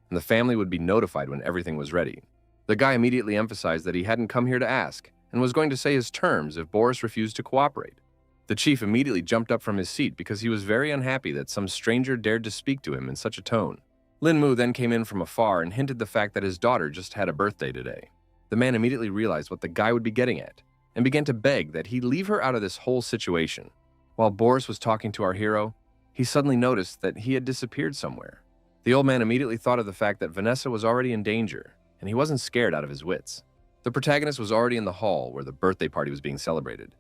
and the family would be notified when everything was ready. The guy immediately emphasized that he hadn't come here to ask and was going to say his terms if Boris refused to cooperate. The chief immediately jumped up from his seat because he was very unhappy that some stranger dared to speak to him in such a tone. Lin Mu then came in from afar and hinted the fact that his daughter just had a birthday today. The man immediately realized what the guy would be getting at and began to beg that he leave her out of this whole situation. While Boris was talking to our hero, he suddenly noticed that he had disappeared somewhere. The old man immediately thought of the fact that Vanessa was already in danger, and he wasn't scared out of his wits. The protagonist was already in the hall where the birthday party was being celebrated,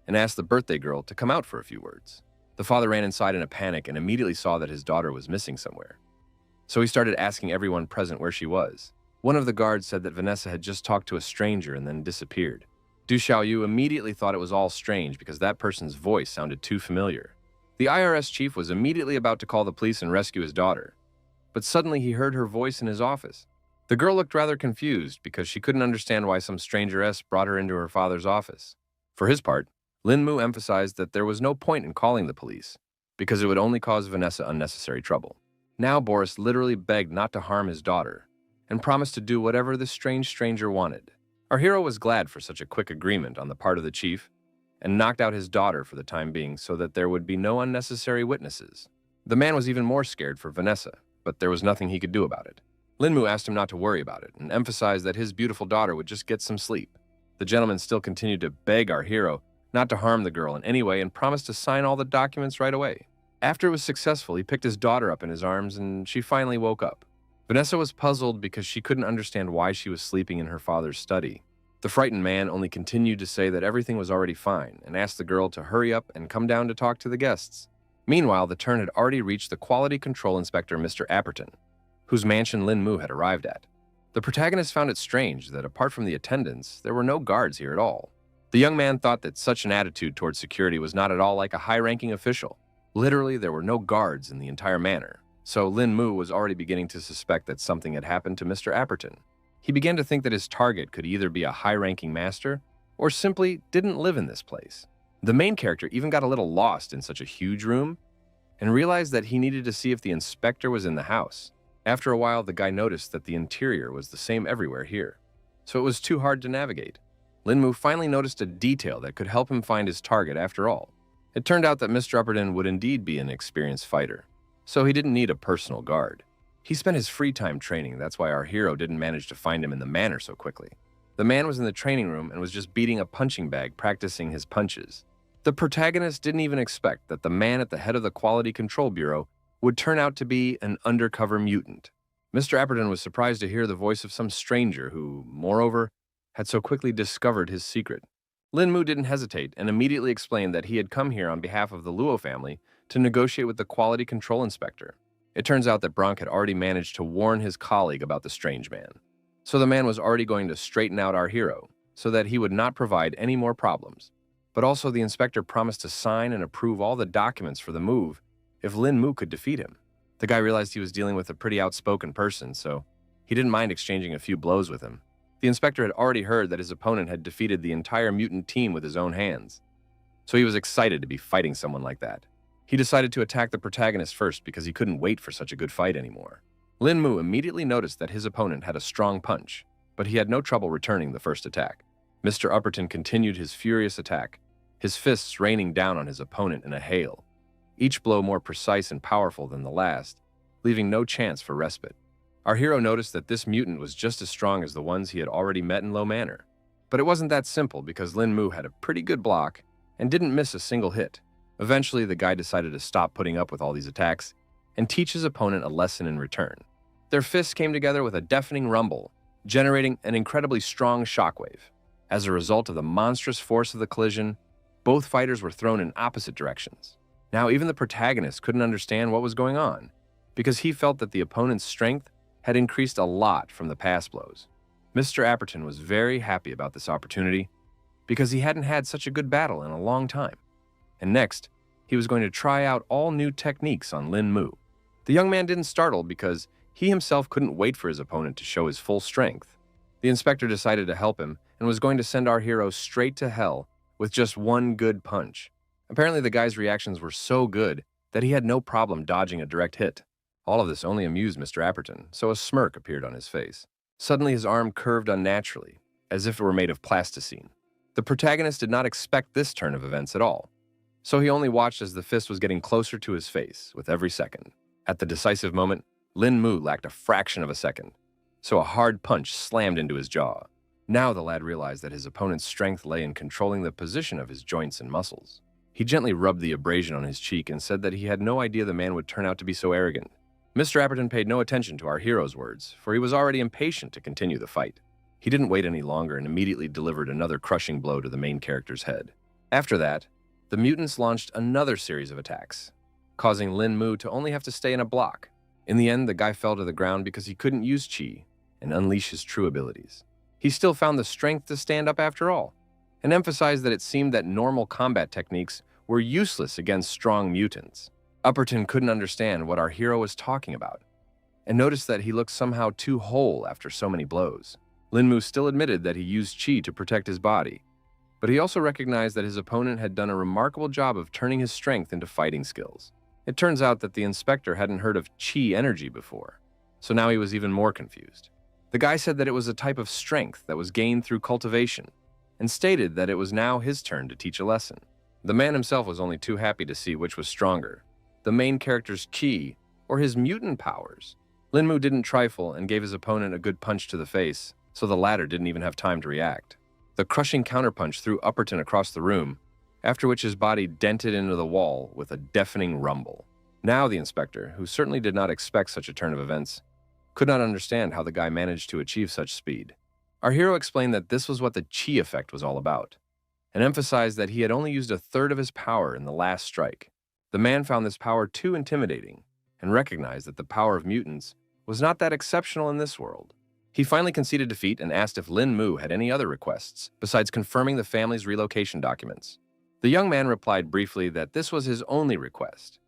and asked the birthday girl to come out for a few words. The father ran inside in a panic and immediately saw that his daughter was missing somewhere. So he started asking everyone present where she was. One of the guards said that Vanessa had just talked to a stranger and then disappeared. Du Xiaoyu immediately thought it was all strange because that person's voice sounded too familiar. The IRS chief was immediately about to call the police and rescue his daughter, but suddenly he heard her voice in his office. The girl looked rather confused because she couldn't understand why some strangeress brought her into her father's office. For his part, Lin Mu emphasized that there was no point in calling the police because it would only cause Vanessa unnecessary trouble. Now Boris literally begged not to harm his daughter and promised to do whatever the strange stranger wanted. Our hero was glad for such a quick agreement on the part of the chief and knocked out his daughter for the time being so that there would be no unnecessary witnesses. The man was even more scared for Vanessa, but there was nothing he could do about it. Lin Mu asked him not to worry about it and emphasized that his beautiful daughter would just get some sleep. The gentleman still continued to beg our hero not to harm the girl in any way and promised to sign all the documents right away. After it was successful, he picked his daughter up in his arms and she finally woke up. Vanessa was puzzled because she couldn't understand why she was sleeping in her father's study. The frightened man only continued to say that everything was already fine and asked the girl to hurry up and come down to talk to the guests. Meanwhile, the turn had already reached the quality control inspector, Mr. Apperton, whose mansion Lin Mu had arrived at. The protagonist found it strange that apart from the attendants, there were no guards here at all. The young man thought that such an attitude towards security was not at all like a high-ranking official. Literally, there were no guards in the entire manor, so Lin Mu was already beginning to suspect that something had happened to Mr. Apperton. He began to think that his target could either be a high-ranking master or simply didn't live in this place. The main character even got a little lost in such a huge room and realized that he needed to see if the inspector was in the house. After a while, the guy noticed that the interior was the same everywhere here, so it was too hard to navigate. Lin Mu finally noticed a detail that could help him find his target after all. It turned out that Mr. Apperton would indeed be an experienced fighter, so he didn't need a personal guard. He spent his free time training, that's why our hero didn't manage to find him in the manor so quickly. The man was in the training room and was just beating a punching bag, practicing his punches. The protagonist didn't even expect that the man at the head of the Quality Control Bureau would turn out to be an undercover mutant. Mr. Apperton was surprised to hear the voice of some stranger who, moreover, had so quickly discovered his secret. Lin Mu didn't hesitate and immediately explained that he had come here on behalf of the Luo family to negotiate with the Quality Control Inspector. It turns out that Bronk had already managed to warn his colleague about the strange man. So the man was already going to straighten out our hero so that he would not provide any more problems. But also the inspector promised to sign and approve all the documents for the move if Lin Mu could defeat him. The guy realized he was dealing with a pretty outspoken person, so he didn't mind exchanging a few blows with him. The inspector had already heard that his opponent had defeated the entire mutant team with his own hands, so he was excited to be fighting someone like that. He decided to attack the protagonist first because he couldn't wait for such a good fight anymore. Lin Mu immediately noticed that his opponent had a strong punch, but he had no trouble returning the first attack. Mr. Apperton continued his furious attack, his fists raining down on his opponent in a hail, each blow more precise and powerful than the last, leaving no chance for respite. Our hero noticed that this mutant was just as strong as the ones he had already met in Low Manor. But it wasn't that simple because Lin Mu had a pretty good block and didn't miss a single hit. Eventually, the guy decided to stop putting up with all these attacks and teach his opponent a lesson in return. Their fists came together with a deafening rumble, generating an incredibly strong shockwave. As a result of the monstrous force of the collision, both fighters were thrown in opposite directions. Now, even the protagonist couldn't understand what was going on, because he felt that the opponent's strength had increased a lot from the past blows. Mr. Apperton was very happy about this opportunity, because he hadn't had such a good battle in a long time. And next, he was going to try out all new techniques on Lin Mu. The young man didn't startle because he himself couldn't wait for his opponent to show his full strength. The inspector decided to help him and was going to send our hero straight to hell with just one good punch. Apparently, the guy's reactions were so good that he had no problem dodging a direct hit. All of this only amused Mr. Apperton, so a smirk appeared on his face. Suddenly, his arm curved unnaturally, as if it were made of plasticine. The protagonist did not expect this turn of events at all, so he only watched as the fist was getting closer to his face with every second. At the decisive moment, Lin Mu lacked a fraction of a second, so a hard punch slammed into his jaw. Now the lad realized that his opponent's strength lay in controlling the position of his joints and muscles. He gently rubbed the abrasion on his cheek and said that he had no idea the man would turn out to be so arrogant. Mr. Apperton paid no attention to our hero's words, for he was already impatient to continue the fight. He didn't wait any longer and immediately delivered another crushing blow to the main character's head. After that, the mutants launched another series of attacks, causing Lin Mu to only have to stay in a block. In the end, the guy fell to the ground because he couldn't use chi and unleash his true abilities. He still found the strength to stand up after all, and emphasized that it seemed that normal combat techniques were useless against strong mutants. Apperton couldn't understand what our hero was talking about, and noticed that he looked somehow too whole after so many blows. Lin Mu still admitted that he used chi to protect his body, but he also recognized that his opponent had done a remarkable job of turning his strength into fighting skills. It turns out that the inspector hadn't heard of chi energy before, so now he was even more confused. The guy said that it was a type of strength that was gained through cultivation, and stated that it was now his turn to teach a lesson. The man himself was only too happy to see which was stronger, the main character's chi or his mutant powers. Lin Mu didn't trifle and gave his opponent a good punch to the face, so the latter didn't even have time to react. The crushing counterpunch threw Upperton across the room, after which his body dented into the wall with a deafening rumble. Now the inspector, who certainly did not expect such a turn of events, could not understand how the guy managed to achieve such speed. Our hero explained that this was what the chi effect was all about, and emphasized that he had only used a third of his power in the last strike. The man found this power too intimidating, and recognized that the power of mutants was not that exceptional in this world. He finally conceded defeat and asked if Lin Mu had any other requests, besides confirming the family's relocation documents. The young man replied briefly that this was his only request,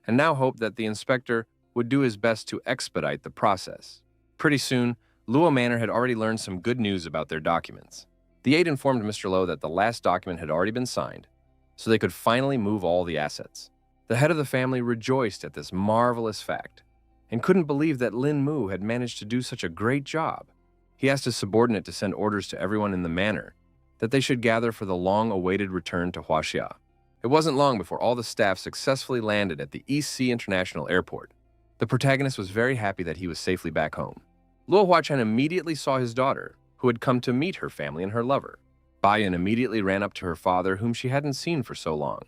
and now hoped that the inspector would do his best to expedite the process. Pretty soon, Luo Manor had already learned some good news about their documents. The aide informed Mr. Lo that the last document had already been signed, so they could finally move all the assets. The head of the family rejoiced at this marvelous fact, and couldn't believe that Lin Mu had managed to do such a great job. He asked his subordinate to send orders to everyone in the manor that they should gather for the long-awaited return to Huaxia. It wasn't long before all the staff successfully landed at the East Sea International Airport. The protagonist was very happy that he was safely back home. Luo Huachan immediately saw his daughter, who had come to meet her family and her lover. Bayan immediately ran up to her father, whom she hadn't seen for so long.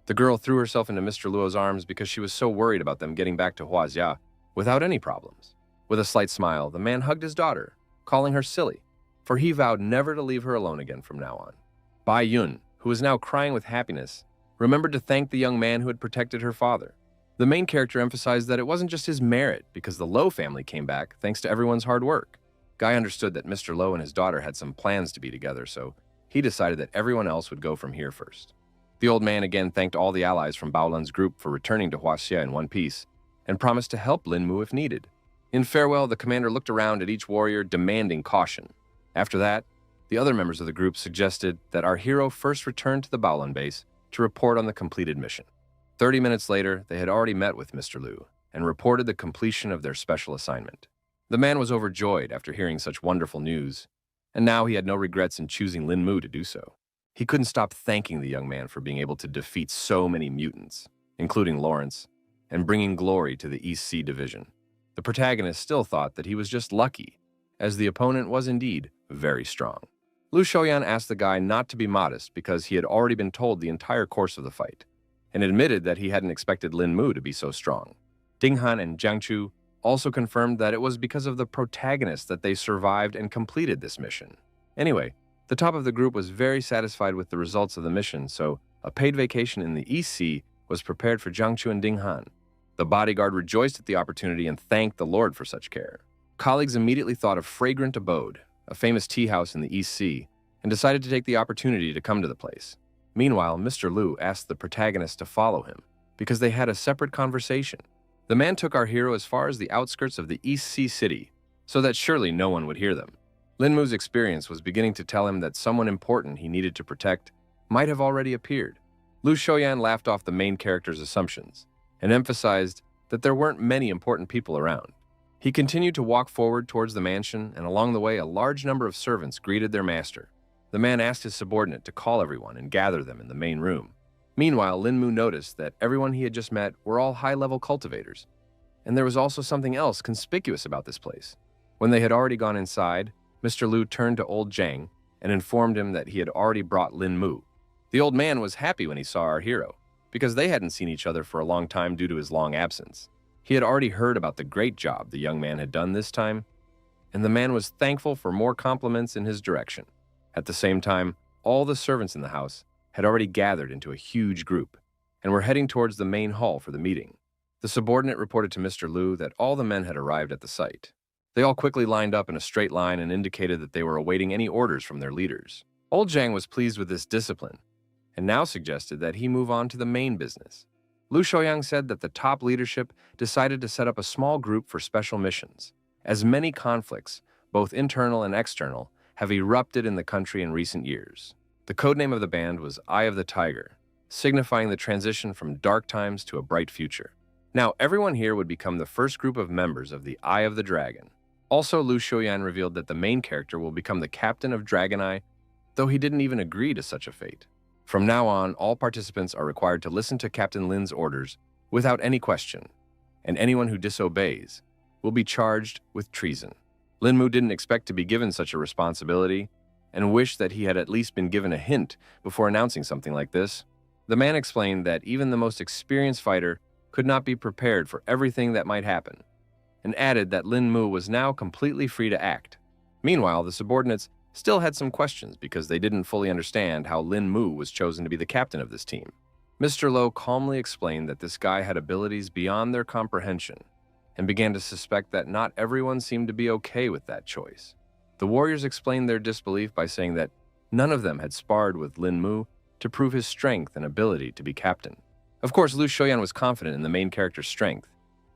The girl threw herself into Mr. Luo's arms because she was so worried about them getting back to Huaxia without any problems. With a slight smile, the man hugged his daughter, calling her silly, for he vowed never to leave her alone again from now on. Bai Yun, who was now crying with happiness, remembered to thank the young man who had protected her father. The main character emphasized that it wasn't just his merit, because the Lo family came back thanks to everyone's hard work. Guy understood that Mr. Lo and his daughter had some plans to be together, so he decided that everyone else would go from here first. The old man again thanked all the allies from Baolan's group for returning to Huaxia in one piece, and promised to help Lin Mu if needed. In farewell, the commander looked around at each warrior, demanding caution. After that, the other members of the group suggested that our hero first return to the Baolan base to report on the completed mission. 30 minutes later, they had already met with Mr. Lu and reported the completion of their special assignment. The man was overjoyed after hearing such wonderful news, and now he had no regrets in choosing Lin Mu to do so. He couldn't stop thanking the young man for being able to defeat so many mutants, including Lawrence, and bringing glory to the East Sea Division. The protagonist still thought that he was just lucky, as the opponent was indeed very strong. Lu Shoyan asked the guy not to be modest because he had already been told the entire course of the fight, and admitted that he hadn't expected Lin Mu to be so strong. Ding Han and Jiang Chu also confirmed that it was because of the protagonist that they survived and completed this mission. Anyway, the top of the group was very satisfied with the results of the mission, so a paid vacation in the East Sea was prepared for Jiang Chu and Ding Han. The bodyguard rejoiced at the opportunity and thanked the Lord for such care. Colleagues immediately thought of Fragrant Abode, a famous tea house in the East Sea, and decided to take the opportunity to come to the place. Meanwhile, Mr. Lu asked the protagonist to follow him, because they had a separate conversation. The man took our hero as far as the outskirts of the East Sea city, so that surely no one would hear them. Lin Mu's experience was beginning to tell him that someone important he needed to protect might have already appeared. Lu Shoyan laughed off the main character's assumptions, and emphasized that there weren't many important people around. He continued to walk forward towards the mansion, and along the way a large number of servants greeted their master. The man asked his subordinate to call everyone and gather them in the main room. Meanwhile, Lin Mu noticed that everyone he had just met were all high-level cultivators, and there was also something else conspicuous about this place. When they had already gone inside, Mr. Lu turned to old Zhang and informed him that he had already brought Lin Mu. The old man was happy when he saw our hero, because they hadn't seen each other for a long time due to his long absence. He had already heard about the great job the young man had done this time, and the man was thankful for more compliments in his direction. At the same time, all the servants in the house had already gathered into a huge group and were heading towards the main hall for the meeting. The subordinate reported to Mr. Lu that all the men had arrived at the site. They all quickly lined up in a straight line and indicated that they were awaiting any orders from their leaders. Old Zhang was pleased with this discipline and now suggested that he move on to the main business. Lu Shoyang said that the top leadership decided to set up a small group for special missions, as many conflicts, both internal and external, have erupted in the country in recent years. The codename of the band was Eye of the Tiger, signifying the transition from dark times to a bright future. Now, everyone here would become the first group of members of the Eye of the Dragon. Also, Lu Shoyan revealed that the main character will become the captain of Dragon Eye, though he didn't even agree to such a fate. From now on, all participants are required to listen to Captain Lin's orders without any question, and anyone who disobeys will be charged with treason. Lin Mu didn't expect to be given such a responsibility, and wished that he had at least been given a hint before announcing something like this. The man explained that even the most experienced fighter could not be prepared for everything that might happen, and added that Lin Mu was now completely free to act. Meanwhile, the subordinates still had some questions because they didn't fully understand how Lin Mu was chosen to be the captain of this team. Mr. Lo calmly explained that this guy had abilities beyond their comprehension and began to suspect that not everyone seemed to be okay with that choice. The warriors explained their disbelief by saying that none of them had sparred with Lin Mu to prove his strength and ability to be captain. Of course, Lu Shoyan was confident in the main character's strength,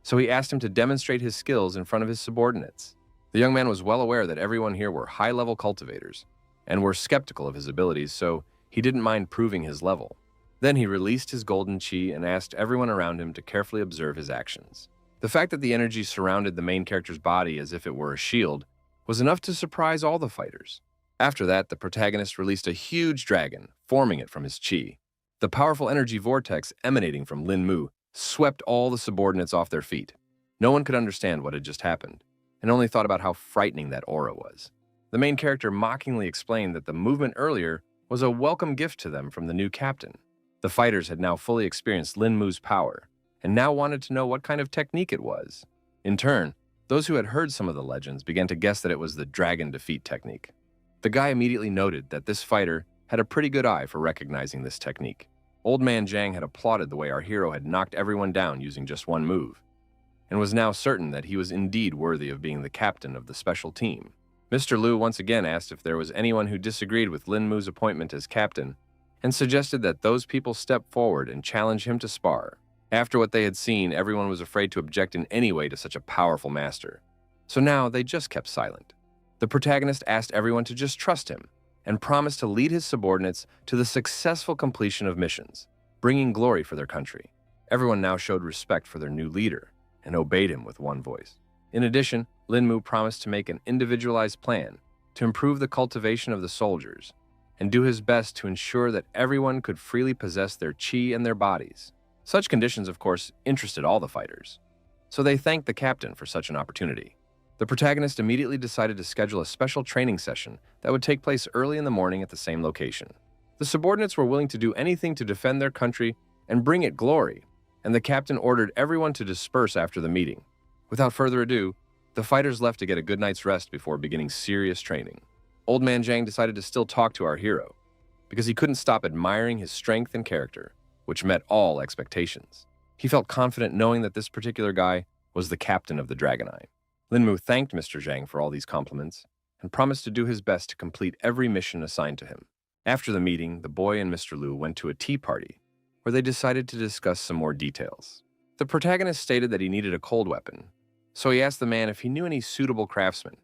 so he asked him to demonstrate his skills in front of his subordinates. The young man was well aware that everyone here were high-level cultivators and were skeptical of his abilities, so he didn't mind proving his level. Then he released his golden chi and asked everyone around him to carefully observe his actions. The fact that the energy surrounded the main character's body as if it were a shield was enough to surprise all the fighters. After that, the protagonist released a huge dragon, forming it from his chi. The powerful energy vortex emanating from Lin Mu swept all the subordinates off their feet. No one could understand what had just happened, and only thought about how frightening that aura was. The main character mockingly explained that the movement earlier was a welcome gift to them from the new captain. The fighters had now fully experienced Lin Mu's power, and now wanted to know what kind of technique it was. In turn, those who had heard some of the legends began to guess that it was the dragon defeat technique. The guy immediately noted that this fighter had a pretty good eye for recognizing this technique. Old Man Zhang had applauded the way our hero had knocked everyone down using just one move, and was now certain that he was indeed worthy of being the captain of the special team. Mr. Lu once again asked if there was anyone who disagreed with Lin Mu's appointment as captain, and suggested that those people step forward and challenge him to spar. After what they had seen, everyone was afraid to object in any way to such a powerful master. So now they just kept silent. The protagonist asked everyone to just trust him, and promised to lead his subordinates to the successful completion of missions, bringing glory for their country. Everyone now showed respect for their new leader, and obeyed him with one voice. In addition, Lin Mu promised to make an individualized plan to improve the cultivation of the soldiers, and do his best to ensure that everyone could freely possess their chi and their bodies. Such conditions, of course, interested all the fighters, so they thanked the captain for such an opportunity. The protagonist immediately decided to schedule a special training session that would take place early in the morning at the same location. The subordinates were willing to do anything to defend their country and bring it glory, and the captain ordered everyone to disperse after the meeting. Without further ado, the fighters left to get a good night's rest before beginning serious training. Old Man Zhang decided to still talk to our hero, because he couldn't stop admiring his strength and character, which met all expectations. He felt confident knowing that this particular guy was the captain of the Dragon Eye. Lin Mu thanked Mr. Zhang for all these compliments, and promised to do his best to complete every mission assigned to him. After the meeting, the boy and Mr. Lu went to a tea party, where they decided to discuss some more details. The protagonist stated that he needed a cold weapon, so he asked the man if he knew any suitable craftsmen.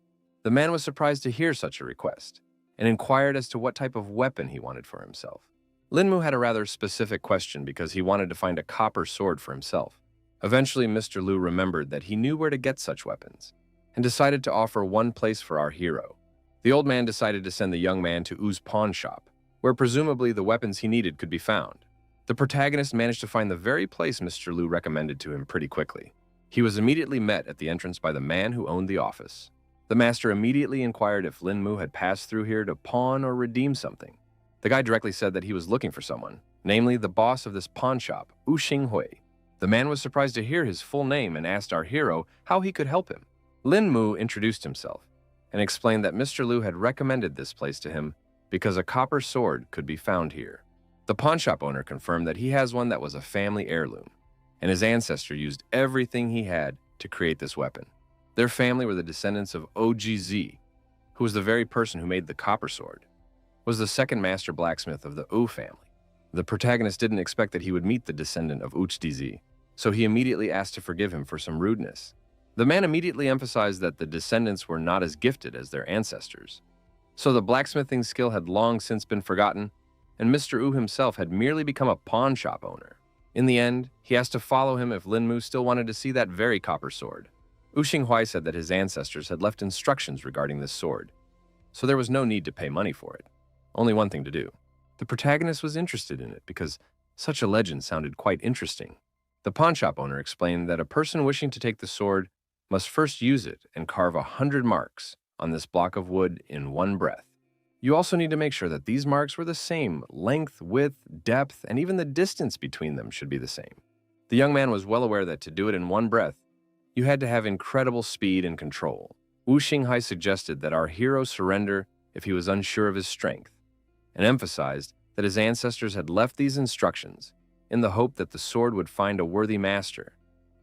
The man was surprised to hear such a request, and inquired as to what type of weapon he wanted for himself. Lin Mu had a rather specific question because he wanted to find a copper sword for himself. Eventually, Mr. Lu remembered that he knew where to get such weapons, and decided to offer one place for our hero. The old man decided to send the young man to U's pawn shop, where presumably the weapons he needed could be found. The protagonist managed to find the very place Mr. Lu recommended to him pretty quickly. He was immediately met at the entrance by the man who owned the office. The master immediately inquired if Lin Mu had passed through here to pawn or redeem something. The guy directly said that he was looking for someone, namely the boss of this pawn shop, U Xinghui. The man was surprised to hear his full name and asked our hero how he could help him. Lin Mu introduced himself and explained that Mr. Lu had recommended this place to him because a copper sword could be found here. The pawn shop owner confirmed that he has one that was a family heirloom, and his ancestor used everything he had to create this weapon. Their family were the descendants of OGZ, who was the very person who made the copper sword, was the second master blacksmith of the U family. The protagonist didn't expect that he would meet the descendant of UCHDZ, so he immediately asked to forgive him for some rudeness. The man immediately emphasized that the descendants were not as gifted as their ancestors, so the blacksmithing skill had long since been forgotten, and Mr. U himself had merely become a pawn shop owner. In the end, he asked to follow him if Lin Mu still wanted to see that very copper sword. U Xinghui said that his ancestors had left instructions regarding this sword, so there was no need to pay money for it. Only one thing to do. The protagonist was interested in it because such a legend sounded quite interesting. The pawn shop owner explained that a person wishing to take the sword must first use it and carve 100 marks on this block of wood in one breath. You also need to make sure that these marks were the same. Length, width, depth, and even the distance between them should be the same. The young man was well aware that to do it in one breath, you had to have incredible speed and control. Wu Xinghai suggested that our hero surrender if he was unsure of his strength, and emphasized that his ancestors had left these instructions in the hope that the sword would find a worthy master,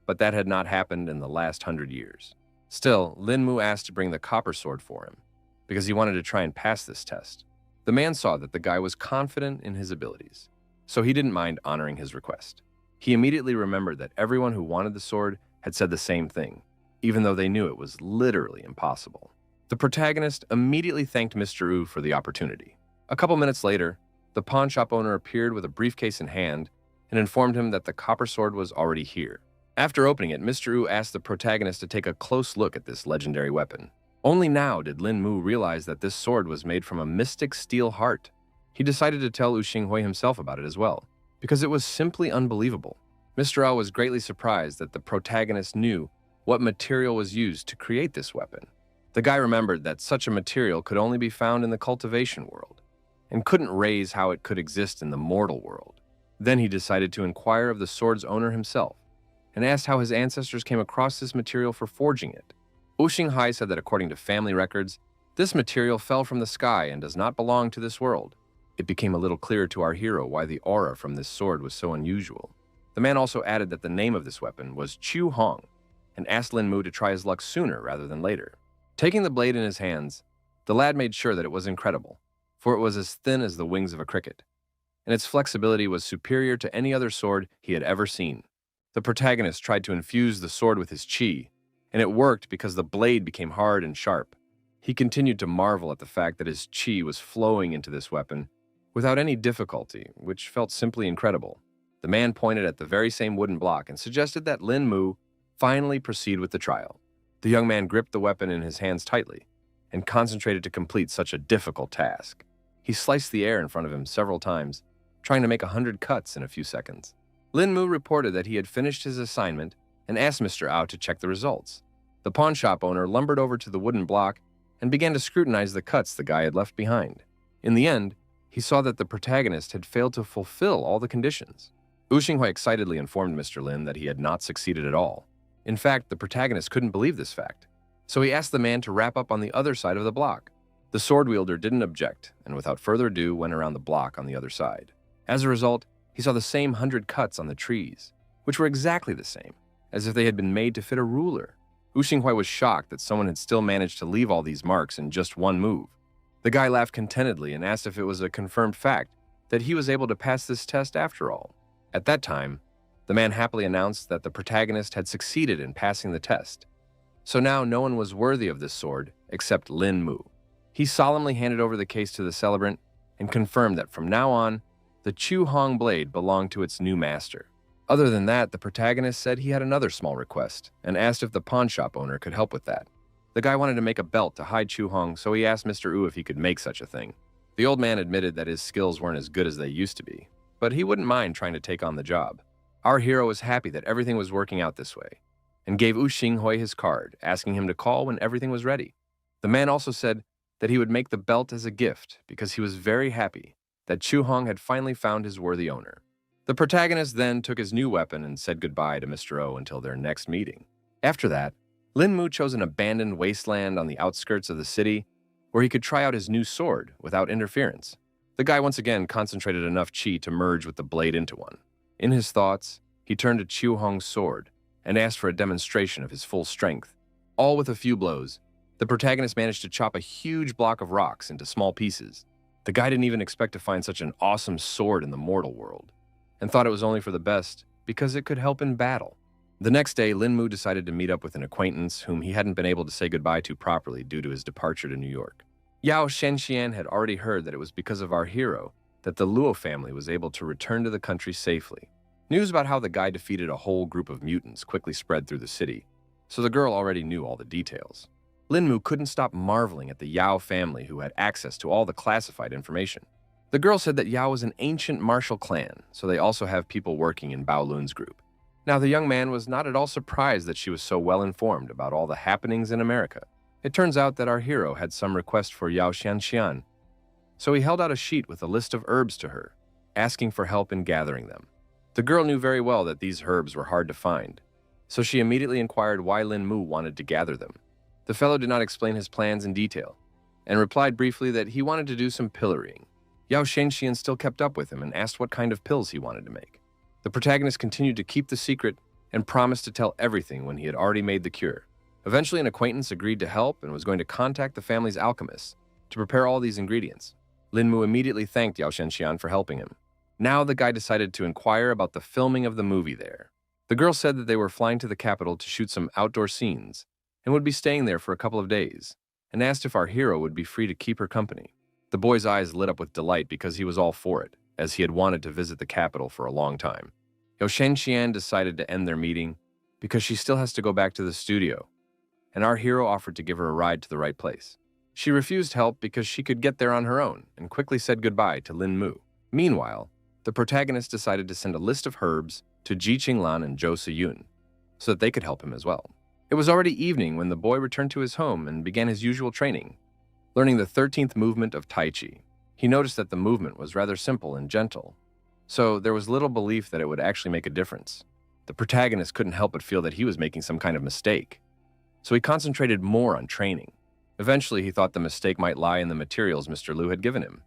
but that had not happened in the last 100 years. Still, Lin Mu asked to bring the copper sword for him, because he wanted to try and pass this test. The man saw that the guy was confident in his abilities, so he didn't mind honoring his request. He immediately remembered that everyone who wanted the sword had said the same thing, even though they knew it was literally impossible. The protagonist immediately thanked Mr. Wu for the opportunity. A couple minutes later, the pawn shop owner appeared with a briefcase in hand and informed him that the copper sword was already here. After opening it, Mr. Wu asked the protagonist to take a close look at this legendary weapon. Only now did Lin Mu realize that this sword was made from a mystic steel heart. He decided to tell Wu Xinghui himself about it as well, because it was simply unbelievable. Mr. Ao was greatly surprised that the protagonist knew what material was used to create this weapon. The guy remembered that such a material could only be found in the cultivation world, and couldn't raise how it could exist in the mortal world. Then he decided to inquire of the sword's owner himself, and asked how his ancestors came across this material for forging it. Wu Xinghai said that according to family records, this material fell from the sky and does not belong to this world. It became a little clearer to our hero why the aura from this sword was so unusual. The man also added that the name of this weapon was Chu Hong, and asked Lin Mu to try his luck sooner rather than later. Taking the blade in his hands, the lad made sure that it was incredible, for it was as thin as the wings of a cricket, and its flexibility was superior to any other sword he had ever seen. The protagonist tried to infuse the sword with his chi, and it worked because the blade became hard and sharp. He continued to marvel at the fact that his chi was flowing into this weapon without any difficulty, which felt simply incredible. The man pointed at the very same wooden block and suggested that Lin Mu finally proceed with the trial. The young man gripped the weapon in his hands tightly and concentrated to complete such a difficult task. He sliced the air in front of him several times, trying to make 100 cuts in a few seconds. Lin Mu reported that he had finished his assignment and asked Mr. Ao to check the results. The pawn shop owner lumbered over to the wooden block and began to scrutinize the cuts the guy had left behind. In the end, he saw that the protagonist had failed to fulfill all the conditions. Wu Xinghui excitedly informed Mr. Lin that he had not succeeded at all. In fact, the protagonist couldn't believe this fact, so he asked the man to wrap up on the other side of the block. The sword wielder didn't object, and without further ado went around the block on the other side. As a result, he saw the same 100 cuts on the trees, which were exactly the same, as if they had been made to fit a ruler. Wu Xinghui was shocked that someone had still managed to leave all these marks in just one move. The guy laughed contentedly and asked if it was a confirmed fact that he was able to pass this test after all. At that time, the man happily announced that the protagonist had succeeded in passing the test. So now no one was worthy of this sword except Lin Mu. He solemnly handed over the case to the celebrant and confirmed that from now on, the Chu Hong blade belonged to its new master. Other than that, the protagonist said he had another small request and asked if the pawn shop owner could help with that. The guy wanted to make a belt to hide Chu Hong, so he asked Mr. Wu if he could make such a thing. The old man admitted that his skills weren't as good as they used to be, but he wouldn't mind trying to take on the job. Our hero was happy that everything was working out this way, and gave Wu Xinghui his card, asking him to call when everything was ready. The man also said that he would make the belt as a gift because he was very happy that Chu Hong had finally found his worthy owner. The protagonist then took his new weapon and said goodbye to Mr. O until their next meeting. After that, Lin Mu chose an abandoned wasteland on the outskirts of the city where he could try out his new sword without interference. The guy once again concentrated enough chi to merge with the blade into one. In his thoughts, he turned to Chu Hong's sword and asked for a demonstration of his full strength. All with a few blows, the protagonist managed to chop a huge block of rocks into small pieces. The guy didn't even expect to find such an awesome sword in the mortal world, and thought it was only for the best because it could help in battle. The next day, Lin Mu decided to meet up with an acquaintance whom he hadn't been able to say goodbye to properly due to his departure to New York. Yao Shenxian had already heard that it was because of our hero that the Luo family was able to return to the country safely. News about how the guy defeated a whole group of mutants quickly spread through the city, so the girl already knew all the details. Lin Mu couldn't stop marveling at the Yao family who had access to all the classified information. The girl said that Yao was an ancient martial clan, so they also have people working in Bao Lun's group. Now, the young man was not at all surprised that she was so well informed about all the happenings in America. It turns out that our hero had some request for Yao Xianxian, So he held out a sheet with a list of herbs to her, asking for help in gathering them. The girl knew very well that these herbs were hard to find, so she immediately inquired why Lin Mu wanted to gather them. The fellow did not explain his plans in detail, and replied briefly that he wanted to do some pillorying. Yao Shenxian still kept up with him and asked what kind of pills he wanted to make. The protagonist continued to keep the secret and promised to tell everything when he had already made the cure. Eventually, an acquaintance agreed to help and was going to contact the family's alchemist to prepare all these ingredients. Lin Mu immediately thanked Yao Shenxian for helping him. Now the guy decided to inquire about the filming of the movie there. The girl said that they were flying to the capital to shoot some outdoor scenes and would be staying there for a couple of days, and asked if our hero would be free to keep her company. The boy's eyes lit up with delight because he was all for it, as he had wanted to visit the capital for a long time. Yao Shenxian decided to end their meeting because she still has to go back to the studio, and our hero offered to give her a ride to the right place. She refused help because she could get there on her own and quickly said goodbye to Lin Mu. Meanwhile, the protagonist decided to send a list of herbs to Ji Qinglan and Zhou Siyun so that they could help him as well. It was already evening when the boy returned to his home and began his usual training, learning the 13th movement of Tai Chi. He noticed that the movement was rather simple and gentle, so there was little belief that it would actually make a difference. The protagonist couldn't help but feel that he was making some kind of mistake, so he concentrated more on training. Eventually, he thought the mistake might lie in the materials Mr. Liu had given him,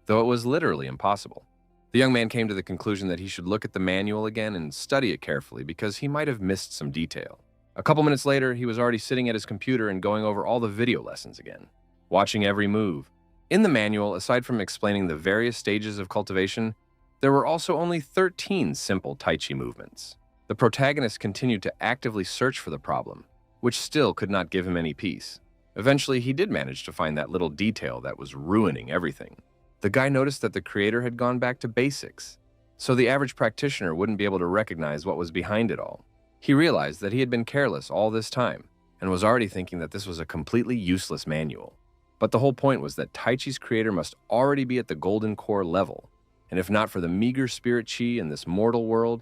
though it was literally impossible. The young man came to the conclusion that he should look at the manual again and study it carefully because he might have missed some detail. A couple minutes later, he was already sitting at his computer and going over all the video lessons again, watching every move. In the manual, aside from explaining the various stages of cultivation, there were also only 13 simple Tai Chi movements. The protagonist continued to actively search for the problem, which still could not give him any peace. Eventually, he did manage to find that little detail that was ruining everything. The guy noticed that the creator had gone back to basics, so the average practitioner wouldn't be able to recognize what was behind it all. He realized that he had been careless all this time and was already thinking that this was a completely useless manual. But the whole point was that Tai Chi's creator must already be at the golden core level, and if not for the meager spirit chi in this mortal world,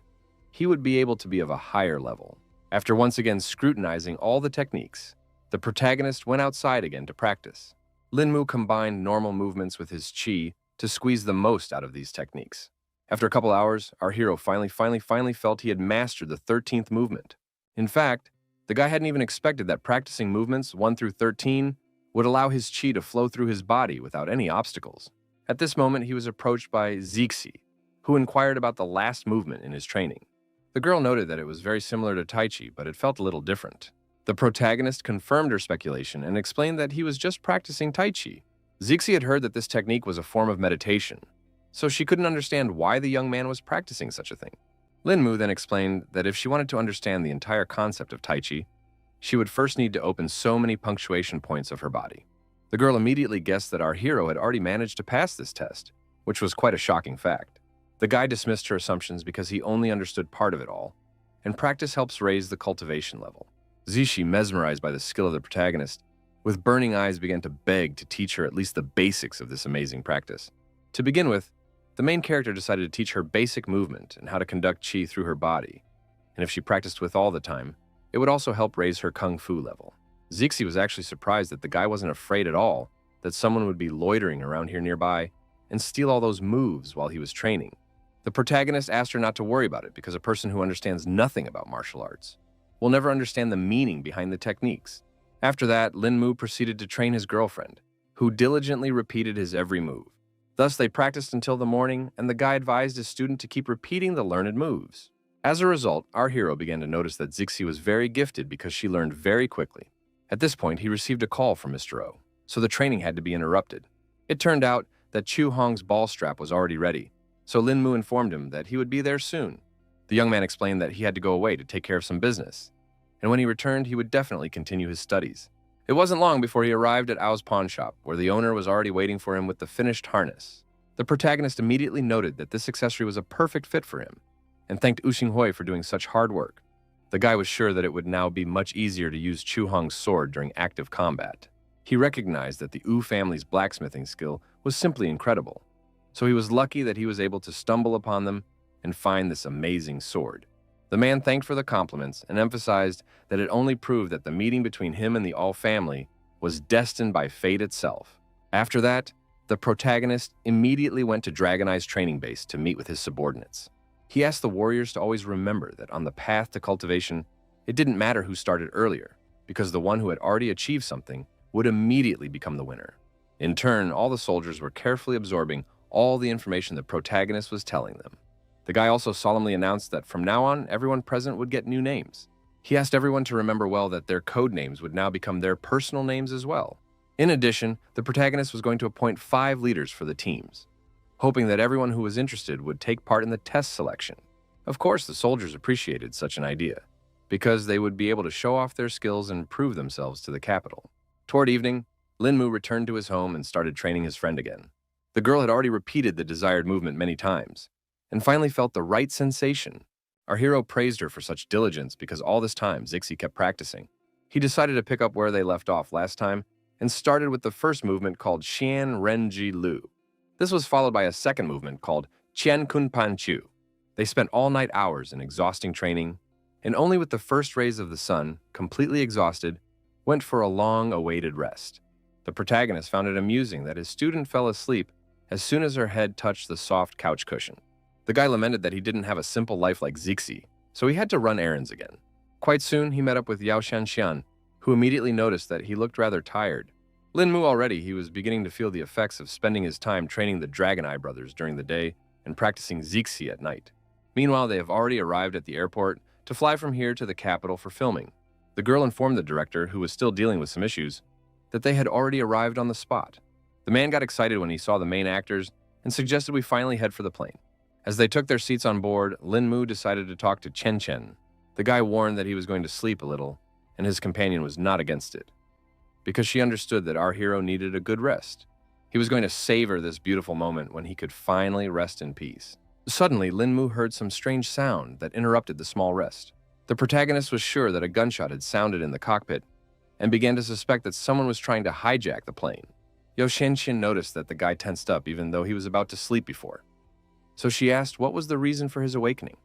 he would be able to be of a higher level. After once again scrutinizing all the techniques, the protagonist went outside again to practice. Lin Mu combined normal movements with his chi to squeeze the most out of these techniques. After a couple hours, our hero finally felt he had mastered the 13th movement. In fact, the guy hadn't even expected that practicing movements 1 through 13 would allow his chi to flow through his body without any obstacles. At this moment, he was approached by Zixi, who inquired about the last movement in his training. The girl noted that it was very similar to Tai Chi, but it felt a little different. The protagonist confirmed her speculation and explained that he was just practicing Tai Chi. Zixi had heard that this technique was a form of meditation, so she couldn't understand why the young man was practicing such a thing. Lin Mu then explained that if she wanted to understand the entire concept of Tai Chi, she would first need to open so many punctuation points of her body. The girl immediately guessed that our hero had already managed to pass this test, which was quite a shocking fact. The guy dismissed her assumptions because he only understood part of it all, and practice helps raise the cultivation level. Zishi, mesmerized by the skill of the protagonist, with burning eyes began to beg to teach her at least the basics of this amazing practice. To begin with, the main character decided to teach her basic movement and how to conduct chi through her body, and if she practiced with all the time, it would also help raise her kung fu level. Zixi was actually surprised that the guy wasn't afraid at all that someone would be loitering around here nearby and steal all those moves while he was training. The protagonist asked her not to worry about it because a person who understands nothing about martial arts will never understand the meaning behind the techniques. After that, Lin Mu proceeded to train his girlfriend, who diligently repeated his every move. Thus, they practiced until the morning, and the guy advised his student to keep repeating the learned moves. As a result, our hero began to notice that Zixi was very gifted because she learned very quickly. At this point, he received a call from Mr. O, so the training had to be interrupted. It turned out that Chu Hong's ball strap was already ready, so Lin Mu informed him that he would be there soon. The young man explained that he had to go away to take care of some business, and when he returned, he would definitely continue his studies. It wasn't long before he arrived at Ao's pawn shop, where the owner was already waiting for him with the finished harness. The protagonist immediately noted that this accessory was a perfect fit for him, and thanked U Xinghui for doing such hard work. The guy was sure that it would now be much easier to use Chu Hong's sword during active combat. He recognized that the Wu family's blacksmithing skill was simply incredible, so he was lucky that he was able to stumble upon them and find this amazing sword. The man thanked for the compliments and emphasized that it only proved that the meeting between him and the All family was destined by fate itself. After that, The protagonist immediately went to Dragon Eye's training base to meet with his subordinates. He asked the warriors to always remember that on the path to cultivation, it didn't matter who started earlier, because the one who had already achieved something would immediately become the winner. In turn, all the soldiers were carefully absorbing all the information the protagonist was telling them. The guy also solemnly announced that from now on, everyone present would get new names. He asked everyone to remember well that their code names would now become their personal names as well. In addition, the protagonist was going to appoint 5 leaders for the teams, hoping that everyone who was interested would take part in the test selection. Of course, the soldiers appreciated such an idea, because they would be able to show off their skills and prove themselves to the capital. Toward evening, Linmu returned to his home and started training his friend again. The girl had already repeated the desired movement many times, and finally felt the right sensation. Our hero praised her for such diligence because all this time Zixi kept practicing. He decided to pick up where they left off last time and started with the first movement called Xian Renji Lu. This was followed by a second movement called Qian Kun Pan Chu. They spent all-night hours in exhausting training, and only with the first rays of the sun, completely exhausted, went for a long-awaited rest. The protagonist found it amusing that his student fell asleep as soon as her head touched the soft couch cushion. The guy lamented that he didn't have a simple life like Zixi, so he had to run errands again. Quite soon, he met up with Yao Shanxian, who immediately noticed that he looked rather tired. Linmu already, he was beginning to feel the effects of spending his time training the Dragon Eye brothers during the day and practicing Zixi at night. Meanwhile, they have already arrived at the airport to fly from here to the capital for filming. The girl informed the director, who was still dealing with some issues, that they had already arrived on the spot. The man got excited when he saw the main actors and suggested we finally head for the plane. As they took their seats on board, Linmu decided to talk to Chen Chen. The guy warned that he was going to sleep a little, and his companion was not against it, because she understood that our hero needed a good rest. He was going to savor this beautiful moment when he could finally rest in peace. Suddenly, Linmu heard some strange sound that interrupted the small rest. The protagonist was sure that a gunshot had sounded in the cockpit and began to suspect that someone was trying to hijack the plane. Yao Shanxian noticed that the guy tensed up even though he was about to sleep before. So she asked what was the reason for his awakening.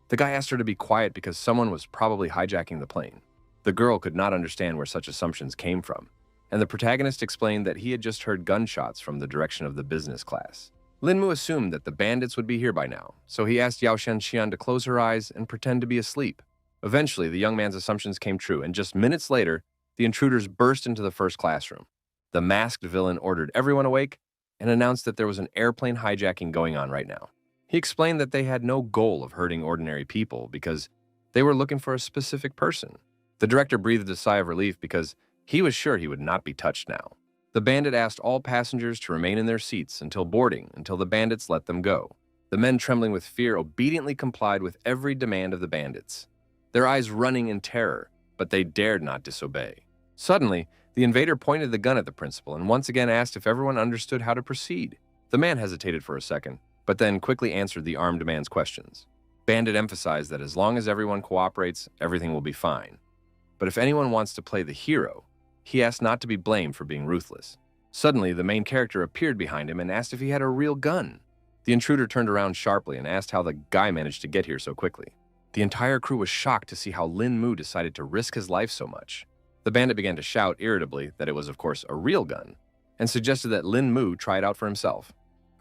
The guy asked her to be quiet because someone was probably hijacking the plane. The girl could not understand where such assumptions came from, and the protagonist explained that he had just heard gunshots from the direction of the business class. Linmu assumed that the bandits would be here by now, so he asked Yao Shanxian to close her eyes and pretend to be asleep. Eventually, the young man's assumptions came true, and just minutes later, the intruders burst into the first classroom. The masked villain ordered everyone awake and announced that there was an airplane hijacking going on right now. He explained that they had no goal of hurting ordinary people because they were looking for a specific person. The director breathed a sigh of relief because he was sure he would not be touched now. The bandit asked all passengers to remain in their seats until boarding, until the bandits let them go. The men, trembling with fear, obediently complied with every demand of the bandits, their eyes running in terror, but they dared not disobey. Suddenly, the invader pointed the gun at the principal and once again asked if everyone understood how to proceed. The man hesitated for a second, but then quickly answered the armed man's questions. Bandit emphasized that as long as everyone cooperates, everything will be fine. But if anyone wants to play the hero, he asked not to be blamed for being ruthless. Suddenly, the main character appeared behind him and asked if he had a real gun. The intruder turned around sharply and asked how the guy managed to get here so quickly. The entire crew was shocked to see how Lin Mu decided to risk his life so much. The bandit began to shout irritably that it was, of course, a real gun, and suggested that Lin Mu try it out for himself.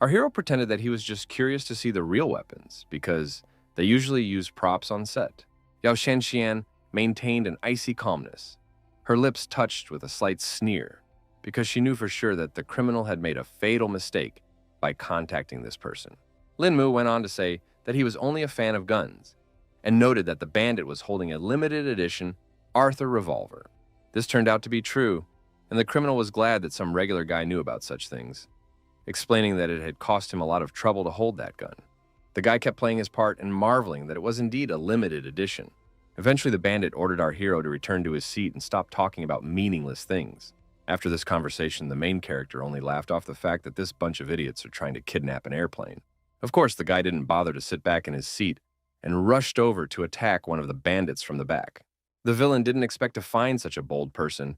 Our hero pretended that he was just curious to see the real weapons, because they usually use props on set. Yao Shanxian maintained an icy calmness, her lips touched with a slight sneer, because she knew for sure that the criminal had made a fatal mistake by contacting this person. Lin Mu went on to say that he was only a fan of guns, and noted that the bandit was holding a limited edition Arthur revolver. This turned out to be true, and the criminal was glad that some regular guy knew about such things, explaining that it had cost him a lot of trouble to hold that gun. The guy kept playing his part and marveling that it was indeed a limited edition. Eventually, the bandit ordered our hero to return to his seat and stop talking about meaningless things. After this conversation, the main character only laughed off the fact that this bunch of idiots are trying to kidnap an airplane. Of course, the guy didn't bother to sit back in his seat and rushed over to attack one of the bandits from the back. The villain didn't expect to find such a bold person,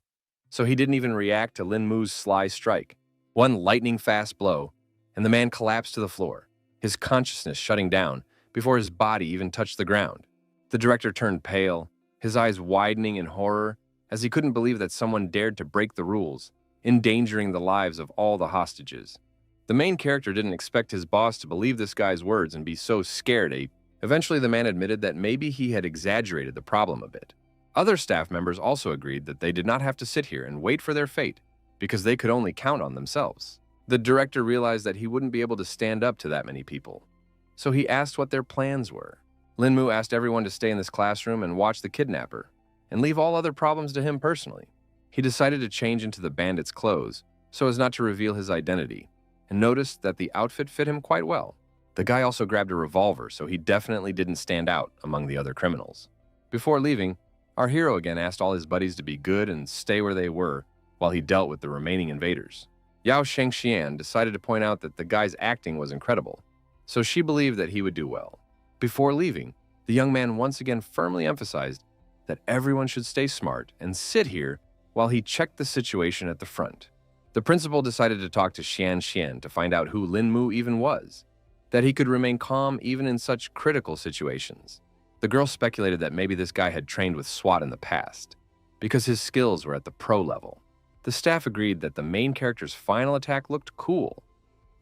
so he didn't even react to Lin Mu's sly strike. One lightning-fast blow, and the man collapsed to the floor, his consciousness shutting down before his body even touched the ground. The director turned pale, his eyes widening in horror as he couldn't believe that someone dared to break the rules, endangering the lives of all the hostages. The main character didn't expect his boss to believe this guy's words and be so scared. Eventually, the man admitted that maybe he had exaggerated the problem a bit. Other staff members also agreed that they did not have to sit here and wait for their fate because they could only count on themselves. The director realized that he wouldn't be able to stand up to that many people, so he asked what their plans were. Linmu asked everyone to stay in this classroom and watch the kidnapper, and leave all other problems to him personally. He decided to change into the bandit's clothes so as not to reveal his identity, and noticed that the outfit fit him quite well. The guy also grabbed a revolver, so he definitely didn't stand out among the other criminals. Before leaving, our hero again asked all his buddies to be good and stay where they were while he dealt with the remaining invaders. Yao Shengxian decided to point out that the guy's acting was incredible, so she believed that he would do well. Before leaving, the young man once again firmly emphasized that everyone should stay smart and sit here while he checked the situation at the front. The principal decided to talk to Xian to find out who Linmu even was, that he could remain calm even in such critical situations. The girl speculated that maybe this guy had trained with SWAT in the past, because his skills were at the pro level. The staff agreed that the main character's final attack looked cool,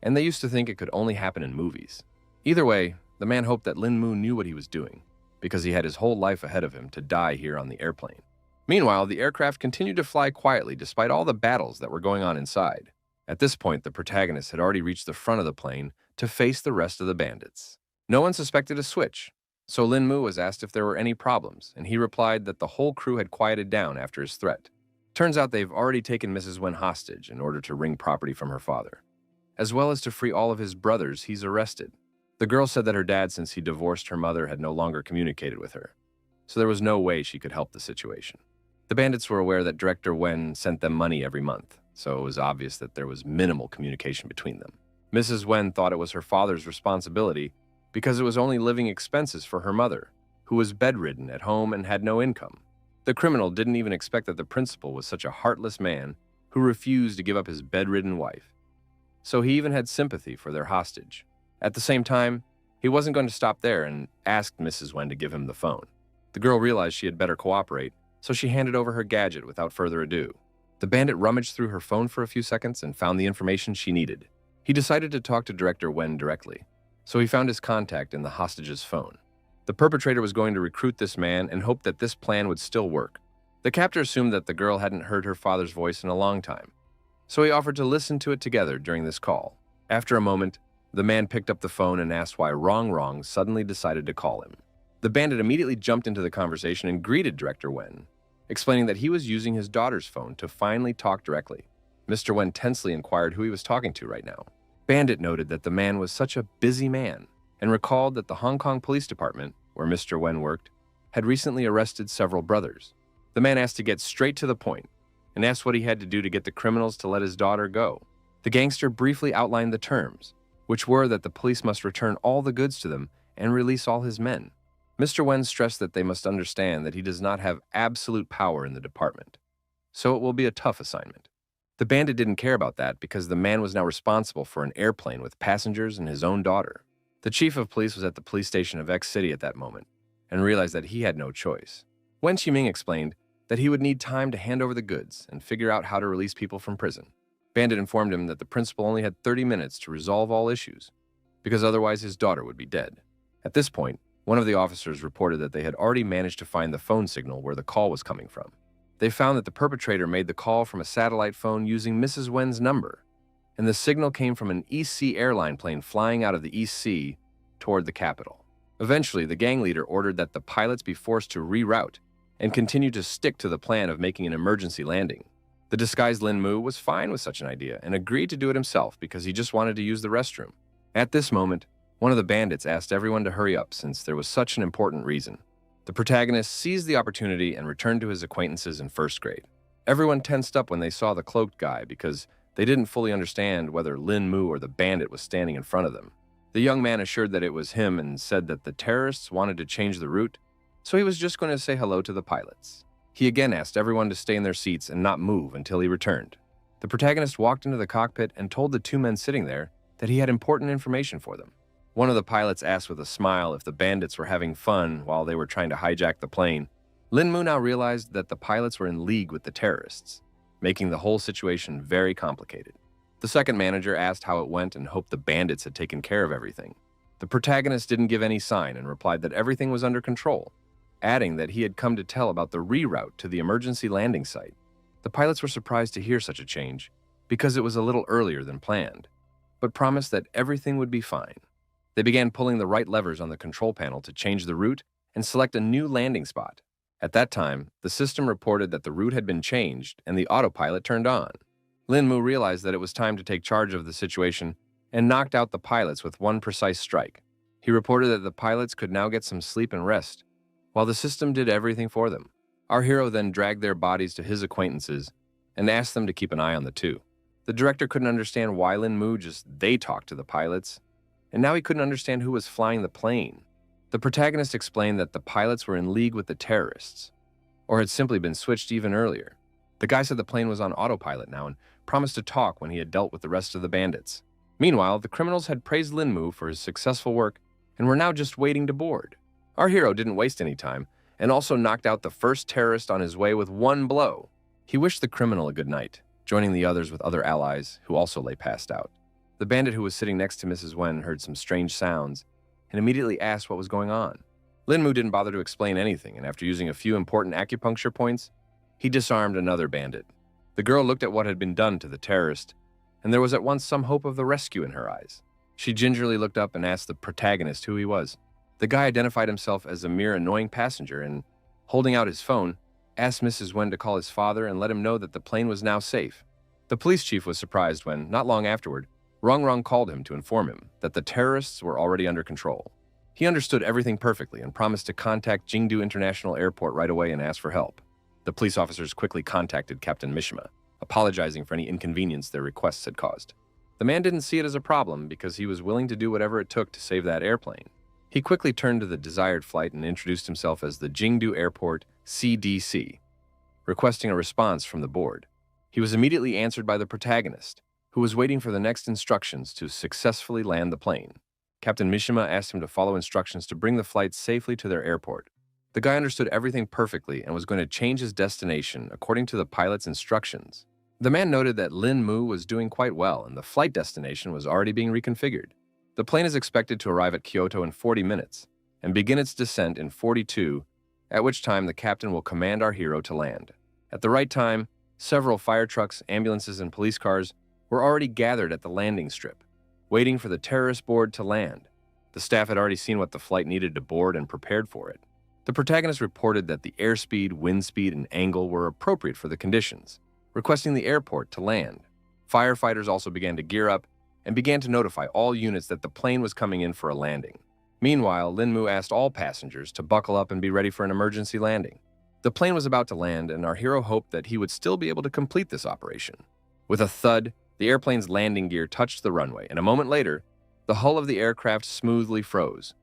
and they used to think it could only happen in movies. Either way, the man hoped that Linmu knew what he was doing, because he had his whole life ahead of him to die here on the airplane. Meanwhile, the aircraft continued to fly quietly despite all the battles that were going on inside. At this point, the protagonist had already reached the front of the plane to face the rest of the bandits. No one suspected a switch, so Linmu was asked if there were any problems, and he replied that the whole crew had quieted down after his threat. Turns out they've already taken Mrs. Wen hostage in order to wring property from her father. As well as to free all of his brothers he's arrested. The girl said that her dad, since he divorced her mother, had no longer communicated with her, so there was no way she could help the situation. The bandits were aware that Director Wen sent them money every month, so it was obvious that there was minimal communication between them. Mrs. Wen thought it was her father's responsibility because it was only living expenses for her mother, who was bedridden at home and had no income. The criminal didn't even expect that the principal was such a heartless man who refused to give up his bedridden wife. So he even had sympathy for their hostage. At the same time, he wasn't going to stop there and asked Mrs. Wen to give him the phone. The girl realized she had better cooperate, so she handed over her gadget without further ado. The bandit rummaged through her phone for a few seconds and found the information she needed. He decided to talk to Director Wen directly, so he found his contact in the hostage's phone. The perpetrator was going to recruit this man and hoped that this plan would still work. The captor assumed that the girl hadn't heard her father's voice in a long time, so he offered to listen to it together during this call. After a moment, the man picked up the phone and asked why Wrong suddenly decided to call him. The bandit immediately jumped into the conversation and greeted Director Wen, explaining that he was using his daughter's phone to finally talk directly. Mr. Wen tensely inquired who he was talking to right now. Bandit noted that the man was such a busy man and recalled that the Hong Kong Police Department, where Mr. Wen worked, had recently arrested several brothers. The man asked to get straight to the point and asked what he had to do to get the criminals to let his daughter go. The gangster briefly outlined the terms, which were that the police must return all the goods to them and release all his men. Mr. Wen stressed that they must understand that he does not have absolute power in the department, so it will be a tough assignment. The bandit didn't care about that because the man was now responsible for an airplane with passengers and his own daughter. The chief of police was at the police station of X City at that moment and realized that he had no choice. Wen Qiming explained that he would need time to hand over the goods and figure out how to release people from prison. Bandit informed him that the principal only had 30 minutes to resolve all issues, because otherwise his daughter would be dead. At this point, one of the officers reported that they had already managed to find the phone signal where the call was coming from. They found that the perpetrator made the call from a satellite phone using Mrs. Wen's number, and the signal came from an East Sea airline plane flying out of the East Sea toward the capital. Eventually, the gang leader ordered that the pilots be forced to reroute and continue to stick to the plan of making an emergency landing. The disguised Lin Mu was fine with such an idea and agreed to do it himself because he just wanted to use the restroom. At this moment, one of the bandits asked everyone to hurry up since there was such an important reason. The protagonist seized the opportunity and returned to his acquaintances in first grade. Everyone tensed up when they saw the cloaked guy because they didn't fully understand whether Lin Mu or the bandit was standing in front of them. The young man assured that it was him and said that the terrorists wanted to change the route, so he was just going to say hello to the pilots. He again asked everyone to stay in their seats and not move until he returned. The protagonist walked into the cockpit and told the two men sitting there that he had important information for them. One of the pilots asked with a smile if the bandits were having fun while they were trying to hijack the plane. Lin Mu now realized that the pilots were in league with the terrorists, making the whole situation very complicated. The second manager asked how it went and hoped the bandits had taken care of everything. The protagonist didn't give any sign and replied that everything was under control, adding that he had come to tell about the reroute to the emergency landing site. The pilots were surprised to hear such a change because it was a little earlier than planned, but promised that everything would be fine. They began pulling the right levers on the control panel to change the route and select a new landing spot. At that time, the system reported that the route had been changed and the autopilot turned on. Linmu realized that it was time to take charge of the situation and knocked out the pilots with one precise strike. He reported that the pilots could now get some sleep and rest, while the system did everything for them. Our hero then dragged their bodies to his acquaintances and asked them to keep an eye on the two. The director couldn't understand why Linmu just they talked to the pilots, and now he couldn't understand who was flying the plane. The protagonist explained that the pilots were in league with the terrorists, or had simply been switched even earlier. The guy said the plane was on autopilot now and promised to talk when he had dealt with the rest of the bandits. Meanwhile, the criminals had praised Linmu for his successful work and were now just waiting to board. Our hero didn't waste any time and also knocked out the first terrorist on his way with one blow. He wished the criminal a good night, joining the others with other allies who also lay passed out. The bandit who was sitting next to Mrs. Wen heard some strange sounds and immediately asked what was going on. Linmu didn't bother to explain anything, and after using a few important acupuncture points, he disarmed another bandit. The girl looked at what had been done to the terrorist, and there was at once some hope of the rescue in her eyes. She gingerly looked up and asked the protagonist who he was. The guy identified himself as a mere annoying passenger and, holding out his phone, asked Mrs. Wen to call his father and let him know that the plane was now safe. The police chief was surprised when, not long afterward, Rong called him to inform him that the terrorists were already under control. He understood everything perfectly and promised to contact Jingdu International Airport right away and ask for help. The police officers quickly contacted Captain Mishima, apologizing for any inconvenience their requests had caused. The man didn't see it as a problem because he was willing to do whatever it took to save that airplane. He quickly turned to the desired flight and introduced himself as the Jingdu Airport CDC, requesting a response from the board. He was immediately answered by the protagonist, who was waiting for the next instructions to successfully land the plane. Captain Mishima asked him to follow instructions to bring the flight safely to their airport. The guy understood everything perfectly and was going to change his destination according to the pilot's instructions. The man noted that Linmu was doing quite well and the flight destination was already being reconfigured. The plane is expected to arrive at Kyoto in 40 minutes and begin its descent in 42, at which time the captain will command our hero to land. At the right time, several fire trucks, ambulances, and police cars were already gathered at the landing strip, waiting for the terrorist board to land. The staff had already seen what the flight needed to board and prepared for it. The protagonist reported that the airspeed, wind speed, and angle were appropriate for the conditions, requesting the airport to land. Firefighters also began to gear up and began to notify all units that the plane was coming in for a landing. Meanwhile, Linmu asked all passengers to buckle up and be ready for an emergency landing. The plane was about to land, and our hero hoped that he would still be able to complete this operation. With a thud, the airplane's landing gear touched the runway, and a moment later, the hull of the aircraft smoothly froze,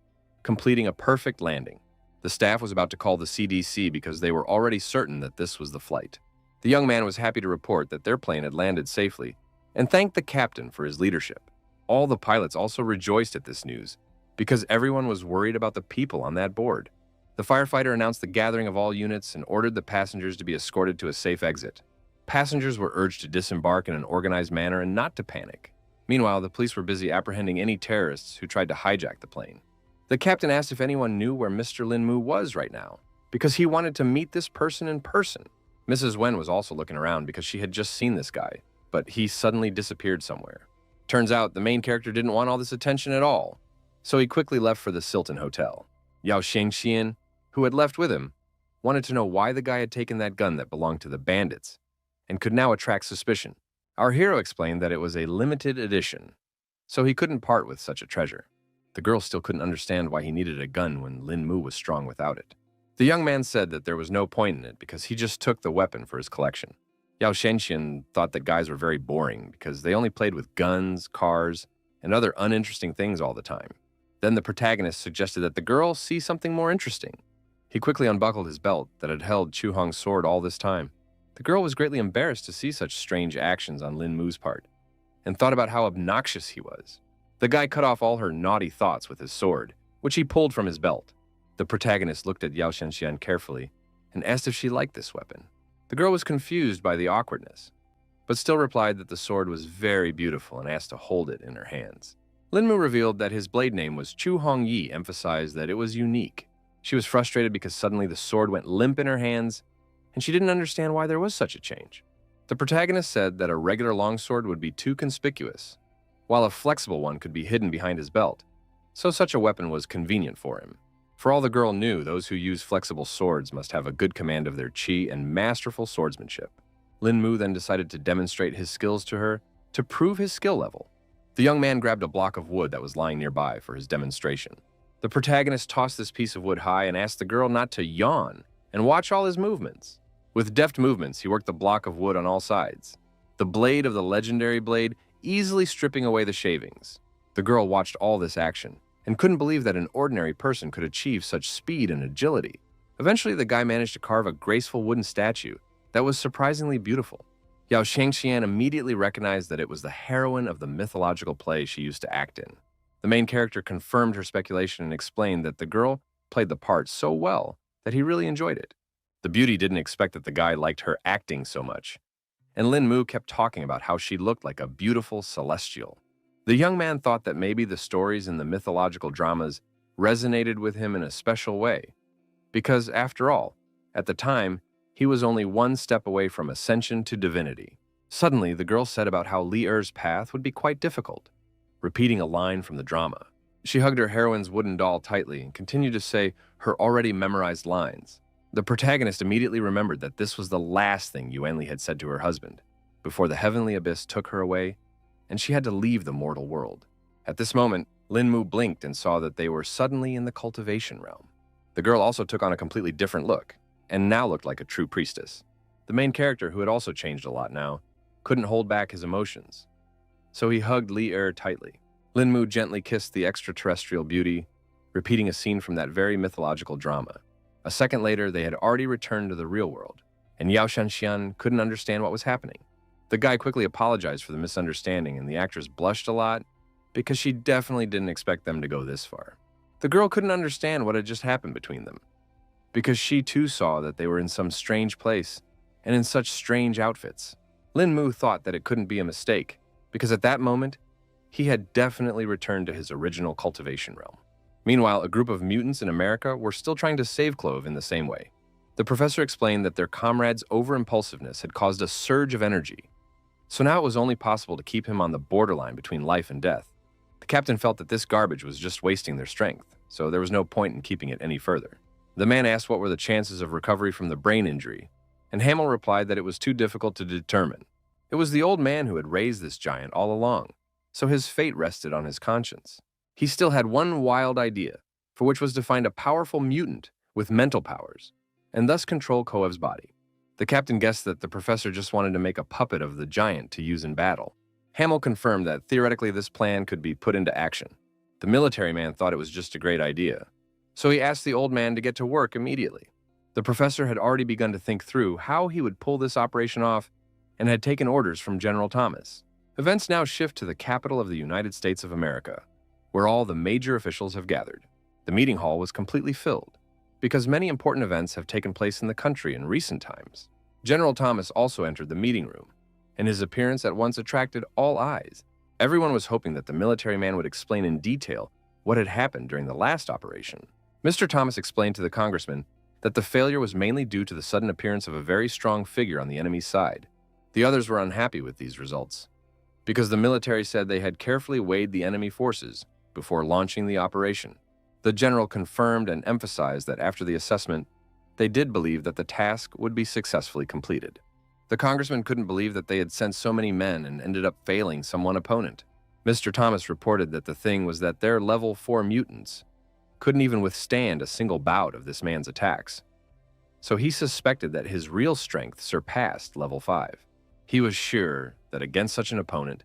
completing a perfect landing. The staff was about to call the CDC because they were already certain that this was the flight. The young man was happy to report that their plane had landed safely and thanked the captain for his leadership. All the pilots also rejoiced at this news because everyone was worried about the people on that board. The firefighter announced the gathering of all units and ordered the passengers to be escorted to a safe exit. Passengers were urged to disembark in an organized manner and not to panic. Meanwhile, the police were busy apprehending any terrorists who tried to hijack the plane. The captain asked if anyone knew where Mr. Linmu was right now, because he wanted to meet this person in person. Mrs. Wen was also looking around because she had just seen this guy, but he suddenly disappeared somewhere. Turns out the main character didn't want all this attention at all, so he quickly left for the Silton Hotel. Yao Shengxian, who had left with him, wanted to know why the guy had taken that gun that belonged to the bandits and could now attract suspicion. Our hero explained that it was a limited edition, so he couldn't part with such a treasure. The girl still couldn't understand why he needed a gun when Linmu was strong without it. The young man said that there was no point in it because he just took the weapon for his collection. Yao Shenshin thought that guys were very boring because they only played with guns, cars, and other uninteresting things all the time. Then the protagonist suggested that the girl see something more interesting. He quickly unbuckled his belt that had held Chu Hong's sword all this time. The girl was greatly embarrassed to see such strange actions on Lin Mu's part, and thought about how obnoxious he was. The guy cut off all her naughty thoughts with his sword, which he pulled from his belt. The protagonist looked at Yao Shenshian carefully and asked if she liked this weapon. The girl was confused by the awkwardness, but still replied that the sword was very beautiful and asked to hold it in her hands. Linmu revealed that his blade name was Chu Hong Yi, emphasized that it was unique. She was frustrated because suddenly the sword went limp in her hands, and she didn't understand why there was such a change. The protagonist said that a regular longsword would be too conspicuous, while a flexible one could be hidden behind his belt, so such a weapon was convenient for him. For all the girl knew, those who use flexible swords must have a good command of their chi and masterful swordsmanship. Linmu then decided to demonstrate his skills to her to prove his skill level. The young man grabbed a block of wood that was lying nearby for his demonstration. The protagonist tossed this piece of wood high and asked the girl not to yawn and watch all his movements. With deft movements, he worked the block of wood on all sides, the blade of the legendary blade easily stripping away the shavings. The girl watched all this action and couldn't believe that an ordinary person could achieve such speed and agility. Eventually, the guy managed to carve a graceful wooden statue that was surprisingly beautiful. Yao Shangxian immediately recognized that it was the heroine of the mythological play she used to act in. The main character confirmed her speculation and explained that the girl played the part so well that he really enjoyed it. The beauty didn't expect that the guy liked her acting so much, and Lin Mu kept talking about how she looked like a beautiful celestial. The young man thought that maybe the stories in the mythological dramas resonated with him in a special way, because after all, at the time, he was only one step away from ascension to divinity. Suddenly, the girl said about how Li Er's path would be quite difficult, repeating a line from the drama. She hugged her heroine's wooden doll tightly and continued to say her already memorized lines. The protagonist immediately remembered that this was the last thing Yuanli had said to her husband, before the heavenly abyss took her away, and she had to leave the mortal world. At this moment, Lin Mu blinked and saw that they were suddenly in the cultivation realm. The girl also took on a completely different look, and now looked like a true priestess. The main character, who had also changed a lot now, couldn't hold back his emotions, so he hugged Li Er tightly. Lin Mu gently kissed the extraterrestrial beauty, repeating a scene from that very mythological drama. A second later, they had already returned to the real world, and Yao Shanxian couldn't understand what was happening. The guy quickly apologized for the misunderstanding, and the actress blushed a lot because she definitely didn't expect them to go this far. The girl couldn't understand what had just happened between them, because she too saw that they were in some strange place and in such strange outfits. Lin Mu thought that it couldn't be a mistake, because at that moment, he had definitely returned to his original cultivation realm. Meanwhile, a group of mutants in America were still trying to save Clove in the same way. The professor explained that their comrade's over-impulsiveness had caused a surge of energy, so now it was only possible to keep him on the borderline between life and death. The captain felt that this garbage was just wasting their strength, so there was no point in keeping it any further. The man asked what were the chances of recovery from the brain injury, and Hamill replied that it was too difficult to determine. It was the old man who had raised this giant all along, so his fate rested on his conscience. He still had one wild idea, for which was to find a powerful mutant with mental powers, and thus control Koev's body. The captain guessed that the professor just wanted to make a puppet of the giant to use in battle. Hamill confirmed that theoretically this plan could be put into action. The military man thought it was just a great idea, so he asked the old man to get to work immediately. The professor had already begun to think through how he would pull this operation off and had taken orders from General Thomas. Events now shift to the capital of the United States of America, where all the major officials have gathered. The meeting hall was completely filled, because many important events have taken place in the country in recent times. General Thomas also entered the meeting room, and his appearance at once attracted all eyes. Everyone was hoping that the military man would explain in detail what had happened during the last operation. Mr. Thomas explained to the congressman that the failure was mainly due to the sudden appearance of a very strong figure on the enemy's side. The others were unhappy with these results, because the military said they had carefully weighed the enemy forces before launching the operation. The general confirmed and emphasized that after the assessment, they did believe that the task would be successfully completed. The congressman couldn't believe that they had sent so many men and ended up failing some one opponent. Mr. Thomas reported that the thing was that their level 4 mutants couldn't even withstand a single bout of this man's attacks, so he suspected that his real strength surpassed level 5. He was sure that against such an opponent,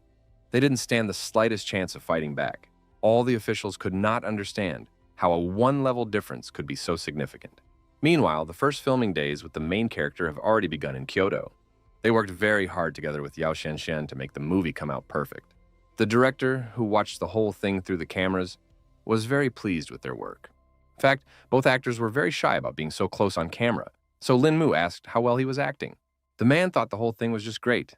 they didn't stand the slightest chance of fighting back. All the officials could not understand how a one-level difference could be so significant. Meanwhile, the first filming days with the main character have already begun in Kyoto. They worked very hard together with Yao Shenshen to make the movie come out perfect. The director, who watched the whole thing through the cameras, was very pleased with their work. In fact, both actors were very shy about being so close on camera, so Lin Mu asked how well he was acting. The man thought the whole thing was just great,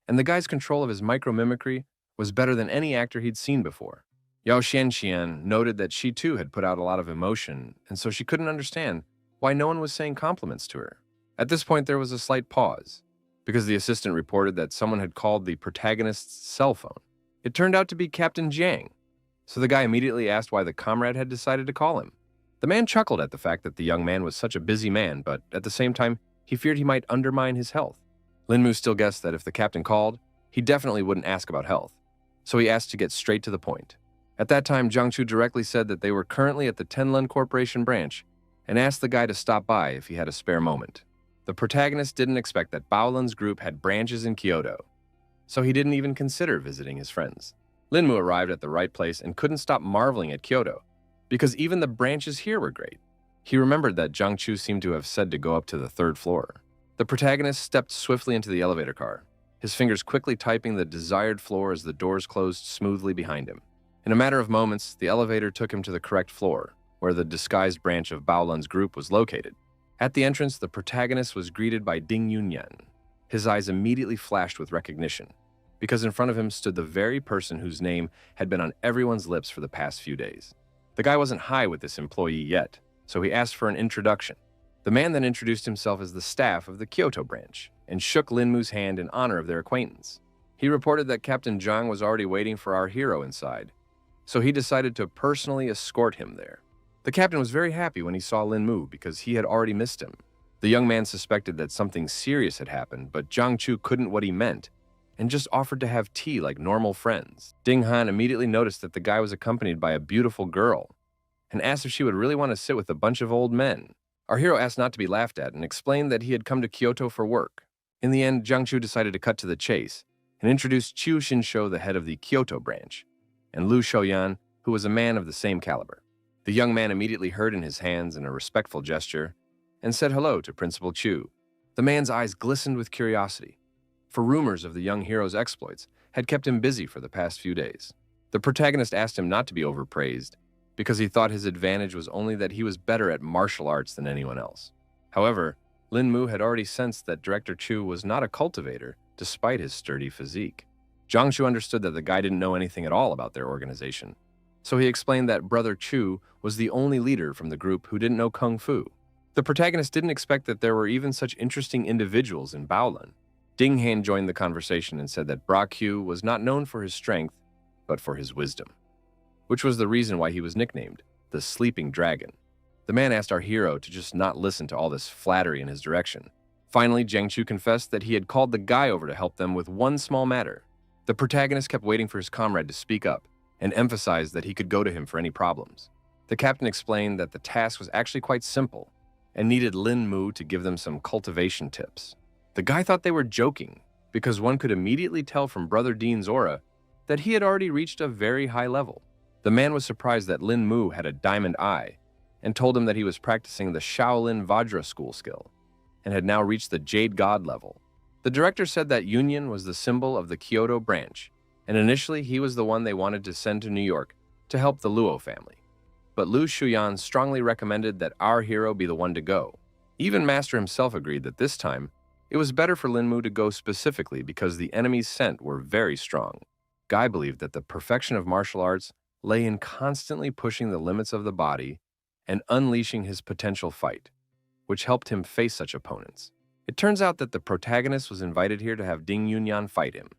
and the guy's control of his micromimicry was better than any actor he'd seen before. Yao Xianxian noted that she too had put out a lot of emotion, and so she couldn't understand why no one was saying compliments to her. At this point, there was a slight pause, because the assistant reported that someone had called the protagonist's cell phone. It turned out to be Captain Jiang, so the guy immediately asked why the comrade had decided to call him. The man chuckled at the fact that the young man was such a busy man, but at the same time, he feared he might undermine his health. Linmu still guessed that if the captain called, he definitely wouldn't ask about health, so he asked to get straight to the point. At that time, Jiang Chu directly said that they were currently at the Tenlun Corporation branch and asked the guy to stop by if he had a spare moment. The protagonist didn't expect that Baolan's group had branches in Kyoto, so he didn't even consider visiting his friends. Linmu arrived at the right place and couldn't stop marveling at Kyoto, because even the branches here were great. He remembered that Jiang Chu seemed to have said to go up to the 3rd floor. The protagonist stepped swiftly into the elevator car, his fingers quickly typing the desired floor as the doors closed smoothly behind him. In a matter of moments, the elevator took him to the correct floor, where the disguised branch of Baolan's group was located. At the entrance, the protagonist was greeted by Ding Yunyan. His eyes immediately flashed with recognition, because in front of him stood the very person whose name had been on everyone's lips for the past few days. The guy wasn't high with this employee yet, so he asked for an introduction. The man then introduced himself as the staff of the Kyoto branch and shook Linmu's hand in honor of their acquaintance. He reported that Captain Zhang was already waiting for our hero inside, so he decided to personally escort him there. The captain was very happy when he saw Linmu because he had already missed him. The young man suspected that something serious had happened, but Jiang Chu couldn't what he meant and just offered to have tea like normal friends. Ding Han immediately noticed that the guy was accompanied by a beautiful girl and asked if she would really want to sit with a bunch of old men. Our hero asked not to be laughed at and explained that he had come to Kyoto for work. In the end, Jiang Chu decided to cut to the chase and introduced Chu Xinshou, the head of the Kyoto branch, and Lu Shouyan, who was a man of the same caliber. The young man immediately held in his hands in a respectful gesture and said hello to Principal Chu. The man's eyes glistened with curiosity, for rumors of the young hero's exploits had kept him busy for the past few days. The protagonist asked him not to be overpraised, because he thought his advantage was only that he was better at martial arts than anyone else. However, Linmu had already sensed that Director Chu was not a cultivator, despite his sturdy physique. Jiang Chu understood that the guy didn't know anything at all about their organization, so he explained that Brother Chu was the only leader from the group who didn't know Kung Fu. The protagonist didn't expect that there were even such interesting individuals in Baolan. Ding Han joined the conversation and said that Bra Q was not known for his strength, but for his wisdom, which was the reason why he was nicknamed the Sleeping Dragon. The man asked our hero to just not listen to all this flattery in his direction. Finally, Jiang Chu confessed that he had called the guy over to help them with one small matter. The protagonist kept waiting for his comrade to speak up and emphasized that he could go to him for any problems. The captain explained that the task was actually quite simple and needed Lin Mu to give them some cultivation tips. The guy thought they were joking because one could immediately tell from Brother Dean's aura that he had already reached a very high level. The man was surprised that Lin Mu had a diamond eye and told him that he was practicing the Shaolin Vajra school skill and had now reached the Jade God level. The director said that Union was the symbol of the Kyoto branch, and initially he was the one they wanted to send to New York to help the Luo family. But Lu Shuyan strongly recommended that our hero be the one to go. Even Master himself agreed that this time, it was better for Lin Mu to go specifically because the enemy's scent were very strong. Guy believed that the perfection of martial arts lay in constantly pushing the limits of the body and unleashing his potential fight, which helped him face such opponents. It turns out that the protagonist was invited here to have Ding Yunyan fight him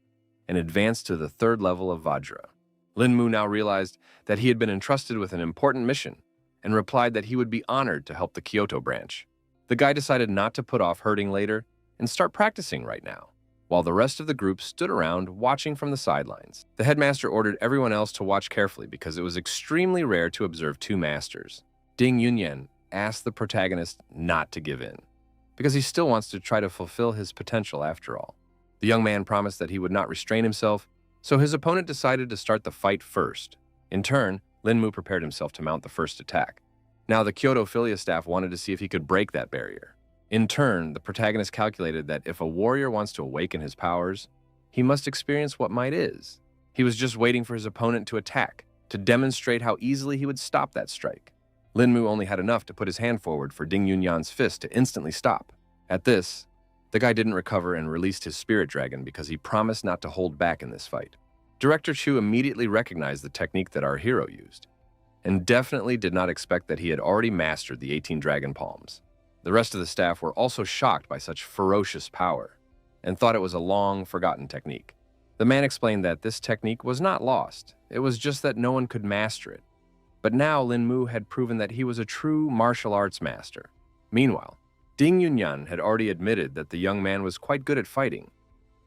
and advance to the 3rd level of Vajra. Lin Mu now realized that he had been entrusted with an important mission and replied that he would be honored to help the Kyoto branch. The guy decided not to put off hurting later and start practicing right now, while the rest of the group stood around watching from the sidelines. The headmaster ordered everyone else to watch carefully because it was extremely rare to observe 2 masters. Ding Yunyan asked the protagonist not to give in, because he still wants to try to fulfill his potential after all. The young man promised that he would not restrain himself, so his opponent decided to start the fight first. In turn, Lin Mu prepared himself to mount the first attack. Now the Kyoto Philia staff wanted to see if he could break that barrier. In turn, the protagonist calculated that if a warrior wants to awaken his powers, he must experience what might is. He was just waiting for his opponent to attack, to demonstrate how easily he would stop that strike. Lin Mu only had enough to put his hand forward for Ding Yunyan's fist to instantly stop. At this, The guy didn't recover and released his spirit dragon because he promised not to hold back in this fight. Director Chu immediately recognized the technique that our hero used, and definitely did not expect that he had already mastered the 18 dragon palms. The rest of the staff were also shocked by such ferocious power, and thought it was a long forgotten technique. The man explained that this technique was not lost, it was just that no one could master it. But now Lin Mu had proven that he was a true martial arts master. Meanwhile, Ding Yunyan had already admitted that the young man was quite good at fighting,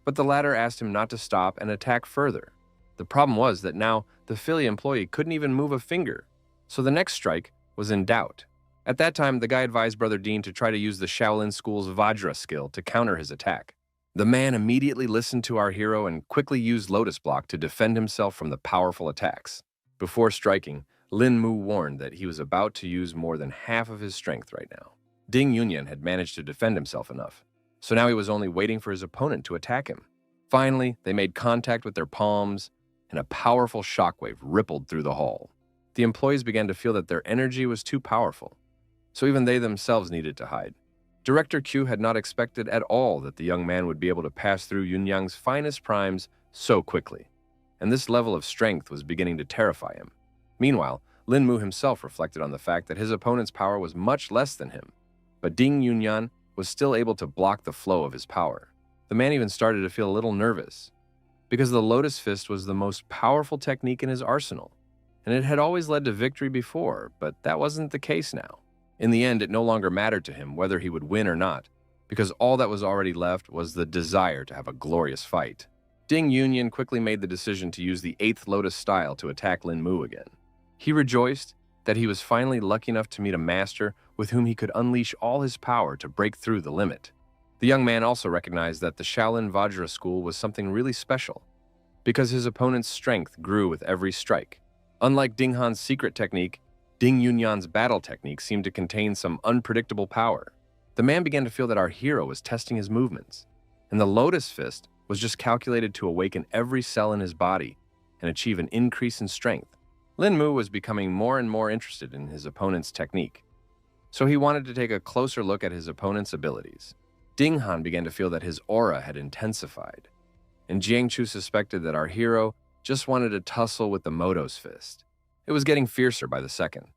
but the latter asked him not to stop and attack further. The problem was that now the Philly employee couldn't even move a finger, so the next strike was in doubt. At that time, the guy advised Brother Dean to try to use the Shaolin School's Vajra skill to counter his attack. The man immediately listened to our hero and quickly used Lotus Block to defend himself from the powerful attacks. Before striking, Lin Mu warned that he was about to use more than half of his strength right now. Ding Yunyan had managed to defend himself enough, so now he was only waiting for his opponent to attack him. Finally, they made contact with their palms, and a powerful shockwave rippled through the hall. The employees began to feel that their energy was too powerful, so even they themselves needed to hide. Director Q had not expected at all that the young man would be able to pass through Yunyang's finest primes so quickly, and this level of strength was beginning to terrify him. Meanwhile, Lin Mu himself reflected on the fact that his opponent's power was much less than him, but Ding Yunyan was still able to block the flow of his power. The man even started to feel a little nervous, because the Lotus Fist was the most powerful technique in his arsenal, and it had always led to victory before, but that wasn't the case now. In the end, it no longer mattered to him whether he would win or not, because all that was already left was the desire to have a glorious fight. Ding Yunyan quickly made the decision to use the 8th Lotus style to attack Lin Mu again. He rejoiced that he was finally lucky enough to meet a master with whom he could unleash all his power to break through the limit. The young man also recognized that the Shaolin Vajra school was something really special, because his opponent's strength grew with every strike. Unlike Ding Han's secret technique, Ding Yunyan's battle technique seemed to contain some unpredictable power. The man began to feel that our hero was testing his movements, and the Lotus Fist was just calculated to awaken every cell in his body and achieve an increase in strength. Lin Mu was becoming more and more interested in his opponent's technique, so he wanted to take a closer look at his opponent's abilities. Ding Han began to feel that his aura had intensified, and Jiang Chu suspected that our hero just wanted to tussle with the Moto's fist. It was getting fiercer by the second,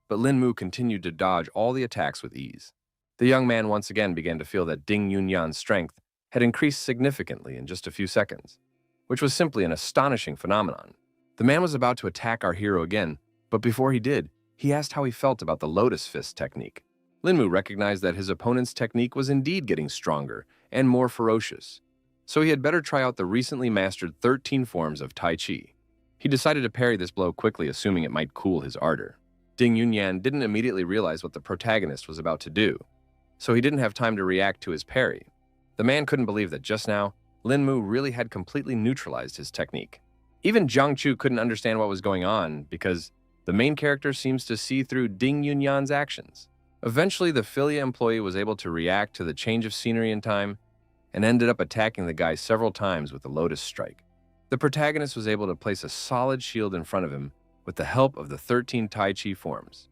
but Lin Mu continued to dodge all the attacks with ease. The young man once again began to feel that Ding Yunyan's strength had increased significantly in just a few seconds, which was simply an astonishing phenomenon. The man was about to attack our hero again, but before he did, he asked how he felt about the Lotus Fist technique. Lin Mu recognized that his opponent's technique was indeed getting stronger and more ferocious, so he had better try out the recently mastered 13 forms of Tai Chi. He decided to parry this blow quickly, assuming it might cool his ardor. Ding Yunyan didn't immediately realize what the protagonist was about to do, so he didn't have time to react to his parry. The man couldn't believe that just now, Lin Mu really had completely neutralized his technique. Even Jiang Chu couldn't understand what was going on because the main character seems to see through Ding Yunyan's actions. Eventually, the Philia employee was able to react to the change of scenery in time and ended up attacking the guy several times with the Lotus Strike. The protagonist was able to place a solid shield in front of him with the help of the 13 Tai Chi forms,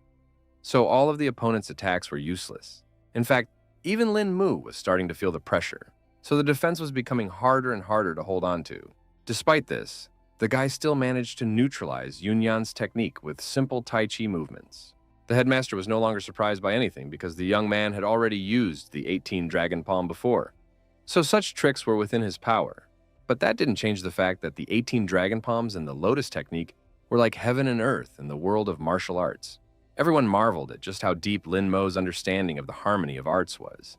so all of the opponent's attacks were useless. In fact, even Lin Mu was starting to feel the pressure, so the defense was becoming harder and harder to hold on to. Despite this, the guy still managed to neutralize Yunyan's technique with simple Tai Chi movements. The headmaster was no longer surprised by anything because the young man had already used the 18 Dragon Palm before, so such tricks were within his power. But that didn't change the fact that the 18 Dragon Palms and the Lotus technique were like heaven and earth in the world of martial arts. Everyone marveled at just how deep Lin Mo's understanding of the harmony of arts was,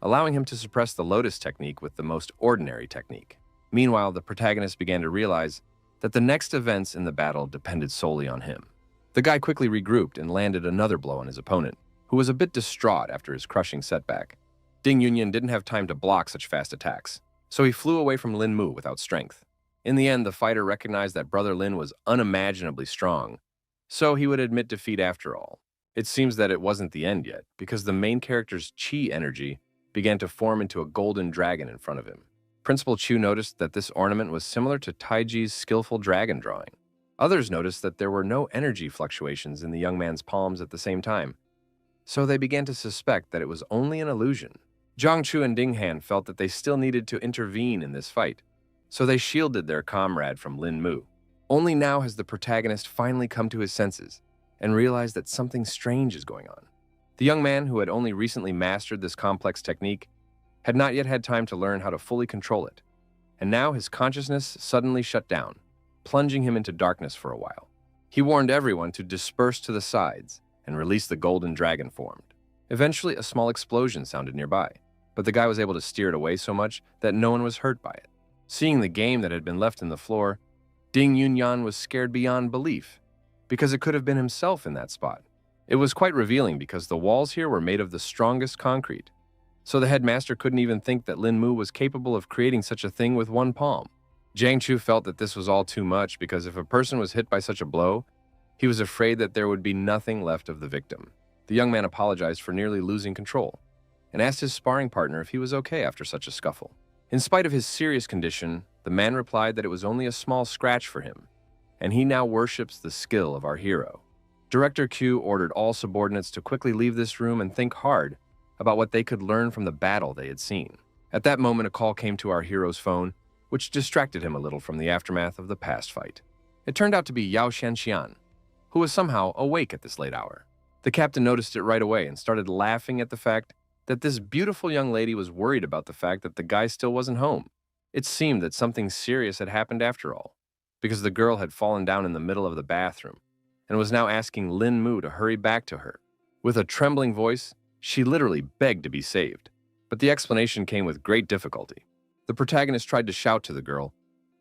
allowing him to suppress the Lotus technique with the most ordinary technique. Meanwhile, the protagonist began to realize that the next events in the battle depended solely on him. The guy quickly regrouped and landed another blow on his opponent, who was a bit distraught after his crushing setback. Ding Yunyan didn't have time to block such fast attacks, so he flew away from Lin Mu without strength. In the end, the fighter recognized that Brother Lin was unimaginably strong, so he would admit defeat after all. It seems that it wasn't the end yet, because the main character's chi energy began to form into a golden dragon in front of him. Principal Chu noticed that this ornament was similar to Taiji's skillful dragon drawing. Others noticed that there were no energy fluctuations in the young man's palms at the same time, so they began to suspect that it was only an illusion. Zhang and Ding Han felt that they still needed to intervene in this fight, so they shielded their comrade from Lin Mu. Only now has the protagonist finally come to his senses and realized that something strange is going on. The young man, who had only recently mastered this complex technique, had not yet had time to learn how to fully control it, and now his consciousness suddenly shut down, plunging him into darkness for a while. He warned everyone to disperse to the sides and release the golden dragon formed. Eventually, a small explosion sounded nearby, but the guy was able to steer it away so much that no one was hurt by it. Seeing the game that had been left in the floor, Ding Yunyan was scared beyond belief, because it could have been himself in that spot. It was quite revealing because the walls here were made of the strongest concrete, so the headmaster couldn't even think that Lin Mu was capable of creating such a thing with one palm. Jiang Chu felt that this was all too much because if a person was hit by such a blow, he was afraid that there would be nothing left of the victim. The young man apologized for nearly losing control and asked his sparring partner if he was okay after such a scuffle. In spite of his serious condition, the man replied that it was only a small scratch for him, and he now worships the skill of our hero. Director Q ordered all subordinates to quickly leave this room and think hard about what they could learn from the battle they had seen. At that moment, a call came to our hero's phone, which distracted him a little from the aftermath of the past fight. It turned out to be Yao Shanxian, who was somehow awake at this late hour. The captain noticed it right away and started laughing at the fact that this beautiful young lady was worried about the fact that the guy still wasn't home. It seemed that something serious had happened after all, because the girl had fallen down in the middle of the bathroom and was now asking Lin Mu to hurry back to her. With a trembling voice, she literally begged to be saved, but the explanation came with great difficulty. The protagonist tried to shout to the girl,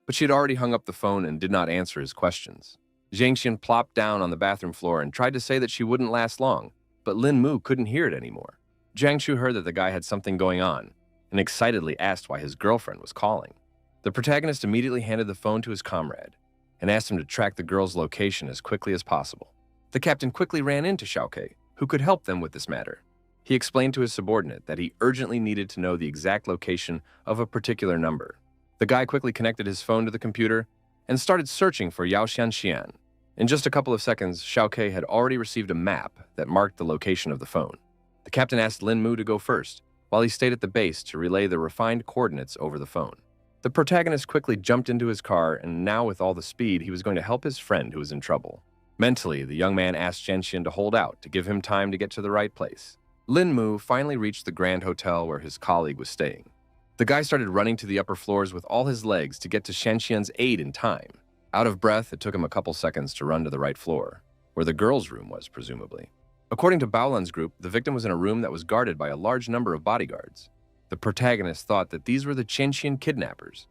but she had already hung up the phone and did not answer his questions. Zhangxian plopped down on the bathroom floor and tried to say that she wouldn't last long, but Lin Mu couldn't hear it anymore. Jiang Chu heard that the guy had something going on and excitedly asked why his girlfriend was calling. The protagonist immediately handed the phone to his comrade and asked him to track the girl's location as quickly as possible. The captain quickly ran into Xiaoke, who could help them with this matter. He explained to his subordinate that he urgently needed to know the exact location of a particular number. The guy quickly connected his phone to the computer and started searching for Yao Xianxian. In just a couple of seconds, Xiaoke had already received a map that marked the location of the phone. The captain asked Lin Mu to go first, while he stayed at the base to relay the refined coordinates over the phone. The protagonist quickly jumped into his car, and now with all the speed, he was going to help his friend who was in trouble. Mentally, the young man asked Zhangxian to hold out to give him time to get to the right place. Lin Mu finally reached the Grand Hotel where his colleague was staying. The guy started running to the upper floors with all his legs to get to Zhangxian's aid in time. Out of breath, it took him a couple seconds to run to the right floor, where the girl's room was, presumably. According to Baolan's group, the victim was in a room that was guarded by a large number of bodyguards. The protagonist thought that these were the Zhangxian kidnappers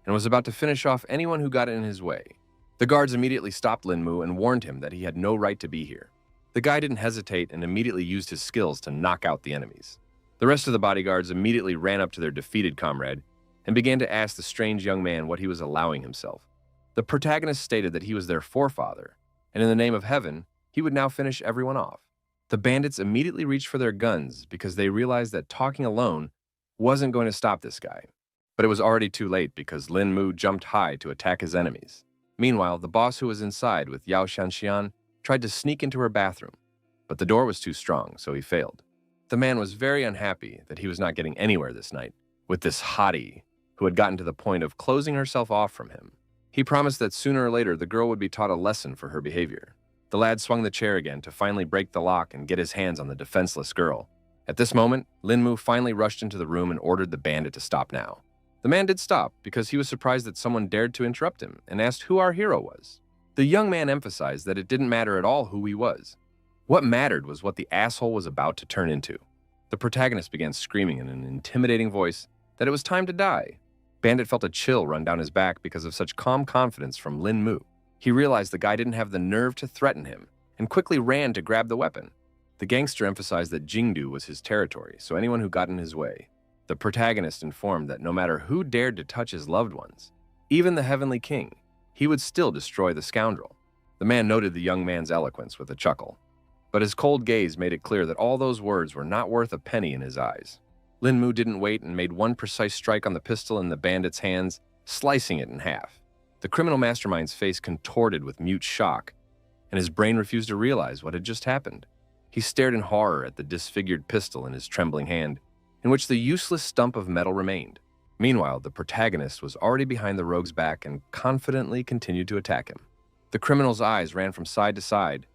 and was about to finish off anyone who got in his way. The guards immediately stopped Lin Mu and warned him that he had no right to be here. The guy didn't hesitate and immediately used his skills to knock out the enemies. The rest of the bodyguards immediately ran up to their defeated comrade and began to ask the strange young man what he was allowing himself. The protagonist stated that he was their forefather, and in the name of heaven, he would now finish everyone off. The bandits immediately reached for their guns because they realized that talking alone wasn't going to stop this guy. But it was already too late because Lin Mu jumped high to attack his enemies. Meanwhile, the boss who was inside with Yao Shanxian tried to sneak into her bathroom, but the door was too strong, so he failed. The man was very unhappy that he was not getting anywhere this night with this hottie who had gotten to the point of closing herself off from him. He promised that sooner or later the girl would be taught a lesson for her behavior. The lad swung the chair again to finally break the lock and get his hands on the defenseless girl. At this moment, Lin Mu finally rushed into the room and ordered the bandit to stop now. The man did stop because he was surprised that someone dared to interrupt him and asked who our hero was. The young man emphasized that it didn't matter at all who he was. What mattered was what the asshole was about to turn into. The protagonist began screaming in an intimidating voice that it was time to die. Bandit felt a chill run down his back because of such calm confidence from Lin Mu. He realized the guy didn't have the nerve to threaten him and quickly ran to grab the weapon. The gangster emphasized that Jingdu was his territory, so anyone who got in his way. The protagonist informed that no matter who dared to touch his loved ones, even the Heavenly King, he would still destroy the scoundrel. The man noted the young man's eloquence with a chuckle, but his cold gaze made it clear that all those words were not worth a penny in his eyes. Lin Mu didn't wait and made one precise strike on the pistol in the bandit's hands, slicing it in half. The criminal mastermind's face contorted with mute shock, and his brain refused to realize what had just happened. He stared in horror at the disfigured pistol in his trembling hand in which the useless stump of metal remained. Meanwhile, the protagonist was already behind the rogue's back and confidently continued to attack him. The criminal's eyes ran from side to side.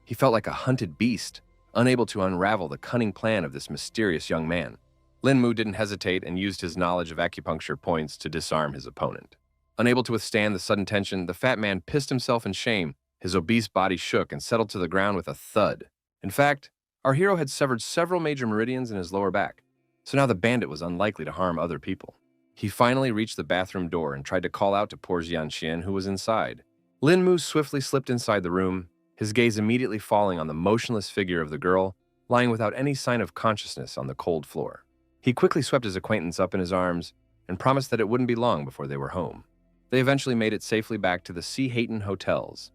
He felt like a hunted beast, unable to unravel the cunning plan of this mysterious young man. Linmu didn't hesitate and used his knowledge of acupuncture points to disarm his opponent. Unable to withstand the sudden tension, the fat man pissed himself in shame. His obese body shook and settled to the ground with a thud. In fact, our hero had severed several major meridians in his lower back, so now the bandit was unlikely to harm other people. He finally reached the bathroom door and tried to call out to poor Jianxian, who was inside. Linmu swiftly slipped inside the room, his gaze immediately falling on the motionless figure of the girl, lying without any sign of consciousness on the cold floor. He quickly swept his acquaintance up in his arms and promised that it wouldn't be long before they were home. They eventually made it safely back to the Sea Hayton hotels,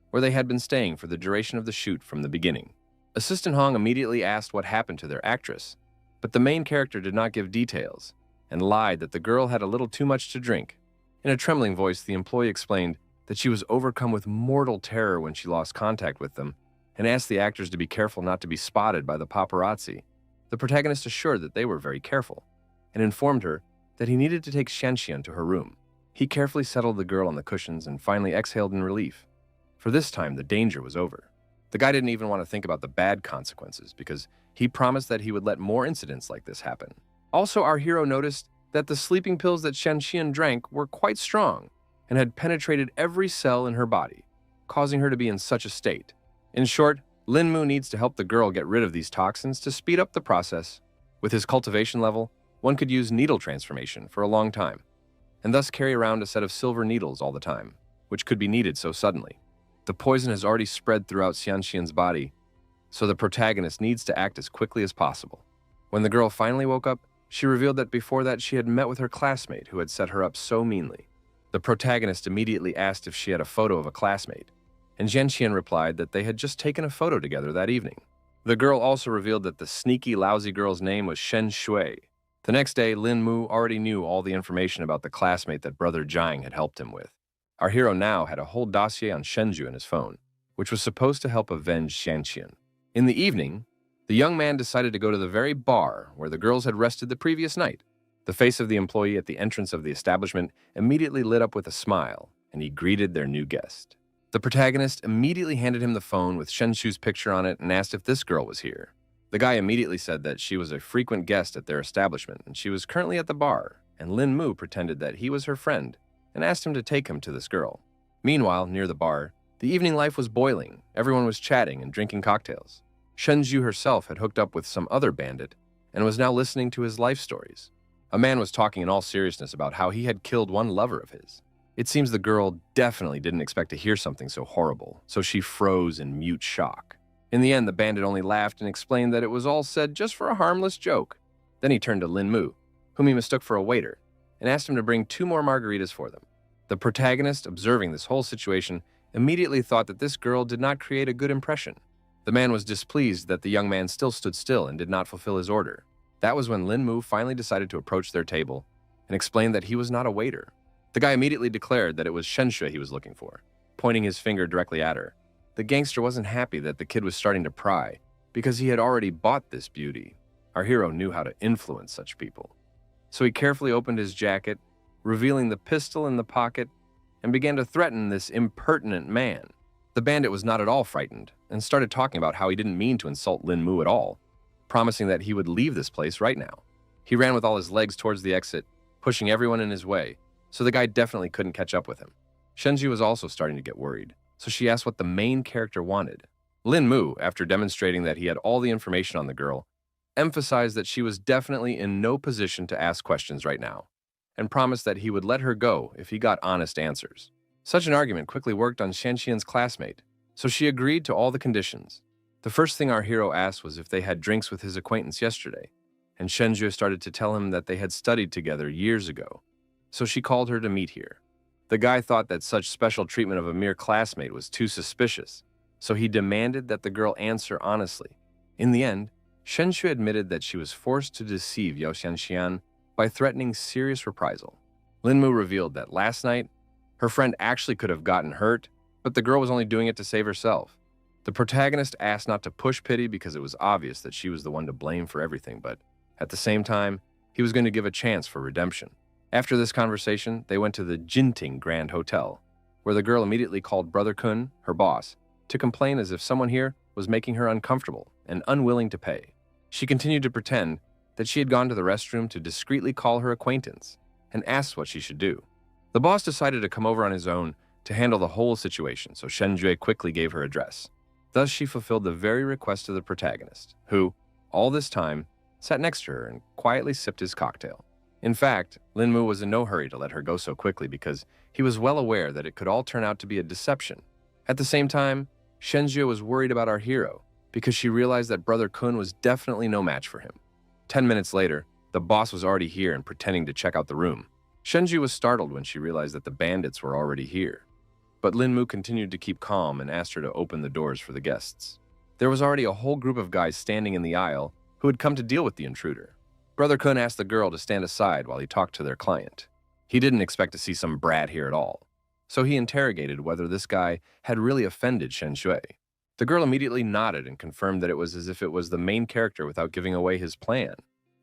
where they had been staying for the duration of the shoot from the beginning. Assistant Hong immediately asked what happened to their actress, but the main character did not give details and lied that the girl had a little too much to drink. In a trembling voice, the employee explained that she was overcome with mortal terror when she lost contact with them and asked the actors to be careful not to be spotted by the paparazzi. The protagonist assured that they were very careful and informed her that he needed to take Xianxian to her room. He carefully settled the girl on the cushions and finally exhaled in relief. For this time, the danger was over. The guy didn't even want to think about the bad consequences because he promised that he would let more incidents like this happen. Also, our hero noticed that the sleeping pills that Xianxian drank were quite strong and had penetrated every cell in her body, causing her to be in such a state. In short, Linmu needs to help the girl get rid of these toxins to speed up the process. With his cultivation level, one could use needle transformation for a long time, and thus carry around a set of silver needles all the time, which could be needed so suddenly. The poison has already spread throughout Xianxian's body, so the protagonist needs to act as quickly as possible. When the girl finally woke up, she revealed that before that she had met with her classmate who had set her up so meanly. The protagonist immediately asked if she had a photo of a classmate, and Jianxian replied that they had just taken a photo together that evening. The girl also revealed that the sneaky, lousy girl's name was Shen Shui. The next day, Lin Mu already knew all the information about the classmate that Brother Jiang had helped him with. Our hero now had a whole dossier on Shenju in his phone, which was supposed to help avenge Xianxian. In the evening, the young man decided to go to the very bar where the girls had rested the previous night. The face of the employee at the entrance of the establishment immediately lit up with a smile, and he greeted their new guest. The protagonist immediately handed him the phone with Shenshu's picture on it and asked if this girl was here. The guy immediately said that she was a frequent guest at their establishment and she was currently at the bar, and Lin Mu pretended that he was her friend and asked him to take him to this girl. Meanwhile, near the bar, the evening life was boiling. Everyone was chatting and drinking cocktails. Shenju herself had hooked up with some other bandit and was now listening to his life stories. A man was talking in all seriousness about how he had killed one lover of his. It seems the girl definitely didn't expect to hear something so horrible, so she froze in mute shock. In the end, the bandit only laughed and explained that it was all said just for a harmless joke. Then he turned to Lin Mu, whom he mistook for a waiter, and asked him to bring 2 more margaritas for them. The protagonist, observing this whole situation, immediately thought that this girl did not create a good impression. The man was displeased that the young man still stood still and did not fulfill his order. That was when Lin Mu finally decided to approach their table and explained that he was not a waiter. The guy immediately declared that it was Shenshu he was looking for, pointing his finger directly at her. The gangster wasn't happy that the kid was starting to pry, because he had already bought this beauty. Our hero knew how to influence such people. So he carefully opened his jacket, revealing the pistol in the pocket, and began to threaten this impertinent man. The bandit was not at all frightened, and started talking about how he didn't mean to insult Lin Mu at all, promising that he would leave this place right now. He ran with all his legs towards the exit, pushing everyone in his way, so the guy definitely couldn't catch up with him. Shenji was also starting to get worried, so she asked what the main character wanted. Lin Mu, after demonstrating that he had all the information on the girl, emphasized that she was definitely in no position to ask questions right now, and promised that he would let her go if he got honest answers. Such an argument quickly worked on Xianxian's classmate, so she agreed to all the conditions. The first thing our hero asked was if they had drinks with his acquaintance yesterday, and Shenju started to tell him that they had studied together years ago, so she called her to meet here. The guy thought that such special treatment of a mere classmate was too suspicious, so he demanded that the girl answer honestly. In the end, Shenshu admitted that she was forced to deceive Yao Xianxian by threatening serious reprisal. Linmu revealed that last night, her friend actually could have gotten hurt, but the girl was only doing it to save herself. The protagonist asked not to push pity because it was obvious that she was the one to blame for everything, but At the same time, he was going to give a chance for redemption. After this conversation, they went to the Jinting Grand Hotel, where the girl immediately called Brother Kun, her boss, to complain as if someone here was making her uncomfortable and unwilling to pay. She continued to pretend that she had gone to the restroom to discreetly call her acquaintance and asked what she should do. The boss decided to come over on his own to handle the whole situation, so Shenjue quickly gave her address. Thus, she fulfilled the very request of the protagonist, who, all this time, sat next to her and quietly sipped his cocktail. In fact, Linmu was in no hurry to let her go so quickly because he was well aware that it could all turn out to be a deception. At the same time, Shenjue was worried about our hero because she realized that Brother Kun was definitely no match for him. 10 minutes later, the boss was already here and pretending to check out the room. Shenjue was startled when she realized that the bandits were already here. But Linmu continued to keep calm and asked her to open the doors for the guests. There was already a whole group of guys standing in the aisle who had come to deal with the intruder. Brother Kun asked the girl to stand aside while he talked to their client. He didn't expect to see some brat here at all, so he interrogated whether this guy had really offended Shenjue. The girl immediately nodded and confirmed that it was as if it was the main character without giving away his plan.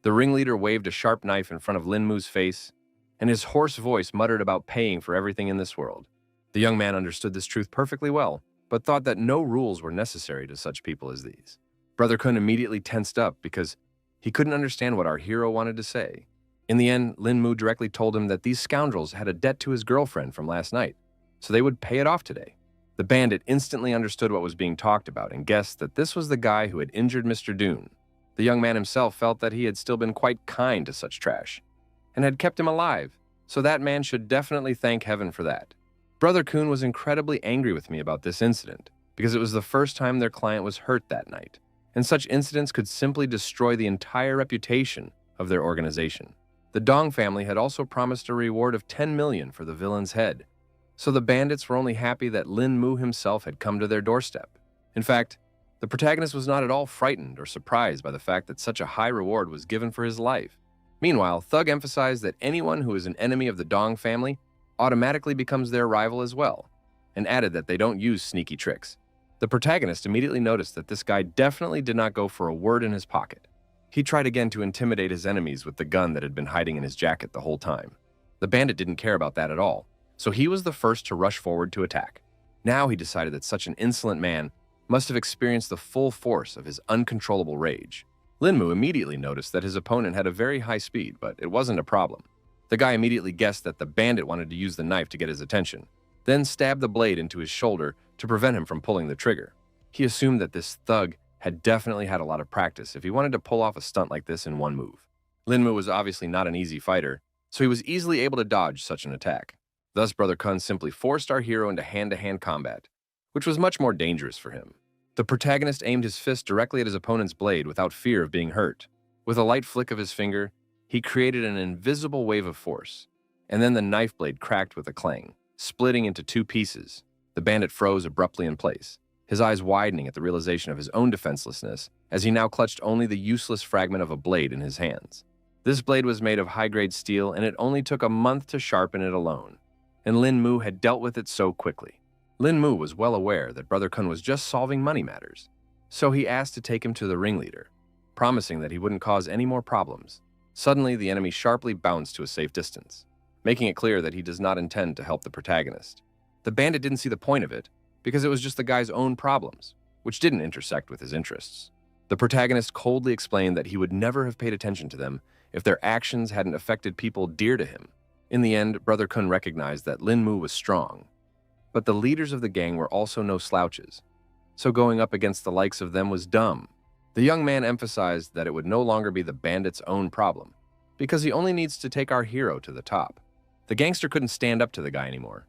The ringleader waved a sharp knife in front of Linmu's face, and his hoarse voice muttered about paying for everything in this world. The young man understood this truth perfectly well, but thought that no rules were necessary to such people as these. Brother Kun immediately tensed up because he couldn't understand what our hero wanted to say. In the end, Linmu directly told him that these scoundrels had a debt to his girlfriend from last night, so they would pay it off today. The bandit instantly understood what was being talked about and guessed that this was the guy who had injured Mr. Dune. The young man himself felt that he had still been quite kind to such trash and had kept him alive, so that man should definitely thank heaven for that. Brother Kun was incredibly angry with me about this incident because it was the first time their client was hurt that night, and such incidents could simply destroy the entire reputation of their organization. The Dong family had also promised a reward of 10 million for the villain's head, so the bandits were only happy that Lin Mu himself had come to their doorstep. In fact, the protagonist was not at all frightened or surprised by the fact that such a high reward was given for his life. Meanwhile, Thug emphasized that anyone who is an enemy of the Dong family automatically becomes their rival as well, and added that they don't use sneaky tricks. The protagonist immediately noticed that this guy definitely did not go for a word in his pocket. He tried again to intimidate his enemies with the gun that had been hiding in his jacket the whole time. The bandit didn't care about that at all, so he was the first to rush forward to attack. Now he decided that such an insolent man must have experienced the full force of his uncontrollable rage. Linmu immediately noticed that his opponent had a very high speed, but it wasn't a problem. The guy immediately guessed that the bandit wanted to use the knife to get his attention, then stabbed the blade into his shoulder to prevent him from pulling the trigger. He assumed that this thug had definitely had a lot of practice if he wanted to pull off a stunt like this in one move. Linmu was obviously not an easy fighter, so he was easily able to dodge such an attack. Thus, Brother Kun simply forced our hero into hand-to-hand combat, which was much more dangerous for him. The protagonist aimed his fist directly at his opponent's blade without fear of being hurt. With a light flick of his finger, he created an invisible wave of force, and then the knife blade cracked with a clang, splitting into two pieces. The bandit froze abruptly in place, his eyes widening at the realization of his own defenselessness as he now clutched only the useless fragment of a blade in his hands. This blade was made of high-grade steel, and it only took a month to sharpen it alone, and Lin Mu had dealt with it so quickly. Lin Mu was well aware that Brother Kun was just solving money matters, so he asked to take him to the ringleader, promising that he wouldn't cause any more problems. Suddenly, the enemy sharply bounced to a safe distance, making it clear that he does not intend to help the protagonist. The bandit didn't see the point of it, because it was just the guy's own problems, which didn't intersect with his interests. The protagonist coldly explained that he would never have paid attention to them if their actions hadn't affected people dear to him. In the end, Brother Kun recognized that Lin Mu was strong, but the leaders of the gang were also no slouches, so going up against the likes of them was dumb. The young man emphasized that it would no longer be the bandit's own problem, because he only needs to take our hero to the top. The gangster couldn't stand up to the guy anymore,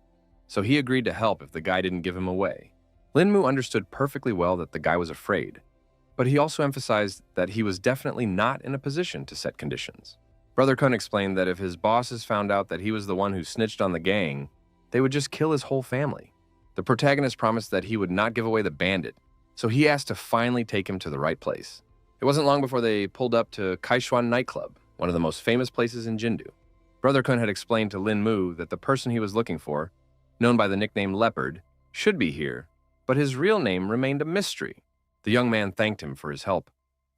so he agreed to help if the guy didn't give him away. Lin Mu understood perfectly well that the guy was afraid, but he also emphasized that he was definitely not in a position to set conditions. Brother Kun explained that if his bosses found out that he was the one who snitched on the gang, they would just kill his whole family. The protagonist promised that he would not give away the bandit, so he asked to finally take him to the right place. It wasn't long before they pulled up to Kaishuan nightclub, one of the most famous places in Jindu. Brother Kun had explained to Lin Mu that the person he was looking for, known by the nickname Leopard, should be here, but his real name remained a mystery. The young man thanked him for his help,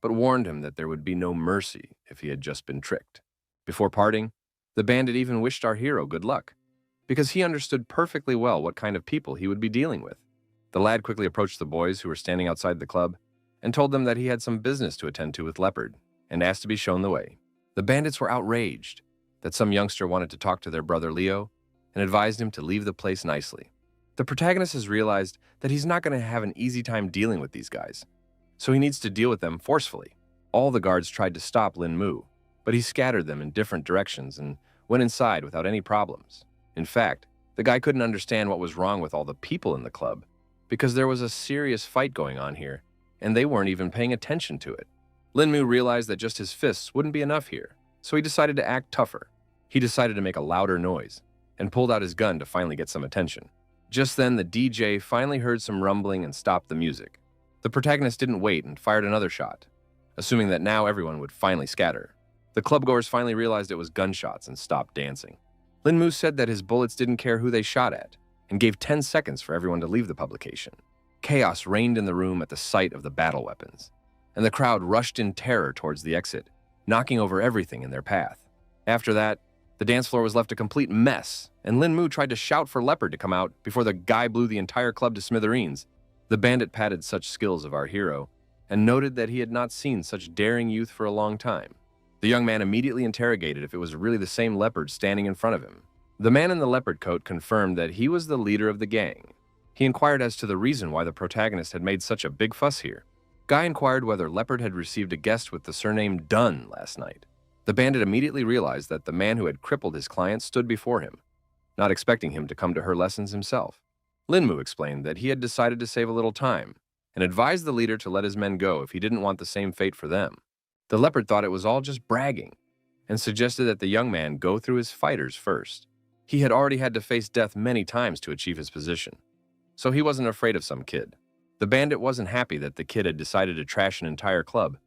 but warned him that there would be no mercy if he had just been tricked. Before parting, the bandit even wished our hero good luck, because he understood perfectly well what kind of people he would be dealing with. The lad quickly approached the boys who were standing outside the club and told them that he had some business to attend to with Leopard and asked to be shown the way. The bandits were outraged that some youngster wanted to talk to their brother Leo and advised him to leave the place nicely. The protagonist has realized that he's not going to have an easy time dealing with these guys, so he needs to deal with them forcefully. All the guards tried to stop Lin Mu, but he scattered them in different directions and went inside without any problems. In fact, the guy couldn't understand what was wrong with all the people in the club because there was a serious fight going on here, and they weren't even paying attention to it. Lin Mu realized that just his fists wouldn't be enough here, so he decided to act tougher. He decided to make a louder noise and pulled out his gun to finally get some attention. Just then, the DJ finally heard some rumbling and stopped the music. The protagonist didn't wait and fired another shot, assuming that now everyone would finally scatter. The clubgoers finally realized it was gunshots and stopped dancing. Lin Mu said that his bullets didn't care who they shot at and gave 10 seconds for everyone to leave the publication. Chaos reigned in the room at the sight of the battle weapons, and the crowd rushed in terror towards the exit, knocking over everything in their path. After that, the dance floor was left a complete mess, and Lin Mu tried to shout for Leopard to come out before the guy blew the entire club to smithereens. The bandit patted such skills of our hero and noted that he had not seen such daring youth for a long time. The young man immediately interrogated if it was really the same Leopard standing in front of him. The man in the leopard coat confirmed that he was the leader of the gang. He inquired as to the reason why the protagonist had made such a big fuss here. Guy inquired whether Leopard had received a guest with the surname Dunn last night. The bandit immediately realized that the man who had crippled his client stood before him, not expecting him to come to her lessons himself. Lin Mu explained that he had decided to save a little time and advised the leader to let his men go if he didn't want the same fate for them. The leopard thought it was all just bragging and suggested that the young man go through his fighters first. He had already had to face death many times to achieve his position, so he wasn't afraid of some kid. The bandit wasn't happy that the kid had decided to trash an entire club,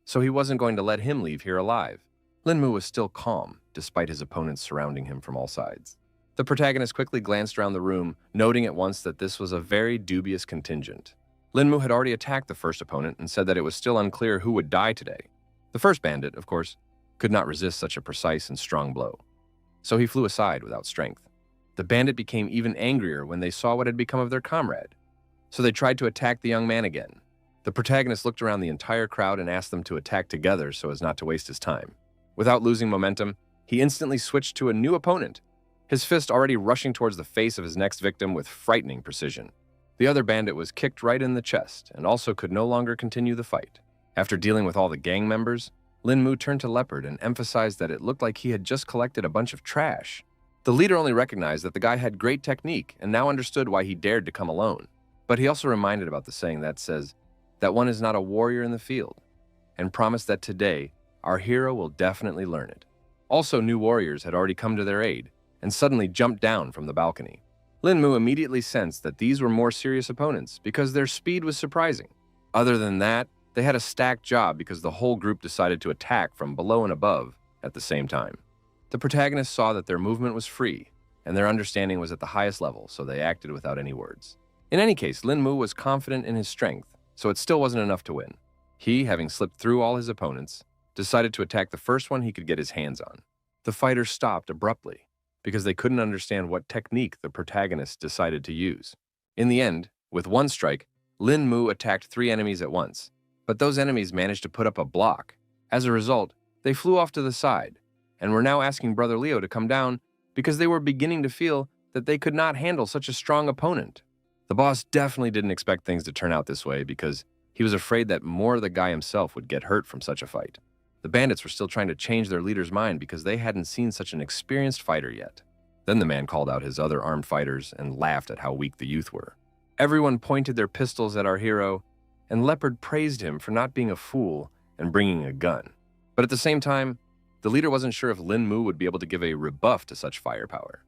so he wasn't going to let him leave here alive. Lin Mu was still calm, despite his opponents surrounding him from all sides. The protagonist quickly glanced around the room, noting at once that this was a very dubious contingent. Lin Mu had already attacked the first opponent and said that it was still unclear who would die today. The first bandit, of course, could not resist such a precise and strong blow, so he flew aside without strength. The bandit became even angrier when they saw what had become of their comrade, so they tried to attack the young man again. The protagonist looked around the entire crowd and asked them to attack together so as not to waste his time. Without losing momentum, he instantly switched to a new opponent, his fist already rushing towards the face of his next victim with frightening precision. The other bandit was kicked right in the chest and also could no longer continue the fight. After dealing with all the gang members, Lin Mu turned to Leopard and emphasized that it looked like he had just collected a bunch of trash. The leader only recognized that the guy had great technique and now understood why he dared to come alone. But he also reminded about the saying that says that one is not a warrior in the field, and promised that today, our hero will definitely learn it. Also, new warriors had already come to their aid and suddenly jumped down from the balcony. Lin Mu immediately sensed that these were more serious opponents because their speed was surprising. Other than that, they had a stacked job because the whole group decided to attack from below and above at the same time. The protagonists saw that their movement was free and their understanding was at the highest level, so they acted without any words. In any case, Lin Mu was confident in his strength, so it still wasn't enough to win. He, having slipped through all his opponents, decided to attack the first one he could get his hands on. The fighters stopped abruptly because they couldn't understand what technique the protagonist decided to use. In the end, with one strike, Lin Mu attacked 3 enemies at once, but those enemies managed to put up a block. As a result, they flew off to the side and were now asking Brother Leo to come down because they were beginning to feel that they could not handle such a strong opponent. The boss definitely didn't expect things to turn out this way because he was afraid that more of the guy himself would get hurt from such a fight. The bandits were still trying to change their leader's mind because they hadn't seen such an experienced fighter yet. Then the man called out his other armed fighters and laughed at how weak the youth were. Everyone pointed their pistols at our hero, and Leopard praised him for not being a fool and bringing a gun. But at the same time, the leader wasn't sure if Lin Mu would be able to give a rebuff to such firepower.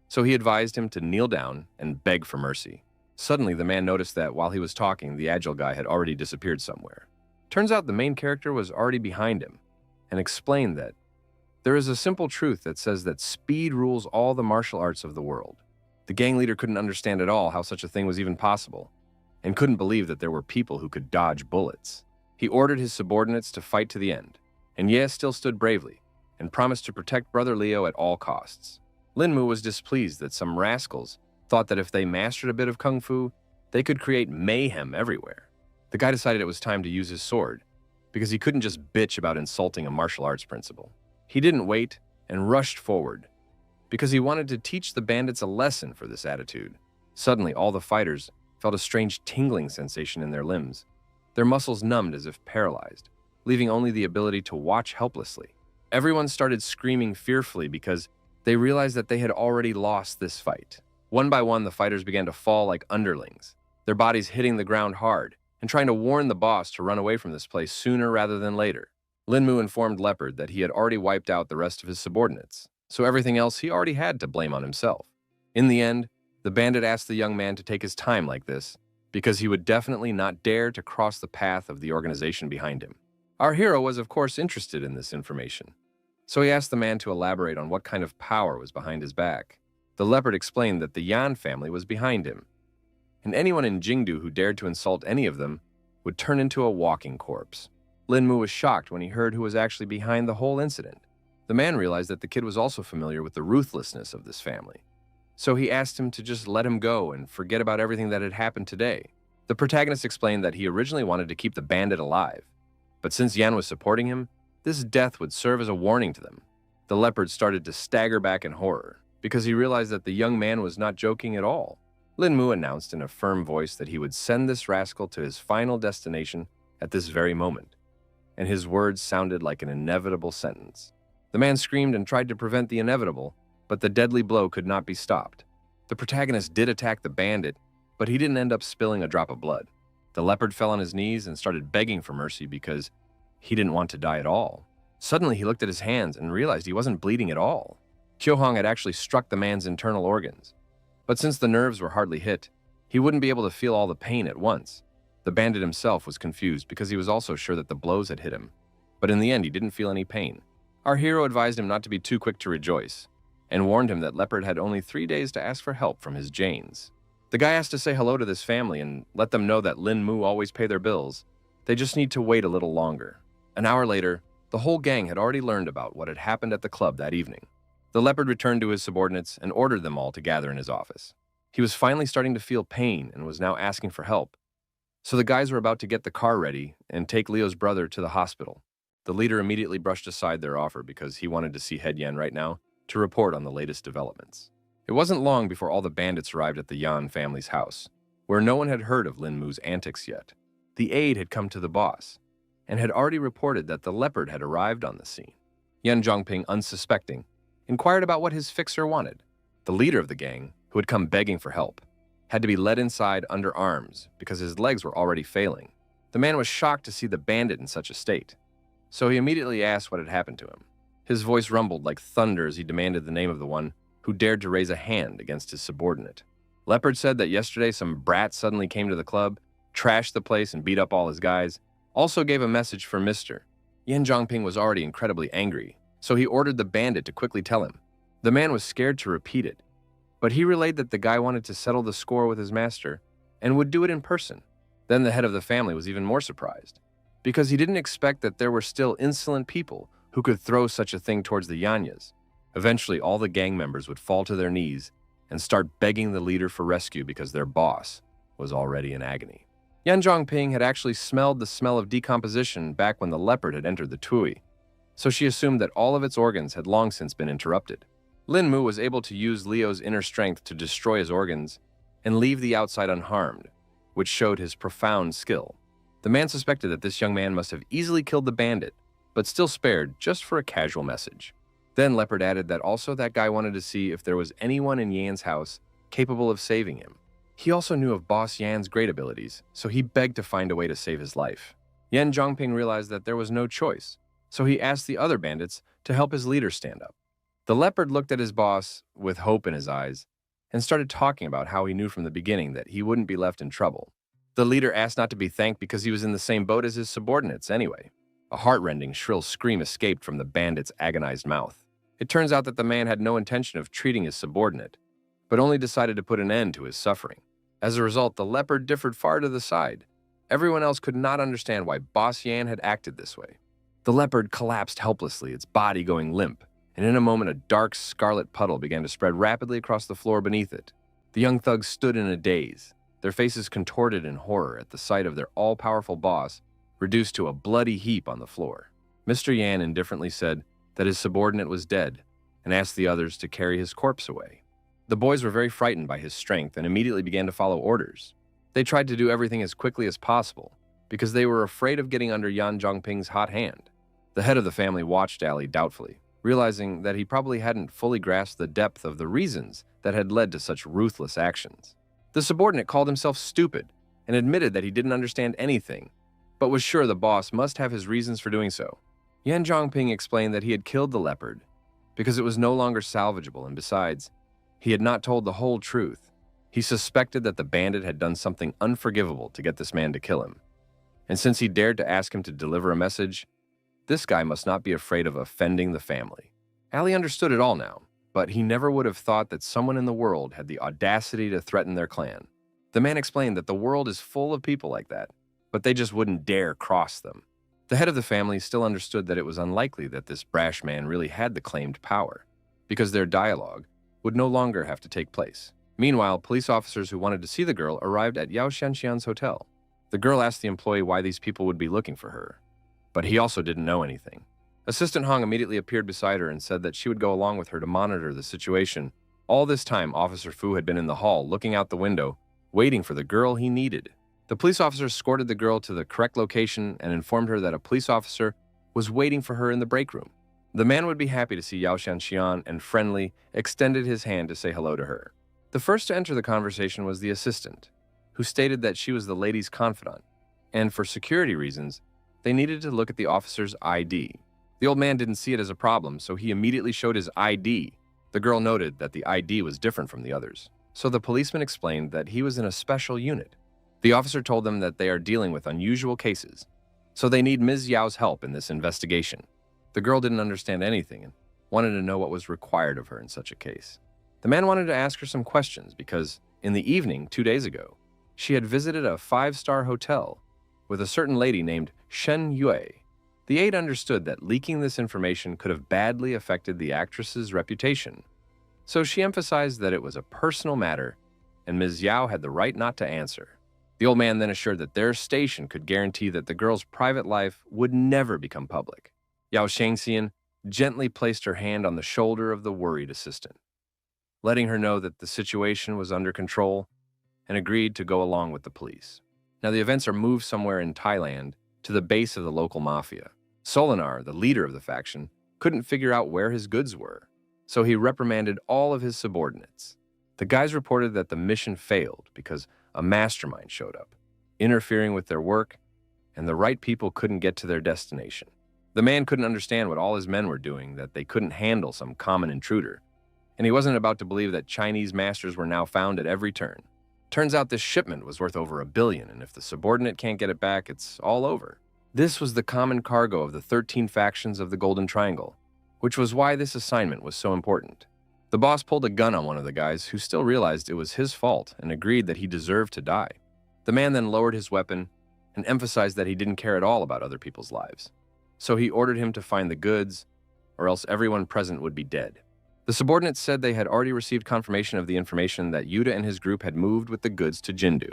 So he advised him to kneel down and beg for mercy. Suddenly, the man noticed that while he was talking, the agile guy had already disappeared somewhere. Turns out the main character was already behind him and explained that there is a simple truth that says that speed rules all the martial arts of the world. The gang leader couldn't understand at all how such a thing was even possible and couldn't believe that there were people who could dodge bullets. He ordered his subordinates to fight to the end, and Ye still stood bravely and promised to protect Brother Leo at all costs. Linmu was displeased that some rascals thought that if they mastered a bit of kung fu, they could create mayhem everywhere. The guy decided it was time to use his sword, because he couldn't just bitch about insulting a martial arts principle. He didn't wait and rushed forward, because he wanted to teach the bandits a lesson for this attitude. Suddenly, all the fighters felt a strange tingling sensation in their limbs. Their muscles numbed as if paralyzed, leaving only the ability to watch helplessly. Everyone started screaming fearfully because they realized that they had already lost this fight. One by one, the fighters began to fall like underlings, their bodies hitting the ground hard and trying to warn the boss to run away from this place sooner rather than later. Linmu informed Leopard that he had already wiped out the rest of his subordinates, so everything else he already had to blame on himself. In the end, the bandit asked the young man to take his time like this, because he would definitely not dare to cross the path of the organization behind him. Our hero was, of course, interested in this information, so he asked the man to elaborate on what kind of power was behind his back. The leopard explained that the Yan family was behind him, and anyone in Jingdu who dared to insult any of them would turn into a walking corpse. Linmu was shocked when he heard who was actually behind the whole incident. The man realized that the kid was also familiar with the ruthlessness of this family, so he asked him to just let him go and forget about everything that had happened today. The protagonist explained that he originally wanted to keep the bandit alive, but since Yan was supporting him, this death would serve as a warning to them. The leopard started to stagger back in horror, because he realized that the young man was not joking at all. Linmu announced in a firm voice that he would send this rascal to his final destination at this very moment, and his words sounded like an inevitable sentence. The man screamed and tried to prevent the inevitable, but the deadly blow could not be stopped. The protagonist did attack the bandit, but he didn't end up spilling a drop of blood. The leopard fell on his knees and started begging for mercy because he didn't want to die at all. Suddenly, he looked at his hands and realized he wasn't bleeding at all. Kyohong had actually struck the man's internal organs. But since the nerves were hardly hit, he wouldn't be able to feel all the pain at once. The bandit himself was confused because he was also sure that the blows had hit him. But in the end, he didn't feel any pain. Our hero advised him not to be too quick to rejoice, and warned him that Leopard had only 3 days to ask for help from his Janes. The guy asked to say hello to this family and let them know that Lin Mu always pay their bills. They just need to wait a little longer. An hour later, the whole gang had already learned about what had happened at the club that evening. The leopard returned to his subordinates and ordered them all to gather in his office. He was finally starting to feel pain and was now asking for help. So the guys were about to get the car ready and take Leo's brother to the hospital. The leader immediately brushed aside their offer because he wanted to see Head Yan right now to report on the latest developments. It wasn't long before all the bandits arrived at the Yan family's house, where no one had heard of Lin Mu's antics yet. The aide had come to the boss and had already reported that the leopard had arrived on the scene. Yan Zhongping, unsuspecting, inquired about what his fixer wanted. The leader of the gang, who had come begging for help, had to be led inside under arms because his legs were already failing. The man was shocked to see the bandit in such a state, so he immediately asked what had happened to him. His voice rumbled like thunder as he demanded the name of the one who dared to raise a hand against his subordinate. Leopard said that yesterday some brat suddenly came to the club, trashed the place and beat up all his guys, also gave a message for Mr. Yan Zhongping was already incredibly angry, so he ordered the bandit to quickly tell him. The man was scared to repeat it, but he relayed that the guy wanted to settle the score with his master and would do it in person. Then the head of the family was even more surprised, because he didn't expect that there were still insolent people who could throw such a thing towards the Yanyas. Eventually, all the gang members would fall to their knees and start begging the leader for rescue because their boss was already in agony. Yan Zhongping had actually smelled the smell of decomposition back when the leopard had entered the Tui, so she assumed that all of its organs had long since been interrupted. Lin Mu was able to use Leo's inner strength to destroy his organs and leave the outside unharmed, which showed his profound skill. The man suspected that this young man must have easily killed the bandit, but still spared just for a casual message. Then Leopard added that also that guy wanted to see if there was anyone in Yan's house capable of saving him. He also knew of Boss Yan's great abilities, so he begged to find a way to save his life. Yan Zhongping realized that there was no choice, so he asked the other bandits to help his leader stand up. The leopard looked at his boss with hope in his eyes and started talking about how he knew from the beginning that he wouldn't be left in trouble. The leader asked not to be thanked because he was in the same boat as his subordinates anyway. A heart-rending, shrill scream escaped from the bandit's agonized mouth. It turns out that the man had no intention of treating his subordinate, but only decided to put an end to his suffering. As a result, the leopard differed far to the side, Everyone else could not understand why Boss Yan had acted this way. The leopard collapsed helplessly, its body going limp, and in a moment a dark scarlet puddle began to spread rapidly across the floor beneath it. The young thugs stood in a daze, their faces contorted in horror at the sight of their all-powerful boss reduced to a bloody heap on the floor. Mr. Yan indifferently said that his subordinate was dead and asked the others to carry his corpse away. The boys were very frightened by his strength and immediately began to follow orders. They tried to do everything as quickly as possible because they were afraid of getting under Yan Zhongping's hot hand. The head of the family watched Ali doubtfully, realizing that he probably hadn't fully grasped the depth of the reasons that had led to such ruthless actions. The subordinate called himself stupid and admitted that he didn't understand anything, but was sure the boss must have his reasons for doing so. Yan Zhongping explained that he had killed the leopard because it was no longer salvageable, and besides, he had not told the whole truth. He suspected that the bandit had done something unforgivable to get this man to kill him. And since he dared to ask him to deliver a message, this guy must not be afraid of offending the family. Ali understood it all now, but he never would have thought that someone in the world had the audacity to threaten their clan. The man explained that the world is full of people like that, but they just wouldn't dare cross them. The head of the family still understood that it was unlikely that this brash man really had the claimed power, because their dialogue would no longer have to take place. Meanwhile, police officers who wanted to see the girl arrived at Yao Xianxian's hotel. The girl asked the employee why these people would be looking for her, but he also didn't know anything. Assistant Hong immediately appeared beside her and said that she would go along with her to monitor the situation. All this time, Officer Fu had been in the hall, looking out the window, waiting for the girl he needed. The police officer escorted the girl to the correct location and informed her that a police officer was waiting for her in the break room. The man would be happy to see Yao Xianxian and friendly extended his hand to say hello to her. The first to enter the conversation was the assistant, who stated that she was the lady's confidant, and for security reasons, they needed to look at the officer's ID. The old man didn't see it as a problem, so he immediately showed his ID. The girl noted that the ID was different from the others, so the policeman explained that he was in a special unit. The officer told them that they are dealing with unusual cases, so they need Ms. Yao's help in this investigation. The girl didn't understand anything and wanted to know what was required of her in such a case. The man wanted to ask her some questions because, in the evening 2 days ago, she had visited a 5-star hotel with a certain lady named Shen Yue. The aide understood that leaking this information could have badly affected the actress's reputation, so she emphasized that it was a personal matter and Ms. Yao had the right not to answer. The old man then assured that their station could guarantee that the girl's private life would never become public. Yao Shangxian gently placed her hand on the shoulder of the worried assistant, letting her know that the situation was under control, and agreed to go along with the police. Now the events are moved somewhere in Thailand to the base of the local mafia. Solinar, the leader of the faction, couldn't figure out where his goods were, so he reprimanded all of his subordinates. The guys reported that the mission failed because a mastermind showed up, interfering with their work, and the right people couldn't get to their destination. The man couldn't understand what all his men were doing, that they couldn't handle some common intruder, and he wasn't about to believe that Chinese masters were now found at every turn. Turns out this shipment was worth over $1 billion, and if the subordinate can't get it back, it's all over. This was the common cargo of the 13 factions of the Golden Triangle, which was why this assignment was so important. The boss pulled a gun on one of the guys, who still realized it was his fault and agreed that he deserved to die. The man then lowered his weapon and emphasized that he didn't care at all about other people's lives. So he ordered him to find the goods, or else everyone present would be dead. The subordinates said they had already received confirmation of the information that Yuta and his group had moved with the goods to Jindu.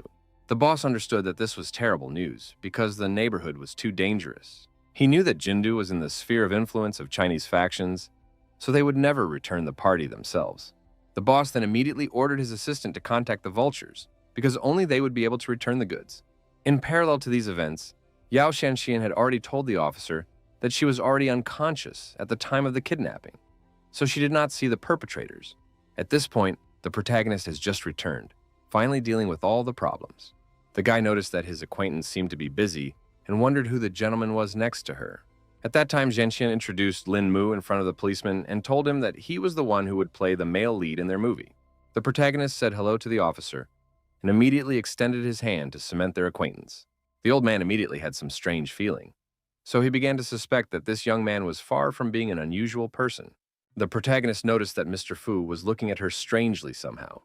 The boss understood that this was terrible news because the neighborhood was too dangerous. He knew that Jindu was in the sphere of influence of Chinese factions, so they would never return the party themselves. The boss then immediately ordered his assistant to contact the vultures, because only they would be able to return the goods. In parallel to these events, Yao Shanxian had already told the officer that she was already unconscious at the time of the kidnapping, so she did not see the perpetrators. At this point, the protagonist has just returned, finally dealing with all the problems. The guy noticed that his acquaintance seemed to be busy and wondered who the gentleman was next to her. At that time, Zhenxian introduced Lin Mu in front of the policeman and told him that he was the one who would play the male lead in their movie. The protagonist said hello to the officer and immediately extended his hand to cement their acquaintance. The old man immediately had some strange feeling, so he began to suspect that this young man was far from being an unusual person. The protagonist noticed that Mr. Fu was looking at her strangely somehow,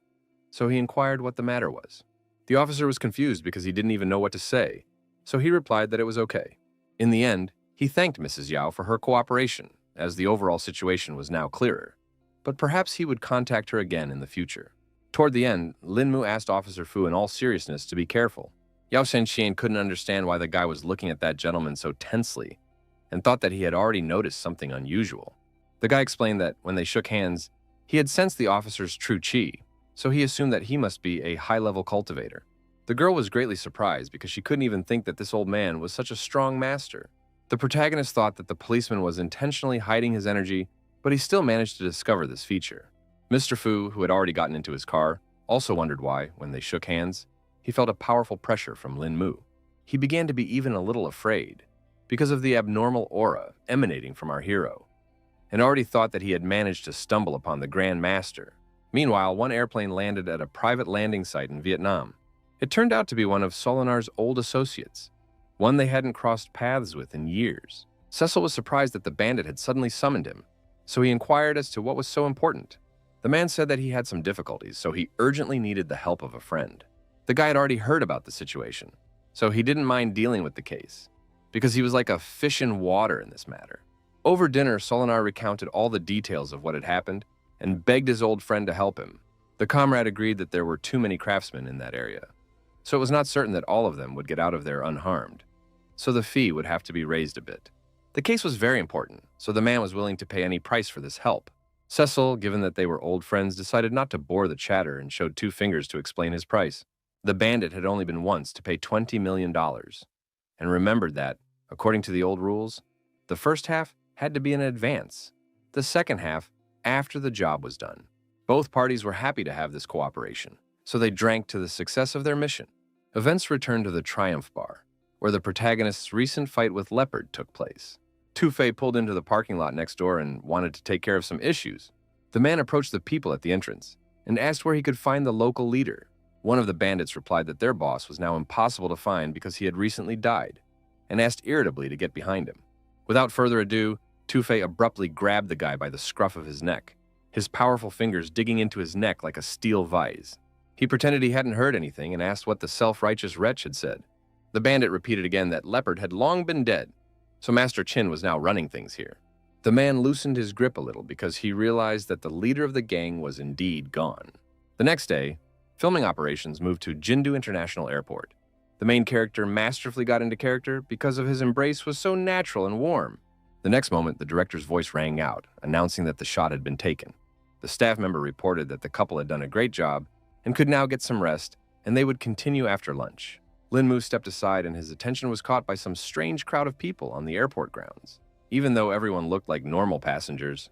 so he inquired what the matter was. The officer was confused because he didn't even know what to say, so he replied that it was okay. In the end, he thanked Mrs. Yao for her cooperation, as the overall situation was now clearer. But perhaps he would contact her again in the future. Toward the end, Lin Mu asked Officer Fu in all seriousness to be careful. Yao Shenxian couldn't understand why the guy was looking at that gentleman so tensely, and thought that he had already noticed something unusual. The guy explained that when they shook hands, he had sensed the officer's true chi, so he assumed that he must be a high-level cultivator. The girl was greatly surprised because she couldn't even think that this old man was such a strong master. The protagonist thought that the policeman was intentionally hiding his energy, but he still managed to discover this feature. Mr. Fu, who had already gotten into his car, also wondered why, when they shook hands, he felt a powerful pressure from Lin Mu. He began to be even a little afraid, because of the abnormal aura emanating from our hero, and already thought that he had managed to stumble upon the Grand Master. Meanwhile, one airplane landed at a private landing site in Vietnam. It turned out to be one of Solinar's old associates, one they hadn't crossed paths with in years. Cecil was surprised that the bandit had suddenly summoned him, so he inquired as to what was so important. The man said that he had some difficulties, so he urgently needed the help of a friend. The guy had already heard about the situation, so he didn't mind dealing with the case, because he was like a fish in water in this matter. Over dinner, Solinar recounted all the details of what had happened and begged his old friend to help him. The comrade agreed that there were too many craftsmen in that area, so it was not certain that all of them would get out of there unharmed, so the fee would have to be raised a bit. The case was very important, so the man was willing to pay any price for this help. Cecil, given that they were old friends, decided not to bore the chatter and showed two fingers to explain his price. The bandit had only been once to pay $20 million, and remembered that, according to the old rules, the first half had to be in advance, the second half after the job was done. Both parties were happy to have this cooperation, so they drank to the success of their mission. Events returned to the Triumph Bar, where the protagonist's recent fight with Leopard took place. Tufei pulled into the parking lot next door and wanted to take care of some issues. The man approached the people at the entrance and asked where he could find the local leader. One of the bandits replied that their boss was now impossible to find because he had recently died, and asked irritably to get behind him. Without further ado, Tufei abruptly grabbed the guy by the scruff of his neck, his powerful fingers digging into his neck like a steel vise. He pretended he hadn't heard anything and asked what the self-righteous wretch had said. The bandit repeated again that Leopard had long been dead, so Master Chin was now running things here. The man loosened his grip a little because he realized that the leader of the gang was indeed gone. The next day, filming operations moved to Jindu International Airport. The main character masterfully got into character because of his embrace was so natural and warm. The next moment, the director's voice rang out, announcing that the shot had been taken. The staff member reported that the couple had done a great job and could now get some rest, and they would continue after lunch. Lin Mu stepped aside and his attention was caught by some strange crowd of people on the airport grounds. Even though everyone looked like normal passengers,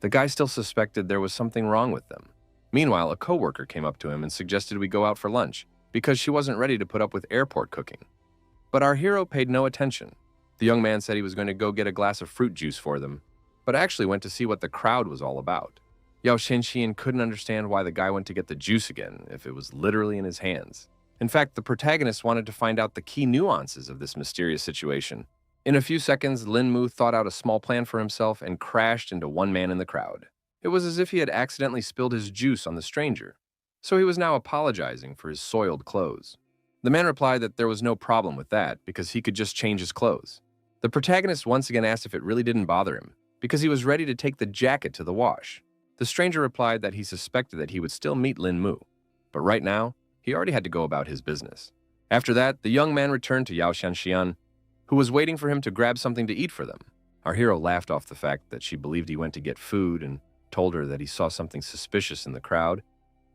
the guy still suspected there was something wrong with them. Meanwhile, a coworker came up to him and suggested we go out for lunch because she wasn't ready to put up with airport cooking. But our hero paid no attention. The young man said he was going to go get a glass of fruit juice for them, but actually went to see what the crowd was all about. Yao Shenxian couldn't understand why the guy went to get the juice again if it was literally in his hands. In fact, the protagonist wanted to find out the key nuances of this mysterious situation. In a few seconds, Lin Mu thought out a small plan for himself and crashed into one man in the crowd. It was as if he had accidentally spilled his juice on the stranger, so he was now apologizing for his soiled clothes. The man replied that there was no problem with that because he could just change his clothes. The protagonist once again asked if it really didn't bother him because he was ready to take the jacket to the wash. The stranger replied that he suspected that he would still meet Lin Mu, but right now, he already had to go about his business. After that, the young man returned to Yao Shanxian, who was waiting for him to grab something to eat for them. Our hero laughed off the fact that she believed he went to get food and told her that he saw something suspicious in the crowd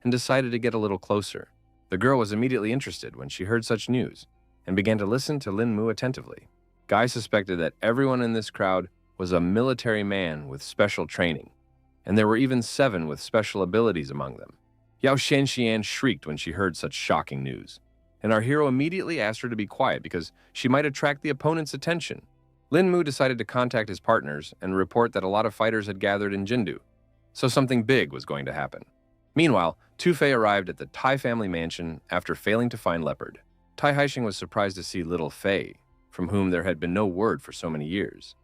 and decided to get a little closer. The girl was immediately interested when she heard such news and began to listen to Lin Mu attentively. Guy suspected that everyone in this crowd was a military man with special training, and there were even 7 with special abilities among them. Yao Shenxian shrieked when she heard such shocking news, and our hero immediately asked her to be quiet because she might attract the opponent's attention. Lin Mu decided to contact his partners and report that a lot of fighters had gathered in Jindu, so something big was going to happen. Meanwhile, Tufei arrived at the Tai family mansion after failing to find Leopard. Tai Haixing was surprised to see little Fei, from whom there had been no word for so many years,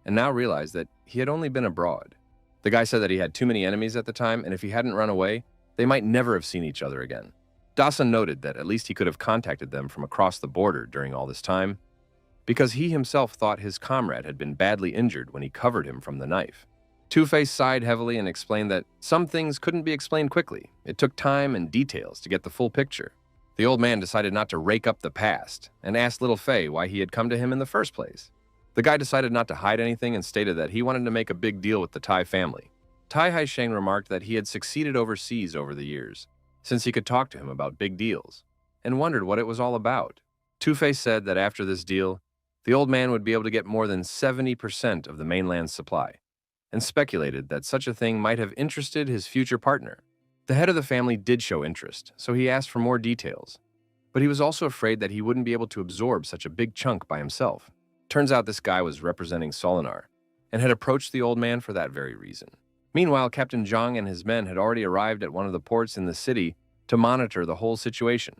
and now realized that he had only been abroad. The guy said that he had too many enemies at the time, and if he hadn't run away, they might never have seen each other again. Dawson noted that at least he could have contacted them from across the border during all this time, because he himself thought his comrade had been badly injured when he covered him from the knife. Two-Face sighed heavily and explained that some things couldn't be explained quickly. It took time and details to get the full picture. The old man decided not to rake up the past and asked Little Fei why he had come to him in the first place. The guy decided not to hide anything and stated that he wanted to make a big deal with the Tai family. Tai Haisheng remarked that he had succeeded overseas over the years, since he could talk to him about big deals, and wondered what it was all about. Two-Face said that after this deal, the old man would be able to get more than 70% of the mainland's supply, and speculated that such a thing might have interested his future partner. The head of the family did show interest, so he asked for more details, but he was also afraid that he wouldn't be able to absorb such a big chunk by himself. Turns out this guy was representing Solinar, and had approached the old man for that very reason. Meanwhile, Captain Zhang and his men had already arrived at one of the ports in the city to monitor the whole situation,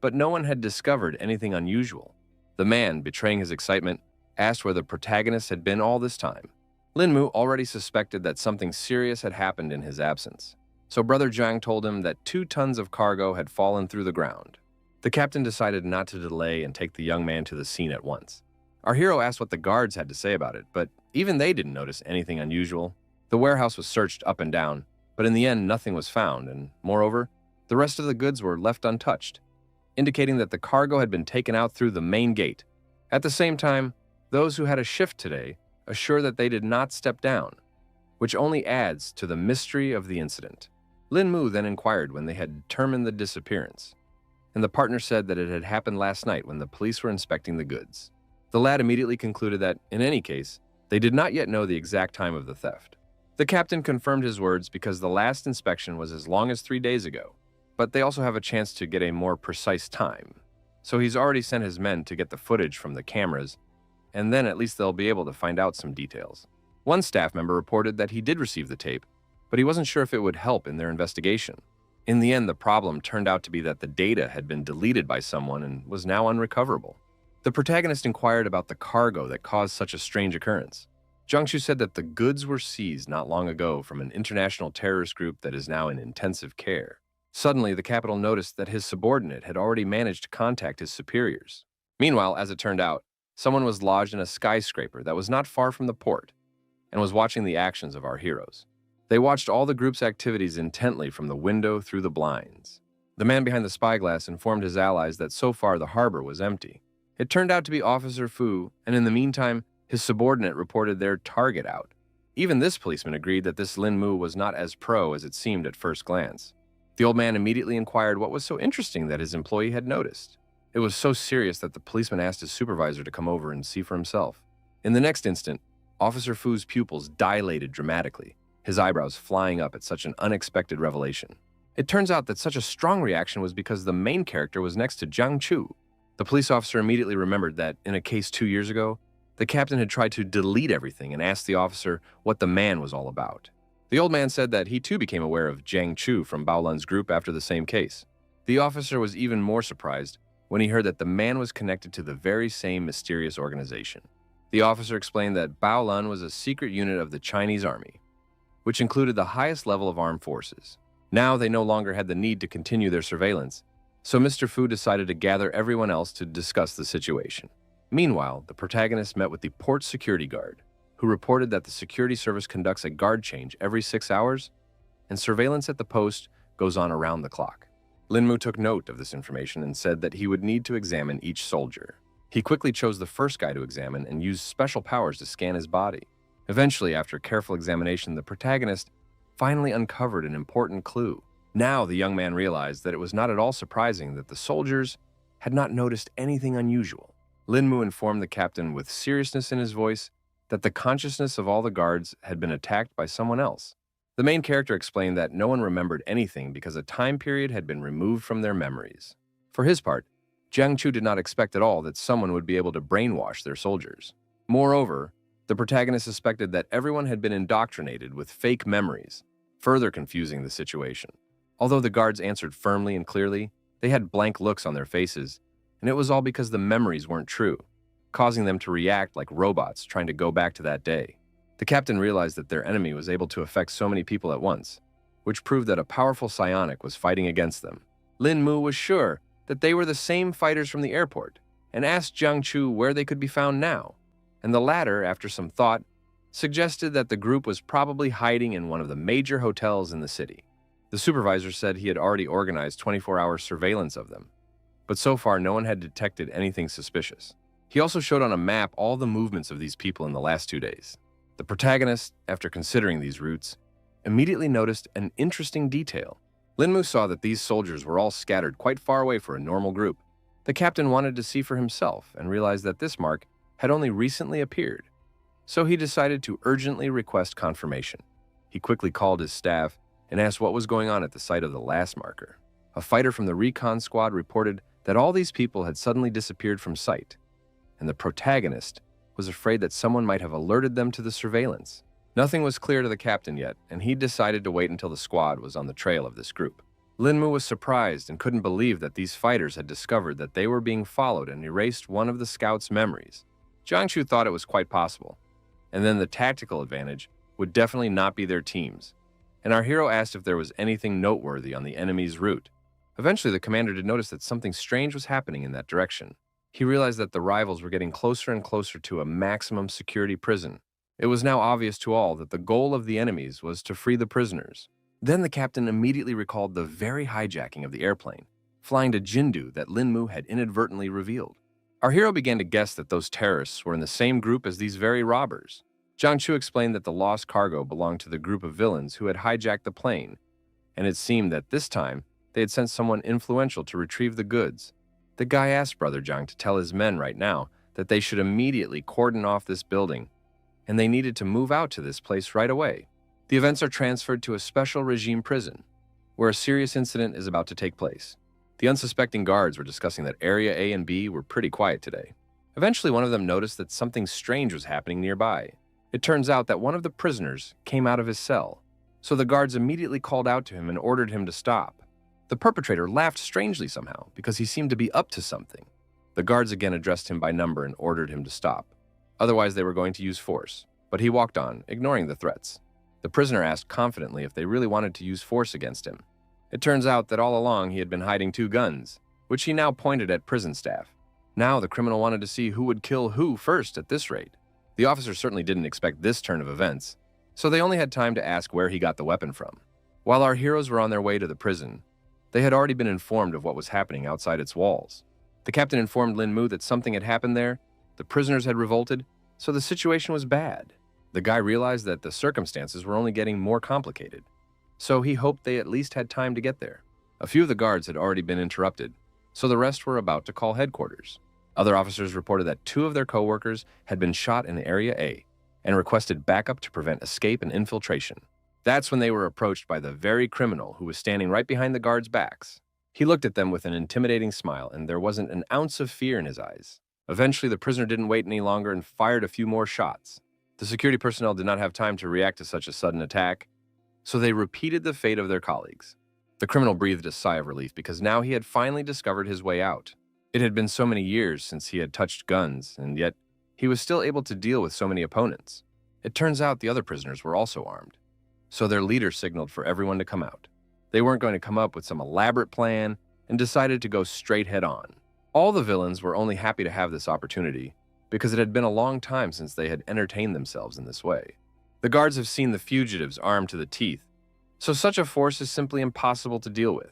but no one had discovered anything unusual. The man, betraying his excitement, asked where the protagonist had been all this time. Linmu already suspected that something serious had happened in his absence, so Brother Zhang told him that 2 tons of cargo had fallen through the ground. The captain decided not to delay and take the young man to the scene at once. Our hero asked what the guards had to say about it, but even they didn't notice anything unusual. The warehouse was searched up and down, but in the end nothing was found, and moreover, the rest of the goods were left untouched, indicating that the cargo had been taken out through the main gate. At the same time, those who had a shift today assure that they did not step down, which only adds to the mystery of the incident. Lin Mu then inquired when they had determined the disappearance, and the partner said that it had happened last night when the police were inspecting the goods. The lad immediately concluded that, in any case, they did not yet know the exact time of the theft. The captain confirmed his words because the last inspection was as long as 3 days ago, but they also have a chance to get a more precise time. So he's already sent his men to get the footage from the cameras, and then at least they'll be able to find out some details. One staff member reported that he did receive the tape, but he wasn't sure if it would help in their investigation. In the end, the problem turned out to be that the data had been deleted by someone and was now unrecoverable. The protagonist inquired about the cargo that caused such a strange occurrence. Jiangchu said that the goods were seized not long ago from an international terrorist group that is now in intensive care. Suddenly, the capital noticed that his subordinate had already managed to contact his superiors. Meanwhile, as it turned out, someone was lodged in a skyscraper that was not far from the port and was watching the actions of our heroes. They watched all the group's activities intently from the window through the blinds. The man behind the spyglass informed his allies that so far the harbor was empty. It turned out to be Officer Fu, and in the meantime, his subordinate reported their target out. Even this policeman agreed that this Lin Mu was not as pro as it seemed at first glance. The old man immediately inquired what was so interesting that his employee had noticed. It was so serious that the policeman asked his supervisor to come over and see for himself. In the next instant, Officer Fu's pupils dilated dramatically, his eyebrows flying up at such an unexpected revelation. It turns out that such a strong reaction was because the main character was next to Jiang Chu. The police officer immediately remembered that, in a case 2 years ago, the captain had tried to delete everything and asked the officer what the man was all about. The old man said that he too became aware of Jiang Chu from Baolan's group after the same case. The officer was even more surprised when he heard that the man was connected to the very same mysterious organization. The officer explained that Baolan was a secret unit of the Chinese army, which included the highest level of armed forces. Now they no longer had the need to continue their surveillance, so Mr. Fu decided to gather everyone else to discuss the situation. Meanwhile, the protagonist met with the port security guard, who reported that the security service conducts a guard change every 6 hours, and surveillance at the post goes on around the clock. Linmu took note of this information and said that he would need to examine each soldier. He quickly chose the first guy to examine and used special powers to scan his body. Eventually, after careful examination, the protagonist finally uncovered an important clue. Now the young man realized that it was not at all surprising that the soldiers had not noticed anything unusual. Linmu informed the captain with seriousness in his voice that the consciousness of all the guards had been attacked by someone else. The main character explained that no one remembered anything because a time period had been removed from their memories. For his part, Jiang Chu did not expect at all that someone would be able to brainwash their soldiers. Moreover, the protagonist suspected that everyone had been indoctrinated with fake memories, further confusing the situation. Although the guards answered firmly and clearly, they had blank looks on their faces, and it was all because the memories weren't true, causing them to react like robots trying to go back to that day. The captain realized that their enemy was able to affect so many people at once, which proved that a powerful psionic was fighting against them. Lin Mu was sure that they were the same fighters from the airport and asked Jiang Chu where they could be found now, and the latter, after some thought, suggested that the group was probably hiding in one of the major hotels in the city. The supervisor said he had already organized 24-hour surveillance of them, but so far no one had detected anything suspicious. He also showed on a map all the movements of these people in the last 2 days. The protagonist, after considering these routes, immediately noticed an interesting detail. Lin Mu saw that these soldiers were all scattered quite far away for a normal group. The captain wanted to see for himself and realized that this mark had only recently appeared, so he decided to urgently request confirmation. He quickly called his staff and asked what was going on at the site of the last marker. A fighter from the recon squad reported that all these people had suddenly disappeared from sight, and the protagonist was afraid that someone might have alerted them to the surveillance. Nothing was clear to the captain yet, and he decided to wait until the squad was on the trail of this group. Lin Mu was surprised and couldn't believe that these fighters had discovered that they were being followed and erased one of the scouts' memories. Jiang Chu thought it was quite possible, and then the tactical advantage would definitely not be their team's, and our hero asked if there was anything noteworthy on the enemy's route. Eventually, the commander did notice that something strange was happening in that direction. He realized that the rivals were getting closer and closer to a maximum security prison. It was now obvious to all that the goal of the enemies was to free the prisoners. Then the captain immediately recalled the very hijacking of the airplane, flying to Jindu that Lin Mu had inadvertently revealed. Our hero began to guess that those terrorists were in the same group as these very robbers. Jiang Chu explained that the lost cargo belonged to the group of villains who had hijacked the plane, and it seemed that this time they had sent someone influential to retrieve the goods. The guy asked Brother Jiang to tell his men right now that they should immediately cordon off this building, and they needed to move out to this place right away. The events are transferred to a special regime prison, where a serious incident is about to take place. The unsuspecting guards were discussing that Area A and B were pretty quiet today. Eventually, one of them noticed that something strange was happening nearby. It turns out that one of the prisoners came out of his cell, so the guards immediately called out to him and ordered him to stop. The perpetrator laughed strangely somehow because he seemed to be up to something. The guards again addressed him by number and ordered him to stop. Otherwise, they were going to use force, but he walked on, ignoring the threats. The prisoner asked confidently if they really wanted to use force against him. It turns out that all along he had been hiding 2 guns, which he now pointed at prison staff. Now the criminal wanted to see who would kill who first at this rate. The officers certainly didn't expect this turn of events, so they only had time to ask where he got the weapon from. While our heroes were on their way to the prison, they had already been informed of what was happening outside its walls. The captain informed Lin Mu that something had happened there, the prisoners had revolted, so the situation was bad. The guy realized that the circumstances were only getting more complicated, so he hoped they at least had time to get there. A few of the guards had already been interrupted, so the rest were about to call headquarters. Other officers reported that 2 of their co-workers had been shot in Area A and requested backup to prevent escape and infiltration. That's when they were approached by the very criminal who was standing right behind the guards' backs. He looked at them with an intimidating smile, and there wasn't an ounce of fear in his eyes. Eventually, the prisoner didn't wait any longer and fired a few more shots. The security personnel did not have time to react to such a sudden attack, so they repeated the fate of their colleagues. The criminal breathed a sigh of relief because now he had finally discovered his way out. It had been so many years since he had touched guns, and yet he was still able to deal with so many opponents. It turns out the other prisoners were also armed, so their leader signaled for everyone to come out. They weren't going to come up with some elaborate plan and decided to go straight head on. All the villains were only happy to have this opportunity because it had been a long time since they had entertained themselves in this way. The guards have seen the fugitives armed to the teeth, so such a force is simply impossible to deal with.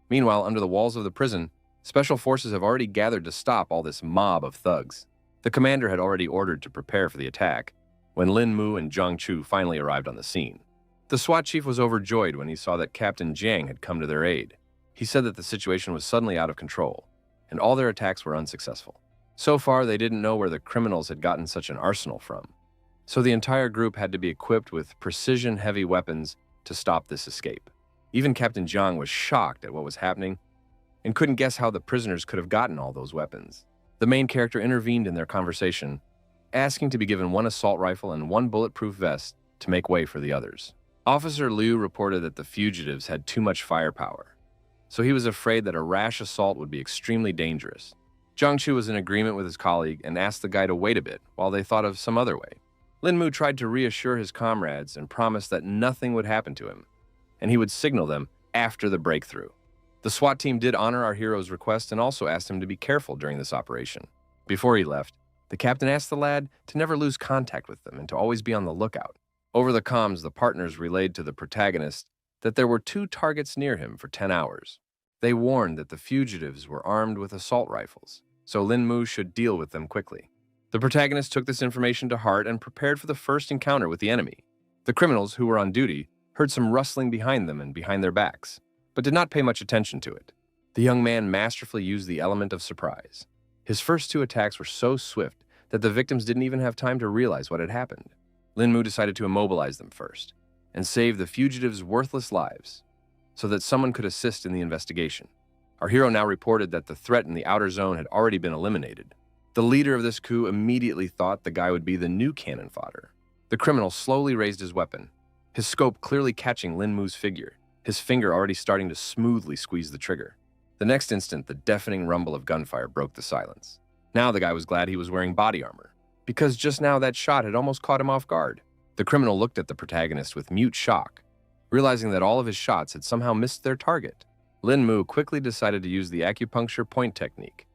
Meanwhile, under the walls of the prison, special forces have already gathered to stop all this mob of thugs. The commander had already ordered to prepare for the attack when Lin Mu and Jiang Chu finally arrived on the scene. The SWAT chief was overjoyed when he saw that Captain Jiang had come to their aid. He said that the situation was suddenly out of control, and all their attacks were unsuccessful. So far, they didn't know where the criminals had gotten such an arsenal from, so the entire group had to be equipped with precision-heavy weapons to stop this escape. Even Captain Jiang was shocked at what was happening and couldn't guess how the prisoners could have gotten all those weapons. The main character intervened in their conversation, asking to be given 1 assault rifle and 1 bulletproof vest to make way for the others. Officer Liu reported that the fugitives had too much firepower, so he was afraid that a rash assault would be extremely dangerous. Jiang Chu was in agreement with his colleague and asked the guy to wait a bit while they thought of some other way. Lin Mu tried to reassure his comrades and promised that nothing would happen to him, and he would signal them after the breakthrough. The SWAT team did honor our hero's request and also asked him to be careful during this operation. Before he left, the captain asked the lad to never lose contact with them and to always be on the lookout. Over the comms, the partners relayed to the protagonist that there were 2 targets near him for 10 hours. They warned that the fugitives were armed with assault rifles, so Lin Mu should deal with them quickly. The protagonist took this information to heart and prepared for the first encounter with the enemy. The criminals, who were on duty, heard some rustling behind them and behind their backs, but did not pay much attention to it. The young man masterfully used the element of surprise. His first 2 attacks were so swift that the victims didn't even have time to realize what had happened. Lin Mu decided to immobilize them first and save the fugitives' worthless lives so that someone could assist in the investigation. Our hero now reported that the threat in the outer zone had already been eliminated. The leader of this coup immediately thought the guy would be the new cannon fodder. The criminal slowly raised his weapon, his scope clearly catching Lin Mu's figure, his finger already starting to smoothly squeeze the trigger. The next instant, the deafening rumble of gunfire broke the silence. Now the guy was glad he was wearing body armor, because just now that shot had almost caught him off guard. The criminal looked at the protagonist with mute shock, realizing that all of his shots had somehow missed their target. Lin Mu quickly decided to use the acupuncture point technique,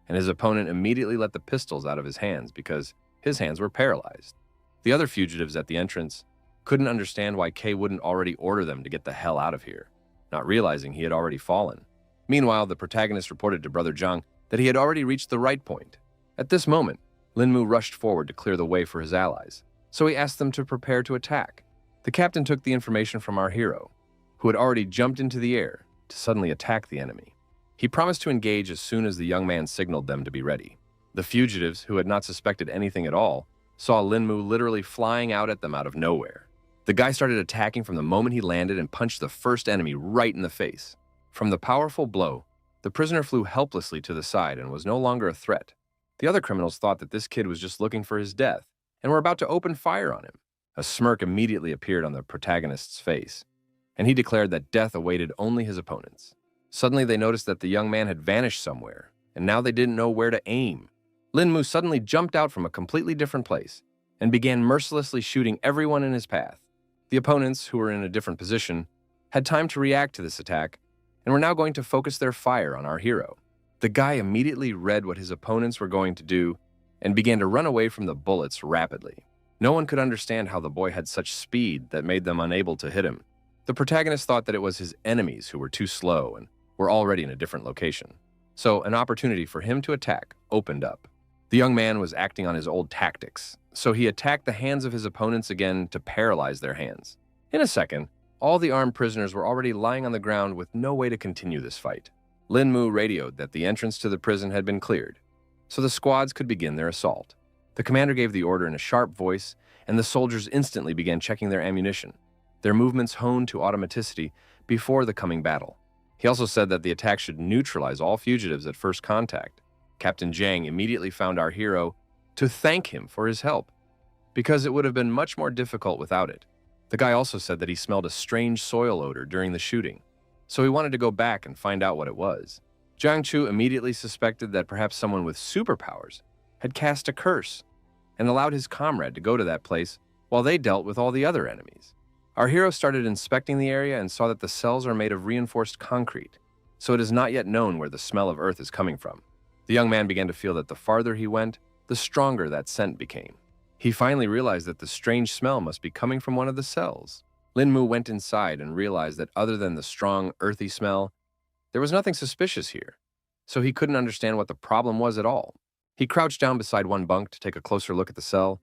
and his opponent immediately let the pistols out of his hands because his hands were paralyzed. The other fugitives at the entrance couldn't understand why Kay wouldn't already order them to get the hell out of here, not realizing he had already fallen. Meanwhile, the protagonist reported to Brother Zhang that he had already reached the right point. At this moment, Lin Mu rushed forward to clear the way for his allies, so he asked them to prepare to attack. The captain took the information from our hero, who had already jumped into the air to suddenly attack the enemy. He promised to engage as soon as the young man signaled them to be ready. The fugitives, who had not suspected anything at all, saw Lin Mu literally flying out at them out of nowhere. The guy started attacking from the moment he landed and punched the first enemy right in the face. From the powerful blow, the prisoner flew helplessly to the side and was no longer a threat. The other criminals thought that this kid was just looking for his death and were about to open fire on him. A smirk immediately appeared on the protagonist's face, and he declared that death awaited only his opponents. Suddenly, they noticed that the young man had vanished somewhere, and now they didn't know where to aim. Lin Mu suddenly jumped out from a completely different place and began mercilessly shooting everyone in his path. The opponents, who were in a different position, had time to react to this attack and were now going to focus their fire on our hero. The guy immediately read what his opponents were going to do and began to run away from the bullets rapidly. No one could understand how the boy had such speed that made them unable to hit him. The protagonist thought that it was his enemies who were too slow and were already in a different location. So an opportunity for him to attack opened up. The young man was acting on his old tactics, so he attacked the hands of his opponents again to paralyze their hands. In a second, all the armed prisoners were already lying on the ground with no way to continue this fight. Lin Mu radioed that the entrance to the prison had been cleared, so the squads could begin their assault. The commander gave the order in a sharp voice, and the soldiers instantly began checking their ammunition, their movements honed to automaticity before the coming battle. He also said that the attack should neutralize all fugitives at first contact. Captain Zhang immediately found our hero to thank him for his help, because it would have been much more difficult without it. The guy also said that he smelled a strange soil odor during the shooting, so he wanted to go back and find out what it was. Jiang Chu immediately suspected that perhaps someone with superpowers had cast a curse and allowed his comrade to go to that place while they dealt with all the other enemies. Our hero started inspecting the area and saw that the cells are made of reinforced concrete, so it is not yet known where the smell of earth is coming from. The young man began to feel that the farther he went, the stronger that scent became. He finally realized that the strange smell must be coming from one of the cells. Lin Mu went inside and realized that other than the strong, earthy smell, there was nothing suspicious here, so he couldn't understand what the problem was at all. He crouched down beside one bunk to take a closer look at the cell,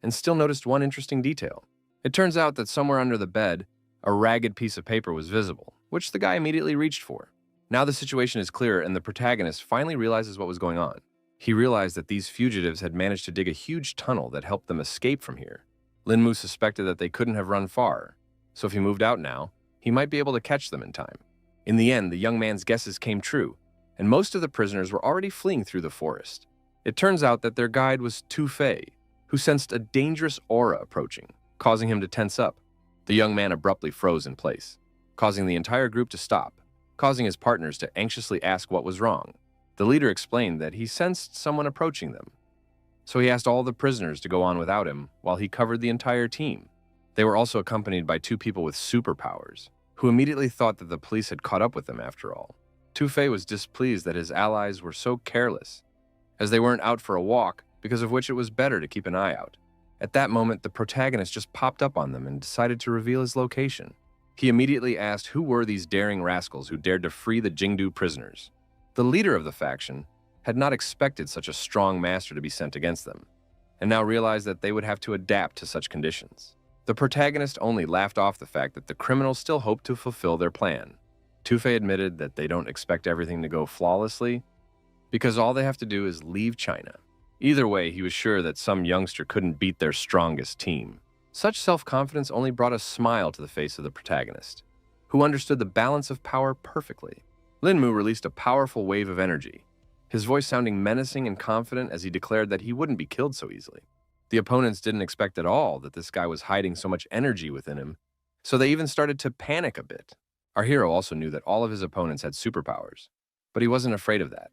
and still noticed one interesting detail. It turns out that somewhere under the bed, a ragged piece of paper was visible, which the guy immediately reached for. Now the situation is clear, and the protagonist finally realizes what was going on. He realized that these fugitives had managed to dig a huge tunnel that helped them escape from here. Lin Mu suspected that they couldn't have run far, so if he moved out now, he might be able to catch them in time. In the end, the young man's guesses came true, and most of the prisoners were already fleeing through the forest. It turns out that their guide was Tu Fei, who sensed a dangerous aura approaching, causing him to tense up. The young man abruptly froze in place, causing the entire group to stop, causing his partners to anxiously ask what was wrong. The leader explained that he sensed someone approaching them, so he asked all the prisoners to go on without him while he covered the entire team. They were also accompanied by 2 people with superpowers, who immediately thought that the police had caught up with them after all. Tu-Fei was displeased that his allies were so careless, as they weren't out for a walk, because of which it was better to keep an eye out. At that moment, the protagonist just popped up on them and decided to reveal his location. He immediately asked who were these daring rascals who dared to free the Jingdu prisoners. The leader of the faction had not expected such a strong master to be sent against them, and now realized that they would have to adapt to such conditions. The protagonist only laughed off the fact that the criminals still hoped to fulfill their plan. Tu-Fei admitted that they don't expect everything to go flawlessly, because all they have to do is leave China. Either way, he was sure that some youngster couldn't beat their strongest team. Such self-confidence only brought a smile to the face of the protagonist, who understood the balance of power perfectly. Linmu released a powerful wave of energy, his voice sounding menacing and confident as he declared that he wouldn't be killed so easily. The opponents didn't expect at all that this guy was hiding so much energy within him, so they even started to panic a bit. Our hero also knew that all of his opponents had superpowers, but he wasn't afraid of that,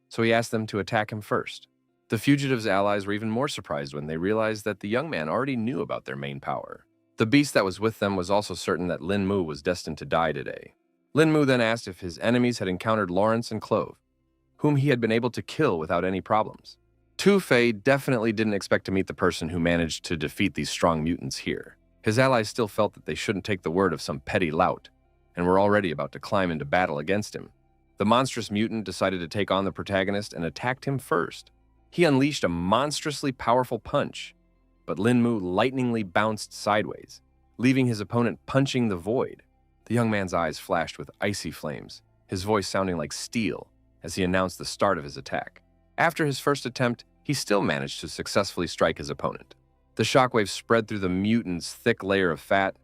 so he asked them to attack him first. The fugitives' allies were even more surprised when they realized that the young man already knew about their main power. The beast that was with them was also certain that Lin Mu was destined to die today. Lin Mu then asked if his enemies had encountered Lawrence and Clove, whom he had been able to kill without any problems. Tu-Fei definitely didn't expect to meet the person who managed to defeat these strong mutants here. His allies still felt that they shouldn't take the word of some petty lout, and were already about to climb into battle against him. The monstrous mutant decided to take on the protagonist and attacked him first. He unleashed a monstrously powerful punch, but Lin Mu lightningly bounced sideways, leaving his opponent punching the void. The young man's eyes flashed with icy flames, his voice sounding like steel as he announced the start of his attack. After his first attempt, he still managed to successfully strike his opponent. The shockwave spread through the mutant's thick layer of fat,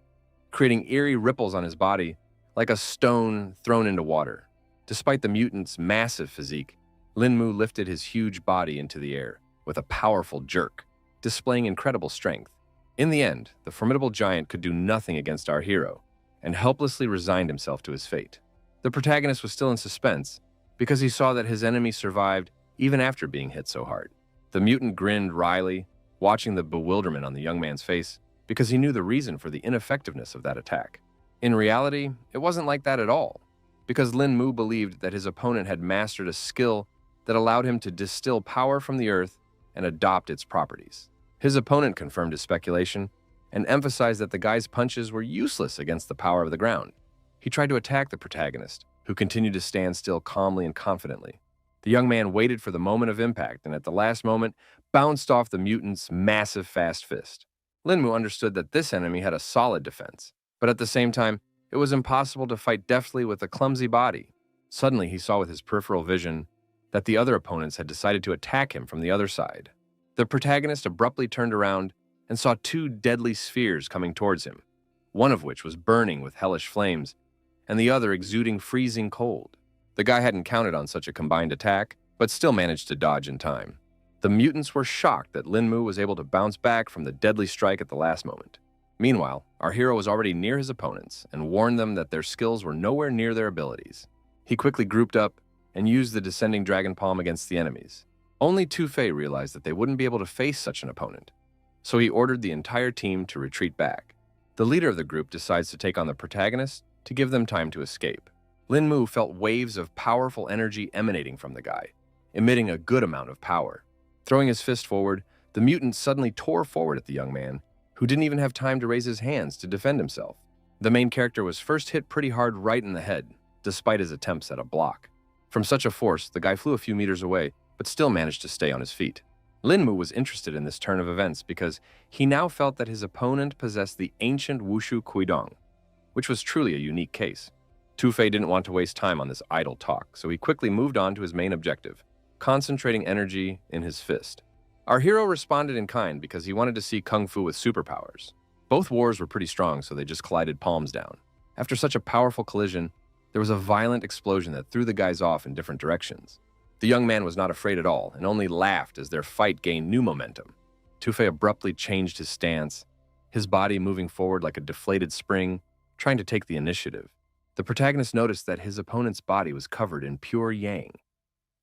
creating eerie ripples on his body like a stone thrown into water. Despite the mutant's massive physique, Lin Mu lifted his huge body into the air with a powerful jerk, displaying incredible strength. In the end, the formidable giant could do nothing against our hero, and helplessly resigned himself to his fate. The protagonist was still in suspense, because he saw that his enemy survived even after being hit so hard. The mutant grinned wryly, watching the bewilderment on the young man's face, because he knew the reason for the ineffectiveness of that attack. In reality, it wasn't like that at all, because Lin Mu believed that his opponent had mastered a skill that allowed him to distill power from the earth and adopt its properties. His opponent confirmed his speculation and emphasized that the guy's punches were useless against the power of the ground. He tried to attack the protagonist, who continued to stand still calmly and confidently. The young man waited for the moment of impact and at the last moment bounced off the mutant's massive fast fist. Lin Mu understood that this enemy had a solid defense, but at the same time, it was impossible to fight deftly with a clumsy body. Suddenly, he saw with his peripheral vision that the other opponents had decided to attack him from the other side. The protagonist abruptly turned around and saw two deadly spheres coming towards him, one of which was burning with hellish flames, and the other exuding freezing cold. The guy hadn't counted on such a combined attack, but still managed to dodge in time. The mutants were shocked that Lin Mu was able to bounce back from the deadly strike at the last moment. Meanwhile, our hero was already near his opponents and warned them that their skills were nowhere near their abilities. He quickly grouped up and used the descending dragon palm against the enemies. Only Tu-Fei realized that they wouldn't be able to face such an opponent, so he ordered the entire team to retreat back. The leader of the group decides to take on the protagonist to give them time to escape. Lin Mu felt waves of powerful energy emanating from the guy, emitting a good amount of power. Throwing his fist forward, the mutant suddenly tore forward at the young man, who didn't even have time to raise his hands to defend himself. The main character was first hit pretty hard right in the head, despite his attempts at a block. From such a force, the guy flew a few meters away, but still managed to stay on his feet. Lin Mu was interested in this turn of events because he now felt that his opponent possessed the ancient Wushu Kuidong, which was truly a unique case. Tu-Fei didn't want to waste time on this idle talk, so he quickly moved on to his main objective, concentrating energy in his fist. Our hero responded in kind because he wanted to see Kung Fu with superpowers. Both wars were pretty strong, so they just collided palms down. After such a powerful collision, there was a violent explosion that threw the guys off in different directions. The young man was not afraid at all and only laughed as their fight gained new momentum. Tu-Fei abruptly changed his stance, his body moving forward like a deflated spring, trying to take the initiative. The protagonist noticed that his opponent's body was covered in pure yang,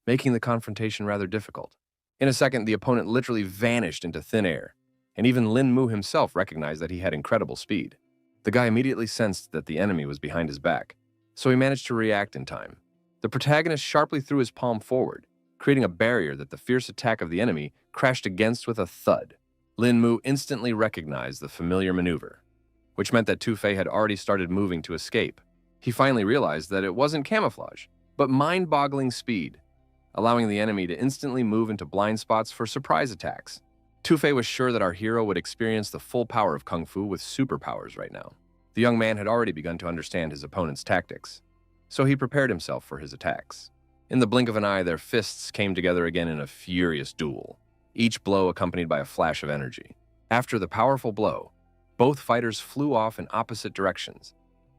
making the confrontation rather difficult. In a second, the opponent literally vanished into thin air, and even Lin Mu himself recognized that he had incredible speed. The guy immediately sensed that the enemy was behind his back, so he managed to react in time. The protagonist sharply threw his palm forward, creating a barrier that the fierce attack of the enemy crashed against with a thud. Lin Mu instantly recognized the familiar maneuver, which meant that Tu-Fei had already started moving to escape. He finally realized that it wasn't camouflage, but mind-boggling speed, allowing the enemy to instantly move into blind spots for surprise attacks. Tu-Fei was sure that our hero would experience the full power of Kung Fu with superpowers right now. The young man had already begun to understand his opponent's tactics, so he prepared himself for his attacks. In the blink of an eye, their fists came together again in a furious duel, each blow accompanied by a flash of energy. After the powerful blow, both fighters flew off in opposite directions,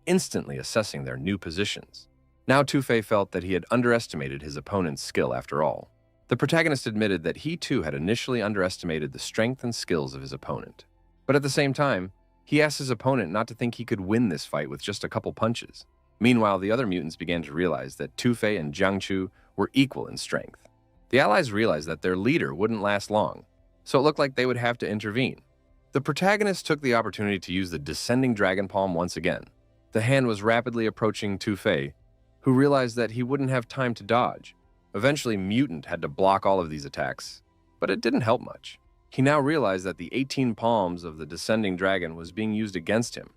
instantly assessing their new positions. Now Tu-Fei felt that he had underestimated his opponent's skill after all. The protagonist admitted that he too had initially underestimated the strength and skills of his opponent. But at the same time, he asked his opponent not to think he could win this fight with just a couple punches. Meanwhile, the other mutants began to realize that Tu-Fei and Jiangchu were equal in strength. The allies realized that their leader wouldn't last long, so it looked like they would have to intervene. The protagonist took the opportunity to use the descending dragon palm once again. The hand was rapidly approaching Tu-Fei, who realized that he wouldn't have time to dodge. Eventually, Mutant had to block all of these attacks, but it didn't help much. He now realized that the 18 palms of the descending dragon was being used against him,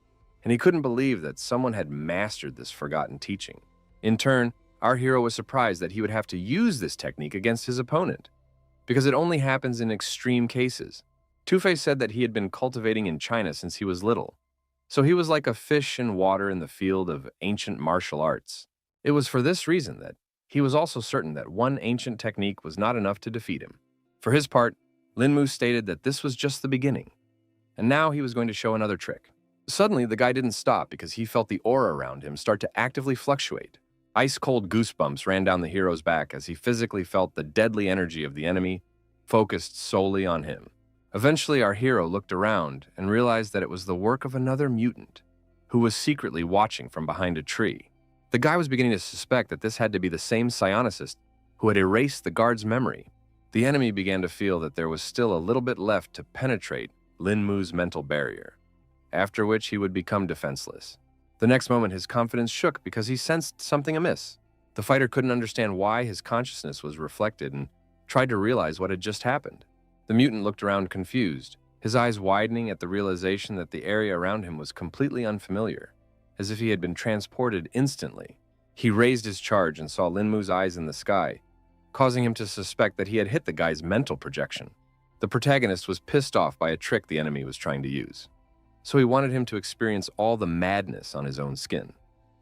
and he couldn't believe that someone had mastered this forgotten teaching. In turn, our hero was surprised that he would have to use this technique against his opponent, because it only happens in extreme cases. Tu-Fei said that he had been cultivating in China since he was little, so he was like a fish in water in the field of ancient martial arts. It was for this reason that he was also certain that one ancient technique was not enough to defeat him. For his part, Lin Mu stated that this was just the beginning, and now he was going to show another trick. Suddenly, the guy didn't stop because he felt the aura around him start to actively fluctuate. Ice-cold goosebumps ran down the hero's back as he physically felt the deadly energy of the enemy focused solely on him. Eventually, our hero looked around and realized that it was the work of another mutant who was secretly watching from behind a tree. The guy was beginning to suspect that this had to be the same psionicist who had erased the guard's memory. The enemy began to feel that there was still a little bit left to penetrate Lin Mu's mental barrier, after which he would become defenseless. The next moment, his confidence shook because he sensed something amiss. The fighter couldn't understand why his consciousness was reflected and tried to realize what had just happened. The mutant looked around confused, his eyes widening at the realization that the area around him was completely unfamiliar, as if he had been transported instantly. He raised his charge and saw Lin Mu's eyes in the sky, causing him to suspect that he had hit the guy's mental projection. The protagonist was pissed off by a trick the enemy was trying to use, so he wanted him to experience all the madness on his own skin.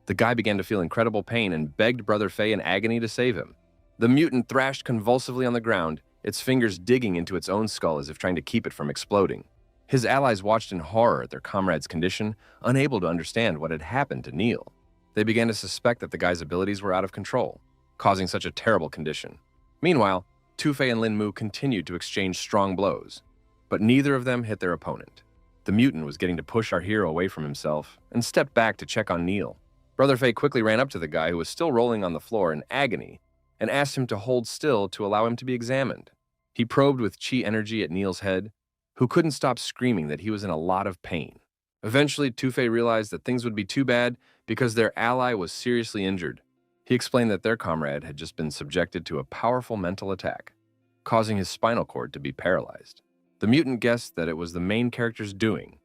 The guy began to feel incredible pain and begged Brother Fei in agony to save him. The mutant thrashed convulsively on the ground, its fingers digging into its own skull as if trying to keep it from exploding. His allies watched in horror at their comrade's condition, unable to understand what had happened to Neil. They began to suspect that the guy's abilities were out of control, causing such a terrible condition. Meanwhile, Tu-Fei and Lin Mu continued to exchange strong blows, but neither of them hit their opponent. The mutant was getting to push our hero away from himself and stepped back to check on Neil. Brother Fei quickly ran up to the guy who was still rolling on the floor in agony and asked him to hold still to allow him to be examined. He probed with chi energy at Neil's head, who couldn't stop screaming that he was in a lot of pain. Eventually, Tu-Fei realized that things would be too bad because their ally was seriously injured. He explained that their comrade had just been subjected to a powerful mental attack, causing his spinal cord to be paralyzed. The mutant guessed that it was the main character's doing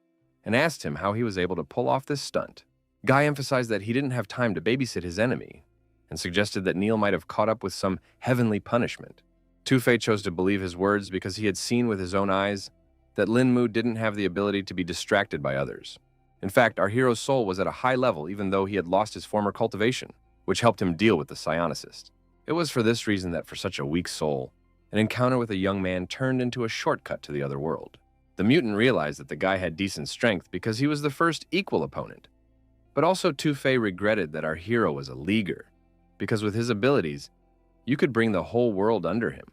and asked him how he was able to pull off this stunt. Guy emphasized that he didn't have time to babysit his enemy and suggested that Neil might have caught up with some heavenly punishment. Tu-Fei chose to believe his words because he had seen with his own eyes that Lin Mu didn't have the ability to be distracted by others. In fact, our hero's soul was at a high level even though he had lost his former cultivation, which helped him deal with the psionicist. It was for this reason that for such a weak soul, an encounter with a young man turned into a shortcut to the other world. The mutant realized that the guy had decent strength because he was the first equal opponent. But also Tu-Fei regretted that our hero was a leaguer, because with his abilities, you could bring the whole world under him.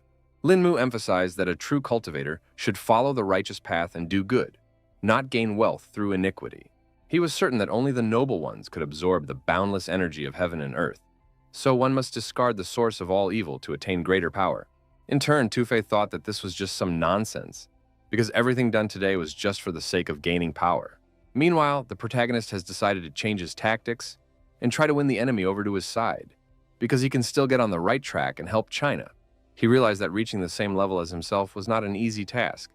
Lin Mu emphasized that a true cultivator should follow the righteous path and do good, not gain wealth through iniquity. He was certain that only the noble ones could absorb the boundless energy of heaven and earth, so one must discard the source of all evil to attain greater power. In turn, Tu-Fei thought that this was just some nonsense, because everything done today was just for the sake of gaining power. Meanwhile, the protagonist has decided to change his tactics and try to win the enemy over to his side. because he can still get on the right track and help China. He realized that reaching the same level as himself was not an easy task,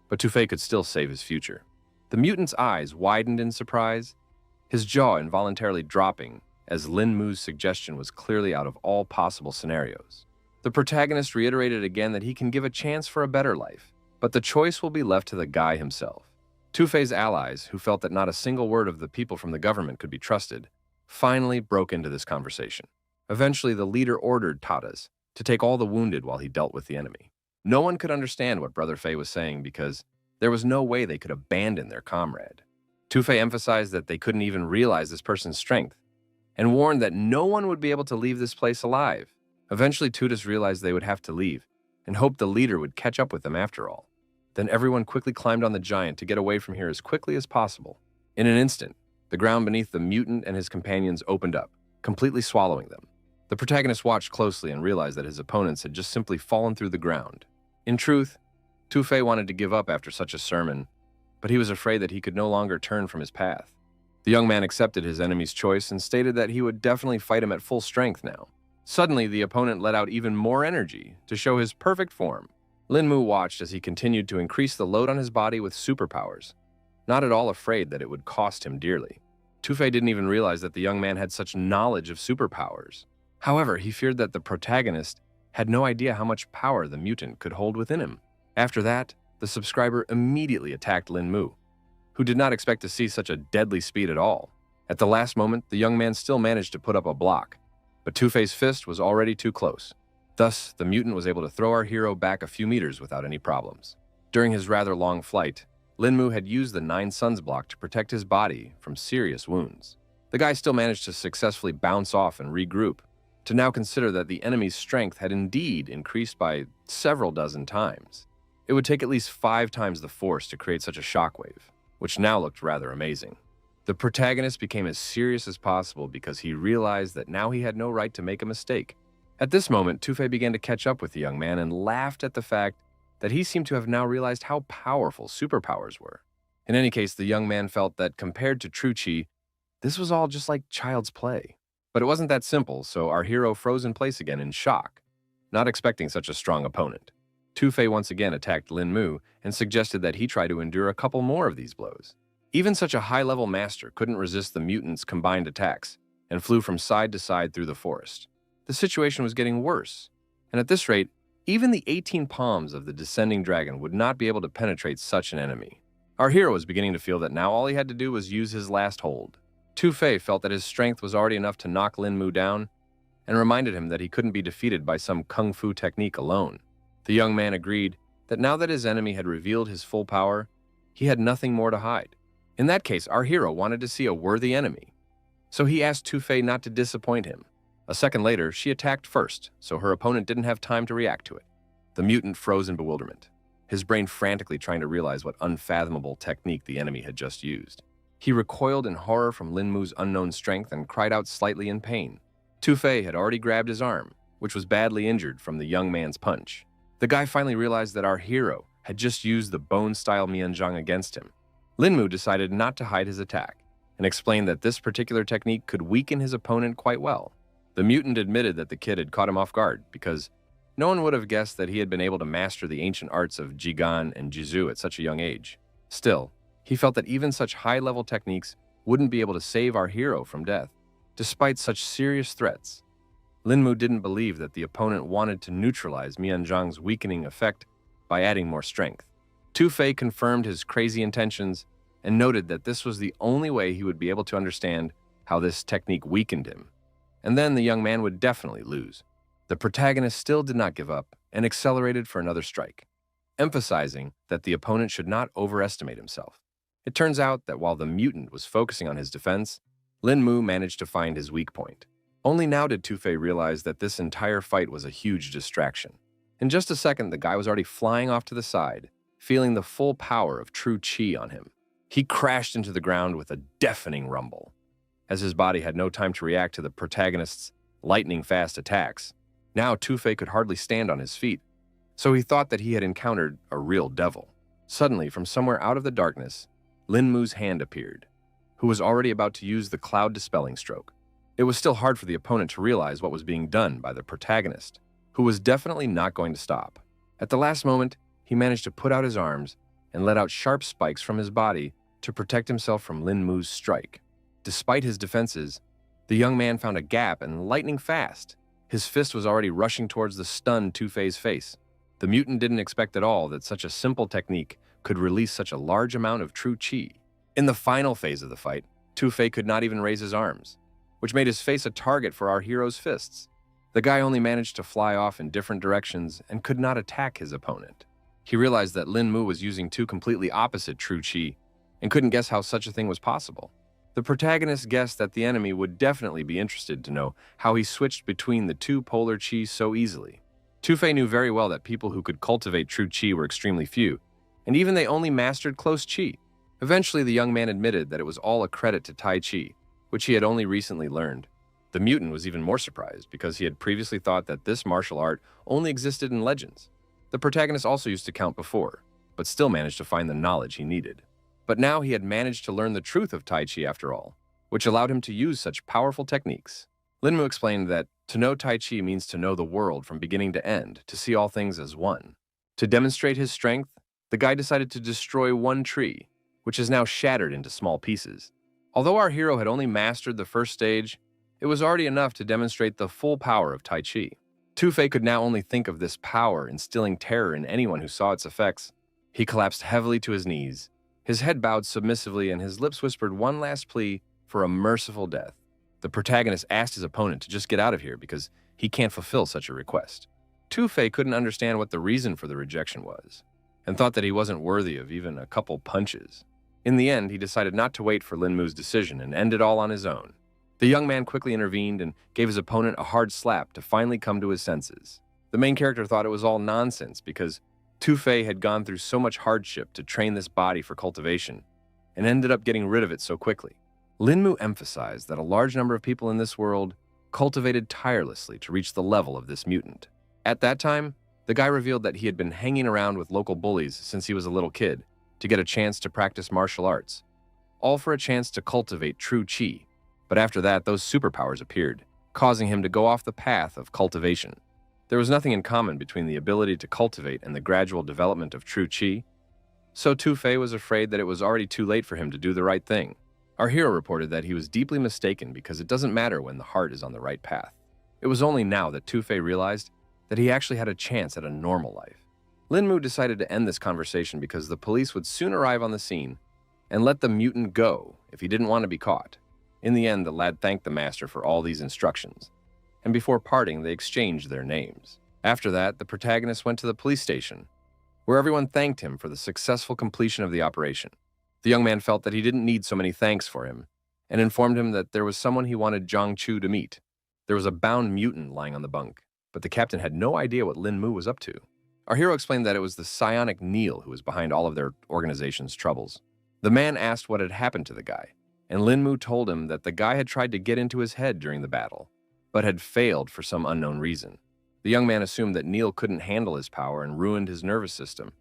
but Tufei could still save his future. The mutant's eyes widened in surprise, his jaw involuntarily dropping as Lin Mu's suggestion was clearly out of all possible scenarios. The protagonist reiterated again that he can give a chance for a better life, but the choice will be left to the guy himself. Tufei's allies, who felt that not a single word of the people from the government could be trusted, finally broke into this conversation. Eventually, the leader ordered Tatas to take all the wounded while he dealt with the enemy. No one could understand what Brother Fei was saying because there was no way they could abandon their comrade. Tufei emphasized that they couldn't even realize this person's strength and warned that no one would be able to leave this place alive. Eventually, Tatas realized they would have to leave and hoped the leader would catch up with them after all. Then everyone quickly climbed on the giant to get away from here as quickly as possible. In an instant, the ground beneath the mutant and his companions opened up, completely swallowing them. The protagonist watched closely and realized that his opponents had just simply fallen through the ground. In truth, Tufei wanted to give up after such a sermon, but he was afraid that he could no longer turn from his path. The young man accepted his enemy's choice and stated that he would definitely fight him at full strength now. Suddenly, the opponent let out even more energy to show his perfect form. Lin Mu watched as he continued to increase the load on his body with superpowers, not at all afraid that it would cost him dearly. Tufei didn't even realize that the young man had such knowledge of superpowers. However, he feared that the protagonist had no idea how much power the mutant could hold within him. After that, the subscriber immediately attacked Lin Mu, who did not expect to see such a deadly speed at all. At the last moment, the young man still managed to put up a block, but Tufei's fist was already too close. Thus, the mutant was able to throw our hero back a few meters without any problems. During his rather long flight, Lin Mu had used the Nine Suns block to protect his body from serious wounds. The guy still managed to successfully bounce off and regroup, to now consider that the enemy's strength had indeed increased by several dozen times. It would take at least 5 times the force to create such a shockwave, which now looked rather amazing. The protagonist became as serious as possible because he realized that now he had no right to make a mistake. At this moment, Tufei began to catch up with the young man and laughed at the fact that he seemed to have now realized how powerful superpowers were. In any case, the young man felt that compared to true Qi, this was all just like child's play. But it wasn't that simple, so our hero froze in place again in shock, not expecting such a strong opponent. Tufei once again attacked Lin Mu and suggested that he try to endure a couple more of these blows. Even such a high-level master couldn't resist the mutants' combined attacks and flew from side to side through the forest. The situation was getting worse, and at this rate, even the 18 palms of the descending dragon would not be able to penetrate such an enemy. Our hero was beginning to feel that now all he had to do was use his last hold. Tufei felt that his strength was already enough to knock Lin Mu down and reminded him that he couldn't be defeated by some kung fu technique alone. The young man agreed that now that his enemy had revealed his full power, he had nothing more to hide. In that case, our hero wanted to see a worthy enemy, so he asked Tufei not to disappoint him. A second later, she attacked first, so her opponent didn't have time to react to it. The mutant froze in bewilderment, his brain frantically trying to realize what unfathomable technique the enemy had just used. He recoiled in horror from Lin Mu's unknown strength and cried out slightly in pain. Tufei had already grabbed his arm, which was badly injured from the young man's punch. The guy finally realized that our hero had just used the bone-style Mianzhang against him. Lin Mu decided not to hide his attack and explained that this particular technique could weaken his opponent quite well. The mutant admitted that the kid had caught him off guard because no one would have guessed that he had been able to master the ancient arts of Jigan and Jizu at such a young age. Still, he felt that even such high-level techniques wouldn't be able to save our hero from death. Despite such serious threats, Lin Mu didn't believe that the opponent wanted to neutralize Mianzhang's weakening effect by adding more strength. Tufei confirmed his crazy intentions and noted that this was the only way he would be able to understand how this technique weakened him, and then the young man would definitely lose. The protagonist still did not give up and accelerated for another strike, emphasizing that the opponent should not overestimate himself. It turns out that while the mutant was focusing on his defense, Lin Mu managed to find his weak point. Only now did Tufei realize that this entire fight was a huge distraction. In just a second, the guy was already flying off to the side, feeling the full power of true Qi on him. He crashed into the ground with a deafening rumble, as his body had no time to react to the protagonist's lightning-fast attacks. Now Tufei could hardly stand on his feet, so he thought that he had encountered a real devil. Suddenly, from somewhere out of the darkness, Lin Mu's hand appeared, who was already about to use the cloud dispelling stroke. It was still hard for the opponent to realize what was being done by the protagonist, who was definitely not going to stop. At the last moment, he managed to put out his arms and let out sharp spikes from his body to protect himself from Lin Mu's strike. Despite his defenses, the young man found a gap and lightning fast. His fist was already rushing towards the stunned Tu-Fei's face. The mutant didn't expect at all that such a simple technique could release such a large amount of true chi. In the final phase of the fight, Tu-Fei could not even raise his arms, which made his face a target for our hero's fists. The guy only managed to fly off in different directions and could not attack his opponent. He realized that Lin Mu was using two completely opposite true chi and couldn't guess how such a thing was possible. The protagonist guessed that the enemy would definitely be interested to know how he switched between the two polar chi so easily. Tu-Fei knew very well that people who could cultivate true chi were extremely few, and even they only mastered close chi. Eventually, the young man admitted that it was all a credit to Tai Chi, which he had only recently learned. The mutant was even more surprised because he had previously thought that this martial art only existed in legends. The protagonist also used to count before, but still managed to find the knowledge he needed. But now he had managed to learn the truth of Tai Chi after all, which allowed him to use such powerful techniques. Lin Mu explained that to know Tai Chi means to know the world from beginning to end, to see all things as one. To demonstrate his strength, the guy decided to destroy one tree, which is now shattered into small pieces. Although our hero had only mastered the first stage, it was already enough to demonstrate the full power of Tai Chi. Tu-Fei could now only think of this power instilling terror in anyone who saw its effects. He collapsed heavily to his knees. His head bowed submissively and his lips whispered one last plea for a merciful death. The protagonist asked his opponent to just get out of here because he can't fulfill such a request. Tu-Fei couldn't understand what the reason for the rejection was, and thought that he wasn't worthy of even a couple punches. In the end, he decided not to wait for Lin Mu's decision and end it all on his own. The young man quickly intervened and gave his opponent a hard slap to finally come to his senses. The main character thought it was all nonsense because Tu-Fei had gone through so much hardship to train this body for cultivation and ended up getting rid of it so quickly. Lin Mu emphasized that a large number of people in this world cultivated tirelessly to reach the level of this mutant. At that time, the guy revealed that he had been hanging around with local bullies since he was a little kid to get a chance to practice martial arts, all for a chance to cultivate true chi. But after that, those superpowers appeared, causing him to go off the path of cultivation. There was nothing in common between the ability to cultivate and the gradual development of true chi, so Tu-Fei was afraid that it was already too late for him to do the right thing. Our hero reported that he was deeply mistaken because it doesn't matter when the heart is on the right path. It was only now that Tu-Fei realized that he actually had a chance at a normal life. Lin Mu decided to end this conversation because the police would soon arrive on the scene and let the mutant go if he didn't want to be caught. In the end, the lad thanked the master for all these instructions, and before parting, they exchanged their names. After that, the protagonist went to the police station, where everyone thanked him for the successful completion of the operation. The young man felt that he didn't need so many thanks for him, and informed him that there was someone he wanted Zhang Chu to meet. There was a bound mutant lying on the bunk, but the captain had no idea what Lin Mu was up to. Our hero explained that it was the psionic Neil who was behind all of their organization's troubles. The man asked what had happened to the guy, and Lin Mu told him that the guy had tried to get into his head during the battle, but had failed for some unknown reason. The young man assumed that Neil couldn't handle his power and ruined his nervous system,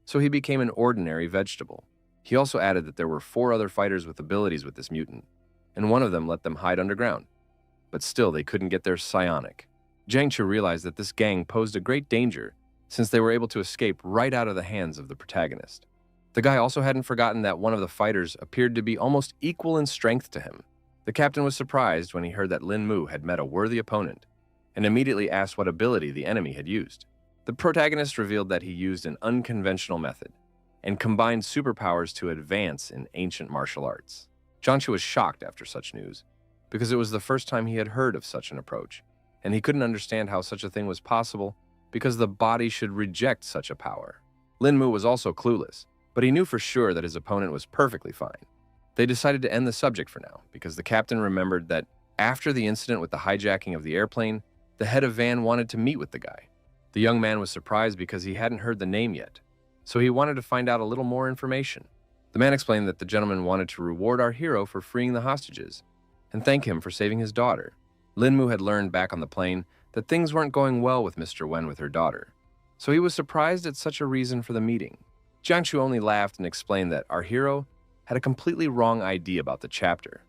so he became an ordinary vegetable. He also added that there were 4 other fighters with abilities with this mutant, and one of them let them hide underground. But still, they couldn't get their psionic. Zhang Chu realized that this gang posed a great danger since they were able to escape right out of the hands of the protagonist. The guy also hadn't forgotten that one of the fighters appeared to be almost equal in strength to him. The captain was surprised when he heard that Lin Mu had met a worthy opponent, and immediately asked what ability the enemy had used. The protagonist revealed that he used an unconventional method, and combined superpowers to advance in ancient martial arts. Zhang Chu was shocked after such news, because it was the first time he had heard of such an approach, and he couldn't understand how such a thing was possible because the body should reject such a power. Lin Mu was also clueless, but he knew for sure that his opponent was perfectly fine. They decided to end the subject for now, because the captain remembered that after the incident with the hijacking of the airplane, the head of Van wanted to meet with the guy. The young man was surprised because he hadn't heard the name yet, so he wanted to find out a little more information. The man explained that the gentleman wanted to reward our hero for freeing the hostages and thank him for saving his daughter. Lin Mu had learned back on the plane that things weren't going well with Mr. Wen with her daughter, so he was surprised at such a reason for the meeting. Zhang Chu only laughed and explained that our hero had a completely wrong idea about the chapter.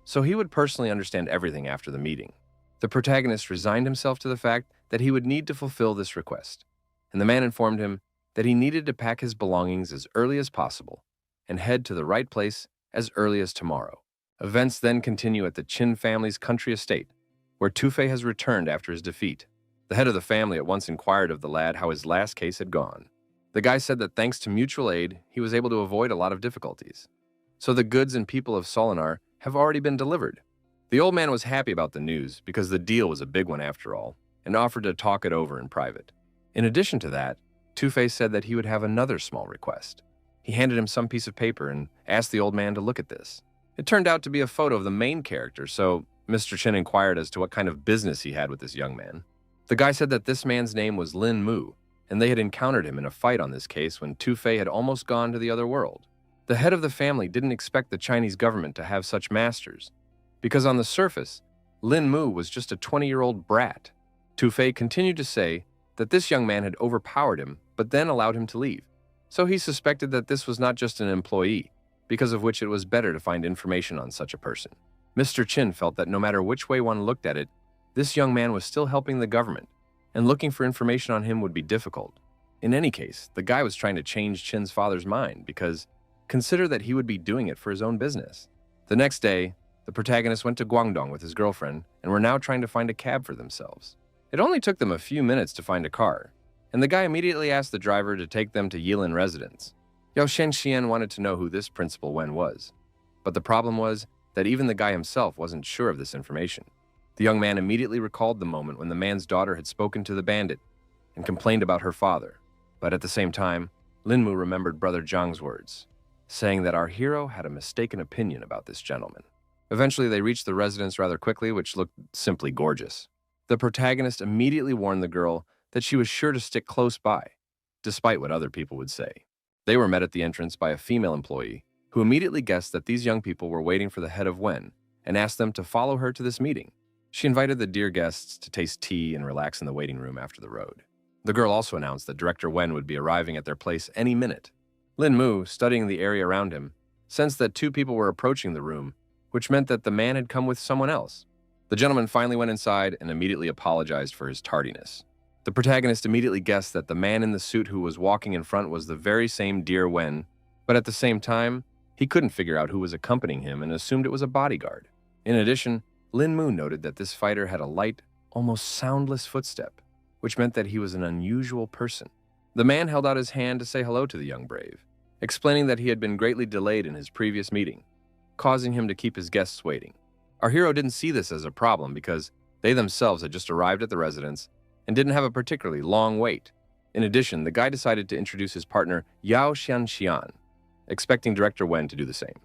so he would personally understand everything after the meeting. The protagonist resigned himself to the fact that he would need to fulfill this request, and the man informed him that he needed to pack his belongings as early as possible and head to the right place as early as tomorrow. Events then continue at the Qin family's country estate, where Tufei has returned after his defeat. The head of the family at once inquired of the lad how his last case had gone. The guy said that thanks to mutual aid, he was able to avoid a lot of difficulties. So the goods and people of Solinar have already been delivered. The old man was happy about the news because the deal was a big one after all, and offered to talk it over in private. In addition to that, Tufei said that he would have another small request. He handed him some piece of paper and asked the old man to look at this. It turned out to be a photo of the main character, so Mr. Chen inquired as to what kind of business he had with this young man. The guy said that this man's name was Lin Mu, and they had encountered him in a fight on this case when Tufei had almost gone to the other world. The head of the family didn't expect the Chinese government to have such masters, because on the surface, Lin Mu was just a 20-year-old brat. Tufei continued to say that this young man had overpowered him, but then allowed him to leave. So he suspected that this was not just an employee, because of which it was better to find information on such a person. Mr. Chin felt that no matter which way one looked at it, this young man was still helping the government, and looking for information on him would be difficult. In any case, the guy was trying to change Chin's father's mind because consider that he would be doing it for his own business. The next day, the protagonist went to Guangdong with his girlfriend and were now trying to find a cab for themselves. It only took them a few minutes to find a car, and the guy immediately asked the driver to take them to Yilin residence. Yao Shenxian wanted to know who this principal Wen was, but the problem was that even the guy himself wasn't sure of this information. The young man immediately recalled the moment when the man's daughter had spoken to the bandit and complained about her father, but at the same time, Lin Mu remembered Brother Zhang's words, saying that our hero had a mistaken opinion about this gentleman. Eventually, they reached the residence rather quickly, which looked simply gorgeous. The protagonist immediately warned the girl that she was sure to stick close by, despite what other people would say. They were met at the entrance by a female employee, who immediately guessed that these young people were waiting for the head of Wen and asked them to follow her to this meeting. She invited the dear guests to taste tea and relax in the waiting room after the road. The girl also announced that Director Wen would be arriving at their place any minute. Lin Mu, studying the area around him, sensed that two people were approaching the room, which meant that the man had come with someone else. The gentleman finally went inside and immediately apologized for his tardiness. The protagonist immediately guessed that the man in the suit who was walking in front was the very same dear Wen, but at the same time, he couldn't figure out who was accompanying him and assumed it was a bodyguard. In addition, Lin Mu noted that this fighter had a light, almost soundless footstep, which meant that he was an unusual person. The man held out his hand to say hello to the young brave, explaining that he had been greatly delayed in his previous meeting, causing him to keep his guests waiting. Our hero didn't see this as a problem because they themselves had just arrived at the residence and didn't have a particularly long wait. In addition, the guy decided to introduce his partner Yao Xianxian, expecting Director Wen to do the same.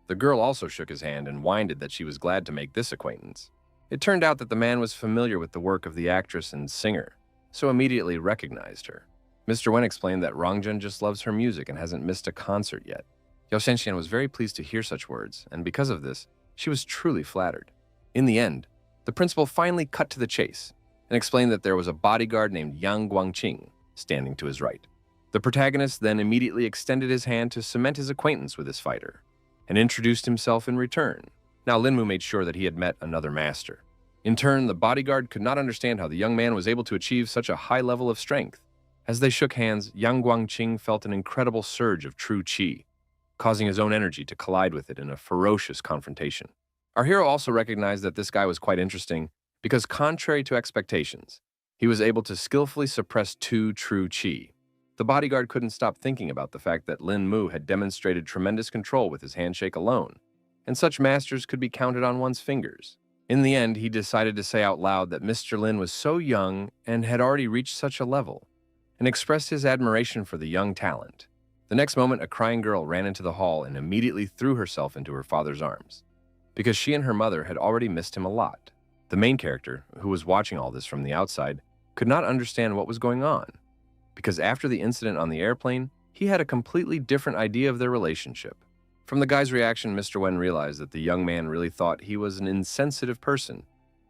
The girl also shook his hand and whined that she was glad to make this acquaintance. It turned out that the man was familiar with the work of the actress and singer, so immediately recognized her. Mr. Wen explained that Rangjun just loves her music and hasn't missed a concert yet. Yao Shenxian was very pleased to hear such words, and because of this, she was truly flattered. In the end, the principal finally cut to the chase and explained that there was a bodyguard named Yang Guangqing standing to his right. The protagonist then immediately extended his hand to cement his acquaintance with this fighter and introduced himself in return. Now Lin Mu made sure that he had met another master. In turn, the bodyguard could not understand how the young man was able to achieve such a high level of strength. As they shook hands, Yang Guangqing felt an incredible surge of true qi, causing his own energy to collide with it in a ferocious confrontation. Our hero also recognized that this guy was quite interesting because, contrary to expectations, he was able to skillfully suppress two true qi. The bodyguard couldn't stop thinking about the fact that Lin Mu had demonstrated tremendous control with his handshake alone, and such masters could be counted on one's fingers. In the end, he decided to say out loud that Mr. Lin was so young and had already reached such a level, and expressed his admiration for the young talent. The next moment, a crying girl ran into the hall and immediately threw herself into her father's arms, because she and her mother had already missed him a lot. The main character, who was watching all this from the outside, could not understand what was going on, because after the incident on the airplane, he had a completely different idea of their relationship. From the guy's reaction, Mr. Wen realized that the young man really thought he was an insensitive person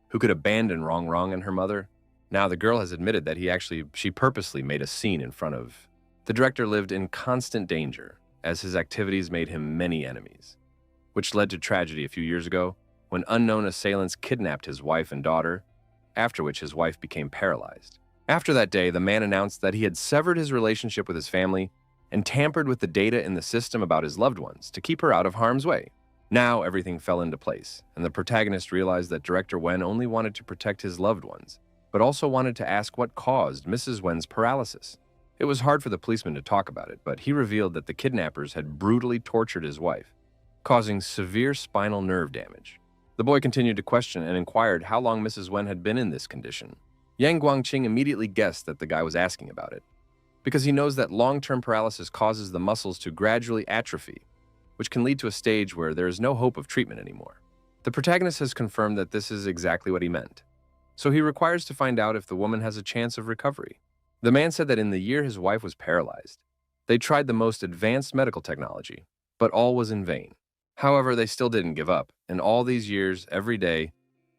who could abandon Rong and her mother. Now the girl has admitted that she purposely made a scene in front of. The director lived in constant danger, as his activities made him many enemies, which led to tragedy a few years ago when unknown assailants kidnapped his wife and daughter, after which his wife became paralyzed. After that day, the man announced that he had severed his relationship with his family and tampered with the data in the system about his loved ones to keep her out of harm's way. Now everything fell into place, and the protagonist realized that Director Wen only wanted to protect his loved ones, but also wanted to ask what caused Mrs. Wen's paralysis. It was hard for the policeman to talk about it, but he revealed that the kidnappers had brutally tortured his wife, causing severe spinal nerve damage. The boy continued to question and inquired how long Mrs. Wen had been in this condition. Yang Guangqing immediately guessed that the guy was asking about it, because he knows that long-term paralysis causes the muscles to gradually atrophy, which can lead to a stage where there is no hope of treatment anymore. The protagonist has confirmed that this is exactly what he meant, so he requires to find out if the woman has a chance of recovery. The man said that in the year his wife was paralyzed, they tried the most advanced medical technology, but all was in vain. However, they still didn't give up, and all these years, every day,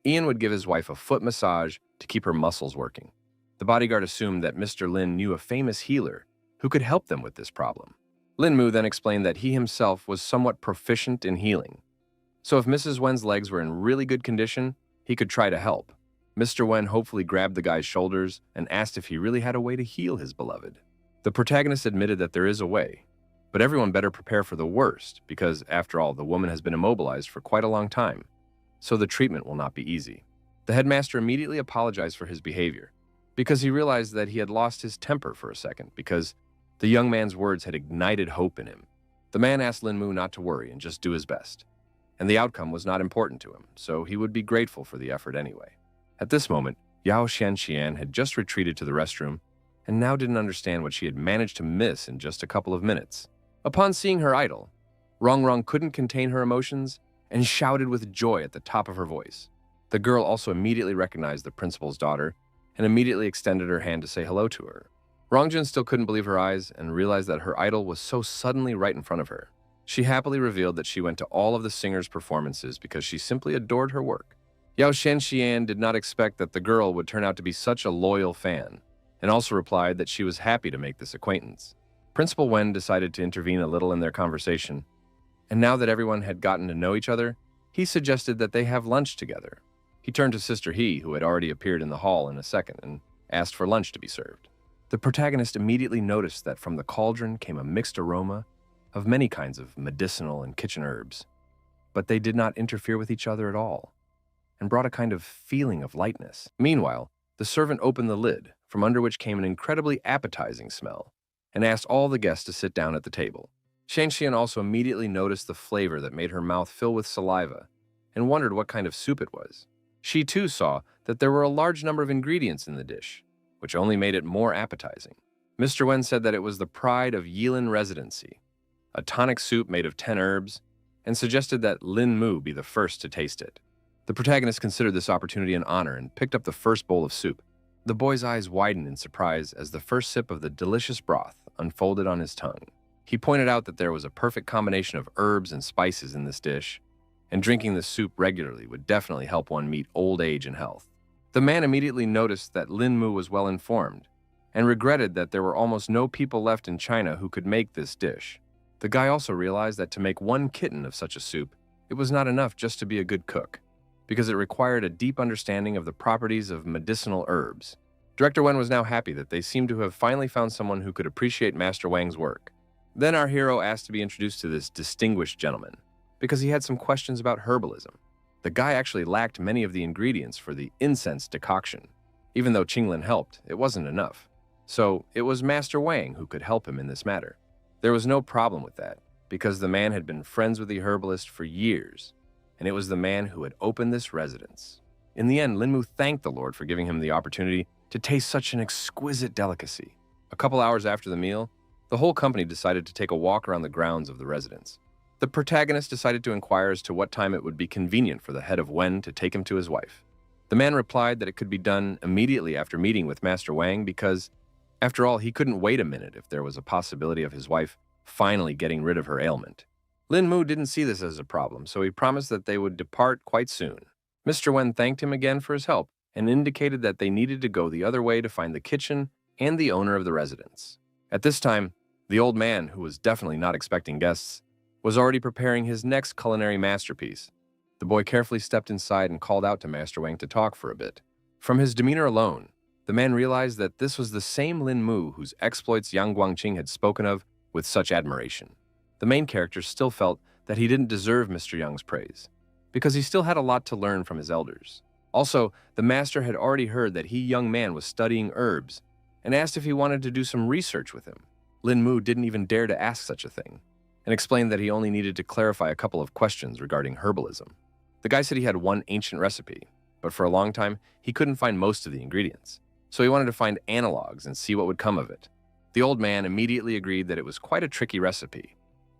Ian would give his wife a foot massage to keep her muscles working. The bodyguard assumed that Mr. Lin knew a famous healer who could help them with this problem. Lin Mu then explained that he himself was somewhat proficient in healing, so if Mrs. Wen's legs were in really good condition, he could try to help. Mr. Wen hopefully grabbed the guy's shoulders and asked if he really had a way to heal his beloved. The protagonist admitted that there is a way, but everyone better prepare for the worst because, after all, the woman has been immobilized for quite a long time, so the treatment will not be easy. The headmaster immediately apologized for his behavior because he realized that he had lost his temper for a second because the young man's words had ignited hope in him. The man asked Lin Mu not to worry and just do his best, and the outcome was not important to him, so he would be grateful for the effort anyway. At this moment, Yao Xianxian had just retreated to the restroom and now didn't understand what she had managed to miss in just a couple of minutes. Upon seeing her idol, Rong couldn't contain her emotions and shouted with joy at the top of her voice. The girl also immediately recognized the principal's daughter and immediately extended her hand to say hello to her. Rongjun still couldn't believe her eyes and realized that her idol was so suddenly right in front of her. She happily revealed that she went to all of the singers' performances because she simply adored her work. Yao Xianxian did not expect that the girl would turn out to be such a loyal fan, and also replied that she was happy to make this acquaintance. Principal Wen decided to intervene a little in their conversation, and now that everyone had gotten to know each other, he suggested that they have lunch together. He turned to Sister He, who had already appeared in the hall in a second, and asked for lunch to be served. The protagonist immediately noticed that from the cauldron came a mixed aroma of many kinds of medicinal and kitchen herbs, but they did not interfere with each other at all, and brought a kind of feeling of lightness. Meanwhile, the servant opened the lid, from under which came an incredibly appetizing smell, and asked all the guests to sit down at the table. Xianxian also immediately noticed the flavor that made her mouth fill with saliva, and wondered what kind of soup it was. She too saw that there were a large number of ingredients in the dish, which only made it more appetizing. Mr. Wen said that it was the pride of Yilin Residency, a tonic soup made of 10 herbs, and suggested that Lin Mu be the first to taste it. The protagonist considered this opportunity an honor and picked up the first bowl of soup. The boy's eyes widened in surprise as the first sip of the delicious broth unfolded on his tongue. He pointed out that there was a perfect combination of herbs and spices in this dish, and drinking the soup regularly would definitely help one meet old age and health. The man immediately noticed that Lin Mu was well informed, and regretted that there were almost no people left in China who could make this dish. The guy also realized that to make one kitten of such a soup, it was not enough just to be a good cook, because it required a deep understanding of the properties of medicinal herbs. Director Wen was now happy that they seemed to have finally found someone who could appreciate Master Wang's work. Then our hero asked to be introduced to this distinguished gentleman, because he had some questions about herbalism. The guy actually lacked many of the ingredients for the incense decoction. Even though Qinglin helped, it wasn't enough. So it was Master Wang who could help him in this matter. There was no problem with that, because the man had been friends with the herbalist for years, and it was the man who had opened this residence. In the end, Lin Mu thanked the Lord for giving him the opportunity to taste such an exquisite delicacy. A couple hours after the meal, the whole company decided to take a walk around the grounds of the residence. The protagonist decided to inquire as to what time it would be convenient for the head of Wen to take him to his wife. The man replied that it could be done immediately after meeting with Master Wang because, after all, he couldn't wait a minute if there was a possibility of his wife finally getting rid of her ailment. Lin Mu didn't see this as a problem, so he promised that they would depart quite soon. Mr. Wen thanked him again for his help and indicated that they needed to go the other way to find the kitchen and the owner of the residence. At this time, the old man, who was definitely not expecting guests, was already preparing his next culinary masterpiece, The boy carefully stepped inside and called out to Master Wang to talk for a bit. From his demeanor alone, the man realized that this was the same Lin Mu whose exploits Yang Guangqing had spoken of with such admiration. The main character still felt that he didn't deserve Mr. Young's praise, because he still had a lot to learn from his elders. Also, the master had already heard that young man was studying herbs and asked if he wanted to do some research with him. Lin Mu didn't even dare to ask such a thing, and explained that he only needed to clarify a couple of questions regarding herbalism. The guy said he had one ancient recipe, but for a long time, he couldn't find most of the ingredients, so he wanted to find analogs and see what would come of it. The old man immediately agreed that it was quite a tricky recipe,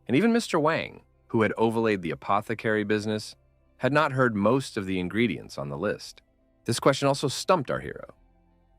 and even Mr. Wang, who had overlaid the apothecary business, had not heard most of the ingredients on the list. This question also stumped our hero,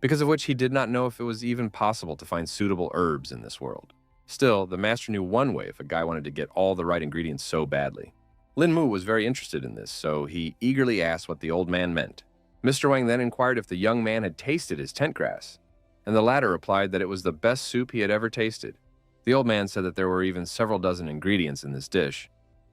because of which he did not know if it was even possible to find suitable herbs in this world. Still, the master knew one way if a guy wanted to get all the right ingredients so badly. Lin Mu was very interested in this, so he eagerly asked what the old man meant. Mr. Wang then inquired if the young man had tasted his tent grass, and the latter replied that it was the best soup he had ever tasted. The old man said that there were even several dozen ingredients in this dish,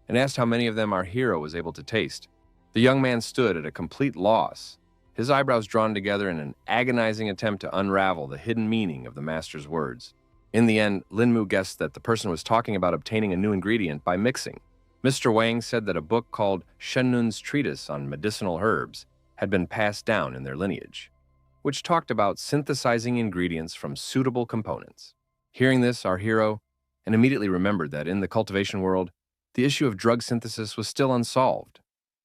and asked how many of them our hero was able to taste. The young man stood at a complete loss, his eyebrows drawn together in an agonizing attempt to unravel the hidden meaning of the master's words. In the end, Lin Mu guessed that the person was talking about obtaining a new ingredient by mixing. Mr. Wang said that a book called Shennun's Treatise on Medicinal Herbs had been passed down in their lineage, which talked about synthesizing ingredients from suitable components. Hearing this, our hero, and immediately remembered that in the cultivation world, the issue of drug synthesis was still unsolved,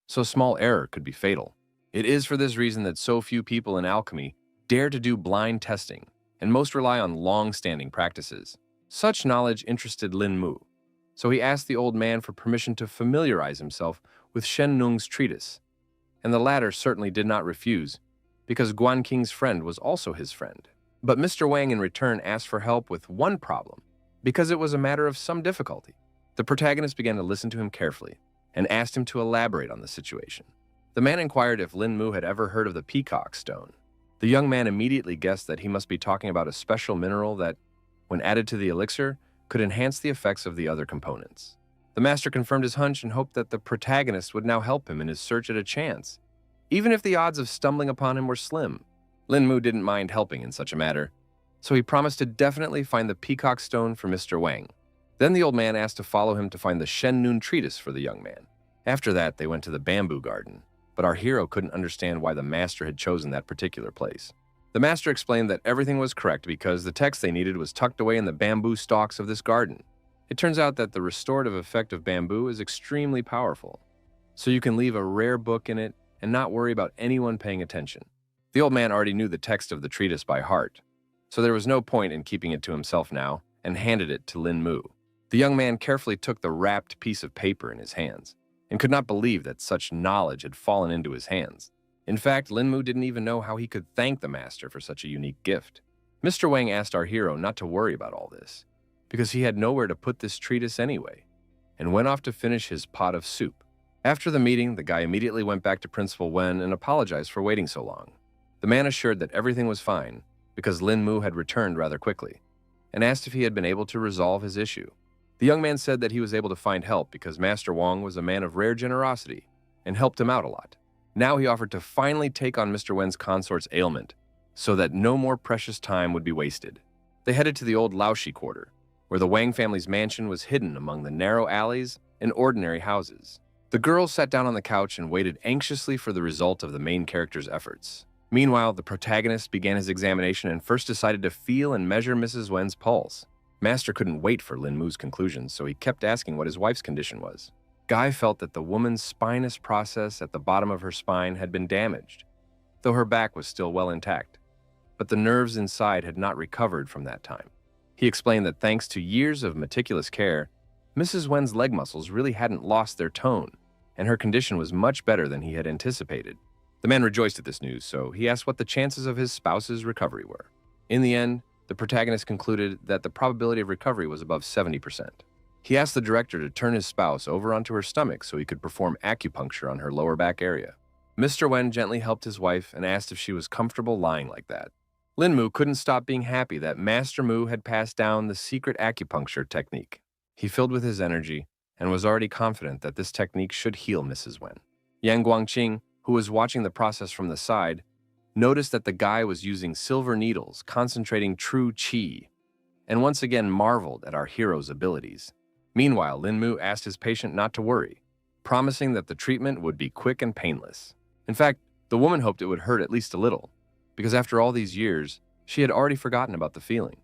so small error could be fatal. It is for this reason that so few people in alchemy dare to do blind testing, and most rely on long-standing practices. Such knowledge interested Lin Mu, so he asked the old man for permission to familiarize himself with Shennung's treatise, and the latter certainly did not refuse, because Guan Qing's friend was also his friend. But Mr. Wang in return asked for help with one problem, because it was a matter of some difficulty. The protagonist began to listen to him carefully, and asked him to elaborate on the situation. The man inquired if Lin Mu had ever heard of the peacock stone. The young man immediately guessed that he must be talking about a special mineral that, when added to the elixir, could enhance the effects of the other components. The master confirmed his hunch and hoped that the protagonist would now help him in his search at a chance, even if the odds of stumbling upon him were slim. Lin Mu didn't mind helping in such a matter, so he promised to definitely find the peacock stone for Mr. Wang. Then the old man asked to follow him to find the Shennun treatise for the young man. After that, they went to the bamboo garden, but our hero couldn't understand why the master had chosen that particular place. The master explained that everything was correct because the text they needed was tucked away in the bamboo stalks of this garden. It turns out that the restorative effect of bamboo is extremely powerful, so you can leave a rare book in it and not worry about anyone paying attention. The old man already knew the text of the treatise by heart, so there was no point in keeping it to himself now, and handed it to Lin Mu. The young man carefully took the wrapped piece of paper in his hands, and could not believe that such knowledge had fallen into his hands. In fact, Lin Mu didn't even know how he could thank the master for such a unique gift. Mr. Wang asked our hero not to worry about all this, because he had nowhere to put this treatise anyway, and went off to finish his pot of soup. After the meeting, the guy immediately went back to Principal Wen and apologized for waiting so long. The man assured that everything was fine, because Lin Mu had returned rather quickly, and asked if he had been able to resolve his issue. The young man said that he was able to find help because Master Wang was a man of rare generosity and helped him out a lot. Now he offered to finally take on Mr. Wen's consort's ailment so that no more precious time would be wasted. They headed to the old Laoshi quarter, where the Wang family's mansion was hidden among the narrow alleys and ordinary houses. The girls sat down on the couch and waited anxiously for the result of the main character's efforts. Meanwhile, the protagonist began his examination and first decided to feel and measure Mrs. Wen's pulse. Master couldn't wait for Lin Mu's conclusions, so he kept asking what his wife's condition was. Guy felt that the woman's spinous process at the bottom of her spine had been damaged, though her back was still well intact. But the nerves inside had not recovered from that time. He explained that thanks to years of meticulous care, Mrs. Wen's leg muscles really hadn't lost their tone, and her condition was much better than he had anticipated. The man rejoiced at this news, so he asked what the chances of his spouse's recovery were. In the end, the protagonist concluded that the probability of recovery was above 70%. He asked the director to turn his spouse over onto her stomach so he could perform acupuncture on her lower back area. Mr. Wen gently helped his wife and asked if she was comfortable lying like that. Lin Mu couldn't stop being happy that Master Mu had passed down the secret acupuncture technique. He filled with his energy and was already confident that this technique should heal Mrs. Wen. Yang Guangqing, who was watching the process from the side, noticed that the guy was using silver needles, concentrating true qi, and once again marveled at our hero's abilities. Meanwhile, Lin Mu asked his patient not to worry, promising that the treatment would be quick and painless. In fact, the woman hoped it would hurt at least a little, because after all these years, she had already forgotten about the feeling.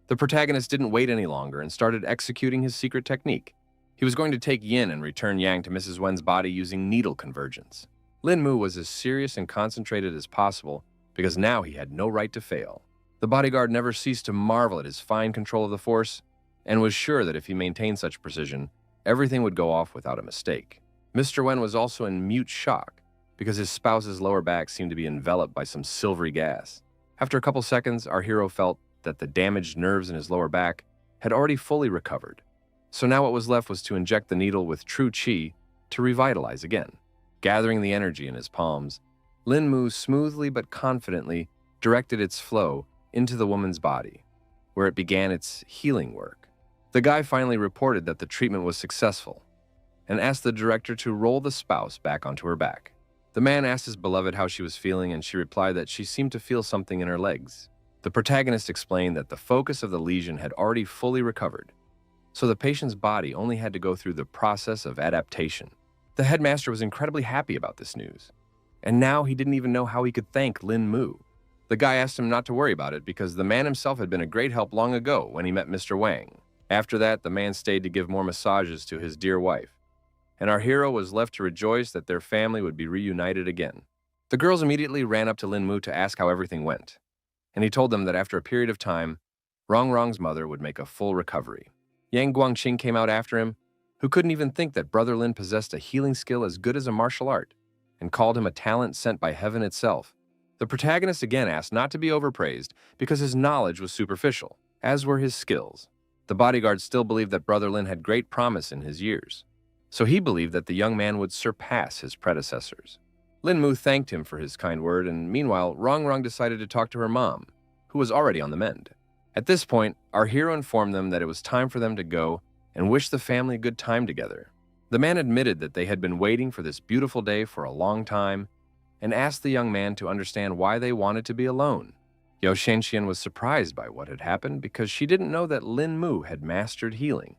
The protagonist didn't wait any longer and started executing his secret technique. He was going to take yin and return yang to Mrs. Wen's body using needle convergence. Lin Mu was as serious and concentrated as possible because now he had no right to fail. The bodyguard never ceased to marvel at his fine control of the force and was sure that if he maintained such precision, everything would go off without a mistake. Mr. Wen was also in mute shock because his spouse's lower back seemed to be enveloped by some silvery gas. After a couple seconds, our hero felt that the damaged nerves in his lower back had already fully recovered. So now what was left was to inject the needle with true qi to revitalize again. Gathering the energy in his palms, Lin Mu smoothly but confidently directed its flow into the woman's body, where it began its healing work. The guy finally reported that the treatment was successful and asked the director to roll the spouse back onto her back. The man asked his beloved how she was feeling, and she replied that she seemed to feel something in her legs. The protagonist explained that the focus of the lesion had already fully recovered, so the patient's body only had to go through the process of adaptation. The headmaster was incredibly happy about this news, and now he didn't even know how he could thank Lin Mu. The guy asked him not to worry about it because the man himself had been a great help long ago when he met Mr. Wang. After that, the man stayed to give more massages to his dear wife, and our hero was left to rejoice that their family would be reunited again. The girls immediately ran up to Lin Mu to ask how everything went, and he told them that after a period of time, Rong's mother would make a full recovery. Yang Guangqing came out after him, who couldn't even think that Brother Lin possessed a healing skill as good as a martial art, and called him a talent sent by heaven itself. The protagonist again asked not to be overpraised because his knowledge was superficial, as were his skills. The bodyguard still believed that Brother Lin had great promise in his years, so he believed that the young man would surpass his predecessors. Lin Mu thanked him for his kind word, and meanwhile, Rong decided to talk to her mom, who was already on the mend. At this point, our hero informed them that it was time for them to go and wish the family a good time together. The man admitted that they had been waiting for this beautiful day for a long time and asked the young man to understand why they wanted to be alone. Yao Shenxian was surprised by what had happened because she didn't know that Lin Mu had mastered healing.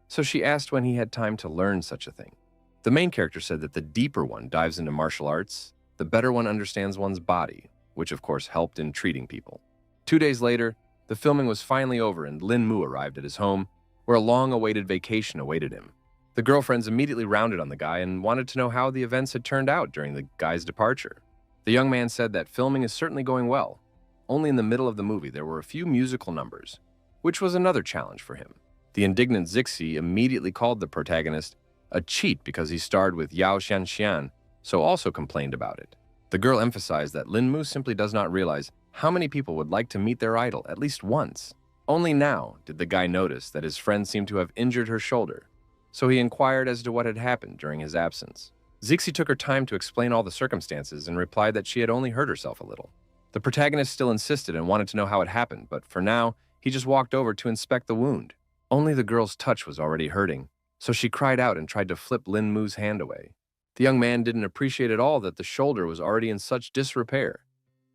So she asked when he had time to learn such a thing. The main character said that the deeper one dives into martial arts, the better one understands one's body, which of course helped in treating people. 2 days later, the filming was finally over and Lin Mu arrived at his home, where a long-awaited vacation awaited him. The girlfriends immediately rounded on the guy and wanted to know how the events had turned out during the guy's departure. The young man said that filming is certainly going well. Only in the middle of the movie there were a few musical numbers, which was another challenge for him. The indignant Zixi immediately called the protagonist a cheat because he starred with Yao Shanxian, so also complained about it. The girl emphasized that Lin Mu simply does not realize how many people would like to meet their idol at least once. Only now did the guy notice that his friend seemed to have injured her shoulder, so he inquired as to what had happened during his absence. Zixi took her time to explain all the circumstances and replied that she had only hurt herself a little. The protagonist still insisted and wanted to know how it happened, but for now, he just walked over to inspect the wound. Only the girl's touch was already hurting, so she cried out and tried to flip Lin Mu's hand away. The young man didn't appreciate at all that the shoulder was already in such disrepair,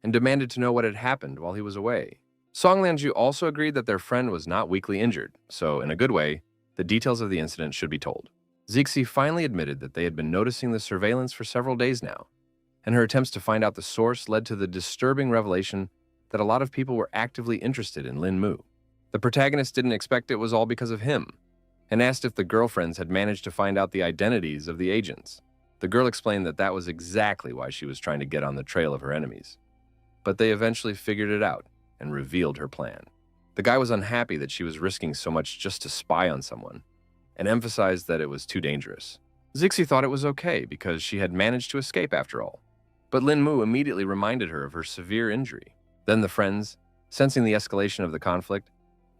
and demanded to know what had happened while he was away. Song Lianju also agreed that their friend was not weakly injured, so in a good way, the details of the incident should be told. Zixi finally admitted that they had been noticing the surveillance for several days now, and her attempts to find out the source led to the disturbing revelation that a lot of people were actively interested in Lin Mu. The protagonist didn't expect it was all because of him, and asked if the girlfriends had managed to find out the identities of the agents. The girl explained that that was exactly why she was trying to get on the trail of her enemies. But they eventually figured it out and revealed her plan. The guy was unhappy that she was risking so much just to spy on someone, and emphasized that it was too dangerous. Zixi thought it was okay because she had managed to escape after all. But Lin Mu immediately reminded her of her severe injury. Then the friends, sensing the escalation of the conflict,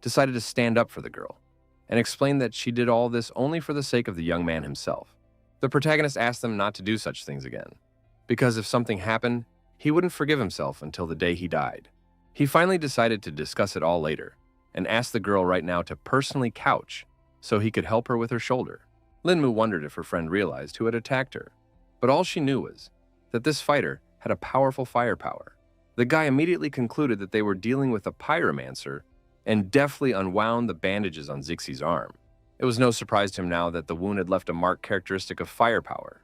decided to stand up for the girl, and explained that she did all this only for the sake of the young man himself. The protagonist asked them not to do such things again, because if something happened, he wouldn't forgive himself until the day he died. He finally decided to discuss it all later, and asked the girl right now to personally couch so he could help her with her shoulder. Lin Mu wondered if her friend realized who had attacked her, But all she knew was that this fighter had a powerful firepower. The guy immediately concluded that they were dealing with a pyromancer and deftly unwound the bandages on Zixie's arm. It was no surprise to him now that the wound had left a marked characteristic of firepower.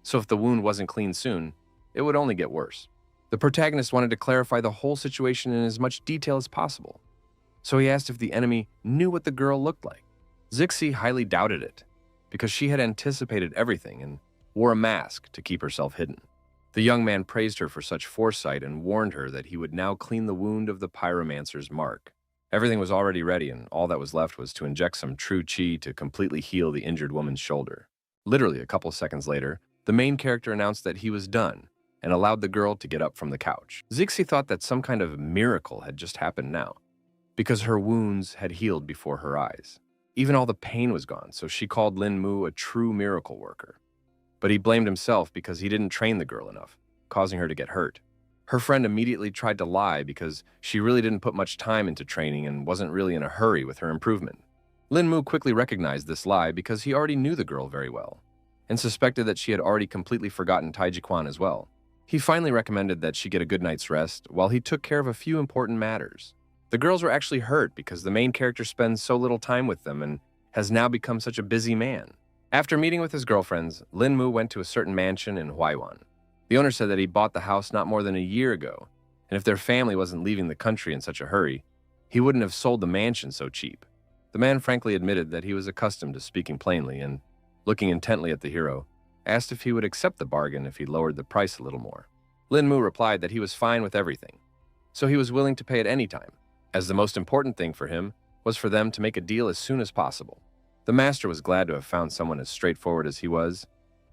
So if the wound wasn't clean soon, it would only get worse. The protagonist wanted to clarify the whole situation in as much detail as possible. So he asked if the enemy knew what the girl looked like. Zixie highly doubted it, because she had anticipated everything and wore a mask to keep herself hidden. The young man praised her for such foresight and warned her that he would now clean the wound of the pyromancer's mark. Everything was already ready, and all that was left was to inject some true chi to completely heal the injured woman's shoulder. Literally a couple seconds later, the main character announced that he was done and allowed the girl to get up from the couch. Zixie thought that some kind of miracle had just happened now, because her wounds had healed before her eyes. Even all the pain was gone, so she called Lin Mu a true miracle worker. But he blamed himself because he didn't train the girl enough, causing her to get hurt. Her friend immediately tried to lie because she really didn't put much time into training and wasn't really in a hurry with her improvement. Lin Mu quickly recognized this lie because he already knew the girl very well, and suspected that she had already completely forgotten Taiji Quan as well. He finally recommended that she get a good night's rest while he took care of a few important matters. The girls were actually hurt because the main character spends so little time with them and has now become such a busy man. After meeting with his girlfriends, Lin Mu went to a certain mansion in Huaiwan. The owner said that he bought the house not more than a year ago, and if their family wasn't leaving the country in such a hurry, he wouldn't have sold the mansion so cheap. The man frankly admitted that he was accustomed to speaking plainly and, looking intently at the hero, asked if he would accept the bargain if he lowered the price a little more. Lin Mu replied that he was fine with everything, so he was willing to pay at any time, as the most important thing for him was for them to make a deal as soon as possible. The master was glad to have found someone as straightforward as he was,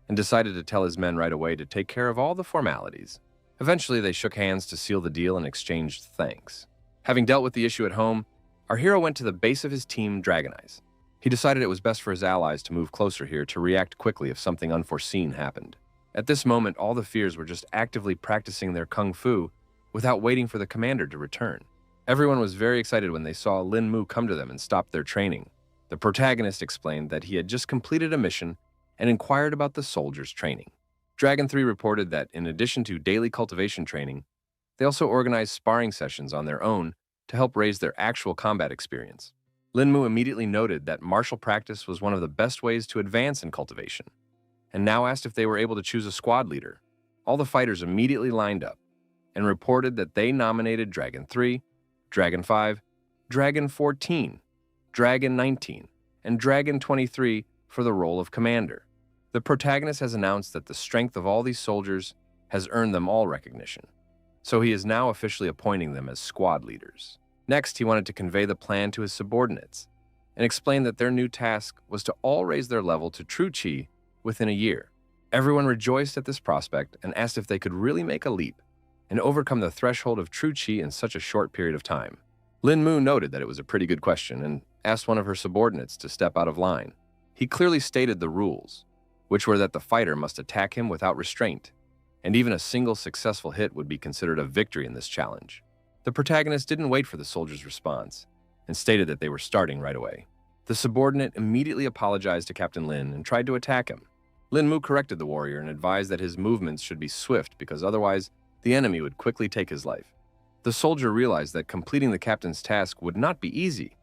and decided to tell his men right away to take care of all the formalities. Eventually, they shook hands to seal the deal and exchanged thanks. Having dealt with the issue at home, our hero went to the base of his team, Dragon Eyes. He decided it was best for his allies to move closer here to react quickly if something unforeseen happened. At this moment, all the fears were just actively practicing their kung fu without waiting for the commander to return. Everyone was very excited when they saw Lin Mu come to them and stop their training. The protagonist explained that he had just completed a mission and inquired about the soldiers' training. Dragon 3 reported that in addition to daily cultivation training, they also organized sparring sessions on their own to help raise their actual combat experience. Lin Mu immediately noted that martial practice was one of the best ways to advance in cultivation, and now asked if they were able to choose a squad leader. All the fighters immediately lined up and reported that they nominated Dragon 3, Dragon 5, Dragon 14, Dragon 19, and Dragon 23 for the role of commander. The protagonist has announced that the strength of all these soldiers has earned them all recognition, so he is now officially appointing them as squad leaders. Next, he wanted to convey the plan to his subordinates and explain that their new task was to all raise their level to true chi within a year. Everyone rejoiced at this prospect and asked if they could really make a leap and overcome the threshold of true chi in such a short period of time. Lin Mu noted that it was a pretty good question and asked one of her subordinates to step out of line. He clearly stated the rules, which were that the fighter must attack him without restraint, and even a single successful hit would be considered a victory in this challenge. The protagonist didn't wait for the soldier's response and stated that they were starting right away. The subordinate immediately apologized to Captain Lin and tried to attack him. Lin Mu corrected the warrior and advised that his movements should be swift because otherwise the enemy would quickly take his life. The soldier realized that completing the captain's task would not be easy,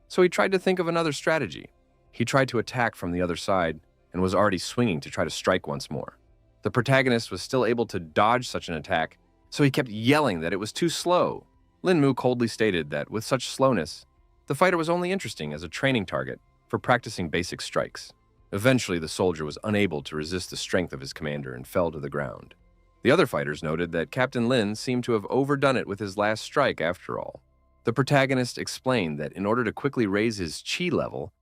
so he tried to think of another strategy. He tried to attack from the other side and was already swinging to try to strike once more. The protagonist was still able to dodge such an attack, so he kept yelling that it was too slow. Lin Mu coldly stated that with such slowness, the fighter was only interesting as a training target for practicing basic strikes. Eventually, the soldier was unable to resist the strength of his commander and fell to the ground. The other fighters noted that Captain Lin seemed to have overdone it with his last strike after all. The protagonist explained that in order to quickly raise his chi level,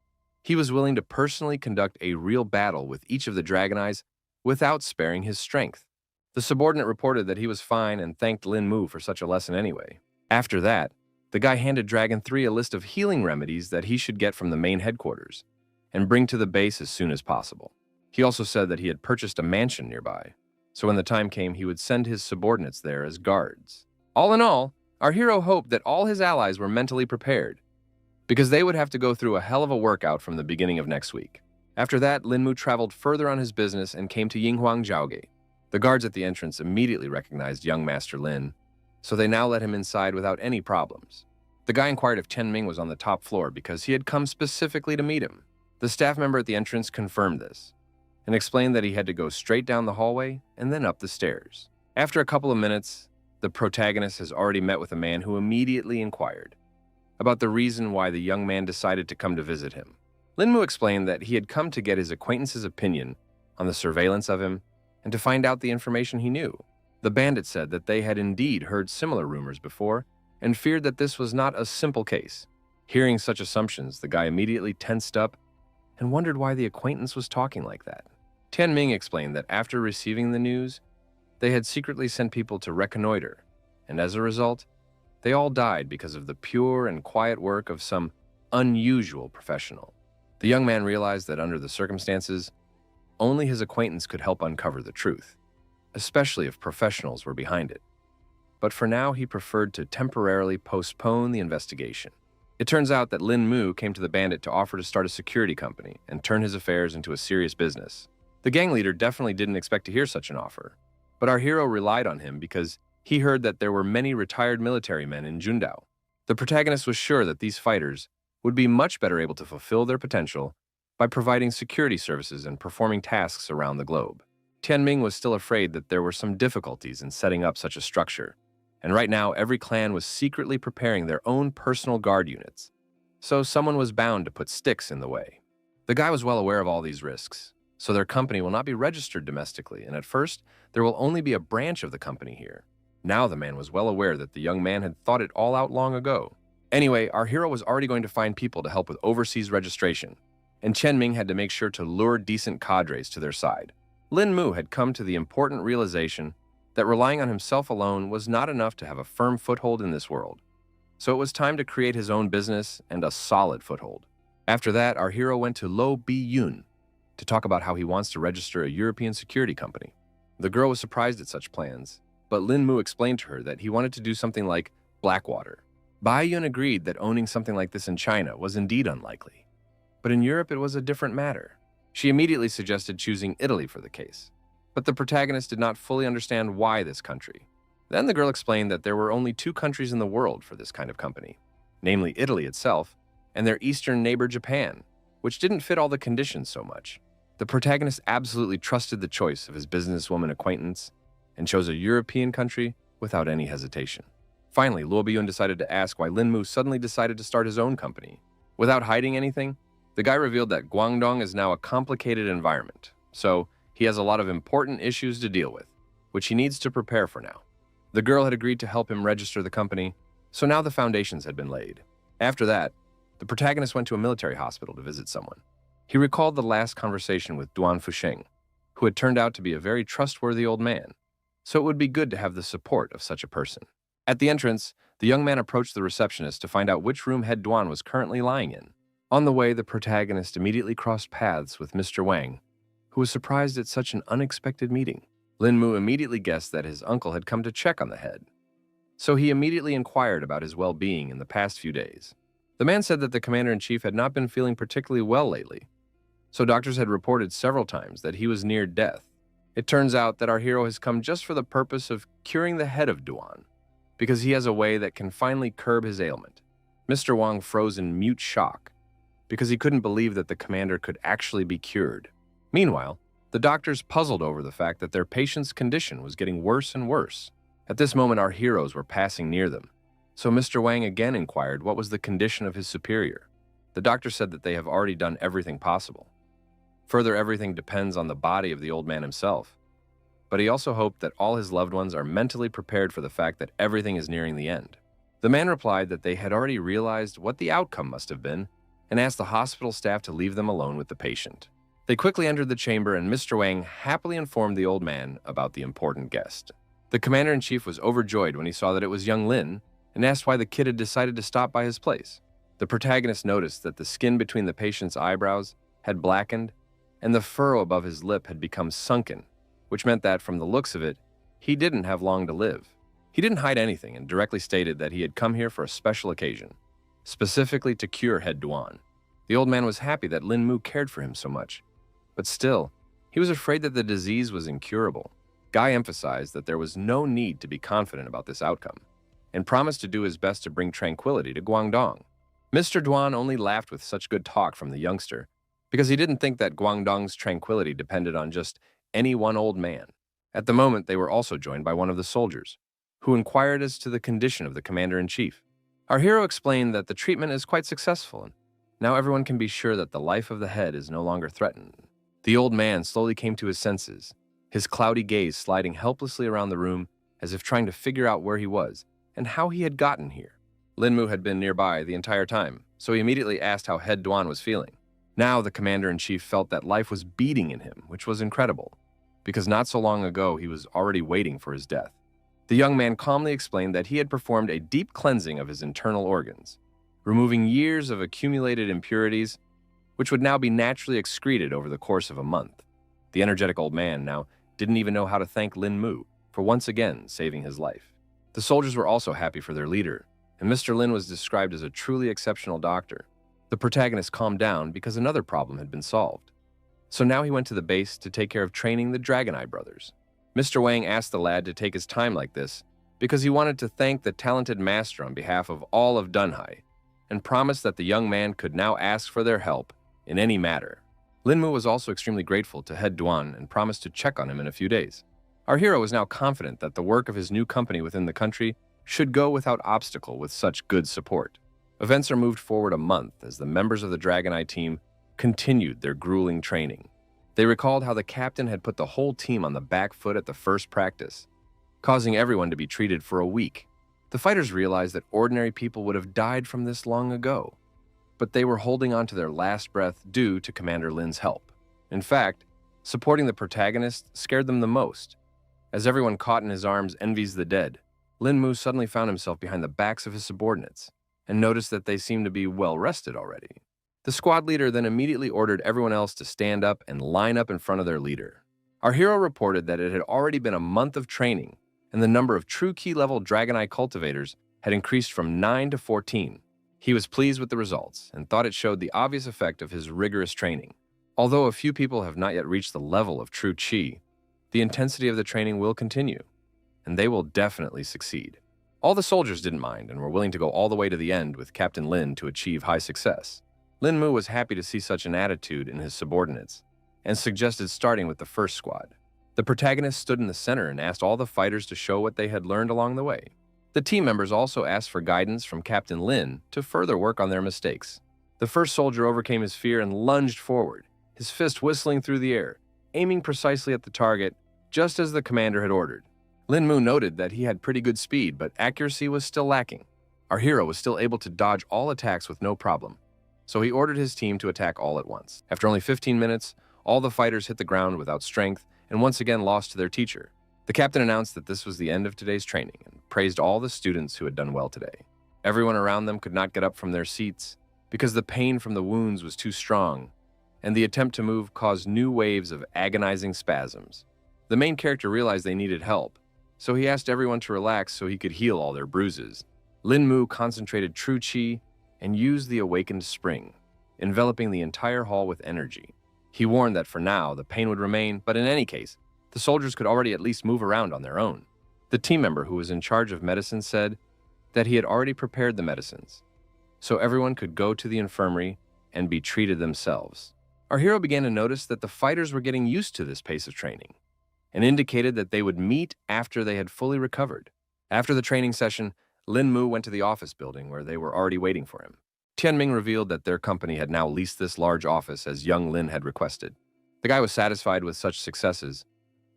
he was willing to personally conduct a real battle with each of the Dragon Eyes without sparing his strength. The subordinate reported that he was fine and thanked Lin Mu for such a lesson anyway. After that, the guy handed Dragon 3 a list of healing remedies that he should get from the main headquarters and bring to the base as soon as possible. He also said that he had purchased a mansion nearby, so when the time came, he would send his subordinates there as guards. All in all, our hero hoped that all his allies were mentally prepared, because they would have to go through a hell of a workout from the beginning of next week. After that, Lin Mu traveled further on his business and came to Yinghuang Jiaogate. The guards at the entrance immediately recognized young Master Lin, so they now let him inside without any problems. The guy inquired if Chen Ming was on the top floor because he had come specifically to meet him. The staff member at the entrance confirmed this and explained that he had to go straight down the hallway and then up the stairs. After a couple of minutes, the protagonist has already met with a man who immediately inquired about the reason why the young man decided to come to visit him. Lin Mu explained that he had come to get his acquaintance's opinion on the surveillance of him and to find out the information he knew. The bandit said that they had indeed heard similar rumors before and feared that this was not a simple case. Hearing such assumptions, the guy immediately tensed up and wondered why the acquaintance was talking like that. Tian Ming explained that after receiving the news, they had secretly sent people to reconnoiter, and as a result, they all died because of the pure and quiet work of some unusual professional. The young man realized that under the circumstances, only his acquaintance could help uncover the truth, especially if professionals were behind it. But for now, he preferred to temporarily postpone the investigation. It turns out that Lin Mu came to the bandit to offer to start a security company and turn his affairs into a serious business. The gang leader definitely didn't expect to hear such an offer, but our hero relied on him because he heard that there were many retired military men in Jundao. The protagonist was sure that these fighters would be much better able to fulfill their potential by providing security services and performing tasks around the globe. Tianming was still afraid that there were some difficulties in setting up such a structure, and right now every clan was secretly preparing their own personal guard units, so someone was bound to put sticks in the way. The guy was well aware of all these risks, so their company will not be registered domestically, and at first, there will only be a branch of the company here. Now the man was well aware that the young man had thought it all out long ago. Anyway, our hero was already going to find people to help with overseas registration, and Chen Ming had to make sure to lure decent cadres to their side. Lin Mu had come to the important realization that relying on himself alone was not enough to have a firm foothold in this world, so it was time to create his own business and a solid foothold. After that, our hero went to Lo Bi Yun to talk about how he wants to register a European security company. The girl was surprised at such plans, but Lin Mu explained to her that he wanted to do something like Blackwater. Bai Yun agreed that owning something like this in China was indeed unlikely, but in Europe it was a different matter. She immediately suggested choosing Italy for the case, but the protagonist did not fully understand why this country. Then the girl explained that there were only two countries in the world for this kind of company, namely Italy itself and their eastern neighbor Japan, which didn't fit all the conditions so much. The protagonist absolutely trusted the choice of his businesswoman acquaintance and chose a European country without any hesitation. Finally, Luo Biyun decided to ask why Lin Mu suddenly decided to start his own company. Without hiding anything, the guy revealed that Guangdong is now a complicated environment, so he has a lot of important issues to deal with, which he needs to prepare for now. The girl had agreed to help him register the company, so now the foundations had been laid. After that, the protagonist went to a military hospital to visit someone. He recalled the last conversation with Duan Fusheng, who had turned out to be a very trustworthy old man, so it would be good to have the support of such a person. At the entrance, the young man approached the receptionist to find out which room head Duan was currently lying in. On the way, the protagonist immediately crossed paths with Mr. Wang, who was surprised at such an unexpected meeting. Lin Mu immediately guessed that his uncle had come to check on the head, so he immediately inquired about his well-being in the past few days. The man said that the commander-in-chief had not been feeling particularly well lately, so doctors had reported several times that he was near death. It turns out that our hero has come just for the purpose of curing the head of Duan, because he has a way that can finally curb his ailment. Mr. Wang froze in mute shock, because he couldn't believe that the commander could actually be cured. Meanwhile, the doctors puzzled over the fact that their patient's condition was getting worse and worse. At this moment, our heroes were passing near them, so Mr. Wang again inquired what was the condition of his superior. The doctor said that they have already done everything possible. Further, everything depends on the body of the old man himself, but he also hoped that all his loved ones are mentally prepared for the fact that everything is nearing the end. The man replied that they had already realized what the outcome must have been and asked the hospital staff to leave them alone with the patient. They quickly entered the chamber, and Mr. Wang happily informed the old man about the important guest. The commander-in-chief was overjoyed when he saw that it was young Lin and asked why the kid had decided to stop by his place. The protagonist noticed that the skin between the patient's eyebrows had blackened and the furrow above his lip had become sunken, which meant that, from the looks of it, he didn't have long to live. He didn't hide anything and directly stated that he had come here for a special occasion, specifically to cure head Duan. The old man was happy that Lin Mu cared for him so much, But still, he was afraid that the disease was incurable. Guy emphasized that there was no need to be confident about this outcome, and promised to do his best to bring tranquility to Guangdong. Mr. Duan only laughed with such good talk from the youngster, because he didn't think that Guangdong's tranquility depended on just any one old man. At the moment, they were also joined by one of the soldiers, who inquired as to the condition of the commander-in-chief. Our hero explained that the treatment is quite successful, and now everyone can be sure that the life of the head is no longer threatened. The old man slowly came to his senses, his cloudy gaze sliding helplessly around the room as if trying to figure out where he was and how he had gotten here. Linmu had been nearby the entire time, so he immediately asked how Head Duan was feeling. Now the commander-in-chief felt that life was beating in him, which was incredible, because not so long ago he was already waiting for his death. The young man calmly explained that he had performed a deep cleansing of his internal organs, removing years of accumulated impurities, which would now be naturally excreted over the course of a month. The energetic old man now didn't even know how to thank Lin Mu for once again saving his life. The soldiers were also happy for their leader, and Mr. Lin was described as a truly exceptional doctor. The protagonist calmed down because another problem had been solved. So now he went to the base to take care of training the Dragon Eye brothers. Mr. Wang asked the lad to take his time like this because he wanted to thank the talented master on behalf of all of Dunhai, and promised that the young man could now ask for their help in any matter. Linmu was also extremely grateful to Head Duan and promised to check on him in a few days. Our hero was now confident that the work of his new company within the country should go without obstacle with such good support. Events are moved forward a month as the members of the Dragon Eye team continued their grueling training. They recalled how the captain had put the whole team on the back foot at the first practice, causing everyone to be treated for a week. The fighters realized that ordinary people would have died from this long ago, but they were holding on to their last breath due to Commander Lin's help. In fact, supporting the protagonist scared them the most. As everyone caught in his arms envies the dead, Lin Mu suddenly found himself behind the backs of his subordinates and noticed that they seemed to be well rested already. The squad leader then immediately ordered everyone else to stand up and line up in front of their leader. Our hero reported that it had already been a month of training, and the number of true key-level Dragon Eye cultivators had increased from 9 to 14. He was pleased with the results and thought it showed the obvious effect of his rigorous training. Although a few people have not yet reached the level of true Qi, the intensity of the training will continue, and they will definitely succeed. All the soldiers didn't mind and were willing to go all the way to the end with Captain Lin to achieve high success. Lin Mu was happy to see such an attitude in his subordinates and suggested starting with the first squad. The protagonist stood in the center and asked all the fighters to show what they had learned along the way. The team members also asked for guidance from Captain Lin to further work on their mistakes. The first soldier overcame his fear and lunged forward, his fist whistling through the air, aiming precisely at the target, just as the commander had ordered. Lin Mu noted that he had pretty good speed, but accuracy was still lacking. Our hero was still able to dodge all attacks with no problem, so he ordered his team to attack all at once. After only 15 minutes, all the fighters hit the ground without strength and once again lost to their teacher. The captain announced that this was the end of today's training and praised all the students who had done well today. Everyone around them could not get up from their seats because the pain from the wounds was too strong, and the attempt to move caused new waves of agonizing spasms. The main character realized they needed help, so he asked everyone to relax so he could heal all their bruises. Lin Mu concentrated true Qi and used the awakened spring, enveloping the entire hall with energy. He warned that for now, the pain would remain, but in any case, the soldiers could already at least move around on their own. The team member who was in charge of medicine said that he had already prepared the medicines, so everyone could go to the infirmary and be treated themselves. Our hero began to notice that the fighters were getting used to this pace of training, and indicated that they would meet after they had fully recovered. After the training session, Lin Mu went to the office building where they were already waiting for him. Tianming revealed that their company had now leased this large office as young Lin had requested. The guy was satisfied with such successes,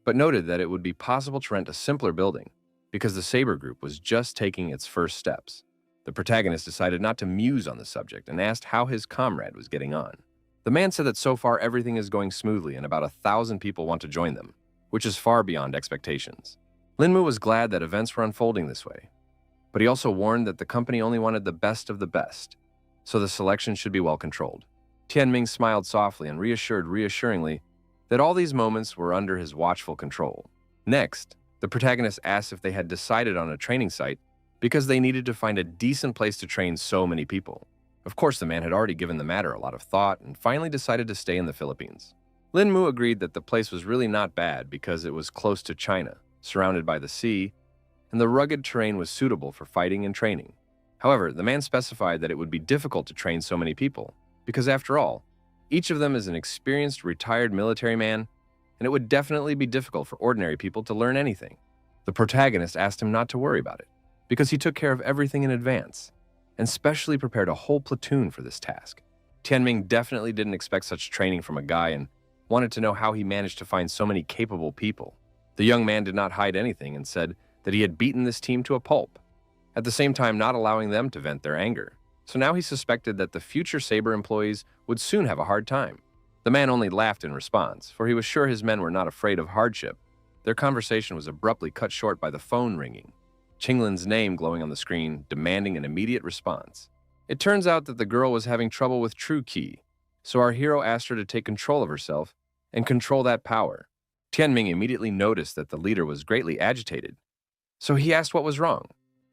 but noted that it would be possible to rent a simpler building because the Saber Group was just taking its first steps. The protagonist decided not to muse on the subject and asked how his comrade was getting on. The man said that so far everything is going smoothly and about 1,000 people want to join them, which is far beyond expectations. Lin Mu was glad that events were unfolding this way, but he also warned that the company only wanted the best of the best, so the selection should be well controlled. Tianming smiled softly and reassured reassuringly that all these moments were under his watchful control. Next, the protagonist asked if they had decided on a training site because they needed to find a decent place to train so many people. Of course, the man had already given the matter a lot of thought and finally decided to stay in the Philippines. Lin Mu agreed that the place was really not bad because it was close to China, surrounded by the sea, and the rugged terrain was suitable for fighting and training. However, the man specified that it would be difficult to train so many people, because after all, each of them is an experienced retired military man, and it would definitely be difficult for ordinary people to learn anything. The protagonist asked him not to worry about it, because he took care of everything in advance, and specially prepared a whole platoon for this task. Tianming definitely didn't expect such training from a guy and wanted to know how he managed to find so many capable people. The young man did not hide anything and said that he had beaten this team to a pulp, at the same time not allowing them to vent their anger. So now he suspected that the future Saber employees would soon have a hard time. The man only laughed in response, for he was sure his men were not afraid of hardship. Their conversation was abruptly cut short by the phone ringing, Qinglin's name glowing on the screen, demanding an immediate response. It turns out that the girl was having trouble with true Qi, so our hero asked her to take control of herself and control that power. Tianming immediately noticed that the leader was greatly agitated, so he asked what was wrong.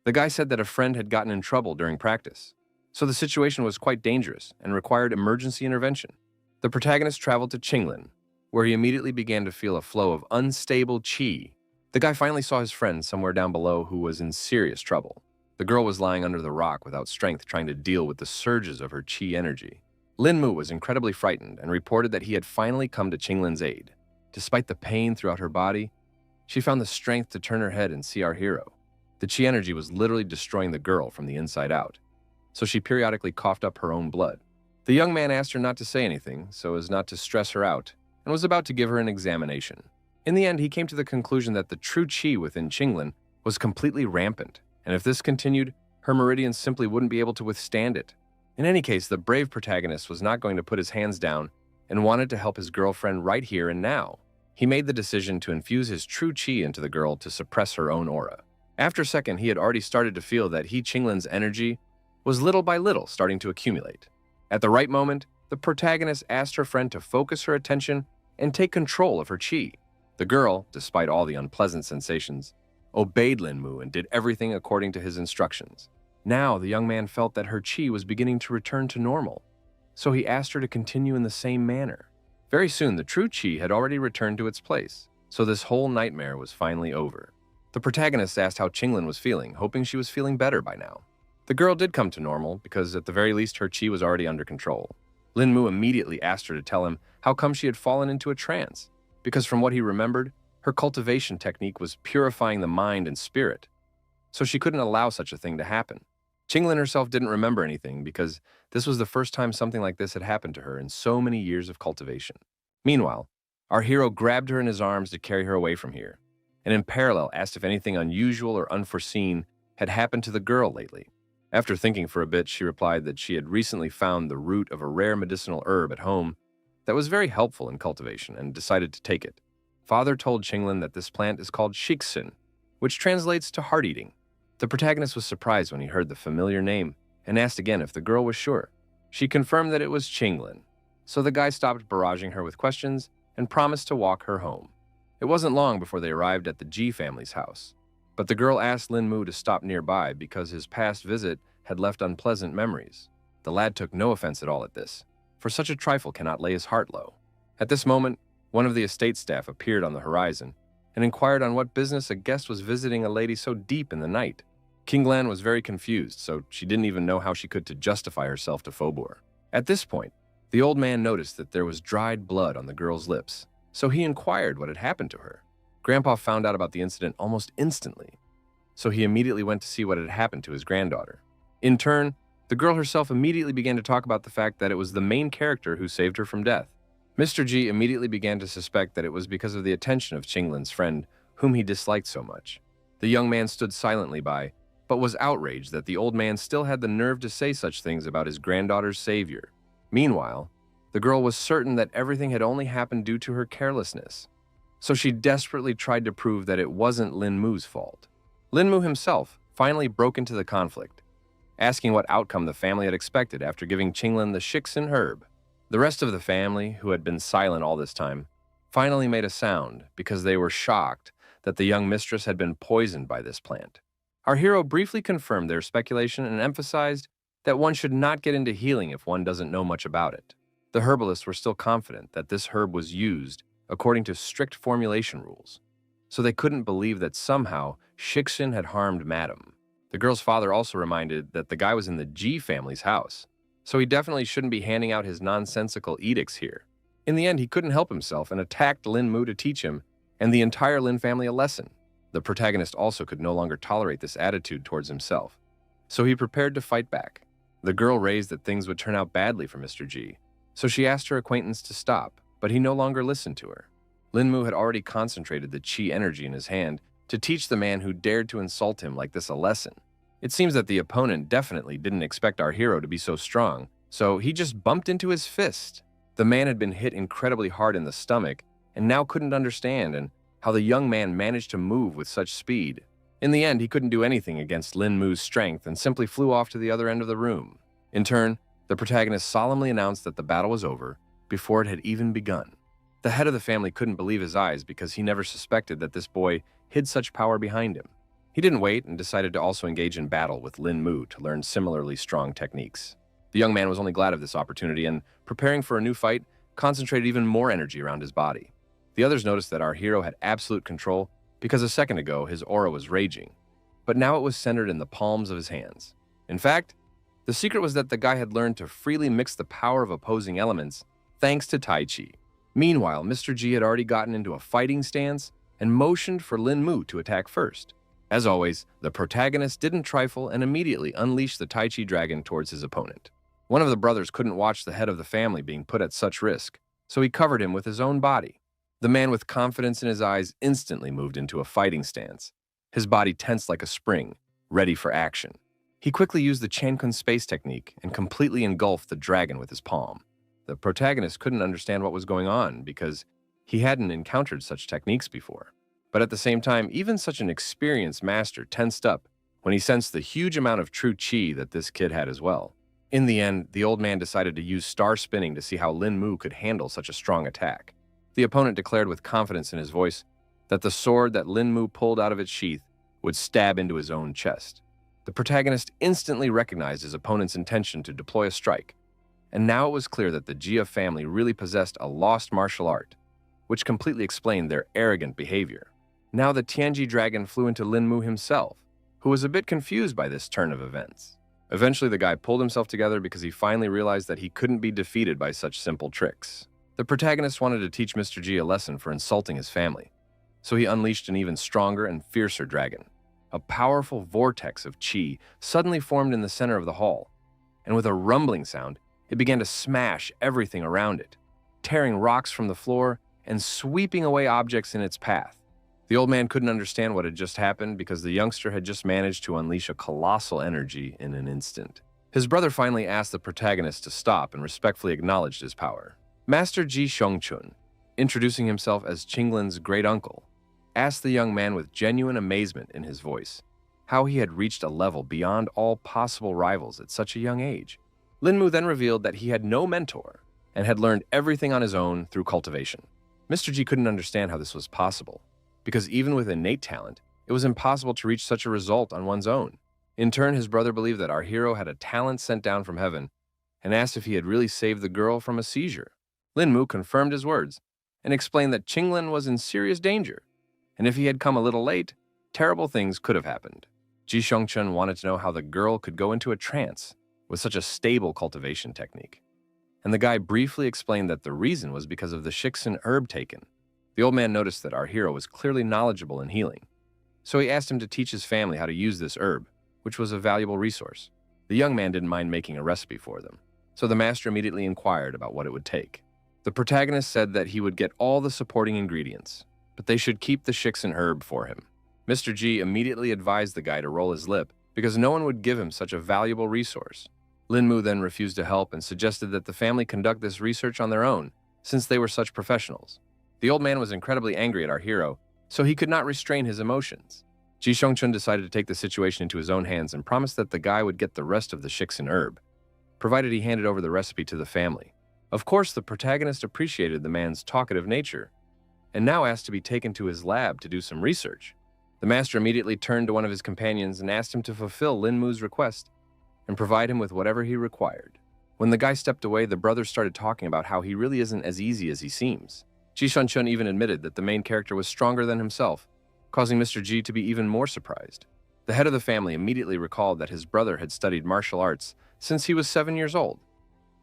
The guy said that a friend had gotten in trouble during practice, so the situation was quite dangerous and required emergency intervention. The protagonist traveled to Qinglin, where he immediately began to feel a flow of unstable qi. The guy finally saw his friend somewhere down below who was in serious trouble. The girl was lying under the rock without strength, trying to deal with the surges of her qi energy. Lin Mu was incredibly frightened and reported that he had finally come to Qinglin's aid. Despite the pain throughout her body, she found the strength to turn her head and see our hero. The qi energy was literally destroying the girl from the inside out, so she periodically coughed up her own blood. The young man asked her not to say anything so as not to stress her out, and was about to give her an examination. In the end, he came to the conclusion that the true qi within Qinglin was completely rampant, and if this continued, her meridians simply wouldn't be able to withstand it. In any case, the brave protagonist was not going to put his hands down and wanted to help his girlfriend right here and now. He made the decision to infuse his true qi into the girl to suppress her own aura. After a second, he had already started to feel that Qinglin's energy was little by little starting to accumulate. At the right moment, the protagonist asked her friend to focus her attention and take control of her qi. The girl, despite all the unpleasant sensations, obeyed Lin Mu and did everything according to his instructions. Now, the young man felt that her qi was beginning to return to normal, so he asked her to continue in the same manner. Very soon, the true qi had already returned to its place, so this whole nightmare was finally over. The protagonist asked how Qinglin was feeling, hoping she was feeling better by now. The girl did come to normal because at the very least her qi was already under control. Lin Mu immediately asked her to tell him how come she had fallen into a trance, because from what he remembered, her cultivation technique was purifying the mind and spirit, so she couldn't allow such a thing to happen. Qinglin herself didn't remember anything because this was the first time something like this had happened to her in so many years of cultivation. Meanwhile, our hero grabbed her in his arms to carry her away from here, and in parallel asked if anything unusual or unforeseen had happened to the girl lately. After thinking for a bit, she replied that she had recently found the root of a rare medicinal herb at home that was very helpful in cultivation and decided to take it. Father told Qinglin that this plant is called shixin, which translates to heart-eating. The protagonist was surprised when he heard the familiar name and asked again if the girl was sure. She confirmed that it was Qinglin, so the guy stopped barraging her with questions and promised to walk her home. It wasn't long before they arrived at the Ji family's house, but the girl asked Lin Mu to stop nearby because his past visit had left unpleasant memories. The lad took no offense at all at this, for such a trifle cannot lay his heart low. At this moment, one of the estate staff appeared on the horizon and inquired on what business a guest was visiting a lady so deep in the night. Qinglan was very confused, so she didn't even know how she could to justify herself to Fobor. At this point, the old man noticed that there was dried blood on the girl's lips, so he inquired what had happened to her. Grandpa found out about the incident almost instantly, so he immediately went to see what had happened to his granddaughter. In turn, the girl herself immediately began to talk about the fact that it was the main character who saved her from death. Mr. G immediately began to suspect that it was because of the attention of Qinglin's friend, whom he disliked so much. The young man stood silently by, but was outraged that the old man still had the nerve to say such things about his granddaughter's savior. Meanwhile, the girl was certain that everything had only happened due to her carelessness, so she desperately tried to prove that it wasn't Lin Mu's fault. Lin Mu himself finally broke into the conflict, asking what outcome the family had expected after giving Qinglin the shixin herb. The rest of the family, who had been silent all this time, finally made a sound because they were shocked that the young mistress had been poisoned by this plant. Our hero briefly confirmed their speculation and emphasized that one should not get into healing if one doesn't know much about it. The herbalists were still confident that this herb was used according to strict formulation rules, so they couldn't believe that somehow Shixin had harmed Madam. The girl's father also reminded that the guy was in the Ji family's house, so he definitely shouldn't be handing out his nonsensical edicts here. In the end, he couldn't help himself and attacked Lin Mu to teach him and the entire Lin family a lesson. The protagonist also could no longer tolerate this attitude towards himself, so he prepared to fight back. The girl raised that things would turn out badly for Mr. G, so she asked her acquaintance to stop, but he no longer listened to her. Lin Mu had already concentrated the chi energy in his hand to teach the man who dared to insult him like this a lesson. It seems that the opponent definitely didn't expect our hero to be so strong, so he just bumped into his fist. The man had been hit incredibly hard in the stomach and now couldn't understand how the young man managed to move with such speed. In the end, he couldn't do anything against Lin Mu's strength and simply flew off to the other end of the room. In turn, the protagonist solemnly announced that the battle was over before it had even begun. The head of the family couldn't believe his eyes because he never suspected that this boy hid such power behind him. He didn't wait and decided to also engage in battle with Lin Mu to learn similarly strong techniques. The young man was only glad of this opportunity and, preparing for a new fight, concentrated even more energy around his body. The others noticed that our hero had absolute control because a second ago his aura was raging, but now it was centered in the palms of his hands. In fact, the secret was that the guy had learned to freely mix the power of opposing elements thanks to Tai Chi. Meanwhile, Mr. G had already gotten into a fighting stance and motioned for Lin Mu to attack first. As always, the protagonist didn't trifle and immediately unleashed the Tai Chi dragon towards his opponent. One of the brothers couldn't watch the head of the family being put at such risk, so he covered him with his own body. The man with confidence in his eyes instantly moved into a fighting stance, his body tensed like a spring, ready for action. He quickly used the Chankun space technique and completely engulfed the dragon with his palm. The protagonist couldn't understand what was going on because he hadn't encountered such techniques before. But at the same time, even such an experienced master tensed up when he sensed the huge amount of true chi that this kid had as well. In the end, the old man decided to use star spinning to see how Lin Mu could handle such a strong attack. The opponent declared with confidence in his voice that the sword that Lin Mu pulled out of its sheath would stab into his own chest. The protagonist instantly recognized his opponent's intention to deploy a strike, and now it was clear that the Jia family really possessed a lost martial art, which completely explained their arrogant behavior. Now the Tianji dragon flew into Lin Mu himself, who was a bit confused by this turn of events. Eventually, the guy pulled himself together because he finally realized that he couldn't be defeated by such simple tricks. The protagonist wanted to teach Mr. G a lesson for insulting his family, so he unleashed an even stronger and fiercer dragon. A powerful vortex of chi suddenly formed in the center of the hall, and with a rumbling sound, it began to smash everything around it, tearing rocks from the floor and sweeping away objects in its path. The old man couldn't understand what had just happened because the youngster had just managed to unleash a colossal energy in an instant. His brother finally asked the protagonist to stop and respectfully acknowledged his power. Master Ji Xiongchun, introducing himself as Qinglin's great-uncle, asked the young man with genuine amazement in his voice how he had reached a level beyond all possible rivals at such a young age. Lin Mu then revealed that he had no mentor and had learned everything on his own through cultivation. Mr. G couldn't understand how this was possible, because even with innate talent, it was impossible to reach such a result on one's own. In turn, his brother believed that our hero had a talent sent down from heaven and asked if he had really saved the girl from a seizure. Lin Mu confirmed his words and explained that Qinglin was in serious danger, and if he had come a little late, terrible things could have happened. Ji Xiongchun wanted to know how the girl could go into a trance with such a stable cultivation technique, and the guy briefly explained that the reason was because of the Shixin herb taken. The old man noticed that our hero was clearly knowledgeable in healing, so he asked him to teach his family how to use this herb, which was a valuable resource. The young man didn't mind making a recipe for them, so the master immediately inquired about what it would take. The protagonist said that he would get all the supporting ingredients, but they should keep the Shixin herb for him. Mr. G immediately advised the guy to roll his lip because no one would give him such a valuable resource. Lin Mu then refused to help and suggested that the family conduct this research on their own, since they were such professionals. The old man was incredibly angry at our hero, so he could not restrain his emotions. Ji Xiongchun decided to take the situation into his own hands and promised that the guy would get the rest of the Shixin herb, provided he handed over the recipe to the family. Of course, the protagonist appreciated the man's talkative nature, and now asked to be taken to his lab to do some research. The master immediately turned to one of his companions and asked him to fulfill Lin Mu's request and provide him with whatever he required. When the guy stepped away, the brothers started talking about how he really isn't as easy as he seems. Ji Shunchun even admitted that the main character was stronger than himself, causing Mr. Ji to be even more surprised. The head of the family immediately recalled that his brother had studied martial arts since he was 7 years old,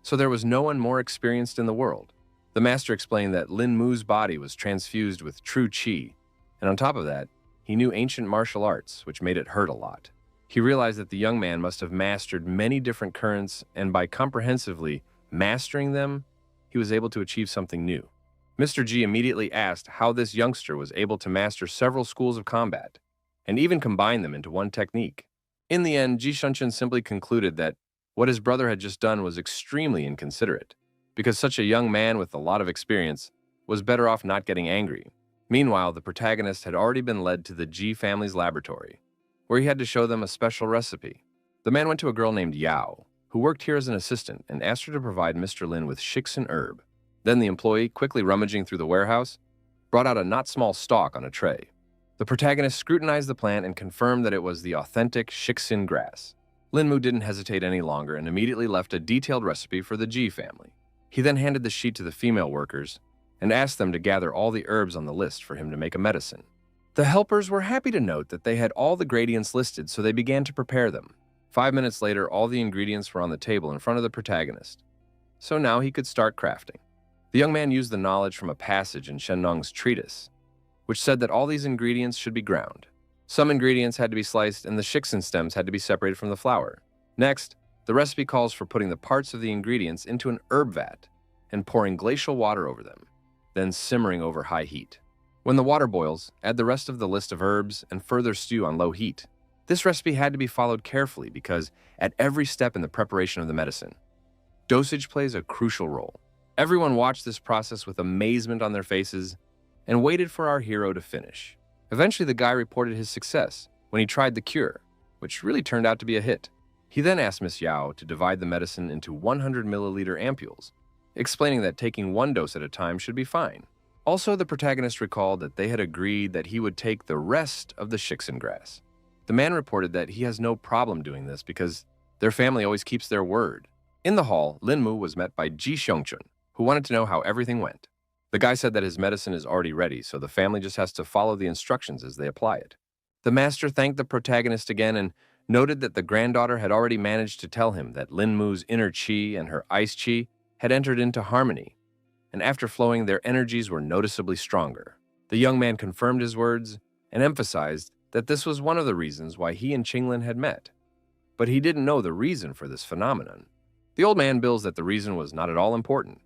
so there was no one more experienced in the world. The master explained that Lin Mu's body was transfused with true qi, and on top of that, he knew ancient martial arts, which made it hurt a lot. He realized that the young man must have mastered many different currents, and by comprehensively mastering them, he was able to achieve something new. Mr. G immediately asked how this youngster was able to master several schools of combat, and even combine them into one technique. In the end, Ji Shunchun simply concluded that what his brother had just done was extremely inconsiderate, because such a young man with a lot of experience was better off not getting angry. Meanwhile, the protagonist had already been led to the Ji family's laboratory, where he had to show them a special recipe. The man went to a girl named Yao, who worked here as an assistant, and asked her to provide Mr. Lin with shixin herb. Then the employee, quickly rummaging through the warehouse, brought out a not small stalk on a tray. The protagonist scrutinized the plant and confirmed that it was the authentic shixin grass. Lin Mu didn't hesitate any longer and immediately left a detailed recipe for the Ji family. He then handed the sheet to the female workers and asked them to gather all the herbs on the list for him to make a medicine. The helpers were happy to note that they had all the gradients listed, so they began to prepare them. 5 minutes later, all the ingredients were on the table in front of the protagonist, so now he could start crafting. The young man used the knowledge from a passage in Shennong's treatise, which said that all these ingredients should be ground. Some ingredients had to be sliced, and the shixin stems had to be separated from the flour. Next, the recipe calls for putting the parts of the ingredients into an herb vat and pouring glacial water over them, then simmering over high heat. When the water boils, add the rest of the list of herbs and further stew on low heat. This recipe had to be followed carefully because at every step in the preparation of the medicine, dosage plays a crucial role. Everyone watched this process with amazement on their faces and waited for our hero to finish. Eventually, the guy reported his success when he tried the cure, which really turned out to be a hit. He then asked Miss Yao to divide the medicine into 100 milliliter ampules, explaining that taking one dose at a time should be fine. Also, the protagonist recalled that they had agreed that he would take the rest of the shixin grass. The man reported that he has no problem doing this because their family always keeps their word. In the hall, Lin Mu was met by Ji Xiongchun, who wanted to know how everything went. The guy said that his medicine is already ready, so the family just has to follow the instructions as they apply it. The master thanked the protagonist again and noted that the granddaughter had already managed to tell him that Lin Mu's inner qi and her ice qi had entered into harmony, and after flowing, their energies were noticeably stronger. The young man confirmed his words and emphasized that this was one of the reasons why he and Qinglin had met. But he didn't know the reason for this phenomenon. The old man bills that the reason was not at all important,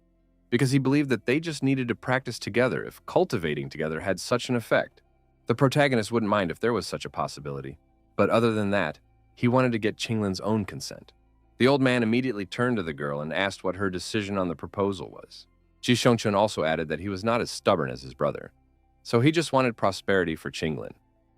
because he believed that they just needed to practice together if cultivating together had such an effect. The protagonist wouldn't mind if there was such a possibility, but other than that, he wanted to get Qinglin's own consent. The old man immediately turned to the girl and asked what her decision on the proposal was. Ji Shongchun also added that he was not as stubborn as his brother, so he just wanted prosperity for Qinglin.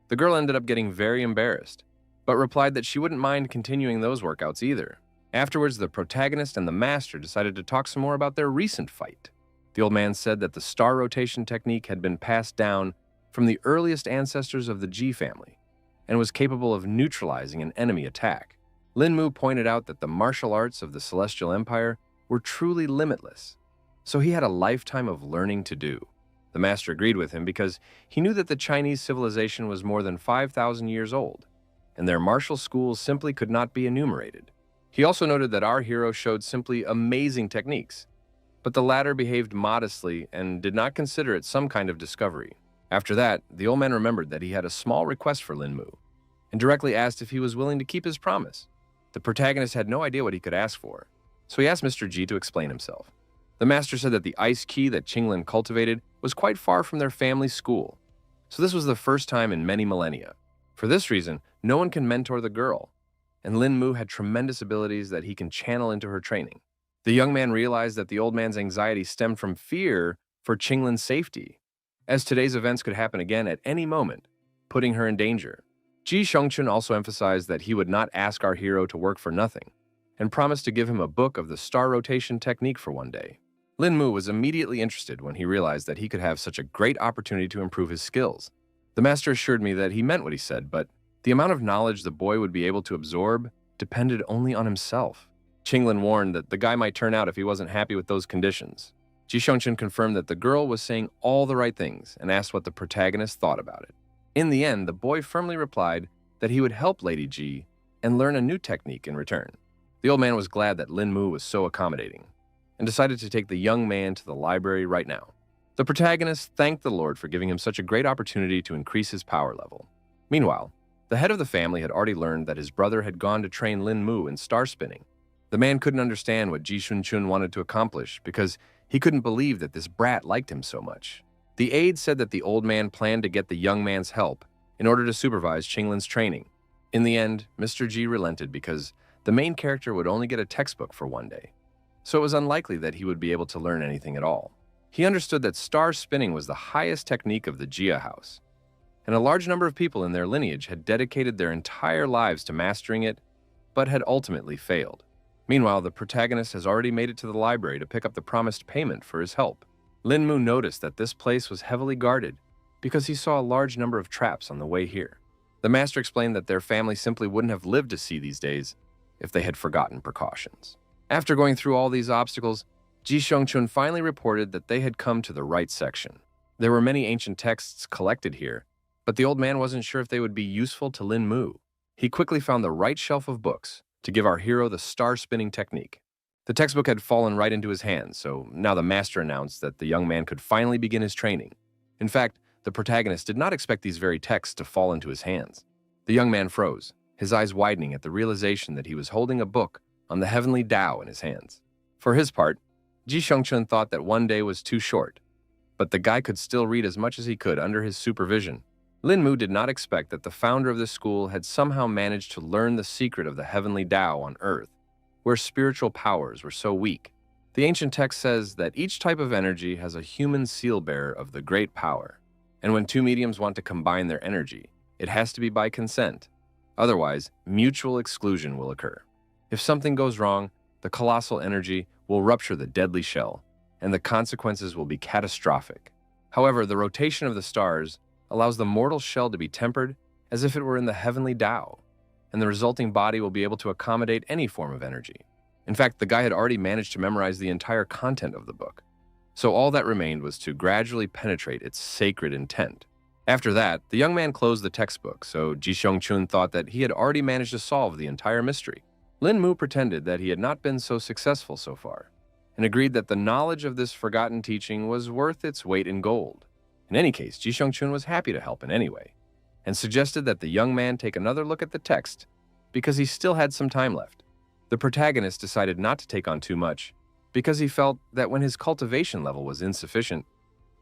The girl ended up getting very embarrassed, but replied that she wouldn't mind continuing those workouts either. Afterwards, the protagonist and the master decided to talk some more about their recent fight. The old man said that the star rotation technique had been passed down from the earliest ancestors of the Ji family and was capable of neutralizing an enemy attack. Lin Mu pointed out that the martial arts of the Celestial Empire were truly limitless, so he had a lifetime of learning to do. The master agreed with him because he knew that the Chinese civilization was more than 5,000 years old, and their martial schools simply could not be enumerated. He also noted that our hero showed simply amazing techniques, but the latter behaved modestly and did not consider it some kind of discovery. After that, the old man remembered that he had a small request for Lin Mu, and directly asked if he was willing to keep his promise. The protagonist had no idea what he could ask for, so he asked Mr. Ji to explain himself. The master said that the ice key that Qinglin cultivated was quite far from their family's school, so this was the first time in many millennia. For this reason, no one can mentor the girl, and Lin Mu had tremendous abilities that he can channel into her training. The young man realized that the old man's anxiety stemmed from fear for Qinglin's safety, as today's events could happen again at any moment, putting her in danger. Ji Shongchun also emphasized that he would not ask our hero to work for nothing, and promised to give him a book of the star rotation technique for one day. Lin Mu was immediately interested when he realized that he could have such a great opportunity to improve his skills. The master assured me that he meant what he said, but the amount of knowledge the boy would be able to absorb depended only on himself. Qinglin warned that the guy might turn out if he wasn't happy with those conditions. Ji Xiongchun confirmed that the girl was saying all the right things and asked what the protagonist thought about it. In the end, the boy firmly replied that he would help Lady Ji and learn a new technique in return. The old man was glad that Lin Mu was so accommodating and decided to take the young man to the library right now. The protagonist thanked the Lord for giving him such a great opportunity to increase his power level. Meanwhile, the head of the family had already learned that his brother had gone to train Lin Mu in star spinning. The man couldn't understand what Ji Shunchun wanted to accomplish because he couldn't believe that this brat liked him so much. The aide said that the old man planned to get the young man's help in order to supervise Qinglin's training. In the end, Mr. Ji relented because the main character would only get a textbook for one day, so it was unlikely that he would be able to learn anything at all. He understood that star spinning was the highest technique of the Jia house, and a large number of people in their lineage had dedicated their entire lives to mastering it, but had ultimately failed. Meanwhile, the protagonist has already made it to the library to pick up the promised payment for his help. Lin Mu noticed that this place was heavily guarded because he saw a large number of traps on the way here. The master explained that their family simply wouldn't have lived to see these days if they had forgotten precautions. After going through all these obstacles, Ji Xiongchun finally reported that they had come to the right section. There were many ancient texts collected here, but the old man wasn't sure if they would be useful to Lin Mu. He quickly found the right shelf of books to give our hero the star spinning technique. The textbook had fallen right into his hands, so now the master announced that the young man could finally begin his training. In fact, the protagonist did not expect these very texts to fall into his hands. The young man froze, his eyes widening at the realization that he was holding a book on the heavenly Tao in his hands. For his part, Ji Xiongchun thought that one day was too short, but the guy could still read as much as he could under his supervision. Lin Mu did not expect that the founder of the school had somehow managed to learn the secret of the heavenly Tao on Earth, where spiritual powers were so weak. The ancient text says that each type of energy has a human seal bearer of the great power, and when two mediums want to combine their energy, it has to be by consent. Otherwise, mutual exclusion will occur. If something goes wrong, the colossal energy will rupture the deadly shell, and the consequences will be catastrophic. However, the rotation of the stars allows the mortal shell to be tempered as if it were in the heavenly Tao, and the resulting body will be able to accommodate any form of energy. In fact, the guy had already managed to memorize the entire content of the book, so all that remained was to gradually penetrate its sacred intent. After that, the young man closed the textbook, so Ji Xiongchun thought that he had already managed to solve the entire mystery. Lin Mu pretended that he had not been so successful so far, and agreed that the knowledge of this forgotten teaching was worth its weight in gold. In any case, Ji Xiongchun was happy to help in any way, and suggested that the young man take another look at the text because he still had some time left. The protagonist decided not to take on too much because he felt that when his cultivation level was insufficient,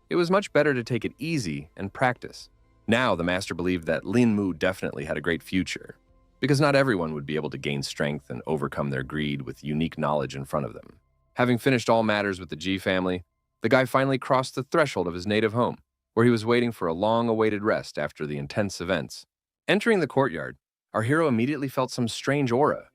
it was much better to take it easy and practice. Now, the master believed that Lin Mu definitely had a great future, because not everyone would be able to gain strength and overcome their greed with unique knowledge in front of them. Having finished all matters with the Ji family, the guy finally crossed the threshold of his native home, where he was waiting for a long-awaited rest after the intense events. Entering the courtyard, our hero immediately felt some strange aura,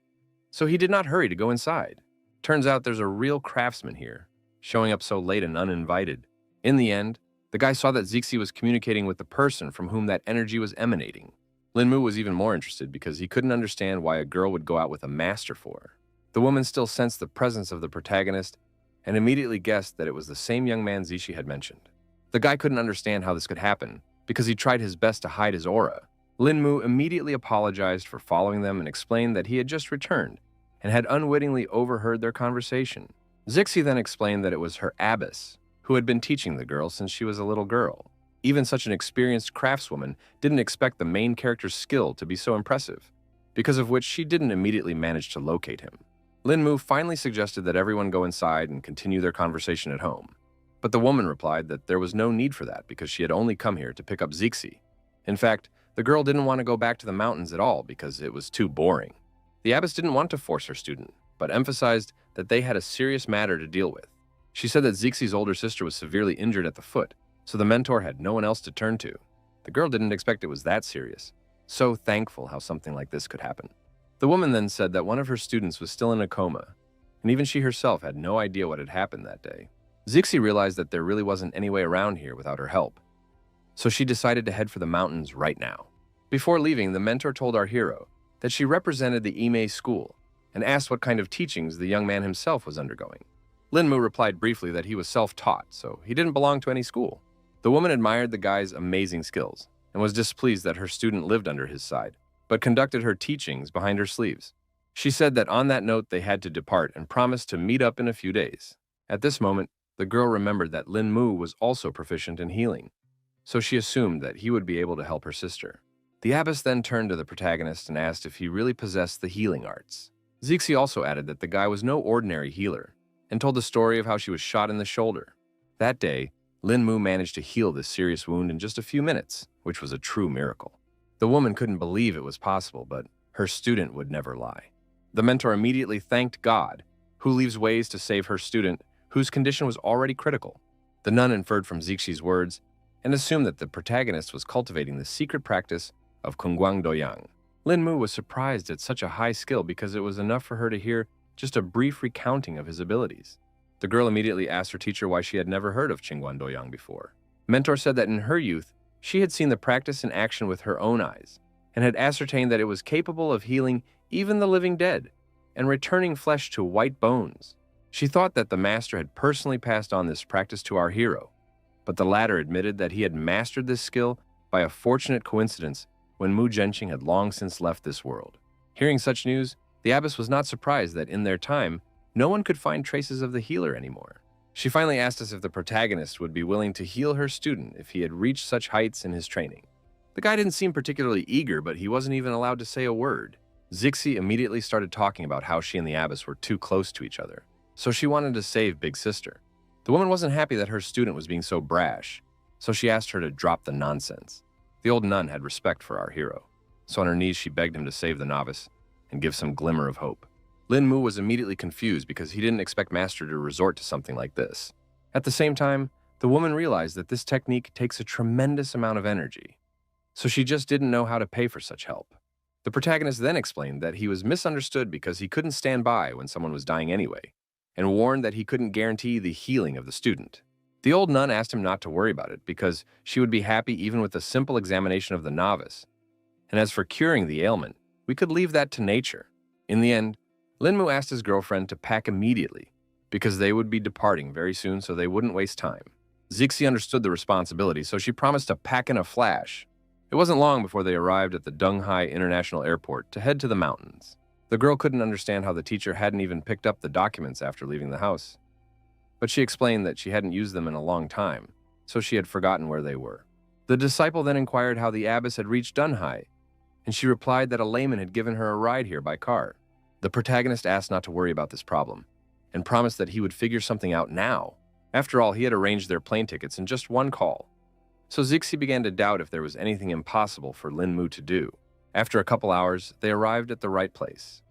so he did not hurry to go inside. Turns out there's a real craftsman here, showing up so late and uninvited. In the end, the guy saw that Zixi was communicating with the person from whom that energy was emanating. Lin Mu was even more interested because he couldn't understand why a girl would go out with a master for her. The woman still sensed the presence of the protagonist and immediately guessed that it was the same young man Zixi had mentioned. The guy couldn't understand how this could happen because he tried his best to hide his aura. Lin Mu immediately apologized for following them and explained that he had just returned and had unwittingly overheard their conversation. Zixi then explained that it was her abbess who had been teaching the girl since she was a little girl. Even such an experienced craftswoman didn't expect the main character's skill to be so impressive, because of which she didn't immediately manage to locate him. Lin Mu finally suggested that everyone go inside and continue their conversation at home. But the woman replied that there was no need for that because she had only come here to pick up Zixi. In fact, the girl didn't want to go back to the mountains at all because it was too boring. The abbess didn't want to force her student, but emphasized that they had a serious matter to deal with. She said that Zixi's older sister was severely injured at the foot, so the mentor had no one else to turn to. The girl didn't expect it was that serious. So thankful how something like this could happen. The woman then said that one of her students was still in a coma, and even she herself had no idea what had happened that day. Zixi realized that there really wasn't any way around here without her help, so she decided to head for the mountains right now. Before leaving, the mentor told our hero that she represented the Ime school, and asked what kind of teachings the young man himself was undergoing. Lin Mu replied briefly that he was self-taught, so he didn't belong to any school. The woman admired the guy's amazing skills and was displeased that her student lived under his side, but conducted her teachings behind her sleeves. She said that on that note they had to depart and promised to meet up in a few days. At this moment, the girl remembered that Lin Mu was also proficient in healing, so she assumed that he would be able to help her sister. The abbess then turned to the protagonist and asked if he really possessed the healing arts. Zixi also added that the guy was no ordinary healer, and told the story of how she was shot in the shoulder. That day, Lin Mu managed to heal this serious wound in just a few minutes, which was a true miracle. The woman couldn't believe it was possible, but her student would never lie. The mentor immediately thanked God, who leaves ways to save her student, whose condition was already critical. The nun inferred from Zixi's words and assumed that the protagonist was cultivating the secret practice of Kungguang Doyang. Lin Mu was surprised at such a high skill because it was enough for her to hear just a brief recounting of his abilities. The girl immediately asked her teacher why she had never heard of Qingguan Doyang before. Mentor said that in her youth, she had seen the practice in action with her own eyes, and had ascertained that it was capable of healing even the living dead, and returning flesh to white bones. She thought that the master had personally passed on this practice to our hero, but the latter admitted that he had mastered this skill by a fortunate coincidence when Mu Zhenqing had long since left this world. Hearing such news, the abbess was not surprised that in their time, no one could find traces of the healer anymore. She finally asked us if the protagonist would be willing to heal her student if he had reached such heights in his training. The guy didn't seem particularly eager, but he wasn't even allowed to say a word. Zixi immediately started talking about how she and the abbess were too close to each other, so she wanted to save Big Sister. The woman wasn't happy that her student was being so brash, so she asked her to drop the nonsense. The old nun had respect for our hero, so on her knees she begged him to save the novice and give some glimmer of hope. Lin Mu was immediately confused because he didn't expect Master to resort to something like this. At the same time, the woman realized that this technique takes a tremendous amount of energy, so she just didn't know how to pay for such help. The protagonist then explained that he was misunderstood because he couldn't stand by when someone was dying anyway, and warned that he couldn't guarantee the healing of the student. The old nun asked him not to worry about it because she would be happy even with a simple examination of the novice. And as for curing the ailment, we could leave that to nature. In the end, Lin Mu asked his girlfriend to pack immediately because they would be departing very soon so they wouldn't waste time. Zixi understood the responsibility, so she promised to pack in a flash. It wasn't long before they arrived at the Dunghai International Airport to head to the mountains. The girl couldn't understand how the teacher hadn't even picked up the documents after leaving the house, but she explained that she hadn't used them in a long time, so she had forgotten where they were. The disciple then inquired how the abbess had reached Dunhai, and she replied that a layman had given her a ride here by car. The protagonist asked not to worry about this problem, and promised that he would figure something out now. After all, he had arranged their plane tickets in just one call. So Zixi began to doubt if there was anything impossible for Lin Mu to do. After a couple hours, they arrived at the right place,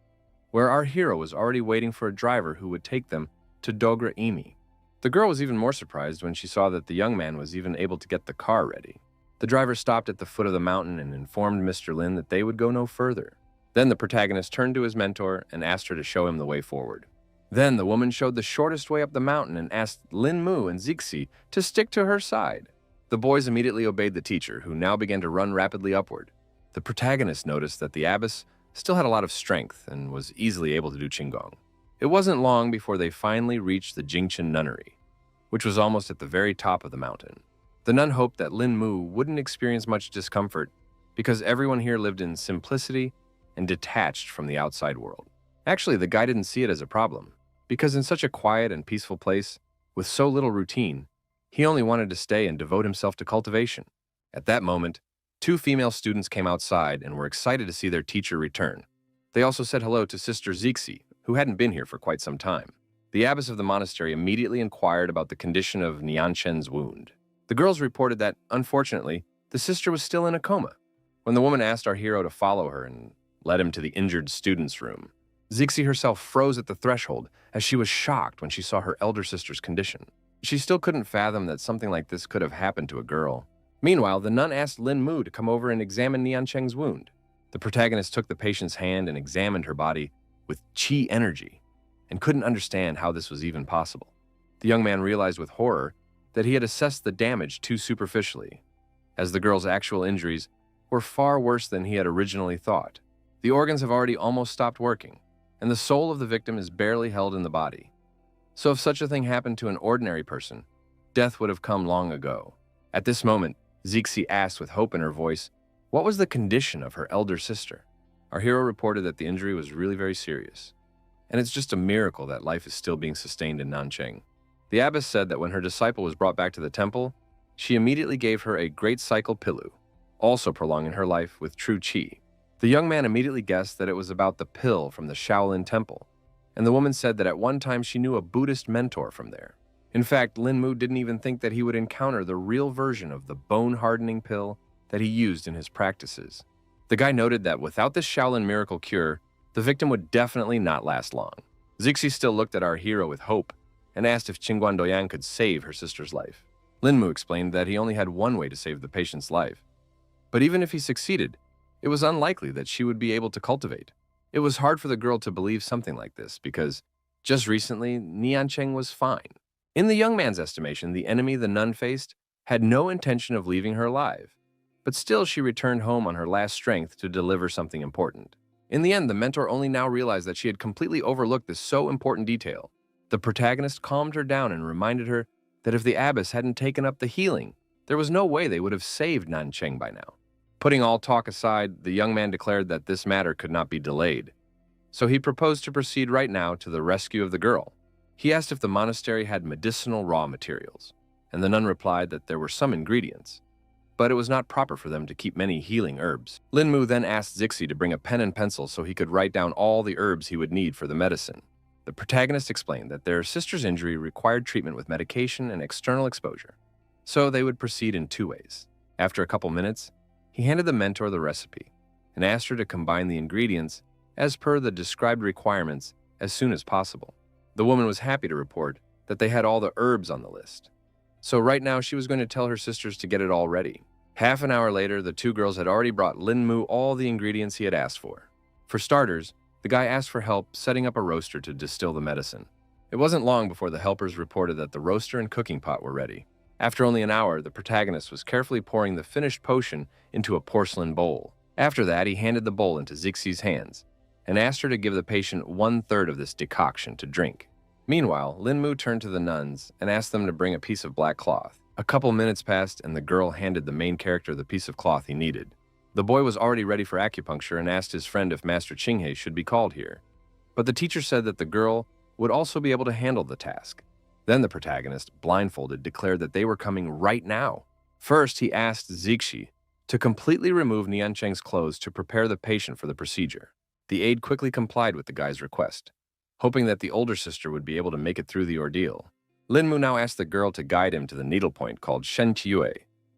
where our hero was already waiting for a driver who would take them to Dogra Imi. The girl was even more surprised when she saw that the young man was even able to get the car ready. The driver stopped at the foot of the mountain and informed Mr. Lin that they would go no further. Then the protagonist turned to his mentor and asked her to show him the way forward. Then the woman showed the shortest way up the mountain and asked Lin Mu and Zixi to stick to her side. The boys immediately obeyed the teacher, who now began to run rapidly upward. The protagonist noticed that the abbess still had a lot of strength and was easily able to do Qigong. It wasn't long before they finally reached the Jingchen Nunnery, which was almost at the very top of the mountain. The nun hoped that Lin Mu wouldn't experience much discomfort because everyone here lived in simplicity and detached from the outside world. Actually, the guy didn't see it as a problem, because in such a quiet and peaceful place, with so little routine, he only wanted to stay and devote himself to cultivation. At that moment, 2 female students came outside and were excited to see their teacher return. They also said hello to Sister Zixi, who hadn't been here for quite some time. The abbess of the monastery immediately inquired about the condition of Nianchen's wound. The girls reported that, unfortunately, the sister was still in a coma. When the woman asked our hero to follow her and led him to the injured student's room, Zixi herself froze at the threshold as she was shocked when she saw her elder sister's condition. She still couldn't fathom that something like this could have happened to a girl. Meanwhile, the nun asked Lin Mu to come over and examine Niancheng's wound. The protagonist took the patient's hand and examined her body with qi energy, and couldn't understand how this was even possible. The young man realized with horror that he had assessed the damage too superficially, as the girl's actual injuries were far worse than he had originally thought. The organs have already almost stopped working, and the soul of the victim is barely held in the body. So if such a thing happened to an ordinary person, death would have come long ago. At this moment, Zixi asked with hope in her voice, what was the condition of her elder sister? Our hero reported that the injury was really very serious, and it's just a miracle that life is still being sustained in Nancheng. The abbess said that when her disciple was brought back to the temple, she immediately gave her a great cycle pilu, also prolonging her life with true qi. The young man immediately guessed that it was about the pill from the Shaolin temple, and the woman said that at one time she knew a Buddhist mentor from there. In fact, Lin Mu didn't even think that he would encounter the real version of the bone-hardening pill that he used in his practices. The guy noted that without this Shaolin miracle cure, the victim would definitely not last long. Zixi still looked at our hero with hope and asked if Qingguan Doyang could save her sister's life. Lin Mu explained that he only had one way to save the patient's life. But even if he succeeded, it was unlikely that she would be able to cultivate. It was hard for the girl to believe something like this because just recently, Niancheng was fine. In the young man's estimation, the enemy the nun faced had no intention of leaving her alive, but still she returned home on her last strength to deliver something important. In the end, the mentor only now realized that she had completely overlooked this so important detail. The protagonist calmed her down and reminded her that if the abbess hadn't taken up the healing, there was no way they would have saved Nancheng by now. Putting all talk aside, the young man declared that this matter could not be delayed, so he proposed to proceed right now to the rescue of the girl. He asked if the monastery had medicinal raw materials, and the nun replied that there were some ingredients, but it was not proper for them to keep many healing herbs. Lin Mu then asked Zixi to bring a pen and pencil so he could write down all the herbs he would need for the medicine. The protagonist explained that their sister's injury required treatment with medication and external exposure, so they would proceed in two ways. After a couple minutes, he handed the mentor the recipe and asked her to combine the ingredients as per the described requirements as soon as possible. The woman was happy to report that they had all the herbs on the list. So right now she was going to tell her sisters to get it all ready. Half an hour later, the two girls had already brought Lin Mu all the ingredients he had asked for. For starters, the guy asked for help setting up a roaster to distill the medicine. It wasn't long before the helpers reported that the roaster and cooking pot were ready. After only an hour, the protagonist was carefully pouring the finished potion into a porcelain bowl. After that, he handed the bowl into Zixi's hands and asked her to give the patient 1/3 of this decoction to drink. Meanwhile, Lin Mu turned to the nuns and asked them to bring a piece of black cloth. A couple minutes passed and the girl handed the main character the piece of cloth he needed. The boy was already ready for acupuncture and asked his friend if Master Qinghe should be called here. But the teacher said that the girl would also be able to handle the task. Then the protagonist, blindfolded, declared that they were coming right now. First, he asked Zixi to completely remove Niancheng's clothes to prepare the patient for the procedure. The aide quickly complied with the guy's request, hoping that the older sister would be able to make it through the ordeal. Lin Mu now asked the girl to guide him to the needlepoint called Shen Qiue.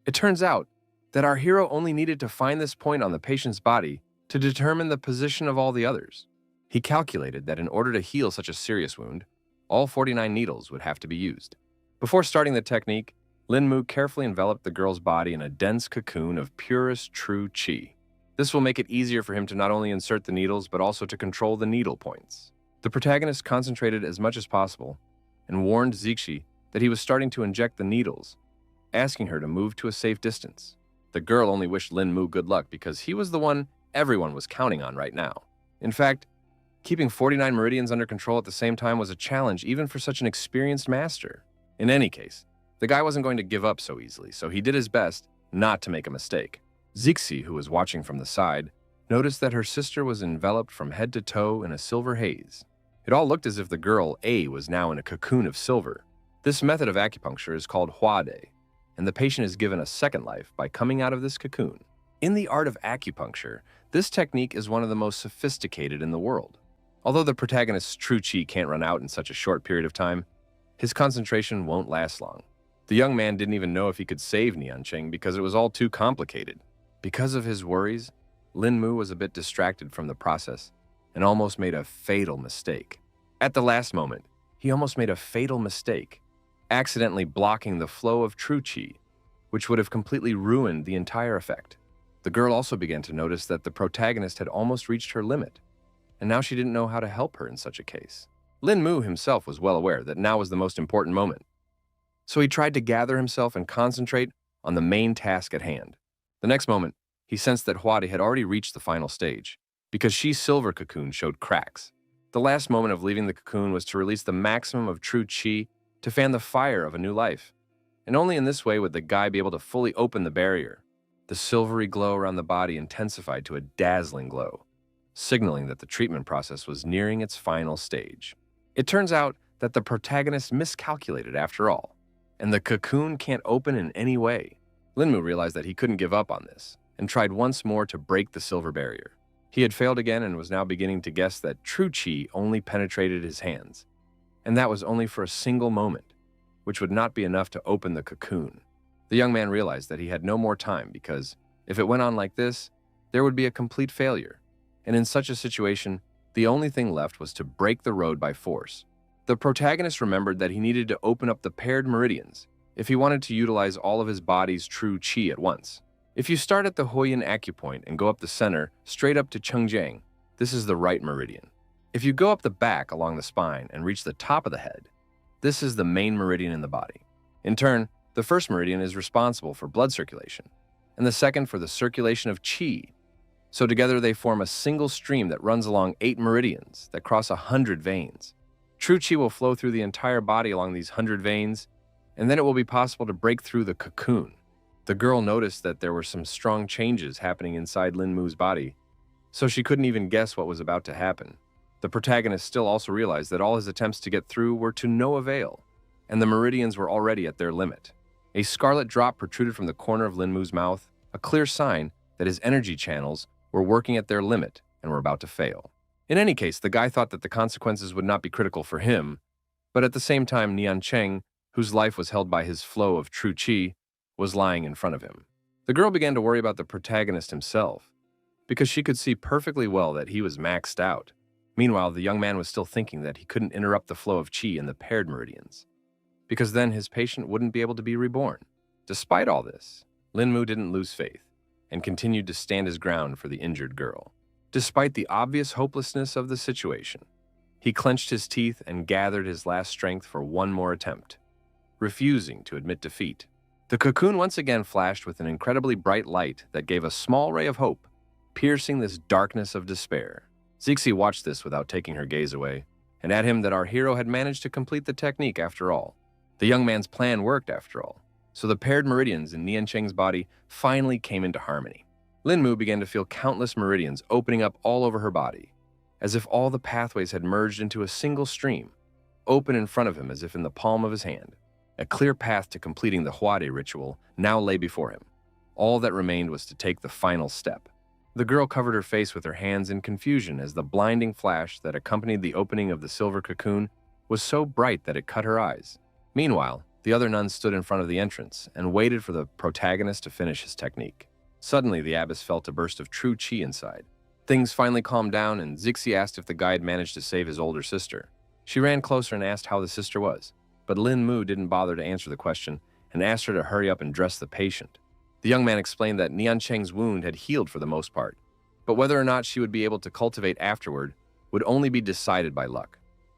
It turns out that our hero only needed to find this point on the patient's body to determine the position of all the others. He calculated that in order to heal such a serious wound, all 49 needles would have to be used. Before starting the technique, Lin Mu carefully enveloped the girl's body in a dense cocoon of purest true qi. This will make it easier for him to not only insert the needles, but also to control the needle points. The protagonist concentrated as much as possible and warned Zixi that he was starting to inject the needles, asking her to move to a safe distance. The girl only wished Lin Mu good luck because he was the one everyone was counting on right now. In fact, keeping 49 meridians under control at the same time was a challenge even for such an experienced master. In any case, the guy wasn't going to give up so easily, so he did his best not to make a mistake. Zixi, who was watching from the side, noticed that her sister was enveloped from head to toe in a silver haze. It all looked as if the girl, A, was now in a cocoon of silver. This method of acupuncture is called huade, and the patient is given a second life by coming out of this cocoon. In the art of acupuncture, this technique is one of the most sophisticated in the world. Although the protagonist's true qi can't run out in such a short period of time, his concentration won't last long. The young man didn't even know if he could save Niancheng because it was all too complicated. Because of his worries, Lin Mu was a bit distracted from the process and almost made a fatal mistake. At the last moment, he almost made a fatal mistake, accidentally blocking the flow of true qi, which would have completely ruined the entire effect. The girl also began to notice that the protagonist had almost reached her limit, and now she didn't know how to help her in such a case. Lin Mu himself was well aware that now was the most important moment, so he tried to gather himself and concentrate on the main task at hand. The next moment, he sensed that Huade had already reached the final stage, because Shi's silver cocoon showed cracks. The last moment of leaving the cocoon was to release the maximum of true chi to fan the fire of a new life. And only in this way would the guy be able to fully open the barrier. The silvery glow around the body intensified to a dazzling glow, signaling that the treatment process was nearing its final stage. It turns out that the protagonist miscalculated after all, and the cocoon can't open in any way. Linmu realized that he couldn't give up on this, and tried once more to break the silver barrier. He had failed again and was now beginning to guess that true chi only penetrated his hands, and that was only for a single moment, which would not be enough to open the cocoon. The young man realized that he had no more time because, if it went on like this, there would be a complete failure, and in such a situation, the only thing left was to break the road by force. The protagonist remembered that he needed to open up the paired meridians if he wanted to utilize all of his body's true chi at once. If you start at the Huoyin acupoint and go up the center, straight up to Chengjiang, this is the right meridian. If you go up the back along the spine and reach the top of the head, this is the main meridian in the body. In turn, the first meridian is responsible for blood circulation, and the second for the circulation of qi. So together they form a single stream that runs along 8 meridians that cross 100 veins. True qi will flow through the entire body along these 100 veins, and then it will be possible to break through the cocoon. The girl noticed that there were some strong changes happening inside Linmu's body, so she couldn't even guess what was about to happen. The protagonist still also realized that all his attempts to get through were to no avail, and the meridians were already at their limit. A scarlet drop protruded from the corner of Linmu's mouth, a clear sign that his energy channels were working at their limit and were about to fail. In any case, the guy thought that the consequences would not be critical for him, but at the same time, Nian Cheng, whose life was held by his flow of true chi, was lying in front of him. The girl began to worry about the protagonist himself, because she could see perfectly well that he was maxed out. Meanwhile, the young man was still thinking that he couldn't interrupt the flow of qi in the paired meridians, because then his patient wouldn't be able to be reborn. Despite all this, Linmu didn't lose faith and continued to stand his ground for the injured girl. Despite the obvious hopelessness of the situation, he clenched his teeth and gathered his last strength for one more attempt, refusing to admit defeat. The cocoon once again flashed with an incredibly bright light that gave a small ray of hope, piercing this darkness of despair. Zixi watched this without taking her gaze away, and at him that our hero had managed to complete the technique after all. The young man's plan worked after all, so the paired meridians in Nian Cheng's body finally came into harmony. Linmu began to feel countless meridians opening up all over her body, as if all the pathways had merged into a single stream, open in front of him as if in the palm of his hand. A clear path to completing the Huade ritual now lay before him. All that remained was to take the final step. The girl covered her face with her hands in confusion as the blinding flash that accompanied the opening of the silver cocoon was so bright that it cut her eyes. Meanwhile, the other nuns stood in front of the entrance and waited for the protagonist to finish his technique. Suddenly, the abbess felt a burst of true chi inside. Things finally calmed down, and Zixi asked if the guide managed to save his older sister. She ran closer and asked how the sister was, but Lin Mu didn't bother to answer the question and asked her to hurry up and dress the patient. The young man explained that Nian Cheng's wound had healed for the most part, but whether or not she would be able to cultivate afterward would only be decided by luck.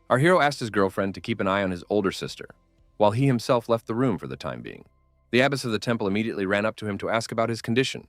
Our hero asked his girlfriend to keep an eye on his older sister, while he himself left the room for the time being. The abbess of the temple immediately ran up to him to ask about his condition,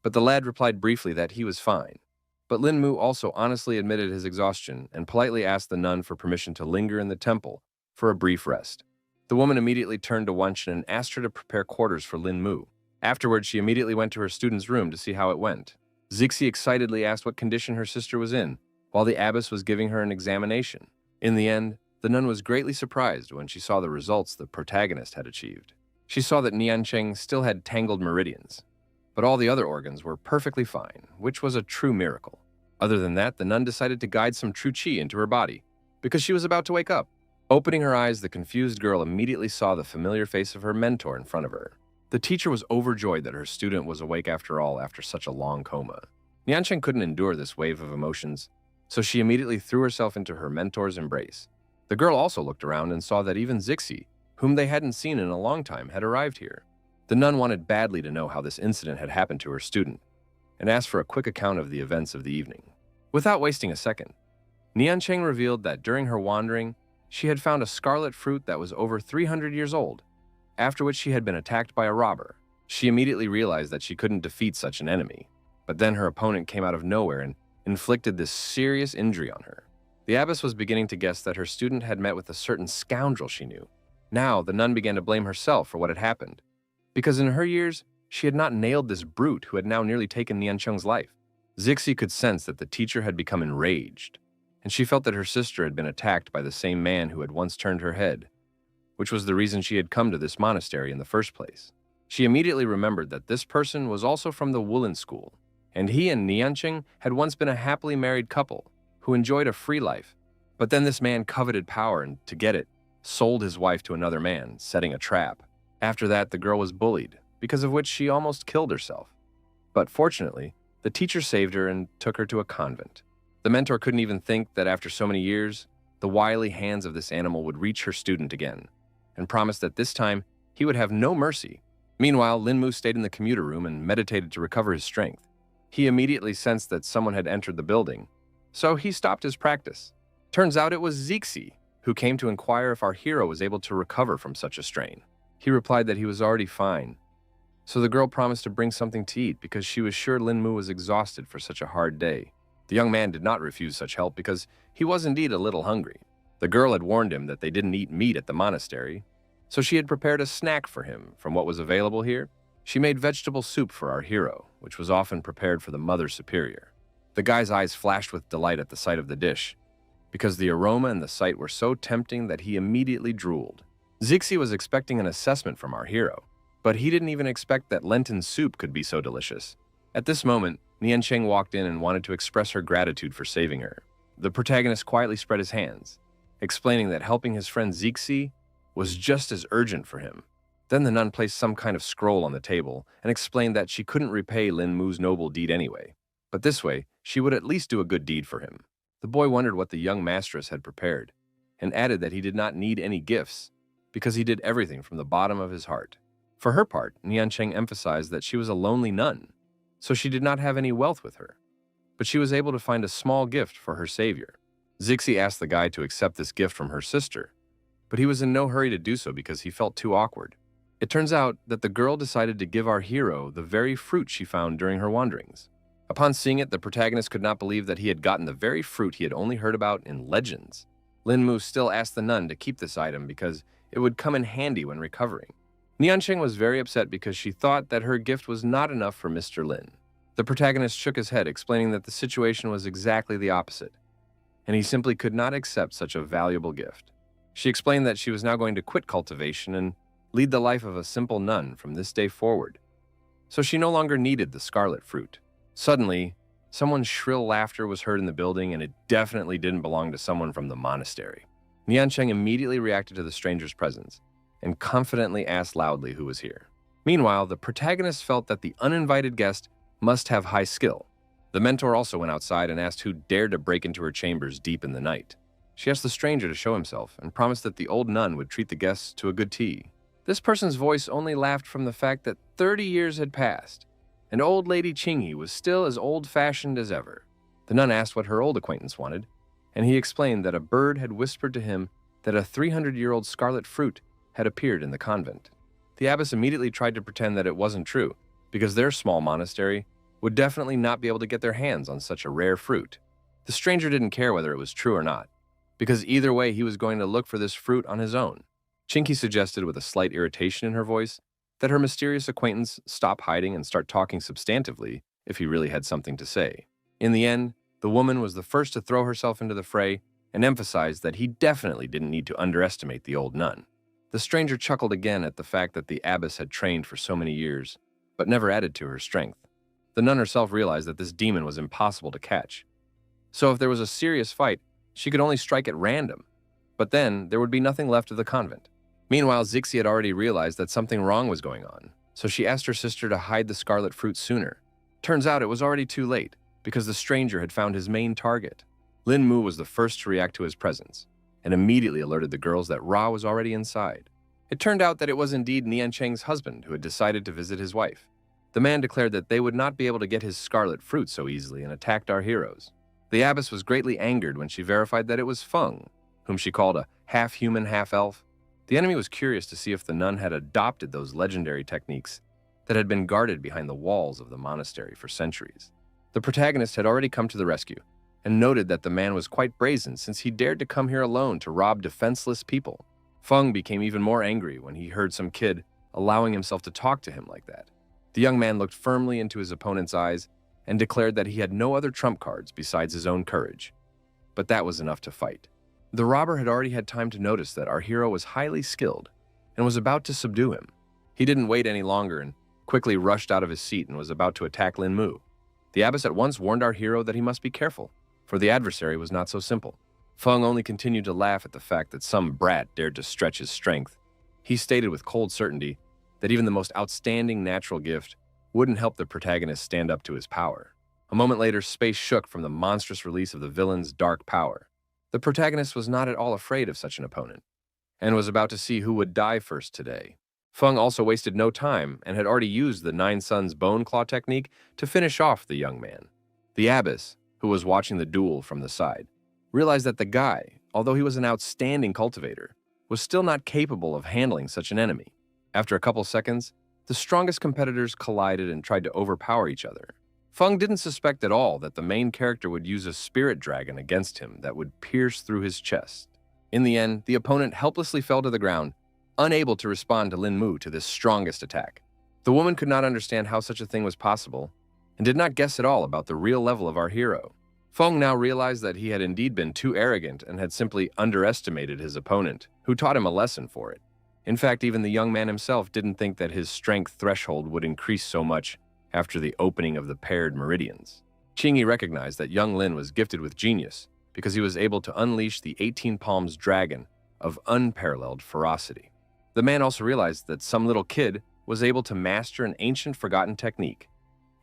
but the lad replied briefly that he was fine. But Lin Mu also honestly admitted his exhaustion and politely asked the nun for permission to linger in the temple for a brief rest. The woman immediately turned to Wenchen and asked her to prepare quarters for Lin Mu. Afterwards, she immediately went to her student's room to see how it went. Zixi excitedly asked what condition her sister was in, while the abbess was giving her an examination. In the end, the nun was greatly surprised when she saw the results the protagonist had achieved. She saw that Nian Cheng still had tangled meridians, but all the other organs were perfectly fine, which was a true miracle. Other than that, the nun decided to guide some true qi into her body, because she was about to wake up. Opening her eyes, the confused girl immediately saw the familiar face of her mentor in front of her. The teacher was overjoyed that her student was awake after all after such a long coma. Nian Cheng couldn't endure this wave of emotions, so she immediately threw herself into her mentor's embrace. The girl also looked around and saw that even Zixi, whom they hadn't seen in a long time, had arrived here. The nun wanted badly to know how this incident had happened to her student, and asked for a quick account of the events of the evening. Without wasting a second, Nian Cheng revealed that during her wandering, she had found a scarlet fruit that was over 300 years old, after which she had been attacked by a robber. She immediately realized that she couldn't defeat such an enemy, but then her opponent came out of nowhere and inflicted this serious injury on her. The abbess was beginning to guess that her student had met with a certain scoundrel she knew. Now, the nun began to blame herself for what had happened, because in her years, she had not nailed this brute who had now nearly taken Niancheng's life. Zixi could sense that the teacher had become enraged, and she felt that her sister had been attacked by the same man who had once turned her head, which was the reason she had come to this monastery in the first place. She immediately remembered that this person was also from the Woolen school, and he and Niancheng had once been a happily married couple who enjoyed a free life. But then this man coveted power and, to get it, sold his wife to another man, setting a trap. After that, the girl was bullied, because of which she almost killed herself. But fortunately, the teacher saved her and took her to a convent. The mentor couldn't even think that after so many years, the wily hands of this animal would reach her student again, and promised that this time he would have no mercy. Meanwhile, Linmu stayed in the commuter room and meditated to recover his strength. He immediately sensed that someone had entered the building, so he stopped his practice. Turns out it was Zixi, who came to inquire if our hero was able to recover from such a strain. He replied that he was already fine, so the girl promised to bring something to eat because she was sure Linmu was exhausted for such a hard day. The young man did not refuse such help because he was indeed a little hungry. The girl had warned him that they didn't eat meat at the monastery, so she had prepared a snack for him from what was available here. She made vegetable soup for our hero, which was often prepared for the Mother Superior. The guy's eyes flashed with delight at the sight of the dish, because the aroma and the sight were so tempting that he immediately drooled. Zixi was expecting an assessment from our hero, but he didn't even expect that Lenten soup could be so delicious. At this moment, Niancheng walked in and wanted to express her gratitude for saving her. The protagonist quietly spread his hands, explaining that helping his friend Zixi was just as urgent for him. Then the nun placed some kind of scroll on the table and explained that she couldn't repay Lin Mu's noble deed anyway, but this way, she would at least do a good deed for him. The boy wondered what the young mastress had prepared, and added that he did not need any gifts, because he did everything from the bottom of his heart. For her part, Niancheng emphasized that she was a lonely nun, so she did not have any wealth with her, but she was able to find a small gift for her savior. Zixi asked the guy to accept this gift from her sister, but he was in no hurry to do so because he felt too awkward. It turns out that the girl decided to give our hero the very fruit she found during her wanderings. Upon seeing it, the protagonist could not believe that he had gotten the very fruit he had only heard about in legends. Lin Mu still asked the nun to keep this item because it would come in handy when recovering. Niancheng was very upset because she thought that her gift was not enough for Mr. Lin. The protagonist shook his head, explaining that the situation was exactly the opposite, and he simply could not accept such a valuable gift. She explained that she was now going to quit cultivation and lead the life of a simple nun from this day forward, so she no longer needed the scarlet fruit. Suddenly, someone's shrill laughter was heard in the building, and it definitely didn't belong to someone from the monastery. Niancheng immediately reacted to the stranger's presence and confidently asked loudly who was here. Meanwhile, the protagonist felt that the uninvited guest must have high skill. The mentor also went outside and asked who dared to break into her chambers deep in the night. She asked the stranger to show himself and promised that the old nun would treat the guests to a good tea. This person's voice only laughed from the fact that 30 years had passed, and old lady Qingyi was still as old-fashioned as ever. The nun asked what her old acquaintance wanted, and he explained that a bird had whispered to him that a 300-year-old scarlet fruit had appeared in the convent. The abbess immediately tried to pretend that it wasn't true, because their small monastery would definitely not be able to get their hands on such a rare fruit. The stranger didn't care whether it was true or not, because either way he was going to look for this fruit on his own. Qingyi suggested with a slight irritation in her voice that her mysterious acquaintance stop hiding and start talking substantively if he really had something to say. In the end, the woman was the first to throw herself into the fray and emphasized that he definitely didn't need to underestimate the old nun. The stranger chuckled again at the fact that the abbess had trained for so many years, but never added to her strength. The nun herself realized that this demon was impossible to catch. So if there was a serious fight, she could only strike at random, but then there would be nothing left of the convent. Meanwhile, Zixi had already realized that something wrong was going on, so she asked her sister to hide the scarlet fruit sooner. Turns out it was already too late, because the stranger had found his main target. Lin Mu was the first to react to his presence, and immediately alerted the girls that Ra was already inside. It turned out that it was indeed Niancheng's husband who had decided to visit his wife. The man declared that they would not be able to get his scarlet fruit so easily and attacked our heroes. The abbess was greatly angered when she verified that it was Feng, whom she called a half-human, half-elf. The enemy was curious to see if the nun had adopted those legendary techniques that had been guarded behind the walls of the monastery for centuries. The protagonist had already come to the rescue and noted that the man was quite brazen since he dared to come here alone to rob defenseless people. Feng became even more angry when he heard some kid allowing himself to talk to him like that. The young man looked firmly into his opponent's eyes and declared that he had no other trump cards besides his own courage. But that was enough to fight. The robber had already had time to notice that our hero was highly skilled and was about to subdue him. He didn't wait any longer and quickly rushed out of his seat and was about to attack Lin Mu. The abbess at once warned our hero that he must be careful, for the adversary was not so simple. Feng only continued to laugh at the fact that some brat dared to stretch his strength. He stated with cold certainty that even the most outstanding natural gift wouldn't help the protagonist stand up to his power. A moment later, space shook from the monstrous release of the villain's dark power. The protagonist was not at all afraid of such an opponent, and was about to see who would die first today. Feng also wasted no time and had already used the Nine Suns Bone Claw technique to finish off the young man. The abbess, who was watching the duel from the side, realized that the guy, although he was an outstanding cultivator, was still not capable of handling such an enemy. After a couple seconds, the strongest competitors collided and tried to overpower each other. Feng didn't suspect at all that the main character would use a spirit dragon against him that would pierce through his chest. In the end, the opponent helplessly fell to the ground, unable to respond to Lin Mu to this strongest attack. The woman could not understand how such a thing was possible and did not guess at all about the real level of our hero. Feng now realized that he had indeed been too arrogant and had simply underestimated his opponent, who taught him a lesson for it. In fact, even the young man himself didn't think that his strength threshold would increase so much after the opening of the paired meridians. Qingyi recognized that young Lin was gifted with genius because he was able to unleash the 18 Palms dragon of unparalleled ferocity. The man also realized that some little kid was able to master an ancient forgotten technique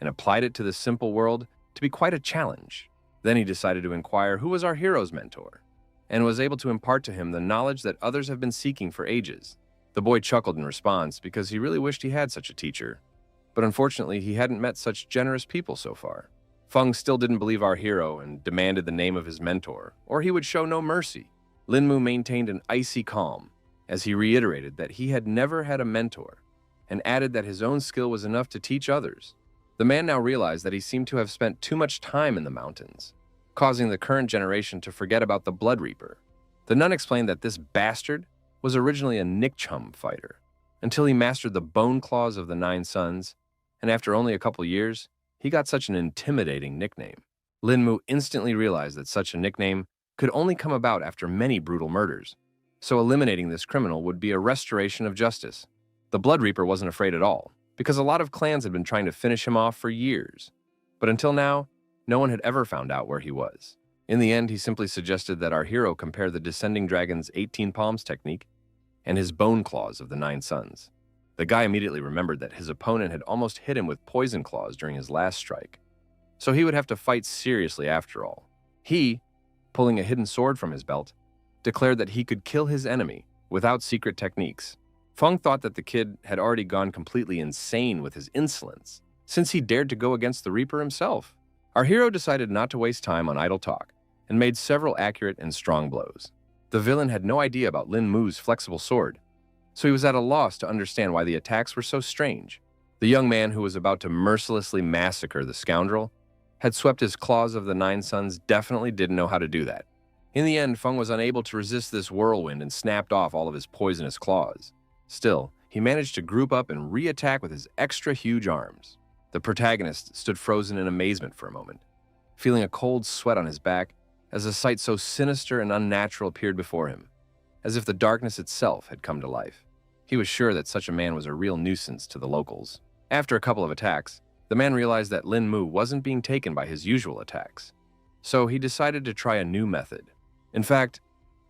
and applied it to the simple world to be quite a challenge. Then he decided to inquire who was our hero's mentor and was able to impart to him the knowledge that others have been seeking for ages. The boy chuckled in response because he really wished he had such a teacher, but unfortunately he hadn't met such generous people so far. Feng still didn't believe our hero and demanded the name of his mentor, or he would show no mercy. Lin Mu maintained an icy calm as he reiterated that he had never had a mentor and added that his own skill was enough to teach others. The man now realized that he seemed to have spent too much time in the mountains, causing the current generation to forget about the Blood Reaper. The nun explained that this bastard was originally a Nickchum fighter, until he mastered the bone claws of the Nine Suns, and after only a couple years, he got such an intimidating nickname. Lin Mu instantly realized that such a nickname could only come about after many brutal murders, so eliminating this criminal would be a restoration of justice. The Blood Reaper wasn't afraid at all, because a lot of clans had been trying to finish him off for years, but until now, no one had ever found out where he was. In the end, he simply suggested that our hero compare the Descending Dragon's 18 Palms technique and his bone claws of the Nine Suns. The guy immediately remembered that his opponent had almost hit him with poison claws during his last strike, so he would have to fight seriously after all. He, pulling a hidden sword from his belt, declared that he could kill his enemy without secret techniques. Feng thought that the kid had already gone completely insane with his insolence, since he dared to go against the Reaper himself. Our hero decided not to waste time on idle talk and made several accurate and strong blows. The villain had no idea about Lin Mu's flexible sword, so he was at a loss to understand why the attacks were so strange. The young man who was about to mercilessly massacre the scoundrel had swept his claws of the Nine Suns definitely didn't know how to do that. In the end, Feng was unable to resist this whirlwind and snapped off all of his poisonous claws. Still, he managed to group up and re-attack with his extra huge arms. The protagonist stood frozen in amazement for a moment, feeling a cold sweat on his back as a sight so sinister and unnatural appeared before him, as if the darkness itself had come to life. He was sure that such a man was a real nuisance to the locals. After a couple of attacks, the man realized that Lin Mu wasn't being taken by his usual attacks, so he decided to try a new method. In fact,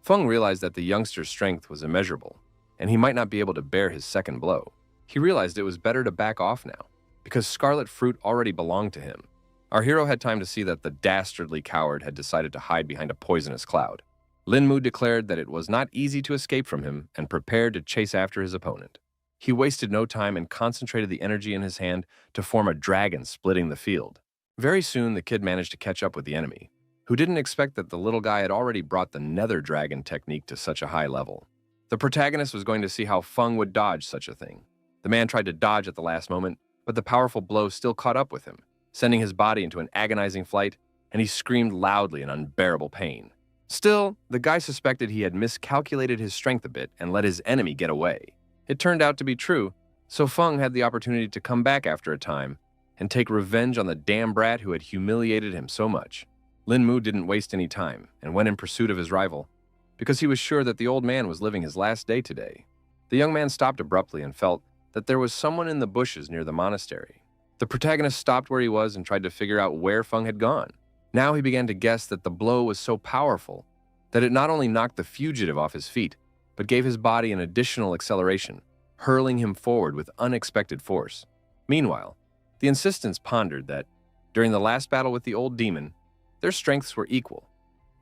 Feng realized that the youngster's strength was immeasurable, and he might not be able to bear his second blow. He realized it was better to back off now, because Scarlet Fruit already belonged to him. Our hero had time to see that the dastardly coward had decided to hide behind a poisonous cloud. Lin Mu declared that it was not easy to escape from him and prepared to chase after his opponent. He wasted no time and concentrated the energy in his hand to form a dragon splitting the field. Very soon, the kid managed to catch up with the enemy, who didn't expect that the little guy had already brought the nether dragon technique to such a high level. The protagonist was going to see how Feng would dodge such a thing. The man tried to dodge at the last moment, but the powerful blow still caught up with him, sending his body into an agonizing flight and he screamed loudly in unbearable pain. Still, the guy suspected he had miscalculated his strength a bit and let his enemy get away. It turned out to be true, so Feng had the opportunity to come back after a time and take revenge on the damn brat who had humiliated him so much. Lin Mu didn't waste any time and went in pursuit of his rival, because he was sure that the old man was living his last day today. The young man stopped abruptly and felt that there was someone in the bushes near the monastery. The protagonist stopped where he was and tried to figure out where Feng had gone. Now he began to guess that the blow was so powerful that it not only knocked the fugitive off his feet, but gave his body an additional acceleration, hurling him forward with unexpected force. Meanwhile, the insistents pondered that, during the last battle with the old demon, their strengths were equal.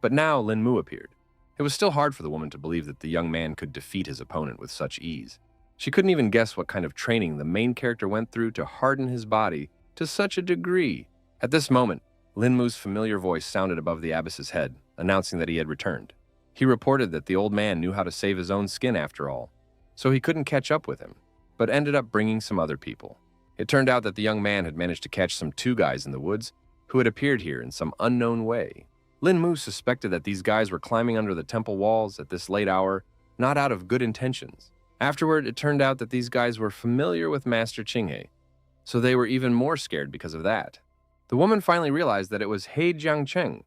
But now Lin Mu appeared. It was still hard for the woman to believe that the young man could defeat his opponent with such ease. She couldn't even guess what kind of training the main character went through to harden his body to such a degree. At this moment, Lin Mu's familiar voice sounded above the abbess's head, announcing that he had returned. He reported that the old man knew how to save his own skin after all, so he couldn't catch up with him, but ended up bringing some other people. It turned out that the young man had managed to catch some two guys in the woods who had appeared here in some unknown way. Lin Mu suspected that these guys were climbing under the temple walls at this late hour, not out of good intentions. Afterward, it turned out that these guys were familiar with Master Qinghe, so they were even more scared because of that. The woman finally realized that it was He Jiangcheng,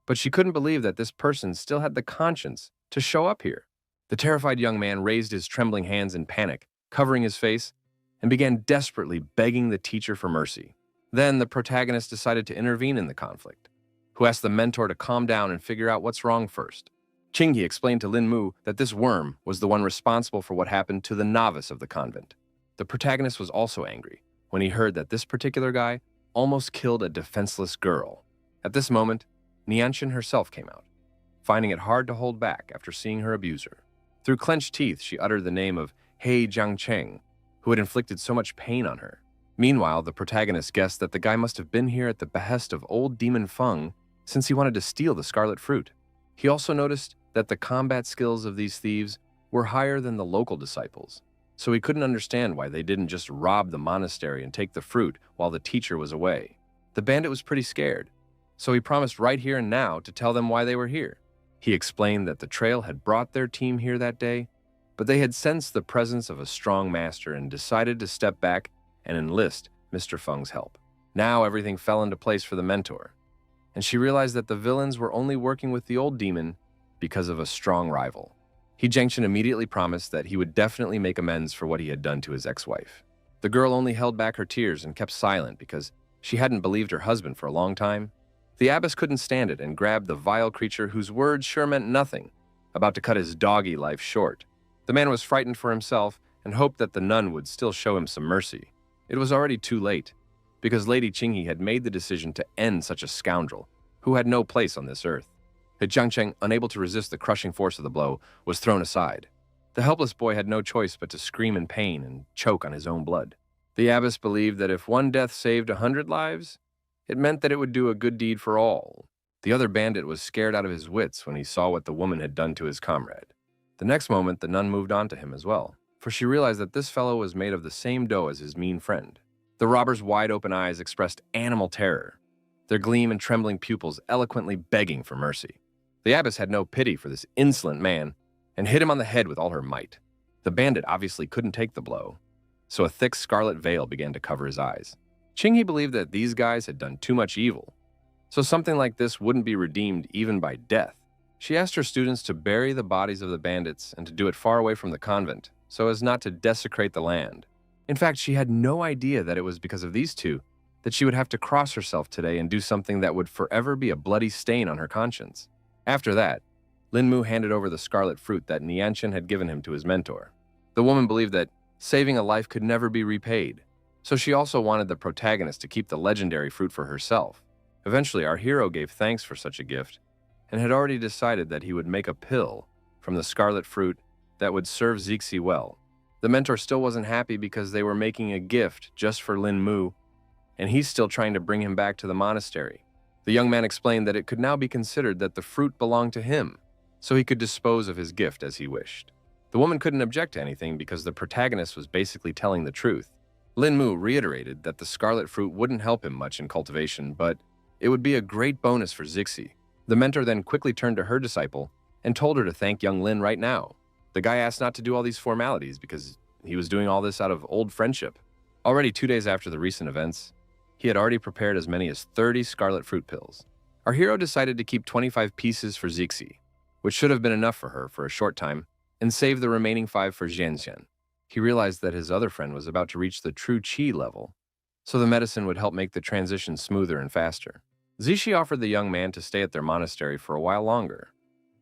but she couldn't believe that this person still had the conscience to show up here. The terrified young man raised his trembling hands in panic, covering his face, and began desperately begging the teacher for mercy. Then the protagonist decided to intervene in the conflict, who asked the mentor to calm down and figure out what's wrong first. Qinghe explained to Lin Mu that this worm was the one responsible for what happened to the novice of the convent. The protagonist was also angry when he heard that this particular guy almost killed a defenseless girl. At this moment, Nianshan herself came out, finding it hard to hold back after seeing her abuser. Through clenched teeth, she uttered the name of He Jiangcheng, who had inflicted so much pain on her. Meanwhile, the protagonist guessed that the guy must have been here at the behest of old demon Feng since he wanted to steal the scarlet fruit. He also noticed that the combat skills of these thieves were higher than the local disciples, so he couldn't understand why they didn't just rob the monastery and take the fruit while the teacher was away. The bandit was pretty scared, so he promised right here and now to tell them why they were here. He explained that the trail had brought their team here that day, but they had sensed the presence of a strong master and decided to step back and enlist Mr. Feng's help. Now everything fell into place for the mentor, and she realized that the villains were only working with the old demon because of a strong rival. He Jiangchen immediately promised that he would definitely make amends for what he had done to his ex-wife. The girl only held back her tears and kept silent because she hadn't believed her husband for a long time. The abbess couldn't stand it and grabbed the vile creature whose words sure meant nothing, about to cut his doggy life short. The man was frightened for himself and hoped that the nun would still show him some mercy. It was already too late, because Lady Qinghe had made the decision to end such a scoundrel who had no place on this earth. Jiangcheng, unable to resist the crushing force of the blow, was thrown aside. The helpless boy had no choice but to scream in pain and choke on his own blood. The abbess believed that if one death saved 100 lives, it meant that it would do a good deed for all. The other bandit was scared out of his wits when he saw what the woman had done to his comrade. The next moment, the nun moved on to him as well, for she realized that this fellow was made of the same dough as his mean friend. The robber's wide-open eyes expressed animal terror, their gleam and trembling pupils eloquently begging for mercy. The abbess had no pity for this insolent man and hit him on the head with all her might. The bandit obviously couldn't take the blow, so a thick scarlet veil began to cover his eyes. Qinghe believed that these guys had done too much evil, so something like this wouldn't be redeemed even by death. She asked her students to bury the bodies of the bandits and to do it far away from the convent, so as not to desecrate the land. In fact, she had no idea that it was because of these two that she would have to cross herself today and do something that would forever be a bloody stain on her conscience. After that, Lin Mu handed over the scarlet fruit that Nianshan had given him to his mentor. The woman believed that saving a life could never be repaid, so she also wanted the protagonist to keep the legendary fruit for herself. Eventually, our hero gave thanks for such a gift and had already decided that he would make a pill from the scarlet fruit that would serve Zixi well. The mentor still wasn't happy because they were making a gift just for Lin Mu, and he's still trying to bring him back to the monastery. The young man explained that it could now be considered that the fruit belonged to him, so he could dispose of his gift as he wished. The woman couldn't object to anything because the protagonist was basically telling the truth. Lin Mu reiterated that the scarlet fruit wouldn't help him much in cultivation, but It would be a great bonus for Zixi. The mentor then quickly turned to her disciple and told her to thank young Lin right now. The guy asked not to do all these formalities because he was doing all this out of old friendship. Already 2 days after the recent events, he had already prepared as many as 30 scarlet fruit pills. Our hero decided to keep 25 pieces for Zixi, which should have been enough for her for a short time, and save the remaining 5 for Zhenxian. He realized that his other friend was about to reach the true qi level, so the medicine would help make the transition smoother and faster. Zixi offered the young man to stay at their monastery for a while longer,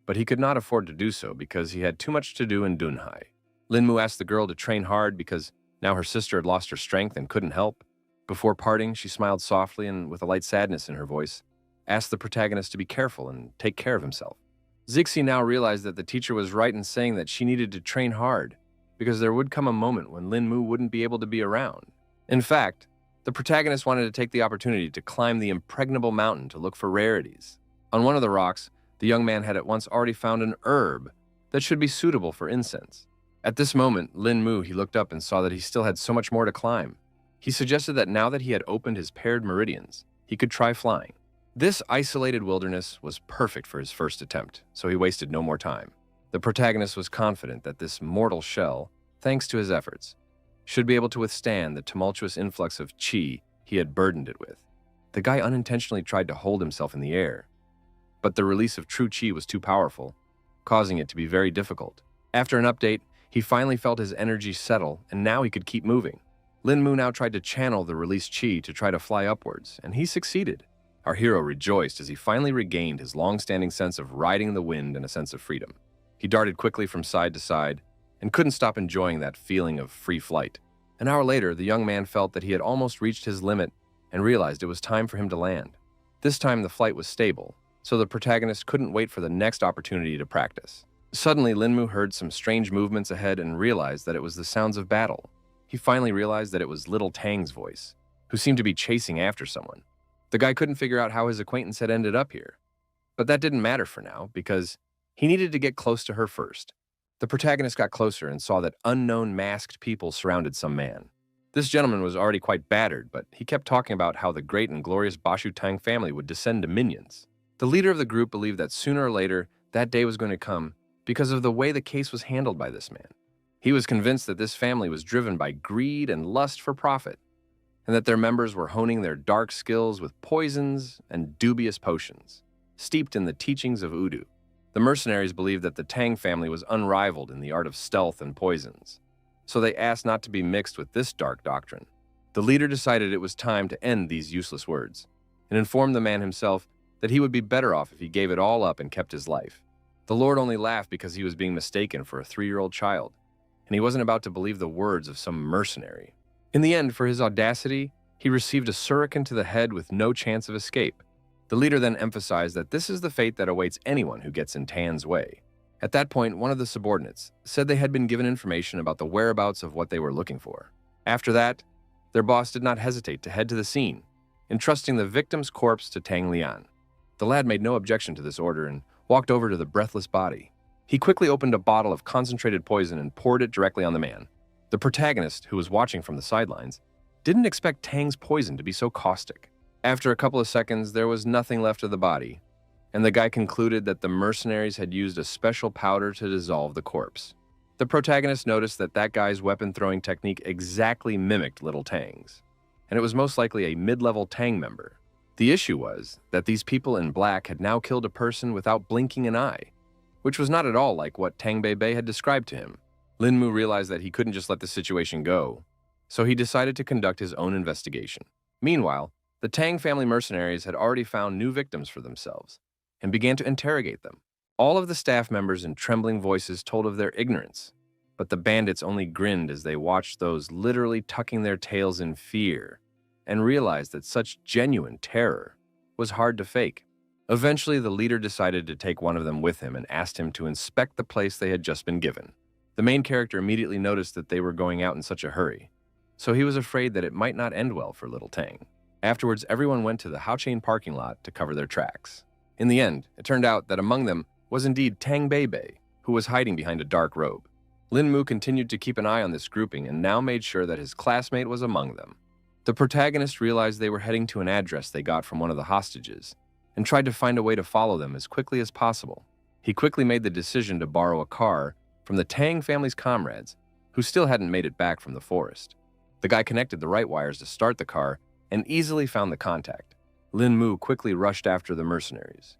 but he could not afford to do so because he had too much to do in Dunhai. Linmu asked the girl to train hard because now her sister had lost her strength and couldn't help. Before parting, she smiled softly and with a light sadness in her voice, asked the protagonist to be careful and take care of himself. Zixi now realized that the teacher was right in saying that she needed to train hard because there would come a moment when Linmu wouldn't be able to be around. In fact, the protagonist wanted to take the opportunity to climb the impregnable mountain to look for rarities. On one of the rocks, the young man had at once already found an herb that should be suitable for incense. At this moment, he looked up and saw that he still had so much more to climb. He suggested that now that he had opened his paired meridians, he could try flying. This isolated wilderness was perfect for his first attempt, so he wasted no more time. The protagonist was confident that this mortal shell, thanks to his efforts, should be able to withstand the tumultuous influx of qi he had burdened it with. The guy unintentionally tried to hold himself in the air, but the release of true qi was too powerful, causing it to be very difficult. After an update, he finally felt his energy settle, and now he could keep moving. Linmu now tried to channel the released qi to try to fly upwards, and he succeeded. Our hero rejoiced as he finally regained his long-standing sense of riding the wind and a sense of freedom. He darted quickly from side to side and couldn't stop enjoying that feeling of free flight. An hour later, the young man felt that he had almost reached his limit and realized it was time for him to land. This time the flight was stable, so the protagonist couldn't wait for the next opportunity to practice. Suddenly, Linmu heard some strange movements ahead and realized that it was the sounds of battle. He finally realized that it was little Tang's voice, who seemed to be chasing after someone. The guy couldn't figure out how his acquaintance had ended up here, but that didn't matter for now because he needed to get close to her first. The protagonist got closer and saw that unknown masked people surrounded some man. This gentleman was already quite battered, but he kept talking about how the great and glorious Bashu Tang family would descend to minions. The leader of the group believed that sooner or later that day was going to come because of the way the case was handled by this man. He was convinced that this family was driven by greed and lust for profit, and that their members were honing their dark skills with poisons and dubious potions, steeped in the teachings of Udu. The mercenaries believed that the Tang family was unrivaled in the art of stealth and poisons, so they asked not to be mixed with this dark doctrine. The leader decided it was time to end these useless words, and informed the man himself that he would be better off if he gave it all up and kept his life. The Lord only laughed because he was being mistaken for a 3-year-old child, and he wasn't about to believe the words of some mercenary. In the end, for his audacity, he received a shuriken to the head with no chance of escape. The leader then emphasized that this is the fate that awaits anyone who gets in Tan's way. At that point, one of the subordinates said they had been given information about the whereabouts of what they were looking for. After that, their boss did not hesitate to head to the scene, entrusting the victim's corpse to Tang Lian. The lad made no objection to this order and walked over to the breathless body. He quickly opened a bottle of concentrated poison and poured it directly on the man. The protagonist, who was watching from the sidelines, didn't expect Tang's poison to be so caustic. After a couple of seconds, there was nothing left of the body, and the guy concluded that the mercenaries had used a special powder to dissolve the corpse. The protagonist noticed that that guy's weapon-throwing technique exactly mimicked little Tang's, and it was most likely a mid-level Tang member. The issue was that these people in black had now killed a person without blinking an eye, which was not at all like what Tang Bei had described to him. Linmu realized that he couldn't just let the situation go, so he decided to conduct his own investigation. Meanwhile, the Tang family mercenaries had already found new victims for themselves and began to interrogate them. All of the staff members in trembling voices told of their ignorance, but the bandits only grinned as they watched those literally tucking their tails in fear and realized that such genuine terror was hard to fake. Eventually, the leader decided to take one of them with him and asked him to inspect the place they had just been given. The main character immediately noticed that they were going out in such a hurry, so he was afraid that it might not end well for little Tang. Afterwards, everyone went to the Haochain parking lot to cover their tracks. In the end, it turned out that among them was indeed Tang Bei, who was hiding behind a dark robe. Linmu continued to keep an eye on this grouping and now made sure that his classmate was among them. The protagonist realized they were heading to an address they got from one of the hostages and tried to find a way to follow them as quickly as possible. He quickly made the decision to borrow a car from the Tang family's comrades, who still hadn't made it back from the forest. The guy connected the right wires to start the car and easily found the contact. Lin Mu quickly rushed after the mercenaries,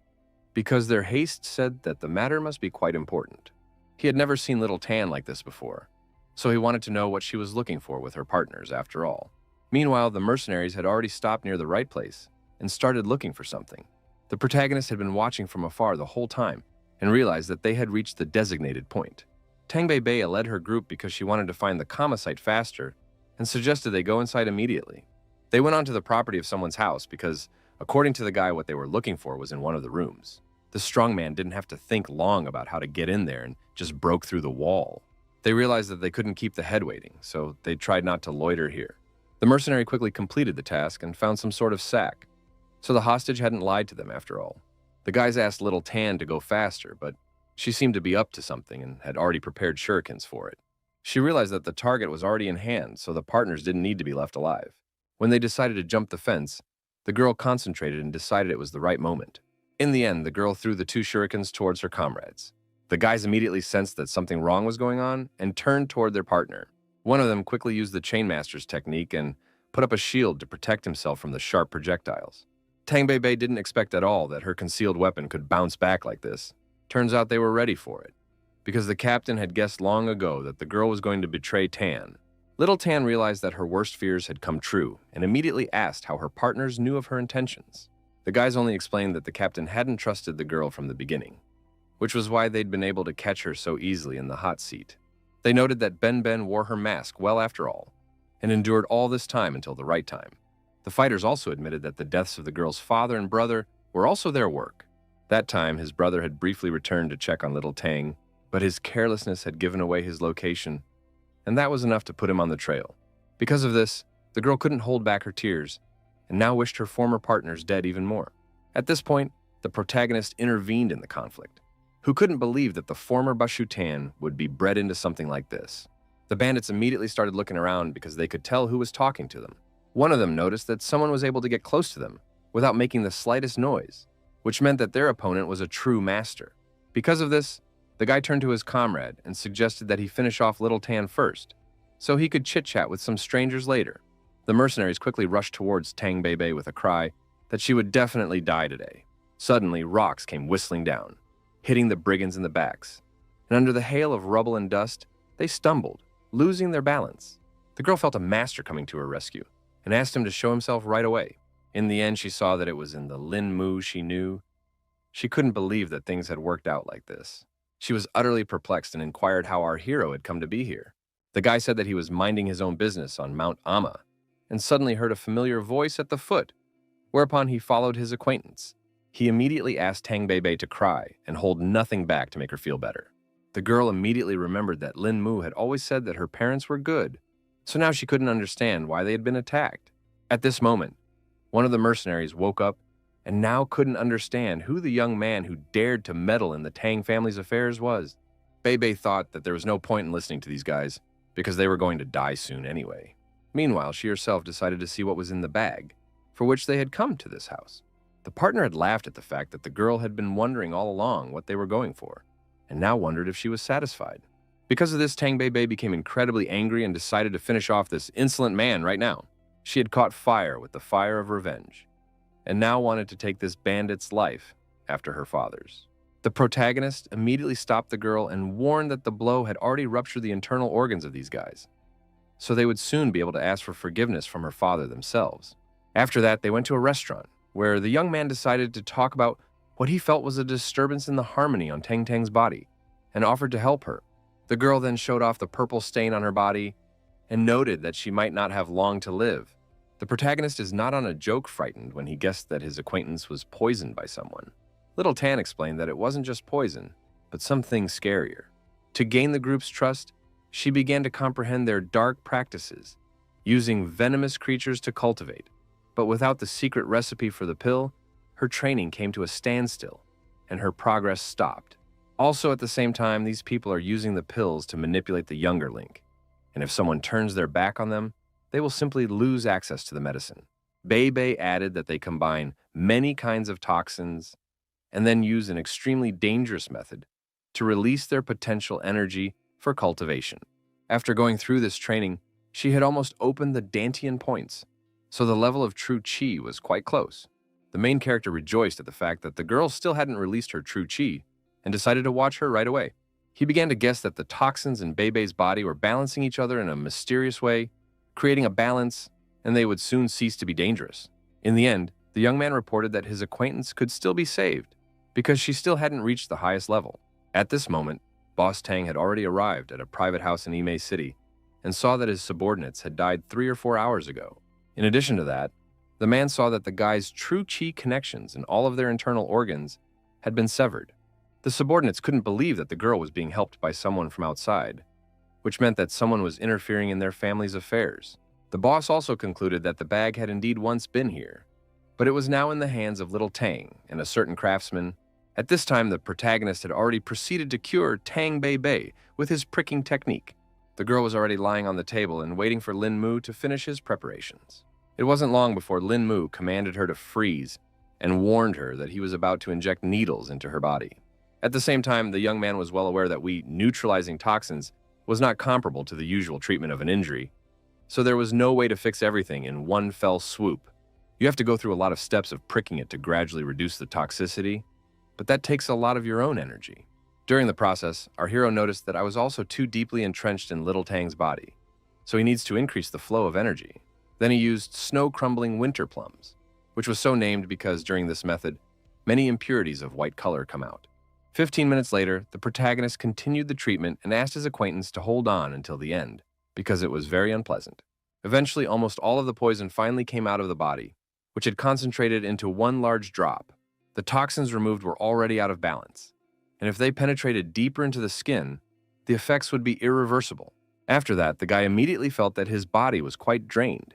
because their haste said that the matter must be quite important. He had never seen little Tan like this before, so he wanted to know what she was looking for with her partners after all. Meanwhile, the mercenaries had already stopped near the right place and started looking for something. The protagonist had been watching from afar the whole time and realized that they had reached the designated point. Tang Bei led her group because she wanted to find the comma site faster and suggested they go inside immediately. They went onto the property of someone's house because, according to the guy, what they were looking for was in one of the rooms. The strongman didn't have to think long about how to get in there and just broke through the wall. They realized that they couldn't keep the head waiting, so they tried not to loiter here. The mercenary quickly completed the task and found some sort of sack, so the hostage hadn't lied to them after all. The guys asked little Tan to go faster, but she seemed to be up to something and had already prepared shurikens for it. She realized that the target was already in hand, so the partners didn't need to be left alive. When they decided to jump the fence, the girl concentrated and decided it was the right moment. In the end, the girl threw the 2 shurikens towards her comrades. The guys immediately sensed that something wrong was going on and turned toward their partner. One of them quickly used the Chainmaster's technique and put up a shield to protect himself from the sharp projectiles. Tang Bei didn't expect at all that her concealed weapon could bounce back like this. Turns out they were ready for it, because the captain had guessed long ago that the girl was going to betray Tan. Little Tan realized that her worst fears had come true and immediately asked how her partners knew of her intentions. The guys only explained that the captain hadn't trusted the girl from the beginning, which was why they'd been able to catch her so easily in the hot seat. They noted that Ben wore her mask well after all, and endured all this time until the right time. The fighters also admitted that the deaths of the girl's father and brother were also their work. That time, his brother had briefly returned to check on little Tang, but his carelessness had given away his location, and that was enough to put him on the trail. Because of this, the girl couldn't hold back her tears, and now wished her former partners dead even more. At this point, the protagonist intervened in the conflict. Who couldn't believe that the former Bashutan would be bred into something like this? The bandits immediately started looking around because they could tell who was talking to them. One of them noticed that someone was able to get close to them without making the slightest noise, which meant that their opponent was a true master. Because of this, the guy turned to his comrade and suggested that he finish off Little Tan first, so he could chit-chat with some strangers later. The mercenaries quickly rushed towards Tang Bei with a cry that she would definitely die today. Suddenly, rocks came whistling down, hitting the brigands in the backs, and under the hail of rubble and dust, they stumbled, losing their balance. The girl felt a master coming to her rescue and asked him to show himself right away. In the end, she saw that it was in the Lin Mu she knew. She couldn't believe that things had worked out like this. She was utterly perplexed and inquired how our hero had come to be here. The guy said that he was minding his own business on Mount Amma, and suddenly heard a familiar voice at the foot, whereupon he followed his acquaintance. He immediately asked Tang Bei to cry and hold nothing back to make her feel better. The girl immediately remembered that Lin Mu had always said that her parents were good, so now she couldn't understand why they had been attacked. At this moment, one of the mercenaries woke up and now couldn't understand who the young man who dared to meddle in the Tang family's affairs was. Bei thought that there was no point in listening to these guys because they were going to die soon anyway. Meanwhile, she herself decided to see what was in the bag, for which they had come to this house. The partner had laughed at the fact that the girl had been wondering all along what they were going for, and now wondered if she was satisfied. Because of this, Tang Bei became incredibly angry and decided to finish off this insolent man right now. She had caught fire with the fire of revenge, and now wanted to take this bandit's life after her father's. The protagonist immediately stopped the girl and warned that the blow had already ruptured the internal organs of these guys, so they would soon be able to ask for forgiveness from her father themselves. After that, they went to a restaurant, where the young man decided to talk about what he felt was a disturbance in the harmony on Tang Tang's body, and offered to help her. The girl then showed off the purple stain on her body and noted that she might not have long to live. The protagonist is not on a joke frightened when he guessed that his acquaintance was poisoned by someone. Little Tan explained that it wasn't just poison, but something scarier. To gain the group's trust, she began to comprehend their dark practices, using venomous creatures to cultivate. But without the secret recipe for the pill, her training came to a standstill, and her progress stopped. Also, at the same time, these people are using the pills to manipulate the younger Link, and if someone turns their back on them, they will simply lose access to the medicine. Bei added that they combine many kinds of toxins and then use an extremely dangerous method to release their potential energy for cultivation. After going through this training, she had almost opened the Dantian points, so the level of true chi was quite close. The main character rejoiced at the fact that the girl still hadn't released her true chi and decided to watch her right away. He began to guess that the toxins in Bei's body were balancing each other in a mysterious way, creating a balance, and they would soon cease to be dangerous. In the end, the young man reported that his acquaintance could still be saved because she still hadn't reached the highest level. At this moment, Boss Tang had already arrived at a private house in Ime City and saw that his subordinates had died 3 or 4 hours ago. In addition to that, the man saw that the guy's true chi connections and all of their internal organs had been severed. The subordinates couldn't believe that the girl was being helped by someone from outside, which meant that someone was interfering in their family's affairs. The boss also concluded that the bag had indeed once been here, but it was now in the hands of little Tang and a certain craftsman. At this time, the protagonist had already proceeded to cure Tang Bei with his pricking technique. The girl was already lying on the table and waiting for Lin Mu to finish his preparations. It wasn't long before Lin Mu commanded her to freeze and warned her that he was about to inject needles into her body. At the same time, the young man was well aware that neutralizing toxins was not comparable to the usual treatment of an injury, so there was no way to fix everything in one fell swoop. You have to go through a lot of steps of pricking it to gradually reduce the toxicity, but that takes a lot of your own energy. During the process, our hero noticed that I was also too deeply entrenched in little Tang's body, so he needs to increase the flow of energy. Then he used snow-crumbling winter plums, which was so named because during this method, many impurities of white color come out. 15 minutes later, the protagonist continued the treatment and asked his acquaintance to hold on until the end, because it was very unpleasant. Eventually, almost all of the poison finally came out of the body, which had concentrated into one large drop. The toxins removed were already out of balance, and if they penetrated deeper into the skin, the effects would be irreversible. After that, the guy immediately felt that his body was quite drained,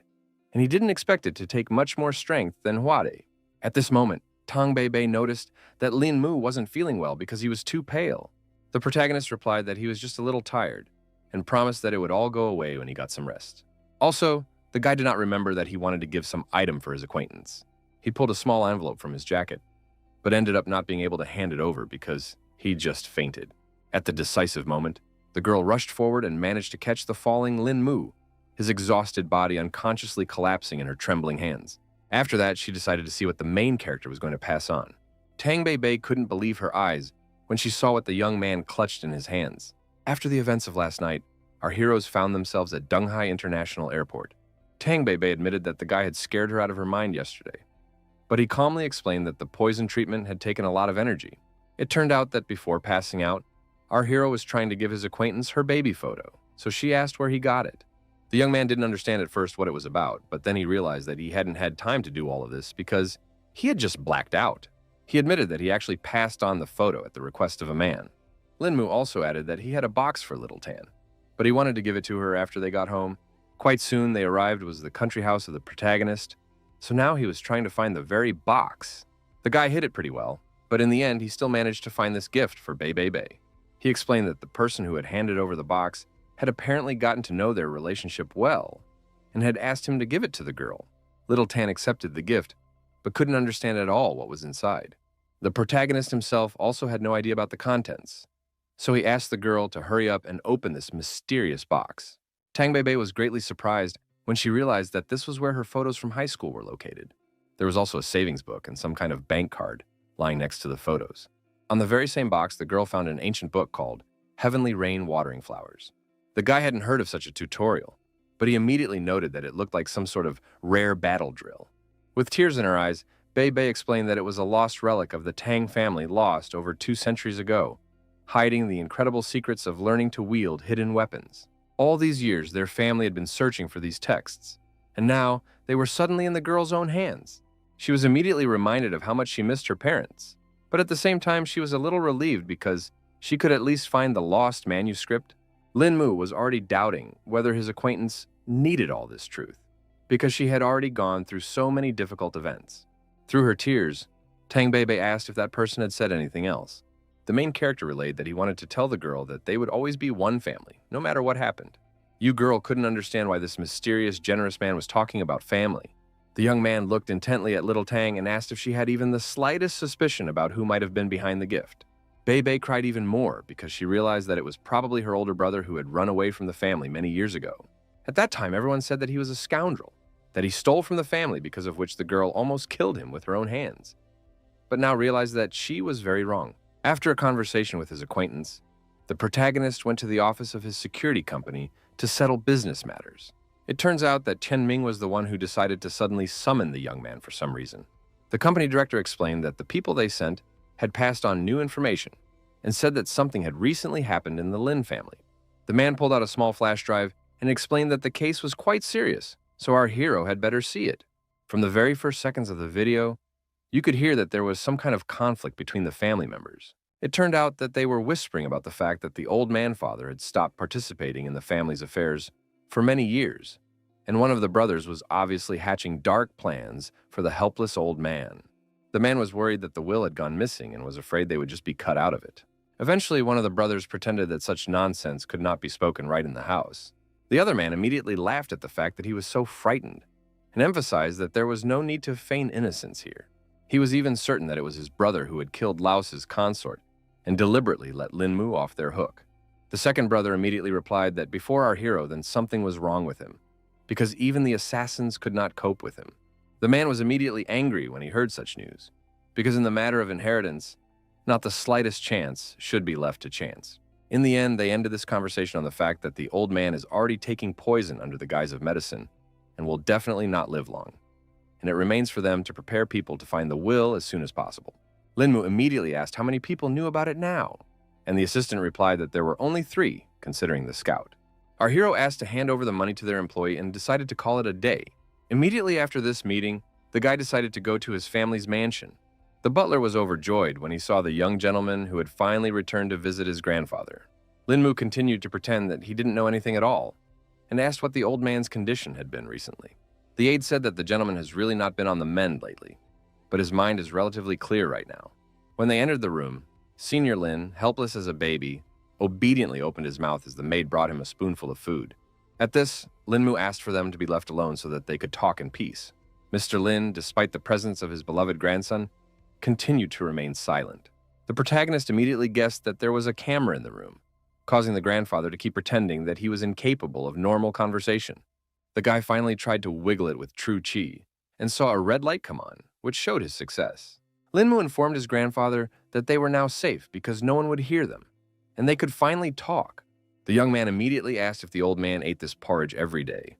and he didn't expect it to take much more strength than Huade. At this moment, Tang Bei noticed that Lin Mu wasn't feeling well because he was too pale. The protagonist replied that he was just a little tired and promised that it would all go away when he got some rest. Also, the guy did not remember that he wanted to give some item for his acquaintance. He pulled a small envelope from his jacket, but ended up not being able to hand it over because he just fainted. At the decisive moment, the girl rushed forward and managed to catch the falling Lin Mu, his exhausted body unconsciously collapsing in her trembling hands. After that, she decided to see what the main character was going to pass on. Tang Bei couldn't believe her eyes when she saw what the young man clutched in his hands. After the events of last night, our heroes found themselves at Dunghai International Airport. Tang Bei admitted that the guy had scared her out of her mind yesterday, but he calmly explained that the poison treatment had taken a lot of energy. It turned out that before passing out, our hero was trying to give his acquaintance her baby photo, so she asked where he got it. The young man didn't understand at first what it was about, but then he realized that he hadn't had time to do all of this because he had just blacked out. He admitted that he actually passed on the photo at the request of a man. Lin Mu also added that he had a box for Little Tan, but he wanted to give it to her after they got home. Quite soon, they arrived was the country house of the protagonist, so now he was trying to find the very box. The guy hid it pretty well, but in the end, he still managed to find this gift for Bei. He explained that the person who had handed over the box had apparently gotten to know their relationship well and had asked him to give it to the girl. Little Tan accepted the gift, but couldn't understand at all what was inside. The protagonist himself also had no idea about the contents, so he asked the girl to hurry up and open this mysterious box. Tang Bei was greatly surprised when she realized that this was where her photos from high school were located. There was also a savings book and some kind of bank card lying next to the photos. On the very same box, the girl found an ancient book called Heavenly Rain Watering Flowers. The guy hadn't heard of such a tutorial, but he immediately noted that it looked like some sort of rare battle drill. With tears in her eyes, Bei explained that it was a lost relic of the Tang family lost over 2 centuries ago, hiding the incredible secrets of learning to wield hidden weapons. All these years, their family had been searching for these texts, and now they were suddenly in the girl's own hands. She was immediately reminded of how much she missed her parents, but at the same time, she was a little relieved because she could at least find the lost manuscript. Lin Mu was already doubting whether his acquaintance needed all this truth, because she had already gone through so many difficult events. Through her tears, Tang Bei asked if that person had said anything else. The main character relayed that he wanted to tell the girl that they would always be one family, no matter what happened. Yu girl couldn't understand why this mysterious, generous man was talking about family. The young man looked intently at little Tang and asked if she had even the slightest suspicion about who might have been behind the gift. Bei Bei cried even more because she realized that it was probably her older brother who had run away from the family many years ago. At that time, everyone said that he was a scoundrel, that he stole from the family, because of which the girl almost killed him with her own hands. But now realized that she was very wrong. After a conversation with his acquaintance, the protagonist went to the office of his security company to settle business matters. It turns out that Chen Ming was the one who decided to suddenly summon the young man for some reason. The company director explained that the people they sent had passed on new information and said that something had recently happened in the Lin family. The man pulled out a small flash drive and explained that the case was quite serious, so our hero had better see it. From the very first seconds of the video, you could hear that there was some kind of conflict between the family members. It turned out that they were whispering about the fact that the old man-father had stopped participating in the family's affairs for many years, and one of the brothers was obviously hatching dark plans for the helpless old man. The man was worried that the will had gone missing and was afraid they would just be cut out of it. Eventually, one of the brothers pretended that such nonsense could not be spoken right in the house. The other man immediately laughed at the fact that he was so frightened and emphasized that there was no need to feign innocence here. He was even certain that it was his brother who had killed Laos's consort and deliberately let Lin Mu off their hook. The second brother immediately replied that before our hero, then something was wrong with him, because even the assassins could not cope with him. The man was immediately angry when he heard such news, because in the matter of inheritance, not the slightest chance should be left to chance. In the end, they ended this conversation on the fact that the old man is already taking poison under the guise of medicine and will definitely not live long, and it remains for them to prepare people to find the will as soon as possible. Lin Mu immediately asked how many people knew about it now, and the assistant replied that there were only 3, considering the scout. Our hero asked to hand over the money to their employee and decided to call it a day. Immediately after this meeting, the guy decided to go to his family's mansion. The butler was overjoyed when he saw the young gentleman who had finally returned to visit his grandfather. Lin Mu continued to pretend that he didn't know anything at all, and asked what the old man's condition had been recently. The aide said that the gentleman has really not been on the mend lately, but his mind is relatively clear right now. When they entered the room, Senior Lin, helpless as a baby, obediently opened his mouth as the maid brought him a spoonful of food. At this, Lin Mu asked for them to be left alone so that they could talk in peace. Mr. Lin, despite the presence of his beloved grandson, continued to remain silent. The protagonist immediately guessed that there was a camera in the room, causing the grandfather to keep pretending that he was incapable of normal conversation. The guy finally tried to wiggle it with true chi, and saw a red light come on, which showed his success. Lin Mu informed his grandfather that they were now safe because no one would hear them, and they could finally talk. The young man immediately asked if the old man ate this porridge every day,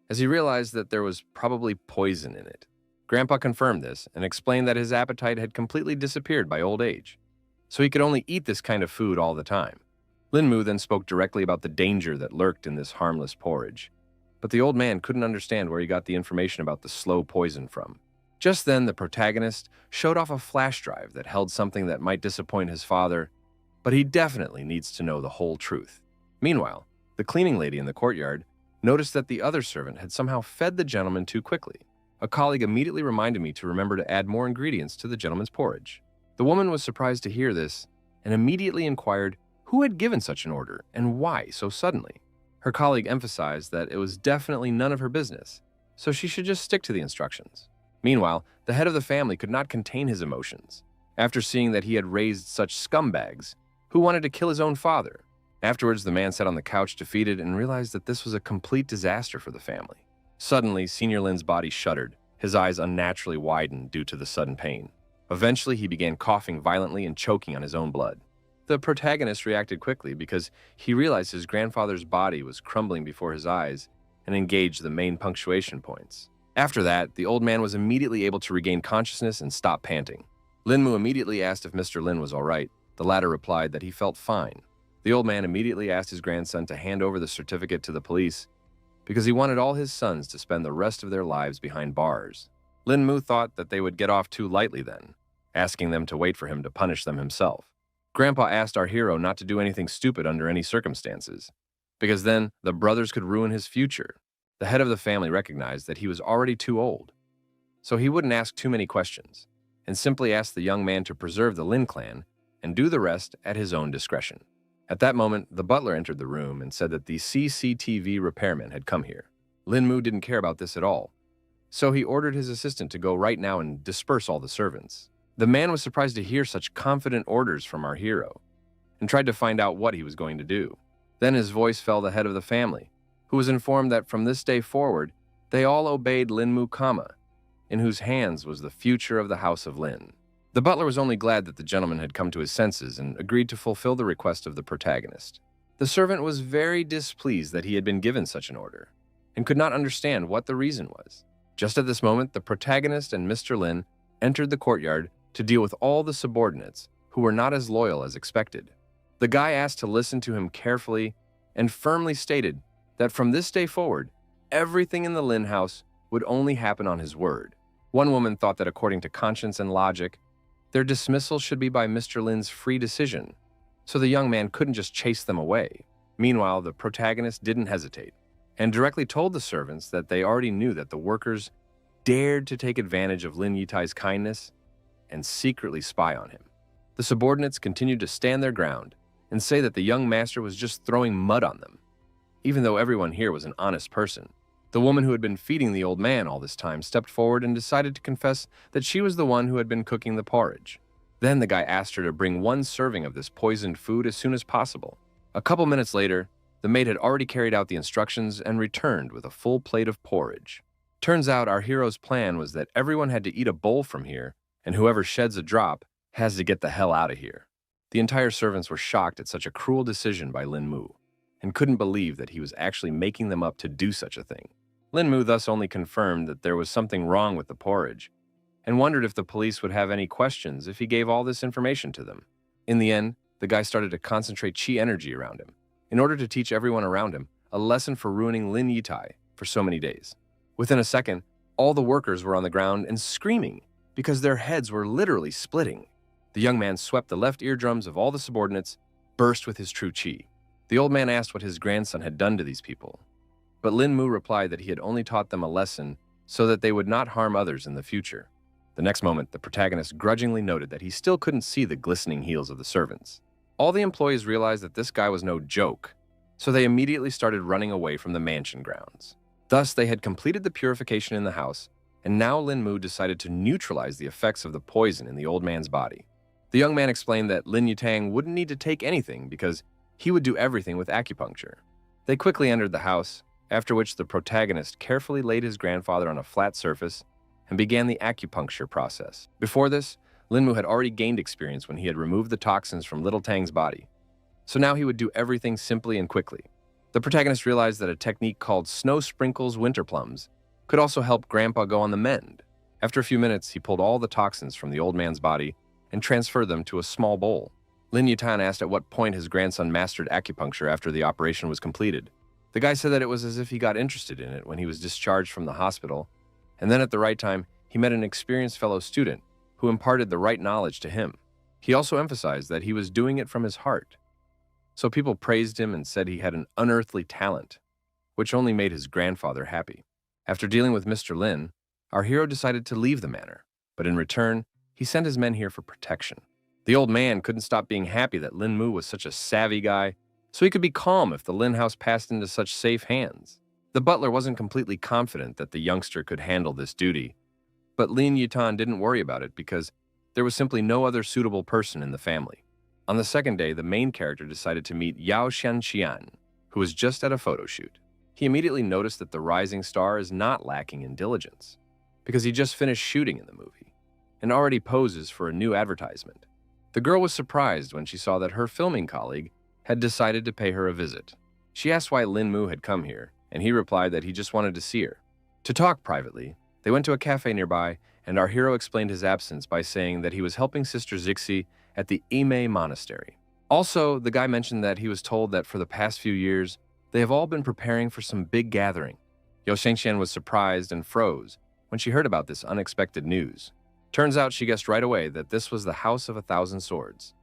as he realized that there was probably poison in it. Grandpa confirmed this and explained that his appetite had completely disappeared by old age, so he could only eat this kind of food all the time. Lin Mu then spoke directly about the danger that lurked in this harmless porridge, but the old man couldn't understand where he got the information about the slow poison from. Just then, the protagonist showed off a flash drive that held something that might disappoint his father, but he definitely needs to know the whole truth. Meanwhile, the cleaning lady in the courtyard noticed that the other servant had somehow fed the gentleman too quickly. A colleague immediately reminded me to remember to add more ingredients to the gentleman's porridge. The woman was surprised to hear this and immediately inquired who had given such an order and why so suddenly. Her colleague emphasized that it was definitely none of her business, so she should just stick to the instructions. Meanwhile, the head of the family could not contain his emotions after seeing that he had raised such scumbags who wanted to kill his own father. Afterwards, the man sat on the couch defeated and realized that this was a complete disaster for the family. Suddenly, Senior Lin's body shuddered. His eyes unnaturally widened due to the sudden pain. Eventually, he began coughing violently and choking on his own blood. The protagonist reacted quickly because he realized his grandfather's body was crumbling before his eyes and engaged the main punctuation points. After that, the old man was immediately able to regain consciousness and stop panting. Lin Mu immediately asked if Mr. Lin was all right. The latter replied that he felt fine. The old man immediately asked his grandson to hand over the certificate to the police because he wanted all his sons to spend the rest of their lives behind bars. Lin Mu thought that they would get off too lightly then, asking them to wait for him to punish them himself. Grandpa asked our hero not to do anything stupid under any circumstances, because then the brothers could ruin his future. The head of the family recognized that he was already too old, so he wouldn't ask too many questions, and simply asked the young man to preserve the Lin clan and do the rest at his own discretion. At that moment, the butler entered the room and said that the CCTV repairman had come here. Lin Mu didn't care about this at all, so he ordered his assistant to go right now and disperse all the servants. The man was surprised to hear such confident orders from our hero and tried to find out what he was going to do. Then his voice fell to the head of the family, who was informed that from this day forward, they all obeyed Lin Mu Kama, in whose hands was the future of the House of Lin. The butler was only glad that the gentleman had come to his senses and agreed to fulfill the request of the protagonist. The servant was very displeased that he had been given such an order, and could not understand what the reason was. Just at this moment, the protagonist and Mr. Lin entered the courtyard to deal with all the subordinates who were not as loyal as expected. The guy asked to listen to him carefully and firmly stated that from this day forward, everything in the Lin house would only happen on his word. One woman thought that according to conscience and logic, their dismissal should be by Mr. Lin's free decision, so the young man couldn't just chase them away. Meanwhile, the protagonist didn't hesitate and directly told the servants that they already knew that the workers dared to take advantage of Lin Yitai's kindness and secretly spy on him. The subordinates continued to stand their ground and say that the young master was just throwing mud on them, even though everyone here was an honest person. The woman who had been feeding the old man all this time stepped forward and decided to confess that she was the one who had been cooking the porridge. Then the guy asked her to bring one serving of this poisoned food as soon as possible. A couple minutes later, the maid had already carried out the instructions and returned with a full plate of porridge. Turns out our hero's plan was that everyone had to eat a bowl from here, and whoever sheds a drop has to get the hell out of here. The entire servants were shocked at such a cruel decision by Lin Mu, and couldn't believe that he was actually making them up to do such a thing. Lin Mu thus only confirmed that there was something wrong with the porridge, and wondered if the police would have any questions if he gave all this information to them. In the end, the guy started to concentrate chi energy around him, in order to teach everyone around him a lesson for ruining Lin Yitai for so many days. Within a second, all the workers were on the ground and screaming because their heads were literally splitting. The young man swept the left eardrums of all the subordinates, burst with his true chi. The old man asked what his grandson had done to these people, but Lin Mu replied that he had only taught them a lesson so that they would not harm others in the future. The next moment, the protagonist grudgingly noted that he still couldn't see the glistening heels of the servants. All the employees realized that this guy was no joke, so they immediately started running away from the mansion grounds. Thus, they had completed the purification in the house, and now Lin Mu decided to neutralize the effects of the poison in the old man's body. The young man explained that Lin Yutang wouldn't need to take anything because he would do everything with acupuncture. They quickly entered the house, after which the protagonist carefully laid his grandfather on a flat surface and began the acupuncture process. Before this, Lin Mu had already gained experience when he had removed the toxins from Little Tang's body, so now he would do everything simply and quickly. The protagonist realized that a technique called Snow Sprinkles Winter Plums could also help Grandpa go on the mend. After a few minutes, he pulled all the toxins from the old man's body and transferred them to a small bowl. Lin Yutan asked at what point his grandson mastered acupuncture after the operation was completed. The guy said that it was as if he got interested in it when he was discharged from the hospital, and then at the right time, he met an experienced fellow student who imparted the right knowledge to him. He also emphasized that he was doing it from his heart. So people praised him and said he had an unearthly talent, which only made his grandfather happy. After dealing with Mr. Lin, our hero decided to leave the manor, but in return, he sent his men here for protection. The old man couldn't stop being happy that Lin Mu was such a savvy guy, so he could be calm if the Lin house passed into such safe hands. The butler wasn't completely confident that the youngster could handle this duty, but Lin Yutan didn't worry about it because there was simply no other suitable person in the family. On the second day, the main character decided to meet Yao Shanxian, who was just at a photo shoot. He immediately noticed that the rising star is not lacking in diligence, because he just finished shooting in the movie and already poses for a new advertisement. The girl was surprised when she saw that her filming colleague had decided to pay her a visit. She asked why Lin Mu had come here, and he replied that he just wanted to see her. To talk privately, they went to a cafe nearby, and our hero explained his absence by saying that he was helping Sister Zixi at the Ime Monastery. Also, the guy mentioned that he was told that for the past few years, they have all been preparing for some big gathering. Yao Shengxian was surprised and froze when she heard about this unexpected news. Turns out she guessed right away that this was the House of 1,000 Swords,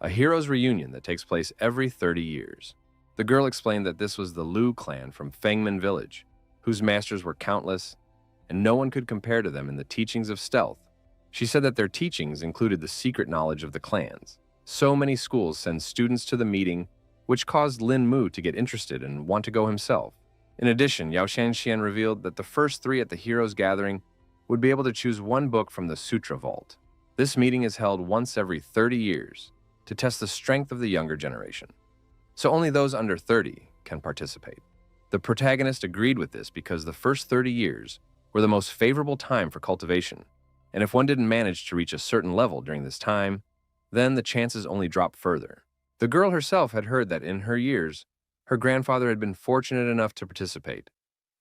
a hero's reunion that takes place every 30 years. The girl explained that this was the Lu clan from Fengmen village, whose masters were countless, and no one could compare to them in the teachings of stealth. She said that their teachings included the secret knowledge of the clans. So many schools send students to the meeting which caused Lin Mu to get interested and want to go himself. In addition, Yao Shanxian revealed that the first 3 at the heroes' gathering would be able to choose one book from the Sutra Vault. This meeting is held once every 30 years to test the strength of the younger generation. So only those under 30 can participate. The protagonist agreed with this because the first 30 years were the most favorable time for cultivation, and if one didn't manage to reach a certain level during this time, then the chances only dropped further. The girl herself had heard that in her years, her grandfather had been fortunate enough to participate,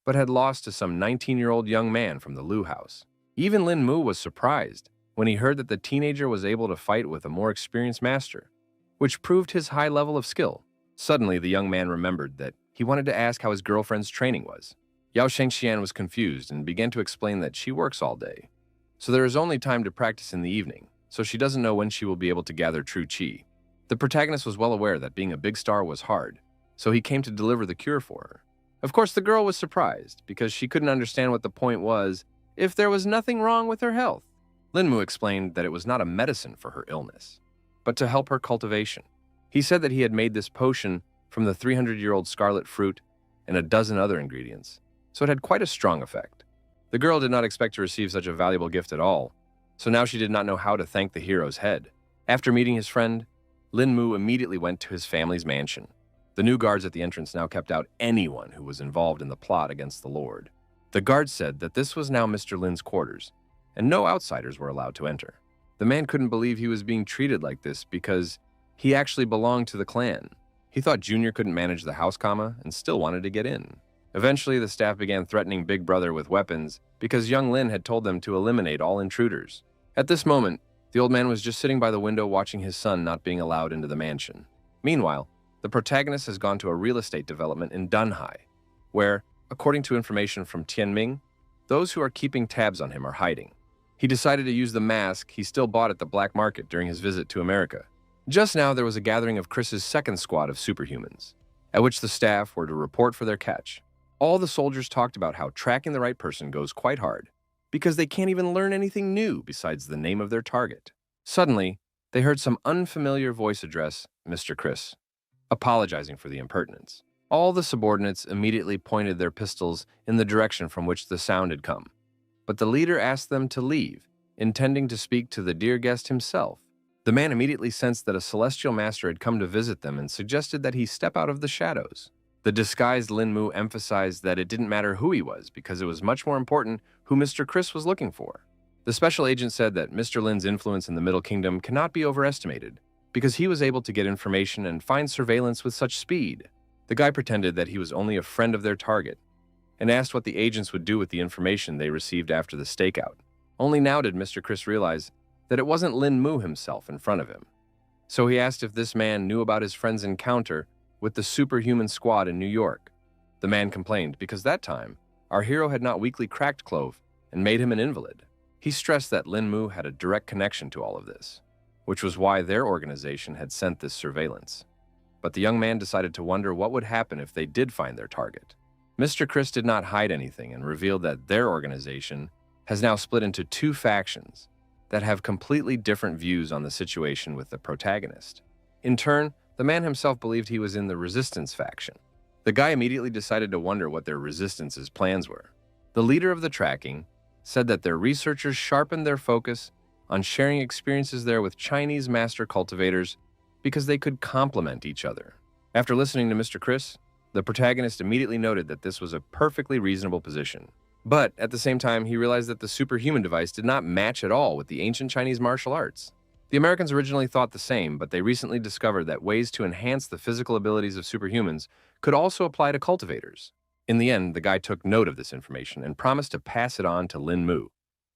but had lost to some 19-year-old young man from the Lu house. Even Lin Mu was surprised when he heard that the teenager was able to fight with a more experienced master, which proved his high level of skill. Suddenly, the young man remembered that he wanted to ask how his girlfriend's training was. Yao Shengxian was confused and began to explain that she works all day, so there is only time to practice in the evening, so she doesn't know when she will be able to gather true qi. The protagonist was well aware that being a big star was hard, so he came to deliver the cure for her. Of course, the girl was surprised because she couldn't understand what the point was if there was nothing wrong with her health. Lin Mu explained that it was not a medicine for her illness, but to help her cultivation. He said that he had made this potion from the 300-year-old scarlet fruit and a dozen other ingredients, so it had quite a strong effect. The girl did not expect to receive such a valuable gift at all, so now she did not know how to thank the hero's head. After meeting his friend, Lin Mu immediately went to his family's mansion. The new guards at the entrance now kept out anyone who was involved in the plot against the Lord. The guards said that this was now Mr. Lin's quarters, and no outsiders were allowed to enter. The man couldn't believe he was being treated like this because he actually belonged to the clan. He thought Junior couldn't manage the house comma and still wanted to get in. Eventually, the staff began threatening Big Brother with weapons because young Lin had told them to eliminate all intruders. At this moment, the old man was just sitting by the window watching his son not being allowed into the mansion. Meanwhile, the protagonist has gone to a real estate development in Dunhai, where, according to information from Tianming, those who are keeping tabs on him are hiding. He decided to use the mask he still bought at the black market during his visit to America. Just now, there was a gathering of Chris's second squad of superhumans, at which the staff were to report for their catch. All the soldiers talked about how tracking the right person goes quite hard, because they can't even learn anything new besides the name of their target. Suddenly, they heard some unfamiliar voice address Mr. Chris, apologizing for the impertinence. All the subordinates immediately pointed their pistols in the direction from which the sound had come, but the leader asked them to leave, intending to speak to the dear guest himself. The man immediately sensed that a celestial master had come to visit them and suggested that he step out of the shadows. The disguised Lin Mu emphasized that it didn't matter who he was because it was much more important who Mr. Chris was looking for. The special agent said that Mr. Lin's influence in the Middle Kingdom cannot be overestimated because he was able to get information and find surveillance with such speed. The guy pretended that he was only a friend of their target and asked what the agents would do with the information they received after the stakeout. Only now did Mr. Chris realize that it wasn't Lin Mu himself in front of him. So he asked if this man knew about his friend's encounter with the superhuman squad in New York. The man complained because that time, our hero had not weakly cracked Clove and made him an invalid. He stressed that Lin Mu had a direct connection to all of this, which was why their organization had sent this surveillance. But the young man decided to wonder what would happen if they did find their target. Mr. Chris did not hide anything and revealed that their organization has now split into 2 factions that have completely different views on the situation with the protagonist. In turn, the man himself believed he was in the resistance faction. The guy immediately decided to wonder what their resistance's plans were. The leader of the tracking said that their researchers sharpened their focus on sharing experiences there with Chinese master cultivators because they could complement each other. After listening to Mr. Chris, the protagonist immediately noted that this was a perfectly reasonable position. But at the same time, he realized that the superhuman device did not match at all with the ancient Chinese martial arts. The Americans originally thought the same, but they recently discovered that ways to enhance the physical abilities of superhumans could also apply to cultivators. In the end, the guy took note of this information and promised to pass it on to Lin Mu,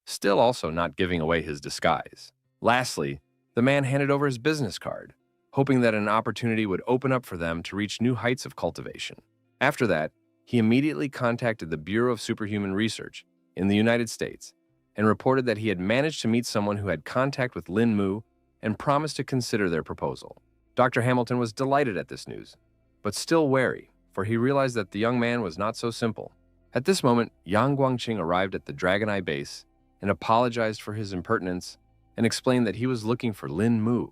still also not giving away his disguise. Lastly, the man handed over his business card, hoping that an opportunity would open up for them to reach new heights of cultivation. After that, he immediately contacted the Bureau of Superhuman Research in the United States and reported that he had managed to meet someone who had contact with Lin Mu and promised to consider their proposal. Dr. Hamilton was delighted at this news, but still wary, for he realized that the young man was not so simple. At this moment, Yang Guangqing arrived at the Dragon Eye base and apologized for his impertinence and explained that he was looking for Lin Mu.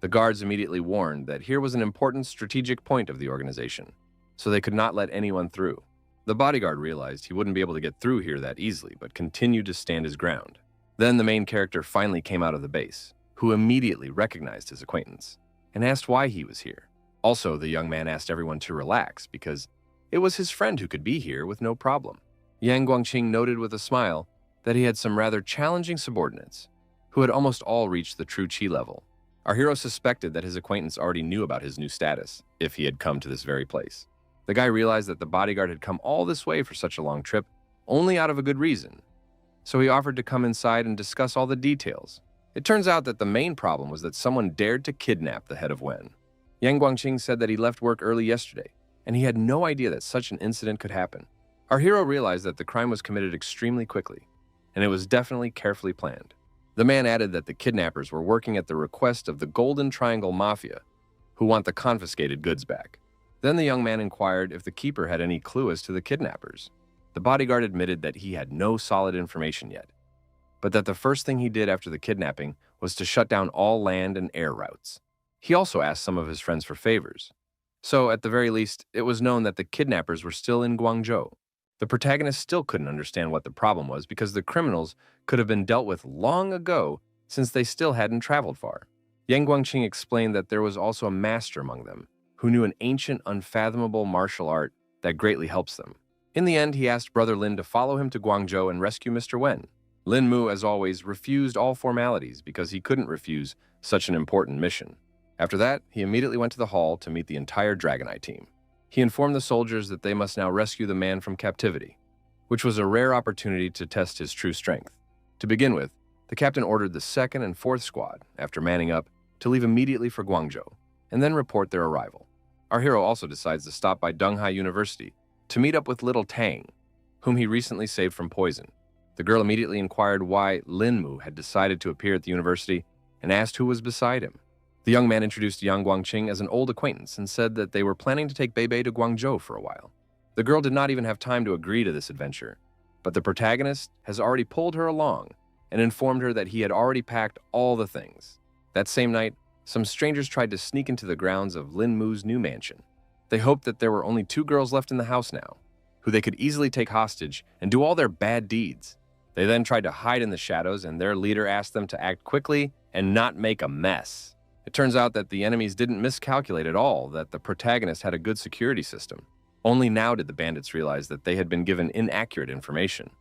The guards immediately warned that here was an important strategic point of the organization, so they could not let anyone through. The bodyguard realized he wouldn't be able to get through here that easily, but continued to stand his ground. Then the main character finally came out of the base, who immediately recognized his acquaintance and asked why he was here. Also, the young man asked everyone to relax because it was his friend who could be here with no problem. Yang Guangqing noted with a smile that he had some rather challenging subordinates, who had almost all reached the true Qi level. Our hero suspected that his acquaintance already knew about his new status, if he had come to this very place. The guy realized that the bodyguard had come all this way for such a long trip, only out of a good reason. So he offered to come inside and discuss all the details. It turns out that the main problem was that someone dared to kidnap the head of Wen. Yang Guangqing said that he left work early yesterday, and he had no idea that such an incident could happen. Our hero realized that the crime was committed extremely quickly, and it was definitely carefully planned. The man added that the kidnappers were working at the request of the Golden Triangle Mafia, who want the confiscated goods back. Then the young man inquired if the keeper had any clue as to the kidnappers. The bodyguard admitted that he had no solid information yet, but that the first thing he did after the kidnapping was to shut down all land and air routes. He also asked some of his friends for favors. So, at the very least, it was known that the kidnappers were still in Guangzhou. The protagonist still couldn't understand what the problem was because the criminals could have been dealt with long ago since they still hadn't traveled far. Yang Guangqing explained that there was also a master among them who knew an ancient, unfathomable martial art that greatly helps them. In the end, he asked Brother Lin to follow him to Guangzhou and rescue Mr. Wen. Lin Mu, as always, refused all formalities because he couldn't refuse such an important mission. After that, he immediately went to the hall to meet the entire Dragonite team. He informed the soldiers that they must now rescue the man from captivity, which was a rare opportunity to test his true strength. To begin with, the captain ordered the 2nd and 4th squad, after manning up, to leave immediately for Guangzhou, and then report their arrival. Our hero also decides to stop by Donghai University to meet up with little Tang, whom he recently saved from poison. The girl immediately inquired why Lin Mu had decided to appear at the university and asked who was beside him. The young man introduced Yang Guangqing as an old acquaintance and said that they were planning to take Beibei to Guangzhou for a while. The girl did not even have time to agree to this adventure, but the protagonist has already pulled her along and informed her that he had already packed all the things. That same night, some strangers tried to sneak into the grounds of Lin Mu's new mansion. They hoped that there were only 2 girls left in the house now, who they could easily take hostage and do all their bad deeds. They then tried to hide in the shadows, and their leader asked them to act quickly and not make a mess. It turns out that the enemies didn't miscalculate at all, that the protagonist had a good security system. Only now did the bandits realize that they had been given inaccurate information.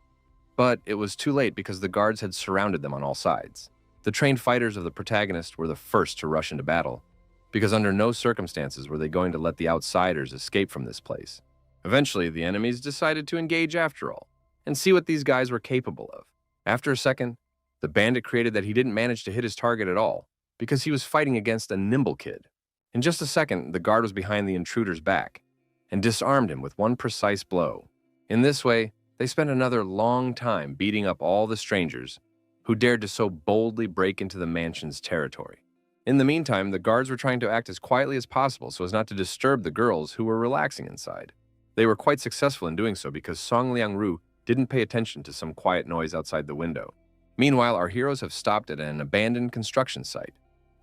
But it was too late because the guards had surrounded them on all sides. The trained fighters of the protagonist were the first to rush into battle, because under no circumstances were they going to let the outsiders escape from this place. Eventually, the enemies decided to engage after all, and see what these guys were capable of. After a second, the bandit created that he didn't manage to hit his target at all, because he was fighting against a nimble kid. In just a second, the guard was behind the intruder's back and disarmed him with one precise blow. In this way, they spent another long time beating up all the strangers who dared to so boldly break into the mansion's territory. In the meantime, the guards were trying to act as quietly as possible so as not to disturb the girls who were relaxing inside. They were quite successful in doing so because Song Liangru didn't pay attention to some quiet noise outside the window. Meanwhile, our heroes have stopped at an abandoned construction site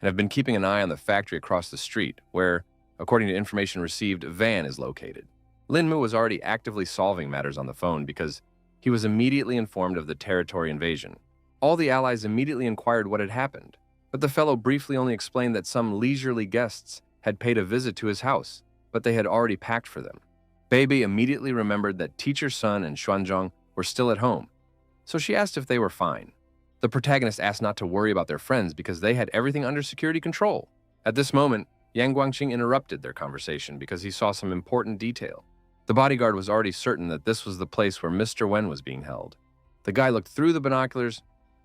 and have been keeping an eye on the factory across the street, where, according to information received, Van is located. Lin Mu was already actively solving matters on the phone because he was immediately informed of the territory invasion. All the allies immediately inquired what had happened, but the fellow briefly only explained that some leisurely guests had paid a visit to his house, but they had already packed for them. Beibei immediately remembered that Teacher Sun and Xuanzhong were still at home, so she asked if they were fine. The protagonist asked not to worry about their friends because they had everything under security control. At this moment, Yang Guangqing interrupted their conversation because he saw some important detail. The bodyguard was already certain that this was the place where Mr. Wen was being held. The guy looked through the binoculars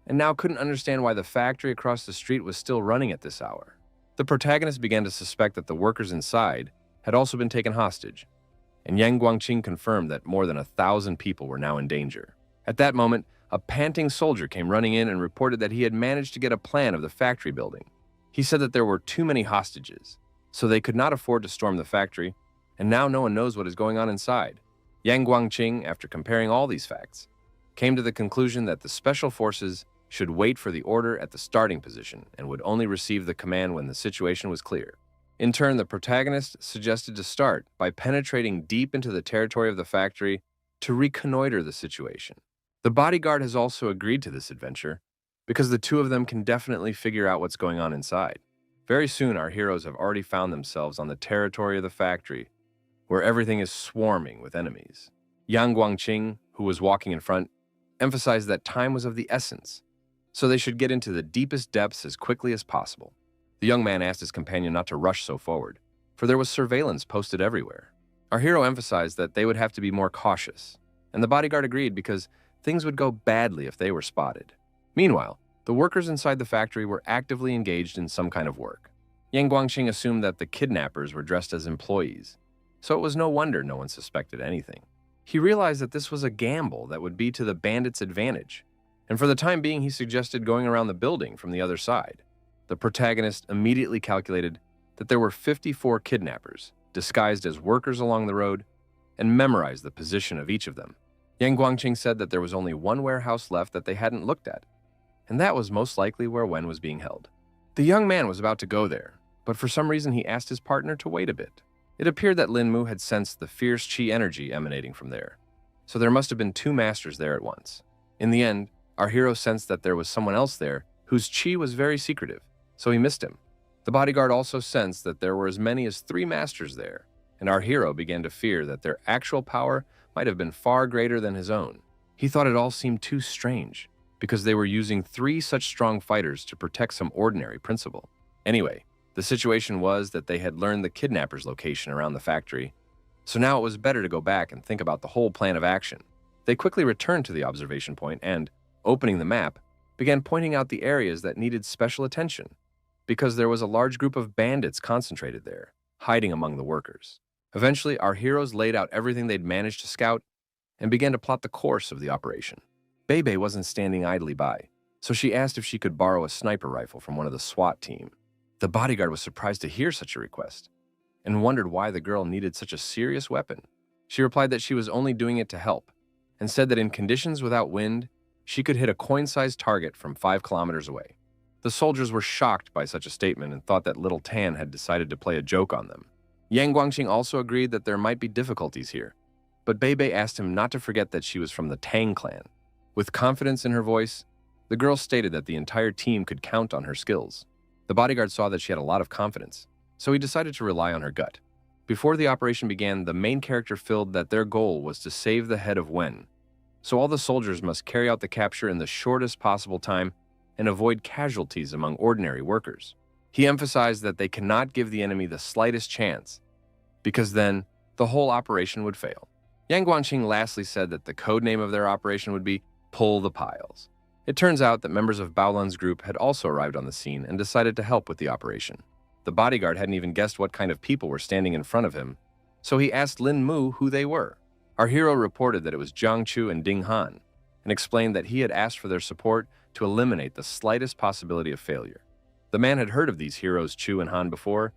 and now couldn't understand why the factory across the street was still running at this hour. The protagonist began to suspect that the workers inside had also been taken hostage, and Yang Guangqing confirmed that more than 1,000 people were now in danger. At that moment, a panting soldier came running in and reported that he had managed to get a plan of the factory building. He said that there were too many hostages, so they could not afford to storm the factory, and now no one knows what is going on inside. Yang Guangqing, after comparing all these facts, came to the conclusion that the special forces should wait for the order at the starting position and would only receive the command when the situation was clear. In turn, the protagonist suggested to start by penetrating deep into the territory of the factory to reconnoiter the situation. The bodyguard has also agreed to this adventure because the two of them can definitely figure out what's going on inside. Very soon, our heroes have already found themselves on the territory of the factory, where everything is swarming with enemies. Yang Guangqing, who was walking in front, emphasized that time was of the essence, so they should get into the deepest depths as quickly as possible. The young man asked his companion not to rush so forward, for there was surveillance posted everywhere. Our hero emphasized that they would have to be more cautious, and the bodyguard agreed because things would go badly if they were spotted. Meanwhile, the workers inside the factory were actively engaged in some kind of work. Yang Guangqing assumed that the kidnappers were dressed as employees, so it was no wonder no one suspected anything. He realized that this was a gamble that would be to the bandits' advantage, and for the time being he suggested going around the building from the other side. The protagonist immediately calculated that there were 54 kidnappers, disguised as workers along the road, and memorized the position of each of them. Yang Guangqing said that there was only one warehouse left that they hadn't looked at, and that was most likely where Wen was being held. The young man was about to go there, but for some reason he asked his partner to wait a bit. It appeared that Lin Mu had sensed the fierce qi energy emanating from there, so there must have been two masters there at once. In the end, our hero sensed that there was someone else there whose qi was very secretive, so he missed him. The bodyguard also sensed that there were as many as 3 masters there, and our hero began to fear that their actual power might have been far greater than his own. He thought it all seemed too strange, because they were using 3 such strong fighters to protect some ordinary principle. Anyway, the situation was that they had learned the kidnapper's location around the factory, so now it was better to go back and think about the whole plan of action. They quickly returned to the observation point and, opening the map, began pointing out the areas that needed special attention, because there was a large group of bandits concentrated there, hiding among the workers. Eventually, our heroes laid out everything they'd managed to scout and began to plot the course of the operation. Bebe wasn't standing idly by, so she asked if she could borrow a sniper rifle from one of the SWAT team. The bodyguard was surprised to hear such a request and wondered why the girl needed such a serious weapon. She replied that she was only doing it to help and said that in conditions without wind, she could hit a coin-sized target from 5 kilometers away. The soldiers were shocked by such a statement and thought that little Tan had decided to play a joke on them. Yang Guangqing also agreed that there might be difficulties here, but Bebe asked him not to forget that she was from the Tang clan. With confidence in her voice, the girl stated that the entire team could count on her skills. The bodyguard saw that she had a lot of confidence, so he decided to rely on her gut. Before the operation began, the main character filled that their goal was to save the head of Wen, so all the soldiers must carry out the capture in the shortest possible time and avoid casualties among ordinary workers. He emphasized that they cannot give the enemy the slightest chance, because then the whole operation would fail. Yang Guangqing lastly said that the code name of their operation would be Pull the Piles. It turns out that members of Baolan's group had also arrived on the scene and decided to help with the operation. The bodyguard hadn't even guessed what kind of people were standing in front of him, so he asked Lin Mu who they were. Our hero reported that it was Jiang Chu and Ding Han, and explained that he had asked for their support to eliminate the slightest possibility of failure. The man had heard of these heroes Chu and Han before,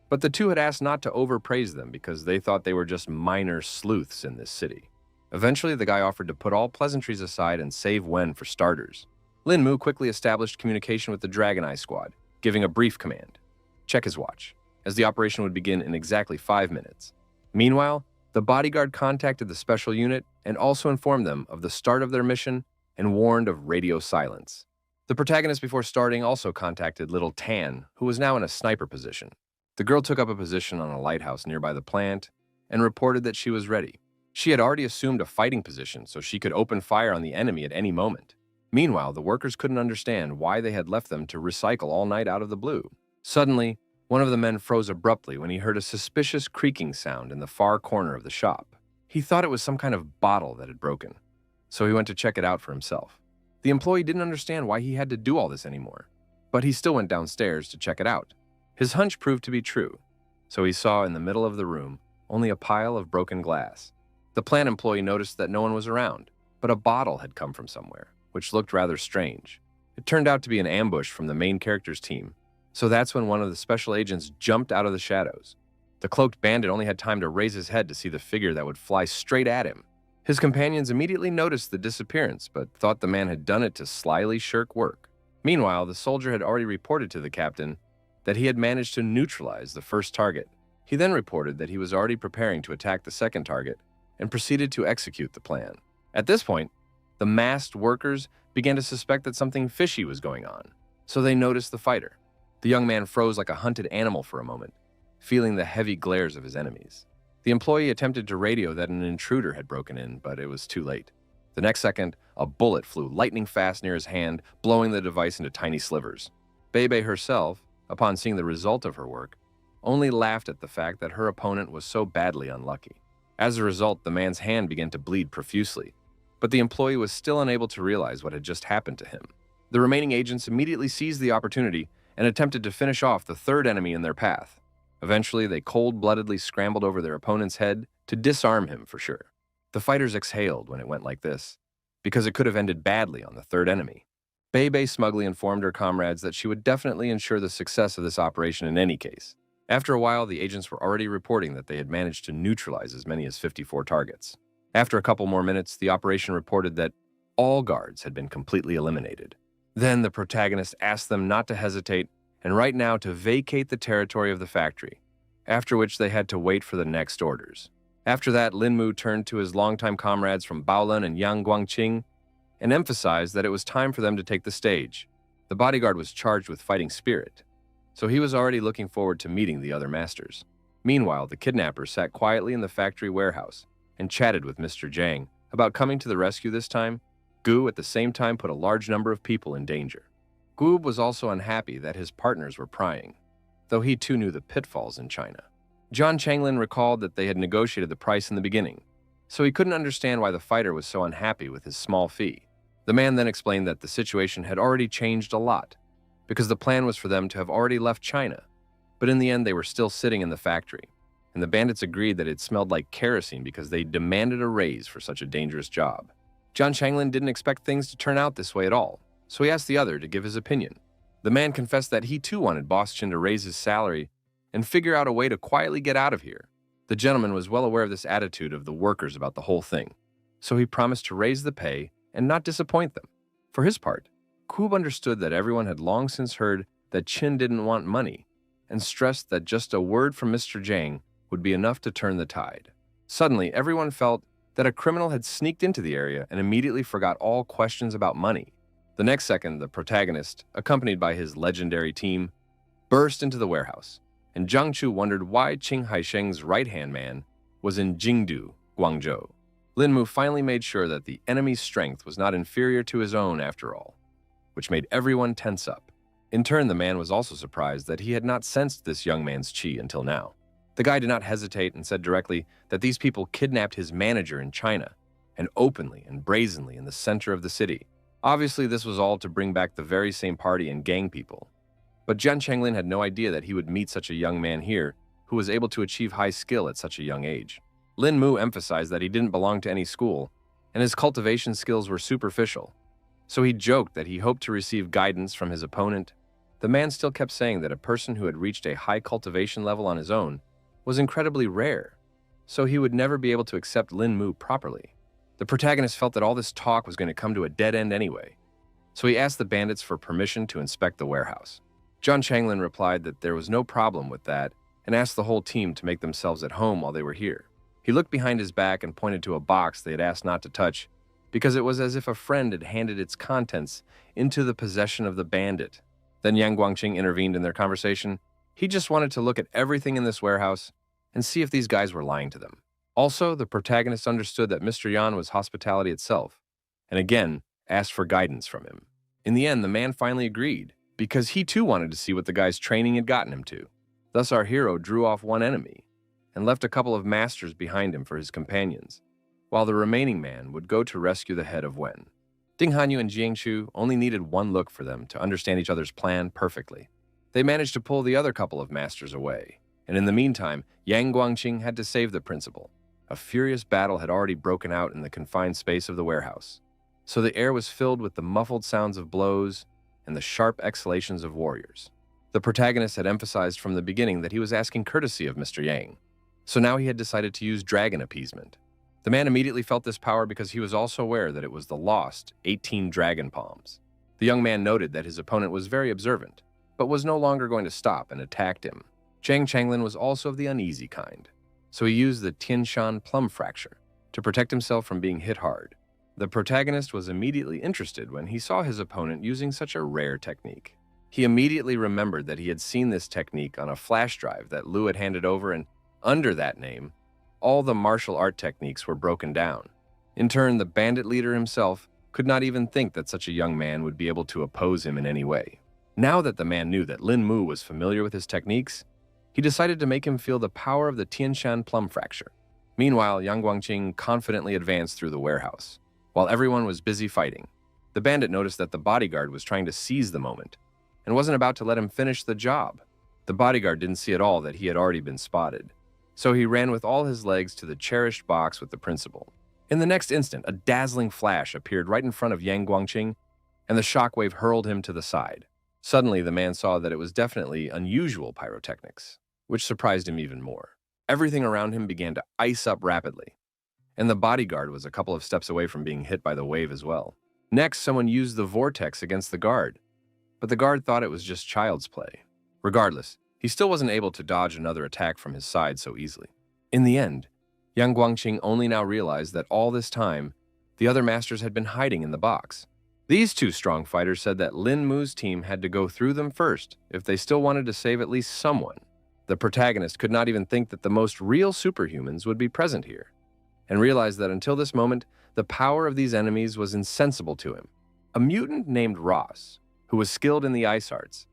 but the two had asked not to overpraise them because they thought they were just minor sleuths in this city. Eventually, the guy offered to put all pleasantries aside and save Wen for starters. Lin Mu quickly established communication with the Dragon Eye squad, giving a brief command. Check his watch, as the operation would begin in exactly 5 minutes. Meanwhile, the bodyguard contacted the special unit and also informed them of the start of their mission and warned of radio silence. The protagonist before starting also contacted little Tan, who was now in a sniper position. The girl took up a position on a lighthouse nearby the plant and reported that she was ready. She had already assumed a fighting position so she could open fire on the enemy at any moment. Meanwhile, the workers couldn't understand why they had left them to recycle all night out of the blue. Suddenly, one of the men froze abruptly when he heard a suspicious creaking sound in the far corner of the shop. He thought it was some kind of bottle that had broken, so he went to check it out for himself. The employee didn't understand why he had to do all this anymore, but he still went downstairs to check it out. His hunch proved to be true, so he saw in the middle of the room only a pile of broken glass. The plant employee noticed that no one was around, but a bottle had come from somewhere, which looked rather strange. It turned out to be an ambush from the main character's team, so that's when one of the special agents jumped out of the shadows. The cloaked bandit only had time to raise his head to see the figure that would fly straight at him. His companions immediately noticed the disappearance, but thought the man had done it to slyly shirk work. Meanwhile, the soldier had already reported to the captain that he had managed to neutralize the first target. He then reported that he was already preparing to attack the second target and proceeded to execute the plan. At this point, the masked workers began to suspect that something fishy was going on, so they noticed the fighter. The young man froze like a hunted animal for a moment, feeling the heavy glares of his enemies. The employee attempted to radio that an intruder had broken in, but it was too late. The next second, a bullet flew lightning fast near his hand, blowing the device into tiny slivers. Bebe herself, upon seeing the result of her work, only laughed at the fact that her opponent was so badly unlucky. As a result, the man's hand began to bleed profusely, but the employee was still unable to realize what had just happened to him. The remaining agents immediately seized the opportunity and attempted to finish off the third enemy in their path. Eventually, they cold-bloodedly scrambled over their opponent's head to disarm him for sure. The fighters exhaled when it went like this, because it could have ended badly on the third enemy. Bebe smugly informed her comrades that she would definitely ensure the success of this operation in any case. After a while, the agents were already reporting that they had managed to neutralize as many as 54 targets. After a couple more minutes, the operation reported that all guards had been completely eliminated. Then the protagonist asked them not to hesitate and right now to vacate the territory of the factory, after which they had to wait for the next orders. After that, Lin Mu turned to his longtime comrades from Baolan and Yang Guangqing and emphasized that it was time for them to take the stage. The bodyguard was charged with fighting spirit, so he was already looking forward to meeting the other masters. Meanwhile, the kidnappers sat quietly in the factory warehouse and chatted with Mr. Zhang about coming to the rescue this time. Gu at the same time put a large number of people in danger. Gu was also unhappy that his partners were prying, though he too knew the pitfalls in China. John Changlin recalled that they had negotiated the price in the beginning, so he couldn't understand why the fighter was so unhappy with his small fee. The man then explained that the situation had already changed a lot, because the plan was for them to have already left China, but in the end they were still sitting in the factory, and the bandits agreed that it smelled like kerosene because they demanded a raise for such a dangerous job. John Changlin didn't expect things to turn out this way at all, so he asked the other to give his opinion. The man confessed that he too wanted Boss Chin to raise his salary and figure out a way to quietly get out of here. The gentleman was well aware of this attitude of the workers about the whole thing, so he promised to raise the pay and not disappoint them. For his part, Koob understood that everyone had long since heard that Chin didn't want money and stressed that just a word from Mr. Zhang would be enough to turn the tide. Suddenly, everyone felt that a criminal had sneaked into the area and immediately forgot all questions about money. The next second, the protagonist, accompanied by his legendary team, burst into the warehouse, and Zhang Chu wondered why Qing Haisheng's right-hand man was in Jingdu, Guangzhou. Lin Mu finally made sure that the enemy's strength was not inferior to his own after all, which made everyone tense up. In turn, the man was also surprised that he had not sensed this young man's qi until now. The guy did not hesitate and said directly that these people kidnapped his manager in China, and openly and brazenly in the center of the city. Obviously, this was all to bring back the very same party and gang people. But Jian Chenglin had no idea that he would meet such a young man here who was able to achieve high skill at such a young age. Lin Mu emphasized that he didn't belong to any school, and his cultivation skills were superficial. So he joked that he hoped to receive guidance from his opponent. The man still kept saying that a person who had reached a high cultivation level on his own was incredibly rare, so he would never be able to accept Lin Mu properly. The protagonist felt that all this talk was going to come to a dead end anyway, so he asked the bandits for permission to inspect the warehouse. John Changlin replied that there was no problem with that and asked the whole team to make themselves at home while they were here. He looked behind his back and pointed to a box they had asked not to touch because it was as if a friend had handed its contents into the possession of the bandit. Then Yang Guangqing intervened in their conversation. He just wanted to look at everything in this warehouse and see if these guys were lying to them. Also, the protagonist understood that Mr. Yan was hospitality itself, and again asked for guidance from him. In the end, the man finally agreed, because he too wanted to see what the guy's training had gotten him to. Thus our hero drew off one enemy, and left a couple of masters behind him for his companions, while the remaining man would go to rescue the head of Wen. Ding Hanyu and Jiangshu only needed one look for them to understand each other's plan perfectly. They managed to pull the other couple of masters away, and in the meantime, Yang Guangqing had to save the principal. A furious battle had already broken out in the confined space of the warehouse, so the air was filled with the muffled sounds of blows and the sharp exhalations of warriors. The protagonist had emphasized from the beginning that he was asking courtesy of Mr. Yang, so now he had decided to use dragon appeasement. The man immediately felt this power because he was also aware that it was the lost 18 dragon palms. The young man noted that his opponent was very observant, but was no longer going to stop and attacked him. Zhang Changlin was also of the uneasy kind, so he used the Tianshan plum fracture to protect himself from being hit hard. The protagonist was immediately interested when he saw his opponent using such a rare technique. He immediately remembered that he had seen this technique on a flash drive that Liu had handed over, and under that name, all the martial art techniques were broken down. In turn, the bandit leader himself could not even think that such a young man would be able to oppose him in any way. Now that the man knew that Lin Mu was familiar with his techniques, he decided to make him feel the power of the Tianshan plum fracture. Meanwhile, Yang Guangqing confidently advanced through the warehouse. While everyone was busy fighting, the bandit noticed that the bodyguard was trying to seize the moment and wasn't about to let him finish the job. The bodyguard didn't see at all that he had already been spotted, so he ran with all his legs to the cherished box with the principal. In the next instant, a dazzling flash appeared right in front of Yang Guangqing, and the shockwave hurled him to the side. Suddenly, the man saw that it was definitely unusual pyrotechnics, which surprised him even more. Everything around him began to ice up rapidly, and the bodyguard was a couple of steps away from being hit by the wave as well. Next, someone used the vortex against the guard, but the guard thought it was just child's play. Regardless, he still wasn't able to dodge another attack from his side so easily. In the end, Yang Guangqing only now realized that all this time, the other masters had been hiding in the box. These two strong fighters said that Lin Mu's team had to go through them first if they still wanted to save at least someone. The protagonist could not even think that the most real superhumans would be present here, and realized that until this moment, the power of these enemies was insensible to him. A mutant named Ross, who was skilled in the ice arts,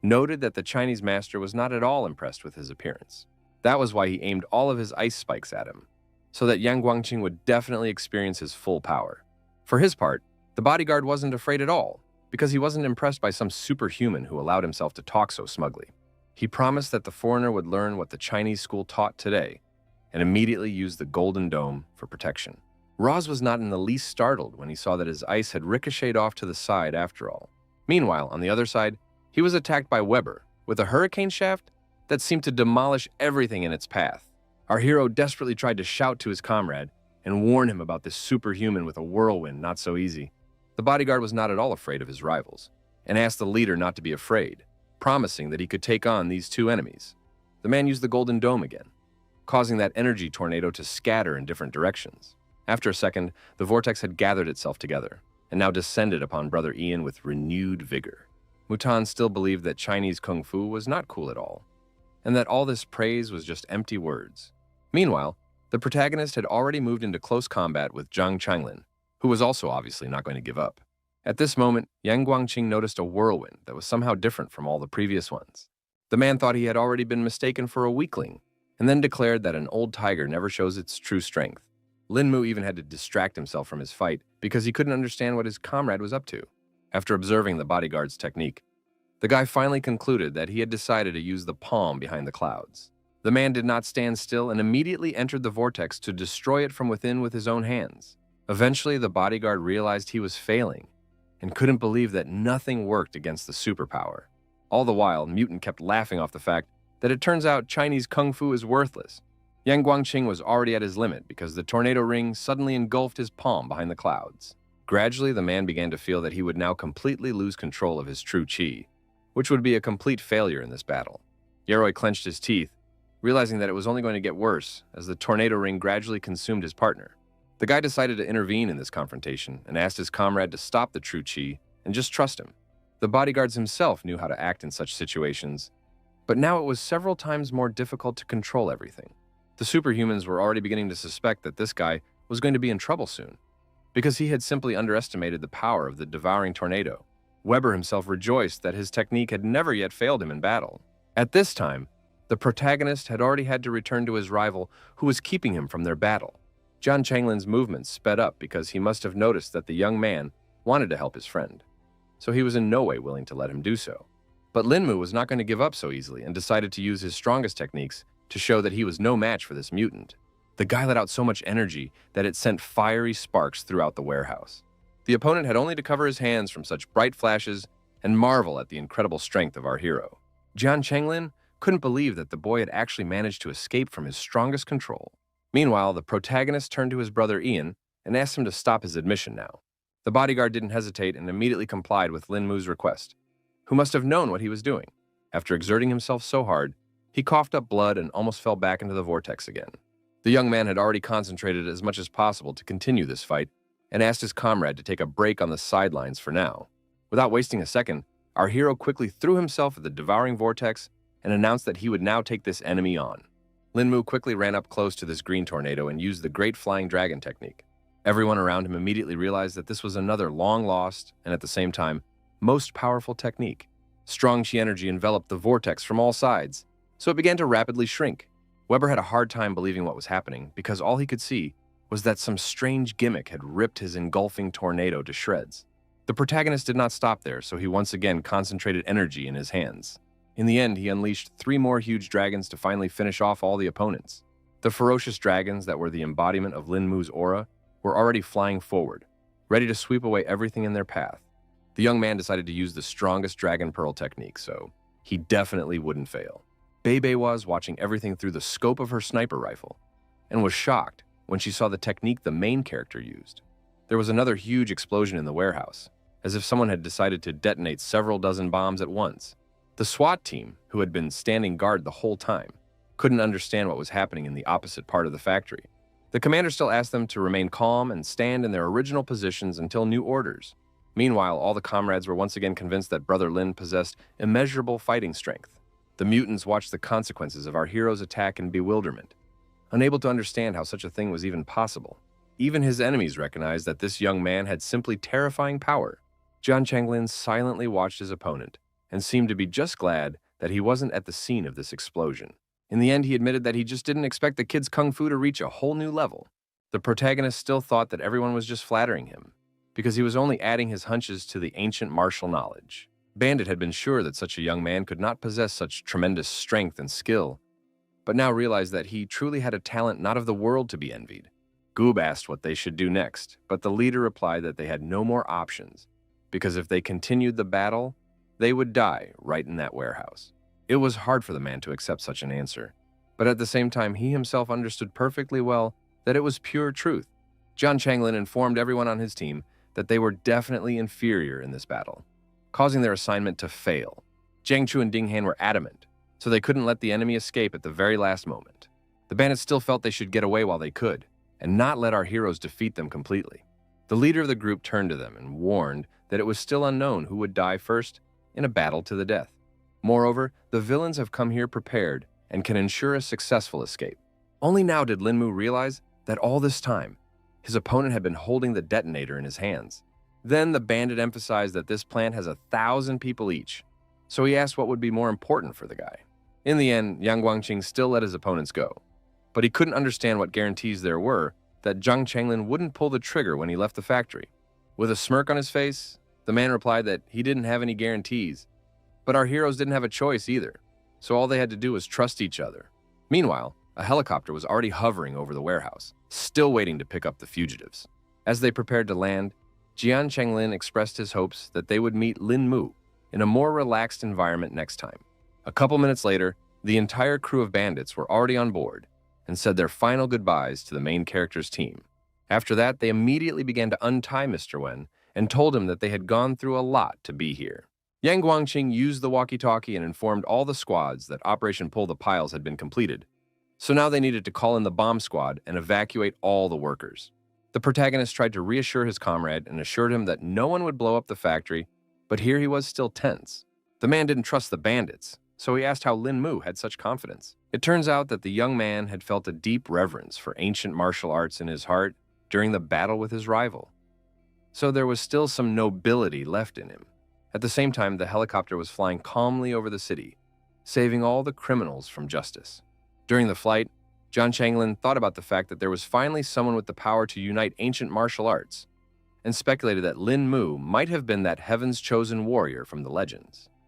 noted that the Chinese master was not at all impressed with his appearance. That was why he aimed all of his ice spikes at him, so that Yang Guangqing would definitely experience his full power. For his part, the bodyguard wasn't afraid at all, because he wasn't impressed by some superhuman who allowed himself to talk so smugly. He promised that the foreigner would learn what the Chinese school taught today, and immediately used the golden dome for protection. Roz was not in the least startled when he saw that his ice had ricocheted off to the side after all. Meanwhile, on the other side, he was attacked by Weber with a hurricane shaft that seemed to demolish everything in its path. Our hero desperately tried to shout to his comrade and warn him about this superhuman with a whirlwind not so easy. The bodyguard was not at all afraid of his rivals, and asked the leader not to be afraid, promising that he could take on these two enemies. The man used the golden dome again, causing that energy tornado to scatter in different directions. After a second, the vortex had gathered itself together, and now descended upon Brother Ian with renewed vigor. Mutan still believed that Chinese kung fu was not cool at all, and that all this praise was just empty words. Meanwhile, the protagonist had already moved into close combat with Zhang Changlin, who was also obviously not going to give up. At this moment, Yang Guangqing noticed a whirlwind that was somehow different from all the previous ones. The man thought he had already been mistaken for a weakling, and then declared that an old tiger never shows its true strength. Lin Mu even had to distract himself from his fight because he couldn't understand what his comrade was up to. After observing the bodyguard's technique, the guy finally concluded that he had decided to use the palm behind the clouds. The man did not stand still and immediately entered the vortex to destroy it from within with his own hands. Eventually, the bodyguard realized he was failing and couldn't believe that nothing worked against the superpower. All the while, Mutant kept laughing off the fact that it turns out Chinese kung fu is worthless. Yang Guangqing was already at his limit because the tornado ring suddenly engulfed his palm behind the clouds. Gradually, the man began to feel that he would now completely lose control of his true chi, which would be a complete failure in this battle. Yaroi clenched his teeth, realizing that it was only going to get worse as the tornado ring gradually consumed his partner. The guy decided to intervene in this confrontation and asked his comrade to stop the true chi and just trust him. The bodyguards himself knew how to act in such situations, but now it was several times more difficult to control everything. The superhumans were already beginning to suspect that this guy was going to be in trouble soon, because he had simply underestimated the power of the devouring tornado. Weber himself rejoiced that his technique had never yet failed him in battle. At this time, the protagonist had already had to return to his rival who was keeping him from their battle. Zhang Changlin's movements sped up because he must have noticed that the young man wanted to help his friend, so he was in no way willing to let him do so. But Lin Mu was not going to give up so easily and decided to use his strongest techniques to show that he was no match for this mutant. The guy let out so much energy that it sent fiery sparks throughout the warehouse. The opponent had only to cover his hands from such bright flashes and marvel at the incredible strength of our hero. Zhang Changlin couldn't believe that the boy had actually managed to escape from his strongest control. Meanwhile, the protagonist turned to his brother Ian and asked him to stop his admission now. The bodyguard didn't hesitate and immediately complied with Lin Mu's request, who must have known what he was doing. After exerting himself so hard, he coughed up blood and almost fell back into the vortex again. The young man had already concentrated as much as possible to continue this fight and asked his comrade to take a break on the sidelines for now. Without wasting a second, our hero quickly threw himself at the devouring vortex and announced that he would now take this enemy on. Lin Mu quickly ran up close to this green tornado and used the Great Flying Dragon technique. Everyone around him immediately realized that this was another long-lost and at the same time, most powerful technique. Strong chi energy enveloped the vortex from all sides, so it began to rapidly shrink. Weber had a hard time believing what was happening because all he could see was that some strange gimmick had ripped his engulfing tornado to shreds. The protagonist did not stop there, so he once again concentrated energy in his hands. In the end, he unleashed 3 more huge dragons to finally finish off all the opponents. The ferocious dragons that were the embodiment of Lin Mu's aura were already flying forward, ready to sweep away everything in their path. The young man decided to use the strongest Dragon Pearl technique, so he definitely wouldn't fail. Bebe was watching everything through the scope of her sniper rifle and was shocked when she saw the technique the main character used. There was another huge explosion in the warehouse, as if someone had decided to detonate several dozen bombs at once. The SWAT team, who had been standing guard the whole time, couldn't understand what was happening in the opposite part of the factory. The commander still asked them to remain calm and stand in their original positions until new orders. Meanwhile, all the comrades were once again convinced that Brother Lin possessed immeasurable fighting strength. The mutants watched the consequences of our hero's attack in bewilderment, unable to understand how such a thing was even possible. Even his enemies recognized that this young man had simply terrifying power. Jian Changlin silently watched his opponent and seemed to be just glad that he wasn't at the scene of this explosion. In the end, he admitted that he just didn't expect the kid's kung fu to reach a whole new level. The protagonist still thought that everyone was just flattering him, because he was only adding his hunches to the ancient martial knowledge. Bandit had been sure that such a young man could not possess such tremendous strength and skill, but now realized that he truly had a talent not of the world to be envied. Goob asked what they should do next, but the leader replied that they had no more options, because if they continued the battle, they would die right in that warehouse. It was hard for the man to accept such an answer, but at the same time, he himself understood perfectly well that it was pure truth. Jian Changlin informed everyone on his team that they were definitely inferior in this battle, causing their assignment to fail. Jiang Chu and Ding Han were adamant, so they couldn't let the enemy escape at the very last moment. The bandits still felt they should get away while they could, and not let our heroes defeat them completely. The leader of the group turned to them and warned that it was still unknown who would die first in a battle to the death. Moreover, the villains have come here prepared and can ensure a successful escape. Only now did Lin Mu realize that all this time, his opponent had been holding the detonator in his hands. Then the bandit emphasized that this plant has 1,000 people each, so he asked what would be more important for the guy. In the end, Yang Guangqing still let his opponents go, but he couldn't understand what guarantees there were that Jiang Changlin wouldn't pull the trigger when he left the factory. With a smirk on his face, the man replied that he didn't have any guarantees, but our heroes didn't have a choice either, so all they had to do was trust each other. Meanwhile, a helicopter was already hovering over the warehouse, still waiting to pick up the fugitives. As they prepared to land, Jian Changlin expressed his hopes that they would meet Lin Mu in a more relaxed environment next time. A couple minutes later, the entire crew of bandits were already on board and said their final goodbyes to the main character's team. After that, they immediately began to untie Mr. Wen and told him that they had gone through a lot to be here. Yang Guangqing used the walkie-talkie and informed all the squads that Operation Pull the Piles had been completed. So now they needed to call in the bomb squad and evacuate all the workers. The protagonist tried to reassure his comrade and assured him that no one would blow up the factory, but here he was still tense. The man didn't trust the bandits, so he asked how Lin Mu had such confidence. It turns out that the young man had felt a deep reverence for ancient martial arts in his heart during the battle with his rival. So there was still some nobility left in him. At the same time, the helicopter was flying calmly over the city, saving all the criminals from justice. During the flight, Jian Changlin thought about the fact that there was finally someone with the power to unite ancient martial arts, and speculated that Lin Mu might have been that heaven's chosen warrior from the legends.